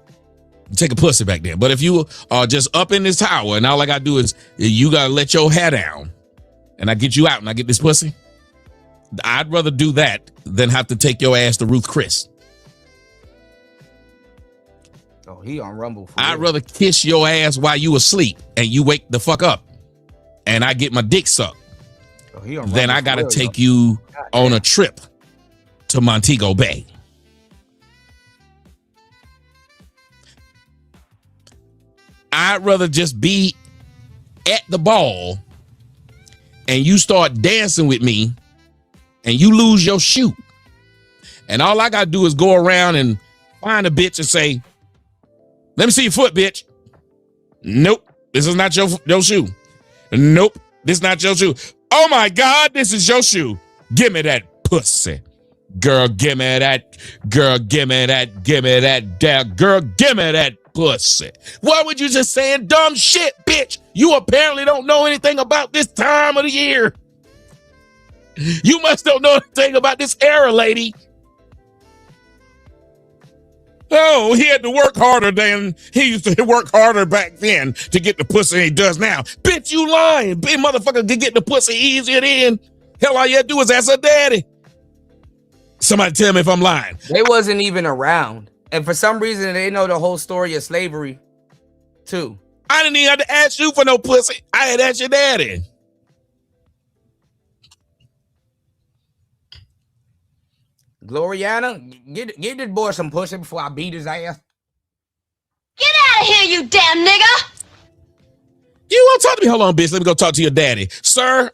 Take a pussy back there. But if you are just up in this tower and all I gotta do is you gotta let your hair down and I get you out and I get this pussy, I'd rather do that than have to take your ass to Ruth Chris. Oh, he on Rumble. I'd rather kiss your ass while you asleep and you wake the fuck up and I get my dick sucked. Oh, he on then I gotta take you on a trip to Montego Bay. I'd rather just be at the ball and you start dancing with me and you lose your shoe. And all I got to do is go around and find a bitch and say, let me see your foot, bitch. Nope, this is not your shoe. Nope, this is not your shoe. Oh my God, this is your shoe. Give me that pussy. Girl, give me that. Girl, give me that. Give me that. Girl, give me that pussy. Why would you just saying dumb shit, bitch? You apparently don't know anything about this time of the year. You must don't know anything about this era, lady. Oh, he had to work harder than he used to work harder back then to get the pussy he does now. Bitch, you lying. Big motherfucker could get the pussy easier then. Hell, all you had to do is ask her daddy. Somebody tell me if I'm lying. They wasn't even around. And for some reason, they know the whole story of slavery, too. I didn't even have to ask you for no pussy. I had asked your daddy. Gloriana, get this boy some pussy before I beat his ass. Get out of here, you damn nigga! You want to talk to me? Hold on, bitch. Let me go talk to your daddy. Sir,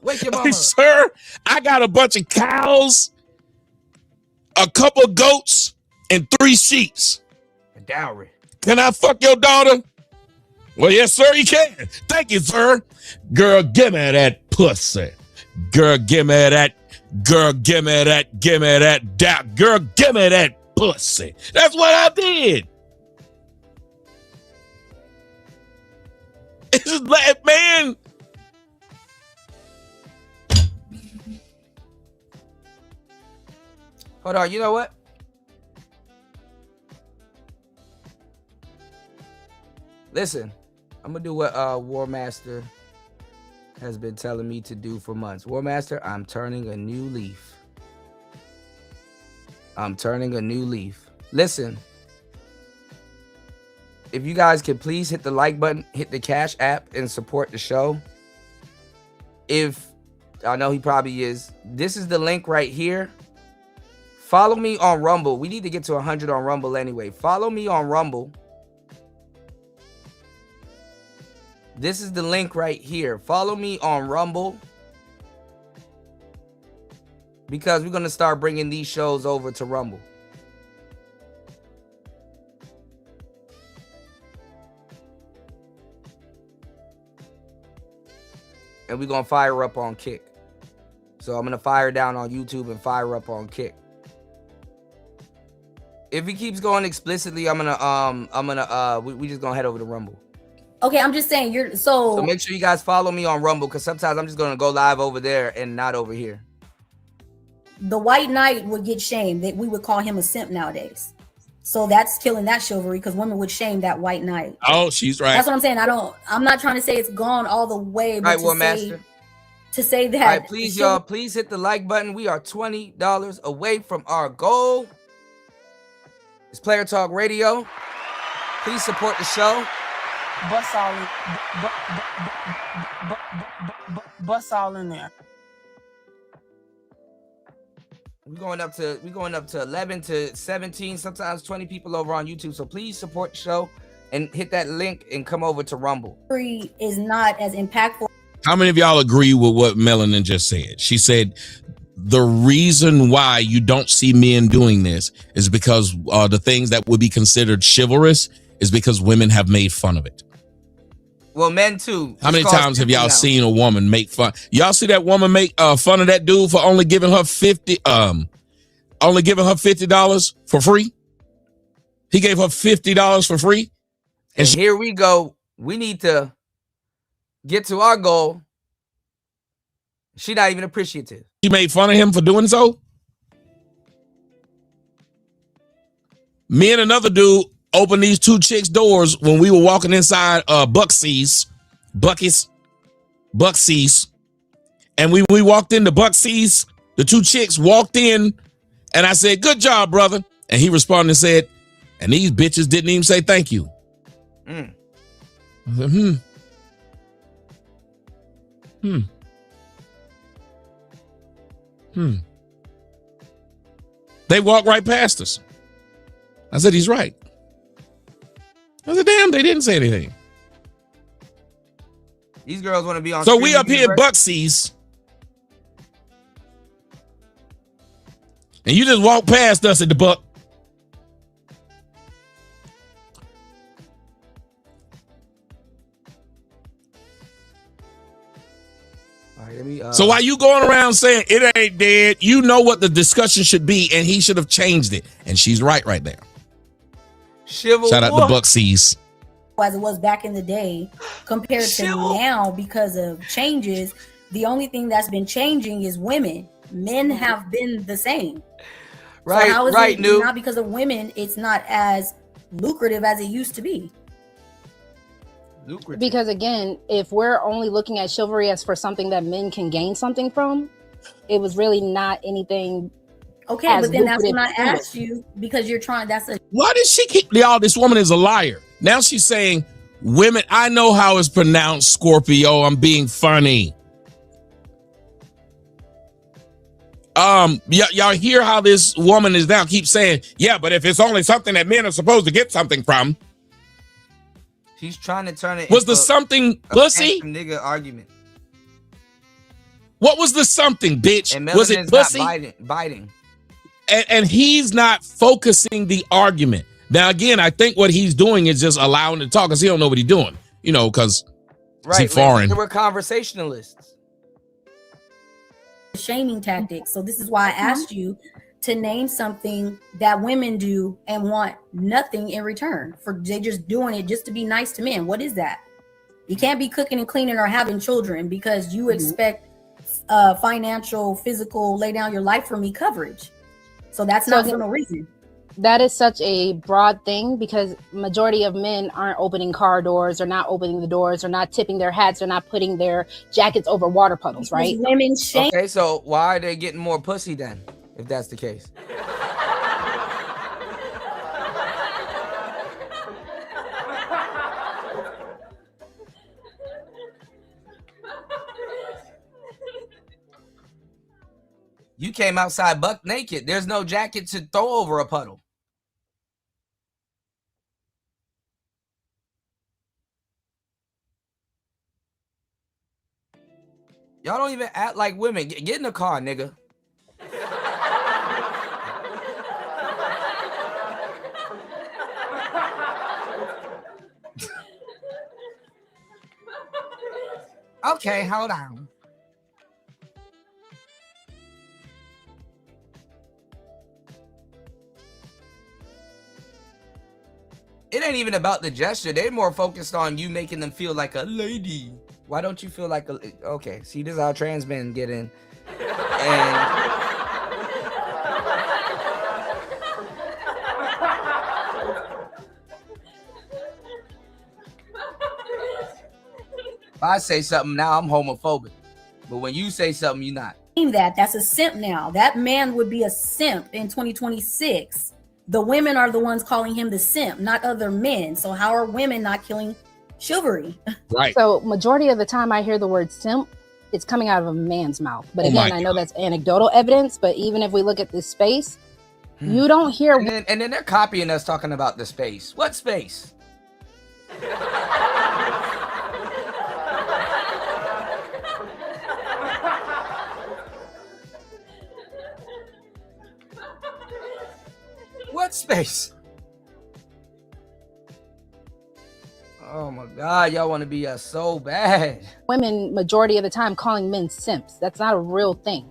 wake your mama. Sir, I got a bunch of cows, a couple of goats, and 3 sheep. A dowry. Can I fuck your daughter? Well, yes, sir, you can. Thank you, sir. Girl, give me that pussy. Girl, give me that. Girl, give me that. Give me that. Girl, give me that pussy. That's what I did. It's just like, man. Hold on, you know what? Listen, I'm gonna do what War Master has been telling me to do for months. War Master, I'm turning a new leaf. I'm turning a new leaf. Listen, if you guys could please hit the like button, hit the Cash App, and support the show. If I know he probably is. This is the link right here. Follow me on Rumble. We need to get to 100 on Rumble anyway. Follow me on Rumble. This is the link right here. Follow me on Rumble. Because we're going to start bringing these shows over to Rumble. And we're going to fire up on Kick. So I'm going to fire down on YouTube and fire up on Kick. If he keeps going explicitly, we just going to head over to Rumble. Okay, I'm just saying So make sure you guys follow me on Rumble, because sometimes I'm just going to go live over there and not over here. The white knight would get shamed. That we would call him a simp nowadays. So that's killing that chivalry, because women would shame that white knight. Oh, she's right. That's what I'm saying. I'm not trying to say it's gone all the way, but to say that. All right, please, y'all, please hit the like button. We are $20 away from our goal. It's Player Talk Radio. Please support the show. Bust all in there. We're going up to 11 to 17, sometimes 20 people over on YouTube. So please support the show and hit that link and come over to Rumble. Is not as impactful. How many of y'all agree with what Melanin just said? She said the reason why you don't see men doing this is because the things that would be considered chivalrous is because women have made fun of it. Well, men too. How many times have y'all seen a woman make fun? Y'all see that woman make fun of that dude for only giving her $50 for free? He gave her $50 for free. And here we go. We need to get to our goal. She not even appreciative. She made fun of him for doing so. Me and another dude opened these two chicks' doors when we were walking inside Bucky's, and we walked into Bucky's. The two chicks walked in, and I said, "Good job, brother." And he responded and said, "And these bitches didn't even say thank you." I said, They walked right past us. I said, he's right. I said, damn, they didn't say anything. These girls want to be on. So we up here at Bucky's, and you just walk past us at the Buck. All right, so why you going around saying it ain't dead? You know what the discussion should be, and he should have changed it. And she's right there. Shout out to Bucky's. As it was back in the day compared to now, because of changes, the only thing that's been changing is women. Men have been the same. Right, so how is right, it Noob. not because of women, it's not as lucrative as it used to be? Because again, if we're only looking at chivalry as for something that men can gain something from, it was really not anything. Okay, but then that's when I asked you, because you're trying. Why did she keep y'all? This woman is a liar. Now she's saying women. I know how it's pronounced, Scorpio. I'm being funny. Y'all hear how this woman is now keep saying, yeah, but if it's only something that men are supposed to get something from. She's trying to turn it. Was the something pussy? Nigga argument. What was the something, bitch? And Was it pussy? Not biting. And he's not focusing the argument. Now, again, I think what he's doing is just allowing to talk because he don't know what he's doing. You know, because he's foreign. We're conversationalists. Shaming tactics. So this is why I asked you to name something that women do and want nothing in return. They just doing it just to be nice to men. What is that? You can't be cooking and cleaning or having children because you expect financial, physical, lay down your life for me coverage. So that's not for no reason. That is such a broad thing because majority of men aren't opening car doors, they're not opening the doors, they're not tipping their hats, they're not putting their jackets over water puddles, right? Women shame. Okay, so why are they getting more pussy then, if that's the case? You came outside buck naked. There's no jacket to throw over a puddle. Y'all don't even act like women. Get in the car, nigga. Okay, hold on. It ain't even about the gesture. They're more focused on you making them feel like a lady. Why don't you feel like a... Okay, see, this is how trans men get in. And... if I say something now, I'm homophobic. But when you say something, you're not. That's a simp now. That man would be a simp in 2026. The women are the ones calling him the simp, not other men. So how are women not killing chivalry? Right. So majority of the time I hear the word simp, it's coming out of a man's mouth. But again, I know that's anecdotal evidence, but even if we look at this space, you don't hear... And then they're copying us talking about the space. What space? What space? Oh my God, y'all want to be us so bad. Women, majority of the time, calling men simps. That's not a real thing.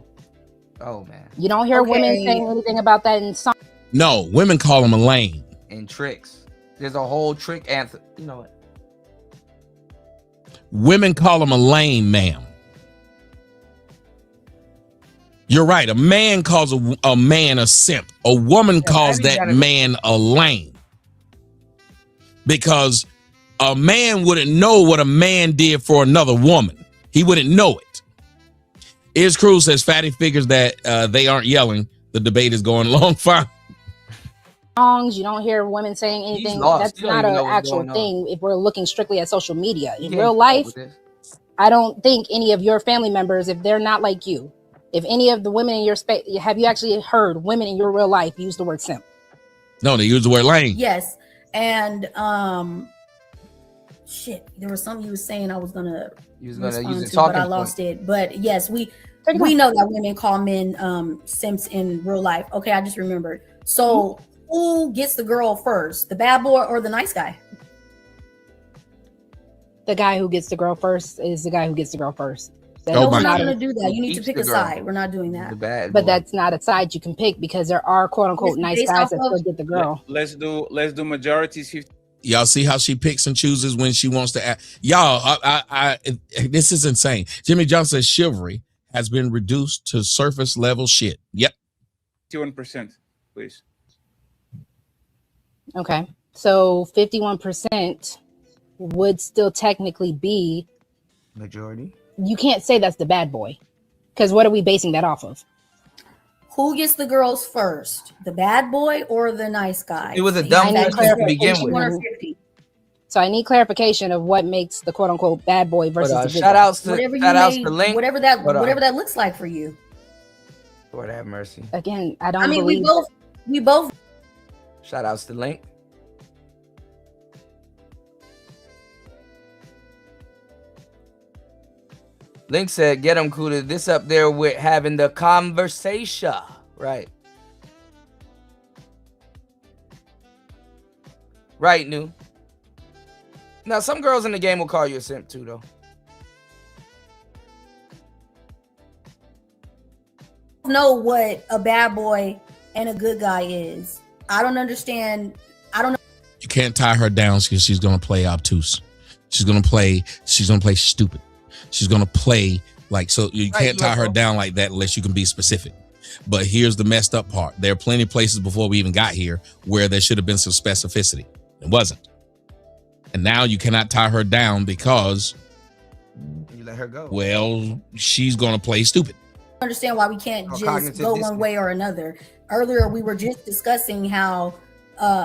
Oh man. You don't hear women saying anything about that in song. No, women call him a lame. And tricks. There's a whole trick anthem. You know what? Women call him a lame, ma'am. You're right. A man calls a man a simp. A woman calls that man a lame. Because a man wouldn't know what a man did for another woman. He wouldn't know it. Iz Cruz says Fatty figures that they aren't yelling. The debate is going along fine. Songs, you don't hear women saying anything. That's not an actual thing if we're looking strictly at social media. In real life, I don't think any of your family members, if they're not like you, if any of the women in your space, have you actually heard women in your real life use the word simp? No, they use the word lame. Yes. And shit, there was something you was saying I was gonna respond to, but I lost it. But yes, we know that women call men simps in real life. Okay, I just remembered. So who gets the girl first, the bad boy or the nice guy? The guy who gets the girl first is the guy who gets the girl first. No, we're not going to do that. You need to pick a side. We're not doing that. But that's not a side you can pick because there are quote unquote nice guys that still get the girl. Let's do majorities 50. Y'all see how she picks and chooses when she wants to act. Y'all, this is insane. Jimmy Johnson says chivalry has been reduced to surface level shit. Yep. 51%, please. Okay. So 51% would still technically be majority. You can't say that's the bad boy because what are we basing that off of? Who gets the girls first, the bad boy or the nice guy? It was a dumb question to begin with. So I need clarification of what makes the quote unquote bad boy versus the good shout guy. outs to Link. Whatever that looks like for you. Lord have mercy. Again, I don't. I mean, believe we both. Shout outs to Link. Link said, get him Kuda. This up there with having the conversation. Right. Right, New. Now, some girls in the game will call you a simp too, though. Know what a bad boy and a good guy is. I don't understand. I don't know. You can't tie her down because she's going to play obtuse. She's going to play stupid. She's going to play like, so you can't tie her down like that unless you can be specific. But here's the messed up part. There are plenty of places before we even got here where there should have been some specificity. It wasn't. And now you cannot tie her down because you let her go. Well, she's going to play stupid. I understand why we can't just go one way or another. Earlier, we were just discussing how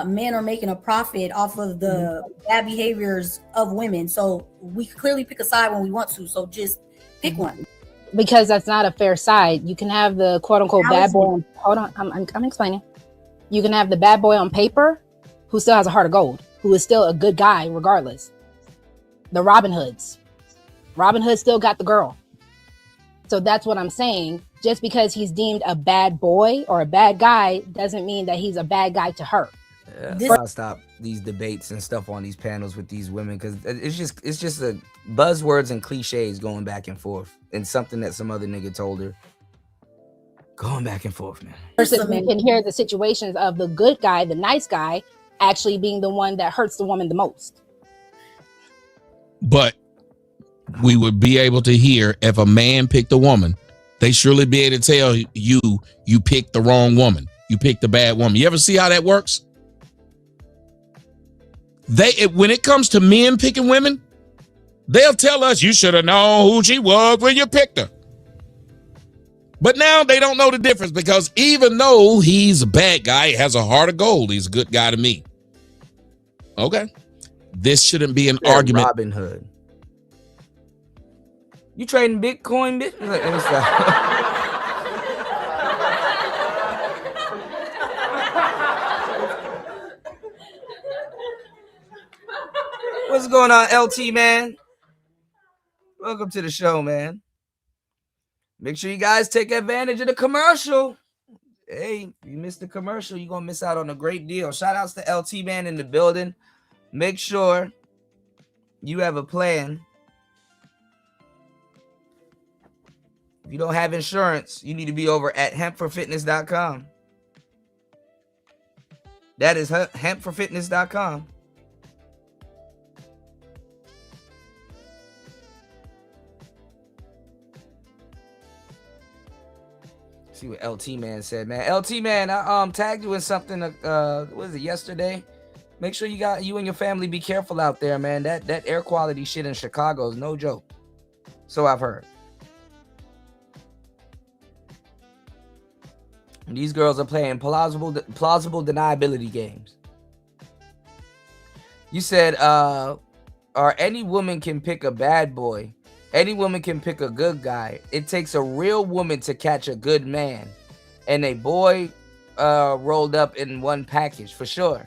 men are making a profit off of the bad behaviors of women. So we clearly pick a side when we want to. So just pick one. because that's not a fair side. You can have the quote unquote How bad is boy. Hold on, I'm explaining. You can have the bad boy on paper who still has a heart of gold, who is still a good guy regardless. The Robin Hoods. Robin Hood still got the girl. So that's what I'm saying. Just because he's deemed a bad boy or a bad guy doesn't mean that he's a bad guy to her. I'll stop these debates and stuff on these panels with these women because it's just a buzzwords and cliches going back and forth, and something that some other nigga told her. Going back and forth, man. You can hear the situations of the good guy, the nice guy, actually being the one that hurts the woman the most. But we would be able to hear if a man picked a woman, they surely be able to tell you picked the wrong woman. You picked the bad woman. You ever see how that works? When it comes to men picking women, they'll tell us you should have known who she was when you picked her. But now they don't know the difference because even though he's a bad guy, he has a heart of gold. He's a good guy to me. Okay. This shouldn't be an argument. Robin Hood. You trading Bitcoin, bitch? Let me stop. What's going on, LT, man? Welcome to the show, man. Make sure you guys take advantage of the commercial. Hey, if you missed the commercial, you're going to miss out on a great deal. Shout outs to LT, man, in the building. Make sure you have a plan. If you don't have insurance, you need to be over at hempforfitness.com. That is hempforfitness.com. See what LT man said, man. LT man, I tagged you in something. What was it, yesterday? Make sure you and your family be careful out there, man. That air quality shit in Chicago is no joke. So I've heard. And these girls are playing plausible deniability games. You said, or any woman can pick a bad boy. Any woman can pick a good guy. It takes a real woman to catch a good man. And a boy rolled up in one package, for sure.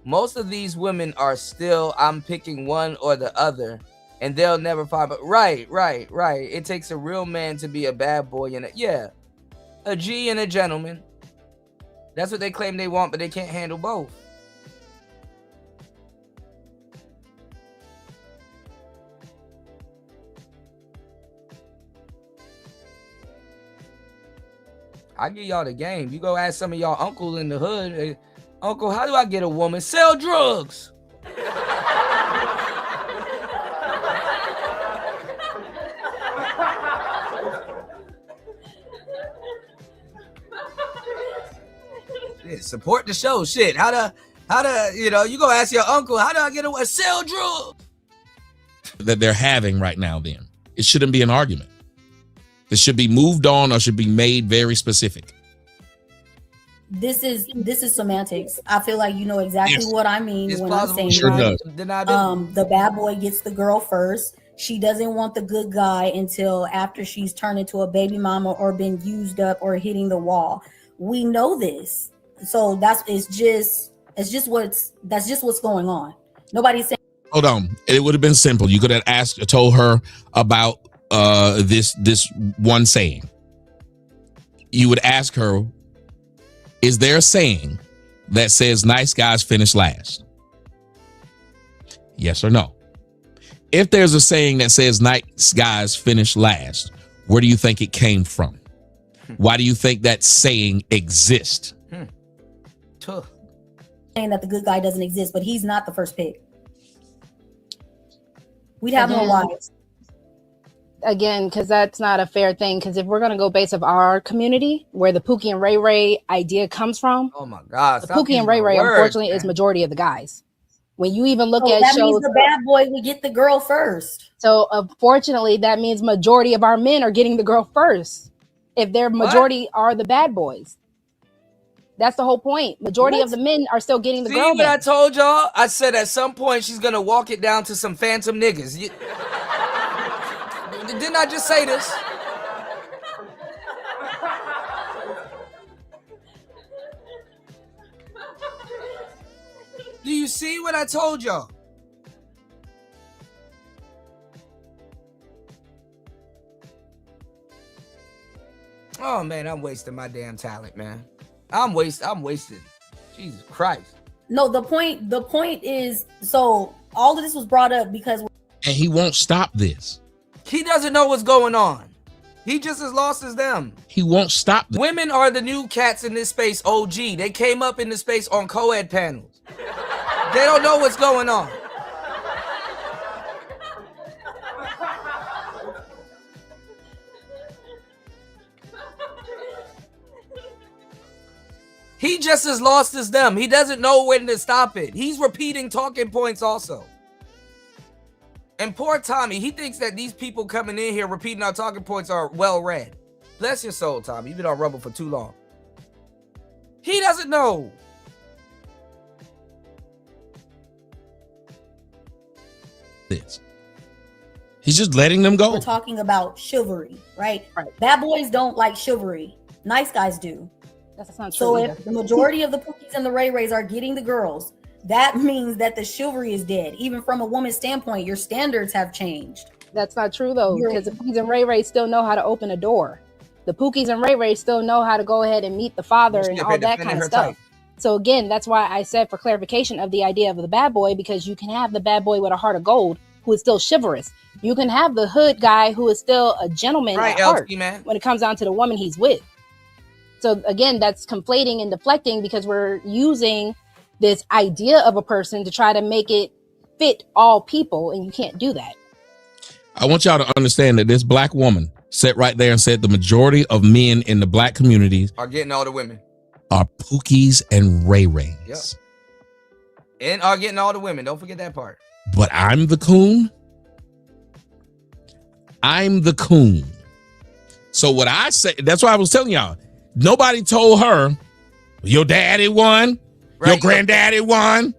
Most of these women are still, I'm picking one or the other. And they'll never find, but right. It takes a real man to be a bad boy and a G and a gentleman. That's what they claim they want, but they can't handle both. I give y'all the game. You go ask some of y'all uncle in the hood. Hey, uncle, how do I get a woman? Sell drugs. Yeah, support the show. Shit. How to, you go ask your uncle, how do I get a sell drugs? That they're having right now, then. It shouldn't be an argument. This should be moved on or should be made very specific. This is semantics. I feel like you know exactly what I mean when I'm saying sure does. The bad boy gets the girl first. She doesn't want the good guy until after she's turned into a baby mama or been used up or hitting the wall. We know this. So that's just what's going on. Nobody's saying. Hold on. It would have been simple. You could have told her about this one saying. You would ask her, is there a saying that says nice guys finish last? Yes or no? If there's a saying that says nice guys finish last, where do you think it came from? Why do you think that saying exists? Saying that the good guy doesn't exist, but he's not the first pick. We'd have no wives. Again, because that's not a fair thing. Because if we're going to go based off our community, where the Pookie and Ray Ray idea comes from, oh my God, the Pookie and Ray Ray, unfortunately, is majority of the guys. When you even look at that shows, means the bad boy would get the girl first. So unfortunately, that means majority of our men are getting the girl first. If their majority are the bad boys, that's the whole point. Majority of the men are still getting the girl. See what I told y'all? I said at some point she's gonna walk it down to some phantom niggas. Didn't I just say this? see what I told y'all? Oh man, I'm wasting my damn talent, man. I'm wasted. Jesus Christ. No, the point is, so all of this was brought up because And he won't stop this. He doesn't know what's going on. He just as lost as them. He won't stop this. Women are the new cats in this space, OG. They came up in the space on co-ed panels. They don't know what's going on. He just as lost as them. He doesn't know when to stop it. He's repeating talking points also. And poor Tommy, he thinks that these people coming in here repeating our talking points are well read. Bless your soul, Tommy. You've been on Rumble for too long. He doesn't know. This. He's just letting them go. we're talking about chivalry, right? Bad boys don't like chivalry. Nice guys do. That's not true. So either. if the majority of the Pookies and the Ray Rays are getting the girls, that means that the chivalry is dead. Even from a woman's standpoint, your standards have changed. That's not true though, because the Pookies and Ray Rays still know how to open a door. The Pookies and Ray Rays still know how to go ahead and meet the father and all that kind of stuff. So again, that's why I said for clarification of the idea of the bad boy, because you can have the bad boy with a heart of gold who is still chivalrous. You can have the hood guy who is still a gentleman at heart when it comes down to the woman he's with. So again, that's conflating and deflecting because we're using this idea of a person to try to make it fit all people, and you can't do that. I want y'all to understand that this black woman sat right there and said the majority of men in the black communities Are getting all the women. are Pookies and Ray Rays. Yep. And are getting all the women. Don't forget that part. But I'm the coon. I'm the coon. So what I say, that's why I was telling y'all, nobody told her, your daddy won, your granddaddy won.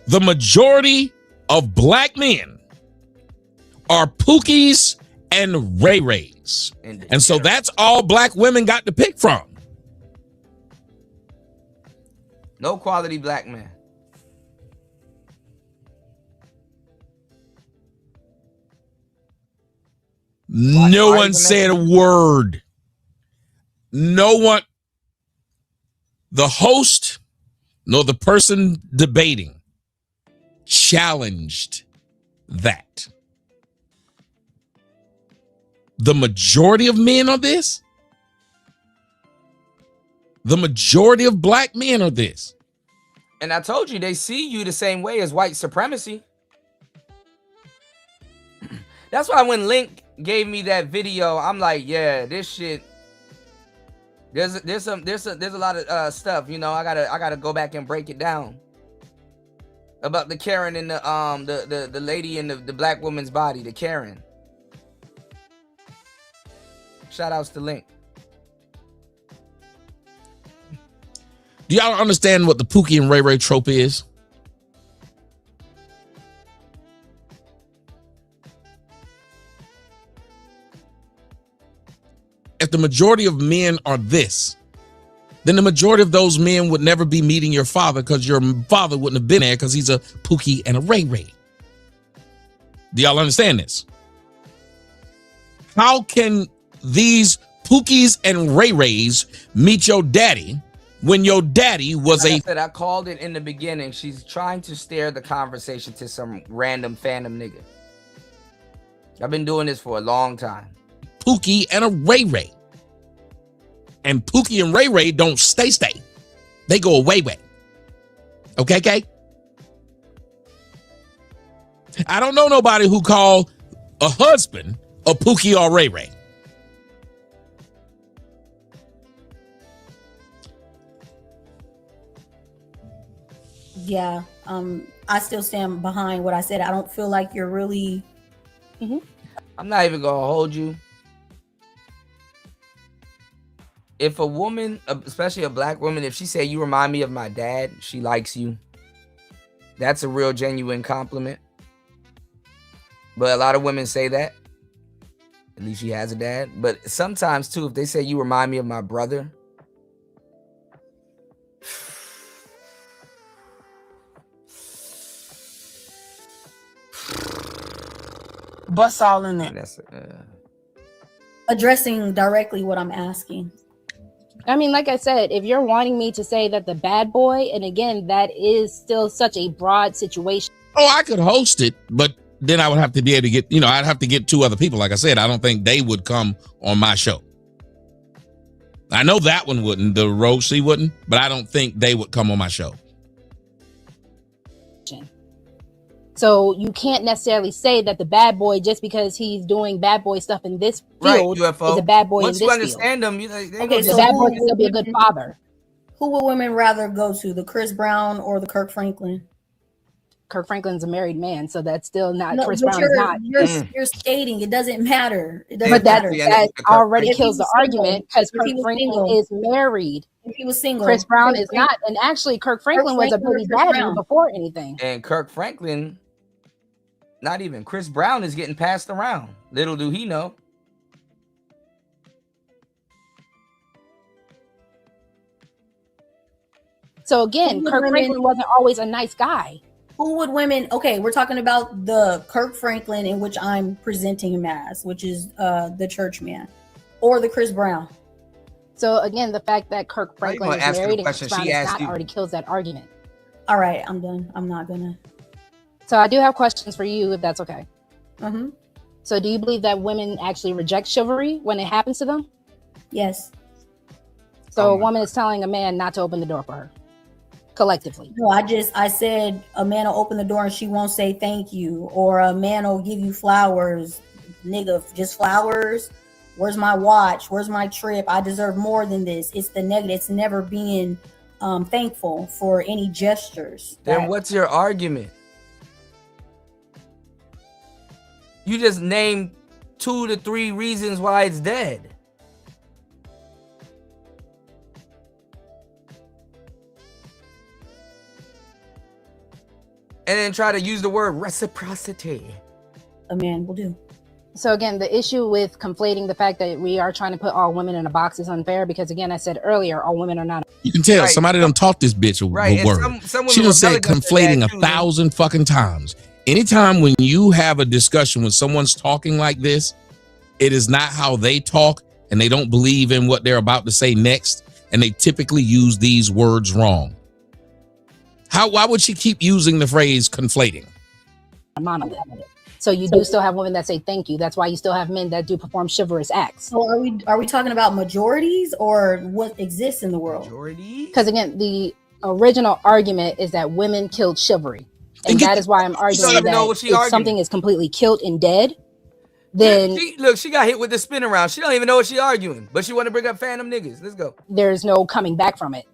The majority of black men are Pookies and Ray Rays. And so that's all black women got to pick from. No quality black man. No one said a word. No one, the host, nor the person debating challenged that. The majority of men are this. The majority of black men are this. And I told you, they see you the same way as white supremacy. That's why when Link gave me that video, I'm like, yeah, this shit. There's a lot of stuff, you know. I gotta go back and break it down about the Karen and the lady in the black woman's body, the Karen. Shout outs to Link. Do y'all understand what the Pookie and Ray Ray trope is? If the majority of men are this, then the majority of those men would never be meeting your father because your father wouldn't have been there because he's a Pookie and a Ray Ray. Do y'all understand this? How can these Pookies and Ray Rays meet your daddy when your daddy was Like I said, I called it in the beginning. She's trying to steer the conversation to some random fandom nigga. I've been doing this for a long time. Pookie and a Ray Ray? And Pookie and Ray Ray don't stay. They go away. Okay? I don't know nobody who called a husband a Pookie or Ray Ray. Yeah, I still stand behind what I said. I don't feel like you're really. I'm not even gonna hold you. If a woman, especially a black woman, if she say you remind me of my dad, she likes you. That's a real genuine compliment. But a lot of women say that. At least she has a dad. But sometimes too, if they say you remind me of my brother, Bust all in there. That's Addressing directly what I'm asking. I mean, like I said, if you're wanting me to say that the bad boy, and again, that is still such a broad situation. Oh, I could host it, but then I would have to be able to get, I'd have to get 2 other people. Like I said, I don't think they would come on my show. I know that one wouldn't, the Rose C wouldn't, but I don't think they would come on my show. So you can't necessarily say that the bad boy, just because he's doing bad boy stuff in this field, is a bad boy. Once in you this understand field. them, Okay, the bad boy can still be a good father. Who would women rather go to, the Chris Brown or the Kirk Franklin? Kirk Franklin's a married man, so that's still not. No, Chris but Brown is not. You're stating it doesn't matter. It doesn't But matter. that already If he kills the was single, argument, because if Kirk he was Franklin single. is married. If he was single, Chris Brown Kirk is not. And actually, Kirk Franklin was a Franklin or baby Chris daddy Brown? before anything. And Kirk Franklin, not even. Chris Brown is getting passed around. Little do he know. So again, Kirk Franklin wasn't always a nice guy. Who would women? Okay, we're talking about the Kirk Franklin in which I'm presenting him as, which is the church man, or the Chris Brown. So again, the fact that Kirk Franklin is married and Chris Brown is not you. already kills that argument. All right, I'm done. I'm not gonna. So I do have questions for you, if that's okay. Mm-hmm. So do you believe that women actually reject chivalry when it happens to them? Yes. So a woman is telling a man not to open the door for her, collectively. No, I said a man will open the door and she won't say thank you, or a man will give you flowers, nigga, just flowers. Where's my watch? Where's my trip? I deserve more than this. It's the negative. It's never being thankful for any gestures. Then what's your argument? You just named 2 to 3 reasons why it's dead. And then try to use the word reciprocity. A man will do. So again, the issue with conflating the fact that we are trying to put all women in a box is unfair, because again, I said earlier, all women are not. You can tell somebody done taught this bitch a word. She done said conflating 1,000 fucking times. Anytime when you have a discussion when someone's talking like this, it is not how they talk, and they don't believe in what they're about to say next, and they typically use these words wrong. Why would she keep using the phrase conflating? A monolith. So you do still have women that say thank you. That's why you still have men that do perform chivalrous acts. So are we talking about majorities or what exists in the world? Because again, the original argument is that women killed chivalry. And that is why I'm arguing that if something is completely killed and dead, then she got hit with the spin around. She don't even know what she arguing, but she want to bring up Phantom niggas. Let's go. there's no coming back from it.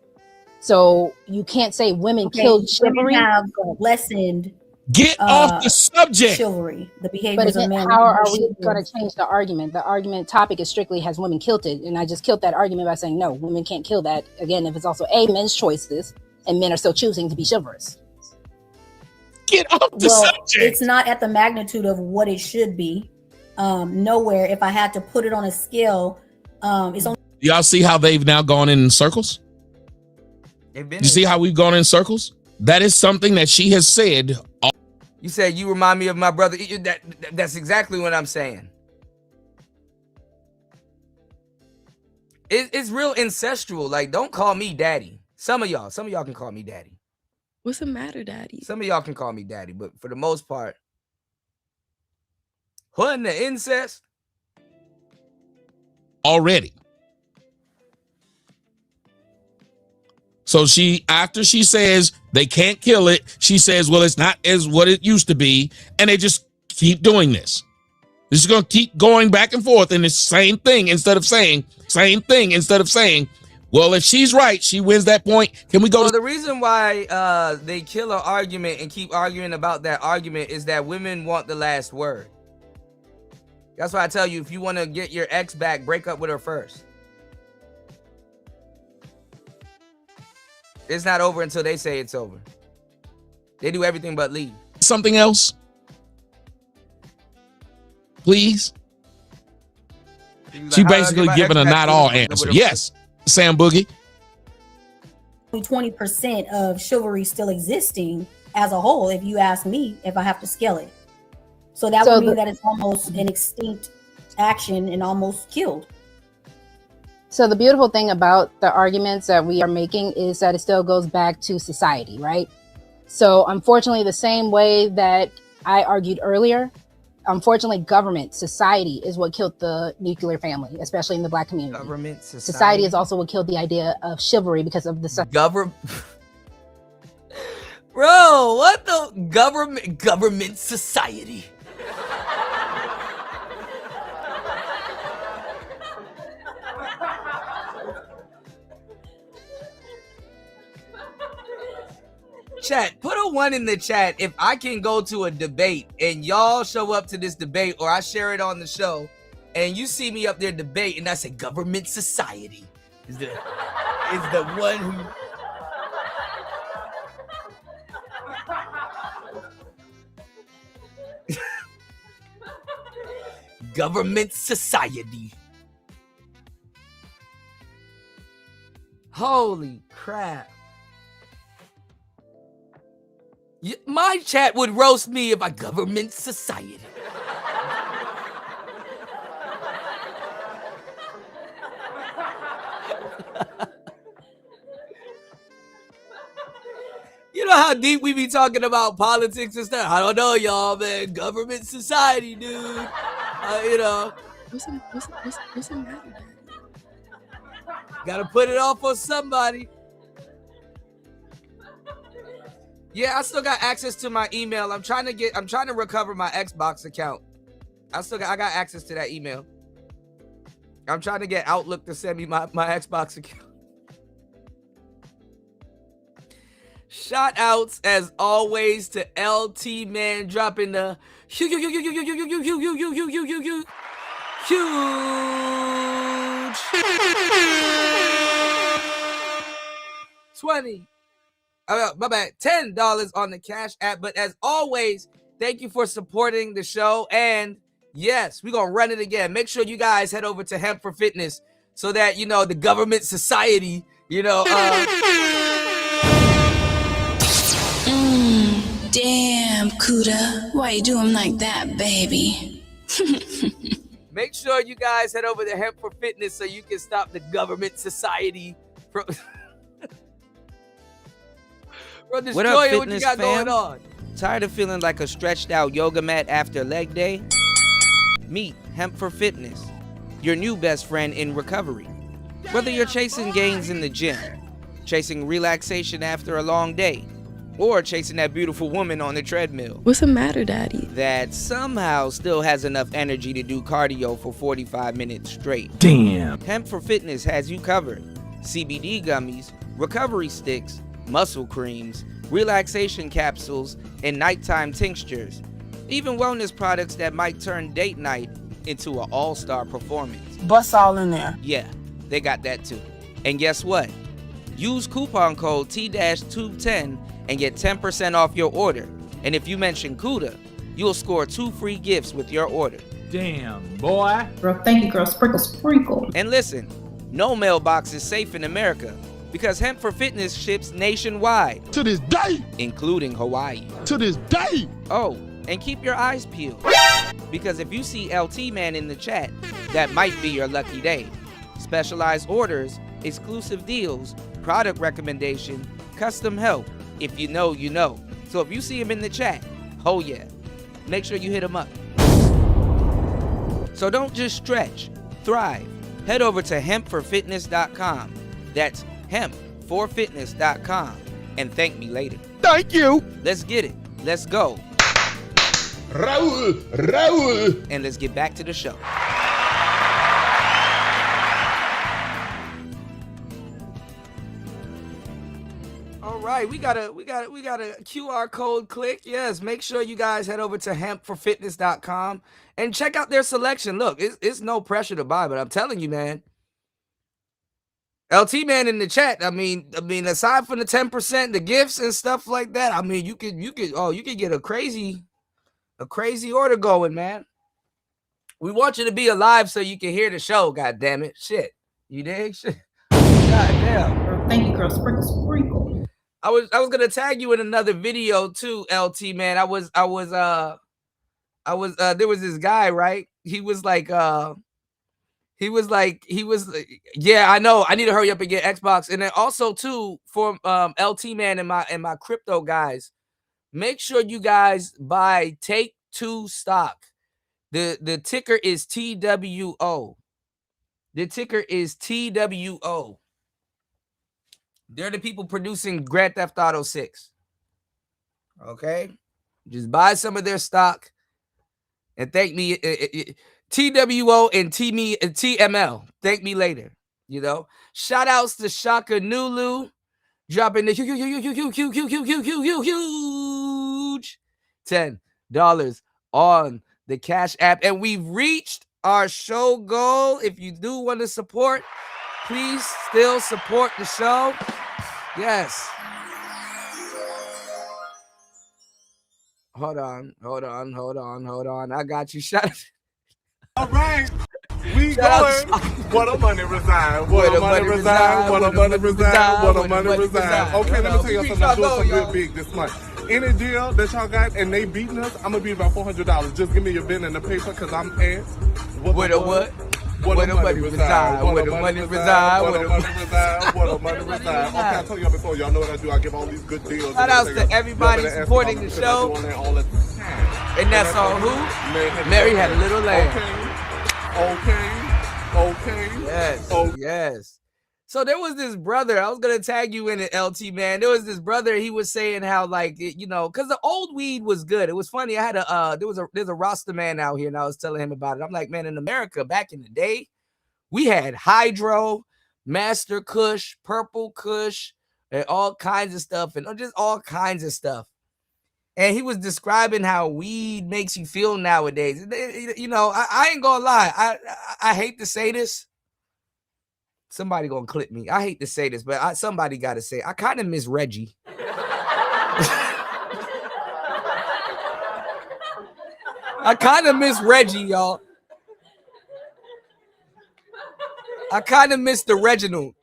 So you can't say women killed chivalry. Women have lessened. Get off the subject. Chivalry, the But behaviors of again, men. how are we going to change the argument? The argument topic is strictly has women killed it, and I just killed that argument by saying no, women can't kill that. Again, if it's also men's choices, and men are still choosing to be chivalrous. Get off the subject. It's not at the magnitude of what it should be. Nowhere. If I had to put it on a scale, it's only. Y'all see how they've now gone in circles? You see how we've gone in circles? That is something that she has said. You said you remind me of my brother. That's exactly what I'm saying. It's real ancestral. Like, don't call me daddy. Some of y'all can call me daddy. What's the matter, daddy? Some of y'all can call me daddy, but for the most part, hunting the incest Already. So after she says they can't kill it, she says, well, it's not as what it used to be. And they just keep doing this. This is going to keep going back and forth in the same thing instead of saying, well, if she's right, she wins that point. Can we go Well, the reason why they kill an argument and keep arguing about that argument is that women want the last word. That's why I tell you, if you want to get your ex back, break up with her first. It's not over until they say it's over. They do everything but leave. Something else? Please? She basically giving a not all answer. Yes, Sam Boogie. 20% of chivalry still existing as a whole, if you ask me, if I have to scale it. So that would mean that it's almost an extinct action and almost killed. So the beautiful thing about the arguments that we are making is that it still goes back to society, right? So unfortunately, the same way that I argued earlier, unfortunately, government, society is what killed the nuclear family, especially in the Black community. Government, Society is also what killed the idea of chivalry because of the government. Bro, what the government society? Chat, put a 1 in the chat if I can go to a debate and y'all show up to this debate, or I share it on the show and you see me up there debate and I say government society is the one who government society. Holy crap. My chat would roast me if I government society. You know how deep we be talking about politics and stuff? I don't know, y'all, man. Government society, dude. You know. What's the matter? Gotta put it off on somebody. Yeah, I still got access to my email. I'm trying to recover my Xbox account. I got access to that email. I'm trying to get Outlook to send me my Xbox account. Shout outs as always to LT Man dropping the huge 20. My bad, $10 on the Cash App. But as always, thank you for supporting the show. And yes, we're going to run it again. Make sure you guys head over to Hemp for Fitness so that, you know, the government society, you know. Damn, Kuda. Why you do him like that, baby? Make sure you guys head over to Hemp for Fitness so you can stop the government society from... Bro, What up, destroy what you got fam? going on. Tired of feeling like a stretched out yoga mat after leg day? Meet Hemp for Fitness, your new best friend in recovery. Whether you're chasing gains in the gym, chasing relaxation after a long day, or chasing that beautiful woman on the treadmill. What's the matter, Daddy? That somehow still has enough energy to do cardio for 45 minutes straight. Damn. Hemp for Fitness has you covered. CBD gummies, recovery sticks, muscle creams, relaxation capsules, and nighttime tinctures. Even wellness products that might turn date night into an all-star performance. Bust all in there. Yeah, they got that too. And guess what? Use coupon code T-210 and get 10% off your order. And if you mention Kuda, you'll score 2 free gifts with your order. Damn, boy. Girl, thank you, girl. Sprinkle, sprinkle. And listen, no mailbox is safe in America because Hemp for Fitness ships nationwide. To this day. Including Hawaii. To this day. Oh, and keep your eyes peeled. Because if you see LT Man in the chat, that might be your lucky day. Specialized orders, exclusive deals, product recommendation, custom help. If you know, you know. So if you see him in the chat, oh yeah, make sure you hit him up. So don't just stretch, thrive. Head over to hempforfitness.com. That's hempforfitness.com. And thank me later. Thank you. Let's get it. Let's go. Raul. And let's get back to the show. All right, we got a QR code click. Yes, make sure you guys head over to hempforfitness.com and check out their selection. Look, it's no pressure to buy, but I'm telling you, man. LT Man in the chat. I mean, aside from the 10%, the gifts and stuff like that, I mean, you could get a crazy order going, man. We want you to be alive so you can hear the show. God damn it, shit. You dig? Shit. God damn. Thank you, girl. Sprinkle, sprinkle. I was gonna tag you in another video too, LT Man. I there was this guy, right? He was like, yeah, I know. I need to hurry up and get Xbox. And then also too, for LT Man and my crypto guys, make sure you guys buy Take Two stock. The ticker is TWO. The ticker is TWO. They're the people producing Grand Theft Auto 6. Okay? Just buy some of their stock and thank me. TWO and TML. Thank me later. You know? Shout outs to Shaka Nulu. Dropping the huge $10 on the Cash App. And we've reached our show goal. If you do want to support, please still support the show. Yes. Hold on. I got you. Shut up. All right. We going. What a money resign. What a money resign. What a money resign. What a money resign. Okay, let me tell you something. I'm doing some good big this month. Any deal that y'all got and they beating us, I'm going to be about $400. Just give me your pen and the paper because I'm asked. What a what? What a money resign. What a money resign. What a money resign. What a money resign. Okay, I told y'all before. Y'all know what I do. I give all these good deals. Shout outs to everybody supporting the show. And that's on who? Mary Had a Little Lamb. Okay. Yes. Yes. So there was this brother. I was gonna tag you in it, LT man. There was this brother. He was saying how, like, you know, because the old weed was good. It was funny. I had there's a Rasta man out here, and I was telling him about it. I'm like, man, in America back in the day, we had Hydro, Master Kush, Purple Kush, and all kinds of stuff, and just all kinds of stuff. And he was describing how weed makes you feel nowadays. You know, I ain't gonna lie. I hate to say this. Somebody gonna clip me. I hate to say this, but somebody got to say, I kind of miss Reggie. I kind of miss Reggie, y'all. I kind of miss the Reginald.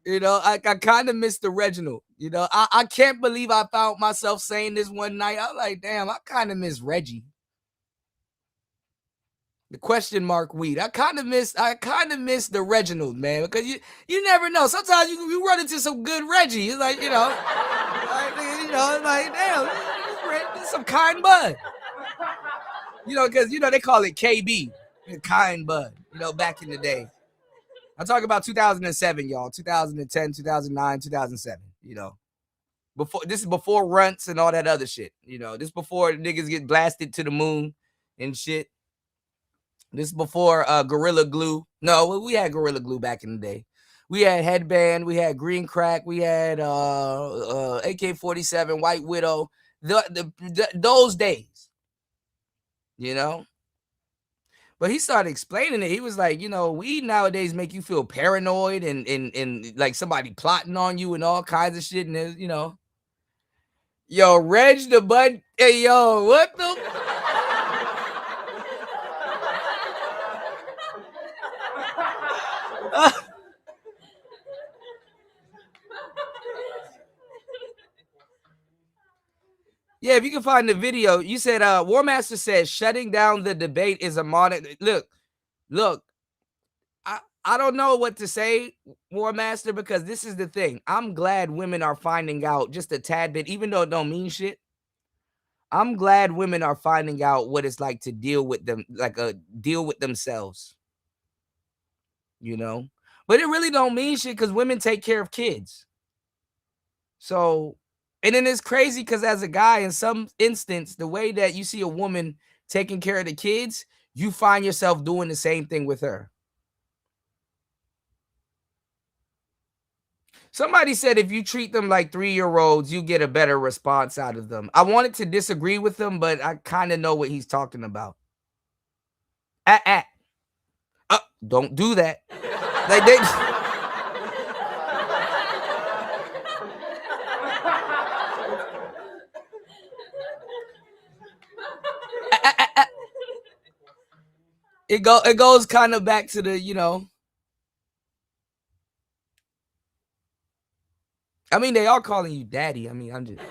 You know, I kind of miss the Reginald. You know, I can't believe I found myself saying this one night. I'm like, damn, I kind of miss Reggie. The question mark weed. I kind of miss the Reginald, man, because you never know. Sometimes you run into some good Reggie. It's like, it's like, damn, this is some kind bud. You know, because they call it KB, kind bud. You know, back in the day. I'm talking about 2007, y'all. 2010, 2009, 2007. You know, this is before runts and all that other shit. You know, this before niggas get blasted to the moon and shit. This is before Gorilla Glue. No, we had Gorilla Glue back in the day. We had Headband. We had Green Crack. We had AK-47, White Widow. Those days, you know. But he started explaining it. He was like, you know, weed nowadays make you feel paranoid and like somebody plotting on you and all kinds of shit. And, you know, yo, Reg the Bud. Hey, yo, what the... Yeah, if you can find the video. You said War Master says shutting down the debate is a modern. Look, I don't know what to say, War Master, because this is the thing. I'm glad women are finding out just a tad bit, even though it don't mean shit. I'm glad women are finding out what it's like to deal with them, deal with themselves. You know, but it really don't mean shit because women take care of kids. So. And then it's crazy because as a guy, in some instance, the way that you see a woman taking care of the kids, you find yourself doing the same thing with her. Somebody said if you treat them like 3-year-olds, you get a better response out of them. I wanted to disagree with him, but I kind of know what he's talking about. Don't do that. Like they... It goes kind of back to the, you know. I mean, they are calling you daddy. I mean, I'm just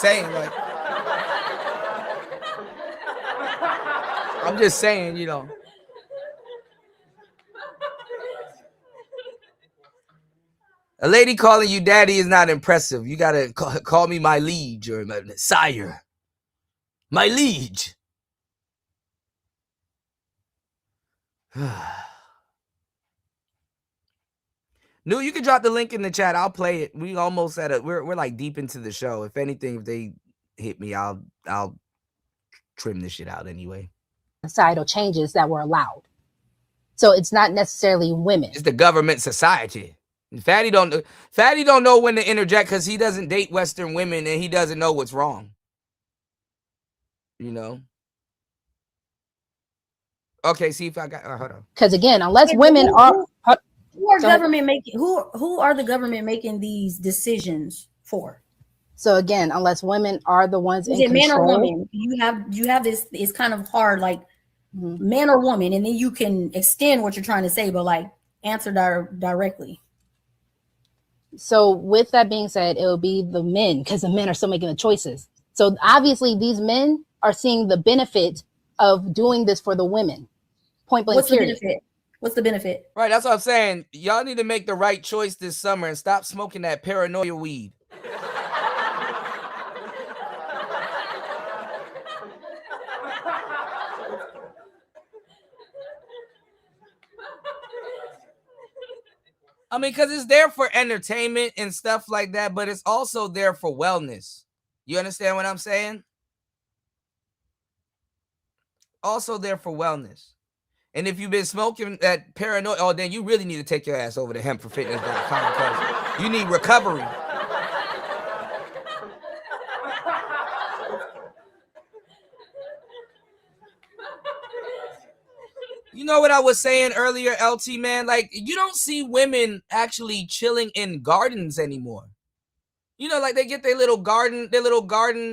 saying, like. I'm just saying, you know. A lady calling you daddy is not impressive. You gotta call me my liege or my sire. My liege. No, you can drop the link in the chat. I'll play it. We almost at it. We're like deep into the show. If anything, if they hit me, I'll trim this shit out anyway. Societal changes that were allowed. So it's not necessarily women. It's the government society. And Fatty don't know when to interject because he doesn't date Western women and he doesn't know what's wrong. You know. Okay, see if I got. Hold on. Because again, unless women are. Who are government making? Who are the government making these decisions for? So again, unless women are the ones is in it control, man or woman? You have this. It's kind of hard, like man or woman, and then you can extend what you're trying to say, but like answer directly. So with that being said, it will be the men because the men are still making the choices. So obviously, these men are seeing the benefit of doing this for the women. Point blank. What's the benefit? What's the benefit? Right, that's what I'm saying. Y'all need to make the right choice this summer and stop smoking that paranoia weed. I mean, because it's there for entertainment and stuff like that, but it's also there for wellness. You understand what I'm saying? Also there for wellness. And if you've been smoking that paranoia, oh, then you really need to take your ass over to hempforfitness.com because you need recovery. You know what I was saying earlier, LT, man? Like, you don't see women actually chilling in gardens anymore. You know, like they get their little garden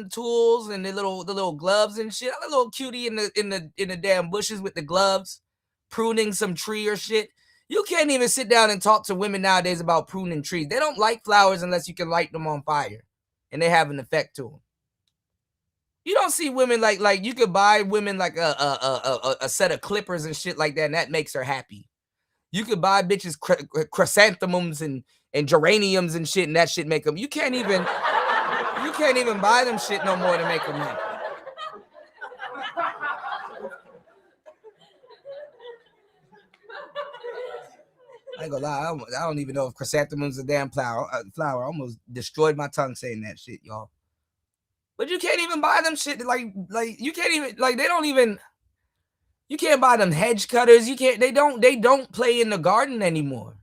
tools and the little gloves and shit. A little cutie in the damn bushes with the gloves, pruning some tree or shit. You can't even sit down and talk to women nowadays about pruning trees. They don't like flowers unless you can light them on fire, and they have an effect to them. You don't see women like you could buy women like a set of clippers and shit like that, and that makes her happy. You could buy bitches chrysanthemums and geraniums and shit, and that shit make them. You can't even buy them shit no more to make them happy. I ain't gonna lie, I don't even know if chrysanthemums a damn flower. I almost destroyed my tongue saying that shit, y'all. But you can't even buy them shit like you can't even like they don't even. You can't buy them hedge cutters. You can't. They don't play in the garden anymore.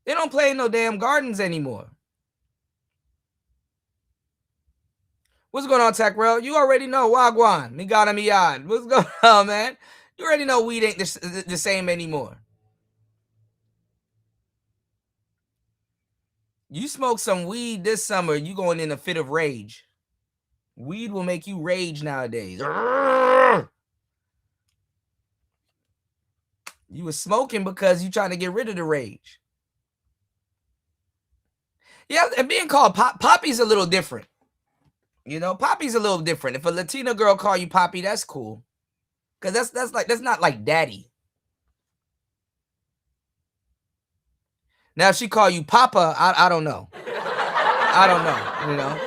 They don't play in no damn gardens anymore. What's going on, Tech World? You already know Wagwan. Migana Miyad. What's going on, man? You already know weed ain't the same anymore. You smoke some weed this summer, you going in a fit of rage. Weed will make you rage nowadays. You were smoking because you trying to get rid of the rage. Yeah, and being called Poppy's a little different. You know, Poppy's a little different. If a Latina girl call you Poppy, that's cool. Because that's not like daddy. Now, if she call you Papa, I don't know. I don't know, you know.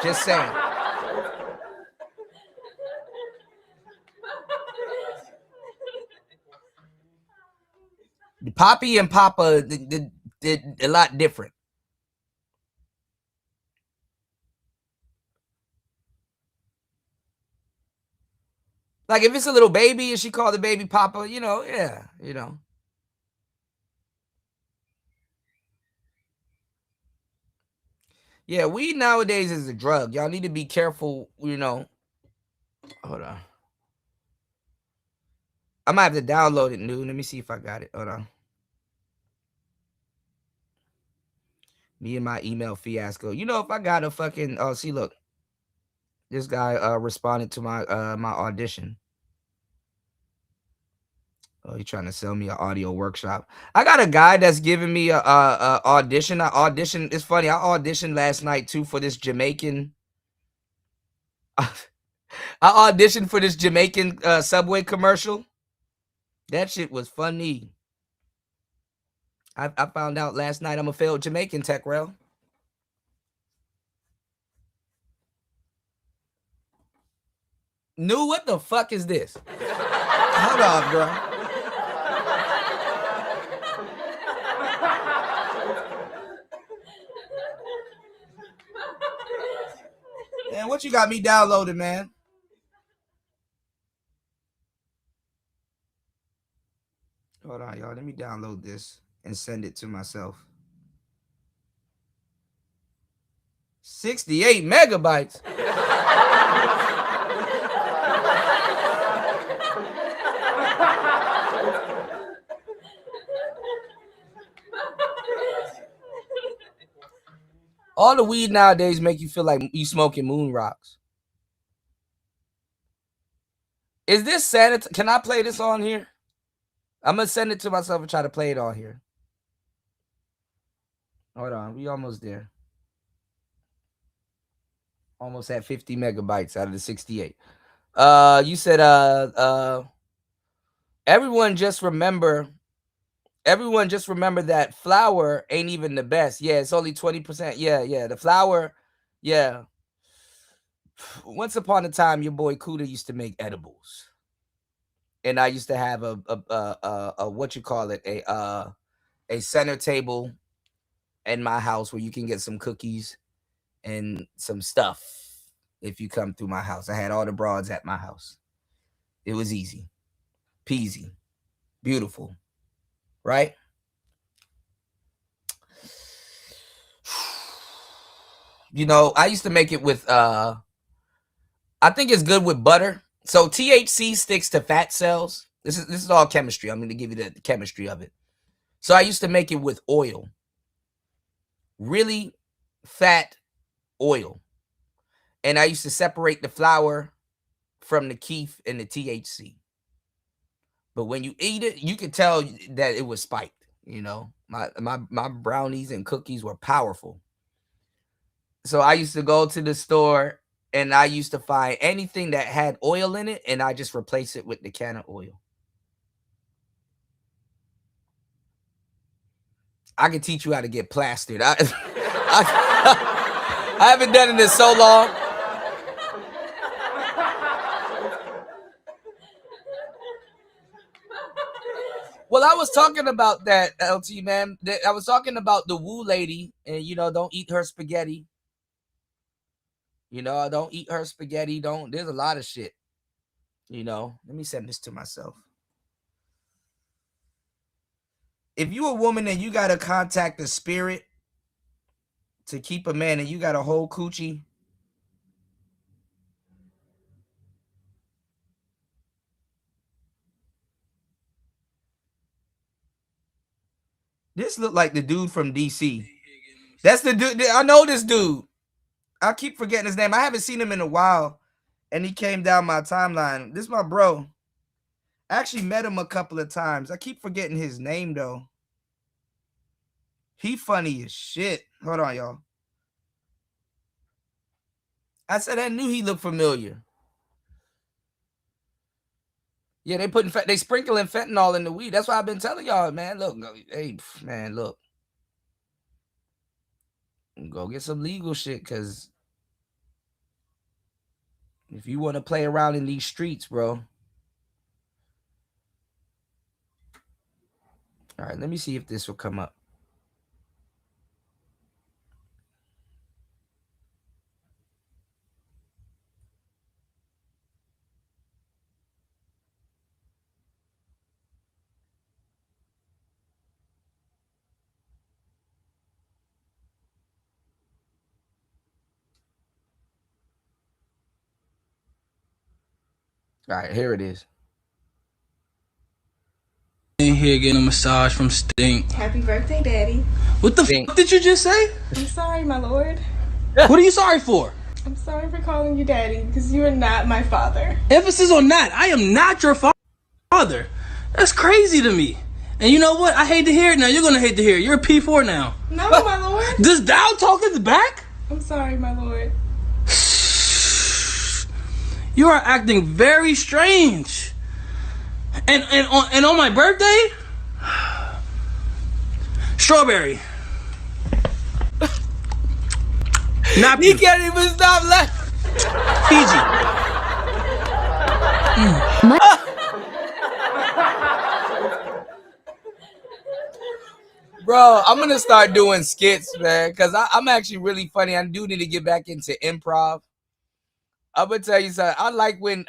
Just saying. The Poppy and Papa did a lot different. Like if it's a little baby and she called the baby Papa, you know, yeah, you know. Yeah, weed nowadays is a drug. Y'all need to be careful, you know. Hold on. I might have to download it new. Let me see if I got it. Hold on. Me and my email fiasco. You know, if I got a fucking see, look. This guy responded to my my audition. Oh, you trying to sell me an audio workshop? I got a guy that's giving me a audition. It's funny. I auditioned last night too for this Jamaican. I auditioned for this Jamaican Subway commercial. That shit was funny. I found out last night I'm a failed Jamaican, Tech Rail. New, what the fuck is this? Hold on, bro. Man, what you got me downloaded, man? Hold on, y'all. Let me download this and send it to myself. 68 megabytes. All the weed nowadays make you feel like you smoking moon rocks. Is this sanitary? Can I play this on here? I'm going to send it to myself and try to play it on here. Hold on. We almost there. Almost at 50 megabytes out of the 68. You said everyone just remember that flour ain't even the best. Yeah, it's only 20%. Yeah. The flour, yeah. Once upon a time, your boy Kuda used to make edibles. And I used to have a what you call it, a center table in my house where you can get some cookies and some stuff if you come through my house. I had all the broads at my house. It was easy, peasy, beautiful, right? You know, I used to make it with I think it's good with butter. So THC sticks to fat cells. This is all chemistry. I'm going to give you the chemistry of it. So I used to make it with oil. Really fat oil. And I used to separate the flour from the keef and the THC. But when you eat it, you could tell that it was spiked. You know, my brownies and cookies were powerful. So I used to go to the store and I used to find anything that had oil in it, and I just replace it with the can of oil. I can teach you how to get plastered. I haven't done it in so long. Well, I was talking about that, LT, man. I was talking about the Woo lady, and, you know, don't eat her spaghetti. You know, don't eat her spaghetti. There's a lot of shit. You know, let me send this to myself. If you a woman and you got to contact the spirit to keep a man and you got a whole coochie, this look like the dude from DC. That's the dude. I know this dude. I keep forgetting his name. I haven't seen him in a while, and he came down my timeline. This is my bro. I actually met him a couple of times. I keep forgetting his name, though. He funny as shit. Hold on, y'all. I said I knew he looked familiar. Yeah, they sprinkling fentanyl in the weed. That's why I've been telling y'all, man. Look, hey, man, look. Go get some legal shit, because if you want to play around in these streets, bro. All right, let me see if this will come up. All right, here it is. In here getting a massage from Stink. Happy birthday, Daddy. What the fuck did you just say? I'm sorry, my lord. What are you sorry for? I'm sorry for calling you Daddy because you are not my father. Emphasis on not. I am not your father. That's crazy to me. And you know what? I hate to hear it now. You're gonna hate to hear it. You're a P4 now. No, my lord. Does thou talk at the back? I'm sorry, my lord. You are acting very strange. And on my birthday, strawberry. Napkin. He can't even stop laughing. Fiji. Bro, I'm gonna start doing skits, man, because I'm actually really funny. I do need to get back into improv. I'm gonna tell you something. I like when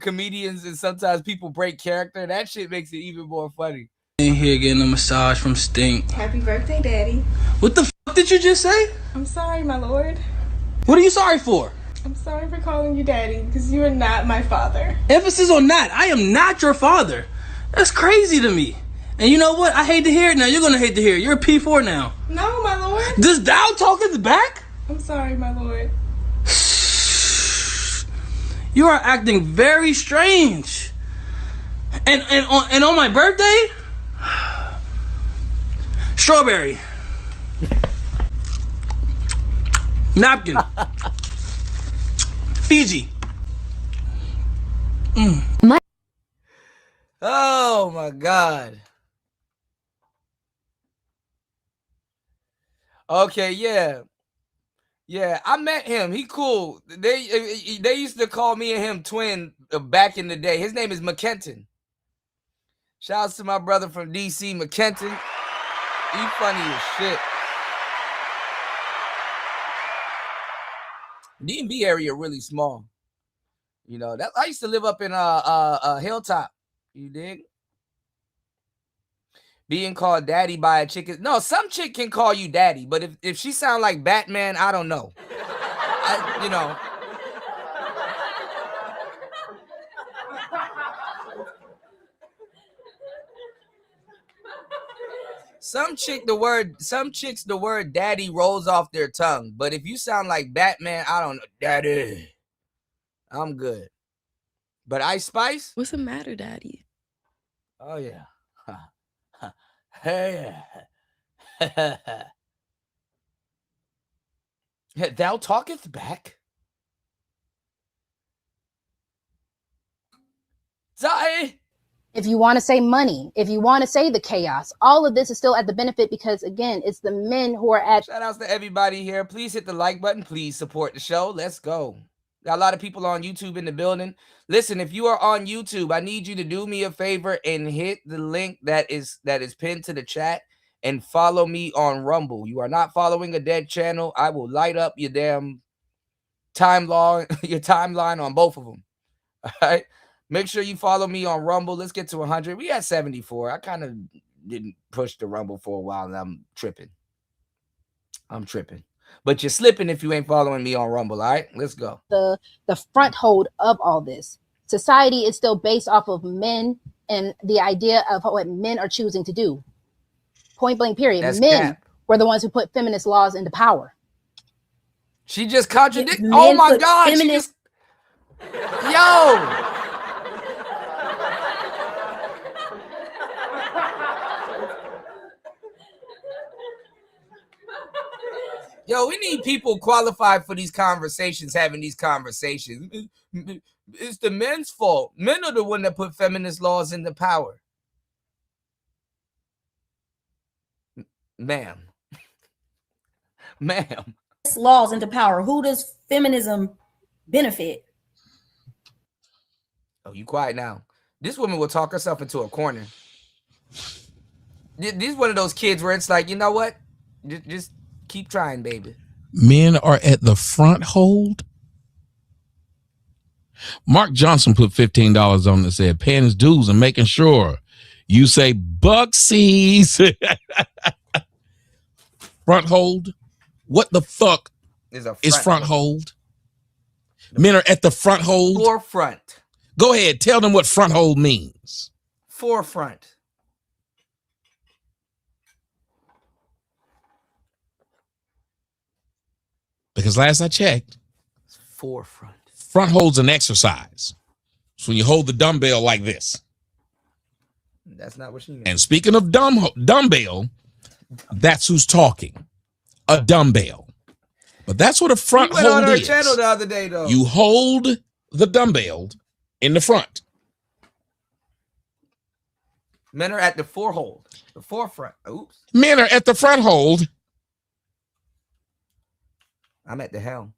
comedians and sometimes people break character. That shit makes it even more funny. In here getting a massage from Stink. Happy birthday, Daddy. What the fuck did you just say? I'm sorry, my lord. What are you sorry for? I'm sorry for calling you Daddy because you are not my father. Emphasis on not. I am not your father. That's crazy to me. And you know what? I hate to hear it now. You're gonna hate to hear it. You're a P4 now. No, my lord. Does thou talk at the back? I'm sorry, my lord. You are acting very strange. And on my birthday, strawberry. Napkin. Fiji. Oh my God. Okay, yeah. Yeah, I met him. He cool. They used to call me and him twin back in the day. His name is McKenton. Shouts to my brother from DC, McKenton. He funny as shit. D&B area really small. You know, that I used to live up in Hilltop. You dig? Being called daddy by a chick. No, some chick can call you daddy, but if she sound like Batman, I don't know. You know. Some chicks the word daddy rolls off their tongue. But if you sound like Batman, I don't know. Daddy. I'm good. But Ice Spice? What's the matter, Daddy? Oh yeah. Hey. Thou talketh back. Zai. If you want to say money, if you want to say the chaos, all of this is still at the benefit because, again, it's the men who are at. Shout outs to everybody here. Please hit the like button. Please support the show. Let's go. Got a lot of people on YouTube in the building. Listen, if you are on YouTube, I need you to do me a favor and hit the link that is pinned to the chat and follow me on Rumble. You are not following a dead channel. I will light up your damn timeline on both of them. All right. Make sure you follow me on Rumble. Let's get to 100. We at 74. I kind of didn't push the Rumble for a while, and I'm tripping. But you're slipping if you ain't following me on Rumble, all right? Let's go. The front hold of all this. Society is still based off of men and the idea of what men are choosing to do. Point blank, period. That's men cap. were the ones who put feminist laws into power. She just contradicted. Oh my God. Yo. Yo, we need people qualified for these conversations, having these conversations. It's the men's fault. Men are the one that put feminist laws into power. Ma'am. Laws into power. Who does feminism benefit? Oh, you quiet now. This woman will talk herself into a corner. This is one of those kids where it's like, you know what? Just keep trying, baby. Men are at the front hold. Mark Johnson put $15 on it and said, paying his dues and making sure you say Bucksies. Front hold. What the fuck is front hold? Men are at the front hold. Forefront. Go ahead. Tell them what front hold means. Forefront. Because last I checked, forefront. Front hold's an exercise. So when you hold the dumbbell like this. That's not what she meant. And speaking of dumbbell, that's who's talking. A dumbbell. But that's what a front went on hold her is. channel the other day, though. You hold the dumbbell in the front. Men are at the forehold, the forefront. Oops. Men are at the front hold. I'm at the helm.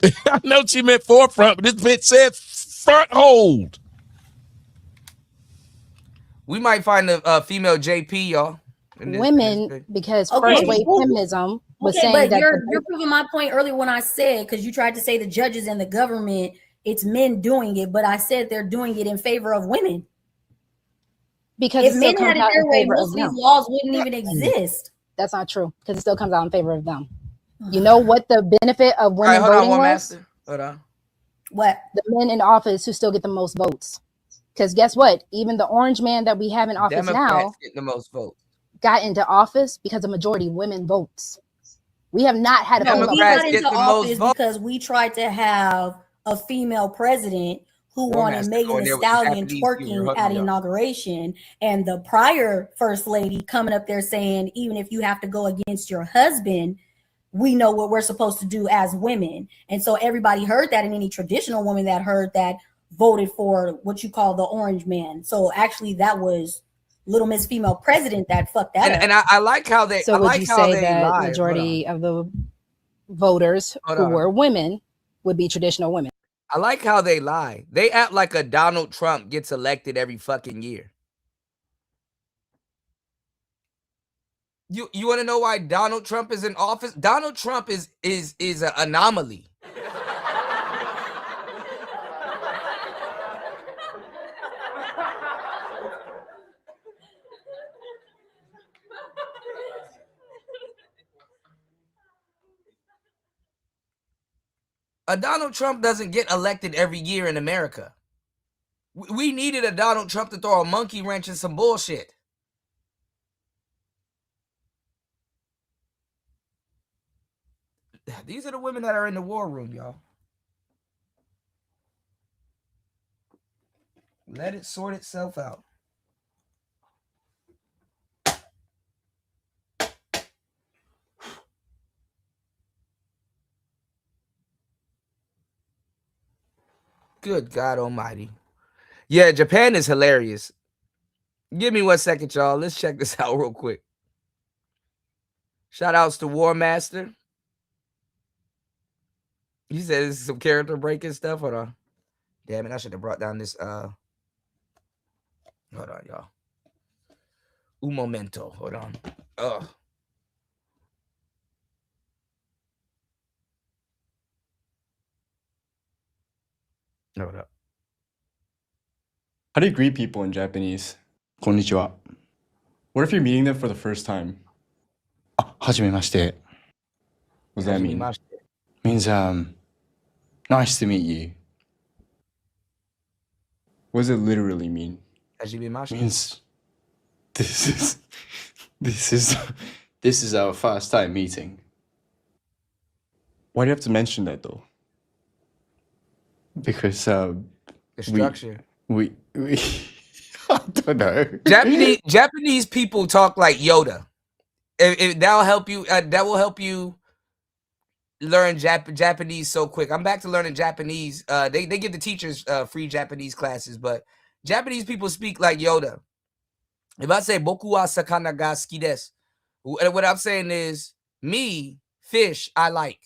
I know she meant forefront, but this bitch said front hold. We might find a female JP, y'all. Women, because Okay, first wave cool. feminism was Okay, saying but that you're proving my point earlier when I said, because you tried to say the judges and the government, it's men doing it, but I said they're doing it in favor of women. because If it still men had comes it out their in way, favor of most of these them. laws wouldn't even exist. That's not true, because it still comes out in favor of them. You know what the benefit of All right, women hold on, voting one was? master. Hold on. What? The men in office who still get the most votes. Because guess what? Even the orange man that we have in office Democrats now get the most votes. got into office because a majority women votes. We have not had a No, female we Democrats got get into the most office votes. because we tried to have a female president who War wanted Master Megan going Thee there with the Stallion Japanese humor. twerking Hold at on, y'all. inauguration, and the prior first lady coming up there saying, even if you have to go against your husband, we know what we're supposed to do as women. And so everybody heard that, and any traditional woman that heard that voted for what you call the orange man. So actually that was Little Miss Female President that fucked that up. And I like how they. So I would like you how say they that lie. majority of the voters Hold who on. were women would be traditional women? I like how they lie. They act like a Donald Trump gets elected every fucking year. You want to know why Donald Trump is in office? Donald Trump is an anomaly. A Donald Trump doesn't get elected every year in America. We needed a Donald Trump to throw a monkey wrench in some bullshit. These are the women that are in the war room, y'all. Let it sort itself out. Good God almighty. Yeah, Japan is hilarious. Give me 1 second, y'all. Let's check this out real quick. Shout outs to War Master. He said this is some character breaking stuff. Hold on. Damn it, I should have brought down this. Hold on, y'all. Un momento. Hold on. Ugh. Hold up. How do you greet people in Japanese? Konnichiwa. What if you're meeting them for the first time? Hajimemashite. What does that mean? Means nice to meet you. What does it literally mean? Means this is our first time meeting. Why do you have to mention that though? Because The structure. we I don't know. Japanese people talk like Yoda. That'll help you. That will help you learn Japanese so quick. I'm back to learning Japanese. They give the teachers free Japanese classes, but Japanese people speak like Yoda. If I say boku wa sakana ga suki desu, what I'm saying is me, fish, I like.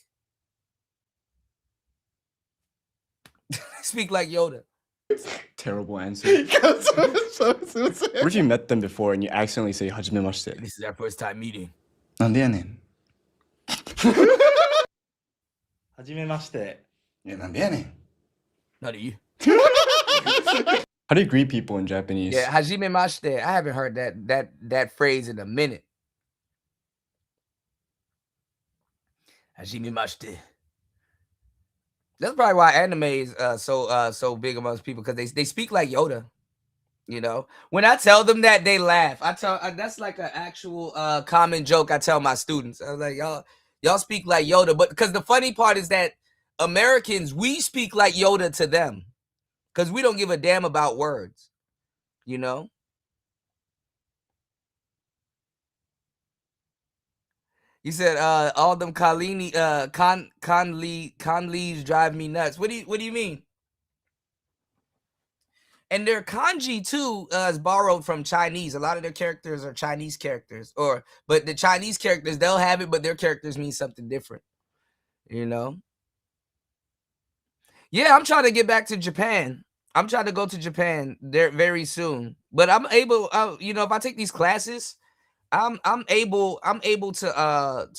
Speak like Yoda. Terrible answer. What if you met them before and you accidentally say hajimemashite? This is our first time meeting. なんでやねん。はじめまして。いや、なんでやねん。 Not you. How do you greet people in Japanese? Yeah, hajime mashite. I haven't heard that phrase in a minute. Hajime mashite. That's probably why anime is so big amongst people, because they speak like Yoda. You know, when I tell them that, they laugh. That's like an actual common joke I tell my students. I was like, y'all speak like Yoda, but because the funny part is that Americans, we speak like Yoda to them because we don't give a damn about words, you know? He said, all them Conleys drive me nuts. What do you mean? And their kanji too is borrowed from Chinese. A lot of their characters are Chinese characters, but the Chinese characters, they'll have it, but their characters mean something different, you know? Yeah, I'm trying to get back to Japan. I'm trying to go to Japan there very soon. But I'm able, you know, if I take these classes, I'm able to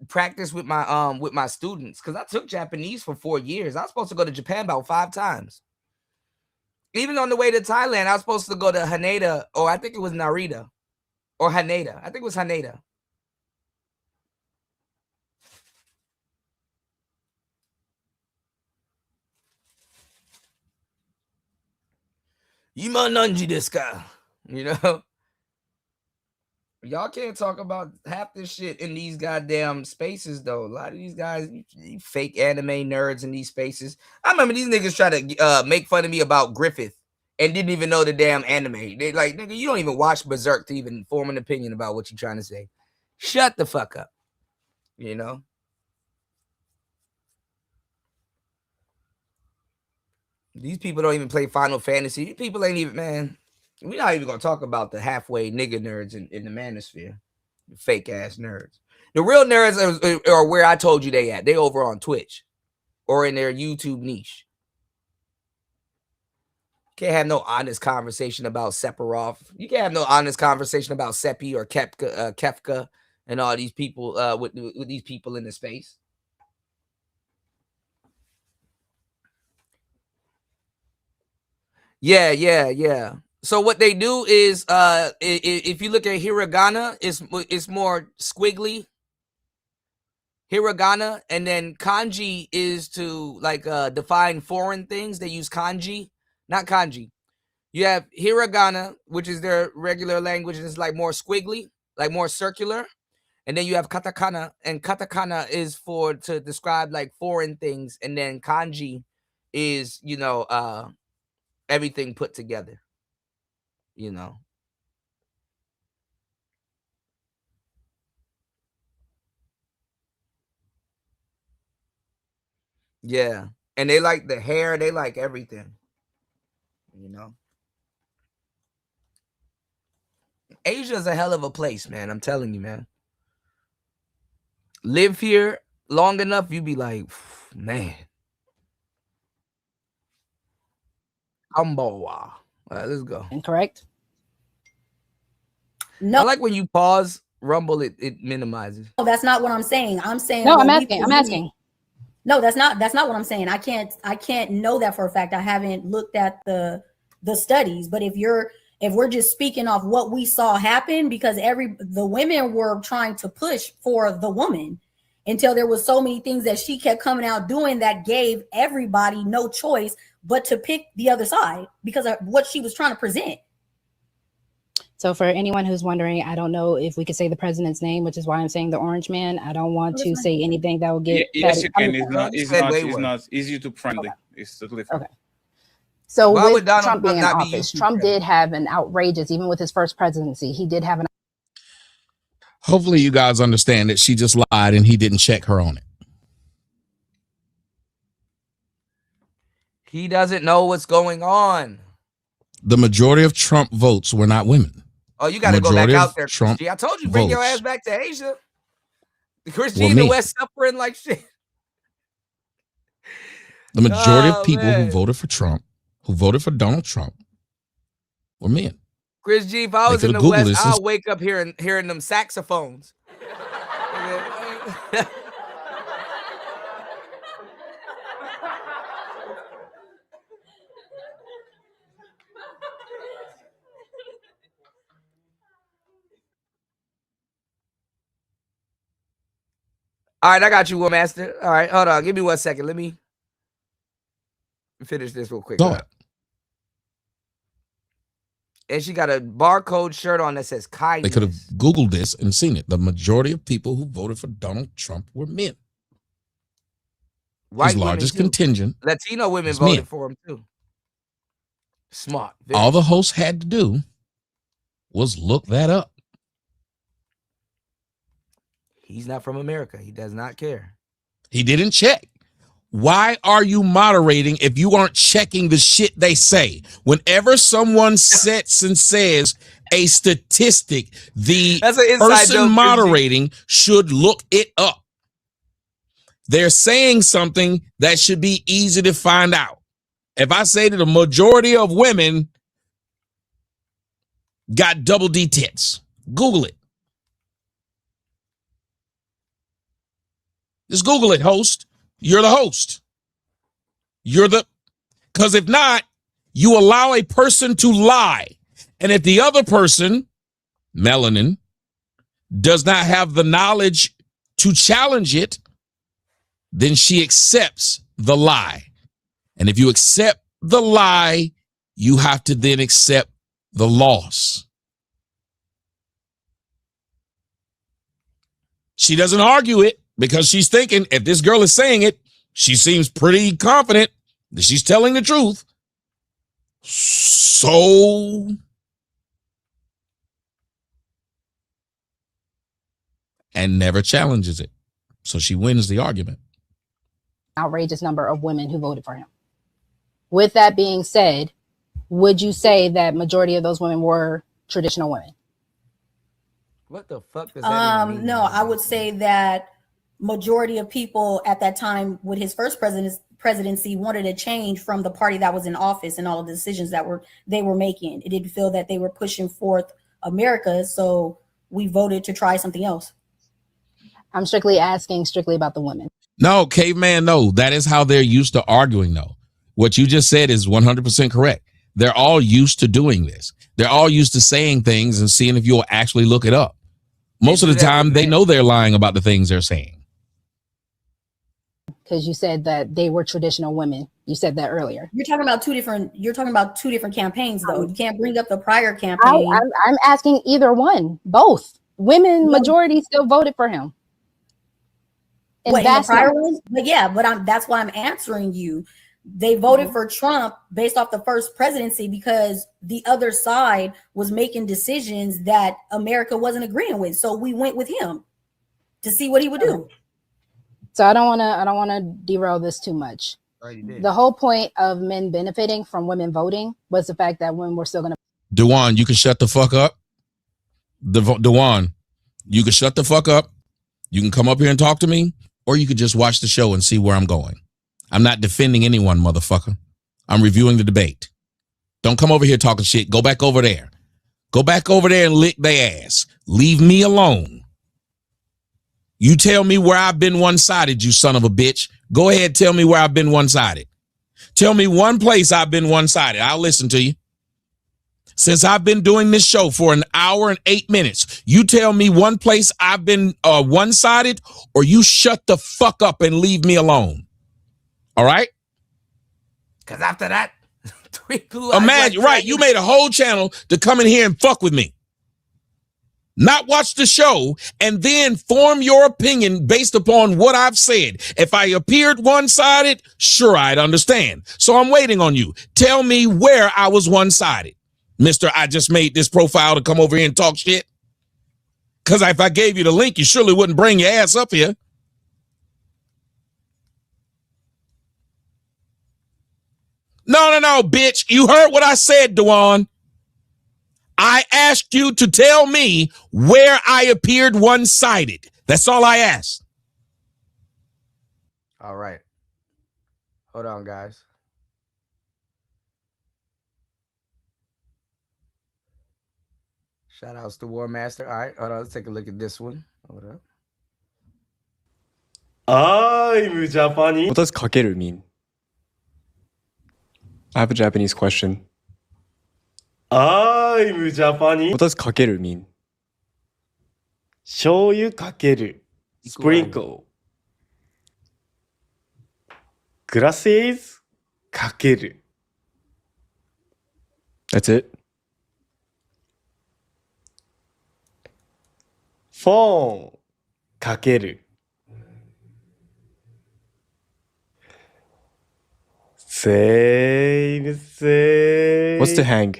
practice with my students, because I took Japanese for 4 years. I was supposed to go to Japan about 5 times. Even on the way to Thailand, I was supposed to go to Haneda, or I think it was Narita, or Haneda. I think it was Haneda. Ima nanji desu ka? You know? Y'all can't talk about half this shit in these goddamn spaces, though. A lot of these guys, you fake anime nerds in these spaces. I remember these niggas try to make fun of me about Griffith and didn't even know the damn anime. They like, nigga, you don't even watch Berserk to even form an opinion about what you're trying to say. Shut the fuck up. You know? These people don't even play Final Fantasy. These people ain't even, man. We're not even going to talk about the halfway nigga nerds in the manosphere. Fake ass nerds. The real nerds are where I told you they at. They over on Twitch or in their YouTube niche. Can't have no honest conversation about Sephiroth. You can't have no honest conversation about Seppi or Kefka and all these people with these people in the space. Yeah. So what they do is, if you look at hiragana, it's more squiggly. Hiragana, and then kanji is to like define foreign things. They use kanji, not kanji. You have hiragana, which is their regular language, and it's like more squiggly, like more circular. And then you have katakana, and katakana is to describe like foreign things, and then kanji is, you know, everything put together. You know, yeah, and they like the hair, they like everything. You know, Asia's a hell of a place, man. I'm telling you, man. Live here long enough, you be like, man. Kambowa. All right, let's go. Incorrect. No, I like when you pause, Rumble, it minimizes. No, that's not what I'm saying. I'm saying no. I'm asking. No, that's not what I'm saying. I can't know that for a fact. I haven't looked at the studies. But if we're just speaking off what we saw happen, because the women were trying to push for the woman until there was so many things that she kept coming out doing that gave everybody no choice but to pick the other side because of what she was trying to present. So for anyone who's wondering, I don't know if we could say the president's name, which is why I'm saying the orange man. I don't want to say anything that will get. Yes, you can. It's not YouTube friendly. Okay. It's totally fine. Okay. So with Trump being in office, Trump did have an outrageous, even with his first presidency, he did have an. Hopefully you guys understand that she just lied and he didn't check her on it. He doesn't know what's going on. The majority of Trump votes were not women. Oh, you got to go back out there, Chris G. I told you, bring your ass back to Asia. Chris G in the West suffering like shit. The majority of people who voted for Trump, who voted for Donald Trump, were men. Chris G, if I was in the West, I'll wake up hearing them saxophones. All right, I got you, War Master. All right, hold on. Give me 1 second. Let me finish this real quick. Go ahead. And she got a barcode shirt on that says kindness. They could have Googled this and seen it. The majority of people who voted for Donald Trump were men. White women, largest too. contingent. Latino women is voted men. for him too. Smart. Very All the smart. host had to do was look that up. He's not from America. He does not care. He didn't check. Why are you moderating if you aren't checking the shit they say? Whenever someone sits and says a statistic, the That's an inside person joke, moderating should look it up. They're saying something that should be easy to find out. If I say that the majority of women got double D tits, Google it. Just Google it, host. You're the host. Because if not, you allow a person to lie. And if the other person, melanin, does not have the knowledge to challenge it, then she accepts the lie. And if you accept the lie, you have to then accept the loss. She doesn't argue it because she's thinking if this girl is saying it, she seems pretty confident that she's telling the truth. So and never challenges it. So she wins the argument. Outrageous number of women who voted for him. With that being said, would you say that majority of those women were traditional women? What the fuck does that even mean? No, I would say that majority of people at that time with his first presidency wanted a change from the party that was in office and all of the decisions that they were making. It didn't feel that they were pushing forth America, so we voted to try something else. I'm asking strictly about the women. No, caveman, no. That is how they're used to arguing, though. What you just said is 100% correct. They're all used to doing this. They're all used to saying things and seeing if you'll actually look it up. Most of the time, they know they're lying about the things they're saying. Because you said that they were traditional women. You said that earlier. You're talking about two different campaigns, though. You can't bring up the prior campaign. I'm asking either one, both. Women majority still voted for him. What, in the prior ones? But yeah, that's why I'm answering you. They voted for Trump based off the first presidency because the other side was making decisions that America wasn't agreeing with. So we went with him to see what he would do. So I don't want to derail this too much. The whole point of men benefiting from women voting was the fact that women were still going to. Dewan, you can shut the fuck up. Dewan, you can shut the fuck up. You can come up here and talk to me, or you could just watch the show and see where I'm going. I'm not defending anyone, motherfucker. I'm reviewing the debate. Don't come over here talking shit. Go back over there. Go back over there and lick their ass. Leave me alone. You tell me where I've been one-sided, you son of a bitch. Go ahead, tell me where I've been one-sided. Tell me one place I've been one-sided. I'll listen to you. Since I've been doing this show for an hour and 8 minutes, you tell me one place I've been one-sided, or you shut the fuck up and leave me alone. All right? Because after that, imagine, right, you made a whole channel to come in here and fuck with me. Not watch the show and then form your opinion based upon what I've said. If I appeared one-sided, sure, I'd understand. So I'm waiting on you. Tell me where I was one-sided. Mister, I just made this profile to come over here and talk shit. Because if I gave you the link, you surely wouldn't bring your ass up here. No, bitch. You heard what I said, Dewan. I asked you to tell me where I appeared one-sided. That's all I asked. All right. Hold on, guys. Shout outs to War Master. All right, hold on. Let's take a look at this one. Hold up. I'm Japanese. What does kakeru mean? I have a Japanese question. I'm Japanese. What does kakeru mean? Shoyu kakeru. Sprinkle. Glasses kakeru. That's it. Phone kakeru. Say. What's to hang?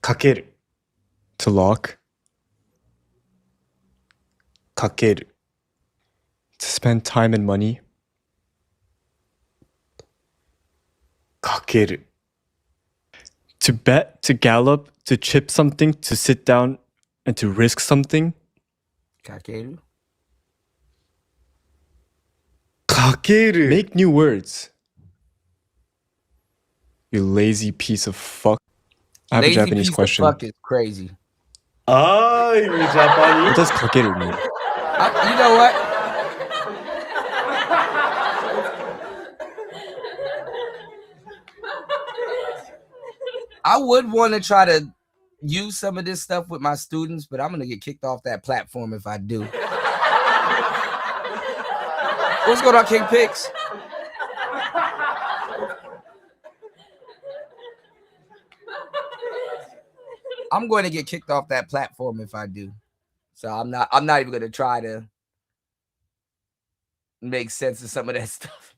Kakeru. To lock. Kakeru. To spend time and money. Kakeru. To bet, to gallop, to chip something, to sit down, and to risk something. Kakeru. Kakeru. Make new words. You lazy piece of fuck. I have Lazy a Japanese piece question. Of fuck is crazy. Japanese. What does kakeru mean? You know what? I would want to try to use some of this stuff with my students, but I'm going to get kicked off that platform if I do. What's going on, King Picks? I'm going to get kicked off that platform if I do. So I'm not even going to try to make sense of some of that stuff.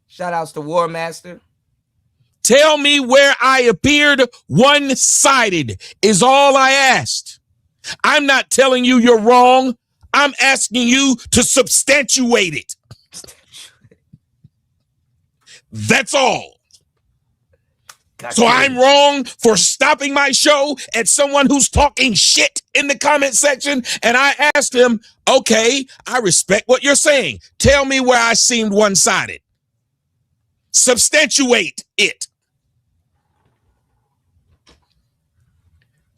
Shout outs to War Master. Tell me where I appeared one-sided is all I asked. I'm not telling you you're wrong. I'm asking you to substantiate it. That's all. So I'm wrong for stopping my show at someone who's talking shit in the comment section, and I asked him, okay, I respect what you're saying. Tell me where I seemed one-sided. Substantiate it.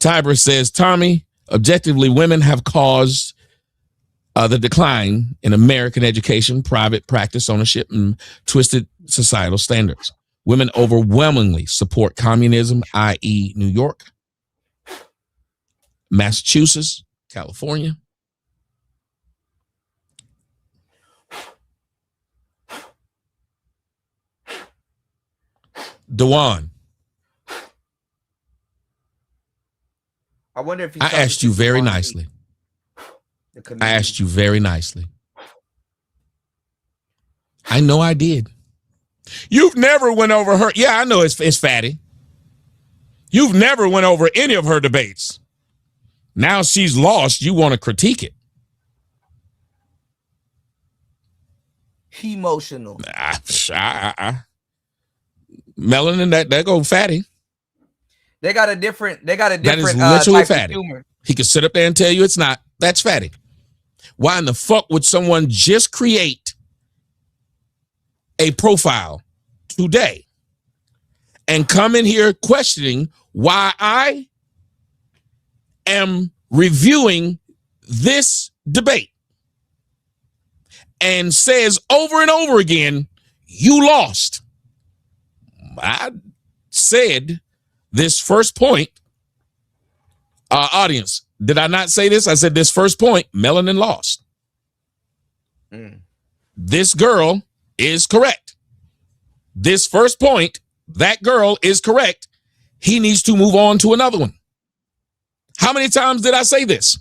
Tiber says, Tommy, objectively, women have caused the decline in American education, private practice ownership, and twisted societal standards. Women overwhelmingly support communism, i.e. New York, Massachusetts, California. Dewan, I wonder if I asked you very nicely. I asked you very nicely. I know I did. You've never went over her. Yeah, I know it's fatty. You've never went over any of her debates. Now she's lost. You want to critique it. Emotional. Melanin, that go fatty. They got a different. That is literally type fatty. Of humor. He could sit up there and tell you it's not. That's fatty. Why in the fuck would someone just create a profile today and come in here questioning why I am reviewing this debate and says over and over again, you lost? I said this first point, audience, did I not say this? I said this first point, melanin lost. This girl is correct. This first point, that girl is correct. He needs to move on to another one. How many times did I say this?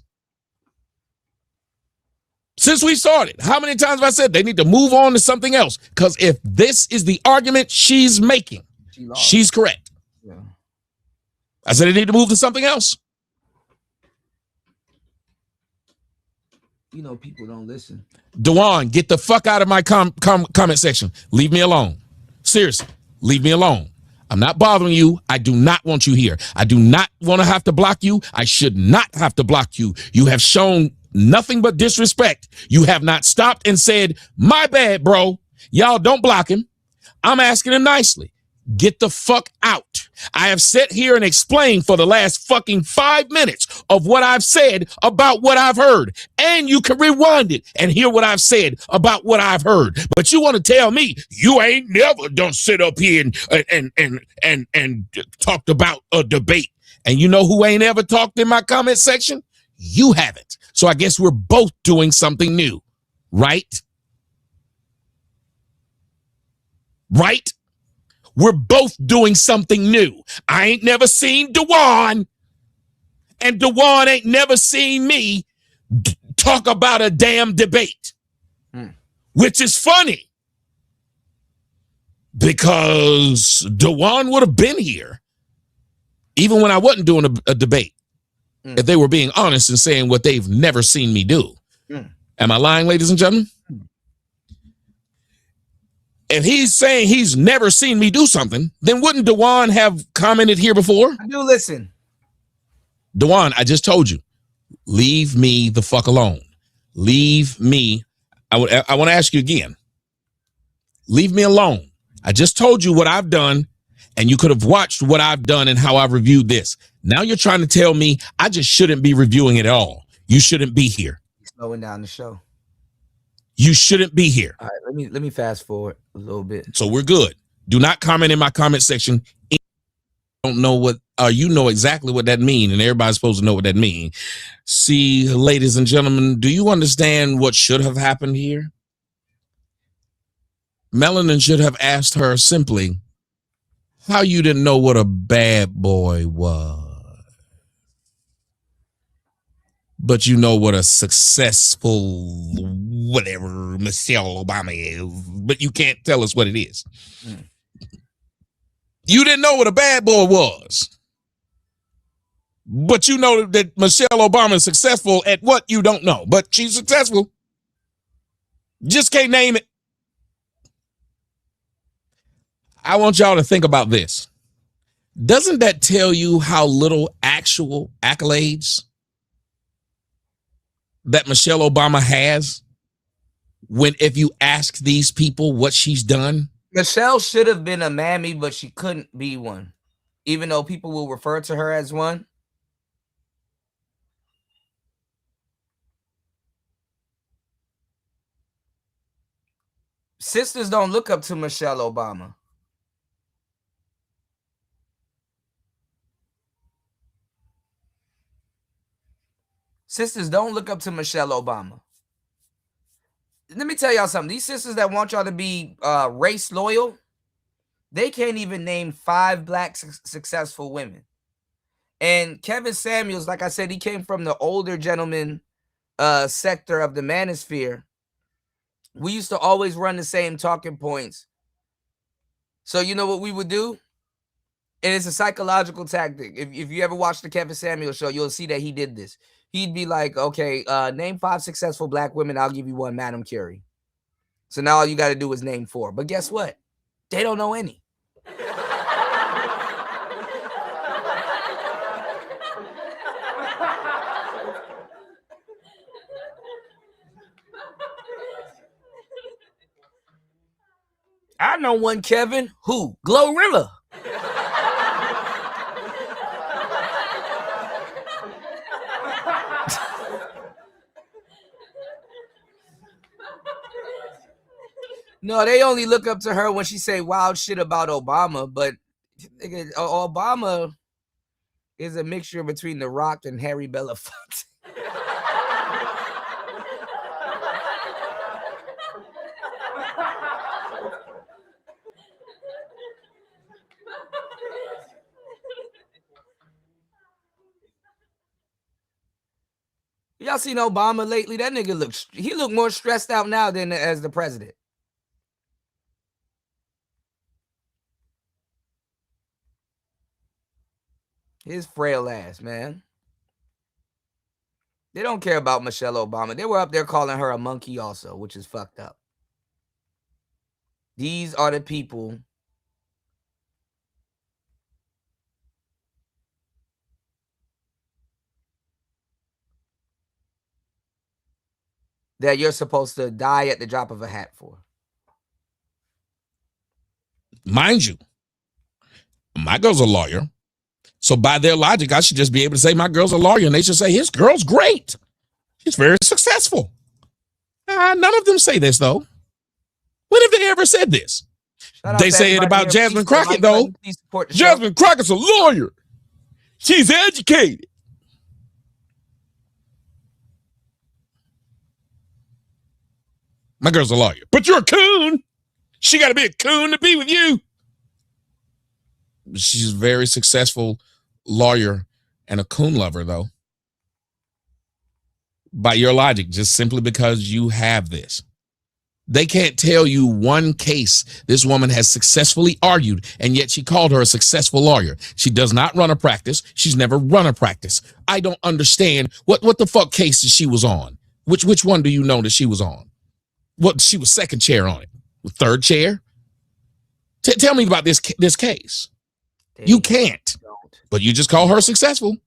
Since we started, how many times have I said they need to move on to something else? Because if this is the argument she's making, she's correct. Yeah. I said they need to move to something else. You know, people don't listen. Dewan, get the fuck out of my comment section. Leave me alone. Seriously, leave me alone. I'm not bothering you. I do not want you here. I do not want to have to block you. I should not have to block you. You have shown nothing but disrespect. You have not stopped and said, my bad, bro. Y'all don't block him. I'm asking him nicely. Get the fuck out. I have sat here and explained for the last fucking 5 minutes of what I've said about what I've heard. And you can rewind it and hear what I've said about what I've heard. But you want to tell me you ain't never done sit up here and talked about a debate. And you know who ain't ever talked in my comment section? You haven't. So I guess we're both doing something new, right? Right? We're both doing something new. I ain't never seen Dewan And DeJuan ain't never seen me talk about a damn debate, which is funny because DeJuan would have been here even when I wasn't doing a debate. If they were being honest and saying what they've never seen me do. Am I lying, ladies and gentlemen? If he's saying he's never seen me do something, then wouldn't DeJuan have commented here before? I do listen. DeJuan, I just told you, leave me the fuck alone. Leave me. I want to ask you again. Leave me alone. I just told you what I've done, and you could have watched what I've done and how I've reviewed this. Now you're trying to tell me I just shouldn't be reviewing it at all. You shouldn't be here. Slowing down the show. You shouldn't be here. All right, let me fast forward a little bit. So we're good. Do not comment in my comment section. Don't know what you know exactly what that means, and everybody's supposed to know what that means. See, ladies and gentlemen, do you understand what should have happened here? Melanin should have asked her simply, how you didn't know what a bad boy was, but you know what a successful whatever Michelle Obama is, but you can't tell us what it is. You didn't know what a bad boy was, but you know that Michelle Obama is successful at what you don't know, but she's successful. Just can't name it. I want y'all to think about this. Doesn't that tell you how little actual accolades that Michelle Obama has when if you ask these people what she's done? Michelle should have been a mammy, but she couldn't be one, even though people will refer to her as one. Sisters don't look up to Michelle Obama. Sisters don't look up to Michelle Obama. Let me tell y'all something. These sisters that want y'all to be race loyal, they can't even name 5 black successful women. And Kevin Samuels, like I said, he came from the older gentleman sector of the manosphere. We used to always run the same talking points. So you know what we would do? And it's a psychological tactic. If you ever watch the Kevin Samuels show, you'll see that he did this. He'd be like, okay, name 5 successful black women. I'll give you one, Madam Curie. So now all you got to do is name 4. But guess what? They don't know any. I know one, Kevin. Who? Glorilla. No, they only look up to her when she say wild shit about Obama, but Obama is a mixture between The Rock and Harry Belafonte. Y'all seen Obama lately? That nigga look more stressed out now than as the president. His frail ass, man. They don't care about Michelle Obama. They were up there calling her a monkey also, which is fucked up. These are the people that you're supposed to die at the drop of a hat for. Mind you, my girl's a lawyer. So by their logic, I should just be able to say my girl's a lawyer, and they should say his girl's great. She's very successful. None of them say this, though. When have they ever said this? They say it about Jasmine Crockett, though. Jasmine Crockett's a lawyer. She's educated. My girl's a lawyer. But you're a coon. She got to be a coon to be with you. She's a very successful lawyer, and a coon lover, though. By your logic, just simply because you have this. They can't tell you one case this woman has successfully argued, and yet she called her a successful lawyer. She does not run a practice. She's never run a practice. I don't understand what the fuck cases she was on. Which one do you know that she was on? What, she was second chair on it? Third chair? Tell me about this case. You can't. But you just call her successful.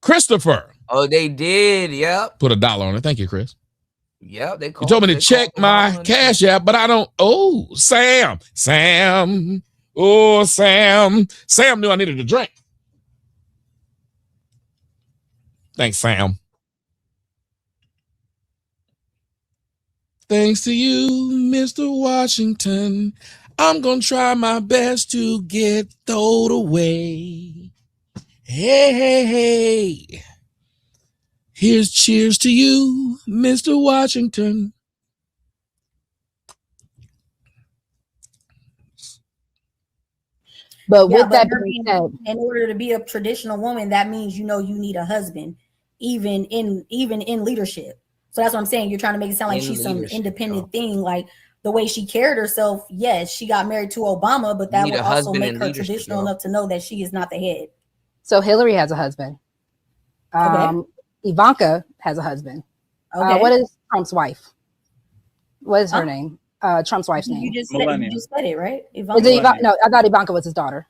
Christopher. Oh, they did. Yep. Put $1 on it. Thank you, Chris. Yep. They You told me to check my Cash App, but I don't. Oh, Sam. Oh, Sam. Sam knew I needed a drink. Thanks, Sam. Thanks to you, Mr. Washington. I'm going to try my best to get thrown away. Hey. Here's cheers to you, Mr. Washington. But with that her being said, in order to be a traditional woman, that means you need a husband, even in leadership. So that's what I'm saying. You're trying to make it sound like she's some independent thing. Like the way she carried herself, yes, she got married to Obama, but that would also make her traditional enough to know that she is not the head. So Hillary has a husband. Ivanka has a husband. Okay. What is Trump's wife? What is her name? Trump's wife's name. You just said it, right? No, I thought Ivanka was his daughter.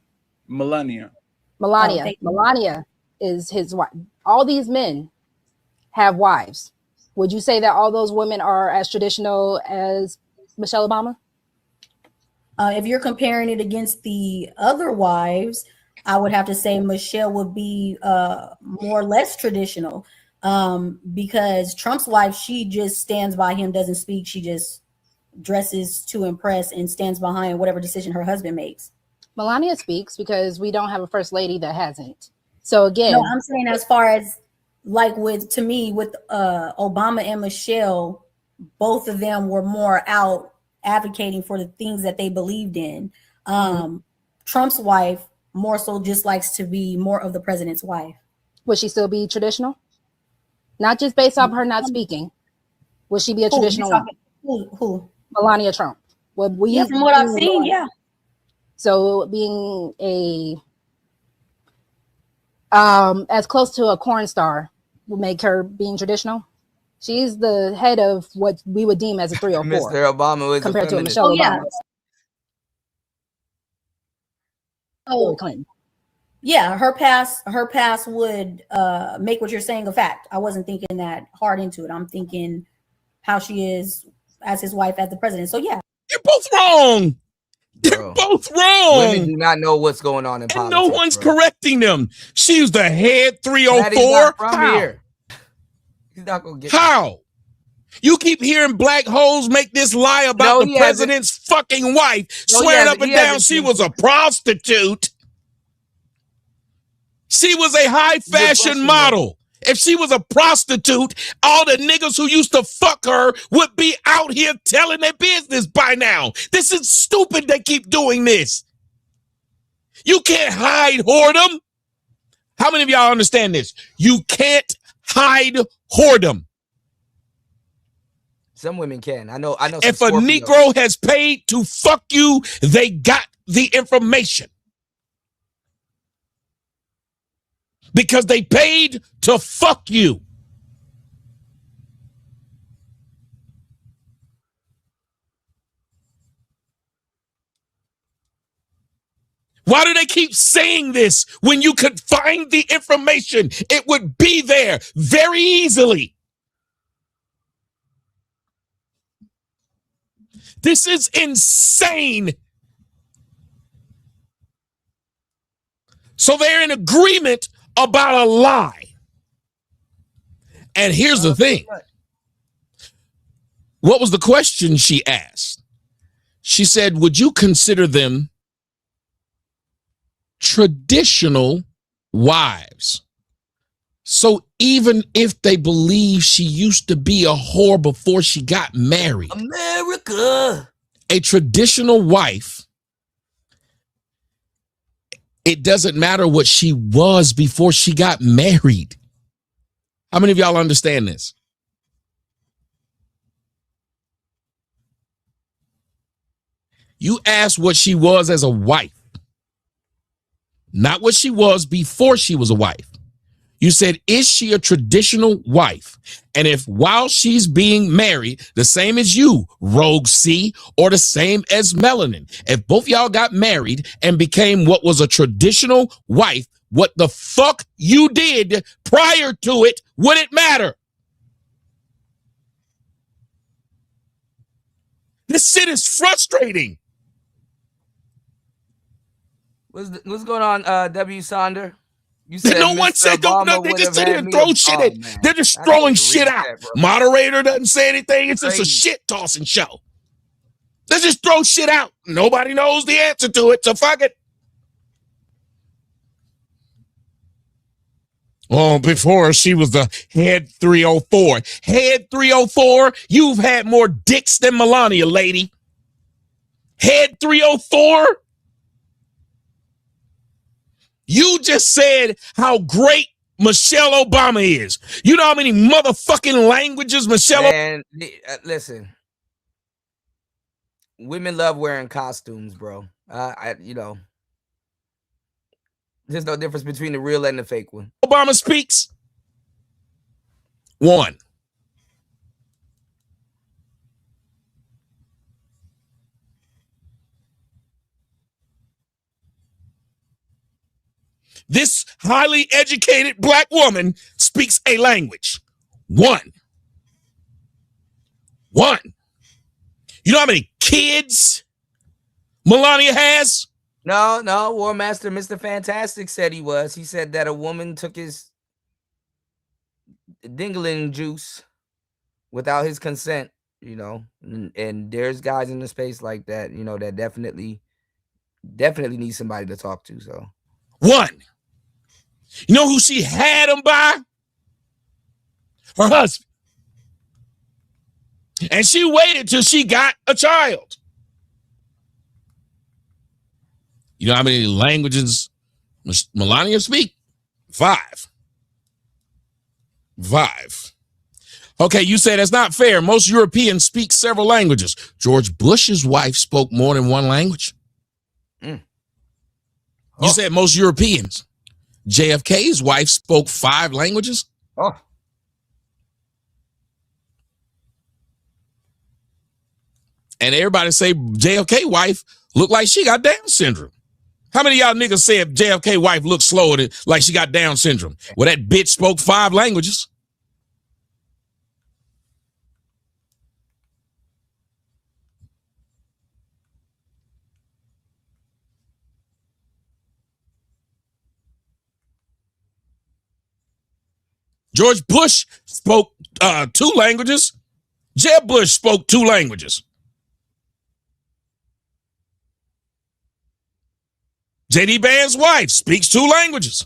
Melania. Melania is his wife. All these men have wives. Would you say that all those women are as traditional as Michelle Obama? If you're comparing it against the other wives, I would have to say Michelle would be more or less traditional, because Trump's wife, she just stands by him, doesn't speak. She just dresses to impress and stands behind whatever decision her husband makes. Melania speaks because we don't have a first lady that hasn't. So again, no, I'm saying as far as like with Obama and Michelle, both of them were more out advocating for the things that they believed in. Trump's wife more so just likes to be more of the president's wife. Would she still be traditional? Not just based off her not speaking. Would she be a traditional woman? Who? Melania Trump. From what I've seen, yeah. So being as close to a corn star would make her being traditional. She's the head of what we would deem as a 304. Mr. Obama was compared to a Michelle Obama. Oh, Clinton. Yeah, her past would make what you're saying a fact. I wasn't thinking that hard into it. I'm thinking how she is as his wife, as the president. So yeah. You're both wrong. They're both wrong. Women do not know what's going on in politics. And no one's correcting them. She's the head 304. That is not from here. He's not gonna get how? You keep hearing black hoes make this lie about the president's fucking wife, swearing up and down she was a prostitute. She was a high fashion model. If she was a prostitute, all the niggas who used to fuck her would be out here telling their business by now. This is stupid they keep doing this. You can't hide whoredom. How many of y'all understand this? You can't hide whoredom. Some women can. I know. If a Negro has paid to fuck you, they got the information. Because they paid to fuck you. Why do they keep saying this when you could find the information? It would be there very easily. This is insane. So they're in agreement about a lie. And here's the thing. What was the question she asked? She said, would you consider them traditional wives? So even if they believe she used to be a whore before she got married, America, a traditional wife it doesn't matter what she was before she got married. How many of y'all understand this? You asked what she was as a wife, not what she was before she was a wife. You said, is she a traditional wife? And if while she's being married, the same as you, Rogue C, or the same as Melanin, if both y'all got married and became what was a traditional wife, what the fuck you did prior to it, would it matter? This shit is frustrating. What's going on, W. Sonder? You said no one said don't. They just sit here and throw shit in. They're just throwing shit out. Moderator doesn't say anything. It's just a shit tossing show. They just throw shit out. Nobody knows the answer to it, so fuck it. Oh, before she was the head 304. Head 304, you've had more dicks than Melania, lady. Head 304? You just said how great Michelle Obama is. You know how many motherfucking languages Michelle And listen, women love wearing costumes, bro. You know, there's no difference between the real and the fake one. Obama speaks? One. This highly educated black woman speaks a language. One. You know how many kids Melania has? No, War Master Mr. Fantastic said he was. He said that a woman took his dingling juice without his consent, you know, and there's guys in the space like that, you know, that definitely need somebody to talk to. So one. You know who she had him by? Her husband. And she waited till she got a child. You know how many languages Melania speak? 5. Okay, you say that's not fair. Most Europeans speak several languages. George Bush's wife spoke more than one language. You said most Europeans. JFK's wife spoke 5 languages. And everybody say JFK wife looked like she got Down syndrome. How many of y'all niggas say if JFK wife looked slower than like she got Down syndrome? Well, that bitch spoke 5 languages. George Bush spoke 2 languages. Jeb Bush spoke 2 languages. J.D. Vance wife speaks 2 languages.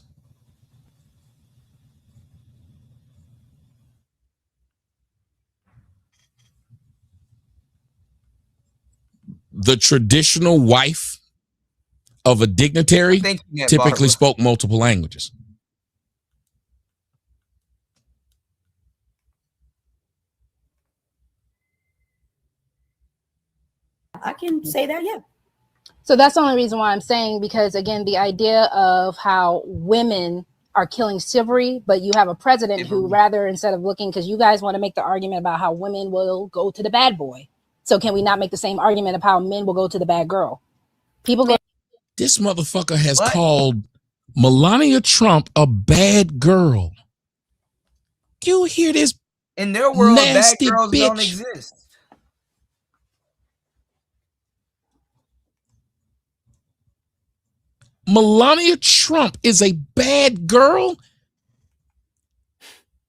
The traditional wife of a dignitary typically spoke multiple languages. I can say that, yeah. So that's the only reason why I'm saying, because again, the idea of how women are killing chivalry, but you have a president who rather, instead of looking, because you guys want to make the argument about how women will go to the bad boy. So can we not make the same argument of how men will go to the bad girl? People go. This motherfucker has called Melania Trump a bad girl. You hear this? In their world, bad girls bitch. don't exist. Melania Trump is a bad girl.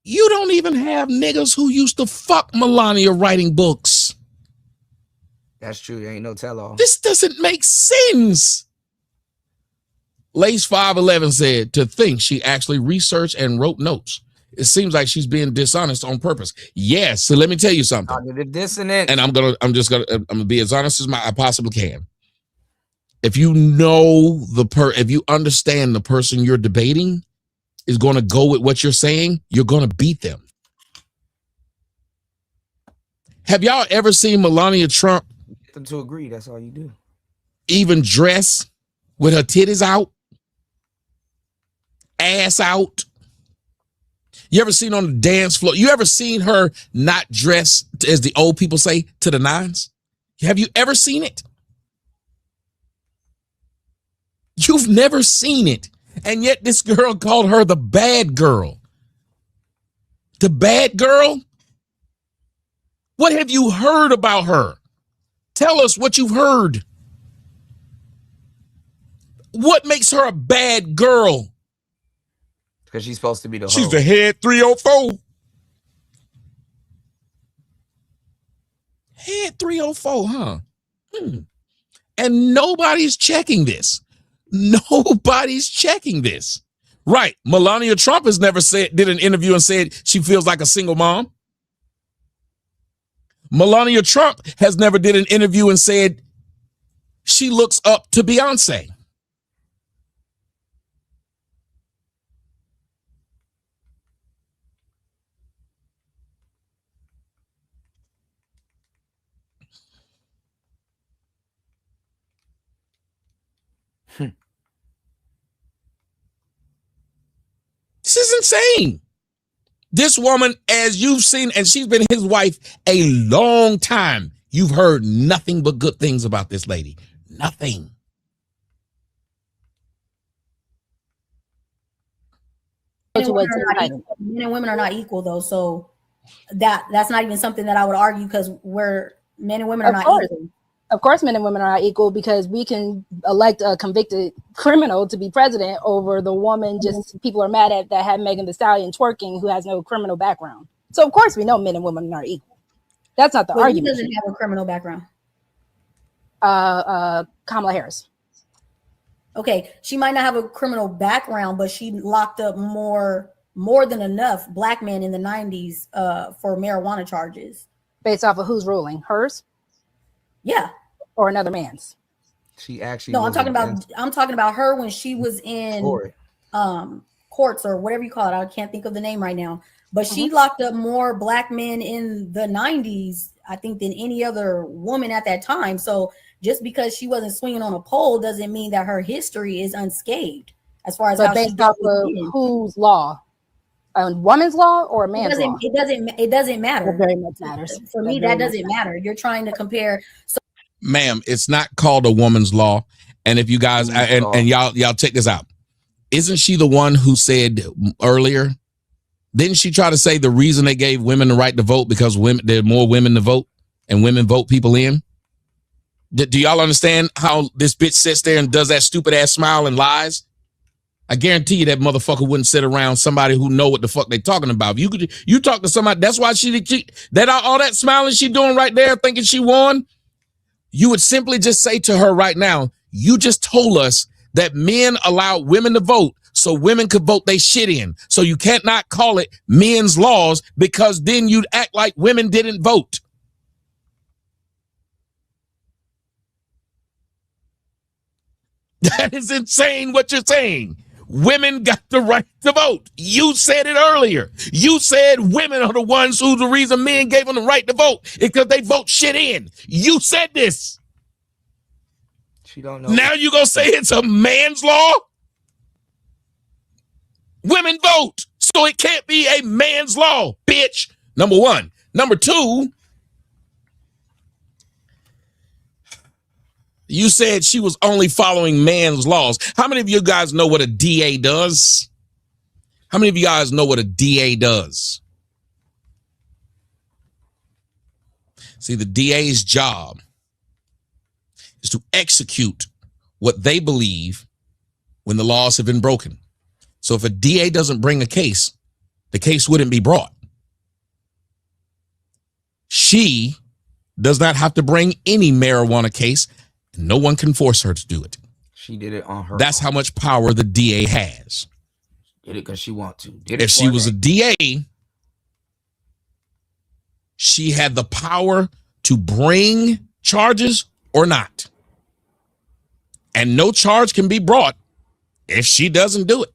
You don't even have niggas who used to fuck Melania writing books. That's true. There ain't no tell-all. This doesn't make sense. Lace 511 said to think she actually researched and wrote notes. It seems like she's being dishonest on purpose. Yes. So let me tell you something. Cognitive dissonance. And I'm gonna be as honest as I possibly can. if you know if you understand the person you're debating is going to go with what you're saying, you're going to beat them. Have y'all ever seen Melania Trump Get them to agree. That's all you do. even dress with her titties out, ass out? You ever seen on the dance floor? You ever seen her not dress, as the old people say, to the nines? Have you ever seen it? You've never seen it. And yet this girl called her the bad girl. The bad girl? What have you heard about her? Tell us what you've heard. What makes her a bad girl? Because she's supposed to be the She's hoe. the head 304. Head 304, huh? And nobody's checking this. Nobody's checking this. Right. Melania Trump has never did an interview and said she feels like a single mom. Melania Trump has never did an interview and said she looks up to Beyonce. This is insane. This woman, as you've seen, and she's been his wife a long time, you've heard nothing but good things about this lady. Nothing. Men and women are not equal, though, so that's not even something that I would argue, because men and women are not equal. Of course, men and women are not equal, because we can elect a convicted criminal to be president over the woman just people are mad at that had Megan Thee Stallion twerking, who has no criminal background. So of course we know men and women are equal. That's not the argument. Who doesn't have a criminal background? Kamala Harris. Okay, she might not have a criminal background, but she locked up more than enough black men in the 90s for marijuana charges. Based off of who's ruling? Hers? Yeah. Or another man's? She actually. No, I'm talking about her when she was in courts or whatever you call it. I can't think of the name right now. But she locked up more black men in the 90s, I think, than any other woman at that time. So just because she wasn't swinging on a pole doesn't mean that her history is unscathed as far as how she based off of whose law? A woman's law or a man's law? It doesn't matter. It very much matters. For me, that doesn't matter. You're trying to compare. Ma'am, it's not called a woman's law. And if you guys and y'all check this out. Isn't she the one who said earlier? Didn't she try to say the reason they gave women the right to vote because there are more women to vote and women vote people in? Do y'all understand how this bitch sits there and does that stupid ass smile and lies? I guarantee you that motherfucker wouldn't sit around somebody who know what the fuck they talking about. You talk to somebody, that's why all that smiling she doing right there thinking she won. You would simply just say to her right now, you just told us that men allow women to vote so women could vote they shit in. So you can't not call it men's laws because then you'd act like women didn't vote. That is insane what you're saying. Women got the right to vote. You said it earlier. You said women are the ones who's the reason men gave them the right to vote because they vote shit in. You said this. She don't know. Now you gonna say it's a man's law? Women vote, so it can't be a man's law, bitch. Number one. Number two, you said she was only following man's laws. How many of you guys know what a DA does? How many of you guys know what a DA does? See, the DA's job is to execute what they believe when the laws have been broken. So if a DA doesn't bring a case, the case wouldn't be brought. She does not have to bring any marijuana case. No one can force her to do it. She did it on her That's how much power the DA has. Did it because she want to. If she was a DA, she had the power to bring charges or not. And no charge can be brought if she doesn't do it.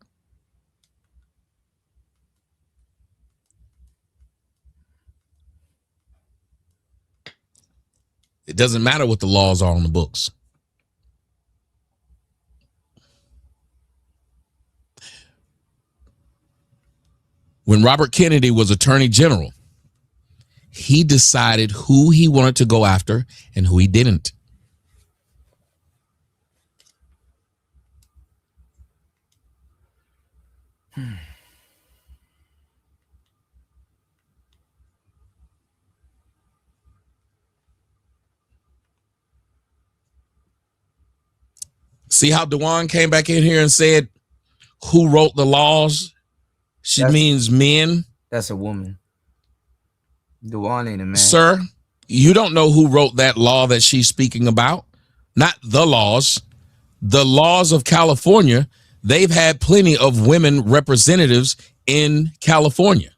It doesn't matter what the laws are on the books. When Robert Kennedy was Attorney General, he decided who he wanted to go after and who he didn't. See how Dewan came back in here and said, who wrote the laws? She means men. That's a woman. Dewan ain't a man. Sir, you don't know who wrote that law that she's speaking about. Not the laws. The laws of California, they've had plenty of women representatives in California.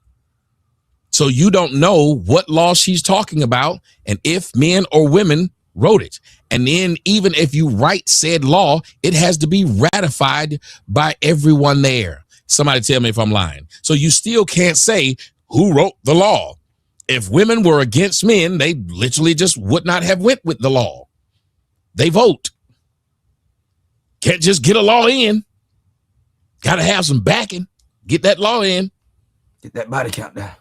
So you don't know what law she's talking about and if men or women wrote it. And then even if you write said law, it has to be ratified by everyone there. Somebody tell me if I'm lying. So you still can't say who wrote the law. If women were against men, they literally just would not have went with the law. They vote. Can't just get a law in. Got to have some backing. Get that law in. Get that body count down.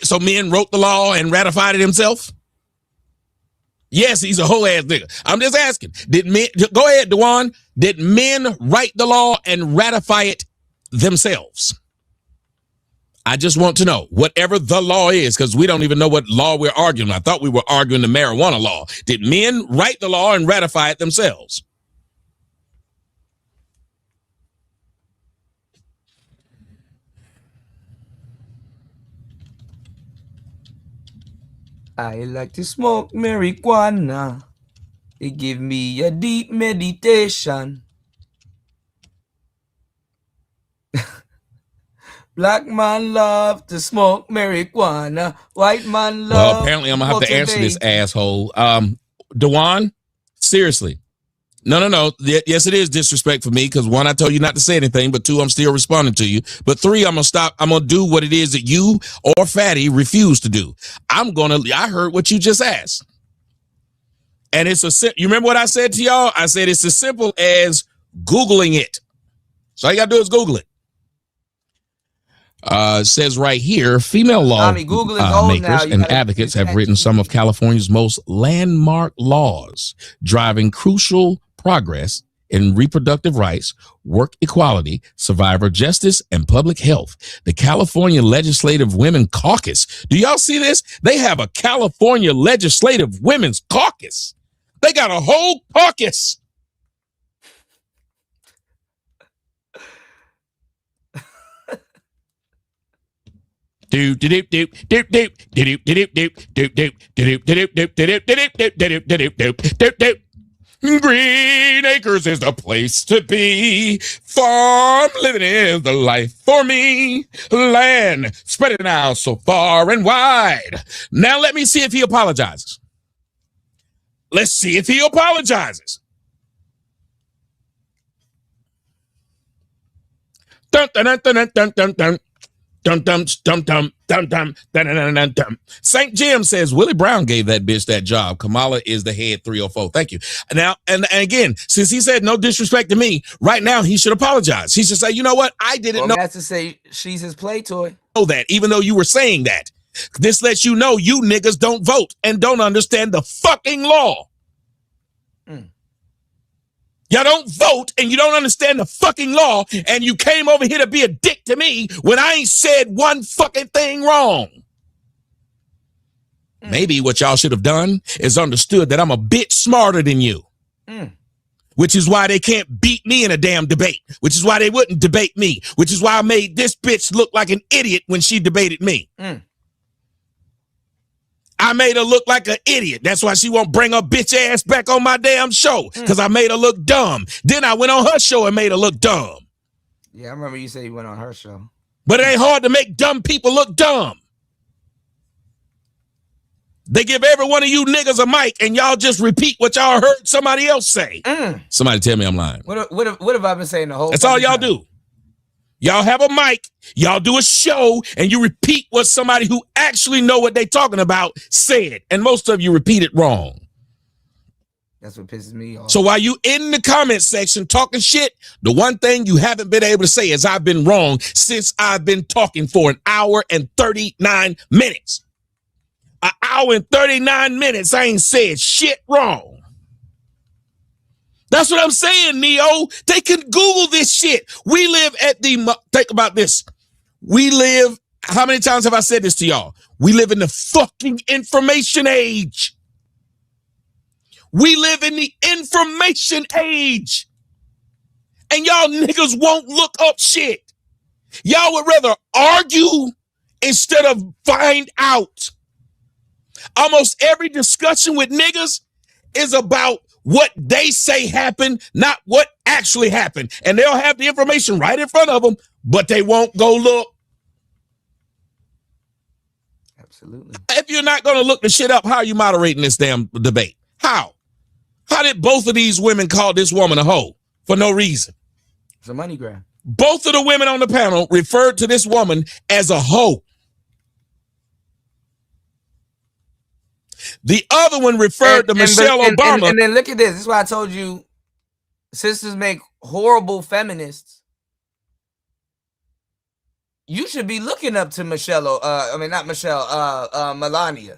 So men wrote the law and ratified it himself? Yes, he's a whole ass nigga. I'm just asking. Go ahead, Dewan. Did men write the law and ratify it themselves? I just want to know, whatever the law is, because we don't even know what law we're arguing. I thought we were arguing the marijuana law. Did men write the law and ratify it themselves? I like to smoke marijuana. It give me a deep meditation. Black man love to smoke marijuana. White man love. Well, apparently I'm gonna have to answer this asshole. Dewan, seriously. No. Yes, it is disrespect for me because 1, I told you not to say anything, but 2, I'm still responding to you. But 3, I'm gonna stop. I'm gonna do what it is that you or Fatty refuse to do. I heard what you just asked. And you remember what I said to y'all? I said it's as simple as Googling it. So all you gotta do is Google it. It says right here, female law makers and advocates have written some of California's most landmark laws, driving crucial progress in reproductive rights, work equality, survivor justice, and public health. The California Legislative Women Caucus. Do y'all see this? They have a California Legislative Women's Caucus. They got a whole caucus. Green Acres is the place to be. Farm living is the life for me. Land spreading out so far and wide. Now let me see if he apologizes. Let's see if he apologizes. Dun dun dun dun dun dun dun. Dum dum dum dum dum dum dum dum. St. Jim says Willie Brown gave that bitch that job. Kamala is the head 304. Thank you. Now and again, since he said no disrespect to me, right now he should apologize. He should say, you know what? I didn't know. That's to say she's his play toy. Know that, even though you were saying that. This lets you know you niggas don't vote and don't understand the fucking law. Y'all don't vote and you don't understand the fucking law, and you came over here to be a dick to me when I ain't said one fucking thing wrong. Maybe what y'all should have done is understood that I'm a bit smarter than you. Which is why they can't beat me in a damn debate. Which is why they wouldn't debate me. Which is why I made this bitch look like an idiot when she debated me. I made her look like an idiot. That's why she won't bring her bitch ass back on my damn show, because I made her look dumb. Then I went on her show and made her look dumb. Yeah, I remember you said you went on her show. But it ain't hard to make dumb people look dumb. They give every one of you niggas a mic and y'all just repeat what y'all heard somebody else say. Somebody tell me I'm lying. What have I been saying the whole time? That's all y'all do. Y'all have a mic, y'all do a show, and you repeat what somebody who actually know what they talking about said. And most of you repeat it wrong. That's what pisses me off. So while you in the comment section talking shit, the one thing you haven't been able to say is I've been wrong since I've been talking for an hour and 39 minutes. An hour and 39 minutes, I ain't said shit wrong. That's what I'm saying, Neo. They can Google this shit. We live at think about this. We live, how many times have I said this to y'all? We live in the fucking information age. We live in the information age. And y'all niggas won't look up shit. Y'all would rather argue instead of find out. Almost every discussion with niggas is about what they say happened, not what actually happened. And they'll have the information right in front of them, but they won't go look. Absolutely. If you're not going to look the shit up, how are you moderating this damn debate? How? How did both of these women call this woman a hoe for no reason? It's a money grab. Both of the women on the panel referred to this woman as a hoe. The other one referred to Michelle Obama. And then look at this. This is why I told you sisters make horrible feminists. You should be looking up to Michelle. Not Michelle. Melania.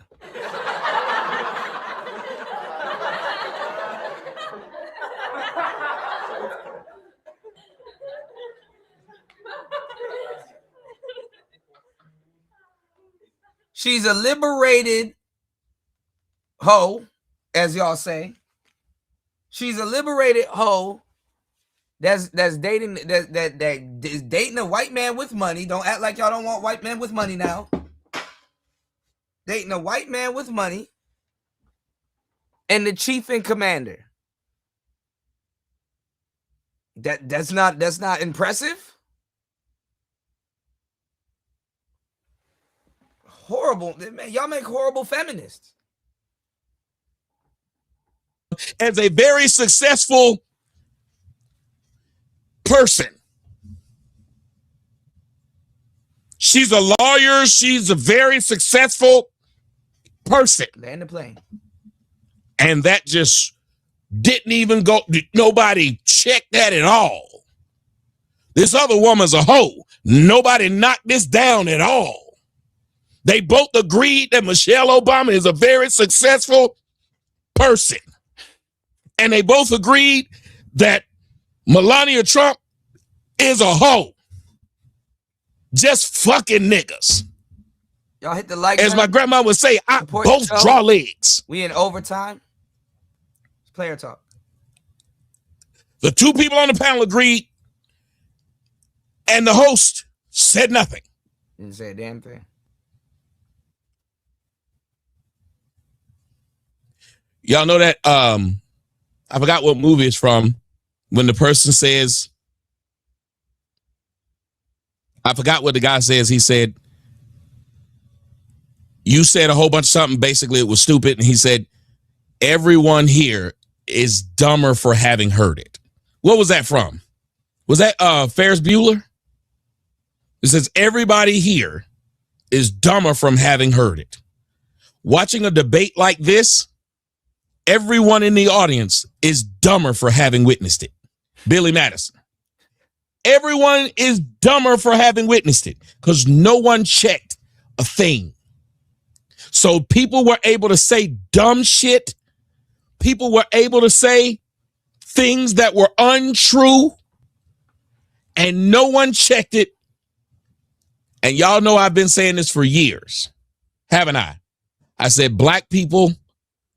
She's a liberated hoe, as y'all say. She's a liberated hoe that's dating that is dating a white man with money. Don't act like y'all don't want white men with money now. Dating a white man with money and the chief and commander. That's not impressive. Horrible, man, y'all make horrible feminists. As a very successful person. She's a lawyer. She's a very successful person. Land the plane. And that just didn't even go. Nobody checked that at all. This other woman's a hoe. Nobody knocked this down at all. They both agreed that Michelle Obama is a very successful person. And they both agreed that Melania Trump is a hoe. Just fucking niggas. Y'all hit the like As button. my grandma would say, I both draw legs. We in overtime. It's player talk. The two people on the panel agreed, and the host said nothing. Didn't say a damn thing. Y'all know that I forgot what movie it's from when the person says, I forgot what the guy says. He said, you said a whole bunch of something. Basically, it was stupid. And he said, everyone here is dumber for having heard it. What was that from? Was that Ferris Bueller? It says, everybody here is dumber from having heard it. Watching a debate like this, everyone in the audience is dumber for having witnessed it. Billy Madison. Everyone is dumber for having witnessed it because no one checked a thing. So people were able to say dumb shit. People were able to say things that were untrue and no one checked it. And y'all know I've been saying this for years, haven't I? I said black people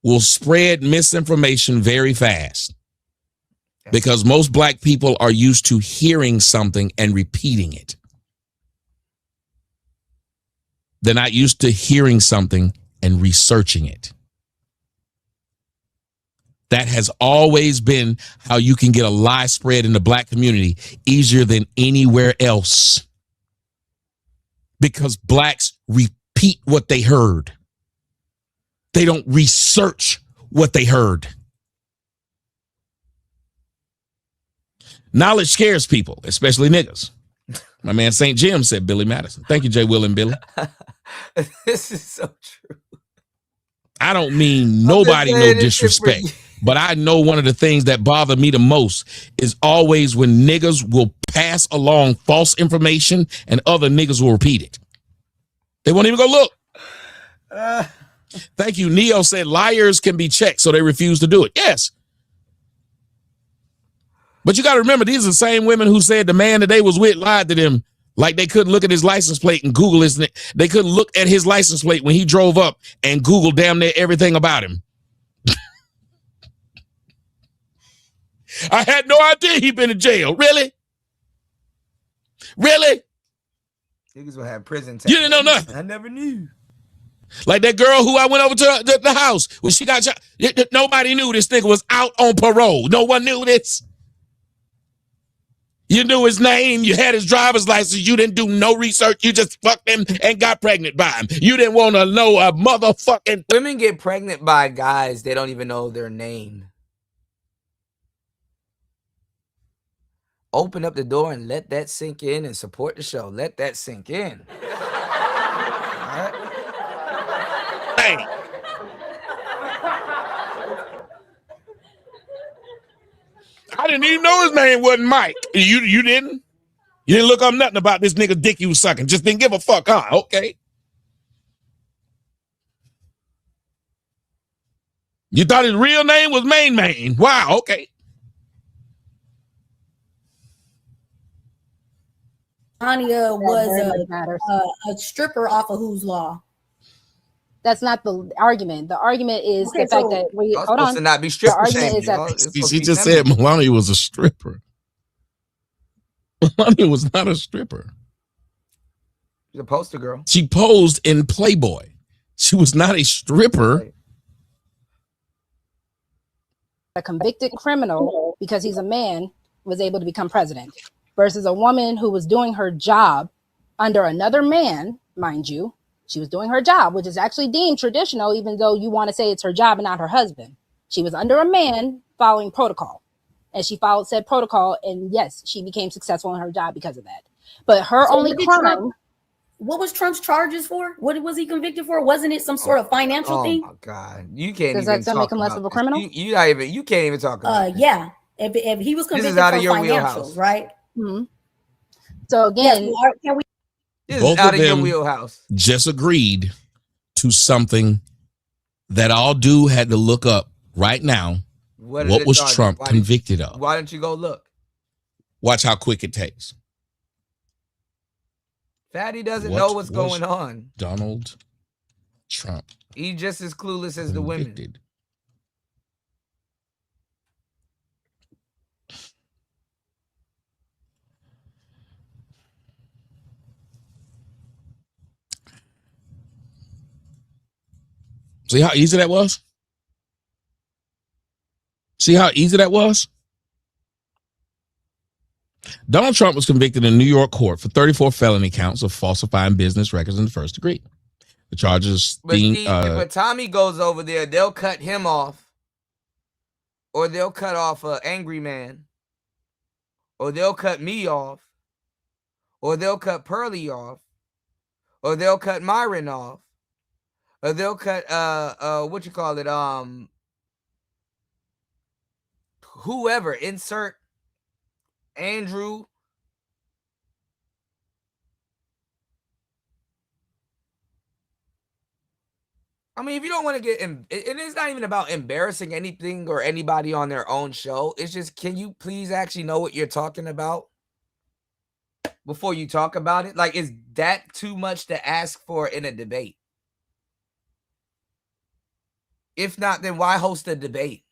will spread misinformation very fast because most black people are used to hearing something and repeating it. They're not used to hearing something and researching it. That has always been how you can get a lie spread in the black community easier than anywhere else. Because blacks repeat what they heard. They don't research what they heard. Knowledge scares people, especially niggas. My man St. Jim said Billy Madison. Thank you, J. Will and Billy. This is so true. I don't mean nobody no disrespect, but I know one of the things that bother me the most is always when niggas will pass along false information and other niggas will repeat it. They won't even go look. Thank you. Neo said liars can be checked, so they refuse to do it. Yes. But you got to remember, these are the same women who said the man that they was with lied to them. Like they couldn't look at his license plate and Google his. They couldn't look at his license plate when he drove up and Google damn near everything about him. I had no idea he'd been in jail. Really? Really? Niggas will have prison time. You didn't know nothing. I never knew. Like that girl who I went over to the house when she got shot. Nobody knew this nigga was out on parole. No one knew this. You knew his name. You had his driver's license. You didn't do no research. You just fucked him and got pregnant by him. You didn't want to know a motherfucking... Women get pregnant by guys they don't even know their name. Open up the door and let that sink in and support the show. Let that sink in. All right? Hey. I didn't even know his name wasn't Mike. You didn't? You didn't look up nothing about this nigga dick you was sucking. Just didn't give a fuck, huh? Okay. You thought his real name was Main. Wow, okay. Anya was a stripper off of Whose Law? That's not the argument. The argument is the fact that we hold on. To not be The stripper argument is shaming, that She just said Melania was a stripper. Melania was not a stripper. She's a poster girl. She posed in Playboy. She was not a stripper. a convicted criminal, because he's a man, was able to become president, versus a woman who was doing her job under another man, mind you. She was doing her job, which is actually deemed traditional, even though you want to say it's her job and not her husband. She was under a man following protocol, and she followed said protocol. And yes, she became successful in her job because of that. But her only crime. What was Trump's charges for? What was he convicted for? Wasn't it some sort of financial thing? Oh my God, you can't. Does even that make him less of a criminal? You not even. You can't even talk about. Yeah. If he was convicted out for of your financials, wheelhouse. right? Mm-hmm. So again, yes, can we? This Both is out of of your them wheelhouse. just agreed to something that all dude had to look up right now. What was Trump convicted of? Why don't you go look? Watch how quick it takes. Fatty doesn't know what's going on. Donald Trump. He's just as clueless as the women. See how easy that was? See how easy that was? Donald Trump was convicted in New York court for 34 felony counts of falsifying business records in the first degree. The charges being... But Tommy goes over there, they'll cut him off. Or they'll cut off an angry man. Or they'll cut me off. Or they'll cut Pearlie off. Or they'll cut Myron off. Or they'll cut whoever, insert Andrew. I mean, if you don't want to get it's not even about embarrassing anything or anybody on their own show. It's just, can you please actually know what you're talking about before you talk about it? Like, is that too much to ask for in a debate? If not, then why host a debate?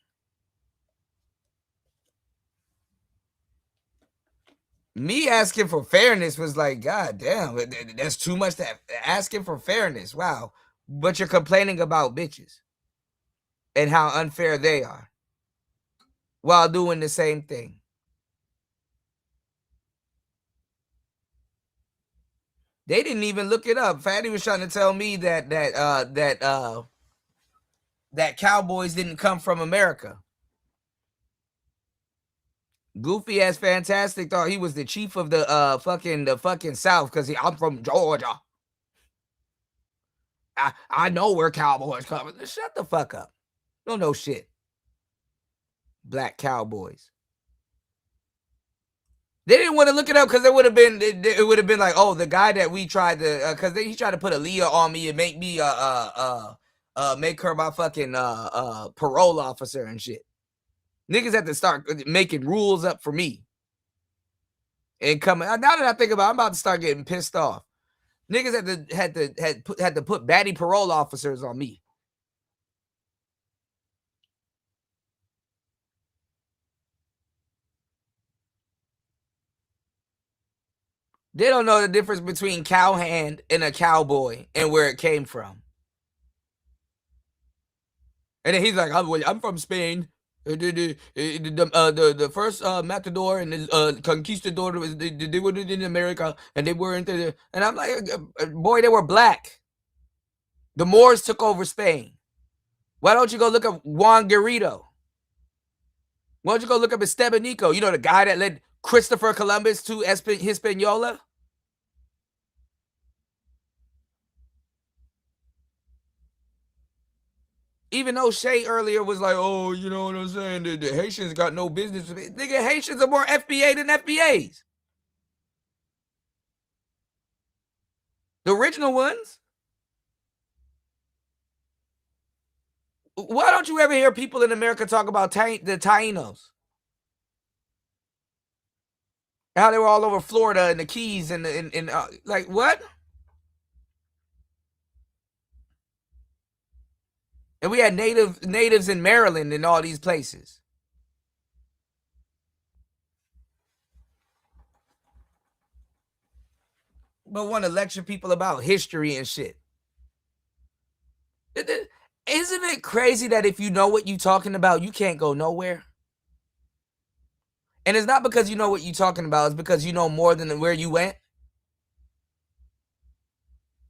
Me asking for fairness was like, God damn, that's too much to asking for fairness. Wow. But you're complaining about bitches and how unfair they are while doing the same thing. They didn't even look it up. Fatty was trying to tell me that Cowboys didn't come from America. Goofy ass Fantastic thought he was the chief of the fucking South because I'm from Georgia. I know where Cowboys come from. Shut the fuck up. Don't know shit. Black Cowboys. They didn't want to look it up because it would have been like, oh, the guy that we tried to because he tried to put Aaliyah on me and make me make her my fucking parole officer and shit. Niggas had to start making rules up for me. And coming now that I think about it, I'm about to start getting pissed off. Niggas had to put baddie parole officers on me. They don't know the difference between cowhand and a cowboy and where it came from. And then he's like, I'm from Spain. The first matador and the conquistador they were in America and they weren't there. And I'm like, boy, they were black. The Moors took over Spain. Why don't you go look up Juan Garrido? Why don't you go look up Estebanico? You know, the guy that led Christopher Columbus to Hispaniola? Even O'Shea earlier was like, oh, you know what I'm saying? The Haitians got no business with it. Nigga, Haitians are more FBA than FBAs. The original ones. Why don't you ever hear people in America talk about the Tainos? How they were all over Florida and the Keys and like what? And we had natives in Maryland and all these places. But want to lecture people about history and shit. Isn't it crazy that if you know what you're talking about, you can't go nowhere? And it's not because you know what you're talking about. It's because you know more than where you went.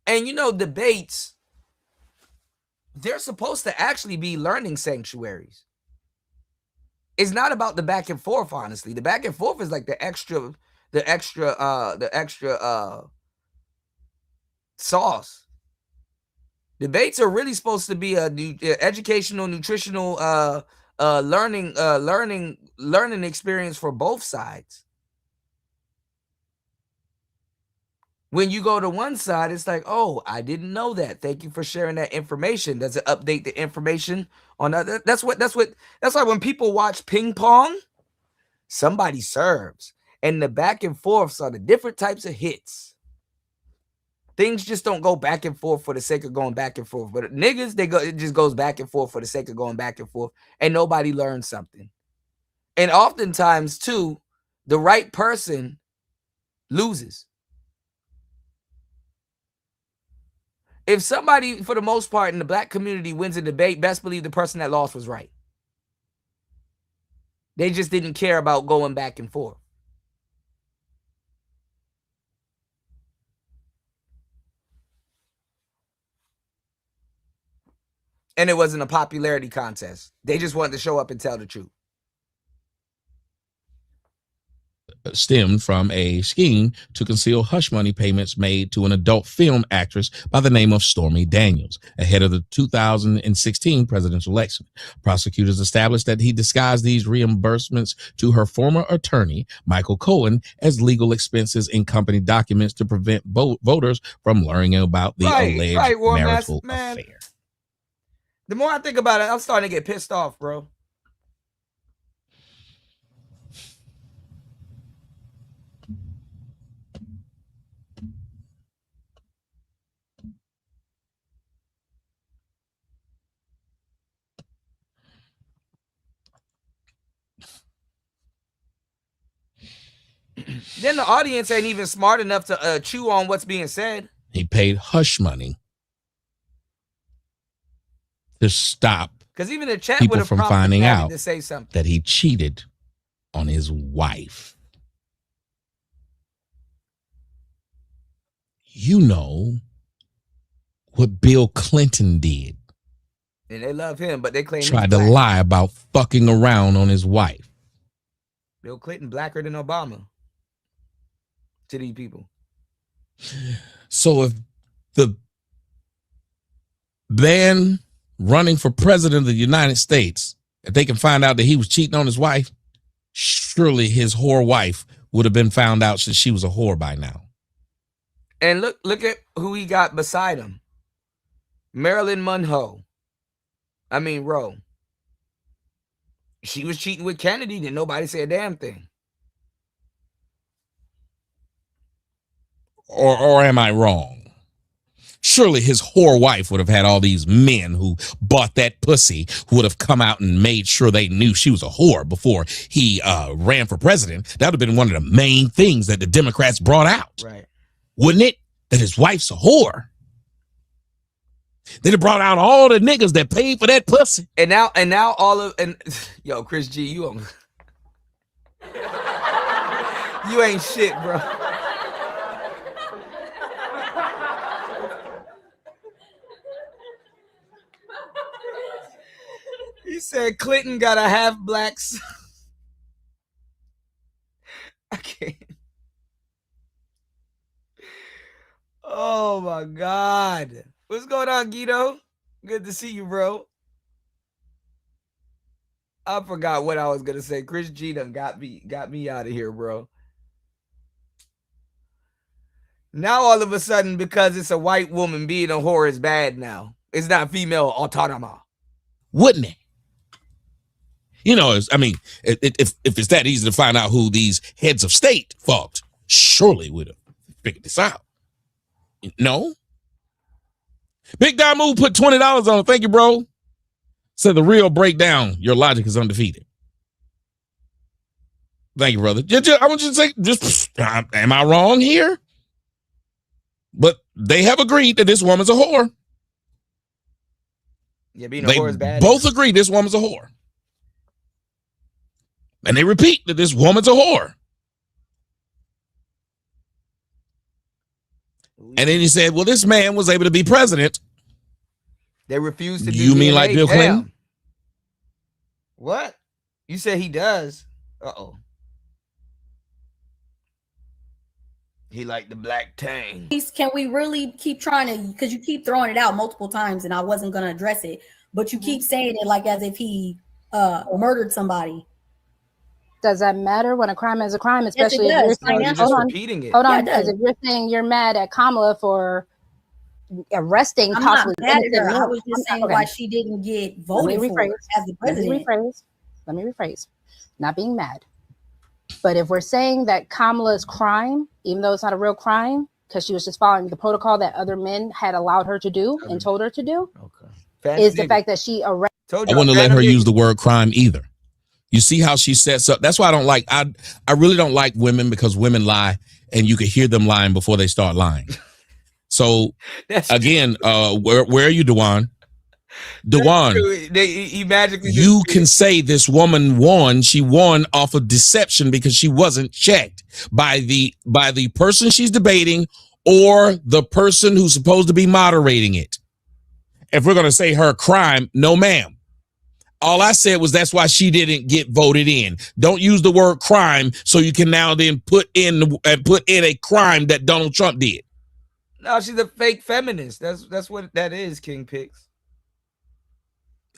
And you know, debates, they're supposed to actually be learning sanctuaries. It's not about the back and forth, honestly. The back and forth is like the extra sauce. Debates are really supposed to be a educational, nutritional learning experience for both sides. When you go to one side, it's like, oh, I didn't know that. Thank you for sharing that information. Does it update the information on other? That's why when people watch ping pong, somebody serves. And the back and forths are the different types of hits. Things just don't go back and forth for the sake of going back and forth. But niggas, it just goes back and forth for the sake of going back and forth. And nobody learns something. And oftentimes, too, the right person loses. If somebody, for the most part, in the black community wins a debate, best believe the person that lost was right. They just didn't care about going back and forth. And it wasn't a popularity contest. They just wanted to show up and tell the truth. Stemmed from a scheme to conceal hush money payments made to an adult film actress by the name of Stormy Daniels ahead of the 2016 presidential election. Prosecutors established that he disguised these reimbursements to her former attorney, Michael Cohen, as legal expenses in company documents to prevent voters from learning about the alleged marital affair. The more I think about it, I'm starting to get pissed off, bro. Then the audience ain't even smart enough to chew on what's being said. He paid hush money to stop because even the chat people from finding out to say something. That he cheated on his wife. you know what Bill Clinton did. And they love him, but they claim Tried to lie about fucking around on his wife. Bill Clinton blacker than Obama to these people. So if the man running for president of the United States, if they can find out that he was cheating on his wife, surely his whore wife would have been found out since she was a whore by now. And look at who he got beside him. Marilyn Monroe. She was cheating with Kennedy, then nobody said a damn thing. Or am I wrong? Surely his whore wife would have had all these men who bought that pussy who would have come out and made sure they knew she was a whore before he ran for president. That would have been one of the main things that the Democrats brought out. Right. Wouldn't it? That his wife's a whore. They'd have brought out all the niggas that paid for that pussy. And now yo, Chris G, you ain't shit, bro. He said Clinton got a half black son. I can't. Oh my God. What's going on, Guido? Good to see you, bro. I forgot what I was gonna say. Chris G done got me out of here, bro. Now all of a sudden, because it's a white woman being a whore is bad now. It's not female autonomy. Wouldn't it? You know, if it's that easy to find out who these heads of state fucked, surely we'd have figured this out. No? Big Damu put $20 on it. Thank you, bro. Said the real breakdown. Your logic is undefeated. Thank you, brother. I want you to say, am I wrong here? But they have agreed that this woman's a whore. Yeah, being a whore is bad. Both agree this woman's a whore. And they repeat that this woman's a whore. And then he said, well, this man was able to be president. They refused to do You mean like Bill Clinton? Damn. What? You said he does. Uh-oh. He like the black tang. Can we really keep trying to, because you keep throwing it out multiple times and I wasn't going to address it, but you keep saying it like as if he murdered somebody. Does that matter when a crime is a crime, especially yes, if you're saying, just repeating it. Hold on, Yeah, because if you're saying you're mad at Kamala for arresting I'm possibly not mad at her. innocent I was just saying why she didn't get voted for as the president. Let me rephrase. Not being mad. But if we're saying that Kamala's crime, even though it's not a real crime, because she was just following the protocol that other men had allowed her to do and told her to do, is the fact that she arrested. I wouldn't let her use the word crime either. You see how she sets up. That's why I don't like, I really don't like women, because women lie and you can hear them lying before they start lying. So again, where are you, Dewan? Dewan, he magically you can say this woman won. She won off of deception because she wasn't checked by the person she's debating or the person who's supposed to be moderating it. If we're going to say her crime, no, ma'am. All I said was that's why she didn't get voted in. Don't use the word crime so you can now then put in a crime that Donald Trump did. No, she's a fake feminist. That's what that is, King Picks.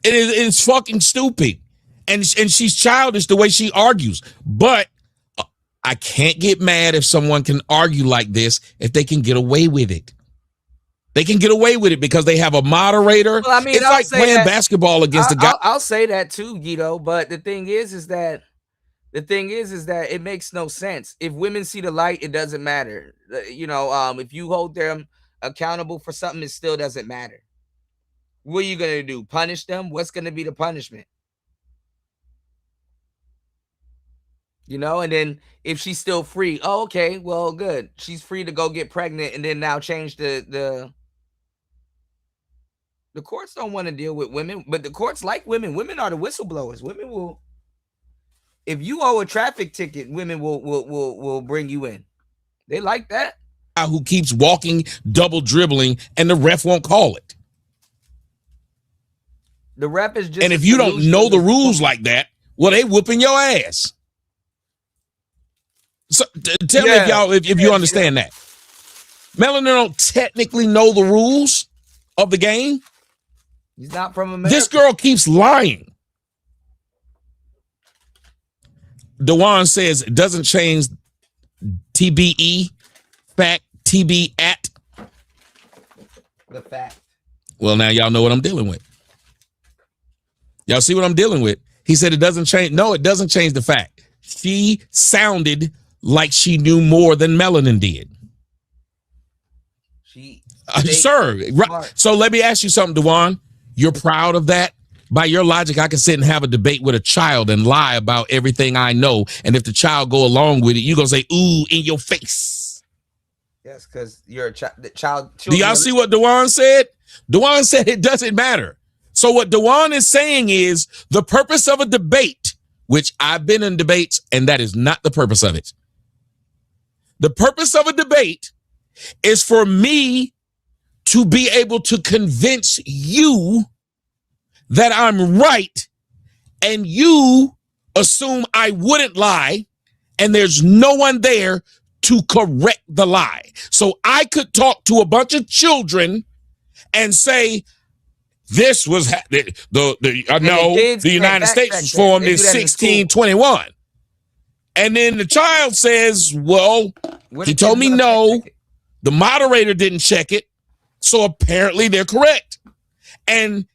It's fucking stupid. And she's childish the way she argues. But I can't get mad if someone can argue like this if they can get away with it. They can get away with it because they have a moderator. Well, I mean, it's like playing basketball against a guy. I'll say that too, Guido. But the thing is that it makes no sense. If women see the light, it doesn't matter. You know, if you hold them accountable for something, it still doesn't matter. What are you gonna do? Punish them? What's gonna be the punishment? You know, and then if she's still free, oh, okay, well, good. She's free to go get pregnant and then now change the courts don't want to deal with women, but the courts like women. Women are the whistleblowers. Women will, if you owe a traffic ticket, women will bring you in. They like that. who keeps walking, double dribbling, and the ref won't call it. The ref is just. And if you don't know the rules like that, well, they whooping your ass. So tell me if you understand that. Melanin don't technically know the rules of the game. He's not from America. This girl keeps lying. Dewan says it doesn't change TBE, fact, TB at. The fact. Well, now y'all know what I'm dealing with. Y'all see what I'm dealing with? He said it doesn't change. No, it doesn't change the fact. She sounded like she knew more than Melanin did. Sir, right. So let me ask you something, Dewan. You're proud of that? By your logic, I can sit and have a debate with a child and lie about everything I know. And if the child go along with it, you're going to say, ooh, in your face. Yes, because you're a child. Do y'all see what Dewan said? Dewan said it doesn't matter. So what Dewan is saying is the purpose of a debate, which I've been in debates, and that is not the purpose of it. The purpose of a debate is for me to be able to convince you that I'm right, and you assume I wouldn't lie, and there's no one there to correct the lie. So I could talk to a bunch of children and say, this was the United States was formed in 1621. And then the child says, well, he told me no. The moderator didn't check it. So apparently they're correct. And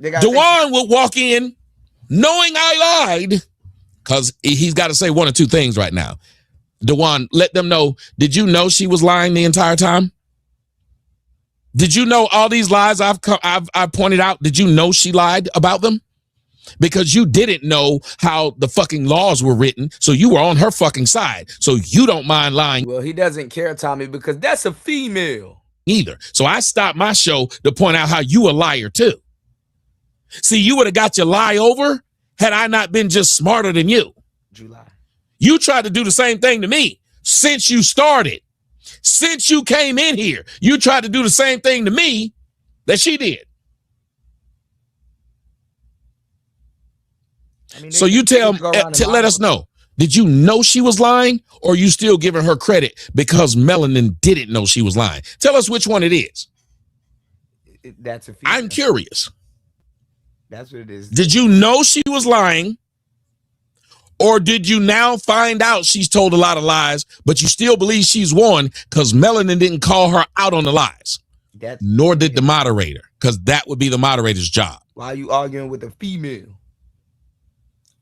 Dewan will walk in knowing I lied, because he's got to say one or two things right now. Dewan, let them know, did you know she was lying the entire time? Did you know all these lies I've pointed out? Did you know she lied about them? Because you didn't know how the fucking laws were written, so you were on her fucking side. So you don't mind lying. Well, he doesn't care, Tommy, because that's a female. Either. So I stopped my show to point out how you a liar too. See, you would have got your lie over had I not been just smarter than you. July. You tried to do the same thing to me since you started. Since you came in here, you tried to do the same thing to me that she did. I mean, so you let us know. Did you know she was lying, or are you still giving her credit because Melanin didn't know she was lying? Tell us which one it is. That's a female. I'm curious. That's what it is. Did you know she was lying, or did you now find out she's told a lot of lies, but you still believe she's won because Melanin didn't call her out on the lies? Nor did the moderator, because that would be the moderator's job. Why are you arguing with a female?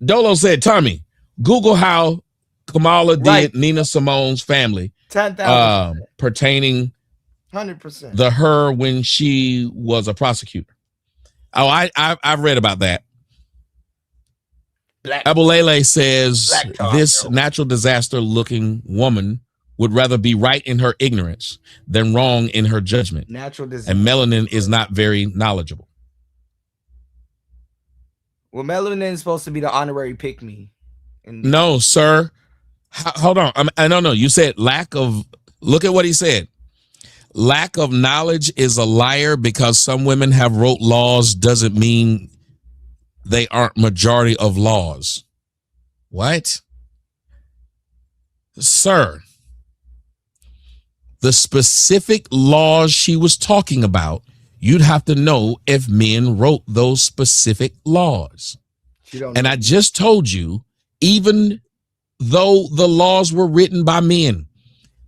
Dolo said, Tommy, Google how Kamala did Nina Simone's family 10,000 pertaining 100% her when she was a prosecutor. Oh, I've read about that. Abulele says this natural disaster looking woman would rather be right in her ignorance than wrong in her judgment. Natural disaster. And Melanin is not very knowledgeable. Well, Melanin is supposed to be the honorary pick me. No, sir. Hold on. I don't know. You said lack of. Look at what he said. Lack of knowledge is a liar because some women have wrote laws doesn't mean they aren't majority of laws. What? Sir, the specific laws she was talking about, you'd have to know if men wrote those specific laws. And I just told you, even though the laws were written by men,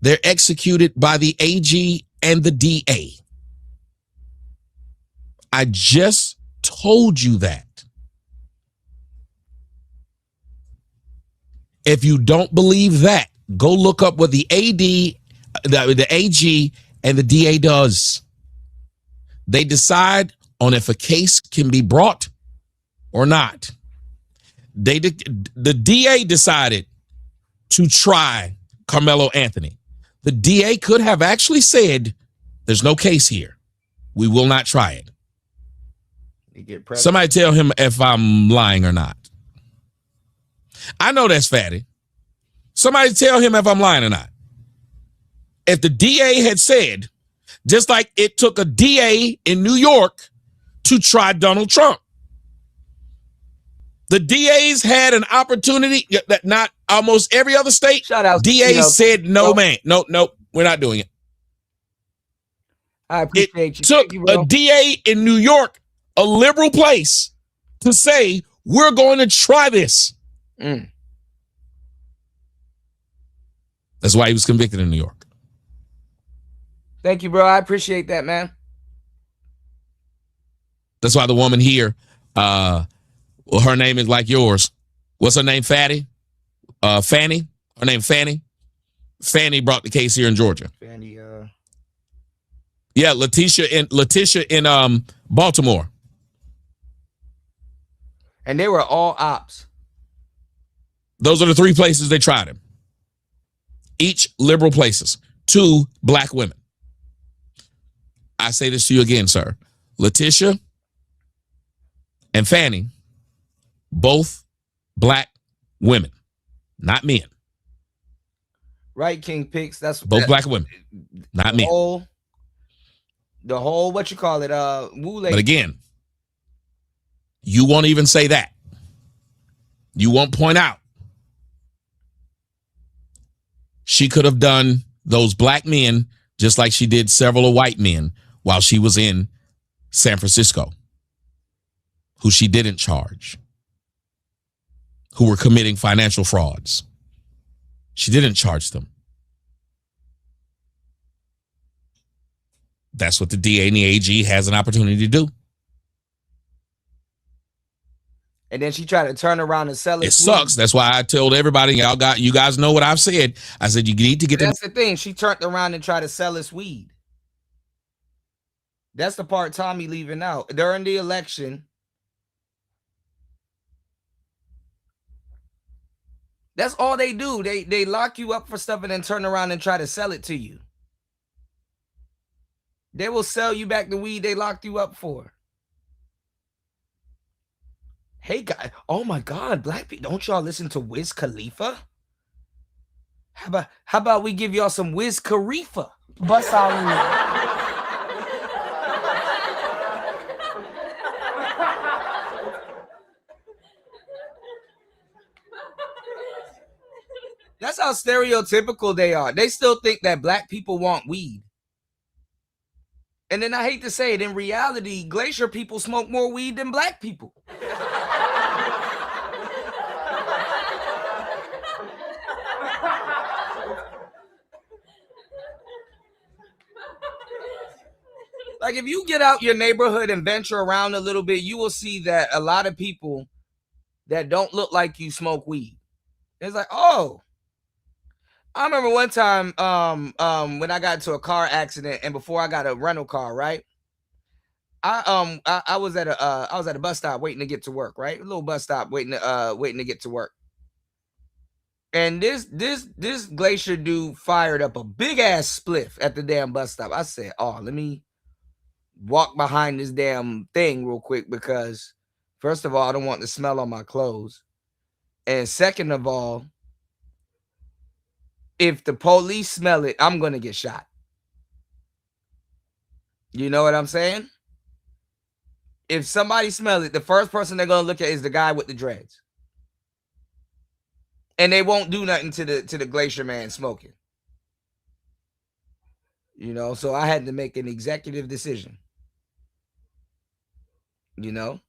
they're executed by the AG and the DA. I just told you that. If you don't believe that, go look up what the AG and the DA does. They decide on if a case can be brought or not. The DA decided to try Carmelo Anthony. The DA could have actually said, there's no case here. We will not try it. Somebody tell him if I'm lying or not. I know that's fatty. Somebody tell him if I'm lying or not. if the DA had said, just like it took a DA in New York to try Donald Trump. The DAs had an opportunity that not almost every other state. Shout out, DA said, no, man. No, we're not doing it. I appreciate you. It took a DA in New York, a liberal place, to say, we're going to try this. That's why he was convicted in New York. Thank you, bro. I appreciate that, man. That's why the woman here, her name is like yours. What's her name? Fanny? Her name Fanny? Fanny brought the case here in Georgia. Fanny, yeah, Letitia in Baltimore. And they were all ops. Those are the 3 places they tried him. Each liberal places. 2 black women. I say this to you again, sir. Letitia and Fanny, both black women, not men. Right, King Picks. That's both black women, not men. The whole what you call it, Wu lady. But again, you won't even say that. You won't point out. She could have done those black men just like she did several of white men while she was in San Francisco, who she didn't charge, who were committing financial frauds. She didn't charge them. That's what the DA and the AG has an opportunity to do. And then she tried to turn around and sell it. It sucks. That's why I told everybody, you guys know what I've said. I said, you need to get That's the thing. She turned around and tried to sell us weed. That's the part Tommy leaving out. During the election, that's all they do. They lock you up for stuff and then turn around and try to sell it to you. They will sell you back the weed they locked you up for. Hey, guys. Oh, my God. Black people. Don't y'all listen to Wiz Khalifa? How about we give y'all some Wiz Khalifa? Bust all in there. That's how stereotypical they are. They still think that black people want weed. And then I hate to say it, in reality, Glacier people smoke more weed than black people. Like, if you get out your neighborhood and venture around a little bit, you will see that a lot of people that don't look like you smoke weed. It's like, oh. I remember one time when I got into a car accident and before I got a rental car, right? I was at a bus stop waiting to get to work, right? A little bus stop waiting to get to work. And this Glacier dude fired up a big ass spliff at the damn bus stop. I said, "Oh, let me walk behind this damn thing real quick because first of all, I don't want the smell on my clothes. And second of all, if the police smell it, I'm going to get shot." You know what I'm saying? If somebody smells it, the first person they're going to look at is the guy with the dreads. And they won't do nothing to the Glacier man smoking. You know, so I had to make an executive decision. You know?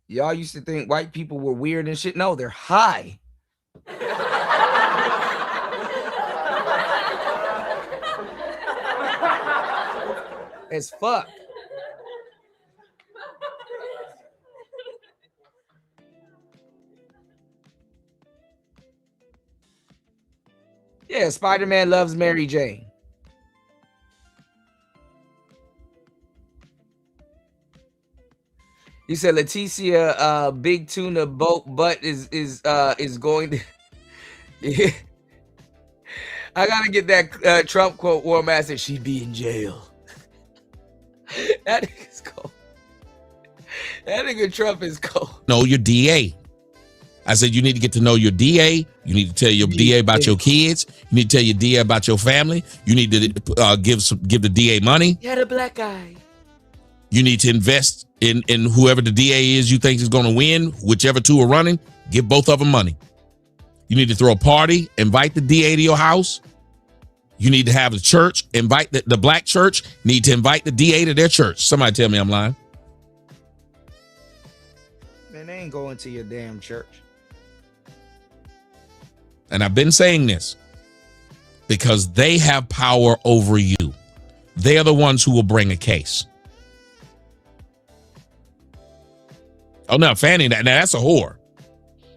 Y'all used to think white people were weird and shit. No, they're high. As fuck. Yeah, Spider-Man loves Mary Jane. You said Leticia Big Tuna butt is going to yeah. I gotta get that Trump quote. War Master, she'd be in jail. That is cool. That nigga Trump is cold. Know your DA. I said you need to get to know your DA. You need to tell your DA about your kids. You need to tell your DA about your family. You need to give the DA money. Yeah, the black guy. You need to invest in whoever the DA is you think is going to win, whichever two are running. Give both of them money. You need to throw a party, invite the DA to your house. You need to have the church, invite the black church, need to invite the DA to their church. Somebody tell me I'm lying. Man, they ain't going to your damn church. And I've been saying this because they have power over you. They are the ones who will bring a case. Oh, no, Fannie, now that's a whore.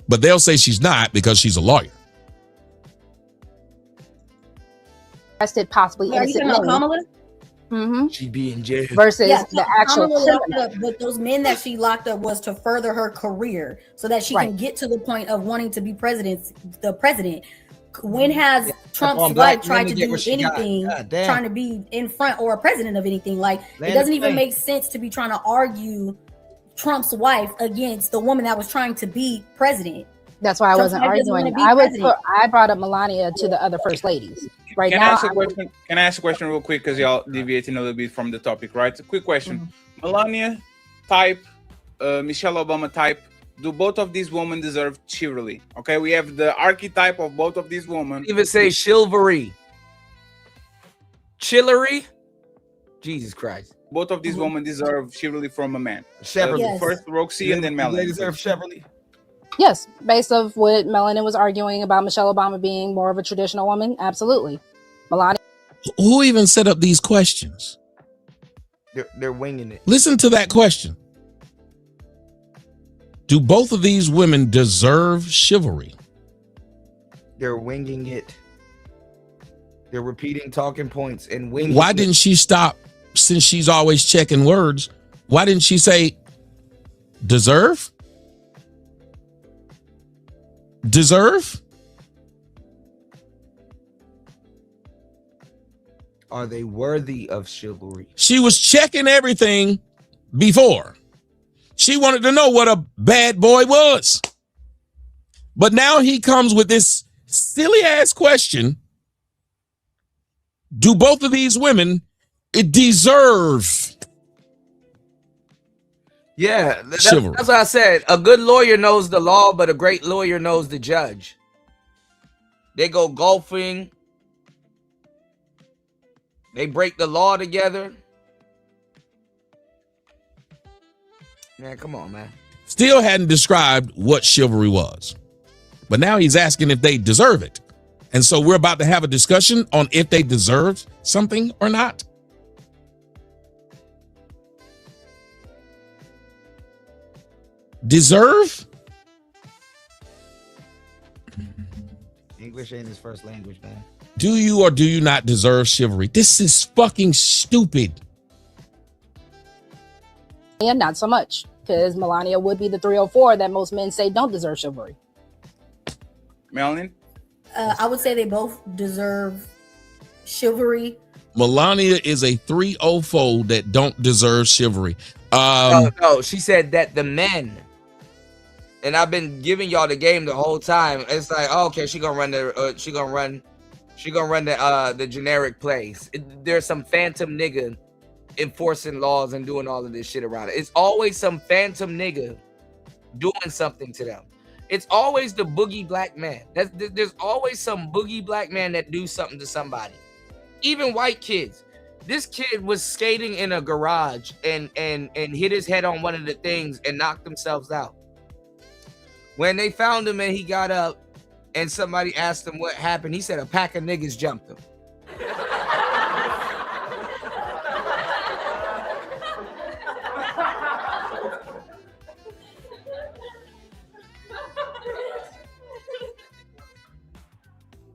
But they'll say she's not because she's a lawyer. Arrested, possibly innocent men. Kamala? Mm-hmm. She be in jail. Versus the actual Kamala criminal. locked up, but those men that she locked up was to further her career so that she can get to the point of wanting to be the president. When has Trump's wife tried to do anything, trying to be in front or a president of anything? Like, it doesn't even make sense to be trying to argue Trump's wife against the woman that was trying to be president. That's why I wasn't arguing. I brought up Melania to the other first ladies. Right Can now, I ask a question? Can I ask a question real quick because y'all deviating a little bit from the topic, right? It's a quick question. Melania type, Michelle Obama type. Do both of these women deserve chivalry? Okay, we have the archetype of both of these women. Even say chivalry. Chillery? Jesus Christ. Both of these women deserve chivalry from a man. Yes. First Roxy and then Melanie. They deserve chivalry. yes, based off what Melanie was arguing about Michelle Obama being more of a traditional woman, absolutely. Melania. Who even set up these questions? They're winging it. Listen to that question. Do both of these women deserve chivalry? They're winging it. They're repeating talking points and winging Why it. didn't she stop, since she's always checking words? Why didn't she say deserve? Deserve? Are they worthy of chivalry? She was checking everything before. She wanted to know what a bad boy was. But now he comes with this silly ass question. Do both of these women deserve? Yeah, that's Chivalry. what I said. A good lawyer knows the law, but a great lawyer knows the judge. They go golfing. They break the law together. Man, come on, man. Still hadn't described what chivalry was. But now he's asking if they deserve it. And so we're about to have a discussion on if they deserve something or not. Deserve? English ain't his first language, man. Do you or do you not deserve chivalry? This is fucking stupid. And not so much, because Melania would be the 304 that most men say don't deserve chivalry. Melanie? I would say they both deserve chivalry. Melania is a 304 that don't deserve chivalry. No, she said that the men, and I've been giving y'all the game the whole time. It's like, oh, okay, she gonna run the generic plays. There's some phantom nigga enforcing laws and doing all of this shit around it. It's always some phantom nigga doing something to them. It's always the boogie black man. There's always some boogie black man that do something to somebody. Even white kids. This kid was skating in a garage and hit his head on one of the things and knocked themselves out. When they found him and he got up and somebody asked him what happened, he said a pack of niggas jumped him.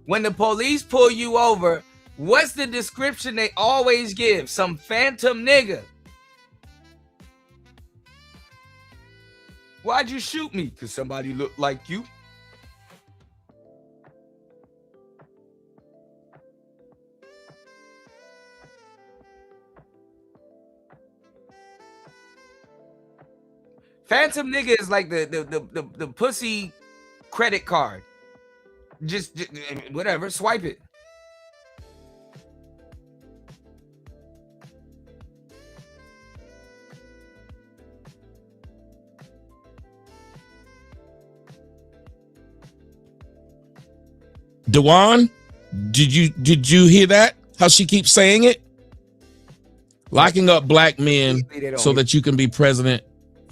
When the police pull you over, what's the description they always give? Some phantom nigga. Why'd you shoot me? Because somebody looked like you. Phantom nigga is like the pussy credit card. Just whatever, swipe it. Dewan, did you hear that? How she keeps saying it? Locking up black men so that you can be president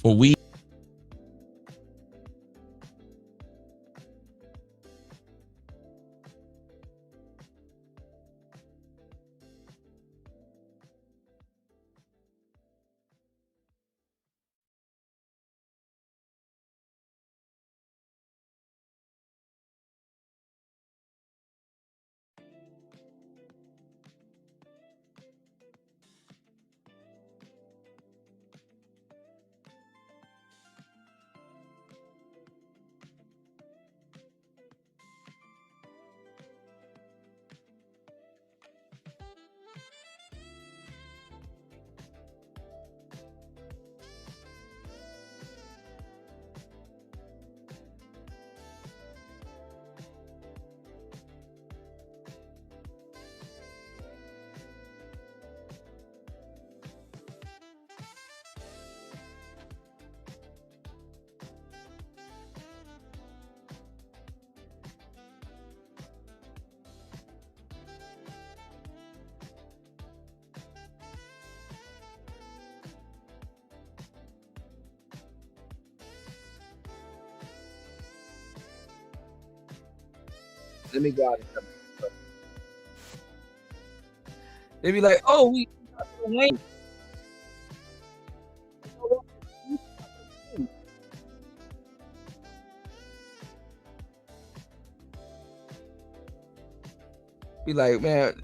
for we. Let me go out. They be like, oh, we wait. Be like, man,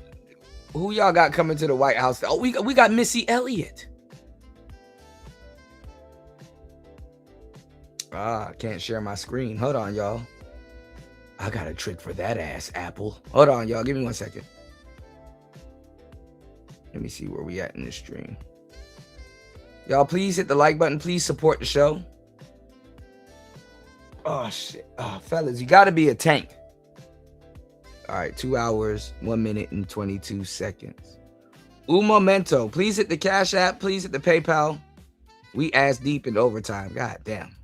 who y'all got coming to the White House? Oh, we got Missy Elliott. I can't share my screen. Hold on, y'all. I got a trick for that ass, Apple. Hold on, y'all. Give me 1 second. Let me see where we at in this stream. Y'all, please hit the like button. Please support the show. Oh, shit. Oh, fellas, you got to be a tank. All right, 2 hours, 1 minute, and 22 seconds. Un momento. Please hit the Cash App. Please hit the PayPal. We ass deep in overtime. God damn.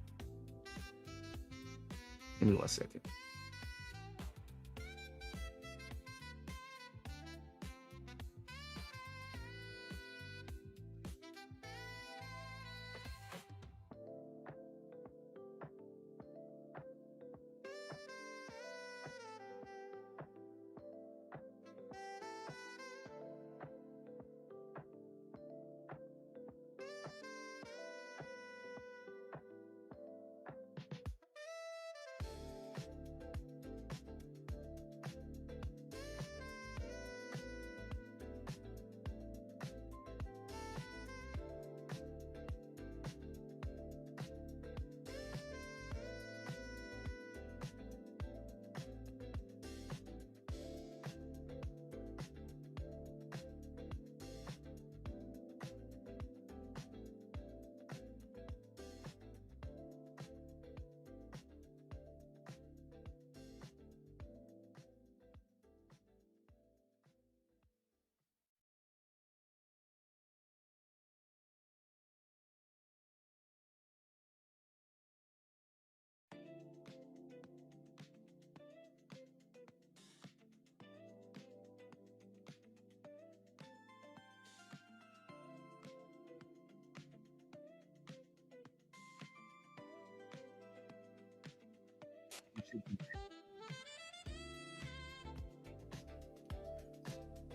Give me 1 second.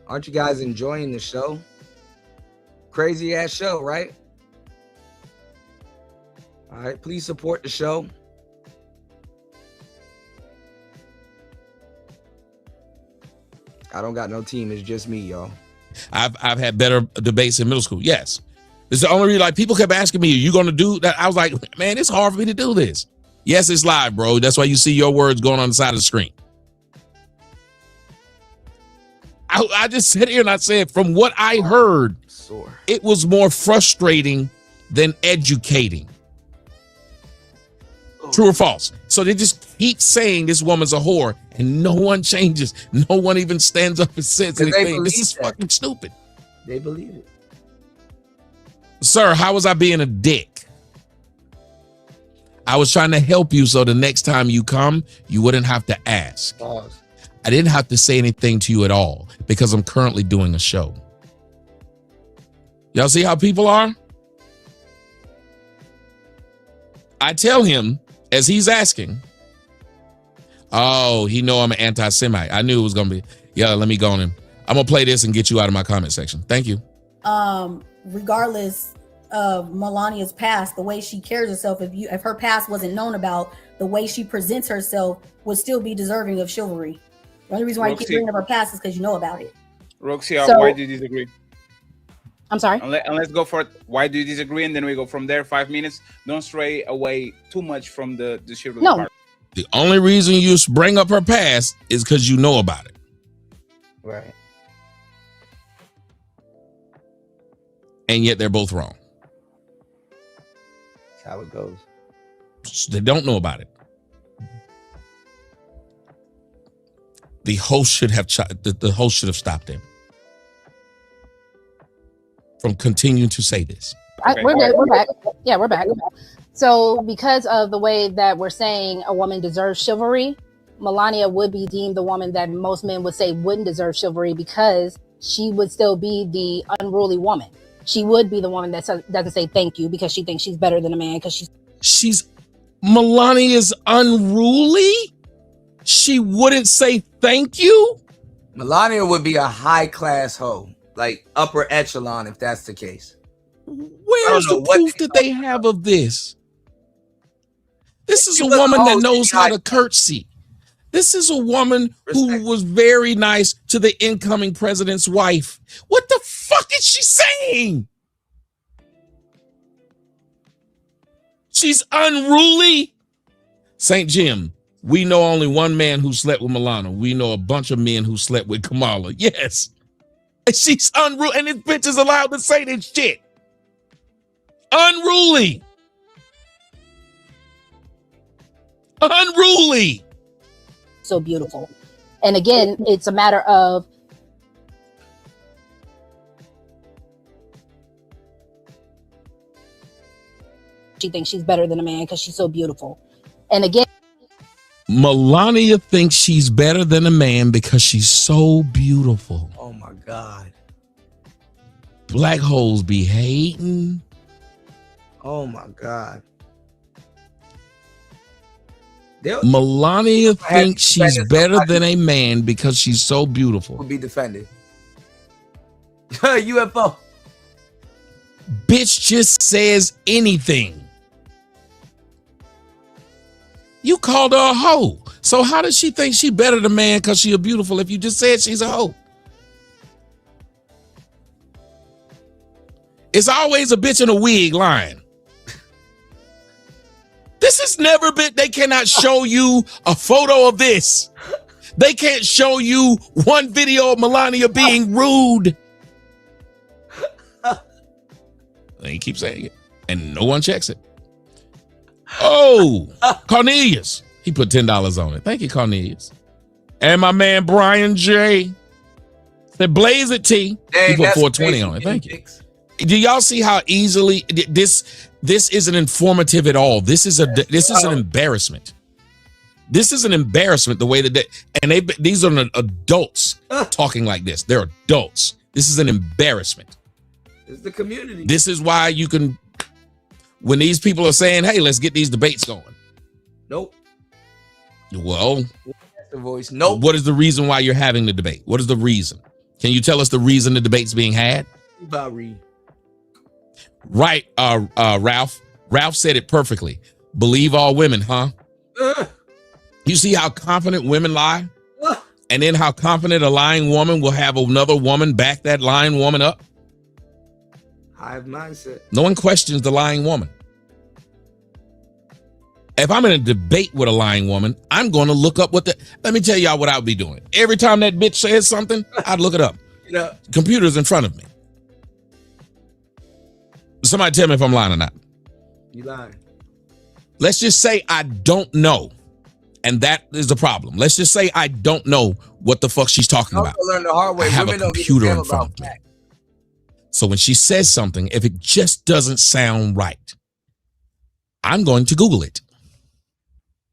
Aren't you guys enjoying the show? Crazy ass show, right? All right, please support the show. I don't got no team. It's just me, y'all. I've had better debates in middle school. Yes. It's the only reason, like, people kept asking me, are you going to do that? I was like, man, it's hard for me to do this. Yes, it's live, bro. That's why you see your words going on the side of the screen. I just sat here and I said, from what I heard, it was more frustrating than educating. True or false? So they just keep saying this woman's a whore, and no one changes. No one even stands up and says anything. This is fucking stupid. They believe it. Sir, how was I being a dick? I was trying to help you so the next time you come, you wouldn't have to ask. Pause. I didn't have to say anything to you at all because I'm currently doing a show. Y'all see how people are? I tell him as he's asking, oh, he know I'm an anti-Semite. I knew it was going to be, yeah, let me go on him. I'm going to play this and get you out of my comment section. Thank you. Regardless of Melania's past, the way she carries herself, if her past wasn't known about, the way she presents herself would still be deserving of chivalry. The only reason why you keep bringing up her past is because you know about it. Roxy, why do you disagree? I'm sorry? And let's go for it. Why do you disagree? And then we go from there, 5 minutes. Don't stray away too much from the chivalry part. The only reason you bring up her past is because you know about it. Right. And yet they're both wrong. That's how it goes. They don't know about it. The host should have stopped him from continuing to say this. We're back. Yeah, we're back. So because of the way that we're saying a woman deserves chivalry, Melania would be deemed the woman that most men would say wouldn't deserve chivalry because she would still be the unruly woman. She would be the woman that doesn't say thank you because she thinks she's better than a man because she's Melania's unruly? She wouldn't say thank you? Melania would be a high-class hoe, like upper echelon if that's the case. Where's the proof that they have of this? This is a woman that knows how to curtsy. This is a woman who was very nice to the incoming president's wife. What the fuck is she saying? She's unruly. St. Jim, we know only one man who slept with Milana. We know a bunch of men who slept with Kamala. Yes. And she's unruly. And this bitch is allowed to say this shit. Unruly. Unruly. so beautiful. And again, it's a matter of she thinks she's better than a man because she's so beautiful. And again, Melania thinks she's better than a man because she's so beautiful. Oh my God. Black holes be hating. Oh my God. Melania thinks she's better than a man because she's so beautiful. Will be defended. UFO. Bitch just says anything. You called her a hoe. So how does she think she better than a man because she's beautiful if you just said she's a hoe? It's always a bitch in a wig lying. This has never been, they cannot show you a photo of this. They can't show you one video of Melania being rude. They keep saying it, and no one checks it. Oh, Cornelius. He put $10 on it. Thank you, Cornelius. And my man Brian J. said, blaze it, T. He put $4.20 on it. Thank you. Do y'all see how easily this isn't informative at all? This is an embarrassment. This is an embarrassment the way that these are adults talking like this. They're adults. This is an embarrassment. It's the community. This is why you can, when these people are saying, hey, let's get these debates going. Nope. Well, that's the voice. Nope. What is the reason why you're having the debate? What is the reason? Can you tell us the reason the debate's being had? About Reed. Right, Ralph. Ralph said it perfectly. Believe all women, huh? You see how confident women lie? And then how confident a lying woman will have another woman back that lying woman up? Hive mindset. No one questions the lying woman. If I'm in a debate with a lying woman, I'm going to look up let me tell y'all what I would be doing. Every time that bitch says something, I'd look it up. Yeah. Computer's in front of me. Somebody tell me if I'm lying or not. You lying. Let's just say I don't know. And that is the problem. Let's just say I don't know what the fuck she's talking about. Learn the hard way. I have a Women don't give a computer damn in front about of me. So when she says something, if it just doesn't sound right, I'm going to Google it.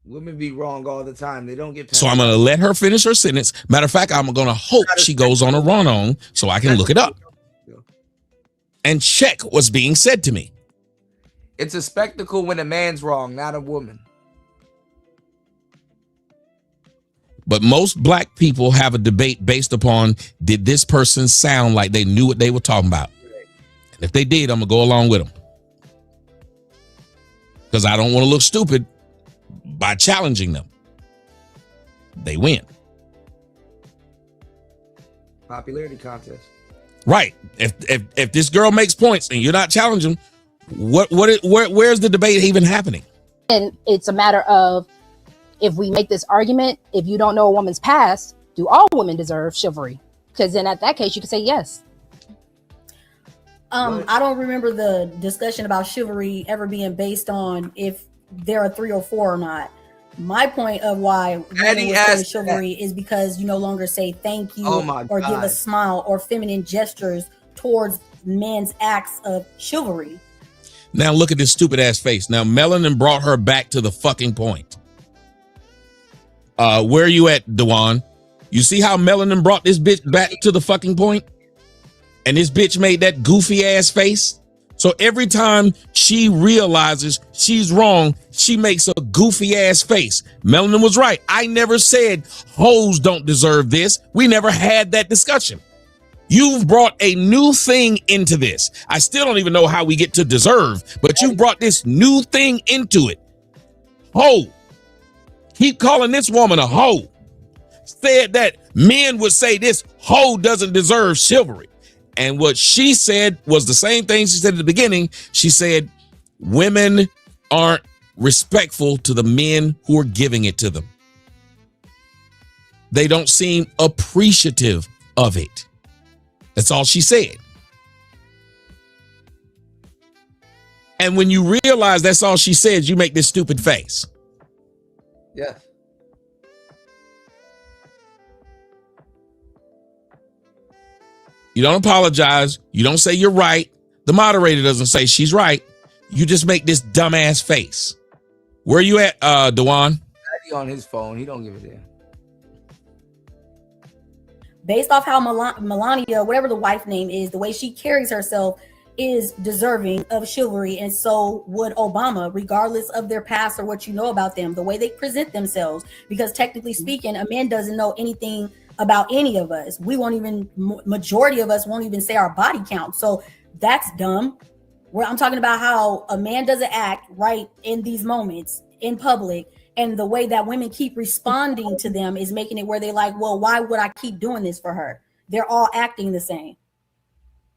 Women be wrong all the time. They don't get past So I'm going to let her finish her sentence. Matter of fact, I'm going to hope she goes on a run on so I can look it up and check what's being said to me. It's a spectacle when a man's wrong, not a woman. But most black people have a debate based upon, did this person sound like they knew what they were talking about? And if they did, I'm going to go along with them. Because I don't want to look stupid by challenging them. They win. Popularity contest. Right. If this girl makes points and you're not challenging, where's the debate even happening? And it's a matter of, if we make this argument, if you don't know a woman's past, do all women deserve chivalry? Because then at that case, you could say yes. I don't remember the discussion about chivalry ever being based on if they're a 3 or 4 or not. My point of why women would say chivalry is because you no longer say thank you or give a smile or feminine gestures towards men's acts of chivalry. Now look at this stupid ass face. Now Melanin brought her back to the fucking point. Where are you at, Dewan? You see how Melanin brought this bitch back to the fucking point? And this bitch made that goofy ass face. So every time she realizes she's wrong, she makes a goofy ass face. Melanin was right. I never said hoes don't deserve this. We never had that discussion. You've brought a new thing into this. I still don't even know how we get to deserve, but you brought this new thing into it. Hoe. Keep calling this woman a hoe. Said that men would say this hoe doesn't deserve chivalry. And what she said was the same thing she said at the beginning. She said women aren't respectful to the men who are giving it to them. They don't seem appreciative of it. That's all she said. And when you realize that's all she said, you make this stupid face. Yes. You don't apologize. You don't say you're right. The moderator doesn't say she's right. You just make this dumbass face. Where are you at, Dewan? Daddy on his phone. He don't give a damn. Based off how Melania, whatever the wife name is, the way she carries herself is deserving of chivalry, and so would Obama, regardless of their past or what you know about them, the way they present themselves. Because technically speaking, a man doesn't know anything about any of us. We won't even, majority of us won't even say our body count. So that's dumb. Where I'm talking about how a man doesn't act right in these moments in public, and the way that women keep responding to them is making it where they like, well, why would I keep doing this for her? They're all acting the same.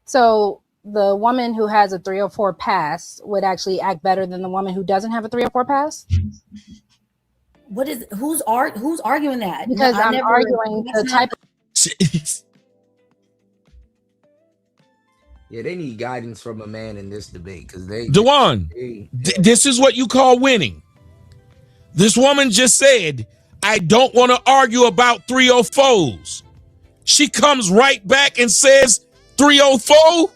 So the woman who has a 304 pass would actually act better than the woman who doesn't have a 304 pass? Who's arguing that? Because I'm arguing the type of Yeah, they need guidance from a man in this debate because Dewan, this is what you call winning. This woman just said, I don't want to argue about 304s. She comes right back and says 304.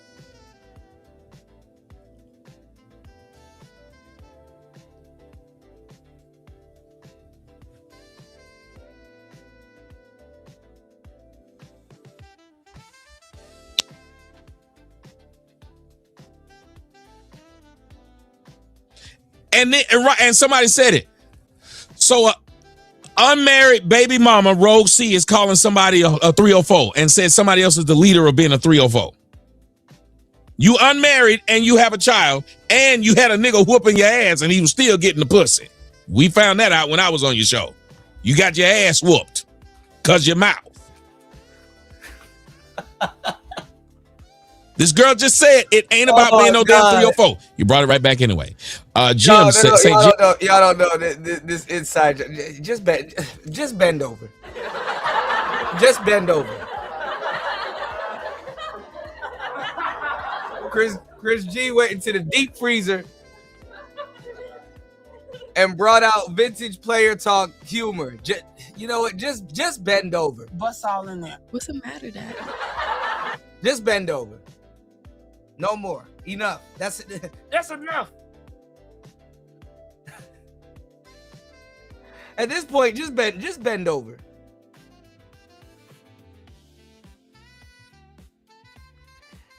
And somebody said it. So unmarried baby mama Rogue C is calling somebody a 304 and said somebody else is the leader of being a 304. You unmarried and you have a child and you had a nigga whooping your ass and he was still getting the pussy. We found that out when I was on your show. You got your ass whooped because your mouth. This girl just said it ain't about being no damn 304. You brought it right back anyway. Jim said, y'all don't know this inside. Just bend over. Just bend over. Chris G went into the deep freezer. and brought out vintage player talk humor. You know what? Just bend over. Bust all in there. What's the matter, Daddy? Just bend over. No more. Enough. That's enough. At this point, just bend over.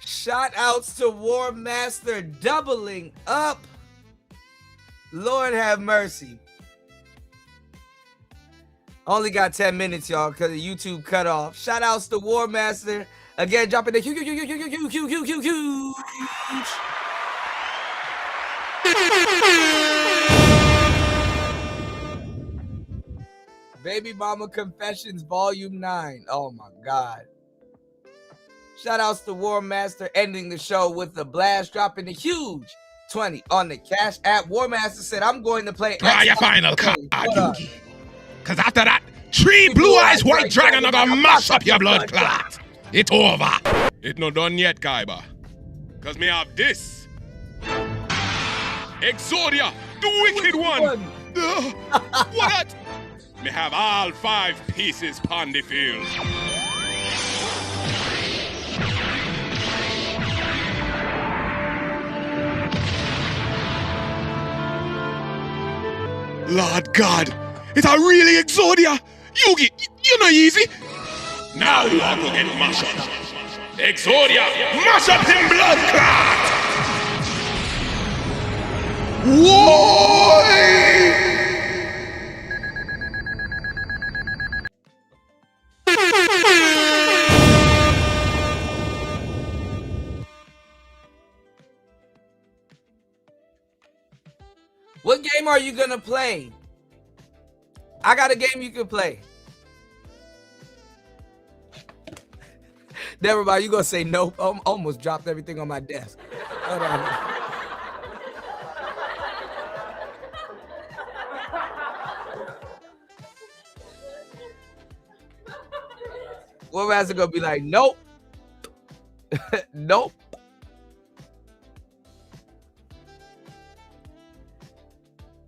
Shout outs to War Master doubling up. Lord have mercy. Only got 10 minutes, y'all, because the YouTube cut off. Shout outs to War Master. Again, dropping the huge. Baby Mama Confessions Volume 9. Oh my God. Shout outs to War Master ending the show with the blast, dropping the huge 20 on the Cash App. War Master said, I'm going to play. Try your final card, Yugi. Because after that, 3 blue eyes white dragon are gonna mash up your blood clot. It's over. It not done yet, Kaiba. Because me have this. Exodia, the wicked one. What? Me have all 5 pieces pon the field. Lord God, it's a really Exodia. Yugi, you're not easy. Now you are gonna get mashed up. Exodia, mash up him blood clot. Whoa! What game are you gonna play? I got a game you can play. Never mind, you gonna say nope. I almost dropped everything on my desk. Hold on. What Master gonna be like, nope. Nope.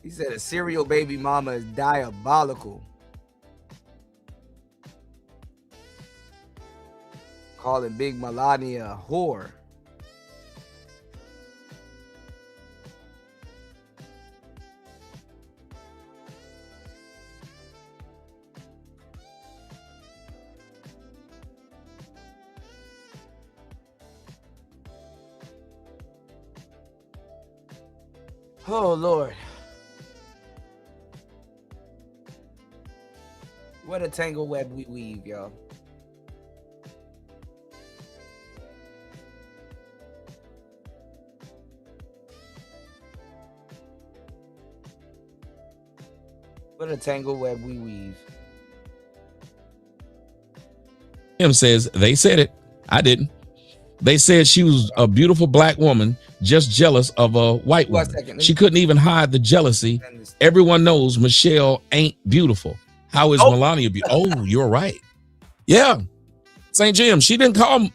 He said a serial baby mama is diabolical. Calling Big Melania a whore. Oh, Lord. What a tangle web we weave, y'all. What a tangle web we weave. Him says, they said it. I didn't. They said she was a beautiful black woman, just jealous of a white woman. She couldn't even hide the jealousy. Everyone knows Michelle ain't beautiful. How is Melania beautiful? Oh, you're right. Yeah. St. Jim, she couldn't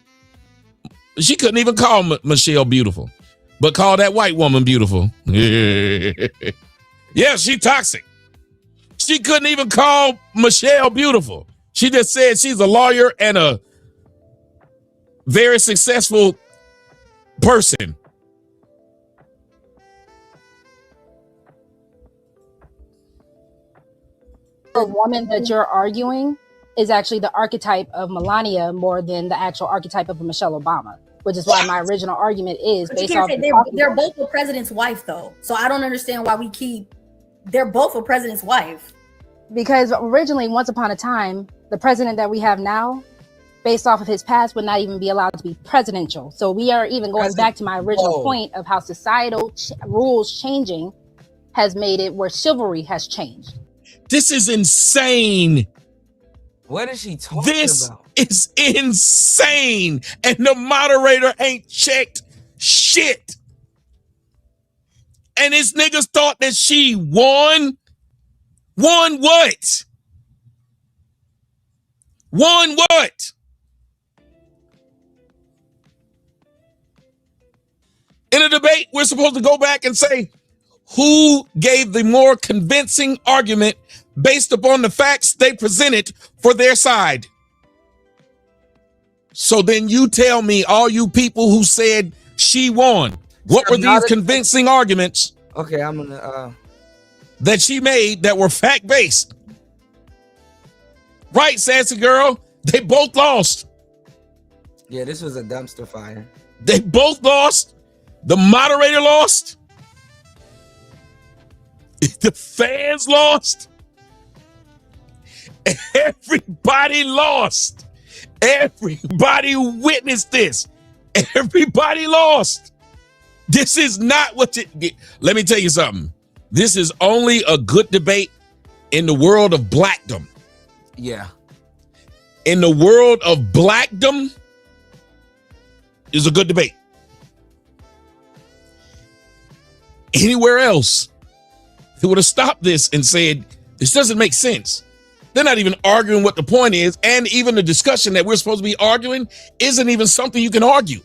even call Michelle beautiful, but call that white woman beautiful. Yeah, she toxic. She couldn't even call Michelle beautiful. She just said she's a lawyer and a very successful person. The woman that you're arguing is actually the archetype of Melania more than the actual archetype of Michelle Obama, which is why my original argument is But you based can't off. say they're both the president's wife, though. So I don't understand why they're both a president's wife. Because originally, once upon a time, the president that we have now, based off of his past, would not even be allowed to be presidential. So we are even going back to my original point of how societal rules changing has made it where chivalry has changed. This is insane. What is she talking This about? is insane. And the moderator ain't checked shit. And his niggas thought that she won. Won what? Won what? In a debate, we're supposed to go back and say, who gave the more convincing argument based upon the facts they presented for their side. So then you tell me, all you people who said she won, what were these convincing arguments? Okay, I'm gonna that she made that were fact-based? Right, sassy girl. They both lost. Yeah, this was a dumpster fire. They both lost. The moderator lost. The fans lost. Everybody lost. Everybody witnessed this. Everybody lost. This is not what let me tell you something. This is only a good debate in the world of blackdom. Yeah. In the world of blackdom is a good debate. Anywhere else, they would have stopped this and said, this doesn't make sense. They're not even arguing what the point is, and even the discussion that we're supposed to be arguing isn't even something you can argue.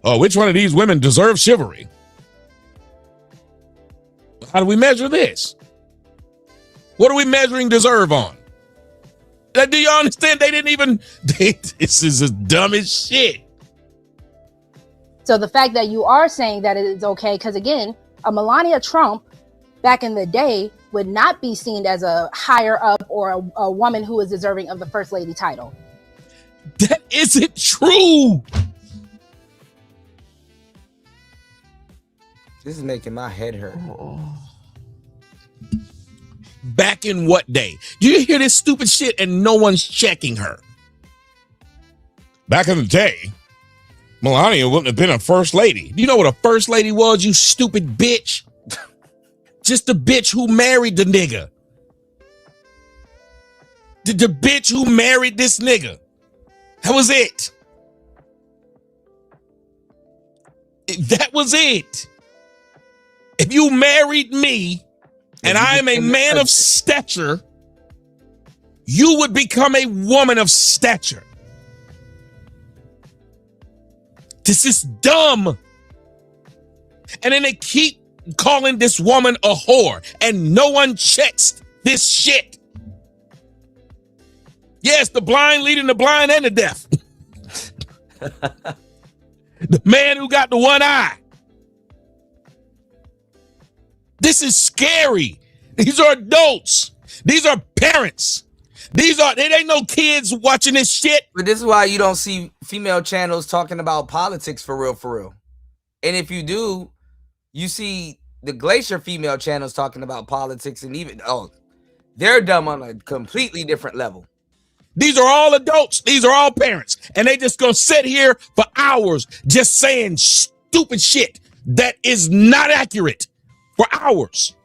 Oh, which one of these women deserves chivalry? How do we measure this? What are we measuring deserve on? Do you understand? They didn't even, this is as dumb as shit. So the fact that you are saying that it is okay, because again, a Melania Trump back in the day would not be seen as a higher up or a woman who is deserving of the first lady title. That isn't true. This is making my head hurt. Back in what day? Do you hear this stupid shit and no one's checking her? Back in the day, Melania wouldn't have been a first lady. Do you know what a first lady was, you stupid bitch? Just the bitch who married the nigga. The bitch who married this nigga. That was it. That was it. If you married me and I am a man of stature, you would become a woman of stature. This is dumb. And then they keep calling this woman a whore, and no one checks this shit. Yes, the blind leading the blind and the deaf. The man who got the one eye. This is scary. These are adults. These are parents. It ain't no kids watching this shit. But this is why you don't see female channels talking about politics for real. And if you do, you see the Glacier female channels talking about politics, and even, they're dumb on a completely different level. These are all adults. These are all parents. And they just gonna sit here for hours just saying stupid shit that is not accurate for hours.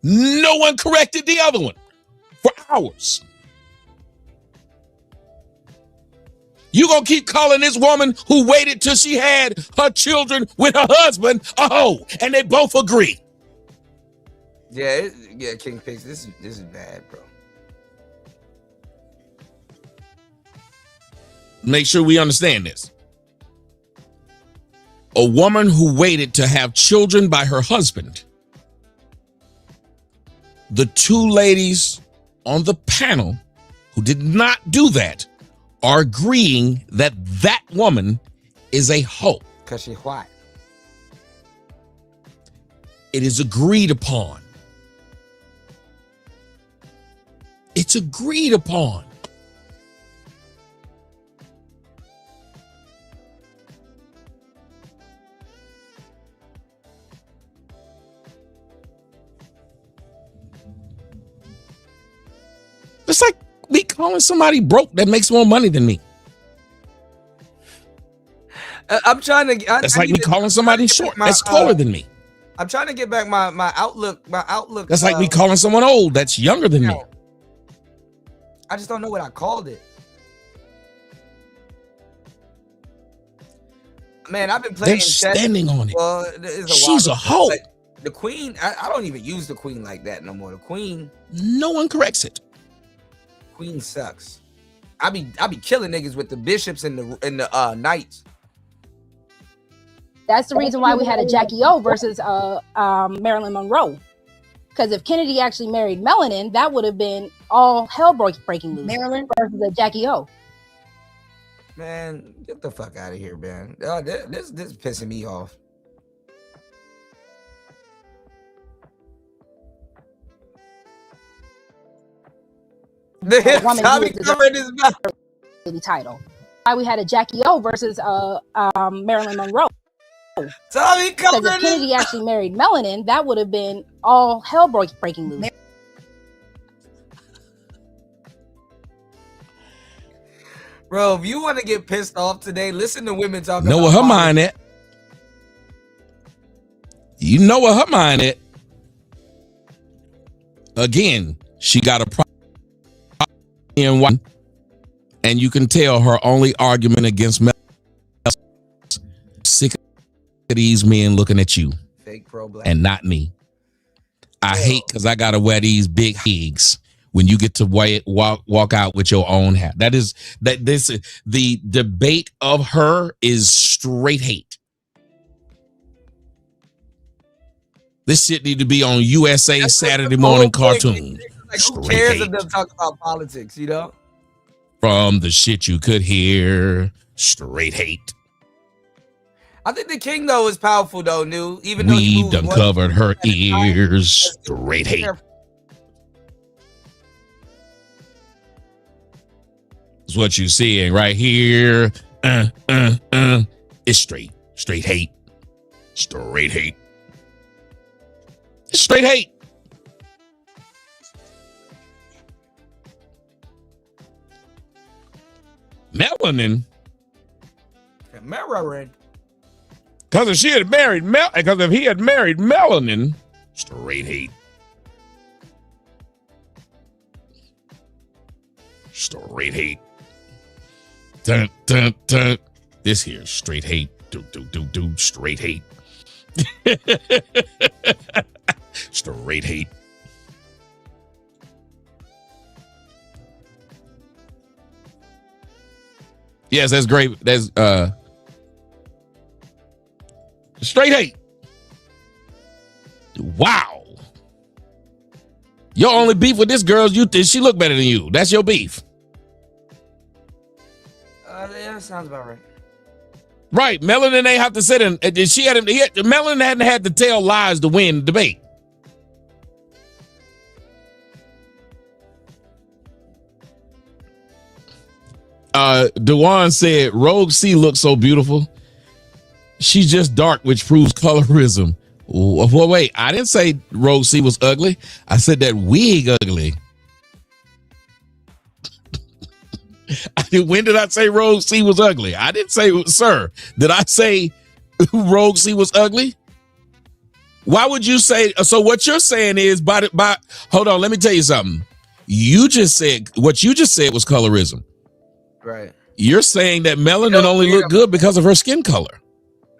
No one corrected the other one for hours. You gonna keep calling this woman who waited till she had her children with her husband a hoe, and they both agree. Yeah, King Pix, this is bad, bro. Make sure we understand this. A woman who waited to have children by her husband. The two ladies on the panel who did not do that are agreeing that that woman is a hoe. Because she's white. It is agreed upon. It's agreed upon. It's like me calling somebody broke that makes more money than me. I'm trying to. That's like me calling somebody short that's taller than me. I'm trying to get back my outlook. My outlook. That's like me calling someone old that's younger than me. I just don't know what I called it. Man, I've been playing. They're standing on it. Well, she's a hoe. The queen. I don't even use the queen like that no more. The queen. No one corrects it. Queen sucks. I be killing niggas with the bishops and the knights. That's the reason why we had a Jackie O versus Marilyn Monroe. Because if Kennedy actually married Melanin, that would have been all hell breaking loose. Marilyn versus a Jackie O. Man, get the fuck out of here, man. This is pissing me off. Tommy covering his mouth. Title. Why we had a Jackie O versus Marilyn Monroe. Tommy because if Kennedy actually married Melanin, that would have been all hell breaking loose. Bro, if you want to get pissed off today, listen to women talking. Know about where her mind at? You know where her mind at? Again, she got a problem in one, and you can tell her only argument against sick of these men looking at you, fake pro-black, and not me. I hate because I gotta wear these big wigs when you get to walk out with your own hat. The debate of her is straight hate. This shit need to be on USA Saturday morning cartoon. Like, who cares if them talk about politics, you know? From the shit you could hear, straight hate. I think the king though is powerful though, new. Even though we done covered her ears, straight hate. It's what you seeing right here. It's straight hate, straight hate, straight hate. Melanin. Because if he had married Melanin, straight hate. Straight hate. Dun, dun, dun. This here, straight hate. Straight hate. Straight hate. Yes, that's great. That's straight hate. Wow. Your only beef with this girl is you think she look better than you. That's your beef. Yeah, that sounds about right. Right. Melanin ain't have to sit in. Melanin hadn't had to tell lies to win the debate. Dewan said Rogue C looks so beautiful. She's just dark, which proves colorism. Well, wait, I didn't say Rogue C was ugly. I said that wig ugly. When did I say Rogue C was ugly? I didn't say, sir. Did I say Rogue C was ugly? Why would you say? So what you're saying is by hold on, let me tell you something. What you just said was colorism. Right. You're saying that Melanin only looked good because of her skin color.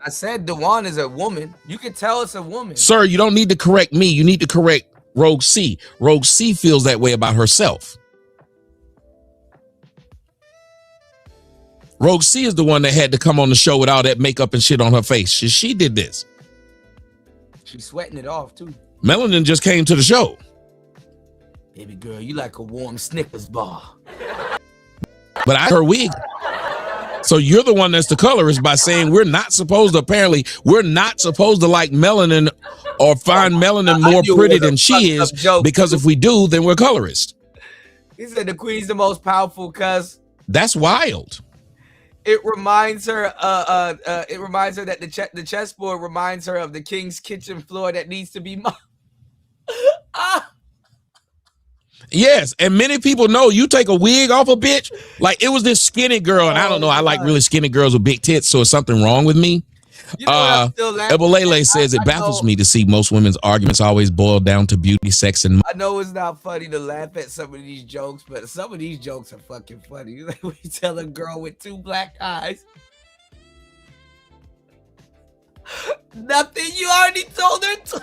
I said Dewan is a woman. You can tell it's a woman. Sir, you don't need to correct me. You need to correct Rogue C. Rogue C feels that way about herself. Rogue C is the one that had to come on the show with all that makeup and shit on her face. She did this. She's sweating it off too. Melanin just came to the show. Baby girl, you like a warm Snickers bar. But her wig. So you're the one that's the colorist by saying we're not supposed to like Melanin or find Melanin more pretty than she is, because if we do, then we're colorist. He said the queen's the most powerful cuz. That's wild. It reminds her that the chessboard reminds her of the king's kitchen floor that needs to be mopped. Yes, and many people know you take a wig off a bitch. Like it was this skinny girl, and I don't know. I like really skinny girls with big tits, so it's something wrong with me. Ebolele says it baffles me to see most women's arguments always boil down to beauty, sex, and. I know it's not funny to laugh at some of these jokes, but some of these jokes are fucking funny. Like when you tell a girl with two black eyes, nothing. You already told her to.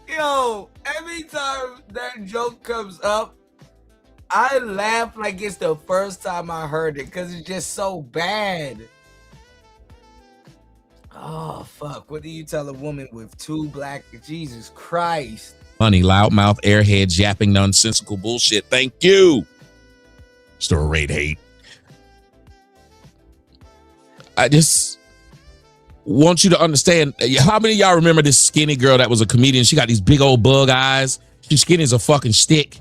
Yo, every time that joke comes up, I laugh like it's the first time I heard it because it's just so bad. Oh, fuck. What do you tell a woman with two black... Jesus Christ. Funny, loudmouth, airheads, yapping, nonsensical bullshit. Thank you. Store rate hate. I just want you to understand. How many of y'all remember this skinny girl that was a comedian? She got these big old bug eyes. She's skinny as a fucking stick.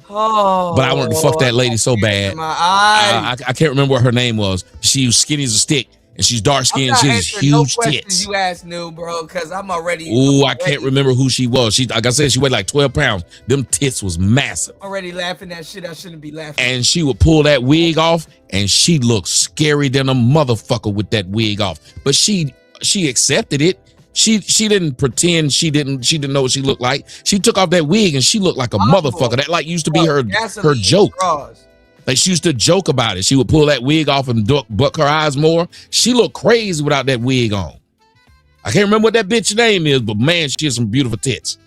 Oh, but I wanted to fuck that lady so bad. I can't remember what her name was. She was skinny as a stick, and she's dark skinned. She has huge tits. You asked new, bro, because I'm already. Ooh, I can't remember who she was. She, like I said, she weighed like 12 pounds. Them tits was massive. Already laughing at shit I shouldn't be laughing. And she would pull that wig off, and she looked scary than a motherfucker with that wig off. But she accepted it. She didn't pretend she didn't know what she looked like. She took off that wig and she looked like a motherfucker. That like used to be her joke. Like she used to joke about it. She would pull that wig off and buck her eyes more. She looked crazy without that wig on. I can't remember what that bitch's name is, but man, she has some beautiful tits.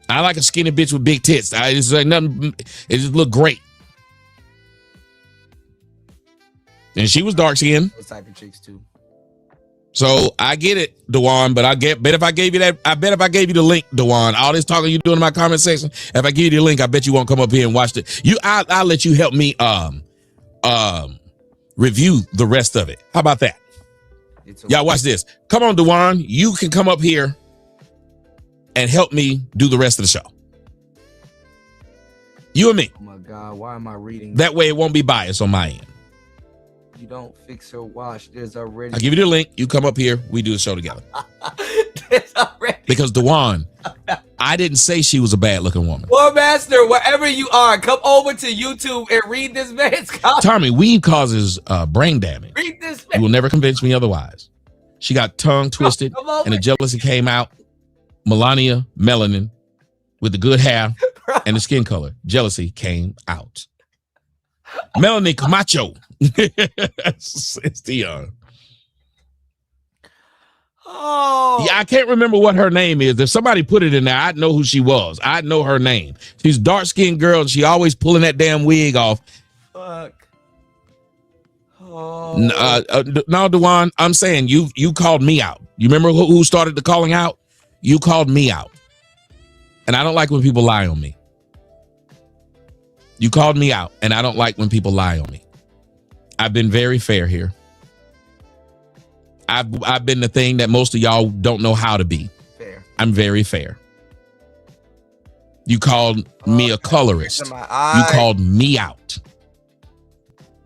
I like a skinny bitch with big tits. It's like nothing. It just looked great. And she was dark skinned. Those type of chicks too. So I get it, Dewan, but bet if I gave you the link, Dewan, all this talking you doing in my comment section, if I give you the link, I bet you won't come up here and watch it. I'll let you help me review the rest of it. How about that? Y'all watch this. Come on, Dewan. You can come up here and help me do the rest of the show. You and me. Oh my God, why am I reading? That way it won't be biased on my end. You don't fix or wash. There's already. I'll give you the link. You come up here. We do the show together. Because Dewan, I didn't say she was a bad looking woman. War Master, wherever you are, come over to YouTube and read this man's comment. Tommy, weed causes brain damage. Read this. You will never convince me otherwise. She got tongue twisted and the jealousy came out. Melania, melanin, with the good hair and the skin color. Jealousy came out. Melanie Camacho. It's Dion. Oh. Yeah, I can't remember what her name is. If somebody put it in there, I'd know who she was. I'd know her name. She's a dark-skinned girl, and she always pulling that damn wig off. Fuck. Oh. No, Dewan, I'm saying you called me out. You remember who started the calling out? You called me out. And I don't like when people lie on me. You called me out, and I don't like when people lie on me. I've been very fair here. I've been the thing that most of y'all don't know how to be. Fair. I'm very fair. You called me a colorist. You called me out.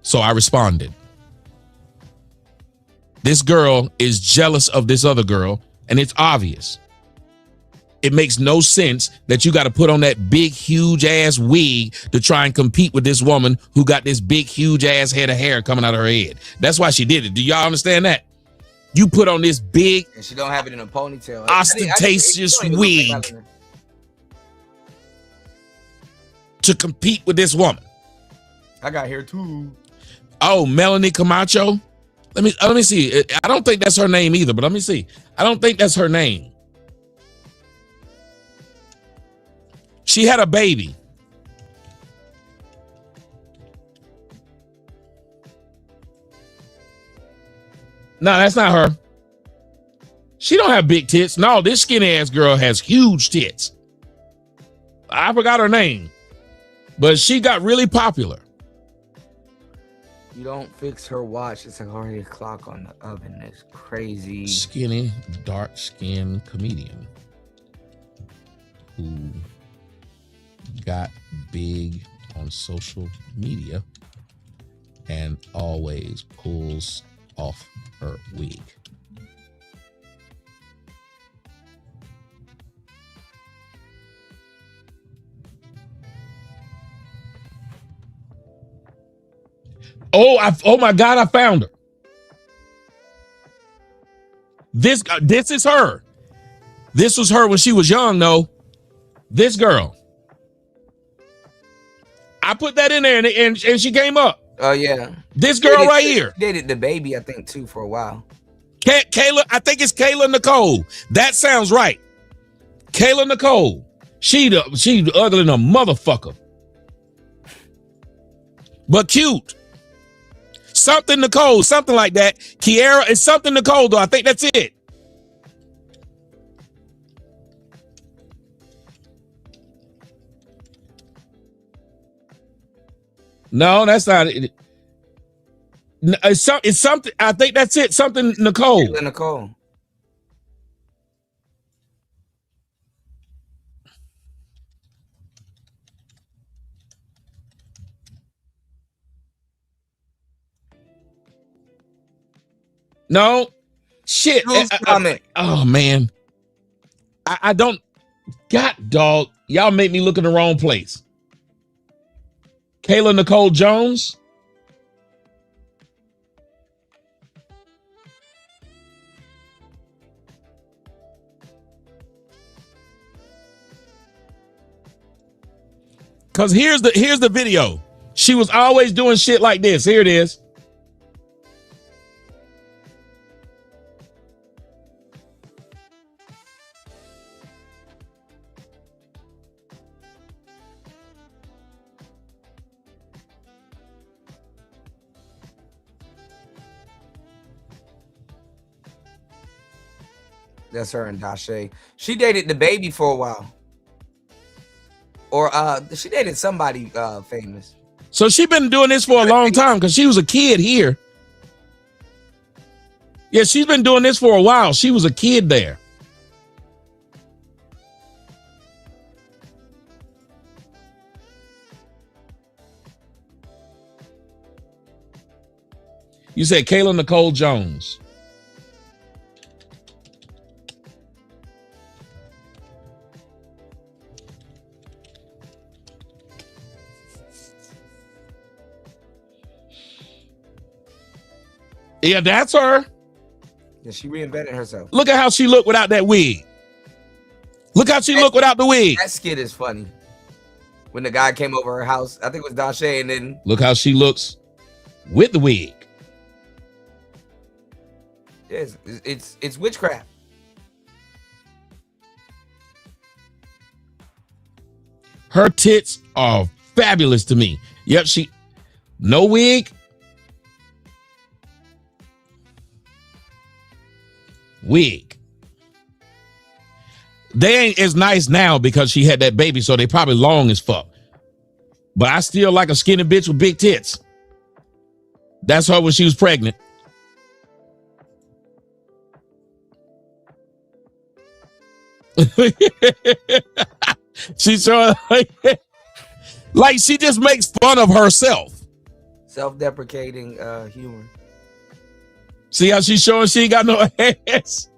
So I responded. This girl is jealous of this other girl, and it's obvious. It makes no sense that you got to put on that big, huge ass wig to try and compete with this woman who got this big, huge ass head of hair coming out of her head. That's why she did it. Do y'all understand that? You put on this big, and she don't have it in a ponytail. ostentatious wig to compete with this woman. I got hair too. Oh, Melanie Camacho. Let me see. I don't think that's her name either, but let me see. I don't think that's her name. She had a baby. No, that's not her. She don't have big tits. No, this skinny ass girl has huge tits. I forgot her name, but she got really popular. You don't fix her watch. It's like already a clock on the oven. That's crazy. Skinny, dark-skinned comedian who got big on social media and always pulls off her wig. Oh my God, I found her. This is her. This was her when she was young, though. This girl. I put that in there and she came up. Oh, yeah. This girl right here. She dated the baby, I think, too, for a while. Kayla, I think it's Kayla Nicole. That sounds right. Kayla Nicole. She ugly than a motherfucker. But cute. Something Nicole, something like that. Kiara is something Nicole, though. I think that's it. No, that's not it. It's something. I think that's it. Something Nicole. Kayla Nicole. No, shit. Coming. Oh man, I don't. God, dog, y'all make me look in the wrong place. Kayla Nicole Jones. Cause here's the video. She was always doing shit like this. Here it is. That's her and Dashe. She dated the baby for a while. Or she dated somebody famous. So she been doing this for a long time because she was a kid here. Yeah, she's been doing this for a while. She was a kid there. You said Kayla Nicole Jones. Yeah, that's her. Yeah, she reinvented herself. Look at how she looked without that wig. Look how she looked without the wig. That skit is funny. When the guy came over her house, I think it was Dashe, and then look how she looks with the wig. Yes, it's witchcraft. Her tits are fabulous to me. Yep, she no wig. Wig. They ain't as nice now because she had that baby, so they probably long as fuck. But I still like a skinny bitch with big tits. That's her when she was pregnant. She's showing like she just makes fun of herself. Self-deprecating humor. See how she's showing she ain't got no ass,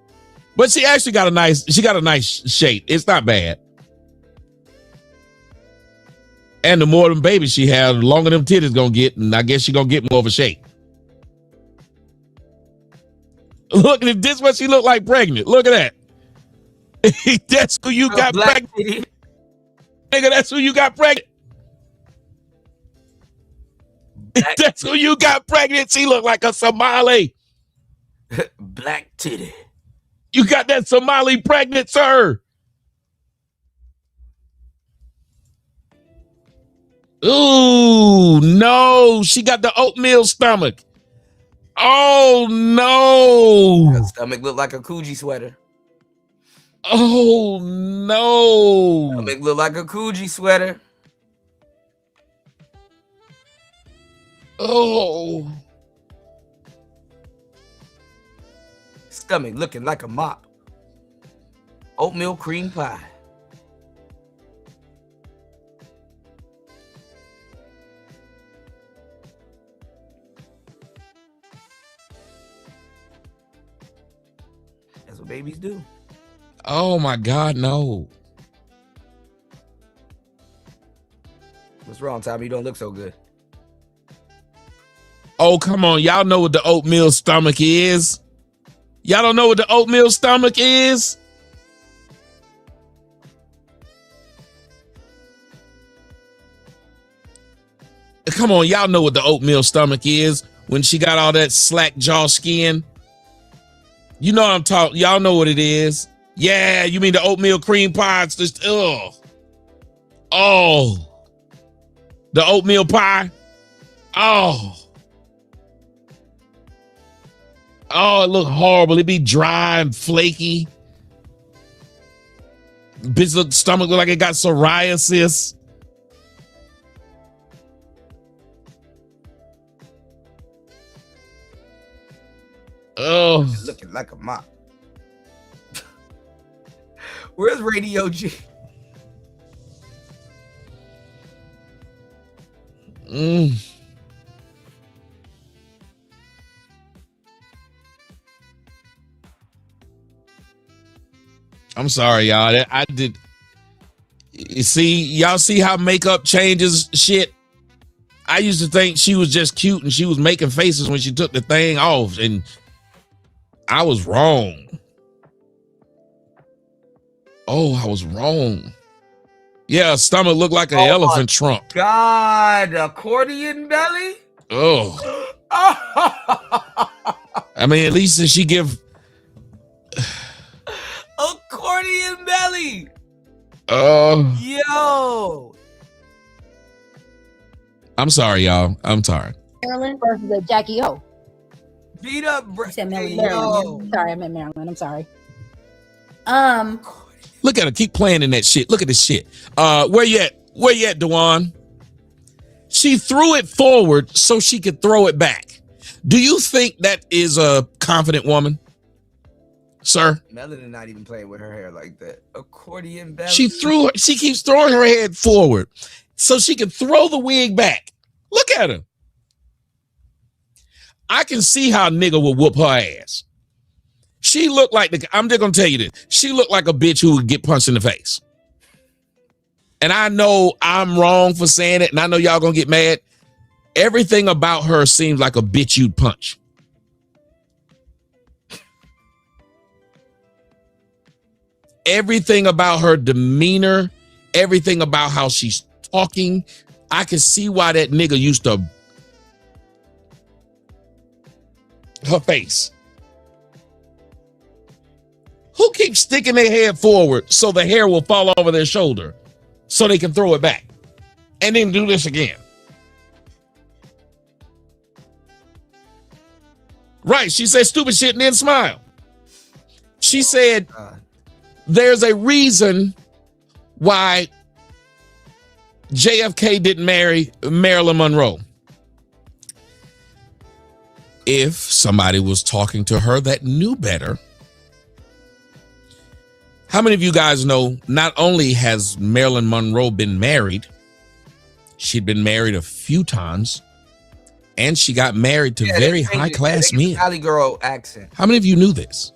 but she actually got a nice. She got a nice shape. It's not bad. And the more them babies she has, the longer them titties gonna get, and I guess she gonna get more of a shape. Look, if this what she look like pregnant. Look at that. That's who you got pregnant. Nigga, that's who you got pregnant. That's who you got pregnant. She look like a Somali. Black titty. You got that Somali pregnant, sir. Ooh, no. She got the oatmeal stomach. Oh, no. Her stomach look like a Coogee sweater. Oh, no. Stomach look like a Coogee sweater. Oh. Stomach looking like a mop. Oatmeal cream pie. That's what babies do. Oh my God, no. What's wrong, Tommy? You don't look so good. Oh, come on. Y'all know what the oatmeal stomach is. Y'all don't know what the oatmeal stomach is? Come on, y'all know what the oatmeal stomach is when she got all that slack jaw skin. You know what I'm talking. Y'all know what it is. Yeah, you mean the oatmeal cream pie? It's just ugh. Oh, the oatmeal pie. Oh, it look horrible. It be dry and flaky. Bitch, stomach look like it got psoriasis. Oh, looking like a mop. Where's Radio G? I'm sorry, y'all. I did. You see, y'all see how makeup changes shit? I used to think she was just cute and she was making faces when she took the thing off, and I was wrong. Oh, I was wrong. Yeah, her stomach looked like an elephant trunk. God, accordion belly? Oh. I mean, at least if she give... Accordion belly. Yo. I'm sorry, y'all. I'm sorry. Maryland versus Jackie O. Beat up Maryland. Sorry, I meant Maryland. I'm sorry. Look at her. Keep playing in that shit. Look at this shit. Where you at? Where you at, Dewan? She threw it forward so she could throw it back. Do you think that is a confident woman? Sir? Melanie not even playing with her hair like that. Accordion belly. She keeps throwing her head forward so she can throw the wig back. Look at her. I can see how a nigga would whoop her ass. She looked like I'm just gonna tell you this. She looked like a bitch who would get punched in the face. And I know I'm wrong for saying it, and I know y'all gonna get mad. Everything about her seems like a bitch you'd punch. Everything about her demeanor, everything about how she's talking, I can see why that nigga used to. Her face. Who keeps sticking their head forward so the hair will fall over their shoulder so they can throw it back and then do this again? Right. She said stupid shit and then smile. She said there's a reason why JFK didn't marry Marilyn Monroe. If somebody was talking to her that knew better. How many of you guys know not only has Marilyn Monroe been married, she'd been married a few times, and she got married to very high-class men. Valley girl accent. How many of you knew this?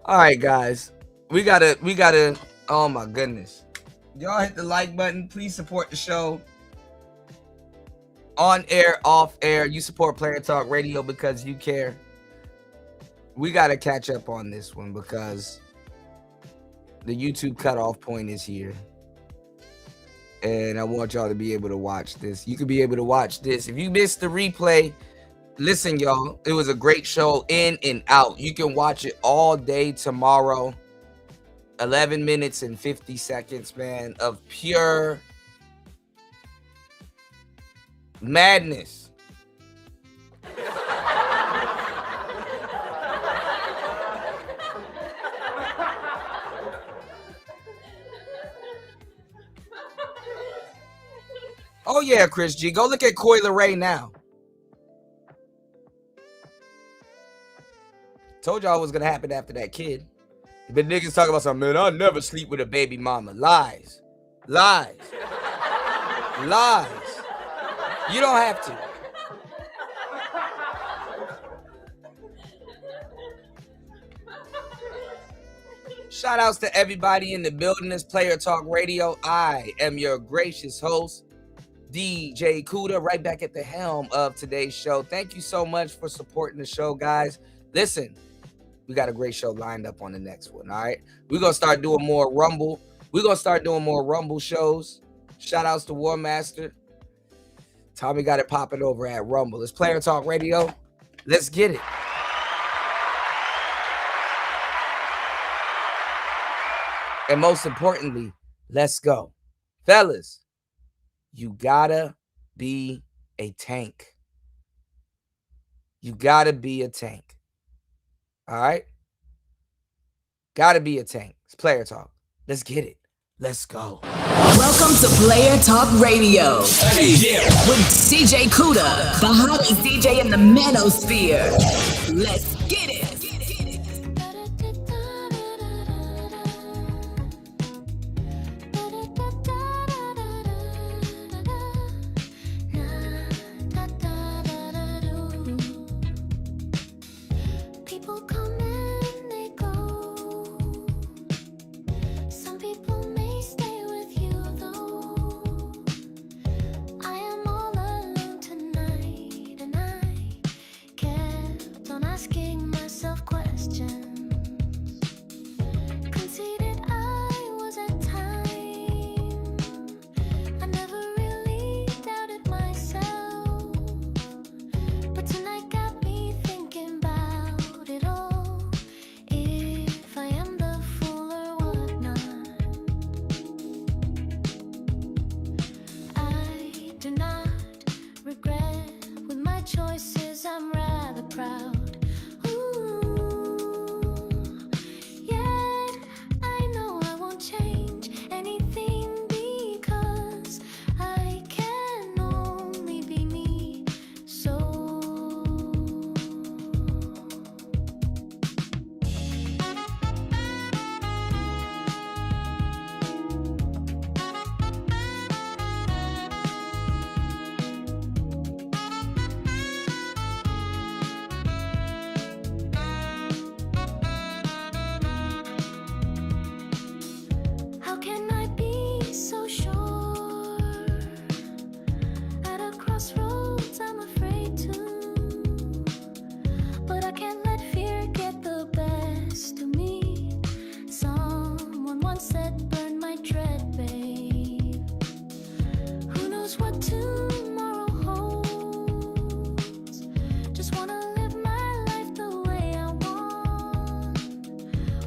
All right, guys. We gotta, oh my goodness. Y'all hit the like button. Please support the show. On air, off air. You support Player Talk Radio because you care. We got to catch up on this one because the YouTube cutoff point is here. And I want y'all to be able to watch this. You could be able to watch this. If you missed the replay, listen, y'all. It was a great show in and out. You can watch it all day tomorrow. 11 minutes and 50 seconds, man, of pure madness. Oh yeah, Chris G. Go look at Coi Leray now. Told y'all what was gonna happen after that kid. But niggas talking about something, man, I'll never sleep with a baby mama. Lies. Lies. Lies. You don't have to. Shout outs to everybody in the building. This Player Talk Radio. I am your gracious host, DJ Kuda, right back at the helm of today's show. Thank you so much for supporting the show, guys. Listen, we got a great show lined up on the next one, all right? We're going to start doing more Rumble. We're going to start doing more Rumble shows. Shout outs to War Master. Tommy got it popping over at Rumble. It's Player Talk Radio. Let's get it. And most importantly, let's go. Fellas, you gotta be a tank. You gotta be a tank. All right? Gotta be a tank. It's player talk. Let's get it. Let's go. Welcome to Player Talk Radio with DJ Kuda, the hottest DJ in the manosphere. Let's get it. People come and they go. Some people may stay with you though. I am all alone tonight, and I kept on asking myself questions. Conceited I was at times. I never really doubted myself, but tonight got me thinking about it all. If I am the fool or whatnot, I do not regret with my choices. I'm rather proud. Ooh, yet I know I won't change anything because I can only be me. So how can I be so sure? At a crossroads, I'm afraid to, but I can't let fear get the best of me. Someone once said, burn my dread, babe. Who knows what tomorrow holds? Just wanna live my life the way I want.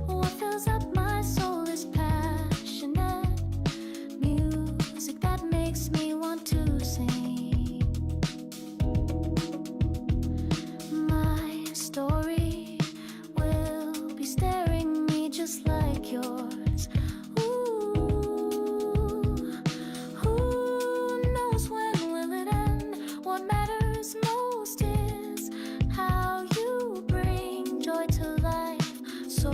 What fills up my soul is passionate music that makes me want to sing. My story will be staring me just like yours. Ooh, who knows when will it end? What matters most is how you bring joy to life. So